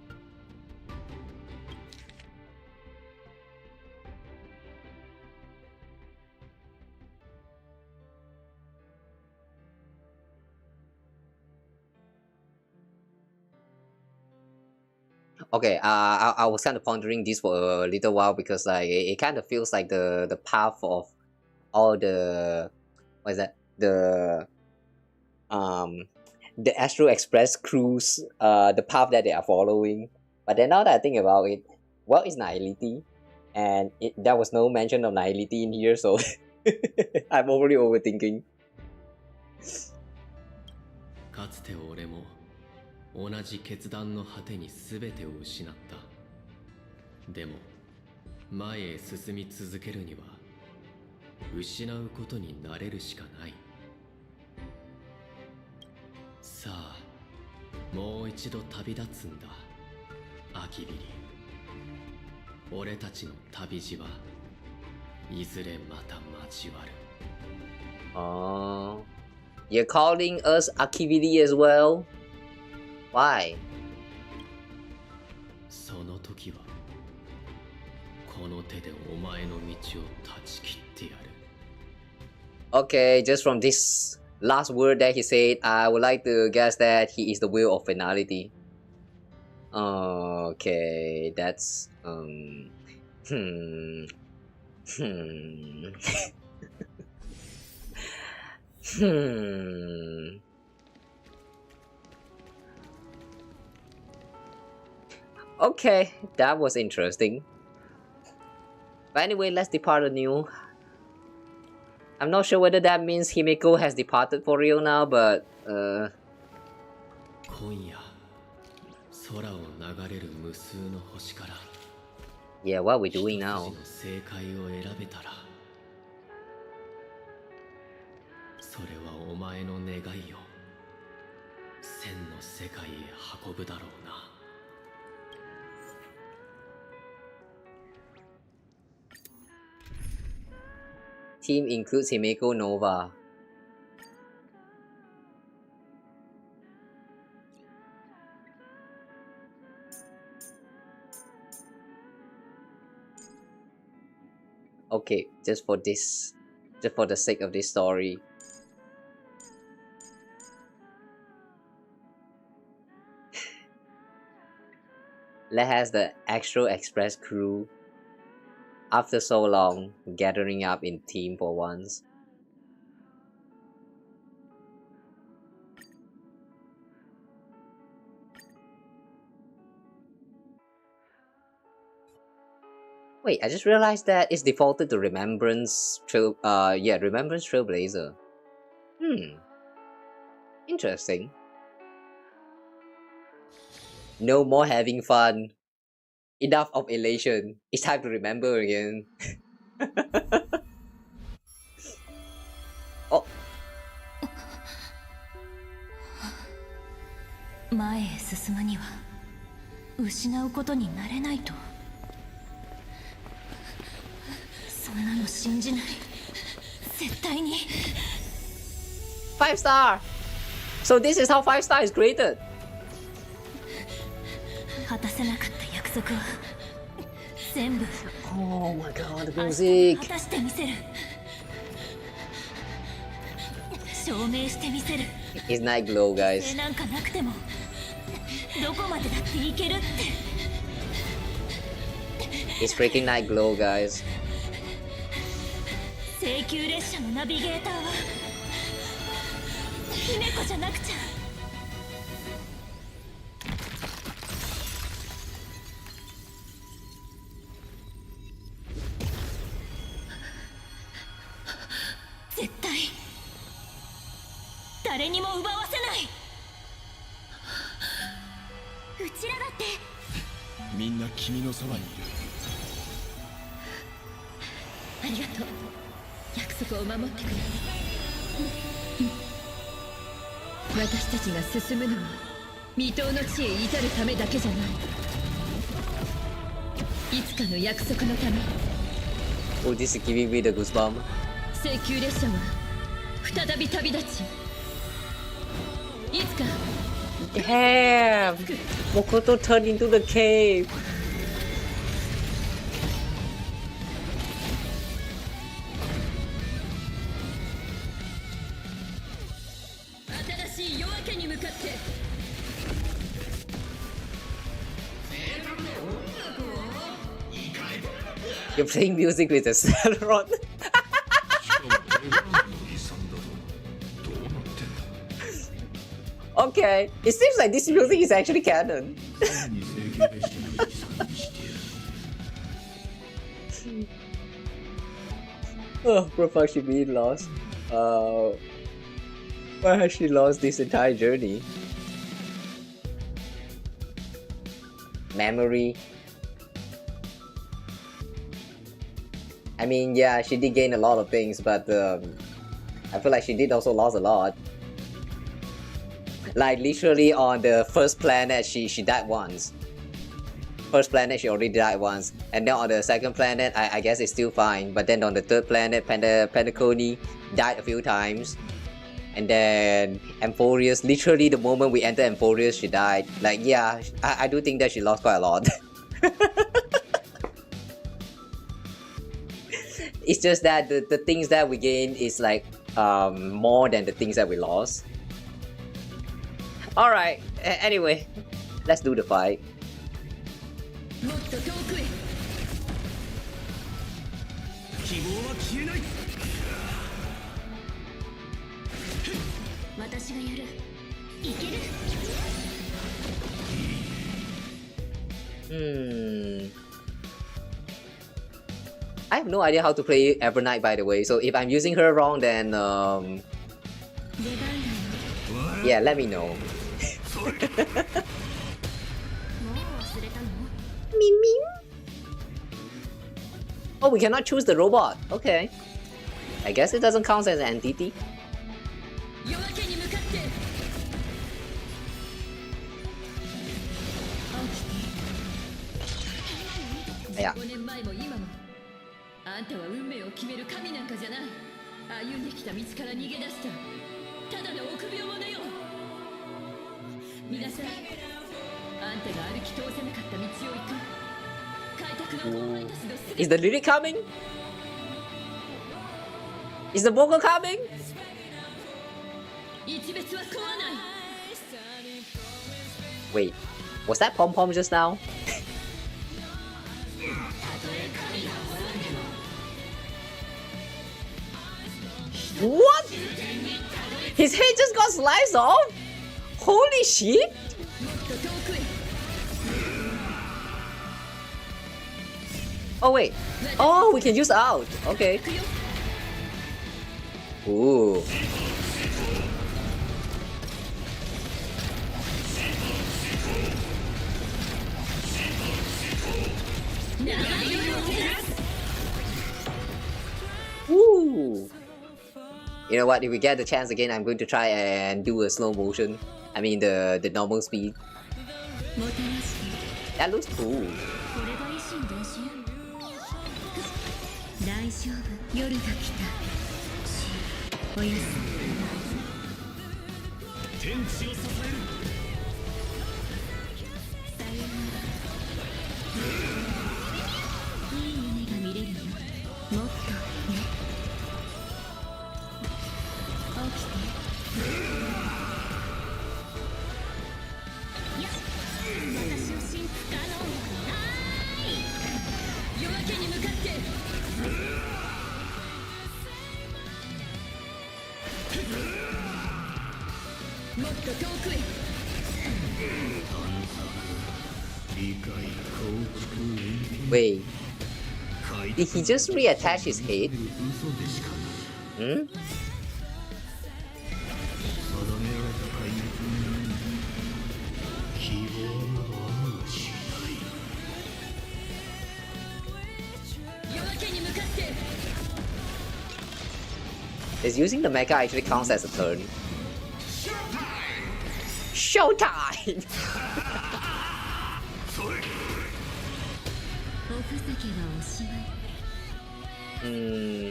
Okay, I was kind of pondering this for a little while because like it kind of feels like the path of all the what is that the Astro Express crews, the path that they are following. But then now that I think about it, well, it's Nihility, and there was no mention of Nihility in here, so I'm already overthinking. かつて俺も同じ決断の果てに全てを失った。でも前へ進み続けるには失うことになれるしかない。さあ、もう一度旅立つんだ、アキビリ。俺たちの旅路はいずれまた交わる。You're calling us Akibiri as well? Why? その時はこの手でお前の道を断ち切ってやる。Okay, just from this last word that he said, I would like to guess that he is the will of finality. Okay, that's Okay, that was interesting. But anyway, let's depart anew. I'm not sure whether that means Himeko has departed for real now, but 今夜空を流れる無数の星から Yeah, what are we doing now? 正解を選べたらそれはお前の願いを千の世界へ運ぶだろうな。Team includes Himeko Nova. Okay, just for the sake of this story. Let has the Astro Express crew, after so long, gathering up in team for once. Wait, I just realized that it's defaulted to Remembrance Remembrance Trailblazer. Interesting. No more having fun. Enough of elation. It's time to remember again. Oh. 前へ進むには失うことになれないと。そんなの信じない。絶対に。5 star. So this is how 5 star is created. 果たせなかった約束は全部 Oh my god, the music. 果たしてみせる。証明してみせる。 It's night glow, guys. なんかなくてもどこまでだっていけるって。 It's freaking night glow, guys. 請求列車のナビゲーターは姫子じゃなくちゃ。絶対誰にも奪わせない。うちらだってみんな君のそばにいる。ありがとう。約束を守ってくれ。私たちが進むのは未踏の地へ至るためだけじゃない。いつかの約束のため。 Oh, this is giving me the goosebump. 請求列車は再び旅立ち、いつか Damn! Mokoto turned into the cave. 新しい夜明けに向かって。You're playing music with a Celeron. Okay, it seems like this music is actually canon. Oh, poor fuck, she being lost. Why has she lost this entire journey? Memory. I mean, yeah, she did gain a lot of things, but I feel like she did also lose a lot. Like literally on the first planet, she died once. First planet, she already died once, and then on the second planet, I guess it's still fine. But then on the third planet, Pentaconi died a few times, and then Amphorius, literally the moment we enter Amphorius, she died. Like, yeah, I do think that she lost quite a lot. It's just that the things that we gain is like more than the things that we lost. Alright, anyway, let's do the fight. I have no idea how to play Evernight, by the way, so if I'm using her wrong, then yeah, let me know. Oh, we cannot choose the robot. Okay. I guess it doesn't count as an entity. Yeah. あんたは運命を決める神なんかじゃない。歩んできた道から逃げ出したただの臆病者よ。皆さん、あんたが歩き通せなかった道を行く。開拓のお前たちのすぐ Is the lyric coming? Is the vocal coming? 一別は壊ない。 Wait, was that Pom Pom just now? What? His head just got sliced off? Holy shit! Oh wait. Oh, we can use out. Okay. Ooh. Ooh. You know what, if we get the chance again, I'm going to try and do a slow motion. I mean the normal speed. That looks cool. Wait, did he just reattach his head? Hmm? Is using the mecha actually counts as a turn? Showtime! Hmm.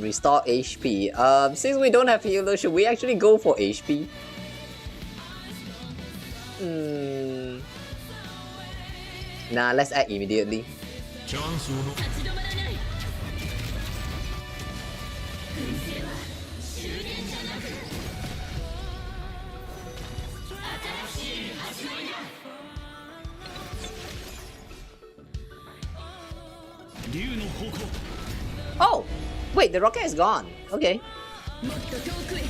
Restore HP. Since we don't have healer, should we actually go for HP? Nah, let's act immediately. チャンスをの立ち止まらない。燻製は終電じゃなく新しい始まりだ。竜の方向。 Oh! Wait, the rocket is gone. Okay. もっと遠くへ。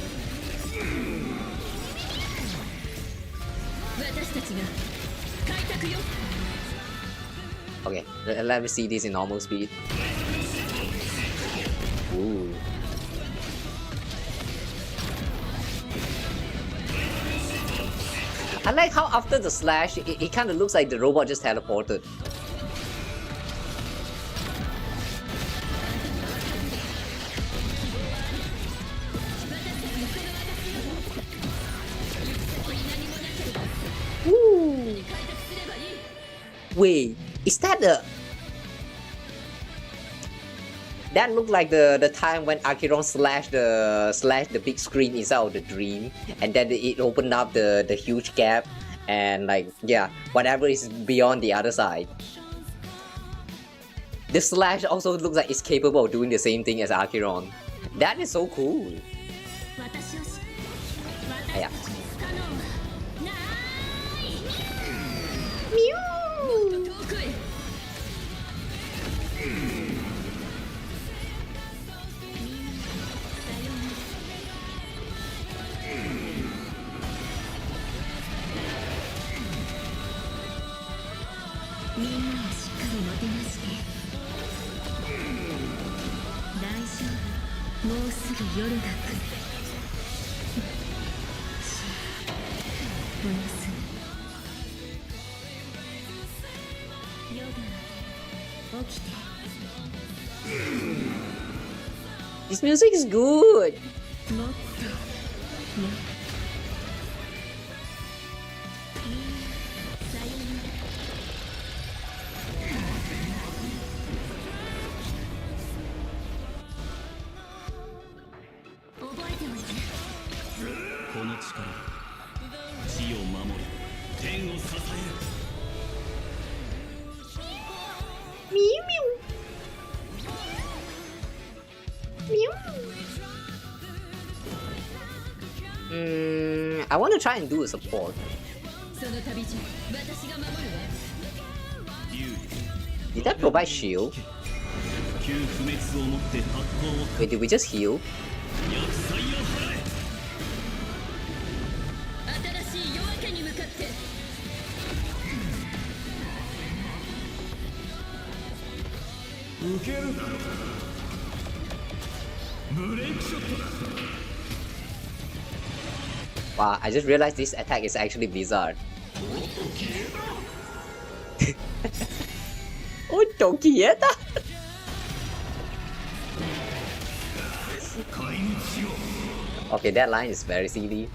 私たちが開拓よ。 Okay, let me see this in normal speed. Ooh. I like how after the slash, it kind of looks like the robot just teleported. Ooh. Wait, is that the... That looked like the time when Acheron slashed the big screen inside of the dream, and then it opened up the huge gap, and like, yeah, whatever is beyond the other side. The slash also looks like it's capable of doing the same thing as Acheron. That is so cool. Yeah. This music is good. I want to try and do a support. Did that provide shield? Wait, did we just heal? Wow, I just realized this attack is actually Blizzard. Oh, Tokieta! Okay, that line is very silly.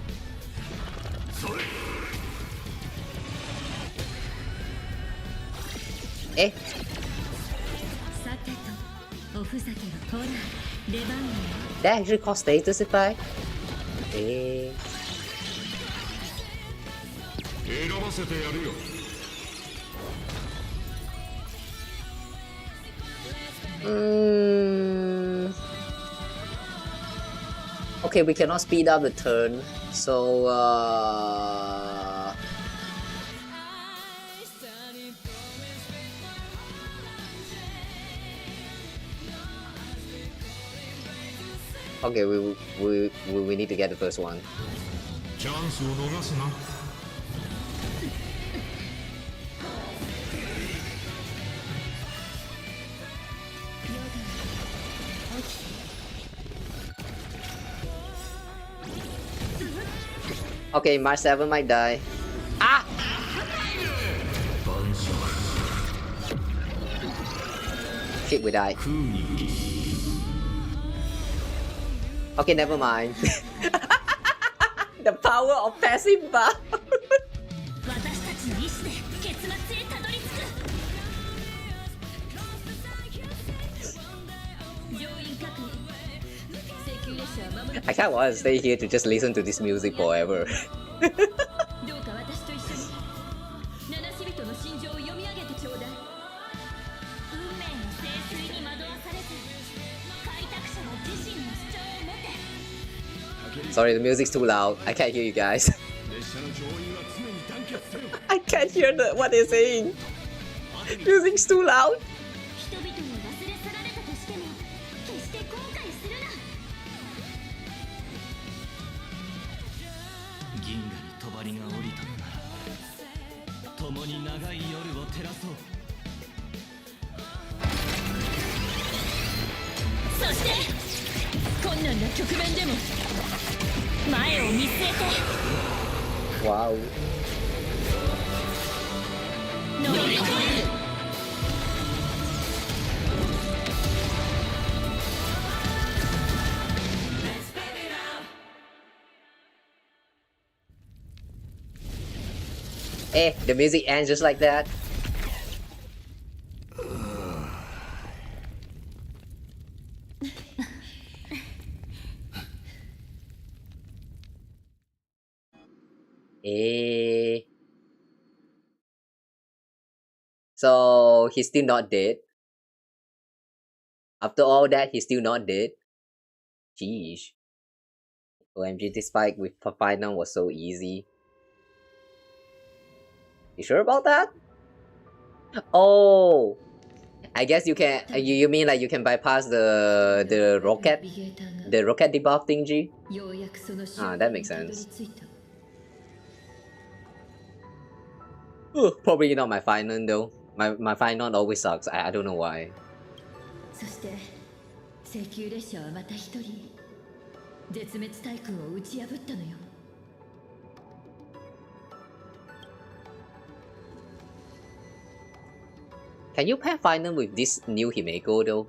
Eh? That actually cost status effect? Eh? Okay, we cannot speed up the turn, so okay, we need to get the first one. Okay, March 7 might die. Ah! Shit, we die. Okay, never mind. The power of passive buff. I kinda want to stay here to just listen to this music forever. Sorry, the music's too loud. I can't hear you guys. I can't hear what they're saying. Music's too loud. 人々に忘れ去られたとしても決して後悔するな。銀河に帳が降りたのなら共に長い夜を照らそう。そして困難な局面でも前を見据えて。わお。乗り越える。Eh, the music ends just like that. Eh. So he's still not dead. After all that, he's still not dead. Jeez. OMG, this fight with final was so easy. You sure about that? Oh, I guess you can. You mean like you can bypass the rocket debuff thingy? Ah, that makes sense. Probably not my final though. My final always sucks. I don't know why. そして請求列車はまた一人絶滅対空を打ち破ったのよ。Can you pair final with this new Himeko though?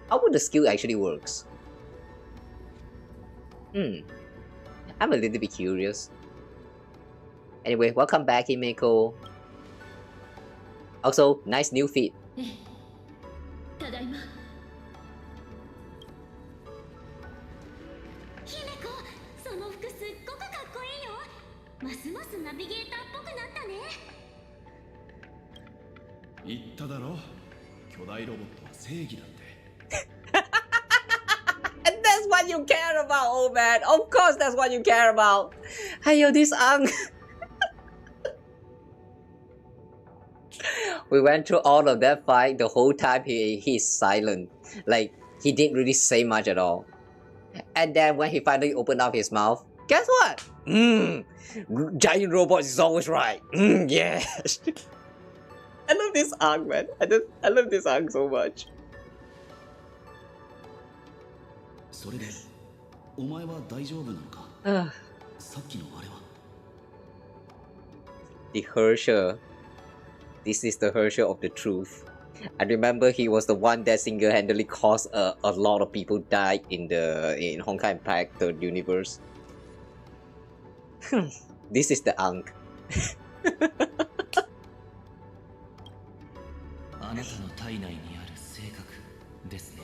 How would the skill actually works? I'm a little bit curious. Anyway, welcome back, Himeko. Also, nice new feat. ただいま。姫子、その服すっごくかっこいいよ。ますますナビゲーターっぽくなったね。言っただろ、巨大ロボットは正義だって。And that's what you care about, old man. Of course, that's what you care about. Hey, this Ang. We went through all of that fight. The whole time he's silent. Like, he didn't really say much at all. And then when he finally opened up his mouth, guess what? Giant robots is always right. Yes. I love this arc, man. I love this arc so much. それで、お前は大丈夫なのか？さっきのあれは。The Herrscher. This is the Herrscher of the truth. I remember he was the one that single-handedly caused a lot of people die in Honkai Impact Third Universe. This is the Ankh. あなたの体内にある性格ですね。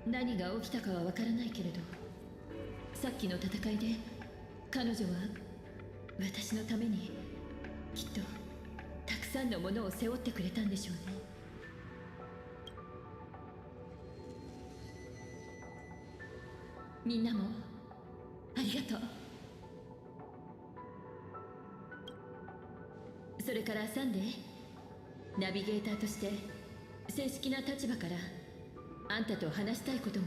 何が起きたかはわからないけれど、さっきの戦いで彼女は私のためにきっとたくさんのものを背負ってくれたんでしょうね。みんなもありがとう。それからサンデー、ナビゲーターとして正式な立場からあんたと話したいことが。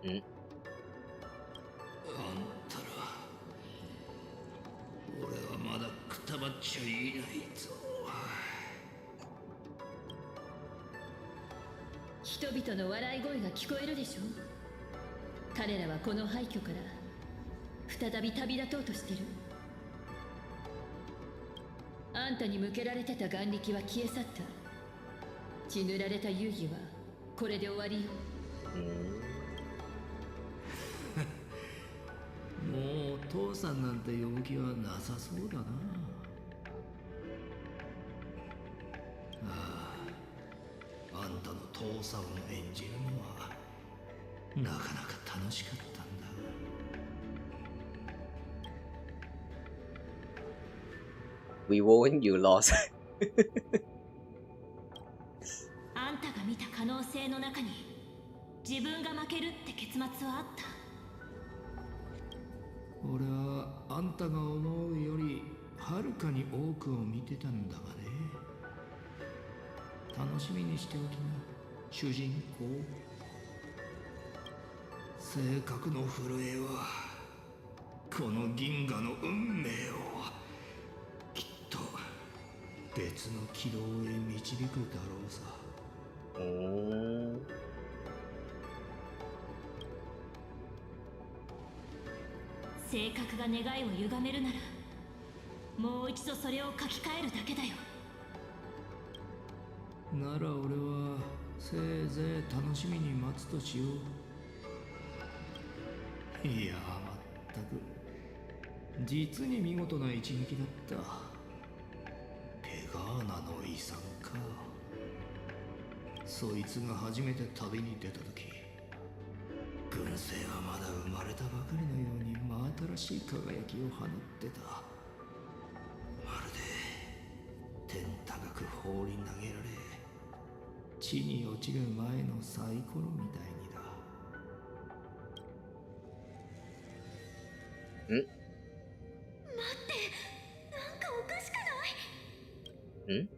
あんたら、俺はまだくたばっちゃいないぞ。人々の笑い声が聞こえるでしょ。彼らはこの廃墟から再び旅立とうとしてる。あんたに向けられてた眼力は消え去った。血塗られた遊戯はこれで終わりよ。もう父さんなんて呼ぶ気はなさそうだな。あんたの父さんを演じるのはなかなか楽しかったんだ。We won, you lost. あんたが見た可能性の中に自分が負けるって結末はあった？俺はあんたが思うよりはるかに多くを見てたんだがね。楽しみにしておきな、主人公。性格の震えはこの銀河の運命をきっと別の軌道へ導くだろうさ。性格が願いを歪めるならもう一度それを書き換えるだけだよ。なら俺はせいぜい楽しみに待つとしよう。いや、まったく実に見事な一撃だった。ペガーナの遺産か。そいつが初めて旅に出た時、軍勢はまだ生まれたばかりのように真新しい輝きを放ってた。まるで天高く放り投げられ地に落ちる前のサイコロみたいにだ。ん？待って、なんかおかしくない？ん？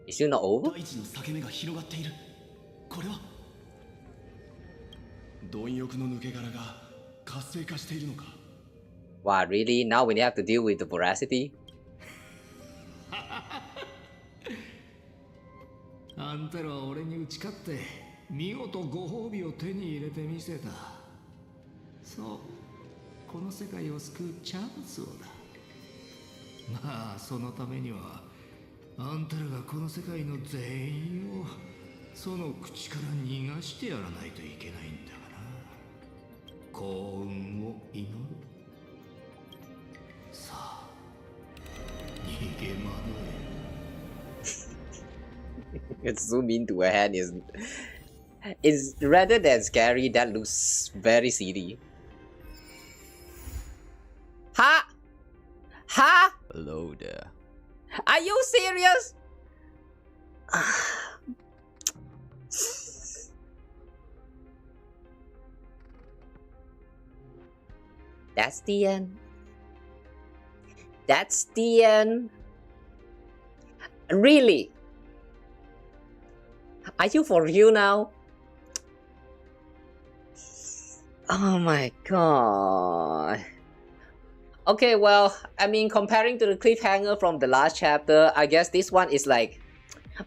Is it not over? 大地の裂け目が広がっている。これは貪欲の抜け殻が活性化しているのか。 Wow, really? Now we have to deal with the voracity? あんたらは俺に打ち勝って見事ご褒美を手に入れてみせた。そう、この世界を救うチャンスをだ。まあそのためにはあんたらがこの世界の全員をその口から逃がしてやらないといけないんだがな。幸運を祈る。さあ、逃げ惑え。Zoom into a hand is rather than scary. That looks very seedy. Ha! Ha! Hello there. Are you serious? That's the end. That's the end. Really? Are you for real now? Oh my god. Okay, well, I mean, comparing to the cliffhanger from the last chapter, I guess this one is like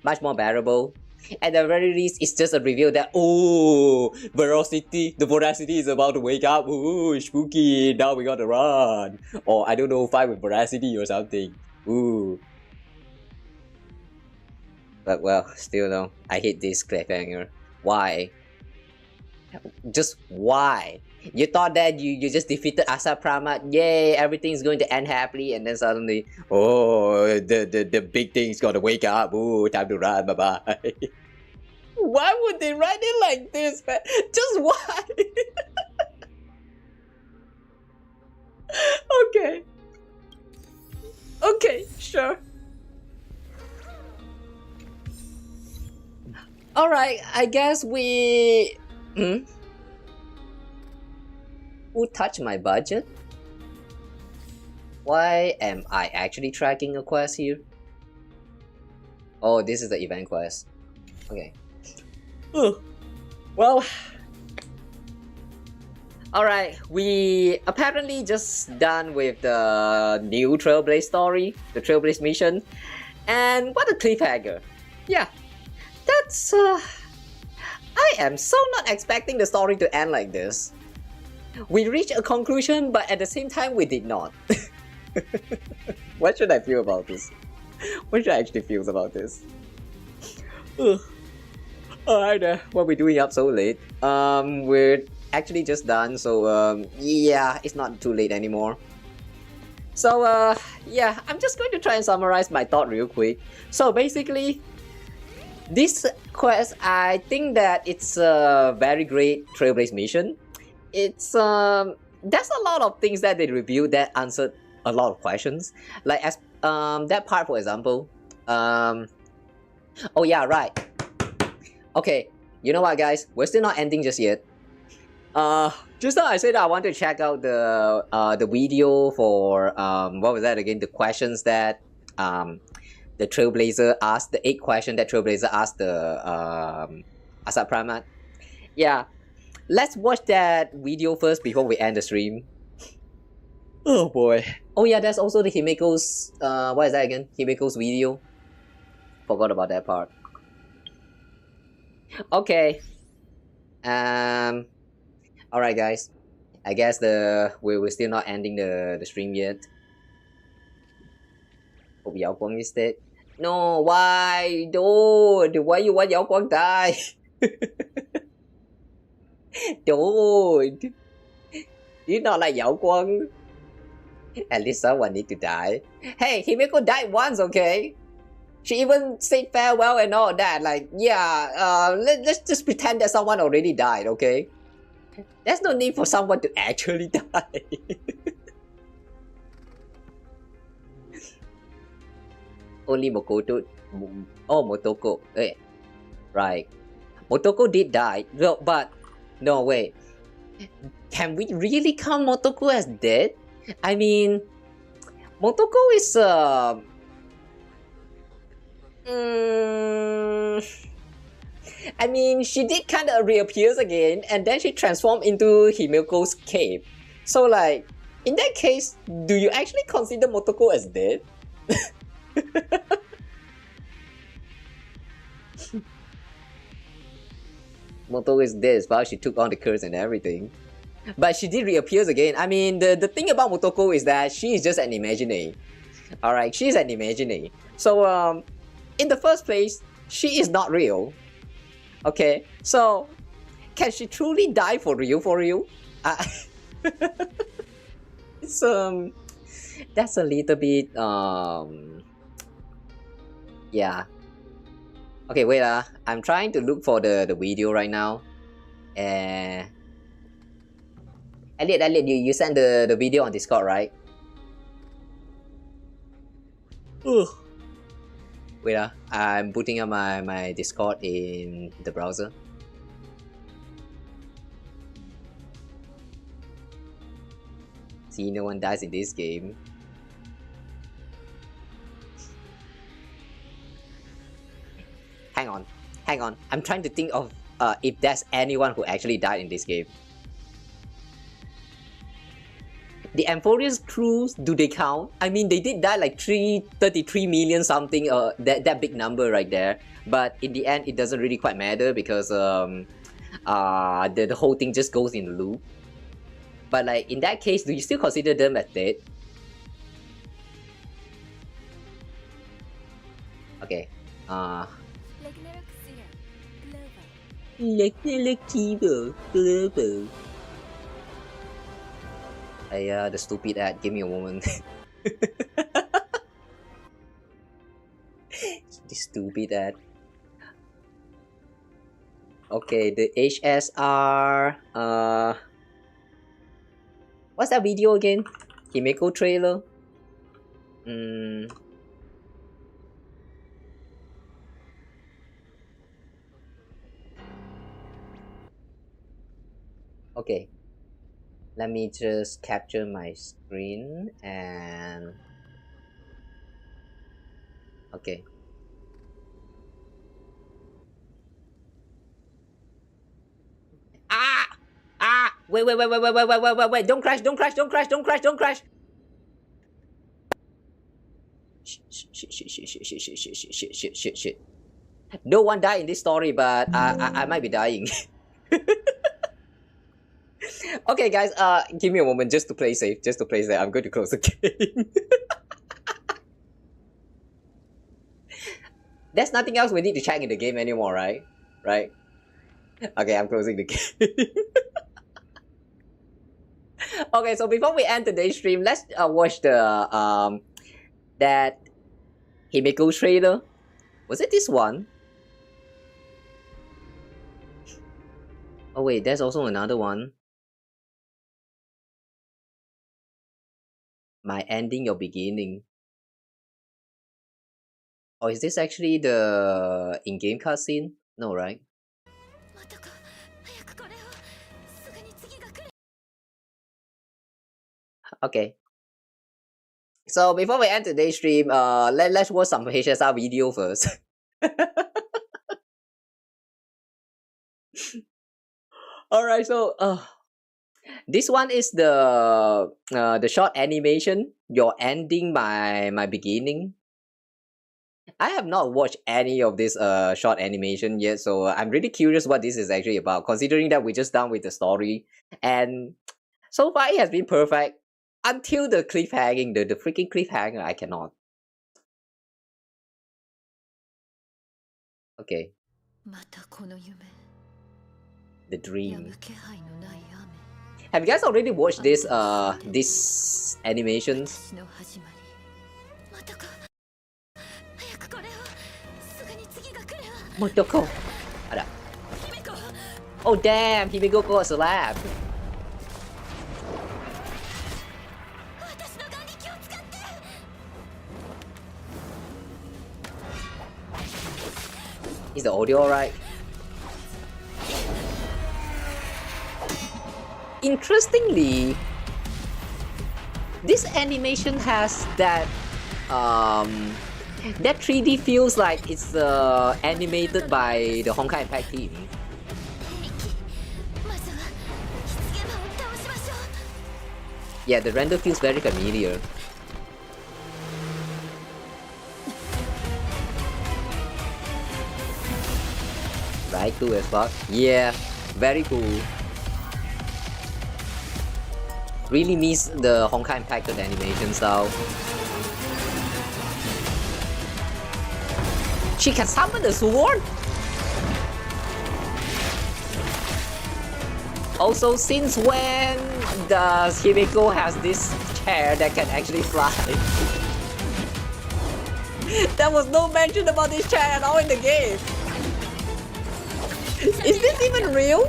much more bearable. At the very least, it's just a reveal that, oh, the voracity is about to wake up. Ooh, spooky. Now we gotta run. Or I don't know, fight with voracity or something. Ooh. But well, still no. I hate this cliffhanger. Why? Just why? You thought that you just defeated Asat Pramad, yay, everything's going to end happily, and then suddenly, oh, the big thing's gonna wake up, ooh, time to run, bye-bye. Why would they write it like this, man? Just why? Okay. Okay, sure. Alright, I guess we... Who touched my budget? Why am I actually tracking a quest here? Oh, this is the event quest. Okay. Well... Alright, we apparently just done with the new Trailblaze story, the Trailblaze Mission. And what a cliffhanger. Yeah. That's... I am so not expecting the story to end like this. We reached a conclusion, but at the same time we did not. What should I feel about this? What should I actually feel about this? Alright, what are we doing up so late? We're actually just done, so yeah, it's not too late anymore. So yeah, I'm just going to try and summarize my thought real quick. So basically, this quest, I think that it's a very great Trailblaze mission. It's there's a lot of things that they revealed that answered a lot of questions. Like as that part, for example. Oh yeah, right. Okay, you know what, guys? We're still not ending just yet. Just now I said I want to check out the video for what was that again? The questions that the Trailblazer asked, the 8 question that Trailblazer asked the Asat Pramad. Yeah, let's watch that video first before we end the stream. Oh boy. Oh yeah, there's also the Himeko's what is that again? Himeko's video. Forgot about that part. Okay. Alright guys. I guess we're still not ending the stream yet. Hope Yao Guang is dead. No, why? Dude, why you want Yao Guang die? Dude, you not like Yao Guang. At least someone need to die. Hey, Himeko died once, okay? She even said farewell and all that. Like, yeah, let's just pretend that someone already died, okay? There's no need for someone to actually die. Only Mokoto. Oh, Motoko. Wait. Right. Motoko did die. No, but no, wait. Can we really count Motoko as dead? I mean, Motoko is I mean, she did kind of reappears again, and then she transformed into Himeko's cape. So, like, in that case, do you actually consider Motoko as dead? Motoko is dead as well. She took on the curse and everything. But she did reappears again. I mean, the thing about Motoko is that she is just an imaginary. Alright, she's an imaginary. So, in the first place, she is not real. Okay, so, can she truly die for real? It's, that's a little bit, yeah. Okay, wait, I'm trying to look for the video right now. Elliot, you sent the video on Discord, right? Ugh. Wait, I'm putting up my Discord in the browser. See, no one dies in this game. Hang on. I'm trying to think of if there's anyone who actually died in this game. The Amphoreous crews, do they count? I mean, they did die like 33 million something, that big number right there. But in the end, it doesn't really quite matter because the whole thing just goes in the loop. But like, in that case, do you still consider them as dead? Okay. Global. The stupid ad, give me a moment. The stupid ad. Okay, the HSR, what's that video again? Himeko trailer? Okay. Let me just capture my screen and... Okay. Wait, don't crash. Shit. No one died in this story, but I might be dying. Okay, guys, give me a moment just to play safe. I'm going to close the game. There's nothing else we need to check in the game anymore, right? Right? Okay, I'm closing the game. Okay, so before we end today's stream, let's watch the that Himeko trailer. Was it this one? Oh wait, there's also another one. My ending, your beginning. Or is this actually the in-game cutscene? No, right? Okay. So before we end today's stream, let's watch some HSR video first. Alright, so this one is the short animation. Your ending, my beginning. I have not watched any of this short animation yet, so I'm really curious what this is actually about. Considering that we're just done with the story, and so far it has been perfect until the cliffhanging, the freaking cliffhanger. I cannot. Okay. The dream. Have you guys already watched this these animations? Motoko. Oh damn, Himeko got slapped. Is the audio alright? Interestingly, this animation has that that 3D feels like it's animated by the Honkai Impact team. Yeah, the render feels very familiar. Right, cool as fuck. Yeah, very cool. Really miss the Honkai Impacted animation style. She can summon the sword? Also, since when does Himeko has this chair that can actually fly? There was no mention about this chair at all in the game. Is this even real?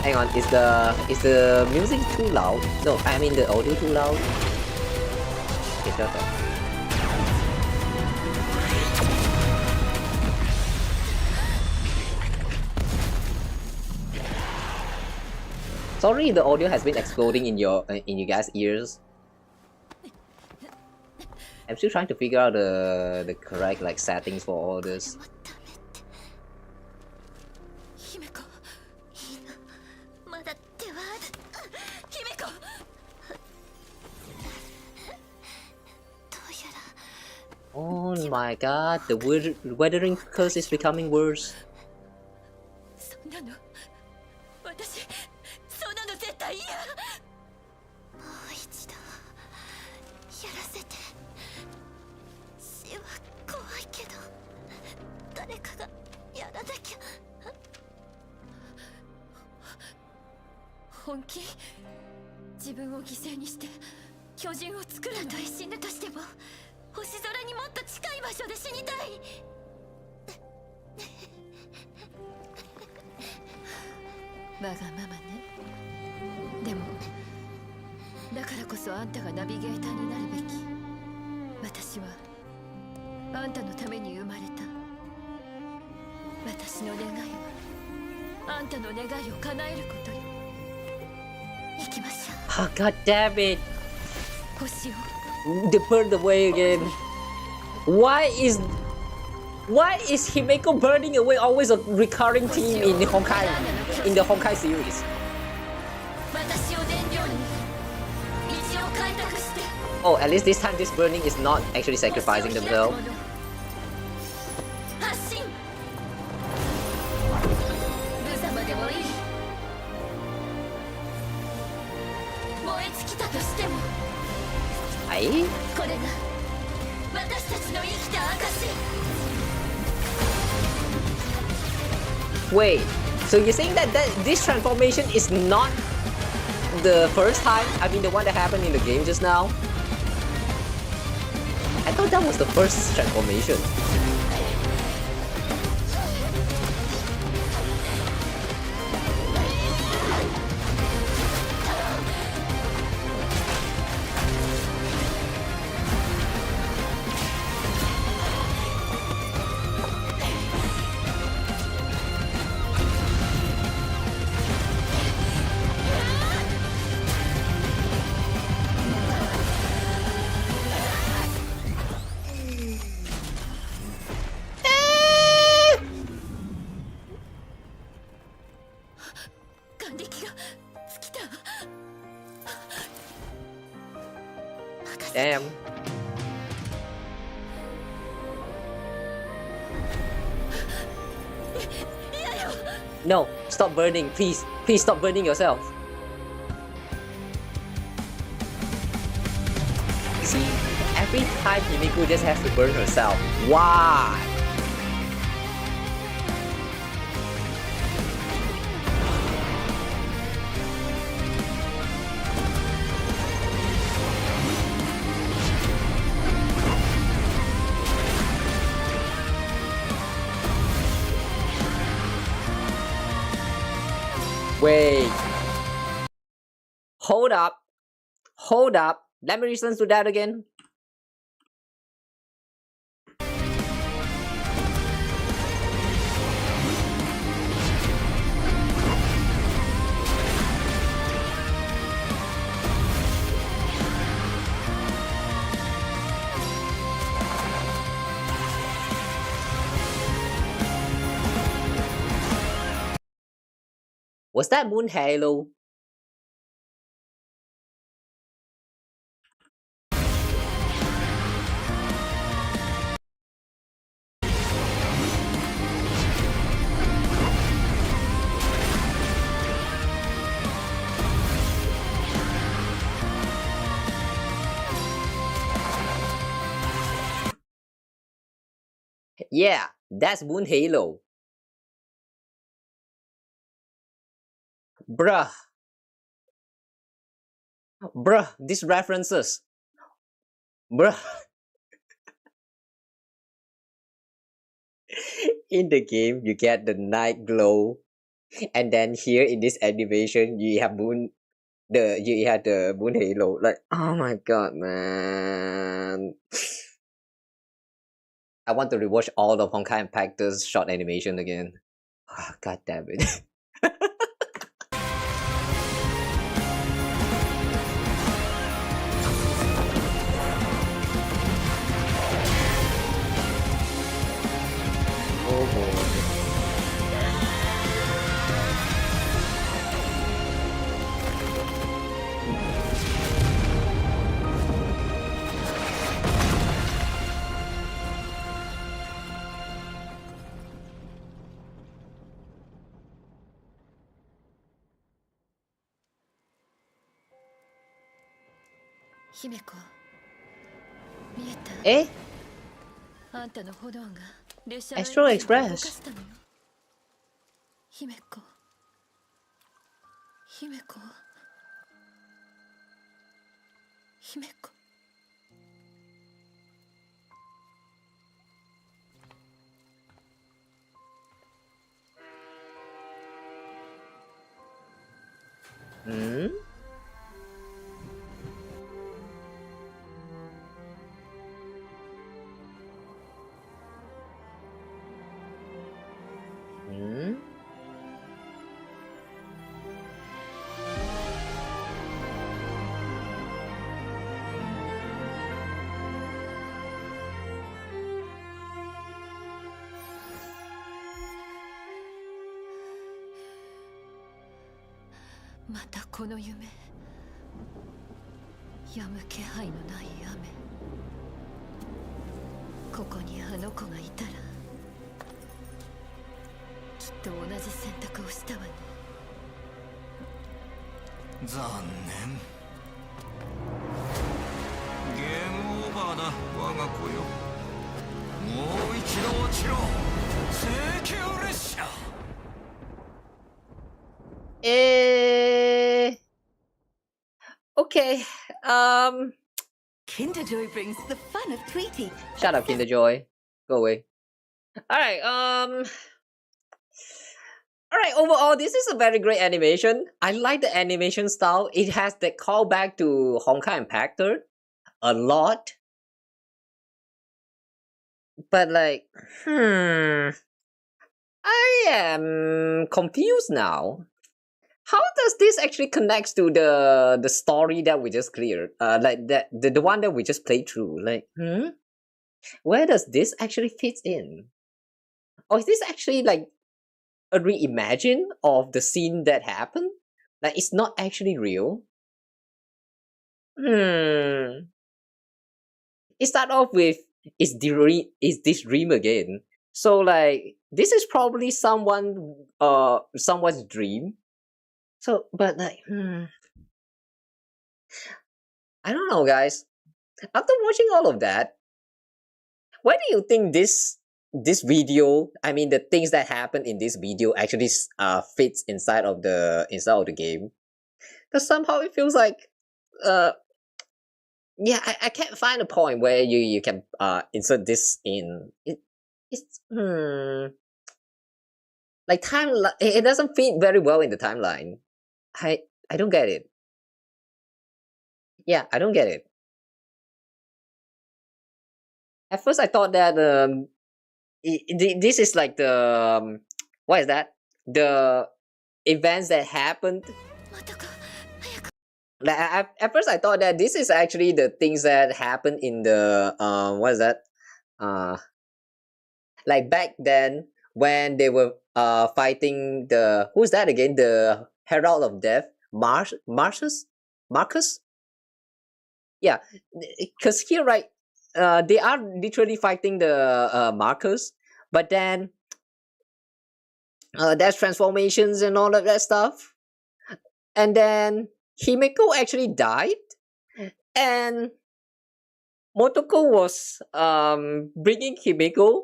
Hang on, is the music too loud? No, I mean the audio too loud. Okay, shut up. Sorry, the audio has been exploding in you guys' ears. I'm still trying to figure out the correct like settings for all this. Oh my god, the weathering curse is becoming worse. Oh, god damn it! They burned away again. Why is Himeko burning away always a recurring theme in the Honkai series? Oh, at least this time this burning is not actually sacrificing themselves. Wait, so you're saying that this transformation is not the first time? I mean the one that happened in the game just now? I thought that was the first transformation. Damn. No, stop burning, please. Please stop burning yourself. See, every time Himeko just has to burn herself. Why? Wait. Hold up. Hold up. Let me listen to that again. Was that Moon Halo? Yeah, that's Moon Halo. Bruh. Bruh, these references. Bruh. In the game, you get the night glow. And then here in this animation, you have you had the Moon Halo. Like, oh my god, man. I want to rewatch all of Honkai Impactor's short animation again. God damn it. Oh boy. Himeko 見えた Eh? あんたの炎が列車の Astral エンジンを動か Express. したのよ。Himeko Himeko Himeko Hmm? Hmm?「またこの夢」「止む気配のない雨」「ここにあの子がいたらきっと同じ選択をしたわね」残念。ゲームオーバーだ、我が子よ。もう一度落ちろ、聖騎列車。Okay. Kinder Joy brings the fun of Tweety. Shut up, Kinder Joy. Go away. Alright, Alright, overall, this is a very great animation. I like the animation style. It has that callback to Honkai Impactor a lot. But like, I am confused now. How does this actually connect to the story that we just cleared? Like the one that we just played through. Like, where does this actually fit in? Or is this actually like a reimagine of the scene that happened? Like, it's not actually real? it start off with is this dream again. So like this is probably someone's dream. So but like I don't know, guys. After watching all of that, why do you think this video, I mean the things that happen in this video actually fits inside of the game? Because somehow it feels like yeah, I can't find a point where you can insert this in it's like it doesn't fit very well in the timeline. I don't get it. Yeah, I don't get it. At first I thought that this is like the what is that? The events that happened. Like at first I thought that this is actually the things that happened in the what is that? Like back then when they were fighting the who's that again? The Herald of Death, Marcus? Yeah, because here right, they are literally fighting the Marcus, but then there's transformations and all of that stuff, and then Himeko actually died, and Motoko was bringing Himeko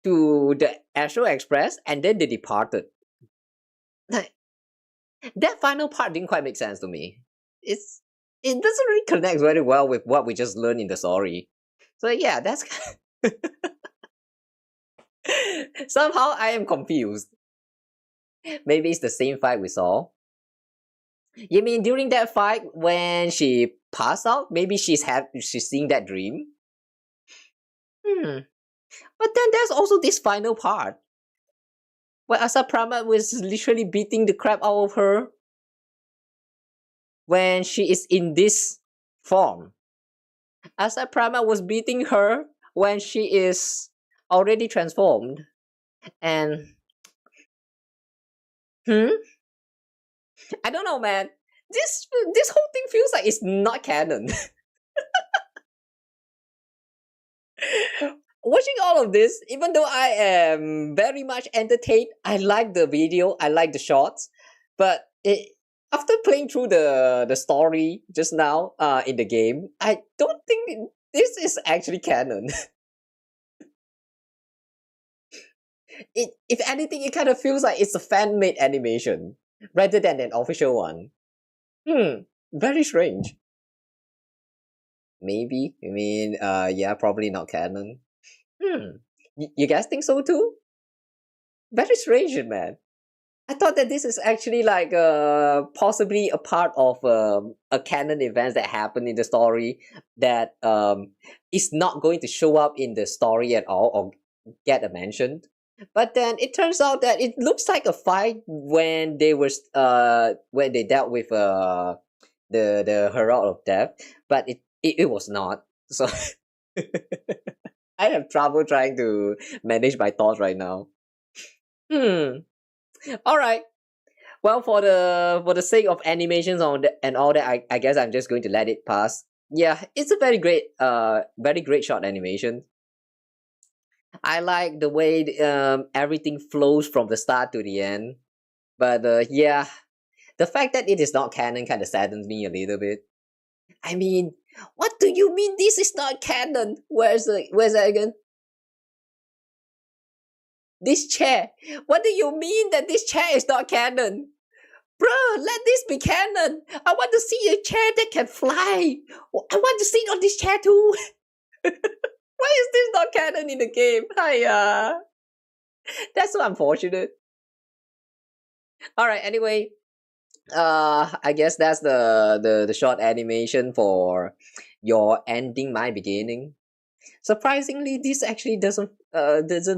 to the Astral Express, and then they departed. Like, that final part didn't quite make sense to me. It doesn't really connect very well with what we just learned in the story. So yeah, that's somehow I am confused. Maybe it's the same fight we saw. You mean during that fight when she passed out? Maybe she's seeing that dream. But then there's also this final part where Asat Pramad was literally beating the crap out of her when she is in this form. Asat Pramad was beating her when she is already transformed. And I don't know, man. This whole thing feels like it's not canon. Watching all of this, even though I am very much entertained, I like the video, I like the shots, but after playing through the story just now in the game, I don't think this is actually canon. If anything, it kind of feels like it's a fan-made animation rather than an official one. Very strange. Maybe. I mean, yeah, probably not canon. You guys think so too? Very strange, man. I thought that this is actually like possibly a part of a canon event that happened in the story that is not going to show up in the story at all or get mentioned. But then it turns out that it looks like a fight when they were when they dealt with the Herald of Death, but it was not. So I have trouble trying to manage my thoughts right now. All right. Well, for the sake of animations and all that, I guess I'm just going to let it pass. Yeah, it's a very great short animation. I like the way everything flows from the start to the end. But yeah, the fact that it is not canon kind of saddens me a little bit. I mean, what do you mean this is not canon? Where's that again? This chair. What do you mean that this chair is not canon? Bruh, let this be canon. I want to see a chair that can fly. I want to sit on this chair too. Why is this not canon in the game? Hiya. That's so unfortunate. Alright, anyway. I guess that's the short animation for your ending, my beginning. Surprisingly, this actually doesn't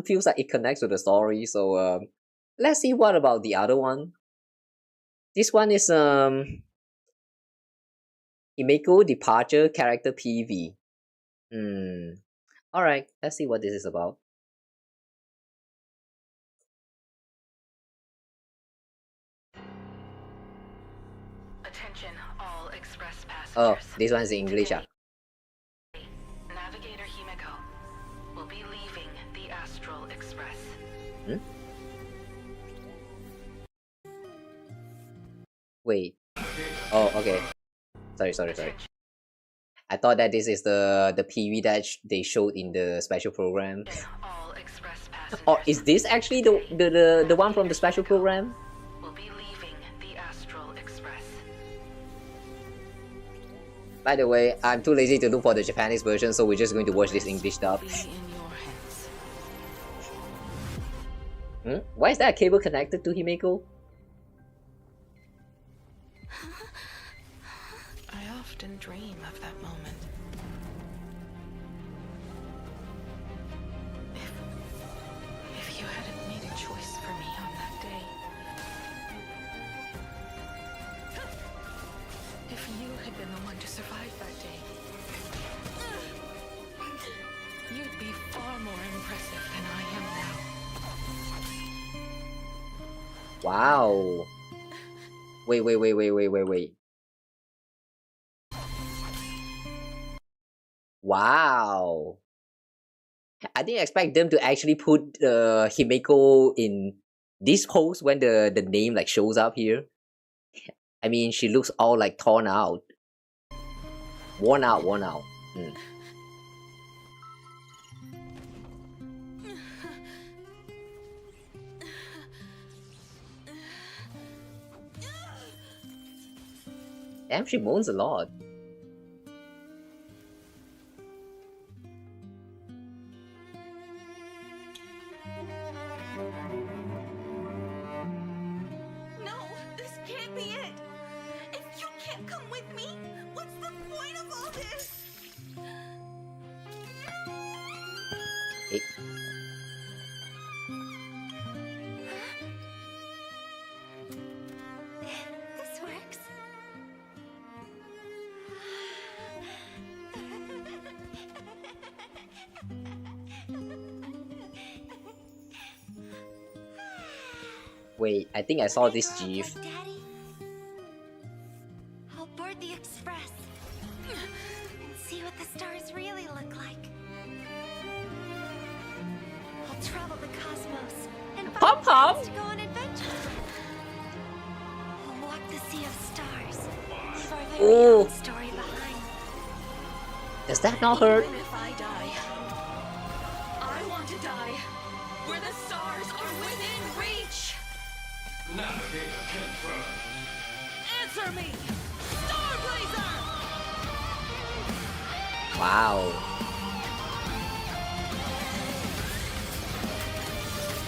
feel like it connects to the story. So let's see what about the other one. This one is Himeko Departure Character PV. Alright, let's see what this is about. Attention all express passengers. Oh, this one is in English. Wait. Oh, okay. Sorry. I thought that this is the PV that they showed in the special program. Oh, is this actually the one from the special program? By the way, I'm too lazy to look for the Japanese version, so we're just going to watch this English dub. Why is there a cable connected to Himeko? I often dream of that moment. If you hadn't made a choice for me on that day, if you had been the one to survive that day, you'd be far more impressive than I am now. Wow. Wait. Wow. I didn't expect them to actually put Himeko in this pose when the name like shows up here. I mean, she looks all like torn out. Worn out. Damn, she moans a lot. No, this can't be it. If you can't come with me, what's the point of all this? Hey. This works. Wait, I think I saw this GIF. Daddy, I'll board the express and see what the stars really look like. I'll travel the cosmos and find ways to go on adventures. I'll walk the sea of stars, leave our very own story behind. Does that not hurt? Even if I die, I want to die where the stars are within reach. Navigator confirmed. Answer me, Starblazer! Wow.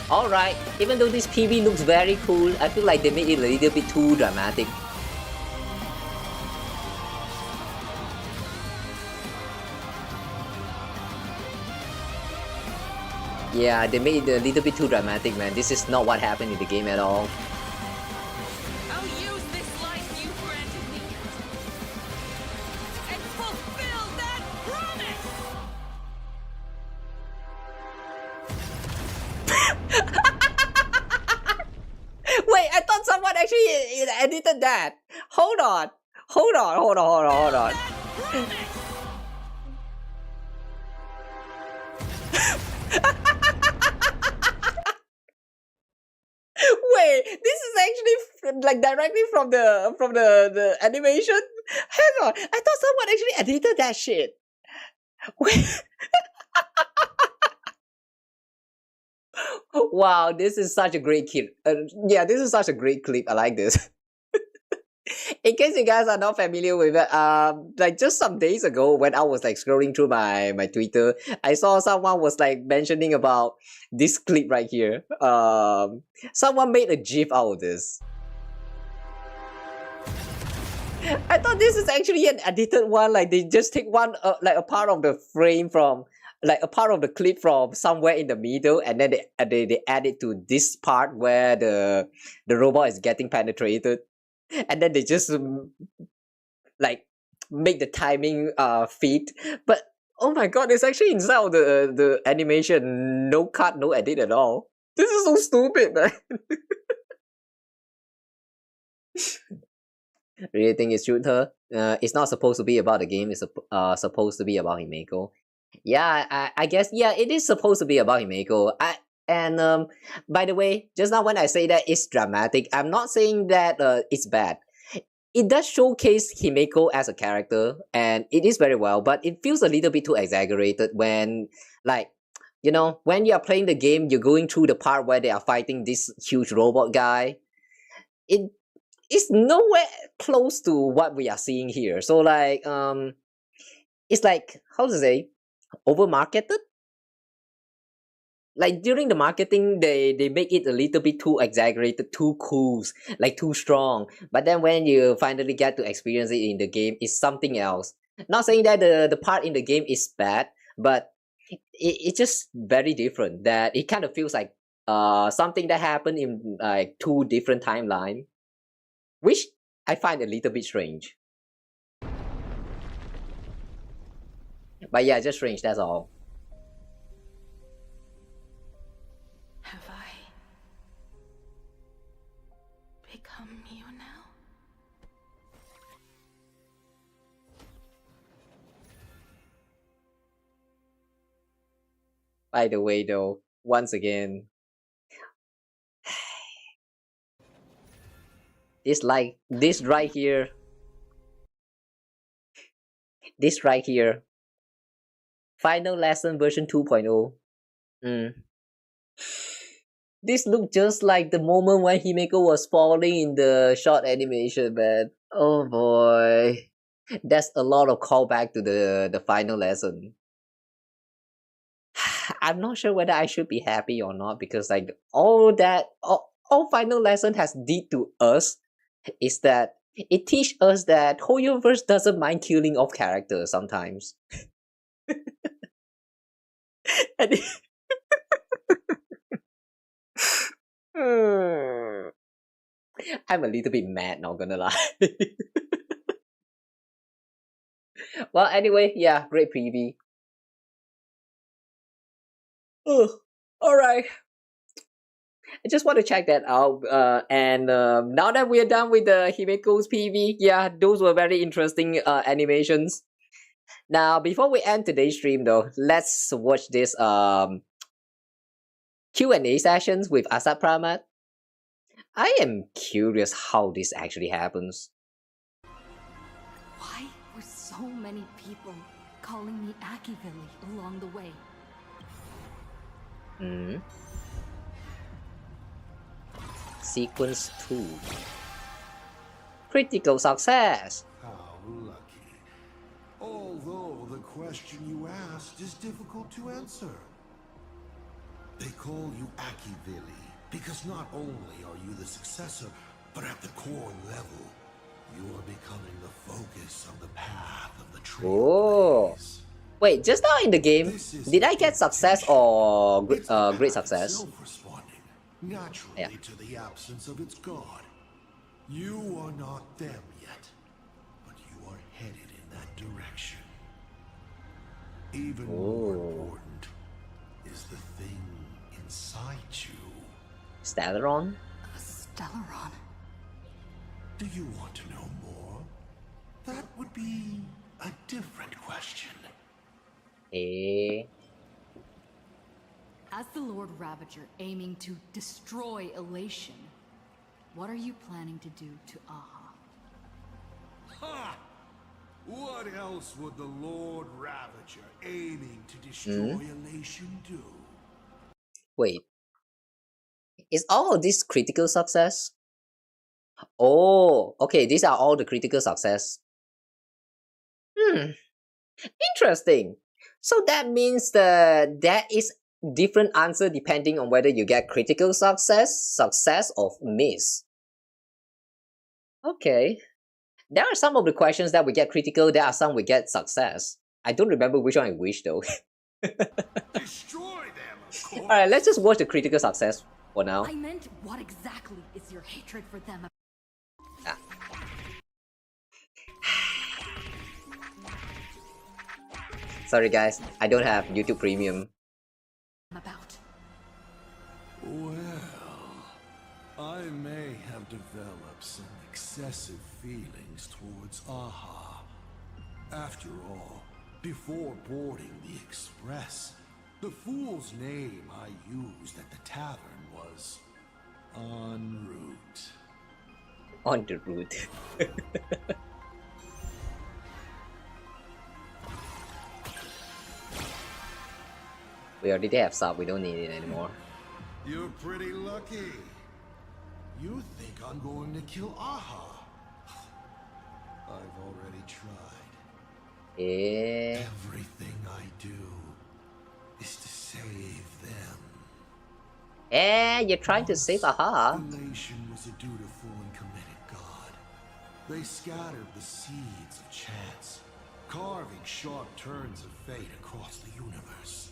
Alright, even though this PV looks very cool, I feel like they made it a little bit too dramatic. Yeah, they made it a little bit too dramatic, man. This is not what happened in the game at all. I'll use this life you granted me and fulfill that promise! Wait, I thought someone actually edited that. Hold on. Wait, this is actually like directly from the animation. Hang on, I thought someone actually edited that shit. Wait. Wow, this is such a great clip. Yeah, this is such a great clip. I like this. In case you guys are not familiar with it, like just some days ago when I was like scrolling through my Twitter, I saw someone was like mentioning about this clip right here. Someone made a GIF out of this. I thought this is actually an edited one. Like they just take one, like a part of the frame from, like a part of the clip from somewhere in the middle, and then they add it to this part where the robot is getting penetrated. And then they just like make the timing fit. But oh my god, it's actually inside of the animation. No cut, no edit at all. This is so stupid, man. Really think it shoot her? It's not supposed to be about the game. It's supposed to be about Himeko. Yeah, I guess, yeah, it is supposed to be about Himeko. And by the way, just now when I say that it's dramatic, I'm not saying that it's bad. it does showcase Himeko as a character, and it is very well, but it feels a little bit too exaggerated when, like, you know, when you are playing the game, you're going through the part where they are fighting this huge robot guy. It is nowhere close to what we are seeing here. So like, it's like, how to say, over marketed. Like during the marketing, they make it a little bit too exaggerated, too cool, like too strong. But then when you finally get to experience it in the game, it's something else. Not saying that the part in the game is bad, but it's just very different. That it kind of feels like something that happened in like two different timelines, which I find a little bit strange. But yeah, just strange. That's all. Have I become you now? By the way, though, once again, this right here, final lesson version 2.0. This looked just like the moment when Himeko was falling in the short animation, man. Oh boy, that's a lot of callback to the final lesson. I'm not sure whether I should be happy or not, because like all final lesson has did to us is that it teach us that whole universe doesn't mind killing off characters sometimes. And I'm a little bit mad, not gonna lie. Well, anyway, yeah, great preview. Oh, alright. I just want to check that out. And now that we're done with the Himeko's PV, yeah, those were very interesting animations. Now, before we end today's stream, though, let's watch this Q&A sessions with Asat Pramad. I am curious how this actually happens. Why were so many people calling me Akivilli along the way? Sequence 2. Critical success. How lucky. Although the question you asked is difficult to answer. They call you Akivilli because not only are you the successor, but at the core level, you are becoming the focus of the path of the Trailblaze. Wait, just now in the game, did I get success or great success? Naturally to the absence of its god. You are not them yet, but you are headed in that direction. Even more important is the thing inside you. Stellaron? A Stellaron? Do you want to know more? That would be a different question. As the Lord Ravager aiming to destroy Elation, what are you planning to do to Aha? Ha! What else would the Lord Ravager aiming to destroy Elation do? Wait. Is all of this critical success? Oh, okay, these are all the critical success. Interesting. So that means that there is different answer depending on whether you get critical success or miss. Okay. There are some of the questions that we get critical, there are some we get success. I don't remember which one I wish though. Destroy them, of course. Alright, let's just watch the critical success for now. I meant, what exactly is your hatred for them? Sorry guys, I don't have YouTube Premium. Well, I may have developed some excessive feelings towards Aha. After all, before boarding the express, the fool's name I used at the tavern was En route. On the route. We already have sub, we don't need it anymore. You're pretty lucky. You think I'm going to kill Aha? I've already tried. Yeah. Everything I do is to save them. Eh, you're trying to save Aha. Relation was a dutiful and committed god. They scattered the seeds of chance, carving sharp turns of fate across the universe.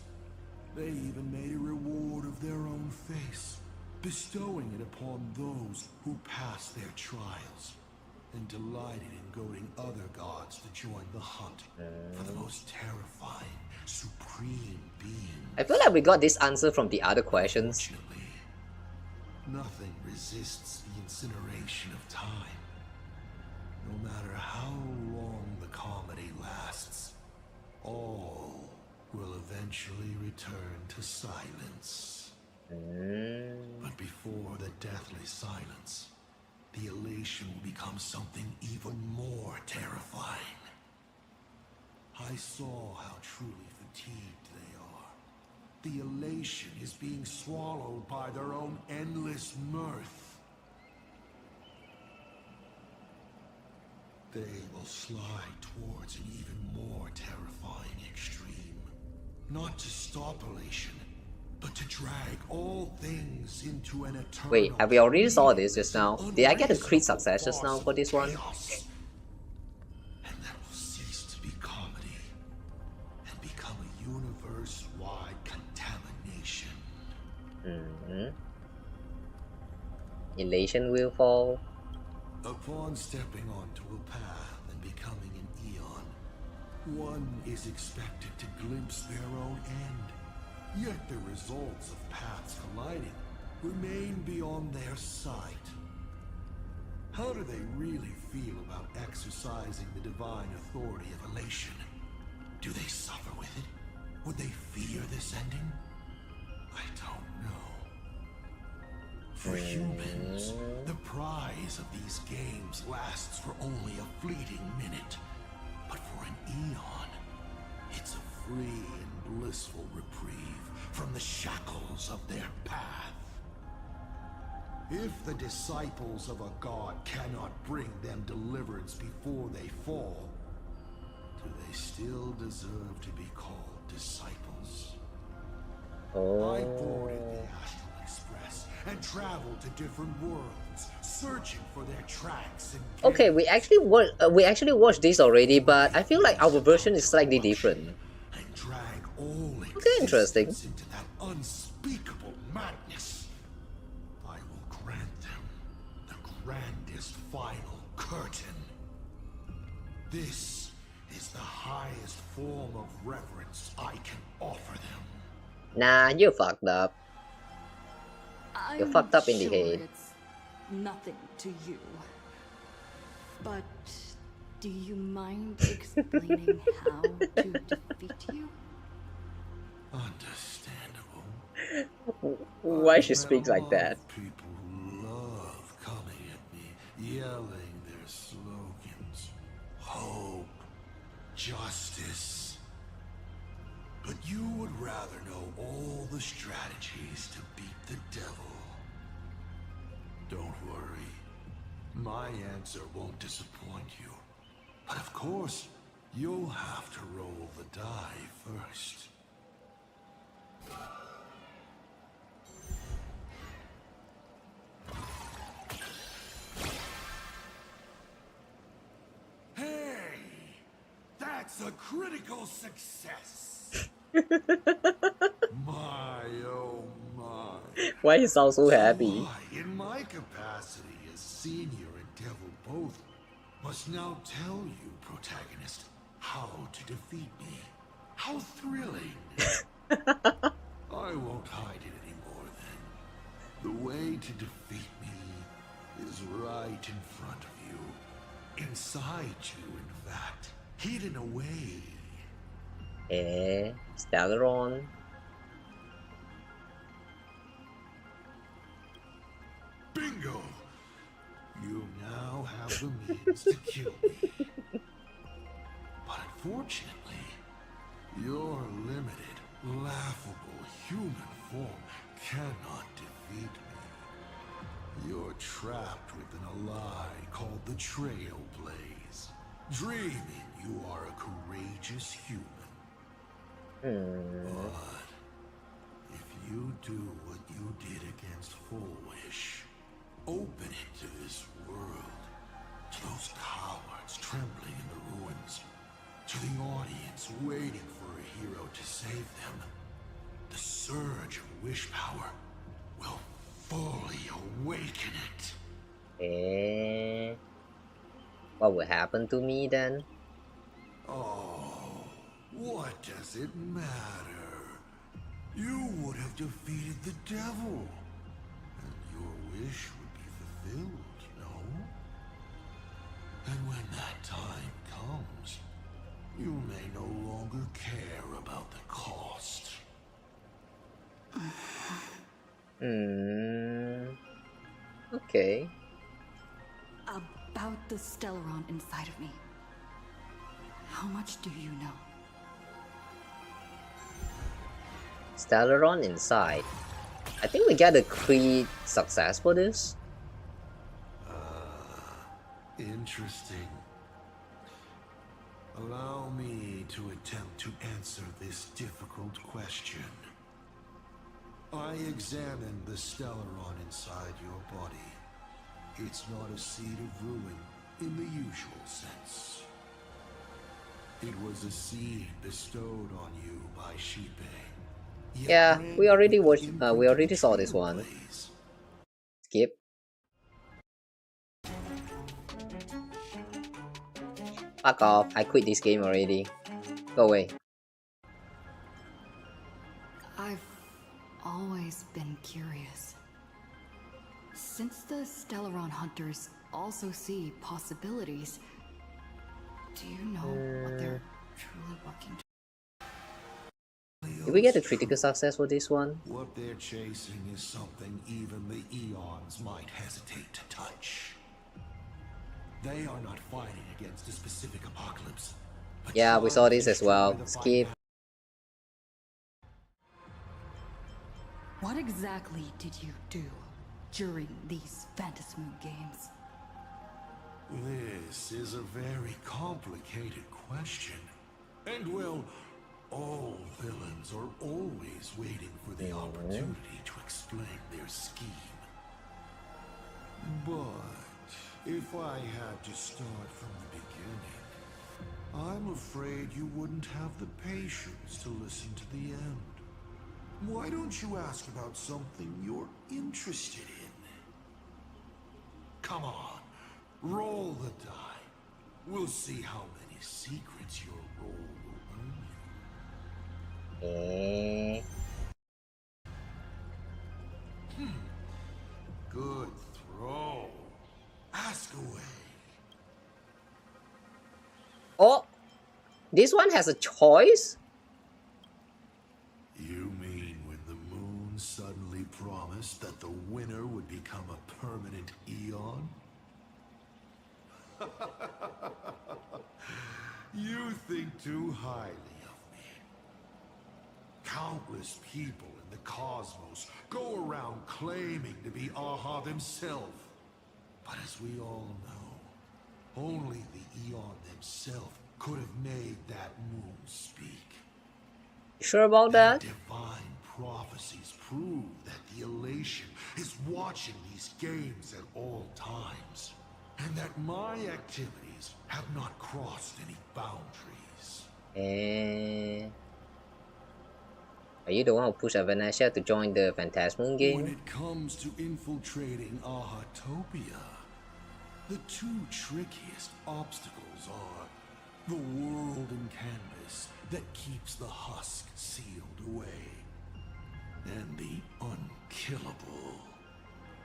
They even made a reward of their own face, bestowing it upon those who passed their trials, and delighted in goading other gods to join the hunt for the most terrifying, supreme being. I feel like we got this answer from the other questions. Nothing resists the incineration of time. No matter how long the comedy lasts, all will eventually return to silence. But before the deathly silence, the elation will become something even more terrifying. I saw how truly fatigued they are. The elation is being swallowed by their own endless mirth. They will slide towards an even more terrifying extreme. Not to stop elation, but to drag all things into an eternal... Wait, have we already saw this just now? Did I get a crit success just now for this one? And that will cease to be comedy and become a universe-wide contamination. Elation will fall. Upon stepping onto a path and becoming an eon, one is expected to glimpse their own end. Yet the results of paths colliding remain beyond their sight. How do they really feel about exercising the divine authority of elation? Do they suffer with it? Would they fear this ending? I don't know. For humans, the prize of these games lasts for only a fleeting minute. But for an eon, it's a free and blissful reprieve from the shackles of their path. If the disciples of a god cannot bring them deliverance before they fall, do they still deserve to be called disciples? I boarded the Astral Express and traveled to different worlds, searching for their tracks and... Okay, we actually watched this already, but I feel like our version is slightly different. And drag all okay, interesting. Into that unspeakable madness. I will grant them the grandest final curtain. This is the highest form of reverence I can offer them. Nah, you fucked up. You're fucked up in the head. It's nothing to you. But do you mind explaining how to defeat you? Understandable. Why she speaks like that? People who love coming at me, yelling their slogans. Hope, justice. But you would rather know all the strategies to beat the devil. Don't worry. My answer won't disappoint you. But of course, you'll have to roll the die first. Hey! That's a critical success! My oh my. Why you sound so happy? Why, in my capacity as senior and devil both, must now tell you, protagonist, how to defeat me. How thrilling! I won't hide it anymore then. The way to defeat me is right in front of you. Inside you, in fact. Hidden away. Stellaron. Bingo! You now chance to kill me. But unfortunately, your limited, laughable human form cannot defeat me. You're trapped within a lie called the Trailblaze, dreaming you are a courageous human. But if you do what you did against Full Wish, open it to this world, to those cowards trembling in the ruins, to the audience waiting for a hero to save them, the surge of wish power will fully awaken it. What will happen to me then? Oh, what does it matter? You would have defeated the devil, and your wish would be fulfilled, no? And when that time comes, you may no longer care about the cost. Okay. About the Stellaron inside of me. How much do you know? Stellaron inside. I think we get a Creed success for this. Interesting. Allow me to attempt to answer this difficult question. I examined the Stellaron inside your body. It's not a seed of ruin in the usual sense. It was a seed bestowed on you by Shipe. Yeah, we already watched. We already saw this one. Skip. Fuck off! I quit this game already. Go away. I've always been curious. Since the Stellaron hunters also see possibilities, do you know what they're truly working Did we get a critical success for this one? What they're chasing is something even the Eons might hesitate to touch. They are not fighting against a specific apocalypse. Yeah, we saw this as well. Skip. What exactly did you do during these Phantasmoon games? This is a very complicated question. And well, all villains are always waiting for the opportunity to explain their scheme. But if I had to start from the beginning, I'm afraid you wouldn't have the patience to listen to the end. Why don't you ask about something you're interested in? Come on, roll the die. We'll see how many secrets your roll will earn you. Good throw. Ask away. Oh, this one has a choice? You mean when the moon suddenly promised that the winner would become a permanent Eon? You think too highly of me. Countless people in the cosmos go around claiming to be Aha themselves. But as we all know, only the Eon themselves could have made that moon speak. Sure about that? Divine prophecies prove that the Elation is watching these games at all times, and that my activities have not crossed any boundaries. Are you the one who pushed Avanesha to join the Phantasmoon game? When it comes to infiltrating Ahatopia, the two trickiest obstacles are the world in canvas that keeps the husk sealed away, and the unkillable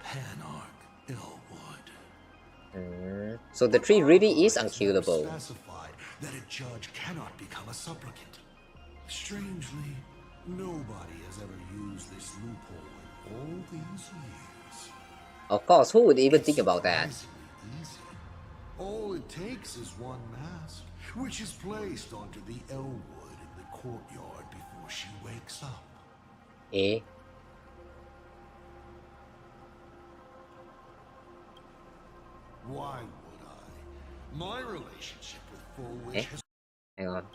Panarch Elwood. So the tree really is unkillable. Specified that a judge cannot become a supplicant. Strangely, nobody has ever used this loophole in all these years. Of course, who would even think about that? Easy. All it takes is one mask, which is placed onto the elmwood in the courtyard before she wakes up. Eh? Why would I? My relationship with Full Wish has... Hang on.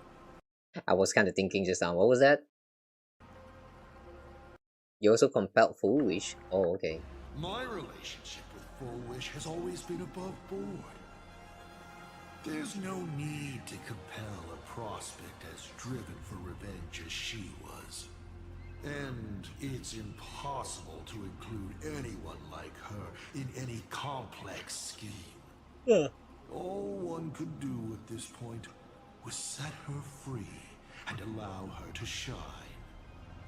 I was kind of thinking just now. What was that? You also compelled Full Wish? Oh, okay. My relationship with Full Wish has always been above board. There's no need to compel a prospect as driven for revenge as she was. And it's impossible to include anyone like her in any complex scheme. Yeah. All one could do at this point was set her free and allow her to shine.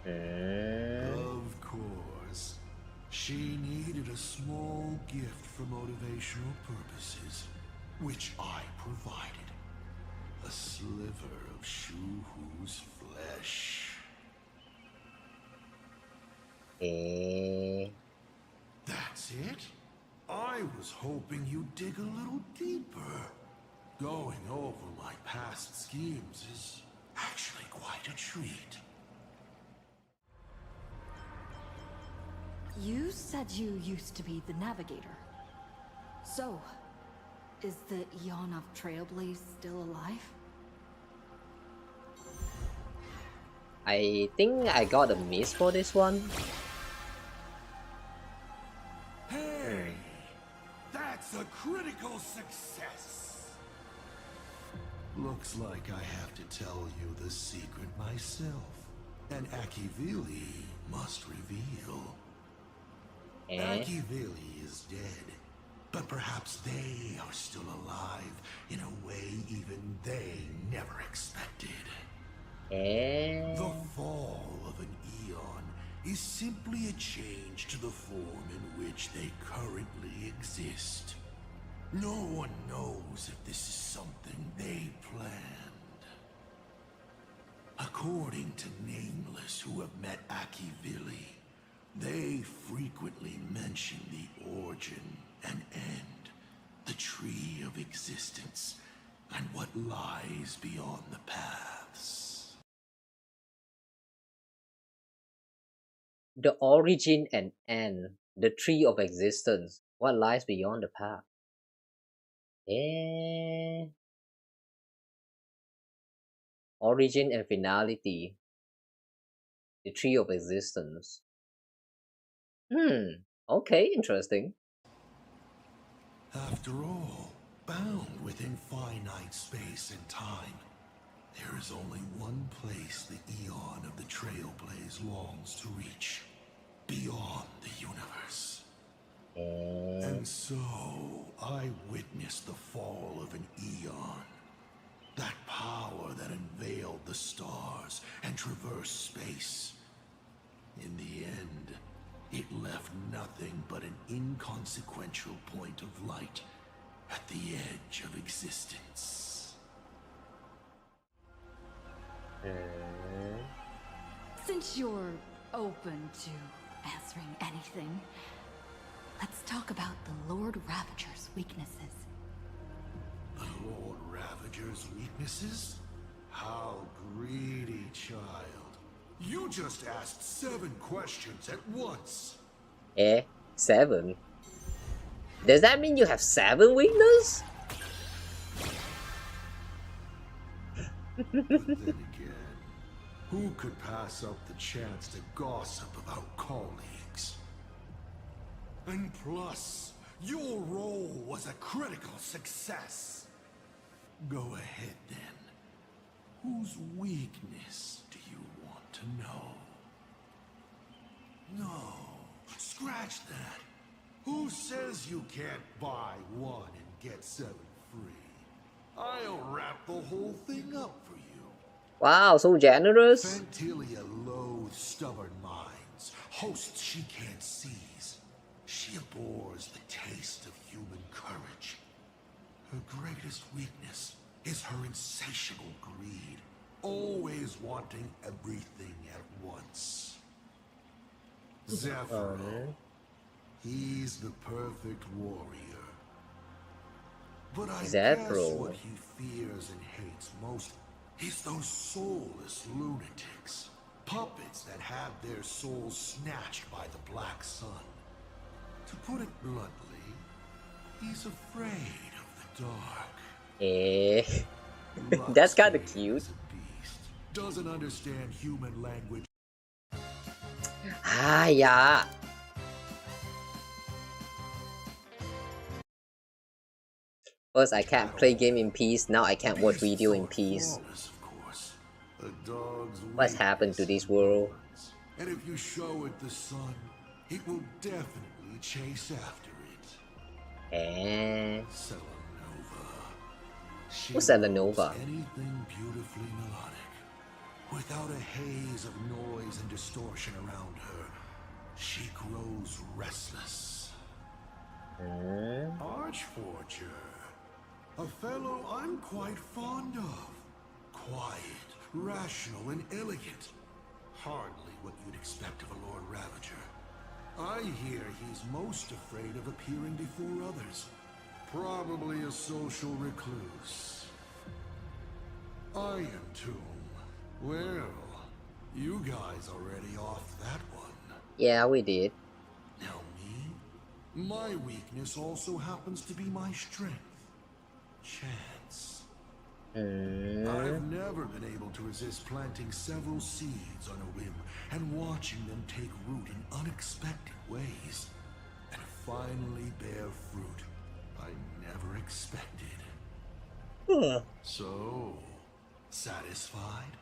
Of course, she needed a small gift for motivational purposes, which I provided. A sliver of Shuhu's flesh. That's it? I was hoping you'd dig a little deeper. Going over my past schemes is actually quite a treat. You said you used to be the navigator. So, is the Eon of Trailblaze still alive? I think I got a miss for this one. Hey! That's a critical success! Looks like I have to tell you the secret myself. And Akivili must reveal. Akivili is dead, but perhaps they are still alive in a way even they never expected. The fall of an eon is simply a change to the form in which they currently exist. No one knows if this is something they planned. According to Nameless who have met Akivili, they frequently mention the origin and end, the tree of existence, and what lies beyond the paths. The origin and end, the tree of existence, what lies beyond the path. Origin and finality, the tree of existence. Okay, interesting. After all, bound within finite space and time, there is only one place the Eon of the Trailblaze longs to reach, beyond the universe. And so, I witnessed the fall of an Eon. That power that unveiled the stars and traversed space. In the end, it left nothing but an inconsequential point of light at the edge of existence. Since you're open to answering anything, let's talk about the Lord Ravager's weaknesses. The Lord Ravager's weaknesses? How greedy, child. You just asked 7 questions at once. 7? Does that mean you have 7 weaknesses? Then again, who could pass up the chance to gossip about colleagues? And plus, your role was a critical success. Go ahead then. Whose weakness do you want to know? No, scratch that. Who says you can't buy 1 and get 7 free? I'll wrap the whole thing up for you. Wow, so generous. Fentilia loathes stubborn minds, hosts she can't seize. She abhors the taste of human courage. Her greatest weakness is her insatiable greed, always wanting everything at once. Zephyro, he's the perfect warrior. But I that guess bro? what he fears and hates most is those soulless lunatics. Puppets that have their souls snatched by the Black Sun. To put it bluntly, he's afraid of the dark. That's kind of cute. Doesn't understand human language. Ah, yeah. First, I can't play game in peace. Now I can't watch video in peace. What's happened to this world? And if you show it the sun, it will definitely chase after it. Who's Selenova? Anything beautifully melodic, without a haze of noise and distortion around her, she grows restless. Archforger, a fellow I'm quite fond of. Quiet, rational, and elegant. Hardly what you'd expect of a Lord Ravager. I hear he's most afraid of appearing before others. Probably a social recluse. Iron Tomb. Well, you guys already off that one. Yeah, we did. Now me? My weakness also happens to be my strength. Chance. I've never been able to resist planting several seeds on a whim and watching them take root in unexpected ways and finally bear fruit I never expected. So, satisfied?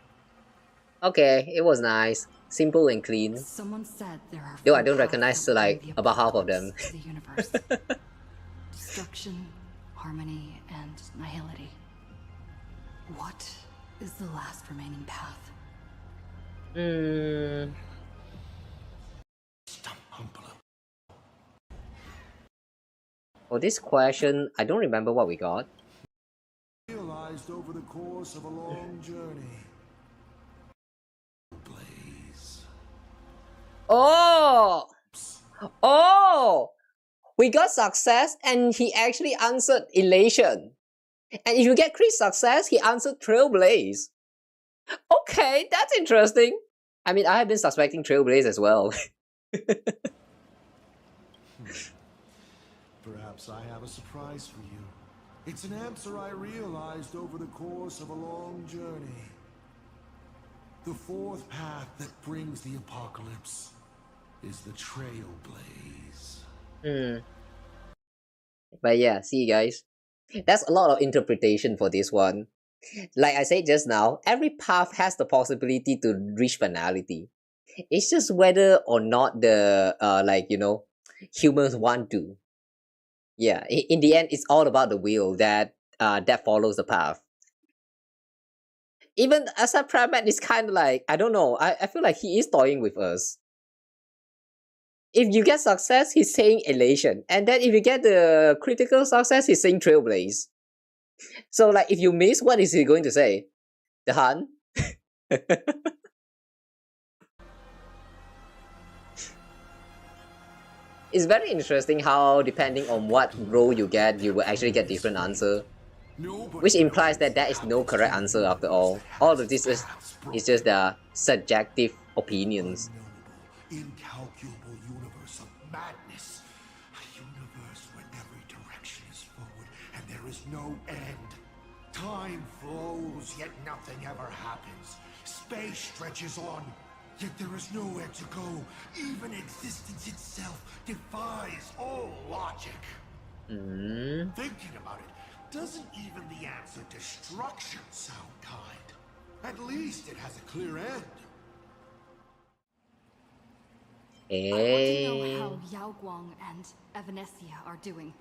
Okay, it was nice. Simple and clean. Someone said there are Though I don't recognize like about half of them. the universe. Destruction, harmony, and nihility. What is the last remaining path? For this question, I don't remember what we got. Realized over the course of a long journey. Blaze. Oh! Oh! We got success and he actually answered elation. And if you get crit success, he answered Trailblaze. Okay, that's interesting. I mean, I have been suspecting Trailblaze as well. Perhaps I have a surprise for you. It's an answer I realized over the course of a long journey. The fourth path that brings the apocalypse is the Trailblaze. But yeah, see you guys. That's a lot of interpretation for this one. Like I said just now, every path has the possibility to reach finality. It's just whether or not the humans want to. Yeah, in the end, it's all about the will that follows the path. Even Asat Pramad is kind of like, I don't know, I feel like he is toying with us. If you get success, he's saying elation. And then if you get the critical success, he's saying Trailblaze. So like, if you miss, what is he going to say? The Hun? It's very interesting how depending on what role you get, you will actually get different answer. Which implies that there is no correct answer after all. All of this is just their subjective opinions. Incalculable universe of madness. A universe where every direction is forward and there is no end. Time flows, yet nothing ever happens. Space stretches on, yet there is nowhere to go. Even existence itself defies all logic. Thinking about it, doesn't even the answer destruction sound kind? At least it has a clear end. I want to know how Yao Guang and Evanesia are doing.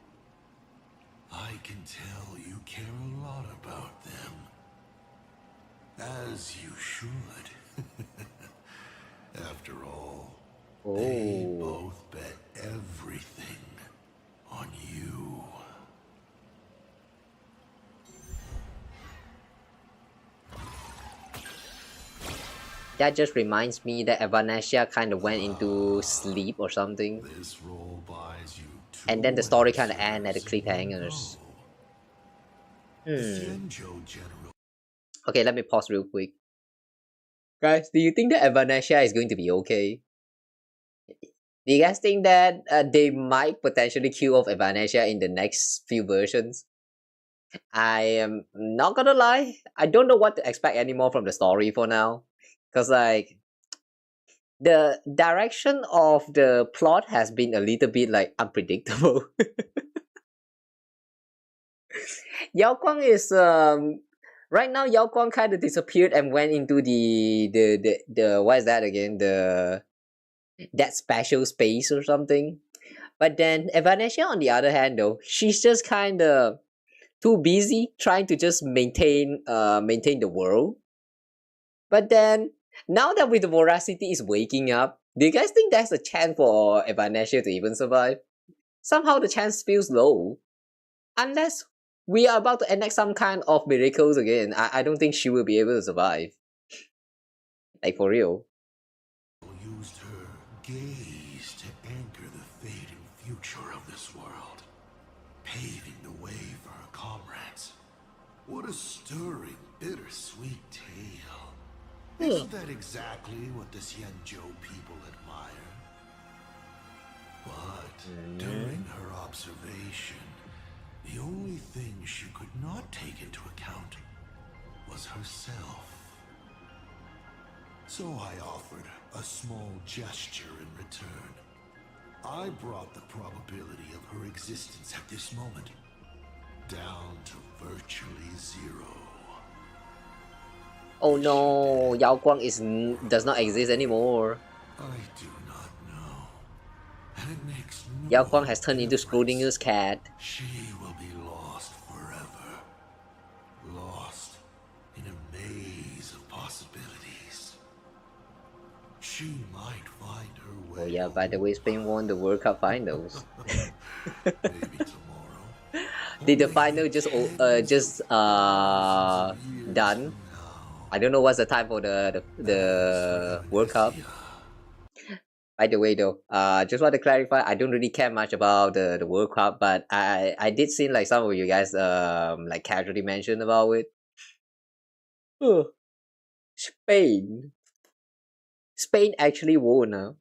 I can tell you care a lot about them. As you should. After all, they both bet everything on you. That just reminds me that Evanesia kind of went into sleep or something. This role buys you and then the story kind of ends at the cliffhangers. Okay, let me pause real quick. Guys, do you think that Evanescia is going to be okay? Do you guys think that they might potentially kill off Evanescia in the next few versions? I am not gonna lie, I don't know what to expect anymore from the story for now. Cause like the direction of the plot has been a little bit like unpredictable. Yao Guang is right now Yao Guang kind of disappeared and went into the what is that again? That special space or something. But then Evanescia on the other hand though, she's just kind of too busy trying to just maintain the world. But then now that with the Voracity is waking up, do you guys think there's a chance for Evanescia to even survive? Somehow the chance feels low. Unless we are about to enact some kind of miracles again, I don't think she will be able to survive. Like for real. Used her gaze to anchor the fate and future of this world, paving the way for her comrades. What a stirring, bittersweet tale. Isn't that exactly what the Xianzhou people admire? But during her observation, the only thing she could not take into account was herself. So I offered a small gesture in return. I brought the probability of her existence at this moment down to virtually zero. Oh no, Yao Guang does not exist anymore. I do not know. And it makes Yao Guang has turned into Schrodinger's cat. She will be lost forever. Lost in a maze of possibilities. She might find her way. Oh yeah, by the way, Spain won the World Cup finals. Maybe tomorrow. Did the final just done? I don't know what's the time for the World Cup. By the way though, just want to clarify, I don't really care much about the World Cup, but I did see like some of you guys like casually mention about it. Spain actually won now.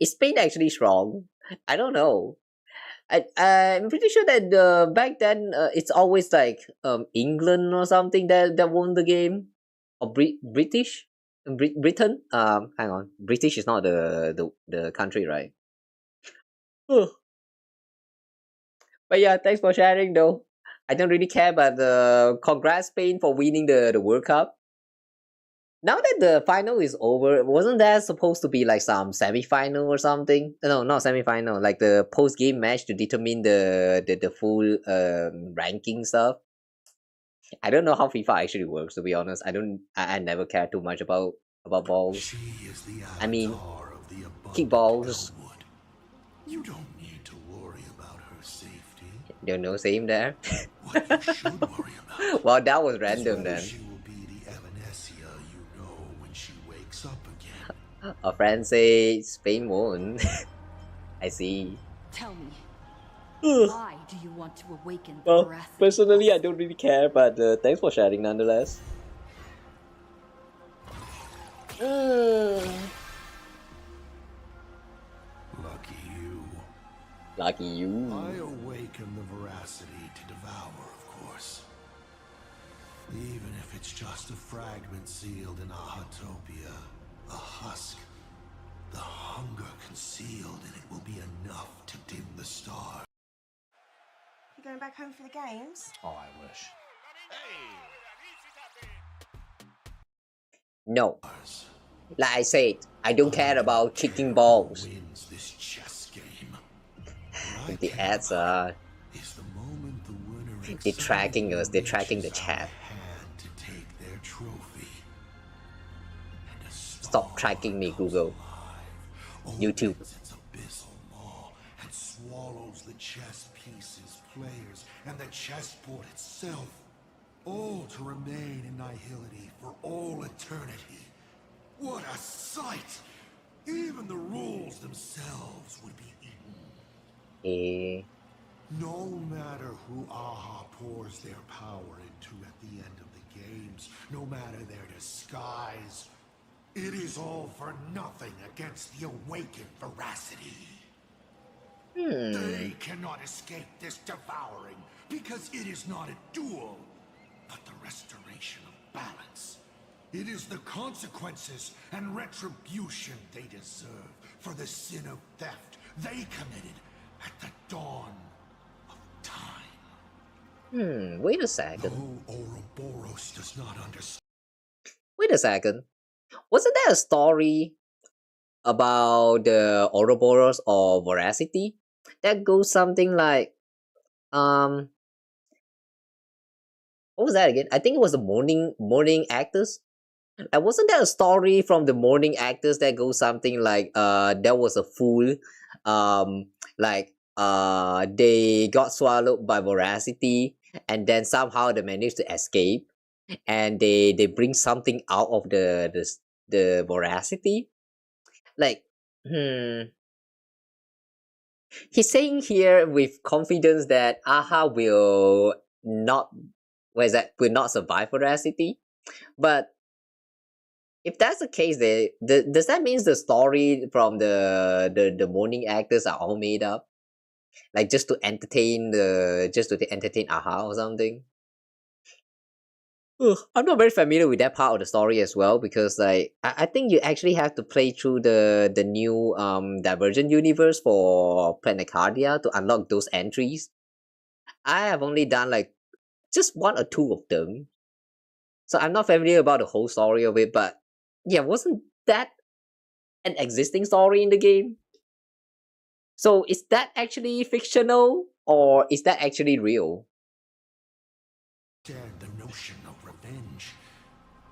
Is Spain actually strong? I don't know. I'm pretty sure that back then it's always like England or something that won the game, or British, Britain. Hang on, British is not the country, right? But yeah, thanks for sharing though. I don't really care, but congrats Spain for winning the World Cup. Now that the final is over, wasn't there supposed to be like some semi-final or something? No, not semi-final, like the post-game match to determine the full ranking stuff. I don't know how FIFA actually works, to be honest. I never care too much about balls. I mean, kickballs. You don't need to worry about her safety. Don't know, same there. What you should worry about. Well, that was random then. A friend says Spain won. I see. Tell me, why do you want to awaken the Well, veracity? personally, I don't really care, but thanks for sharing nonetheless. Lucky you. Lucky you. I awaken the veracity to devour, of course. Even if it's just a fragment sealed in a Hotopia, a husk. The hunger concealed in it will be enough to dim the stars. You going back home for the games? Oh, I wish. No. Like I said, I don't care about kicking balls. Wins this chess game. The ads are... They're tracking us, they're tracking the chat. To take their trophy. Stop tracking me, Google. YouTube. Its abyssal maw and swallows the chess pieces, players, and the chessboard itself, all to remain in nihility for all eternity. What a sight! Even the rules themselves would be eaten. No matter who Aha pours their power into at the end of the games, no matter their disguise, it is all for nothing against the awakened veracity. They cannot escape this devouring because it is not a duel, but the restoration of balance. It is the consequences and retribution they deserve for the sin of theft they committed at the dawn of time. Wait a second. No, Ouroboros does not understand. Wait a second. Wasn't there a story about the Ouroboros or Veracity that goes something like what was that again? I think it was the morning actors. Wasn't there a story from the morning actors that goes something like there was a fool they got swallowed by Veracity and then somehow they managed to escape and they bring something out of the Veracity. He's saying here with confidence that Aha will not survive Veracity, but if that's the case, does that mean the story from the morning actors are all made up, like just to entertain Aha or something? I'm not very familiar with that part of the story as well because I think you actually have to play through the new Divergent universe for Planecardia to unlock those entries. I have only done just 1 or 2 of them, so I'm not familiar about the whole story of it. But yeah, wasn't that an existing story in the game? So is that actually fictional or is that actually real? The notion of revenge,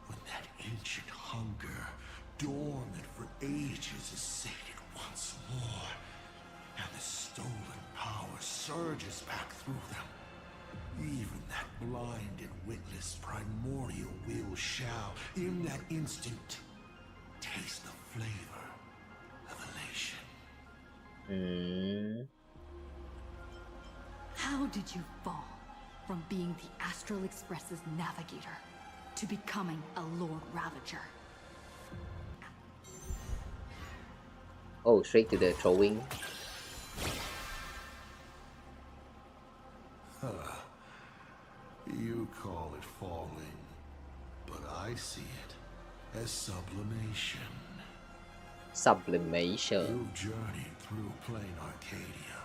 when that ancient hunger, dormant for ages, is sated once more, and the stolen power surges back through them. Even that blind and witless primordial will shall, in that instant, taste the flavor of elation. How did you fall from being the Astral Express's navigator to becoming a Lord Ravager? Oh, straight to the throwing. You call it falling, but I see it as sublimation. Sublimation. You've journeyed through plain Arcadia.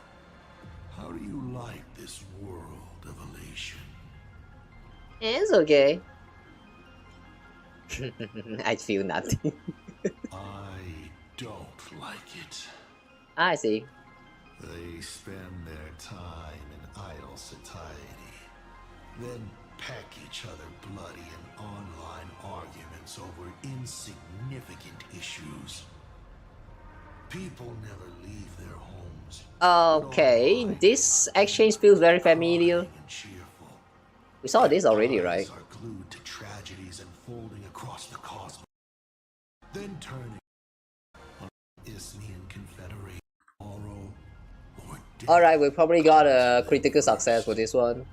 How do you like this world of elation? It's okay. I feel nothing. I don't like it. I see. They spend their time in idle satiety, then peck each other bloody in online arguments over insignificant issues. People never leave their homes. Okay, this exchange feels very familiar. We saw this already, right? Are glued to tragedies unfolding across the cosmos, then turning on Isthmian Confederation tomorrow or death. Alright, we probably got a critical success for this one.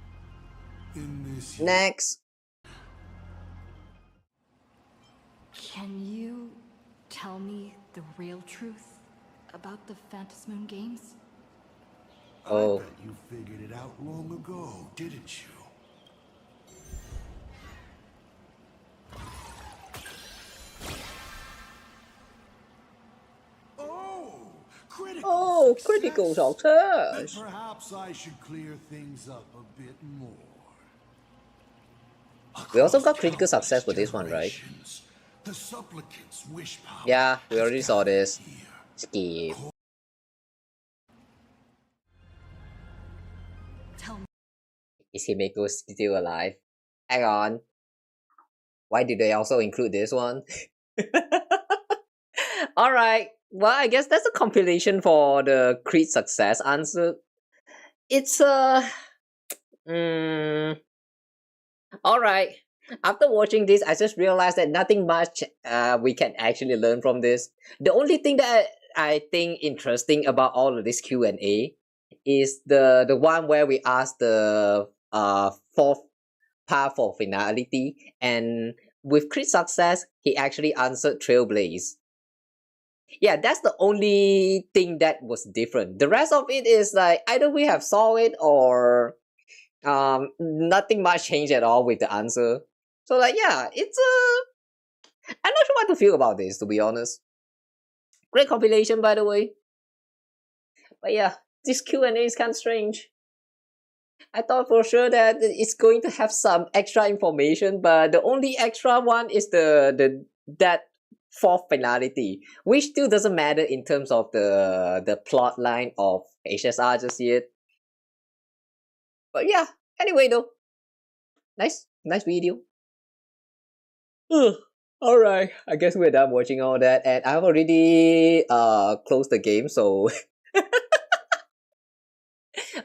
Next. Can you tell me the real truth about the Phantasmoon games? Oh. I bet you figured it out long ago, didn't you? Critical success. Then perhaps I should clear things up a bit more. We also got critical success for this one, right? The supplicants wish power. Yeah, we already saw this. Skip. Is Himeko still alive? Hang on. Why did they also include this one? Alright. Well, I guess that's a compilation for the crit success answer. It's Alright. After watching this, I just realized that nothing much we can actually learn from this. The only thing that I think interesting about all of this Q&A is the one where we asked the fourth path for finality, and with crit success, he actually answered Trailblaze. Yeah, that's the only thing that was different. The rest of it is like either we have saw it or nothing much changed at all with the answer. So like yeah, it's I'm not sure what to feel about this, to be honest. Great compilation, by the way. But yeah, this Q&A is kind of strange. I thought for sure that it's going to have some extra information, but the only extra one is that fourth finality, which still doesn't matter in terms of the plot line of HSR just yet. But yeah, anyway though, nice video. Alright, I guess we're done watching all that, and I've already closed the game, so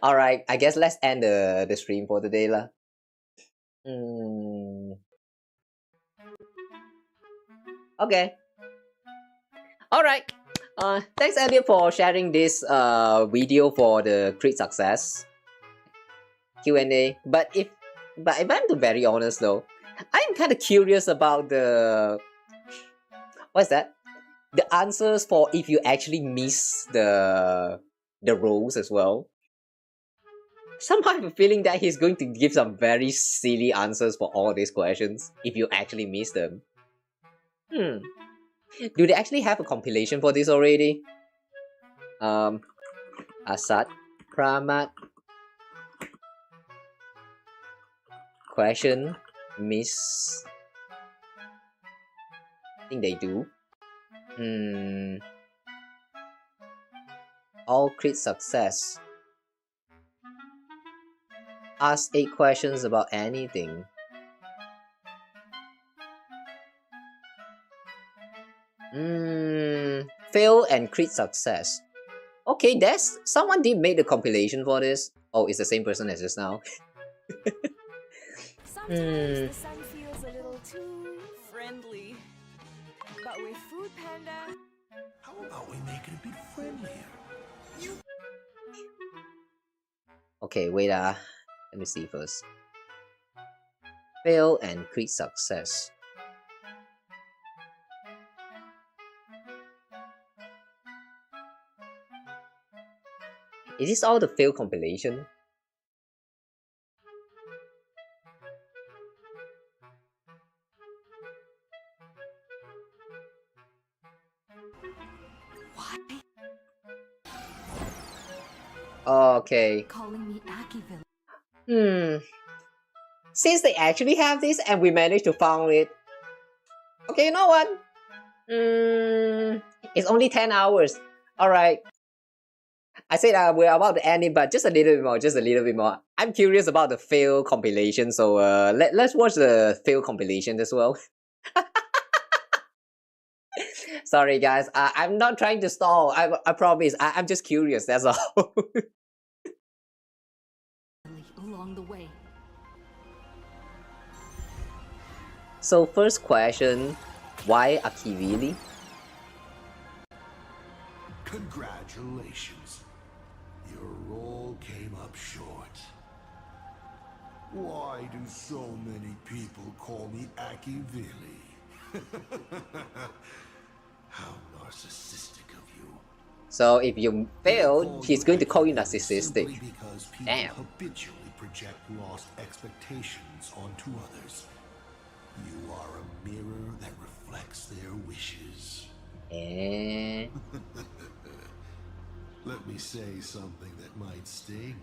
alright, I guess let's end the stream for today lah. Okay. Alright. Thanks Elliot for sharing this video for the crit success Q&A. But if I'm to be very honest though, I'm kind of curious about the what's that? The answers for if you actually miss the roles as well. Somehow I have a feeling that he's going to give some very silly answers for all these questions if you actually miss them. Do they actually have a compilation for this already? Asat Pramad question miss. I think they do. All crit success. Ask 8 questions about anything. Fail and crit success. Okay, there's someone did make the compilation for this. Oh, it's the same person as just now. Sometimes the sun feels a little too friendly. But with Food Panda, how about we make it a bit friendlier? Okay, wait let me see first. Fail and crit success. Is this all the fail compilation? Okay. Calling me Akieville. Since they actually have this and we managed to find it. Okay, you know what? It's only 10 hours. Alright. I said we're about to end it, but just a little bit more. I'm curious about the fail compilation, so let's watch the fail compilation as well. Sorry guys, I'm not trying to stall. I promise. I'm just curious, that's all. Along the way. So first question, why Akivili? Congratulations. Your role came up short. Why do so many people call me Akivili? How narcissistic of you. So if you fail, he's going to call you narcissistic. Because people Damn. habitually project lost expectations onto others. You are a mirror that reflects their wishes. Let me say something that might sting.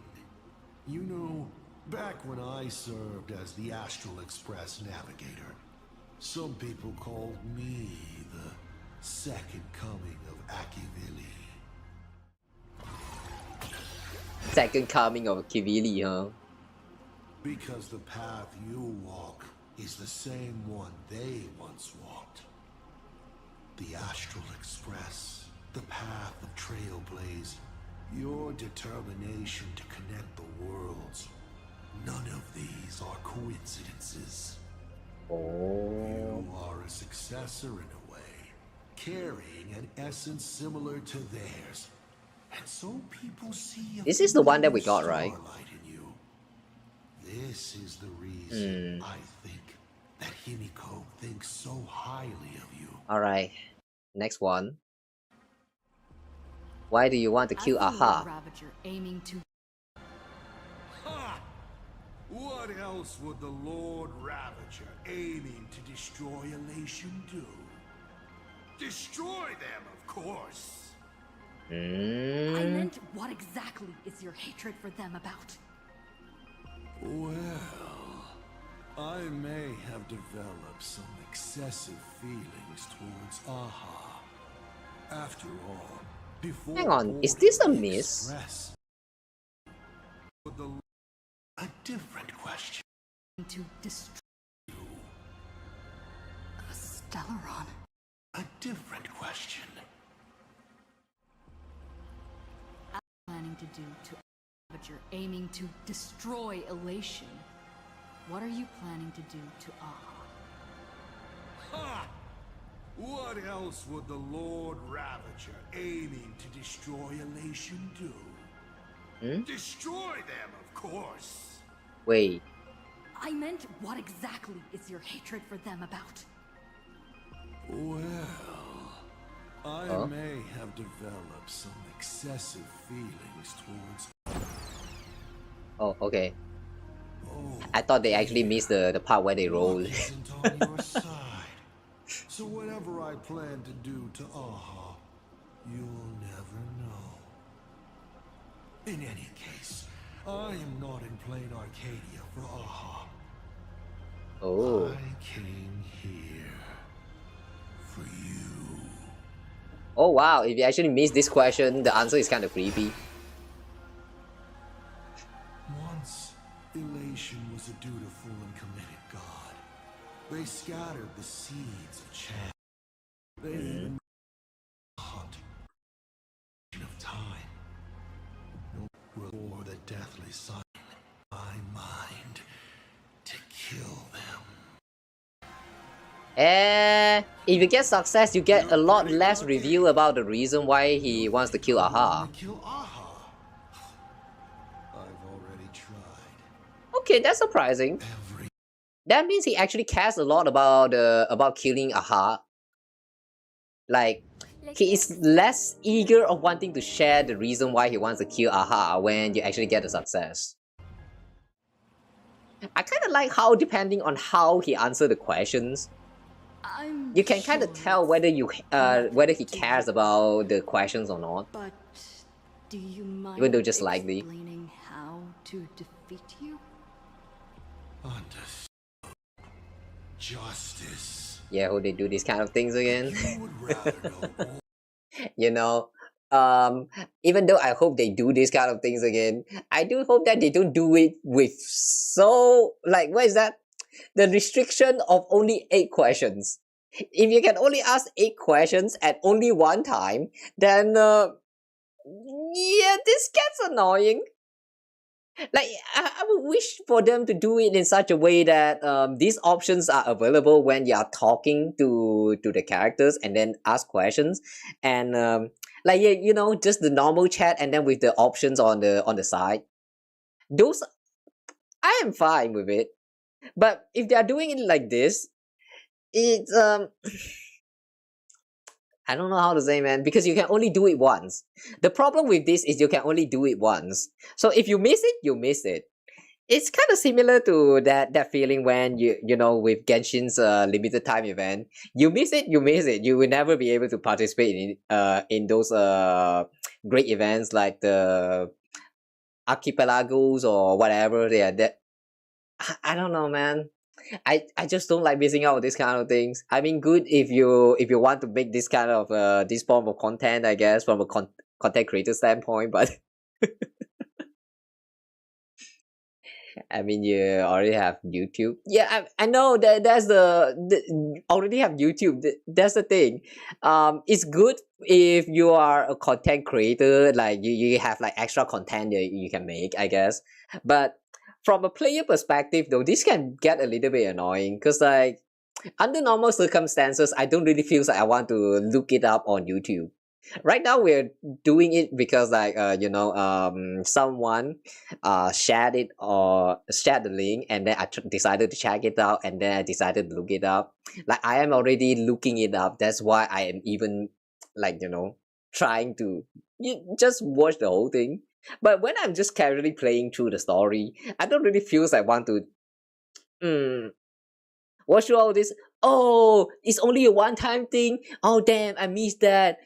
You know, back when I served as the Astral Express navigator, some people called me the second coming of Akivili. Second coming of Akivili, huh? Because the path you walk is the same one they once walked. The Astral Express, the path of Trailblaze, your determination to connect the worlds. None of these are coincidences. You are a successor in a way, carrying an essence similar to theirs. And so people see This is the one that we got, right? in you. This is the reason I think that Himeko thinks so highly of you. Alright, next one. Why do you want to kill Aha? Ravager aiming to. Ha! What else would the Lord Ravager aiming to destroy Elation do? Destroy them, of course. I meant, what exactly is your hatred for them about? Well, I may have developed some excessive feelings towards Aha. After all, before Hang on, is this a miss? A different question. To destroy you. A Stellaron. A different question. Planning to do to Ravager aiming to destroy Elation. What are you planning to do to Aha? Ha! What else would the Lord Ravager aiming to destroy Elation do? Destroy them, of course. Wait. I meant, what exactly is your hatred for them about? Well, I may have developed some excessive feelings towards... Oh, okay. I thought they actually missed the part where they rolled. on your side. So whatever I plan to do to Aha, you'll never know. In any case, I am not in plain Arcadia for Aha. Oh. I came here for you. Oh wow, if you actually missed this question, the answer is kind of creepy. Once, Elation was a dutiful and committed god. They scattered the seeds of chance. They even hunt of time. No will the deathly sign in my mind to kill them. If you get success, you get a lot less review about the reason why he wants to kill Aha. Okay, that's surprising. That means he actually cares a lot about killing Aha. Like, he is less eager of wanting to share the reason why he wants to kill Aha when you actually get the success. I kind of like how, depending on how he answered the questions, you can kind of tell whether he cares about the questions or not. But do you mind even though just slightly. explaining how to defeat you? Justice. Yeah, how they do these kind of things again. You know, even though I hope they do these kind of things again, I do hope that they don't do it with so, like, what is that? The restriction of only 8 questions. If you can only ask 8 questions at only one time, then yeah, this gets annoying. Like, I would wish for them to do it in such a way that these options are available when you are talking to the characters and then ask questions, and like, yeah, you know, just the normal chat and then with the options on the side. Those, I am fine with it. But if they are doing it like this, it's I don't know how to say, man, because you can only do it once. The problem with this is you can only do it once. So if you miss it, you miss it. It's kind of similar to that feeling when you know, with Genshin's limited time event. You miss it, you miss it. You will never be able to participate in those great events like the archipelagos or whatever they are. That I don't know, man. I just don't like missing out on these kind of things. I mean, good if you want to make this kind of this form of content, I guess, from a content creator standpoint, but I mean, you already have YouTube. Yeah, I know that that's already have YouTube. That's the thing. It's good if you are a content creator, like you have like extra content that you can make, I guess. But from a player perspective, though, this can get a little bit annoying because, like, under normal circumstances, I don't really feel like I want to look it up on YouTube. Right now we're doing it because like someone shared it or shared the link, and then I decided to check it out, and then I decided to look it up. Like I am already looking it up. That's why I am even like trying to just watch the whole thing. But when I'm just casually playing through the story, I don't really feel like I want to watch through all this. Oh, it's only a one-time thing. Oh damn, I missed that.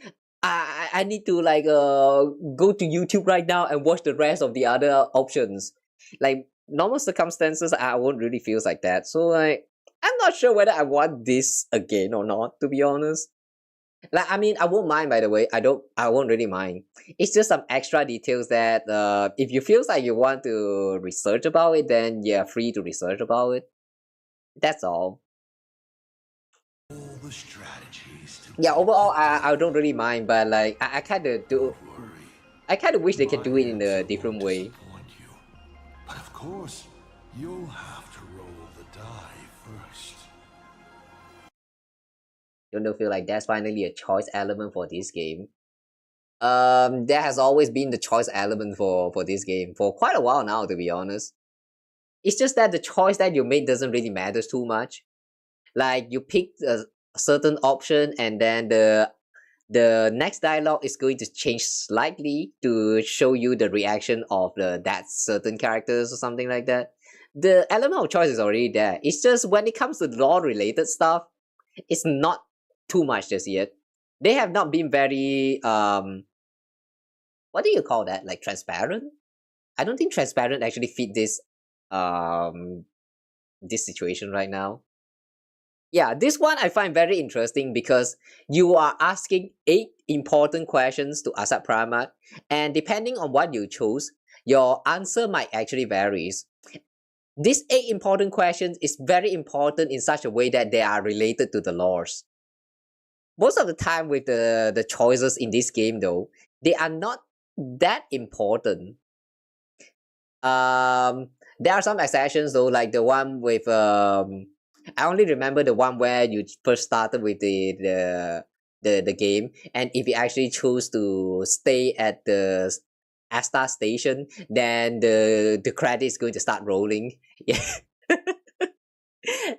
I need to like go to YouTube right now and watch the rest of the other options. Like normal circumstances, I won't really feel like that. So like I'm not sure whether I want this again or not, to be honest. Like I mean, I won't mind, by the way. I won't really mind. It's just some extra details that if you feel like you want to research about it, then you're free to research about it. That's all. Yeah, overall, I don't really mind, but like I kind of do. I kind of wish they could do it in a different way. But of course, you'll have to roll the die first. Don't you feel like there's finally a choice element for this game? There has always been the choice element for this game for quite a while now, to be honest. It's just that the choice that you make doesn't really matter too much. Like you pick a certain option, and then the next dialogue is going to change slightly to show you the reaction of that certain characters or something like that. The element of choice is already there. It's just when it comes to lore related stuff, it's not too much just yet. They have not been very what do you call that? Like transparent? I don't think transparent actually fit this situation right now. Yeah, this one I find very interesting because you are asking 8 important questions to Asat Pramad, and depending on what you choose, your answer might actually varies. These 8 important questions is very important in such a way that they are related to the lores. Most of the time with the choices in this game though, they are not that important. There are some exceptions though, like the one with I only remember the one where you first started with the game, and if you actually choose to stay at the Asta station, then the credit is going to start rolling. Yeah.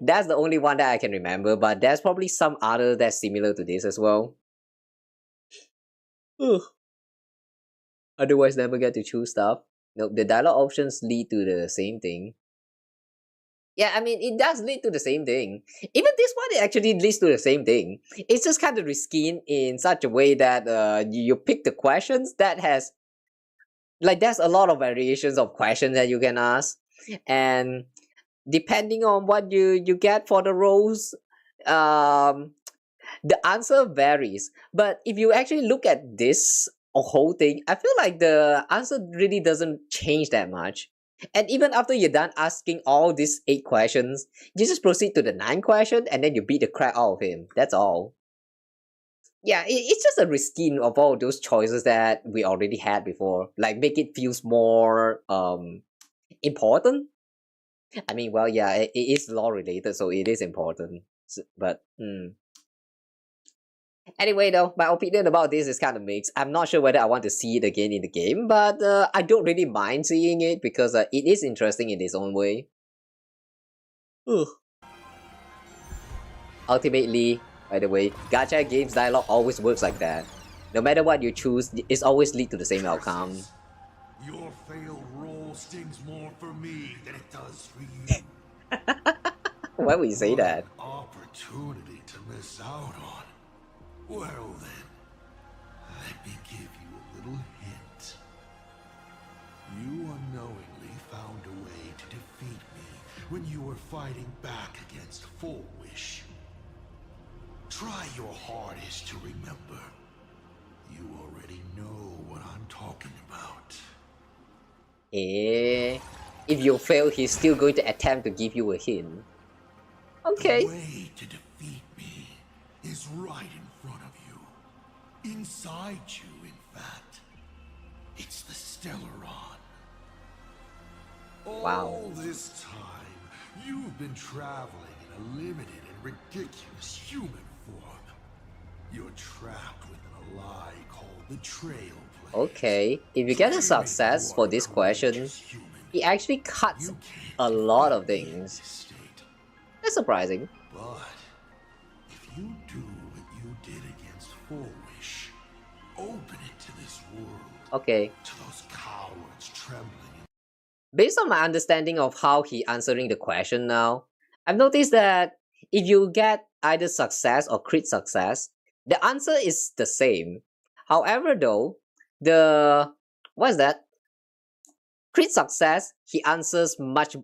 That's the only one that I can remember, but there's probably some other that's similar to this as well. Otherwise, never get to choose stuff. Nope, the dialogue options lead to the same thing. Yeah, I mean, it does lead to the same thing. Even this one, it actually leads to the same thing. It's just kind of risky in such a way that you pick the questions that has... Like, there's a lot of variations of questions that you can ask. And depending on what you get for the roles, the answer varies. But if you actually look at this whole thing, I feel like the answer really doesn't change that much. And even after you're done asking all these 8 questions, you just proceed to the 9th question and then you beat the crap out of him. That's all. Yeah, it's just a reskin of all those choices that we already had before. Like, make it feels more important. I mean, well, yeah, it is lore related, so it is important. But, Anyway, though, my opinion about this is kind of mixed. I'm not sure whether I want to see it again in the game, but I don't really mind seeing it because it is interesting in its own way. Ultimately, by the way, gacha games dialogue always works like that. No matter what you choose, it's always lead to the same outcome. Your failed roll stings more for me than it does for you. Why would you say that? Opportunity to miss out on. Well then, let me give you a little hint. You unknowingly found a way to defeat me when you were fighting back against Full Wish. Try your hardest to remember. You already know what I'm talking about. If you fail, he's still going to attempt to give you a hint. Okay. The way to defeat me is right in front of you. Inside you, in fact. It's the Stellaron. All this time, you've been traveling in a limited and ridiculous human form. You're trapped within a lie the Trailblaze. Okay, if you get a success for this question, he actually cuts a lot of things. That's surprising. But if you do what you did against Wish, open it to this world. Okay. To those cowards trembling. Based on my understanding of how he answering the question now, I've noticed that if you get either success or crit success, the answer is the same. However, though, what's that? Crit success, he answers much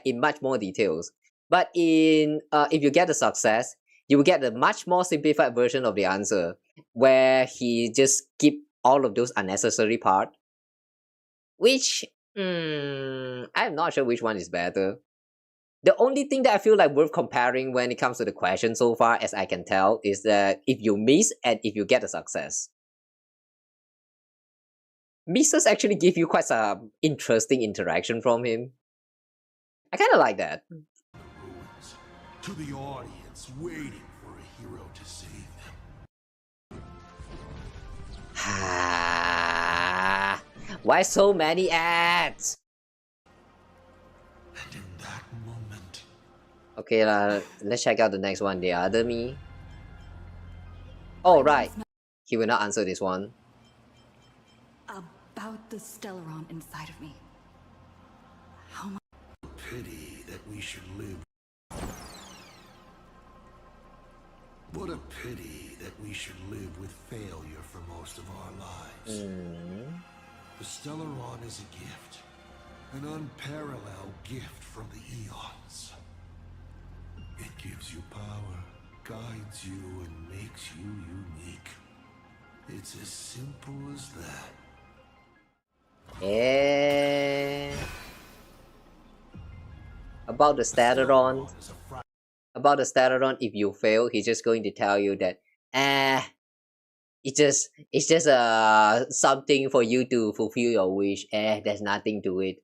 in much more details. But if you get a success, you will get a much more simplified version of the answer, where he just skip all of those unnecessary part. Which I'm not sure which one is better. The only thing that I feel like worth comparing when it comes to the question so far, as I can tell, is that if you miss and if you get a success. Misses actually give you quite some interesting interaction from him. I kind of like that. To the audience waiting for a hero to save them. Why so many ads? And in that moment... Okay, let's check out the next one. The other me. Oh, right. He will not answer this one. About the Stellaron inside of me. How much pity that we should live. What a pity that we should live with failure for most of our lives. The Stellaron is a gift. An unparalleled gift from the eons. It gives you power, guides you, and makes you unique. It's as simple as that. Yeah. About the Stellaron. If you fail, he's just going to tell you that it's just something for you to fulfill your wish. There's nothing to it.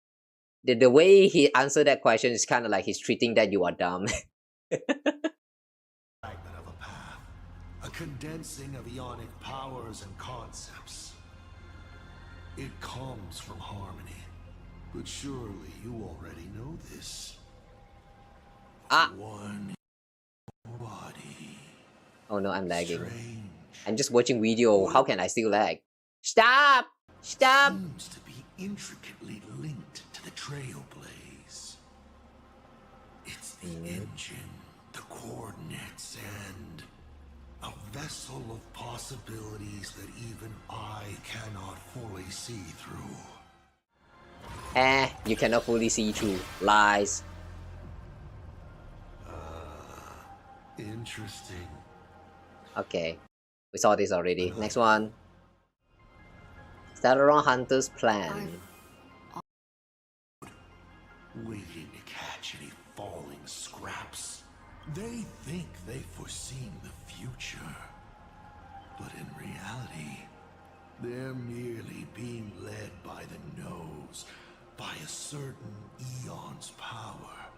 The way he answered that question is kind of like he's treating that you are dumb. A condensing of ionic powers and concepts. It comes from harmony, but surely you already know this. One body. Oh no, I'm lagging. I'm just watching video. How can I still lag? Stop! Stop! Seems to be intricately linked to the Trailblaze. It's the engine, the coordinates, and a vessel of possibilities that even I cannot fully see through. You cannot fully see through. Lies. Interesting. Okay. We saw this already. Next one. Stellaron Hunter's plan. Waiting to catch any falling scraps. They think they've foreseen the future. But in reality, they're merely being led by the nose, by a certain eon's power,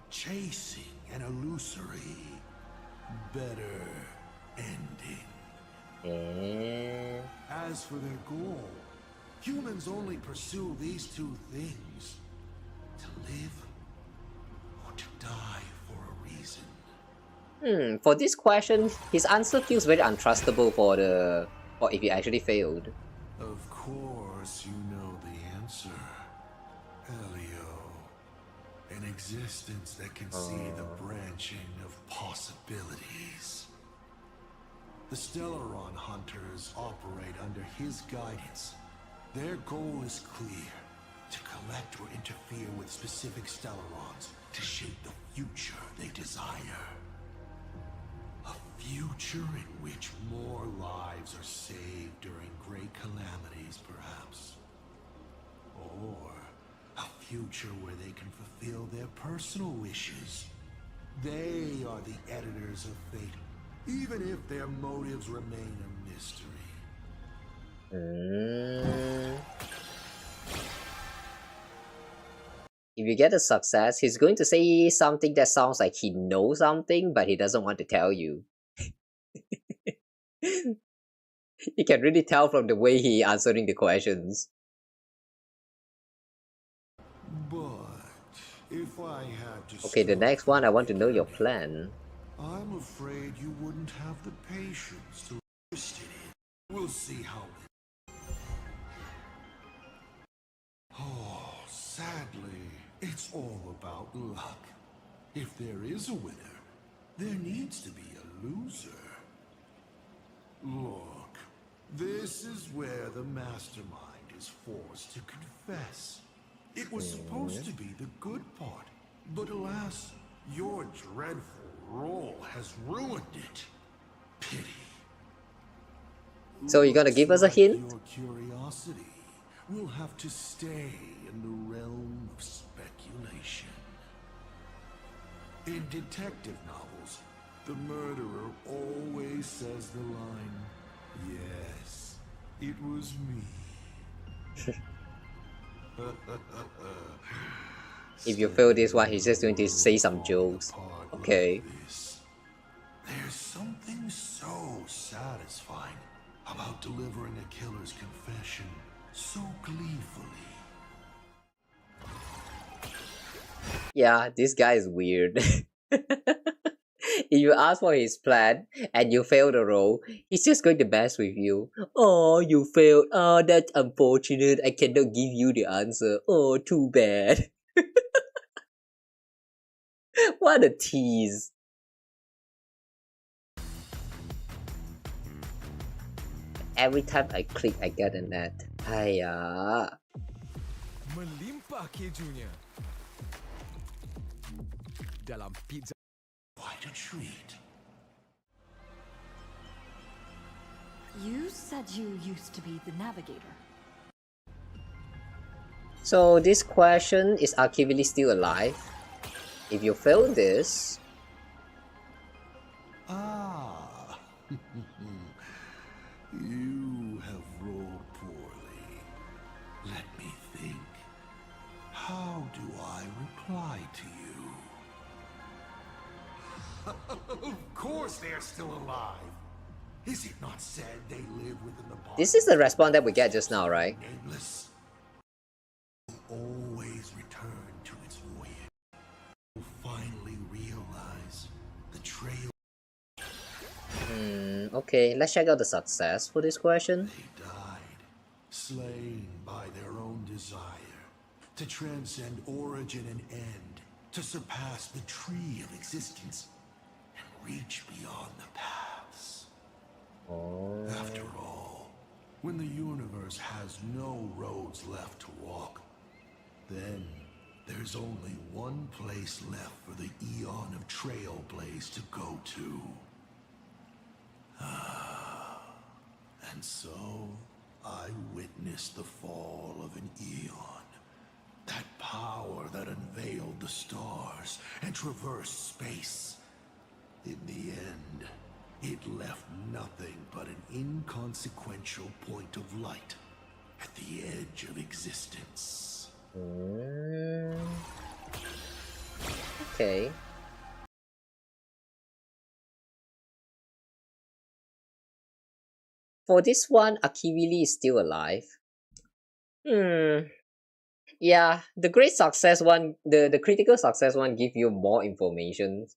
chasing an illusory, better ending. As for their goal, humans only pursue these two things: to live or to die for a reason. For this question, his answer feels very untrustable for if he actually failed. Of course you know the answer. Helio. An existence that can see the branching of possibilities. The Stellaron Hunters operate under his guidance. Their goal is clear: to collect or interfere with specific Stellarons to shape the future they desire. A future in which more lives are saved during great calamities, perhaps. Or a future where they can fulfill their personal wishes. They are the editors of fate, even if their motives remain a mystery. If you get a success, he's going to say something that sounds like he knows something, but he doesn't want to tell you. You can really tell from the way he answering the questions. But if I had to Okay, the next one, I want to know your plan. I'm afraid you wouldn't have the patience to resist it. We'll see how it... Oh, sadly, it's all about luck. If there is a winner, there needs to be a loser. Look, this is where the mastermind is forced to confess. It was supposed to be the good part, but alas, your dreadful role has ruined it. Pity. So you're gonna give us a hint? Your curiosity will have to stay in the realm of speculation. In detective novels, the murderer always says the line, "Yes, it was me." If you fail this one, he's just going to say some jokes. Okay. There's something so satisfying about delivering a killer's confession so gleefully. Yeah, this guy is weird. If you ask for his plan and you fail the role, he's just going to mess with you. Oh, you failed. Oh, that's unfortunate. I cannot give you the answer. Oh, too bad. What a tease. Every time I click, I get a net. Hiya. Melimpah kejunya dalam pizza. Quite a treat. You said you used to be the navigator. So this question is Archivili still alive? If you fail this... Ah, you have rolled poorly. Let me think. How do I reply to you? Of course they're still alive. Is it not said they live within the body? This is the response that we get just now, right? Nameless. Always return to its voyage. Will finally realize the trail. Okay, let's check out the success for this question. They died, slain by their own desire, to transcend origin and end, to surpass the tree of existence, and reach beyond the paths. After all, when the universe has no roads left to walk, then there's only one place left for the eon of Trailblaze to go to. And so, I witnessed the fall of an eon. That power that unveiled the stars and traversed space. In the end, it left nothing but an inconsequential point of light at the edge of existence. Okay. For this one, Akivili is still alive. Yeah, the great success one, the critical success one give you more information.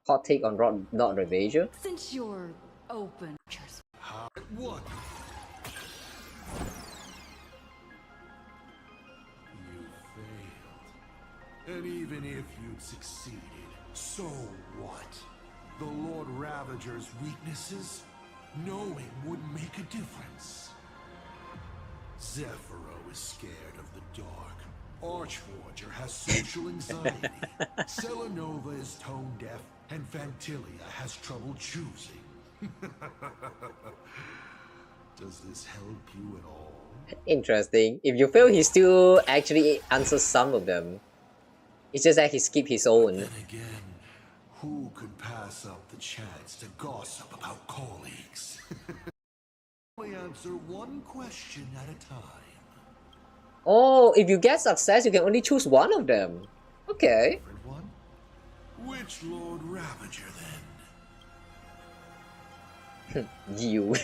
Hot take on not Ravages. Since you're open, What? You failed. And even if you'd succeeded, so what? The Lord Ravager's weaknesses? Knowing wouldn't make a difference. Zephyro is scared of the dark. Archforger has social anxiety. Selenova is tone deaf, and Fantilia has trouble choosing. Does this help you at all? Interesting. If you fail, he still actually answers some of them. It's just that he skipped his own. Then again, who could pass up the chance to gossip about colleagues? Only answer one question at a time. Oh, if you get success, you can only choose one of them. Okay. Which Lord Ravager then? You.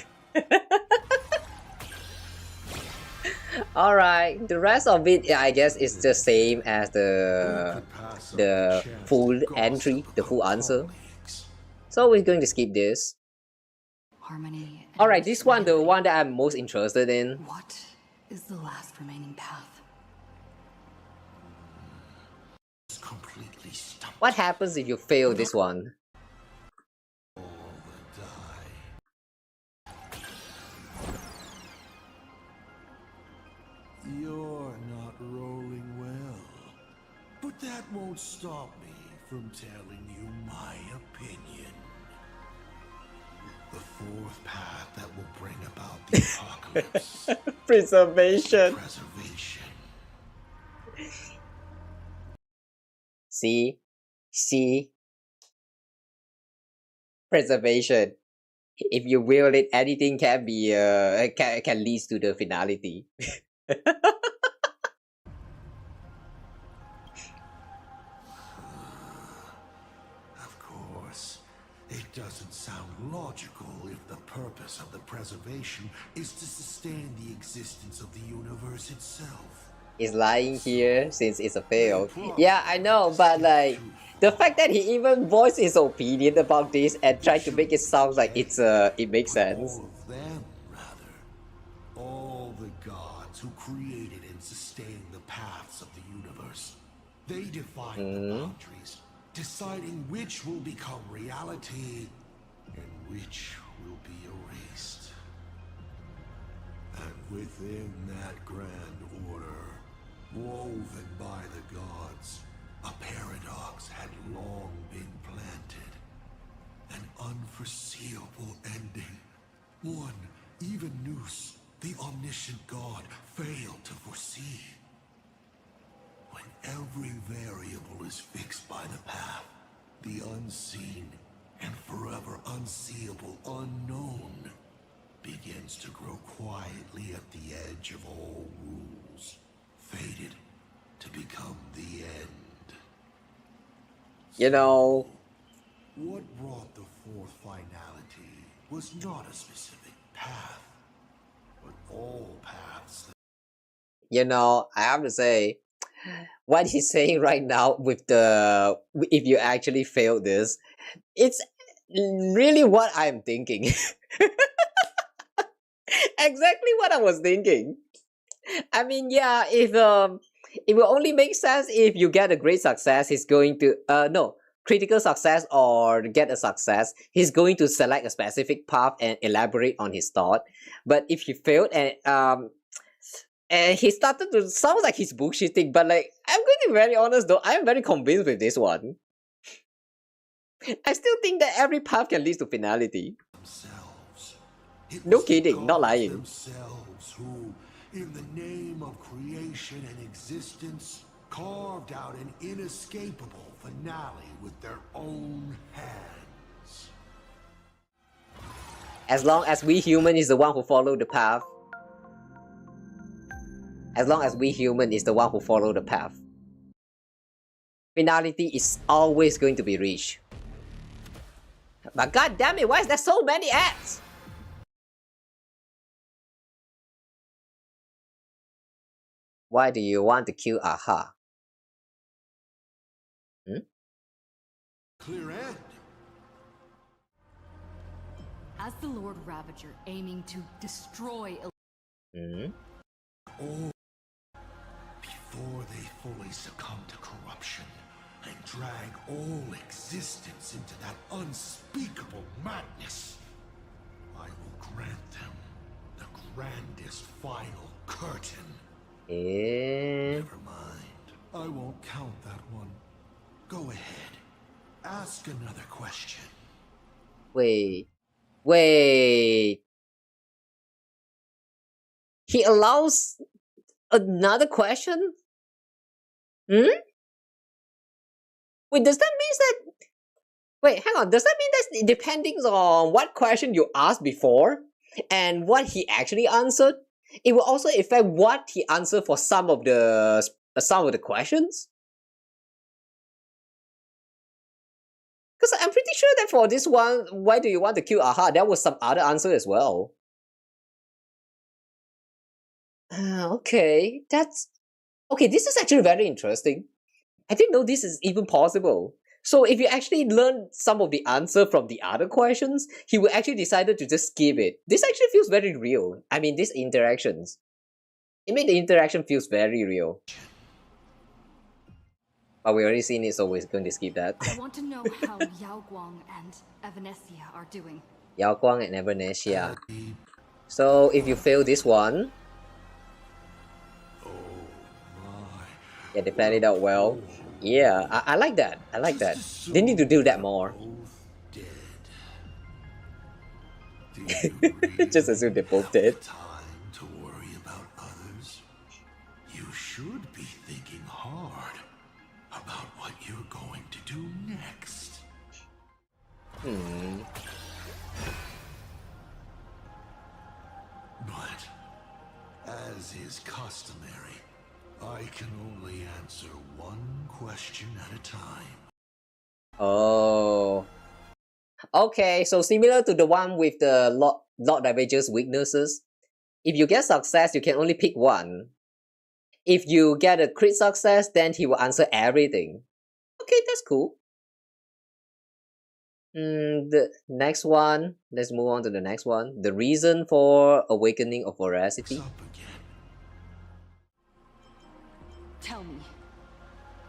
Alright, the rest of it, I guess, is the same as the full entry, the full answer. So we're going to skip this. Harmony. Alright, this one, the one that I'm most interested in. What is the last remaining path? What happens if you fail this one? You're not rolling well, but that won't stop me from telling you my opinion. The fourth path that will bring about the apocalypse. Preservation. Preservation. See? Preservation. If you will it, anything can be can lead to the finality. Of course, it doesn't sound logical if the purpose of the preservation is to sustain the existence of the universe itself. Is lying here since it's a fail. Yeah, I know, but like the fact that he even voiced his opinion about this and tried to make it sound like it makes sense. All of them, rather. All the gods who created and sustained the paths of the universe. They define the boundaries, deciding which will become reality and which will be erased. And within that grand order, woven by the gods, a paradox had long been planted. An unforeseeable ending. One even Nous, the omniscient god, failed to foresee. When every variable is fixed by the path, the unseen and forever unseeable unknown begins to grow quietly at the edge of all rules, fated to become the end. You know, what brought the fourth finality was not a specific path, but all paths. You know, I have to say, what he's saying right now with the if you actually fail this, it's really what I'm thinking. Exactly what I was thinking. I mean, yeah, if it will only make sense if you get a great success. He's going to critical success or get a success. He's going to select a specific path and elaborate on his thought. But if he failed and he started to sound like he's bullshitting, but like I'm going to be very honest though, I'm very convinced with this one. I still think that every path can lead to finality. No kidding, not lying. Themselves who, in the name of creation and existence, carved out an inescapable finale with their own hands. As long as we human is the one who follow the path. As long as we human is the one who follow the path. Finality is always going to be reached. But god damn it, why is there so many ads? Why do you want to kill Aha? Clear end. As the Lord Ravager aiming to destroy Or before they fully succumb to corruption and drag all existence into that unspeakable madness, I will grant them the grandest final curtain. Never mind. I won't count that one. Go ahead. Ask another question. Wait. He allows another question? Wait, does that mean that... Wait, hang on. Does that mean that depending on what question you asked before and what he actually answered, it will also affect what he answered for some of the questions? Because I'm pretty sure that for this one, why do you want to kill Aha? There was some other answer as well. Okay, that's... Okay, this is actually very interesting. I didn't know this is even possible. So if you actually learn some of the answer from the other questions, he will actually decided to just skip it. This actually feels very real. I mean, these interactions. It made the interaction feels very real. But we already seen it, so we're going to skip that. I want to know how Yao Guang and Evanesia are doing. Yao Guang and Evanesia. So if you fail this one, yeah, they planned it out well. Yeah, I like that. I like that. They need to do that more. Just assume they're both dead. To worry about others, you should be thinking hard about what you're going to do next. But as is customary, I can only answer one question at a time. Oh. Okay, so similar to the one with the Lord Ravages weaknesses. If you get success, you can only pick one. If you get a crit success, then he will answer everything. Okay, that's cool. The next one, let's move on to the next one. The reason for awakening of veracity. Tell me,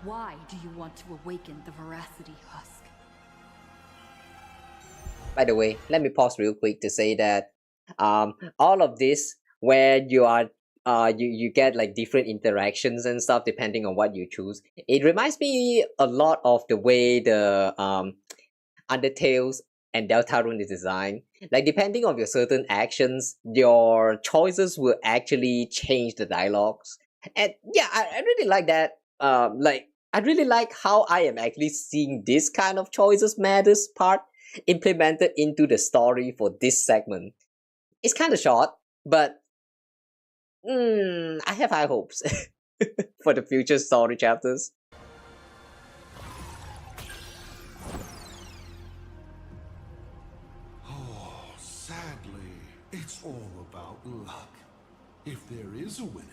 why do you want to awaken the veracity husk? By the way, let me pause real quick to say that all of this where you are you get like different interactions and stuff depending on what you choose. It reminds me a lot of the way the Undertales and Deltarune is designed. Like depending on your certain actions, your choices will actually change the dialogues. And yeah, I really like that. I really like how I am actually seeing this kind of choices matters part implemented into the story for this segment. It's kind of short, but I have high hopes for the future story chapters. Oh, sadly, it's all about luck. If there is a winner,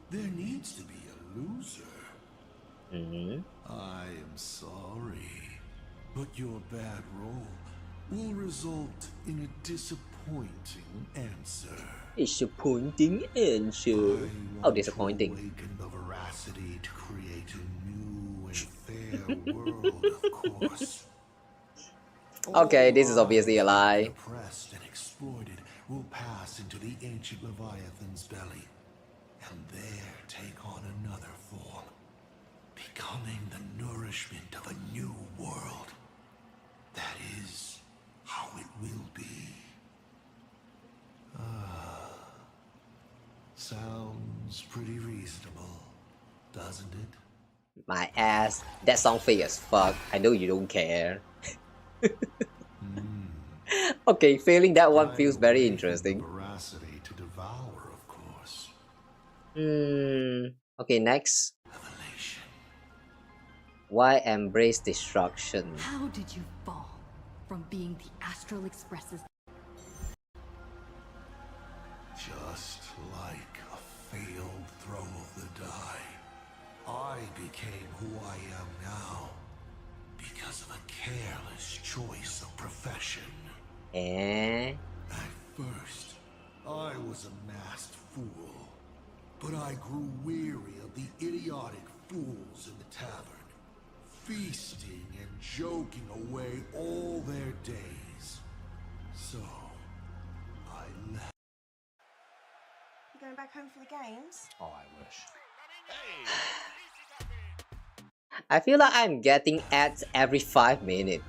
there needs to be a loser. I am sorry, but your bad roll will result in a disappointing answer. Disappointing answer. Oh, disappointing. Awaken the veracity to create a new and fair world, of course. Okay, this is obviously a lie. Oppressed and exploited will pass into the ancient Leviathan's belly, and there take on another form, becoming the nourishment of a new world. That is how it will be. Sounds pretty reasonable, doesn't it? My ass, that song fake as fuck. I know you don't care. Okay, failing that one feels very interesting. Veracity to devour, of course. Okay, next. Why embrace destruction? How did you fall from being the Astral Express's... Just like a failed throw of the die, I became who I am now because of a careless choice of profession. At first, I was a masked fool, but I grew weary of the idiotic fools in the tavern, feasting and joking away all their days. So, I left. You going back home for the games? Oh, I wish. I feel like I'm getting ads every 5 minutes.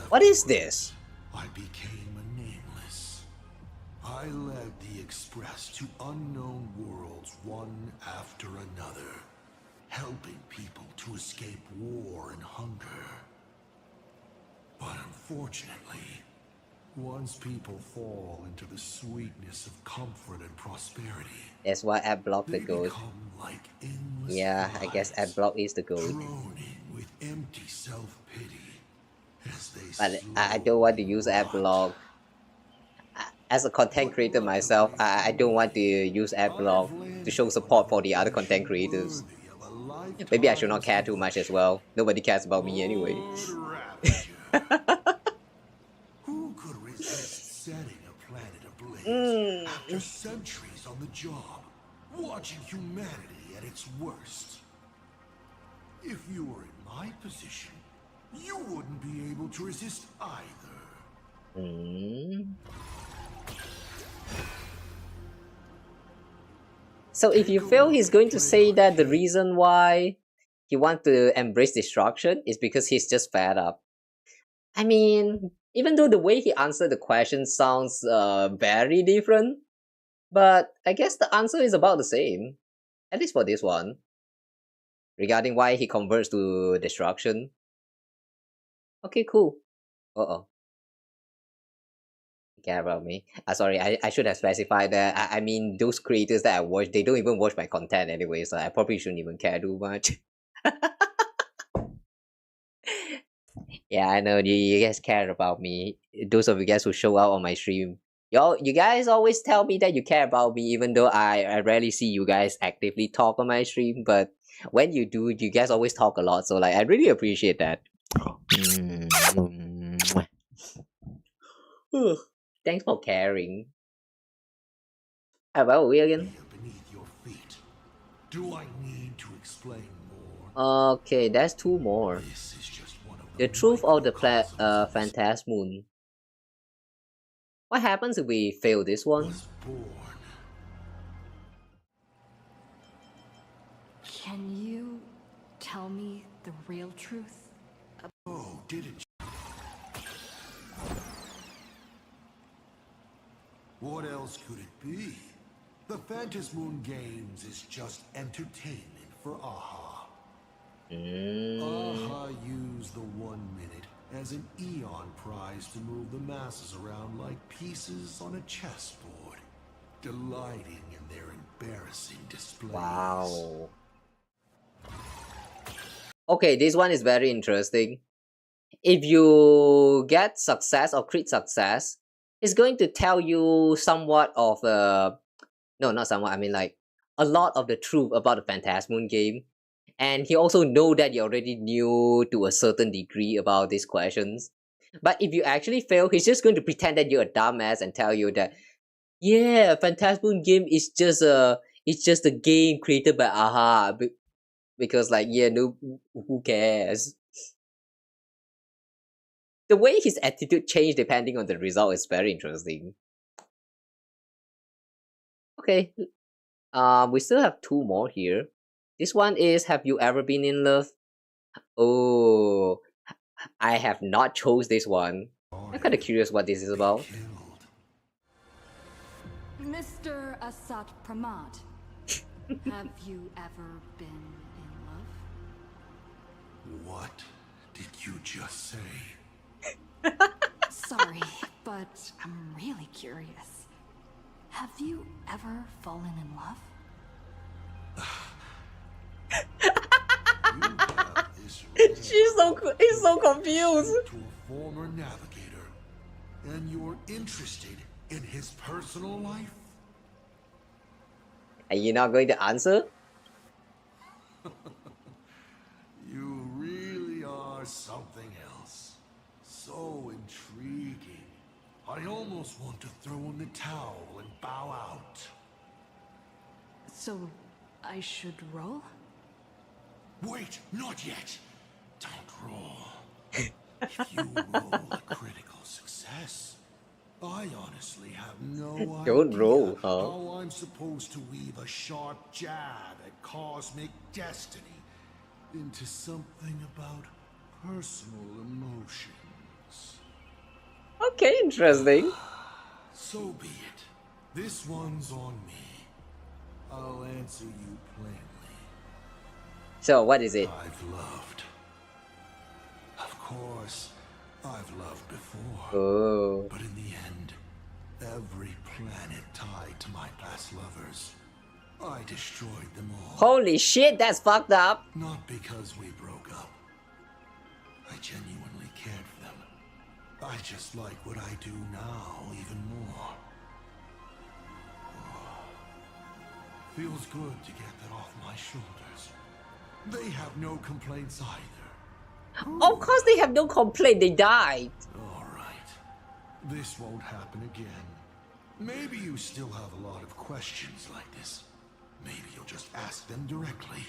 What is this? I became a nameless. I led the Express to unknown worlds one after another, helping people to escape war and hunger. But unfortunately, once people fall into the sweetness of comfort and prosperity, that's why adblock the goat. like endless yeah, I guess adblock is the goat. droning with empty self-pity. And But I don't want to use adblock. As a content creator myself, I don't want to use adblock to show support for the other content creators. Maybe I should not care too much as well. Nobody cares about me anyway. Who could resist setting a planet ablaze after centuries on the job, watching humanity at its worst? If you were in my position, you wouldn't be able to resist either. So if you fail, he's going to say that the reason why he wants to embrace destruction is because he's just fed up. I mean, even though the way he answered the question sounds very different, but I guess the answer is about the same, at least for this one, regarding why he converts to destruction. Okay, cool. Care about me. Sorry, I should have specified that. I mean, those creators that I watch, they don't even watch my content anyway, so I probably shouldn't even care too much. Yeah, I know you guys care about me. Those of you guys who show up on my stream, you guys always tell me that you care about me, even though I rarely see you guys actively talk on my stream. But when you do, you guys always talk a lot, so like I really appreciate that. Thanks for caring. How about we again? Beneath your feet. Do I need to explain more? Okay, that's two more. The truth of the Phantasmoon. What happens if we fail this one? Can you tell me the real truth? Oh, didn't you? What else could it be? The Phantasmoon Games is just entertainment for AHA. AHA used the 1 minute as an Eon prize to move the masses around like pieces on a chessboard, delighting in their embarrassing displays. Wow. Okay, this one is very interesting. If you get success or create success, it's going to tell you somewhat of no, not somewhat, I mean like a lot of the truth about the Phantasmoon game. And he also know that you already knew to a certain degree about these questions. But if you actually fail, he's just going to pretend that you're a dumbass and tell you that, yeah, Phantasmoon game is just a game created by AHA. Because like, yeah, no, who cares? The way his attitude changed depending on the result is very interesting. Okay, we still have two more here. This one is, have you ever been in love? Oh, I have not chose this one. I'm kind of curious what this is about. Mr. Asat Pramad, have you ever been in love? What did you just say? Sorry, but I'm really curious. Have you ever fallen in love? He's so confused. To a former navigator, and you're interested in his personal life? Are you not going to answer? You really are something else. So intriguing. I almost want to throw in the towel and bow out. So, I should roll? Wait, not yet. Don't roll. If you roll a critical success, I honestly have no idea Don't roll, huh? how I'm supposed to weave a sharp jab at cosmic destiny into something about personal emotions. Okay, interesting. So be it. This one's on me. I'll answer you plainly. So, what is it? I've loved. Of course, I've loved before. Oh. But in the end, every planet tied to my past lovers, I destroyed them all. Holy shit, that's fucked up. Not because we broke up. I genuinely cared for them. I just like what I do now even more. Feels good to get that off my shoulders. They have no complaints either. Of course they have no complaint, they died. Alright. This won't happen again. Maybe you still have a lot of questions like this. Maybe you'll just ask them directly.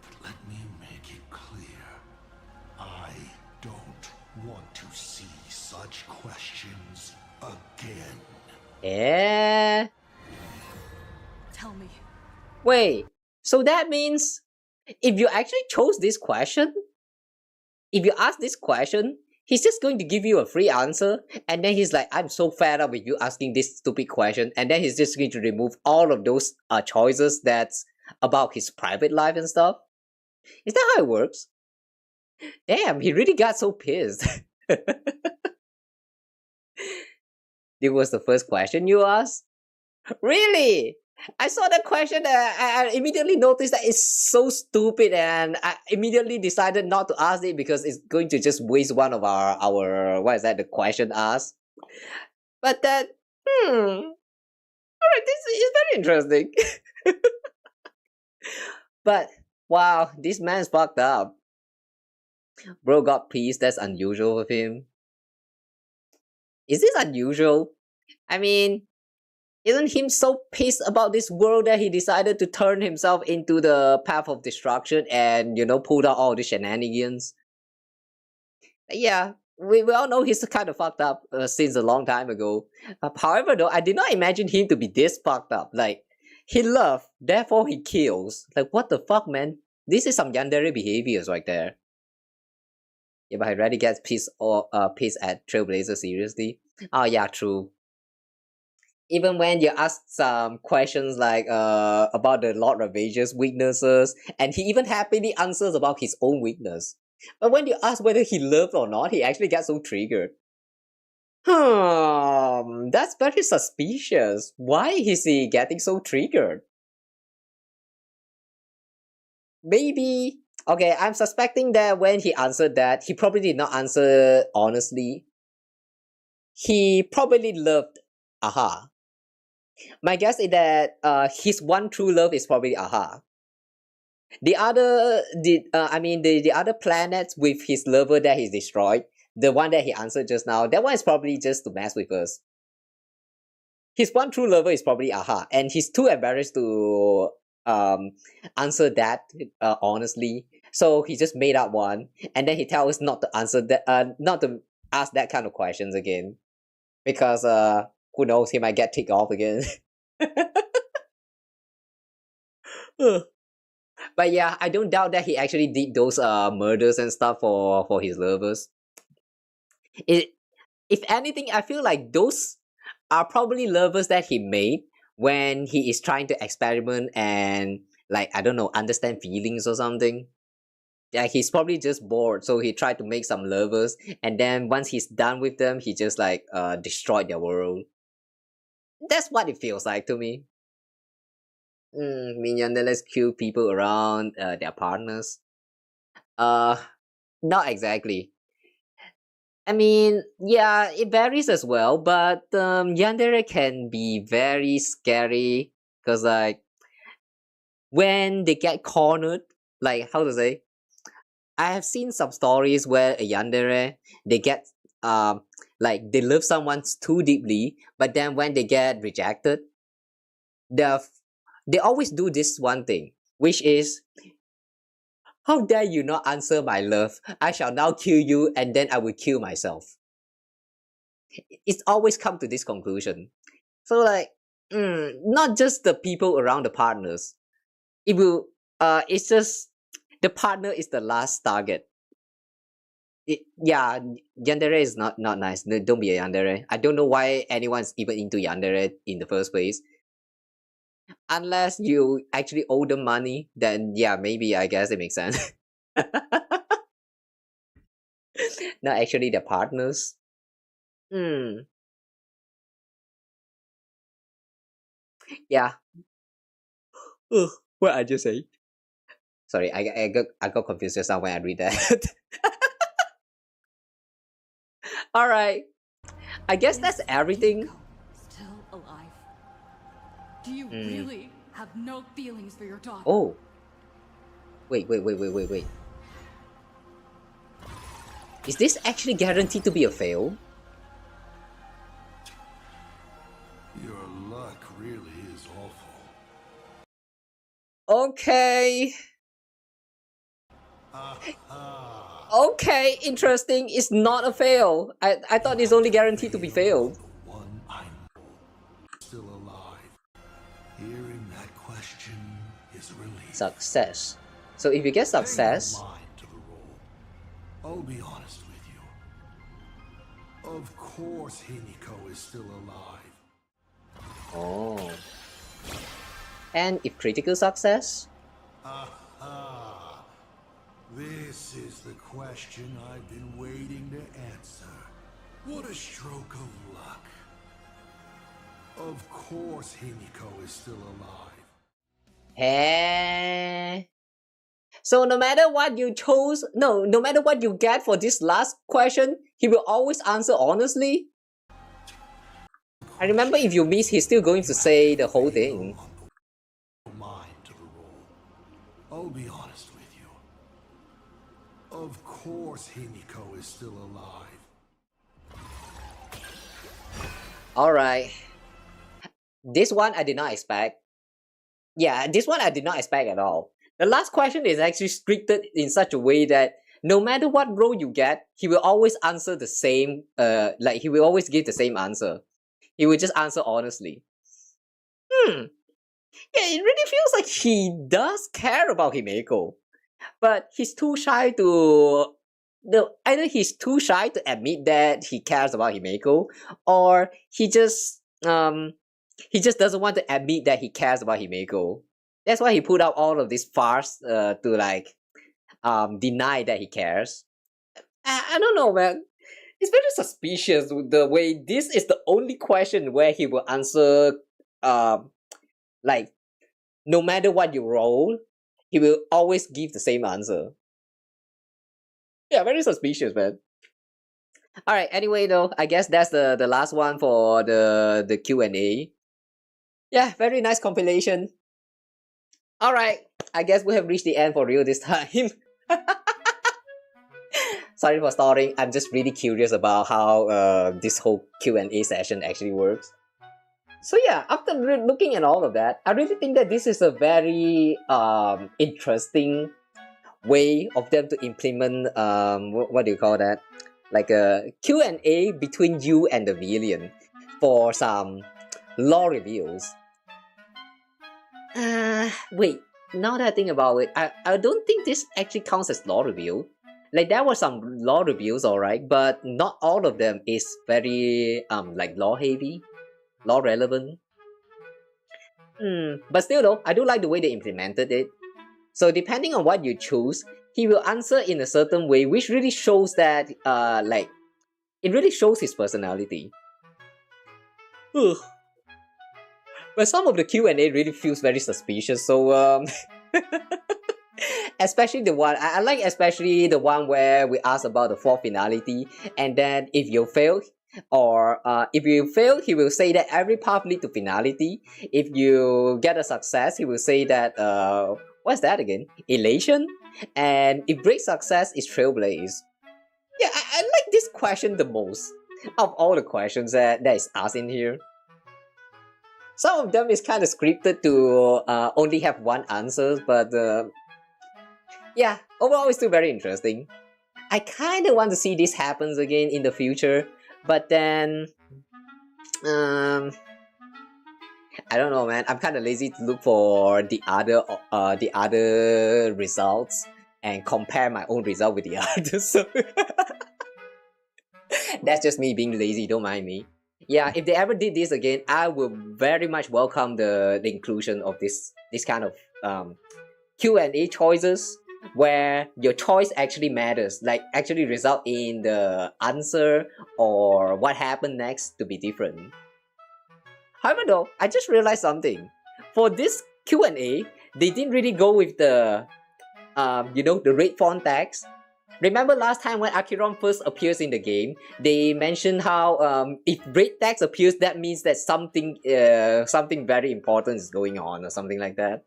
But let me make it clear. I don't want to see such questions again. Yeah. Tell me. Wait, so that means if you actually chose this question, if you ask this question, he's just going to give you a free answer, and then he's like, I'm so fed up with you asking this stupid question, and then he's just going to remove all of those choices that's about his private life and stuff. Is that how it works? Damn, he really got so pissed. It was the first question you asked? Really? I saw that question and I immediately noticed that it's so stupid, and I immediately decided not to ask it because it's going to just waste one of our what is that, the question asked. But then, alright, this is very interesting. But, wow, this man's fucked up. Bro got pissed, that's unusual with him. Is this unusual? I mean, isn't him so pissed about this world that he decided to turn himself into the path of destruction and, you know, pull out all the shenanigans? Yeah, we all know he's kind of fucked up since a long time ago. However, though, I did not imagine him to be this fucked up. Like, he loves, therefore he kills. Like, what the fuck, man? This is some yandere behaviors right there. Yeah, but I already get pissed at Trailblazer, seriously. Oh yeah, true. Even when you ask some questions like about the Lord Ravages weaknesses, and he even happily answers about his own weakness. But when you ask whether he loved or not, he actually gets so triggered. That's very suspicious. Why is he getting so triggered? Maybe, okay, I'm suspecting that when he answered that, he probably did not answer honestly. He probably loved Aha. My guess is that his one true love is probably Aha. The other, the other planets with his lover that he destroyed, the one that he answered just now, that one is probably just to mess with us. His one true lover is probably Aha, and he's too embarrassed to answer that honestly. So he just made up one, and then he tells us not to answer that, not to ask that kind of questions again, because who knows, he might get ticked off again. But yeah, I don't doubt that he actually did those murders and stuff for his lovers. If anything, I feel like those are probably lovers that he made when he is trying to experiment and, like, I don't know, understand feelings or something. Yeah, he's probably just bored, so he tried to make some lovers, and then once he's done with them, he just like destroyed their world. That's what it feels like to me. Let's kill people around their partners. Not exactly. I mean, yeah, it varies as well, but yandere can be very scary because, like, when they get cornered, like, how to say, I have seen some stories where a yandere, they get like, they love someone too deeply, but then when they get rejected, they always do this one thing, which is, how dare you not answer my love? I shall now kill you, and then I will kill myself. It's always come to this conclusion. So, like, not just the people around the partners. It will, it's just the partner is the last target. Yeah, yandere is not nice. Don't be a yandere. I don't know why anyone's even into yandere in the first place. Unless you actually owe them money, then yeah, maybe, I guess it makes sense. Not actually the partners. Yeah. What I just say? Sorry, I got confused just now when I read that. Alright. I guess that's everything. Still alive. Do you really have no feelings for your daughter? Oh. Wait. Is this actually guaranteed to be a fail? Your luck really is awful. Okay. Okay, interesting. It's not a fail. I thought it's only guaranteed to be failed. Still alive. Hearing that question is relief. Success. So if you get success, Pay no mind to the roll. I'll be honest with you. Of course Himeko is still alive. oh. And if critical success, This is the question I've been waiting to answer. What a stroke of luck. Of course Himeko is still alive. hey. So no matter what you chose, no matter what you get for this last question, he will always answer honestly. I remember if you miss, he's still going to say the whole thing. Mind to the roll. I'll be honest with you. Of course Himeko is still alive. Alright. This one I did not expect. Yeah, this one I did not expect at all. The last question is actually scripted in such a way that no matter what role you get, he will always answer the same, like he will always give the same answer. He will just answer honestly. Yeah, it really feels like he does care about Himeko. But he's too shy to... No, either he's too shy to admit that he cares about Himeko, or he just doesn't want to admit that he cares about Himeko. That's why he put out all of this farce to like deny that he cares. I don't know, man. It's very suspicious with the way this is the only question where he will answer like no matter what you roll, he will always give the same answer. Yeah, very suspicious, man. Alright, anyway though, I guess that's the last one for the Q&A. Yeah, very nice compilation. Alright, I guess we have reached the end for real this time. Sorry for stalling, I'm just really curious about how this whole Q&A session actually works. So yeah, after looking at all of that, I really think that this is a very interesting way of them to implement, what do you call that? Like a Q&A between you and the villain for some lore reveals. Wait, now that I think about it, I don't think this actually counts as lore reveal. Like there were some lore reviews, alright, but not all of them is very like lore heavy, lore relevant. But still though, I do like the way they implemented it. So depending on what you choose, he will answer in a certain way, which really shows that like it really shows his personality. Ugh. But some of the Q&A really feels very suspicious, so especially the one I like, especially the one where we ask about the fourth finality, and then if you fail, or if you fail, he will say that every path leads to finality. If you get a success, he will say that what's that again? Elation. And if great success is Trailblaze. Yeah, I like this question the most of all the questions that is asked in here. Some of them is kind of scripted to only have one answer, but yeah, overall it's still very interesting. I kind of want to see this happens again in the future, but then I don't know, man. I'm kind of lazy to look for the other results and compare my own result with the others. So that's just me being lazy. Don't mind me. Yeah, if they ever did this again, I would very much welcome the inclusion of this kind of Q&A choices where your choice actually matters, like actually result in the answer or what happened next to be different. However though, I just realized something. For this Q&A, they didn't really go with the you know, the red font text. Remember last time when Acheron first appears in the game, they mentioned how if red text appears, that means that something very important is going on or something like that.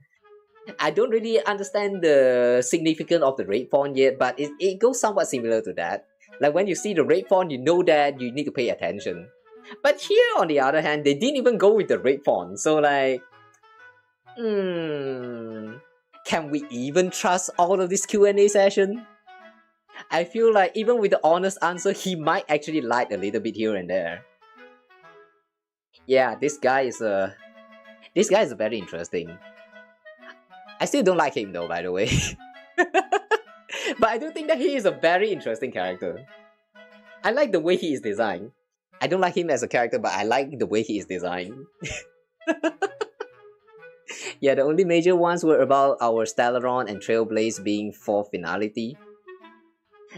I don't really understand the significance of the red font yet, but it goes somewhat similar to that. Like when you see the red font, you know that you need to pay attention. But here, on the other hand, they didn't even go with the red font. So like, can we even trust all of this Q&A session? I feel like even with the honest answer, he might actually lie a little bit here and there. Yeah, this guy is very interesting. I still don't like him though, by the way. But I do think that he is a very interesting character. I like the way he is designed. I don't like him as a character, but I like the way he is designed. Yeah, the only major ones were about our Stellaron and Trailblaze being for finality.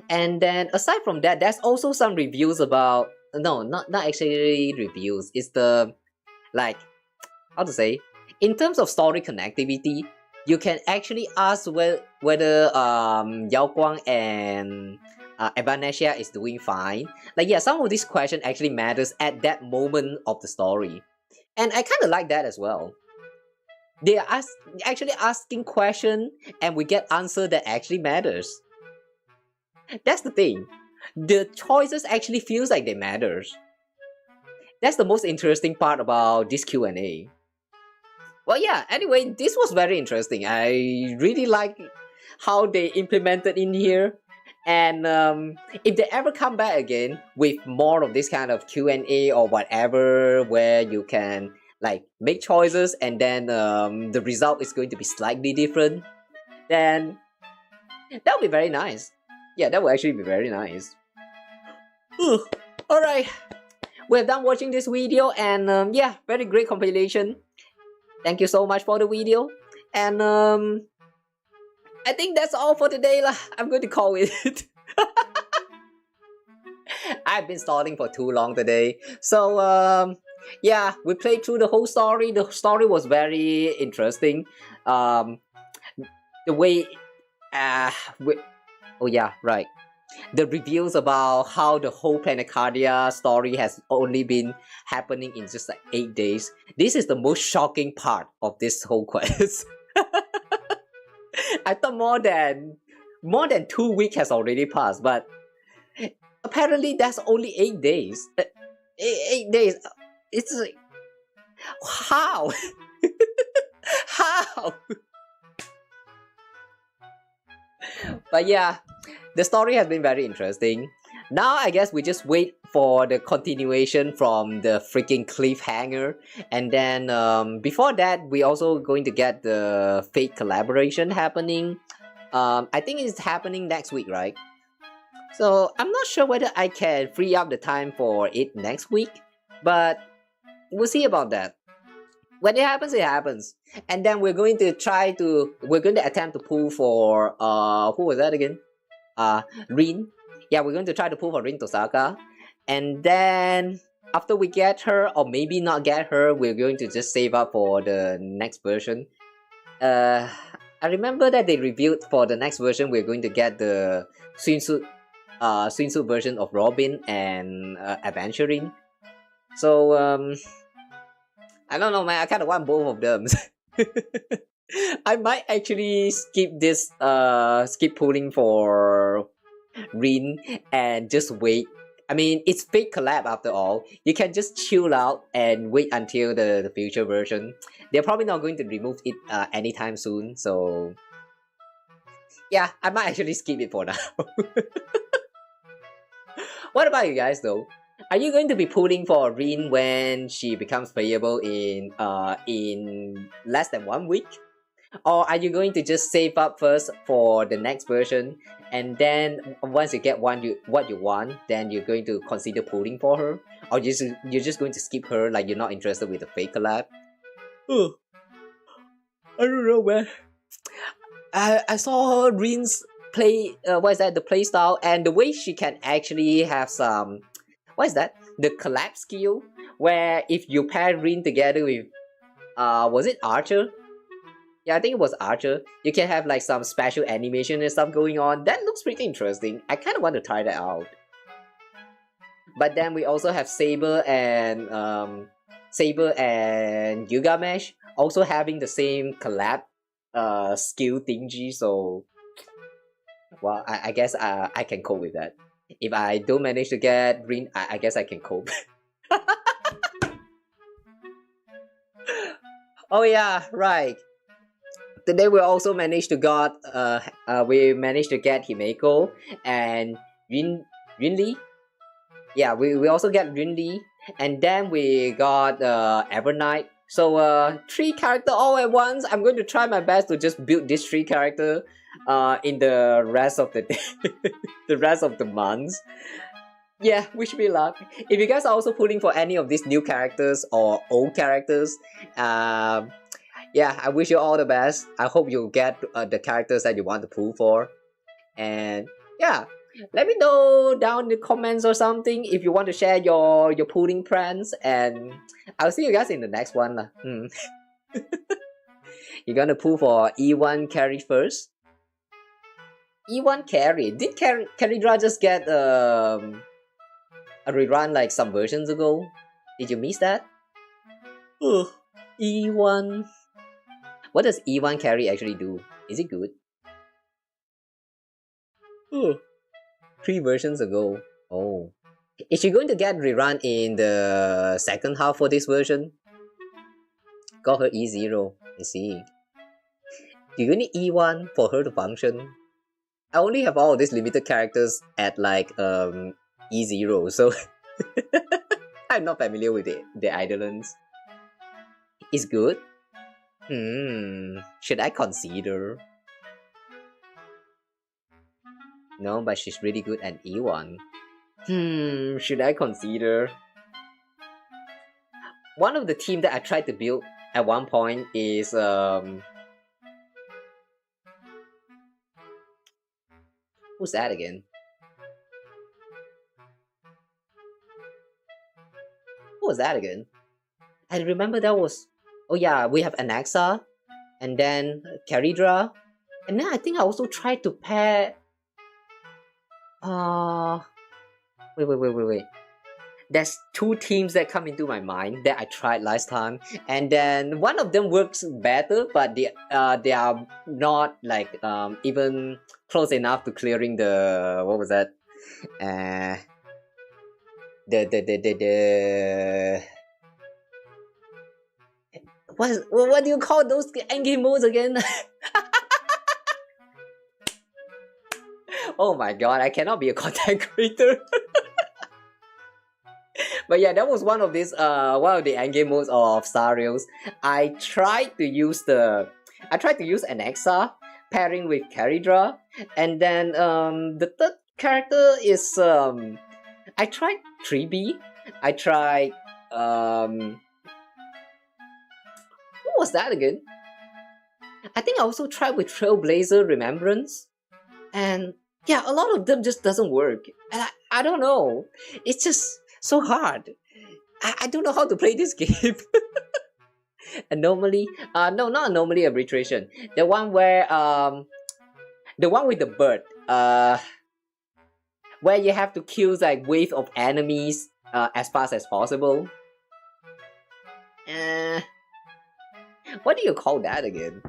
And then aside from that, there's also some reviews about... No, not actually reviews. It's the... like... how to say? In terms of story connectivity, you can actually ask whether Yao Guang and Evanesia is doing fine. Like, yeah, some of these questions actually matters at that moment of the story. And I kind of like that as well. They are actually asking questions and we get answer that actually matters. That's the thing. The choices actually feels like they matters. That's the most interesting part about this Q&A. Well, yeah, anyway, this was very interesting. I really like how they implemented in here. And if they ever come back again with more of this kind of Q&A or whatever, where you can like make choices and then the result is going to be slightly different, then that would be very nice. Yeah, that would actually be very nice. Alright, we're done watching this video and yeah, very great compilation. Thank you so much for the video. And I think that's all for today lah. I'm going to call it. I've been stalling for too long today. So yeah, we played through the whole story. The story was very interesting. The way oh yeah, right. The reviews about how the whole Planecardia story has only been happening in just like 8 days. This is the most shocking part of this whole quest. I thought more than 2 weeks has already passed, but apparently that's only 8 days. 8 days. It's like, how? How? But yeah, the story has been very interesting. Now I guess we just wait for the continuation from the freaking cliffhanger. And then before that, we also going to get the Fate collaboration happening. I think it's happening next week, right? So I'm not sure whether I can free up the time for it next week. But we'll see about that. When it happens, it happens. And then we're going to attempt to pull for who was that again? Rin. Yeah, we're going to try to pull for Rin Tosaka. And then after we get her, or maybe not get her, we're going to just save up for the next version. I remember that they revealed for the next version we're going to get the swimsuit version of Robin and Adventuring. So I don't know, man. I kind of want both of them. I might actually skip this, skip pulling for Rin and just wait. I mean, it's fake collab after all. You can just chill out and wait until the future version. They're probably not going to remove it anytime soon, so yeah, I might actually skip it for now. What about you guys though? Are you going to be pulling for Rin when she becomes playable in less than 1 week? Or are you going to just save up first for the next version, and then once you get what you want, then you're going to consider pulling for her? Or you're just going to skip her, like you're not interested with the fake collab? Oh, I don't know, man. I saw Rin's play, the play style, and the way she can actually have some, the collab skill, where if you pair Rin together with, was it Archer? Yeah, I think it was Archer. You can have like some special animation and stuff going on. That looks pretty interesting. I kind of want to try that out. But then we also have Saber and Gilgamesh also having the same collab skill thingy. So, well, I guess I can cope with that. If I don't manage to get Rin, I guess I can cope. Oh yeah, right. Today we also managed to get Himeko and Rinli. Yeah, we also get Rinli, and then we got Evernight. So 3 characters all at once. I'm going to try my best to just build this 3 character in the rest of the day, the rest of the months. Yeah, wish me luck. If you guys are also pulling for any of these new characters or old characters, yeah, I wish you all the best. I hope you get the characters that you want to pull for. And yeah, let me know down in the comments or something if you want to share your pulling plans. And I'll see you guys in the next one. You're gonna pull for E1 carry first. E1 carry. Did Carrydra just get a rerun like some versions ago? Did you miss that? Ugh, E1. What does E1 carry actually do? Is it good? Ugh. 3 versions ago. Oh. Is she going to get rerun in the second half for this version? Got her E0. I see. Do you need E1 for her to function? I only have all of these limited characters at like E0, so I'm not familiar with the Eidolons. It's good? Should I consider? No, but she's really good at E1. Should I consider? One of the team that I tried to build at one point is who's that again? Who was that again? I remember that was... Oh yeah, we have Anaxa, and then Carrydra, and then I think I also tried to pair... Wait. There's 2 teams that come into my mind that I tried last time, and then one of them works better, but they are not like even close enough to clearing the... what was that? What do you call those endgame modes again? Oh my god, I cannot be a content creator. But yeah, that was one of the endgame modes of Star Rails. I tried to use Anaxa pairing with Carrydra, and then the third character is I tried 3B. I tried what was that again? I think I also tried with Trailblazer Remembrance, and yeah, a lot of them just doesn't work, and I don't know. It's just so hard. I don't know how to play this game. Anomaly? No, not Anomaly, Arbitration. The one where the one with the bird. Where you have to kill like wave of enemies as fast as possible. What do you call that again?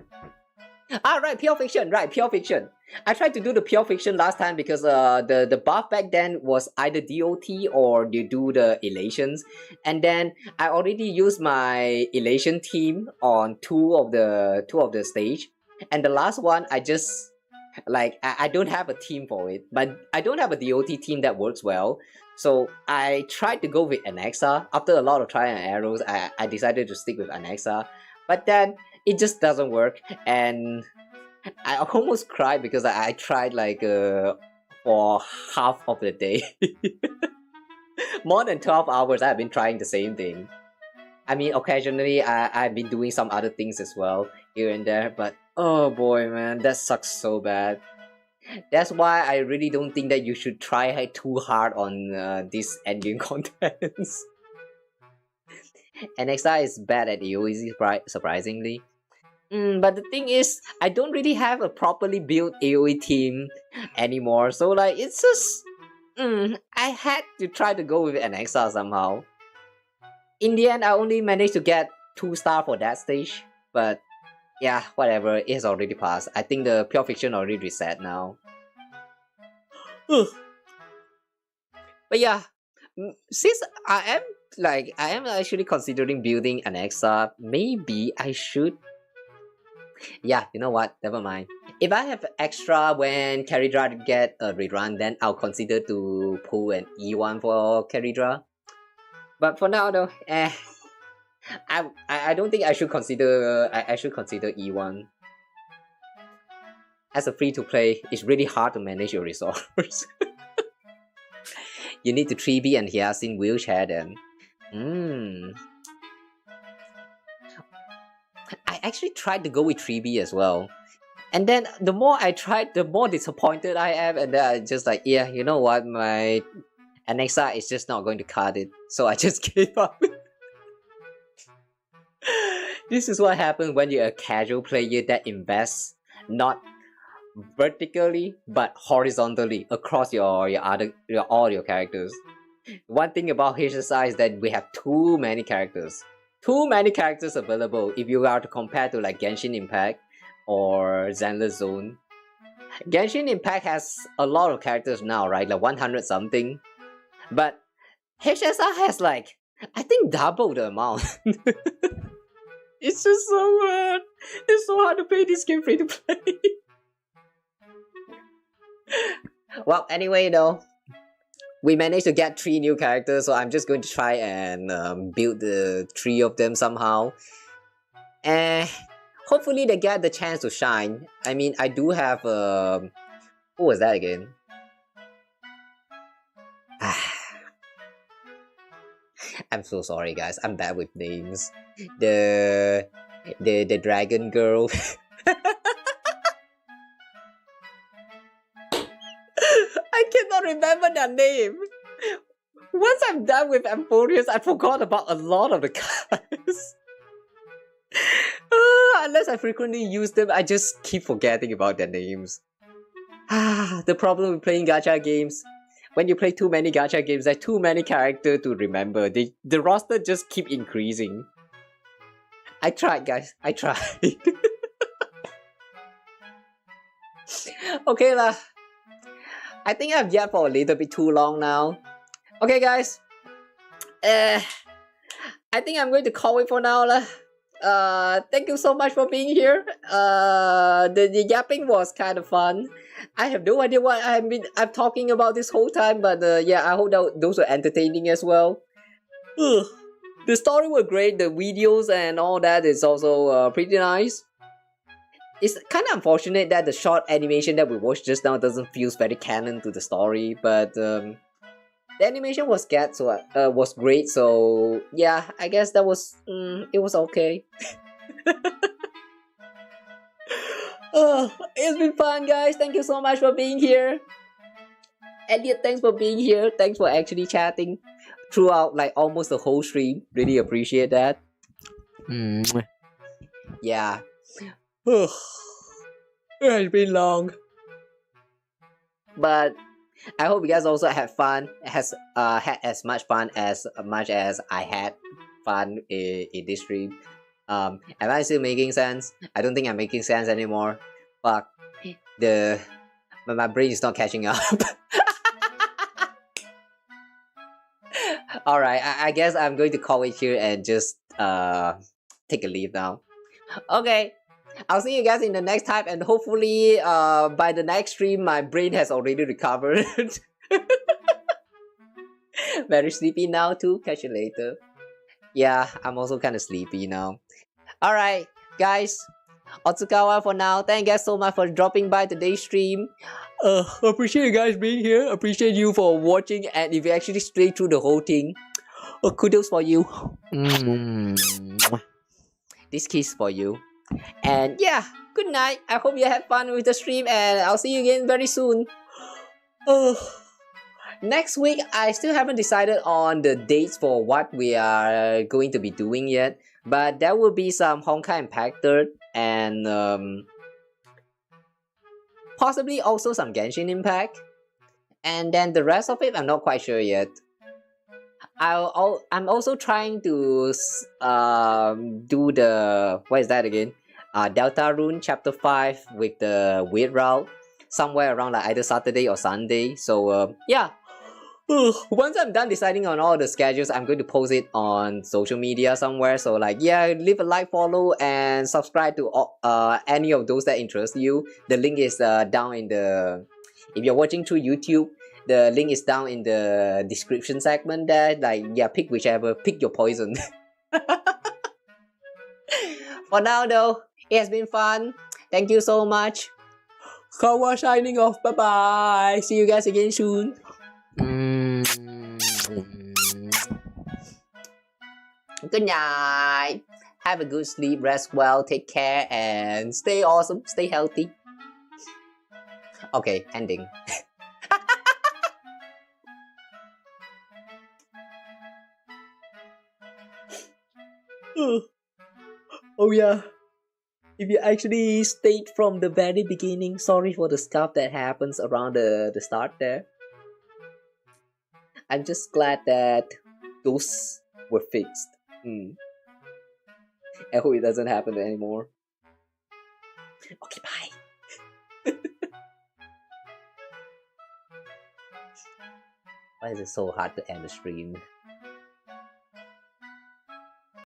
Ah, right, Pure Fiction. Right, Pure Fiction. I tried to do the Pure Fiction last time because the buff back then was either DOT or you do the Elations, and then I already used my Elation team on two of the stage, and the last one I just like I don't have a team for it, but I don't have a DOT team that works well. So I tried to go with Anaxa. After a lot of trial and errors, I decided to stick with Anaxa, but then it just doesn't work, and I almost cried because I tried like for half of the day. More than 12 hours I've been trying the same thing. I mean, occasionally I've been doing some other things as well, here and there, but oh boy man, that sucks so bad. That's why I really don't think that you should try too hard on these endgame contents. NXI is bad at EOZ surprisingly. But the thing is, I don't really have a properly built AoE team anymore. So like, it's just, I had to try to go with an XR somehow. In the end, I only managed to get 2 stars for that stage. But yeah, whatever, it has already passed. I think the pure fiction already reset now. But yeah, since I am actually considering building an XR, maybe I should. Yeah, you know what? Never mind. If I have extra when Caridra get a rerun, then I'll consider to pull an E1 for Caridra. But for now, though, I don't think I should consider. I should consider E1. As a free-to-play, it's really hard to manage your resources. You need to 3B and Hyacinth wheelchair then. I actually tried to go with 3B as well. And then the more I tried, the more disappointed I am. And then I just like, yeah, you know what? My NXR is just not going to cut it. So I just gave up. This is what happens when you're a casual player that invests not vertically but horizontally across all your characters. One thing about HSI is that we have too many characters. Too many characters available if you are to compare to like Genshin Impact or Zenless Zone. Genshin Impact has a lot of characters now, right? Like 100 something. But HSR has like, I think double the amount. It's just so hard. It's so hard to play this game free to play. Well, anyway though, we managed to get 3 new characters, so I'm just going to try and build the 3 of them somehow. And hopefully they get the chance to shine. I mean, I do have who was that again? I'm so sorry guys, I'm bad with names. The dragon girl. I cannot remember their name. Once I'm done with Amphorius, I forgot about a lot of the cards. Unless I frequently use them, I just keep forgetting about their names. The problem with playing gacha games. When you play too many gacha games, there's too many characters to remember. The roster just keep increasing. I tried guys, I tried. Okay lah. I think I've yapped for a little bit too long now. Okay guys, I think I'm going to call it for now lah. Thank you so much for being here. The yapping was kind of fun. I have no idea what I'm talking about this whole time, but yeah, I hope that those were entertaining as well. The story was great, the videos and all that is also pretty nice. It's kind of unfortunate that the short animation that we watched just now doesn't feel very canon to the story, but the animation was was great, so yeah, I guess that was it was okay. It's been fun guys, thank you so much for being here. Elliot, thanks for being here, thanks for actually chatting throughout like almost the whole stream, really appreciate that. Yeah. It has been long, but I hope you guys also had fun. Had as much fun as I had fun in this stream. Am I still making sense? I don't think I'm making sense anymore. Fuck, my brain is not catching up. All right, I guess I'm going to call it here and just take a leave now. Okay. I'll see you guys in the next time, and hopefully by the next stream my brain has already recovered. Very sleepy now too, catch you later. Yeah, I'm also kind of sleepy now. Alright guys, Otsukawa for now, thank you guys so much for dropping by today's stream. Appreciate you guys being here, appreciate you for watching, and if you actually stayed through the whole thing, kudos for you. This kiss for you. And yeah, good night. I hope you had fun with the stream, and I'll see you again very soon. Next week, I still haven't decided on the dates for what we are going to be doing yet, but there will be some Honkai Impact 3rd and possibly also some Genshin Impact. And then the rest of it, I'm not quite sure yet. I'm also trying to do the, what is that again? Deltarune Chapter 5 with the weird route somewhere around like either Saturday or Sunday. So yeah. Once I'm done deciding on all the schedules, I'm going to post it on social media somewhere. So like, yeah, leave a like, follow, and subscribe to any of those that interest you. The link is down in the, if you're watching through YouTube, the link is down in the description segment there. Like, yeah, pick whichever, pick your poison. For now though, it has been fun. Thank you so much. Kawa signing off. Bye bye. See you guys again soon. Good night. Have a good sleep, rest well, take care, and stay awesome, stay healthy. Okay, ending. Oh yeah. If you actually stayed from the very beginning, sorry for the stuff that happens around the start there. I'm just glad that those were fixed. I hope it doesn't happen anymore. Okay, bye. Why is it so hard to end the stream?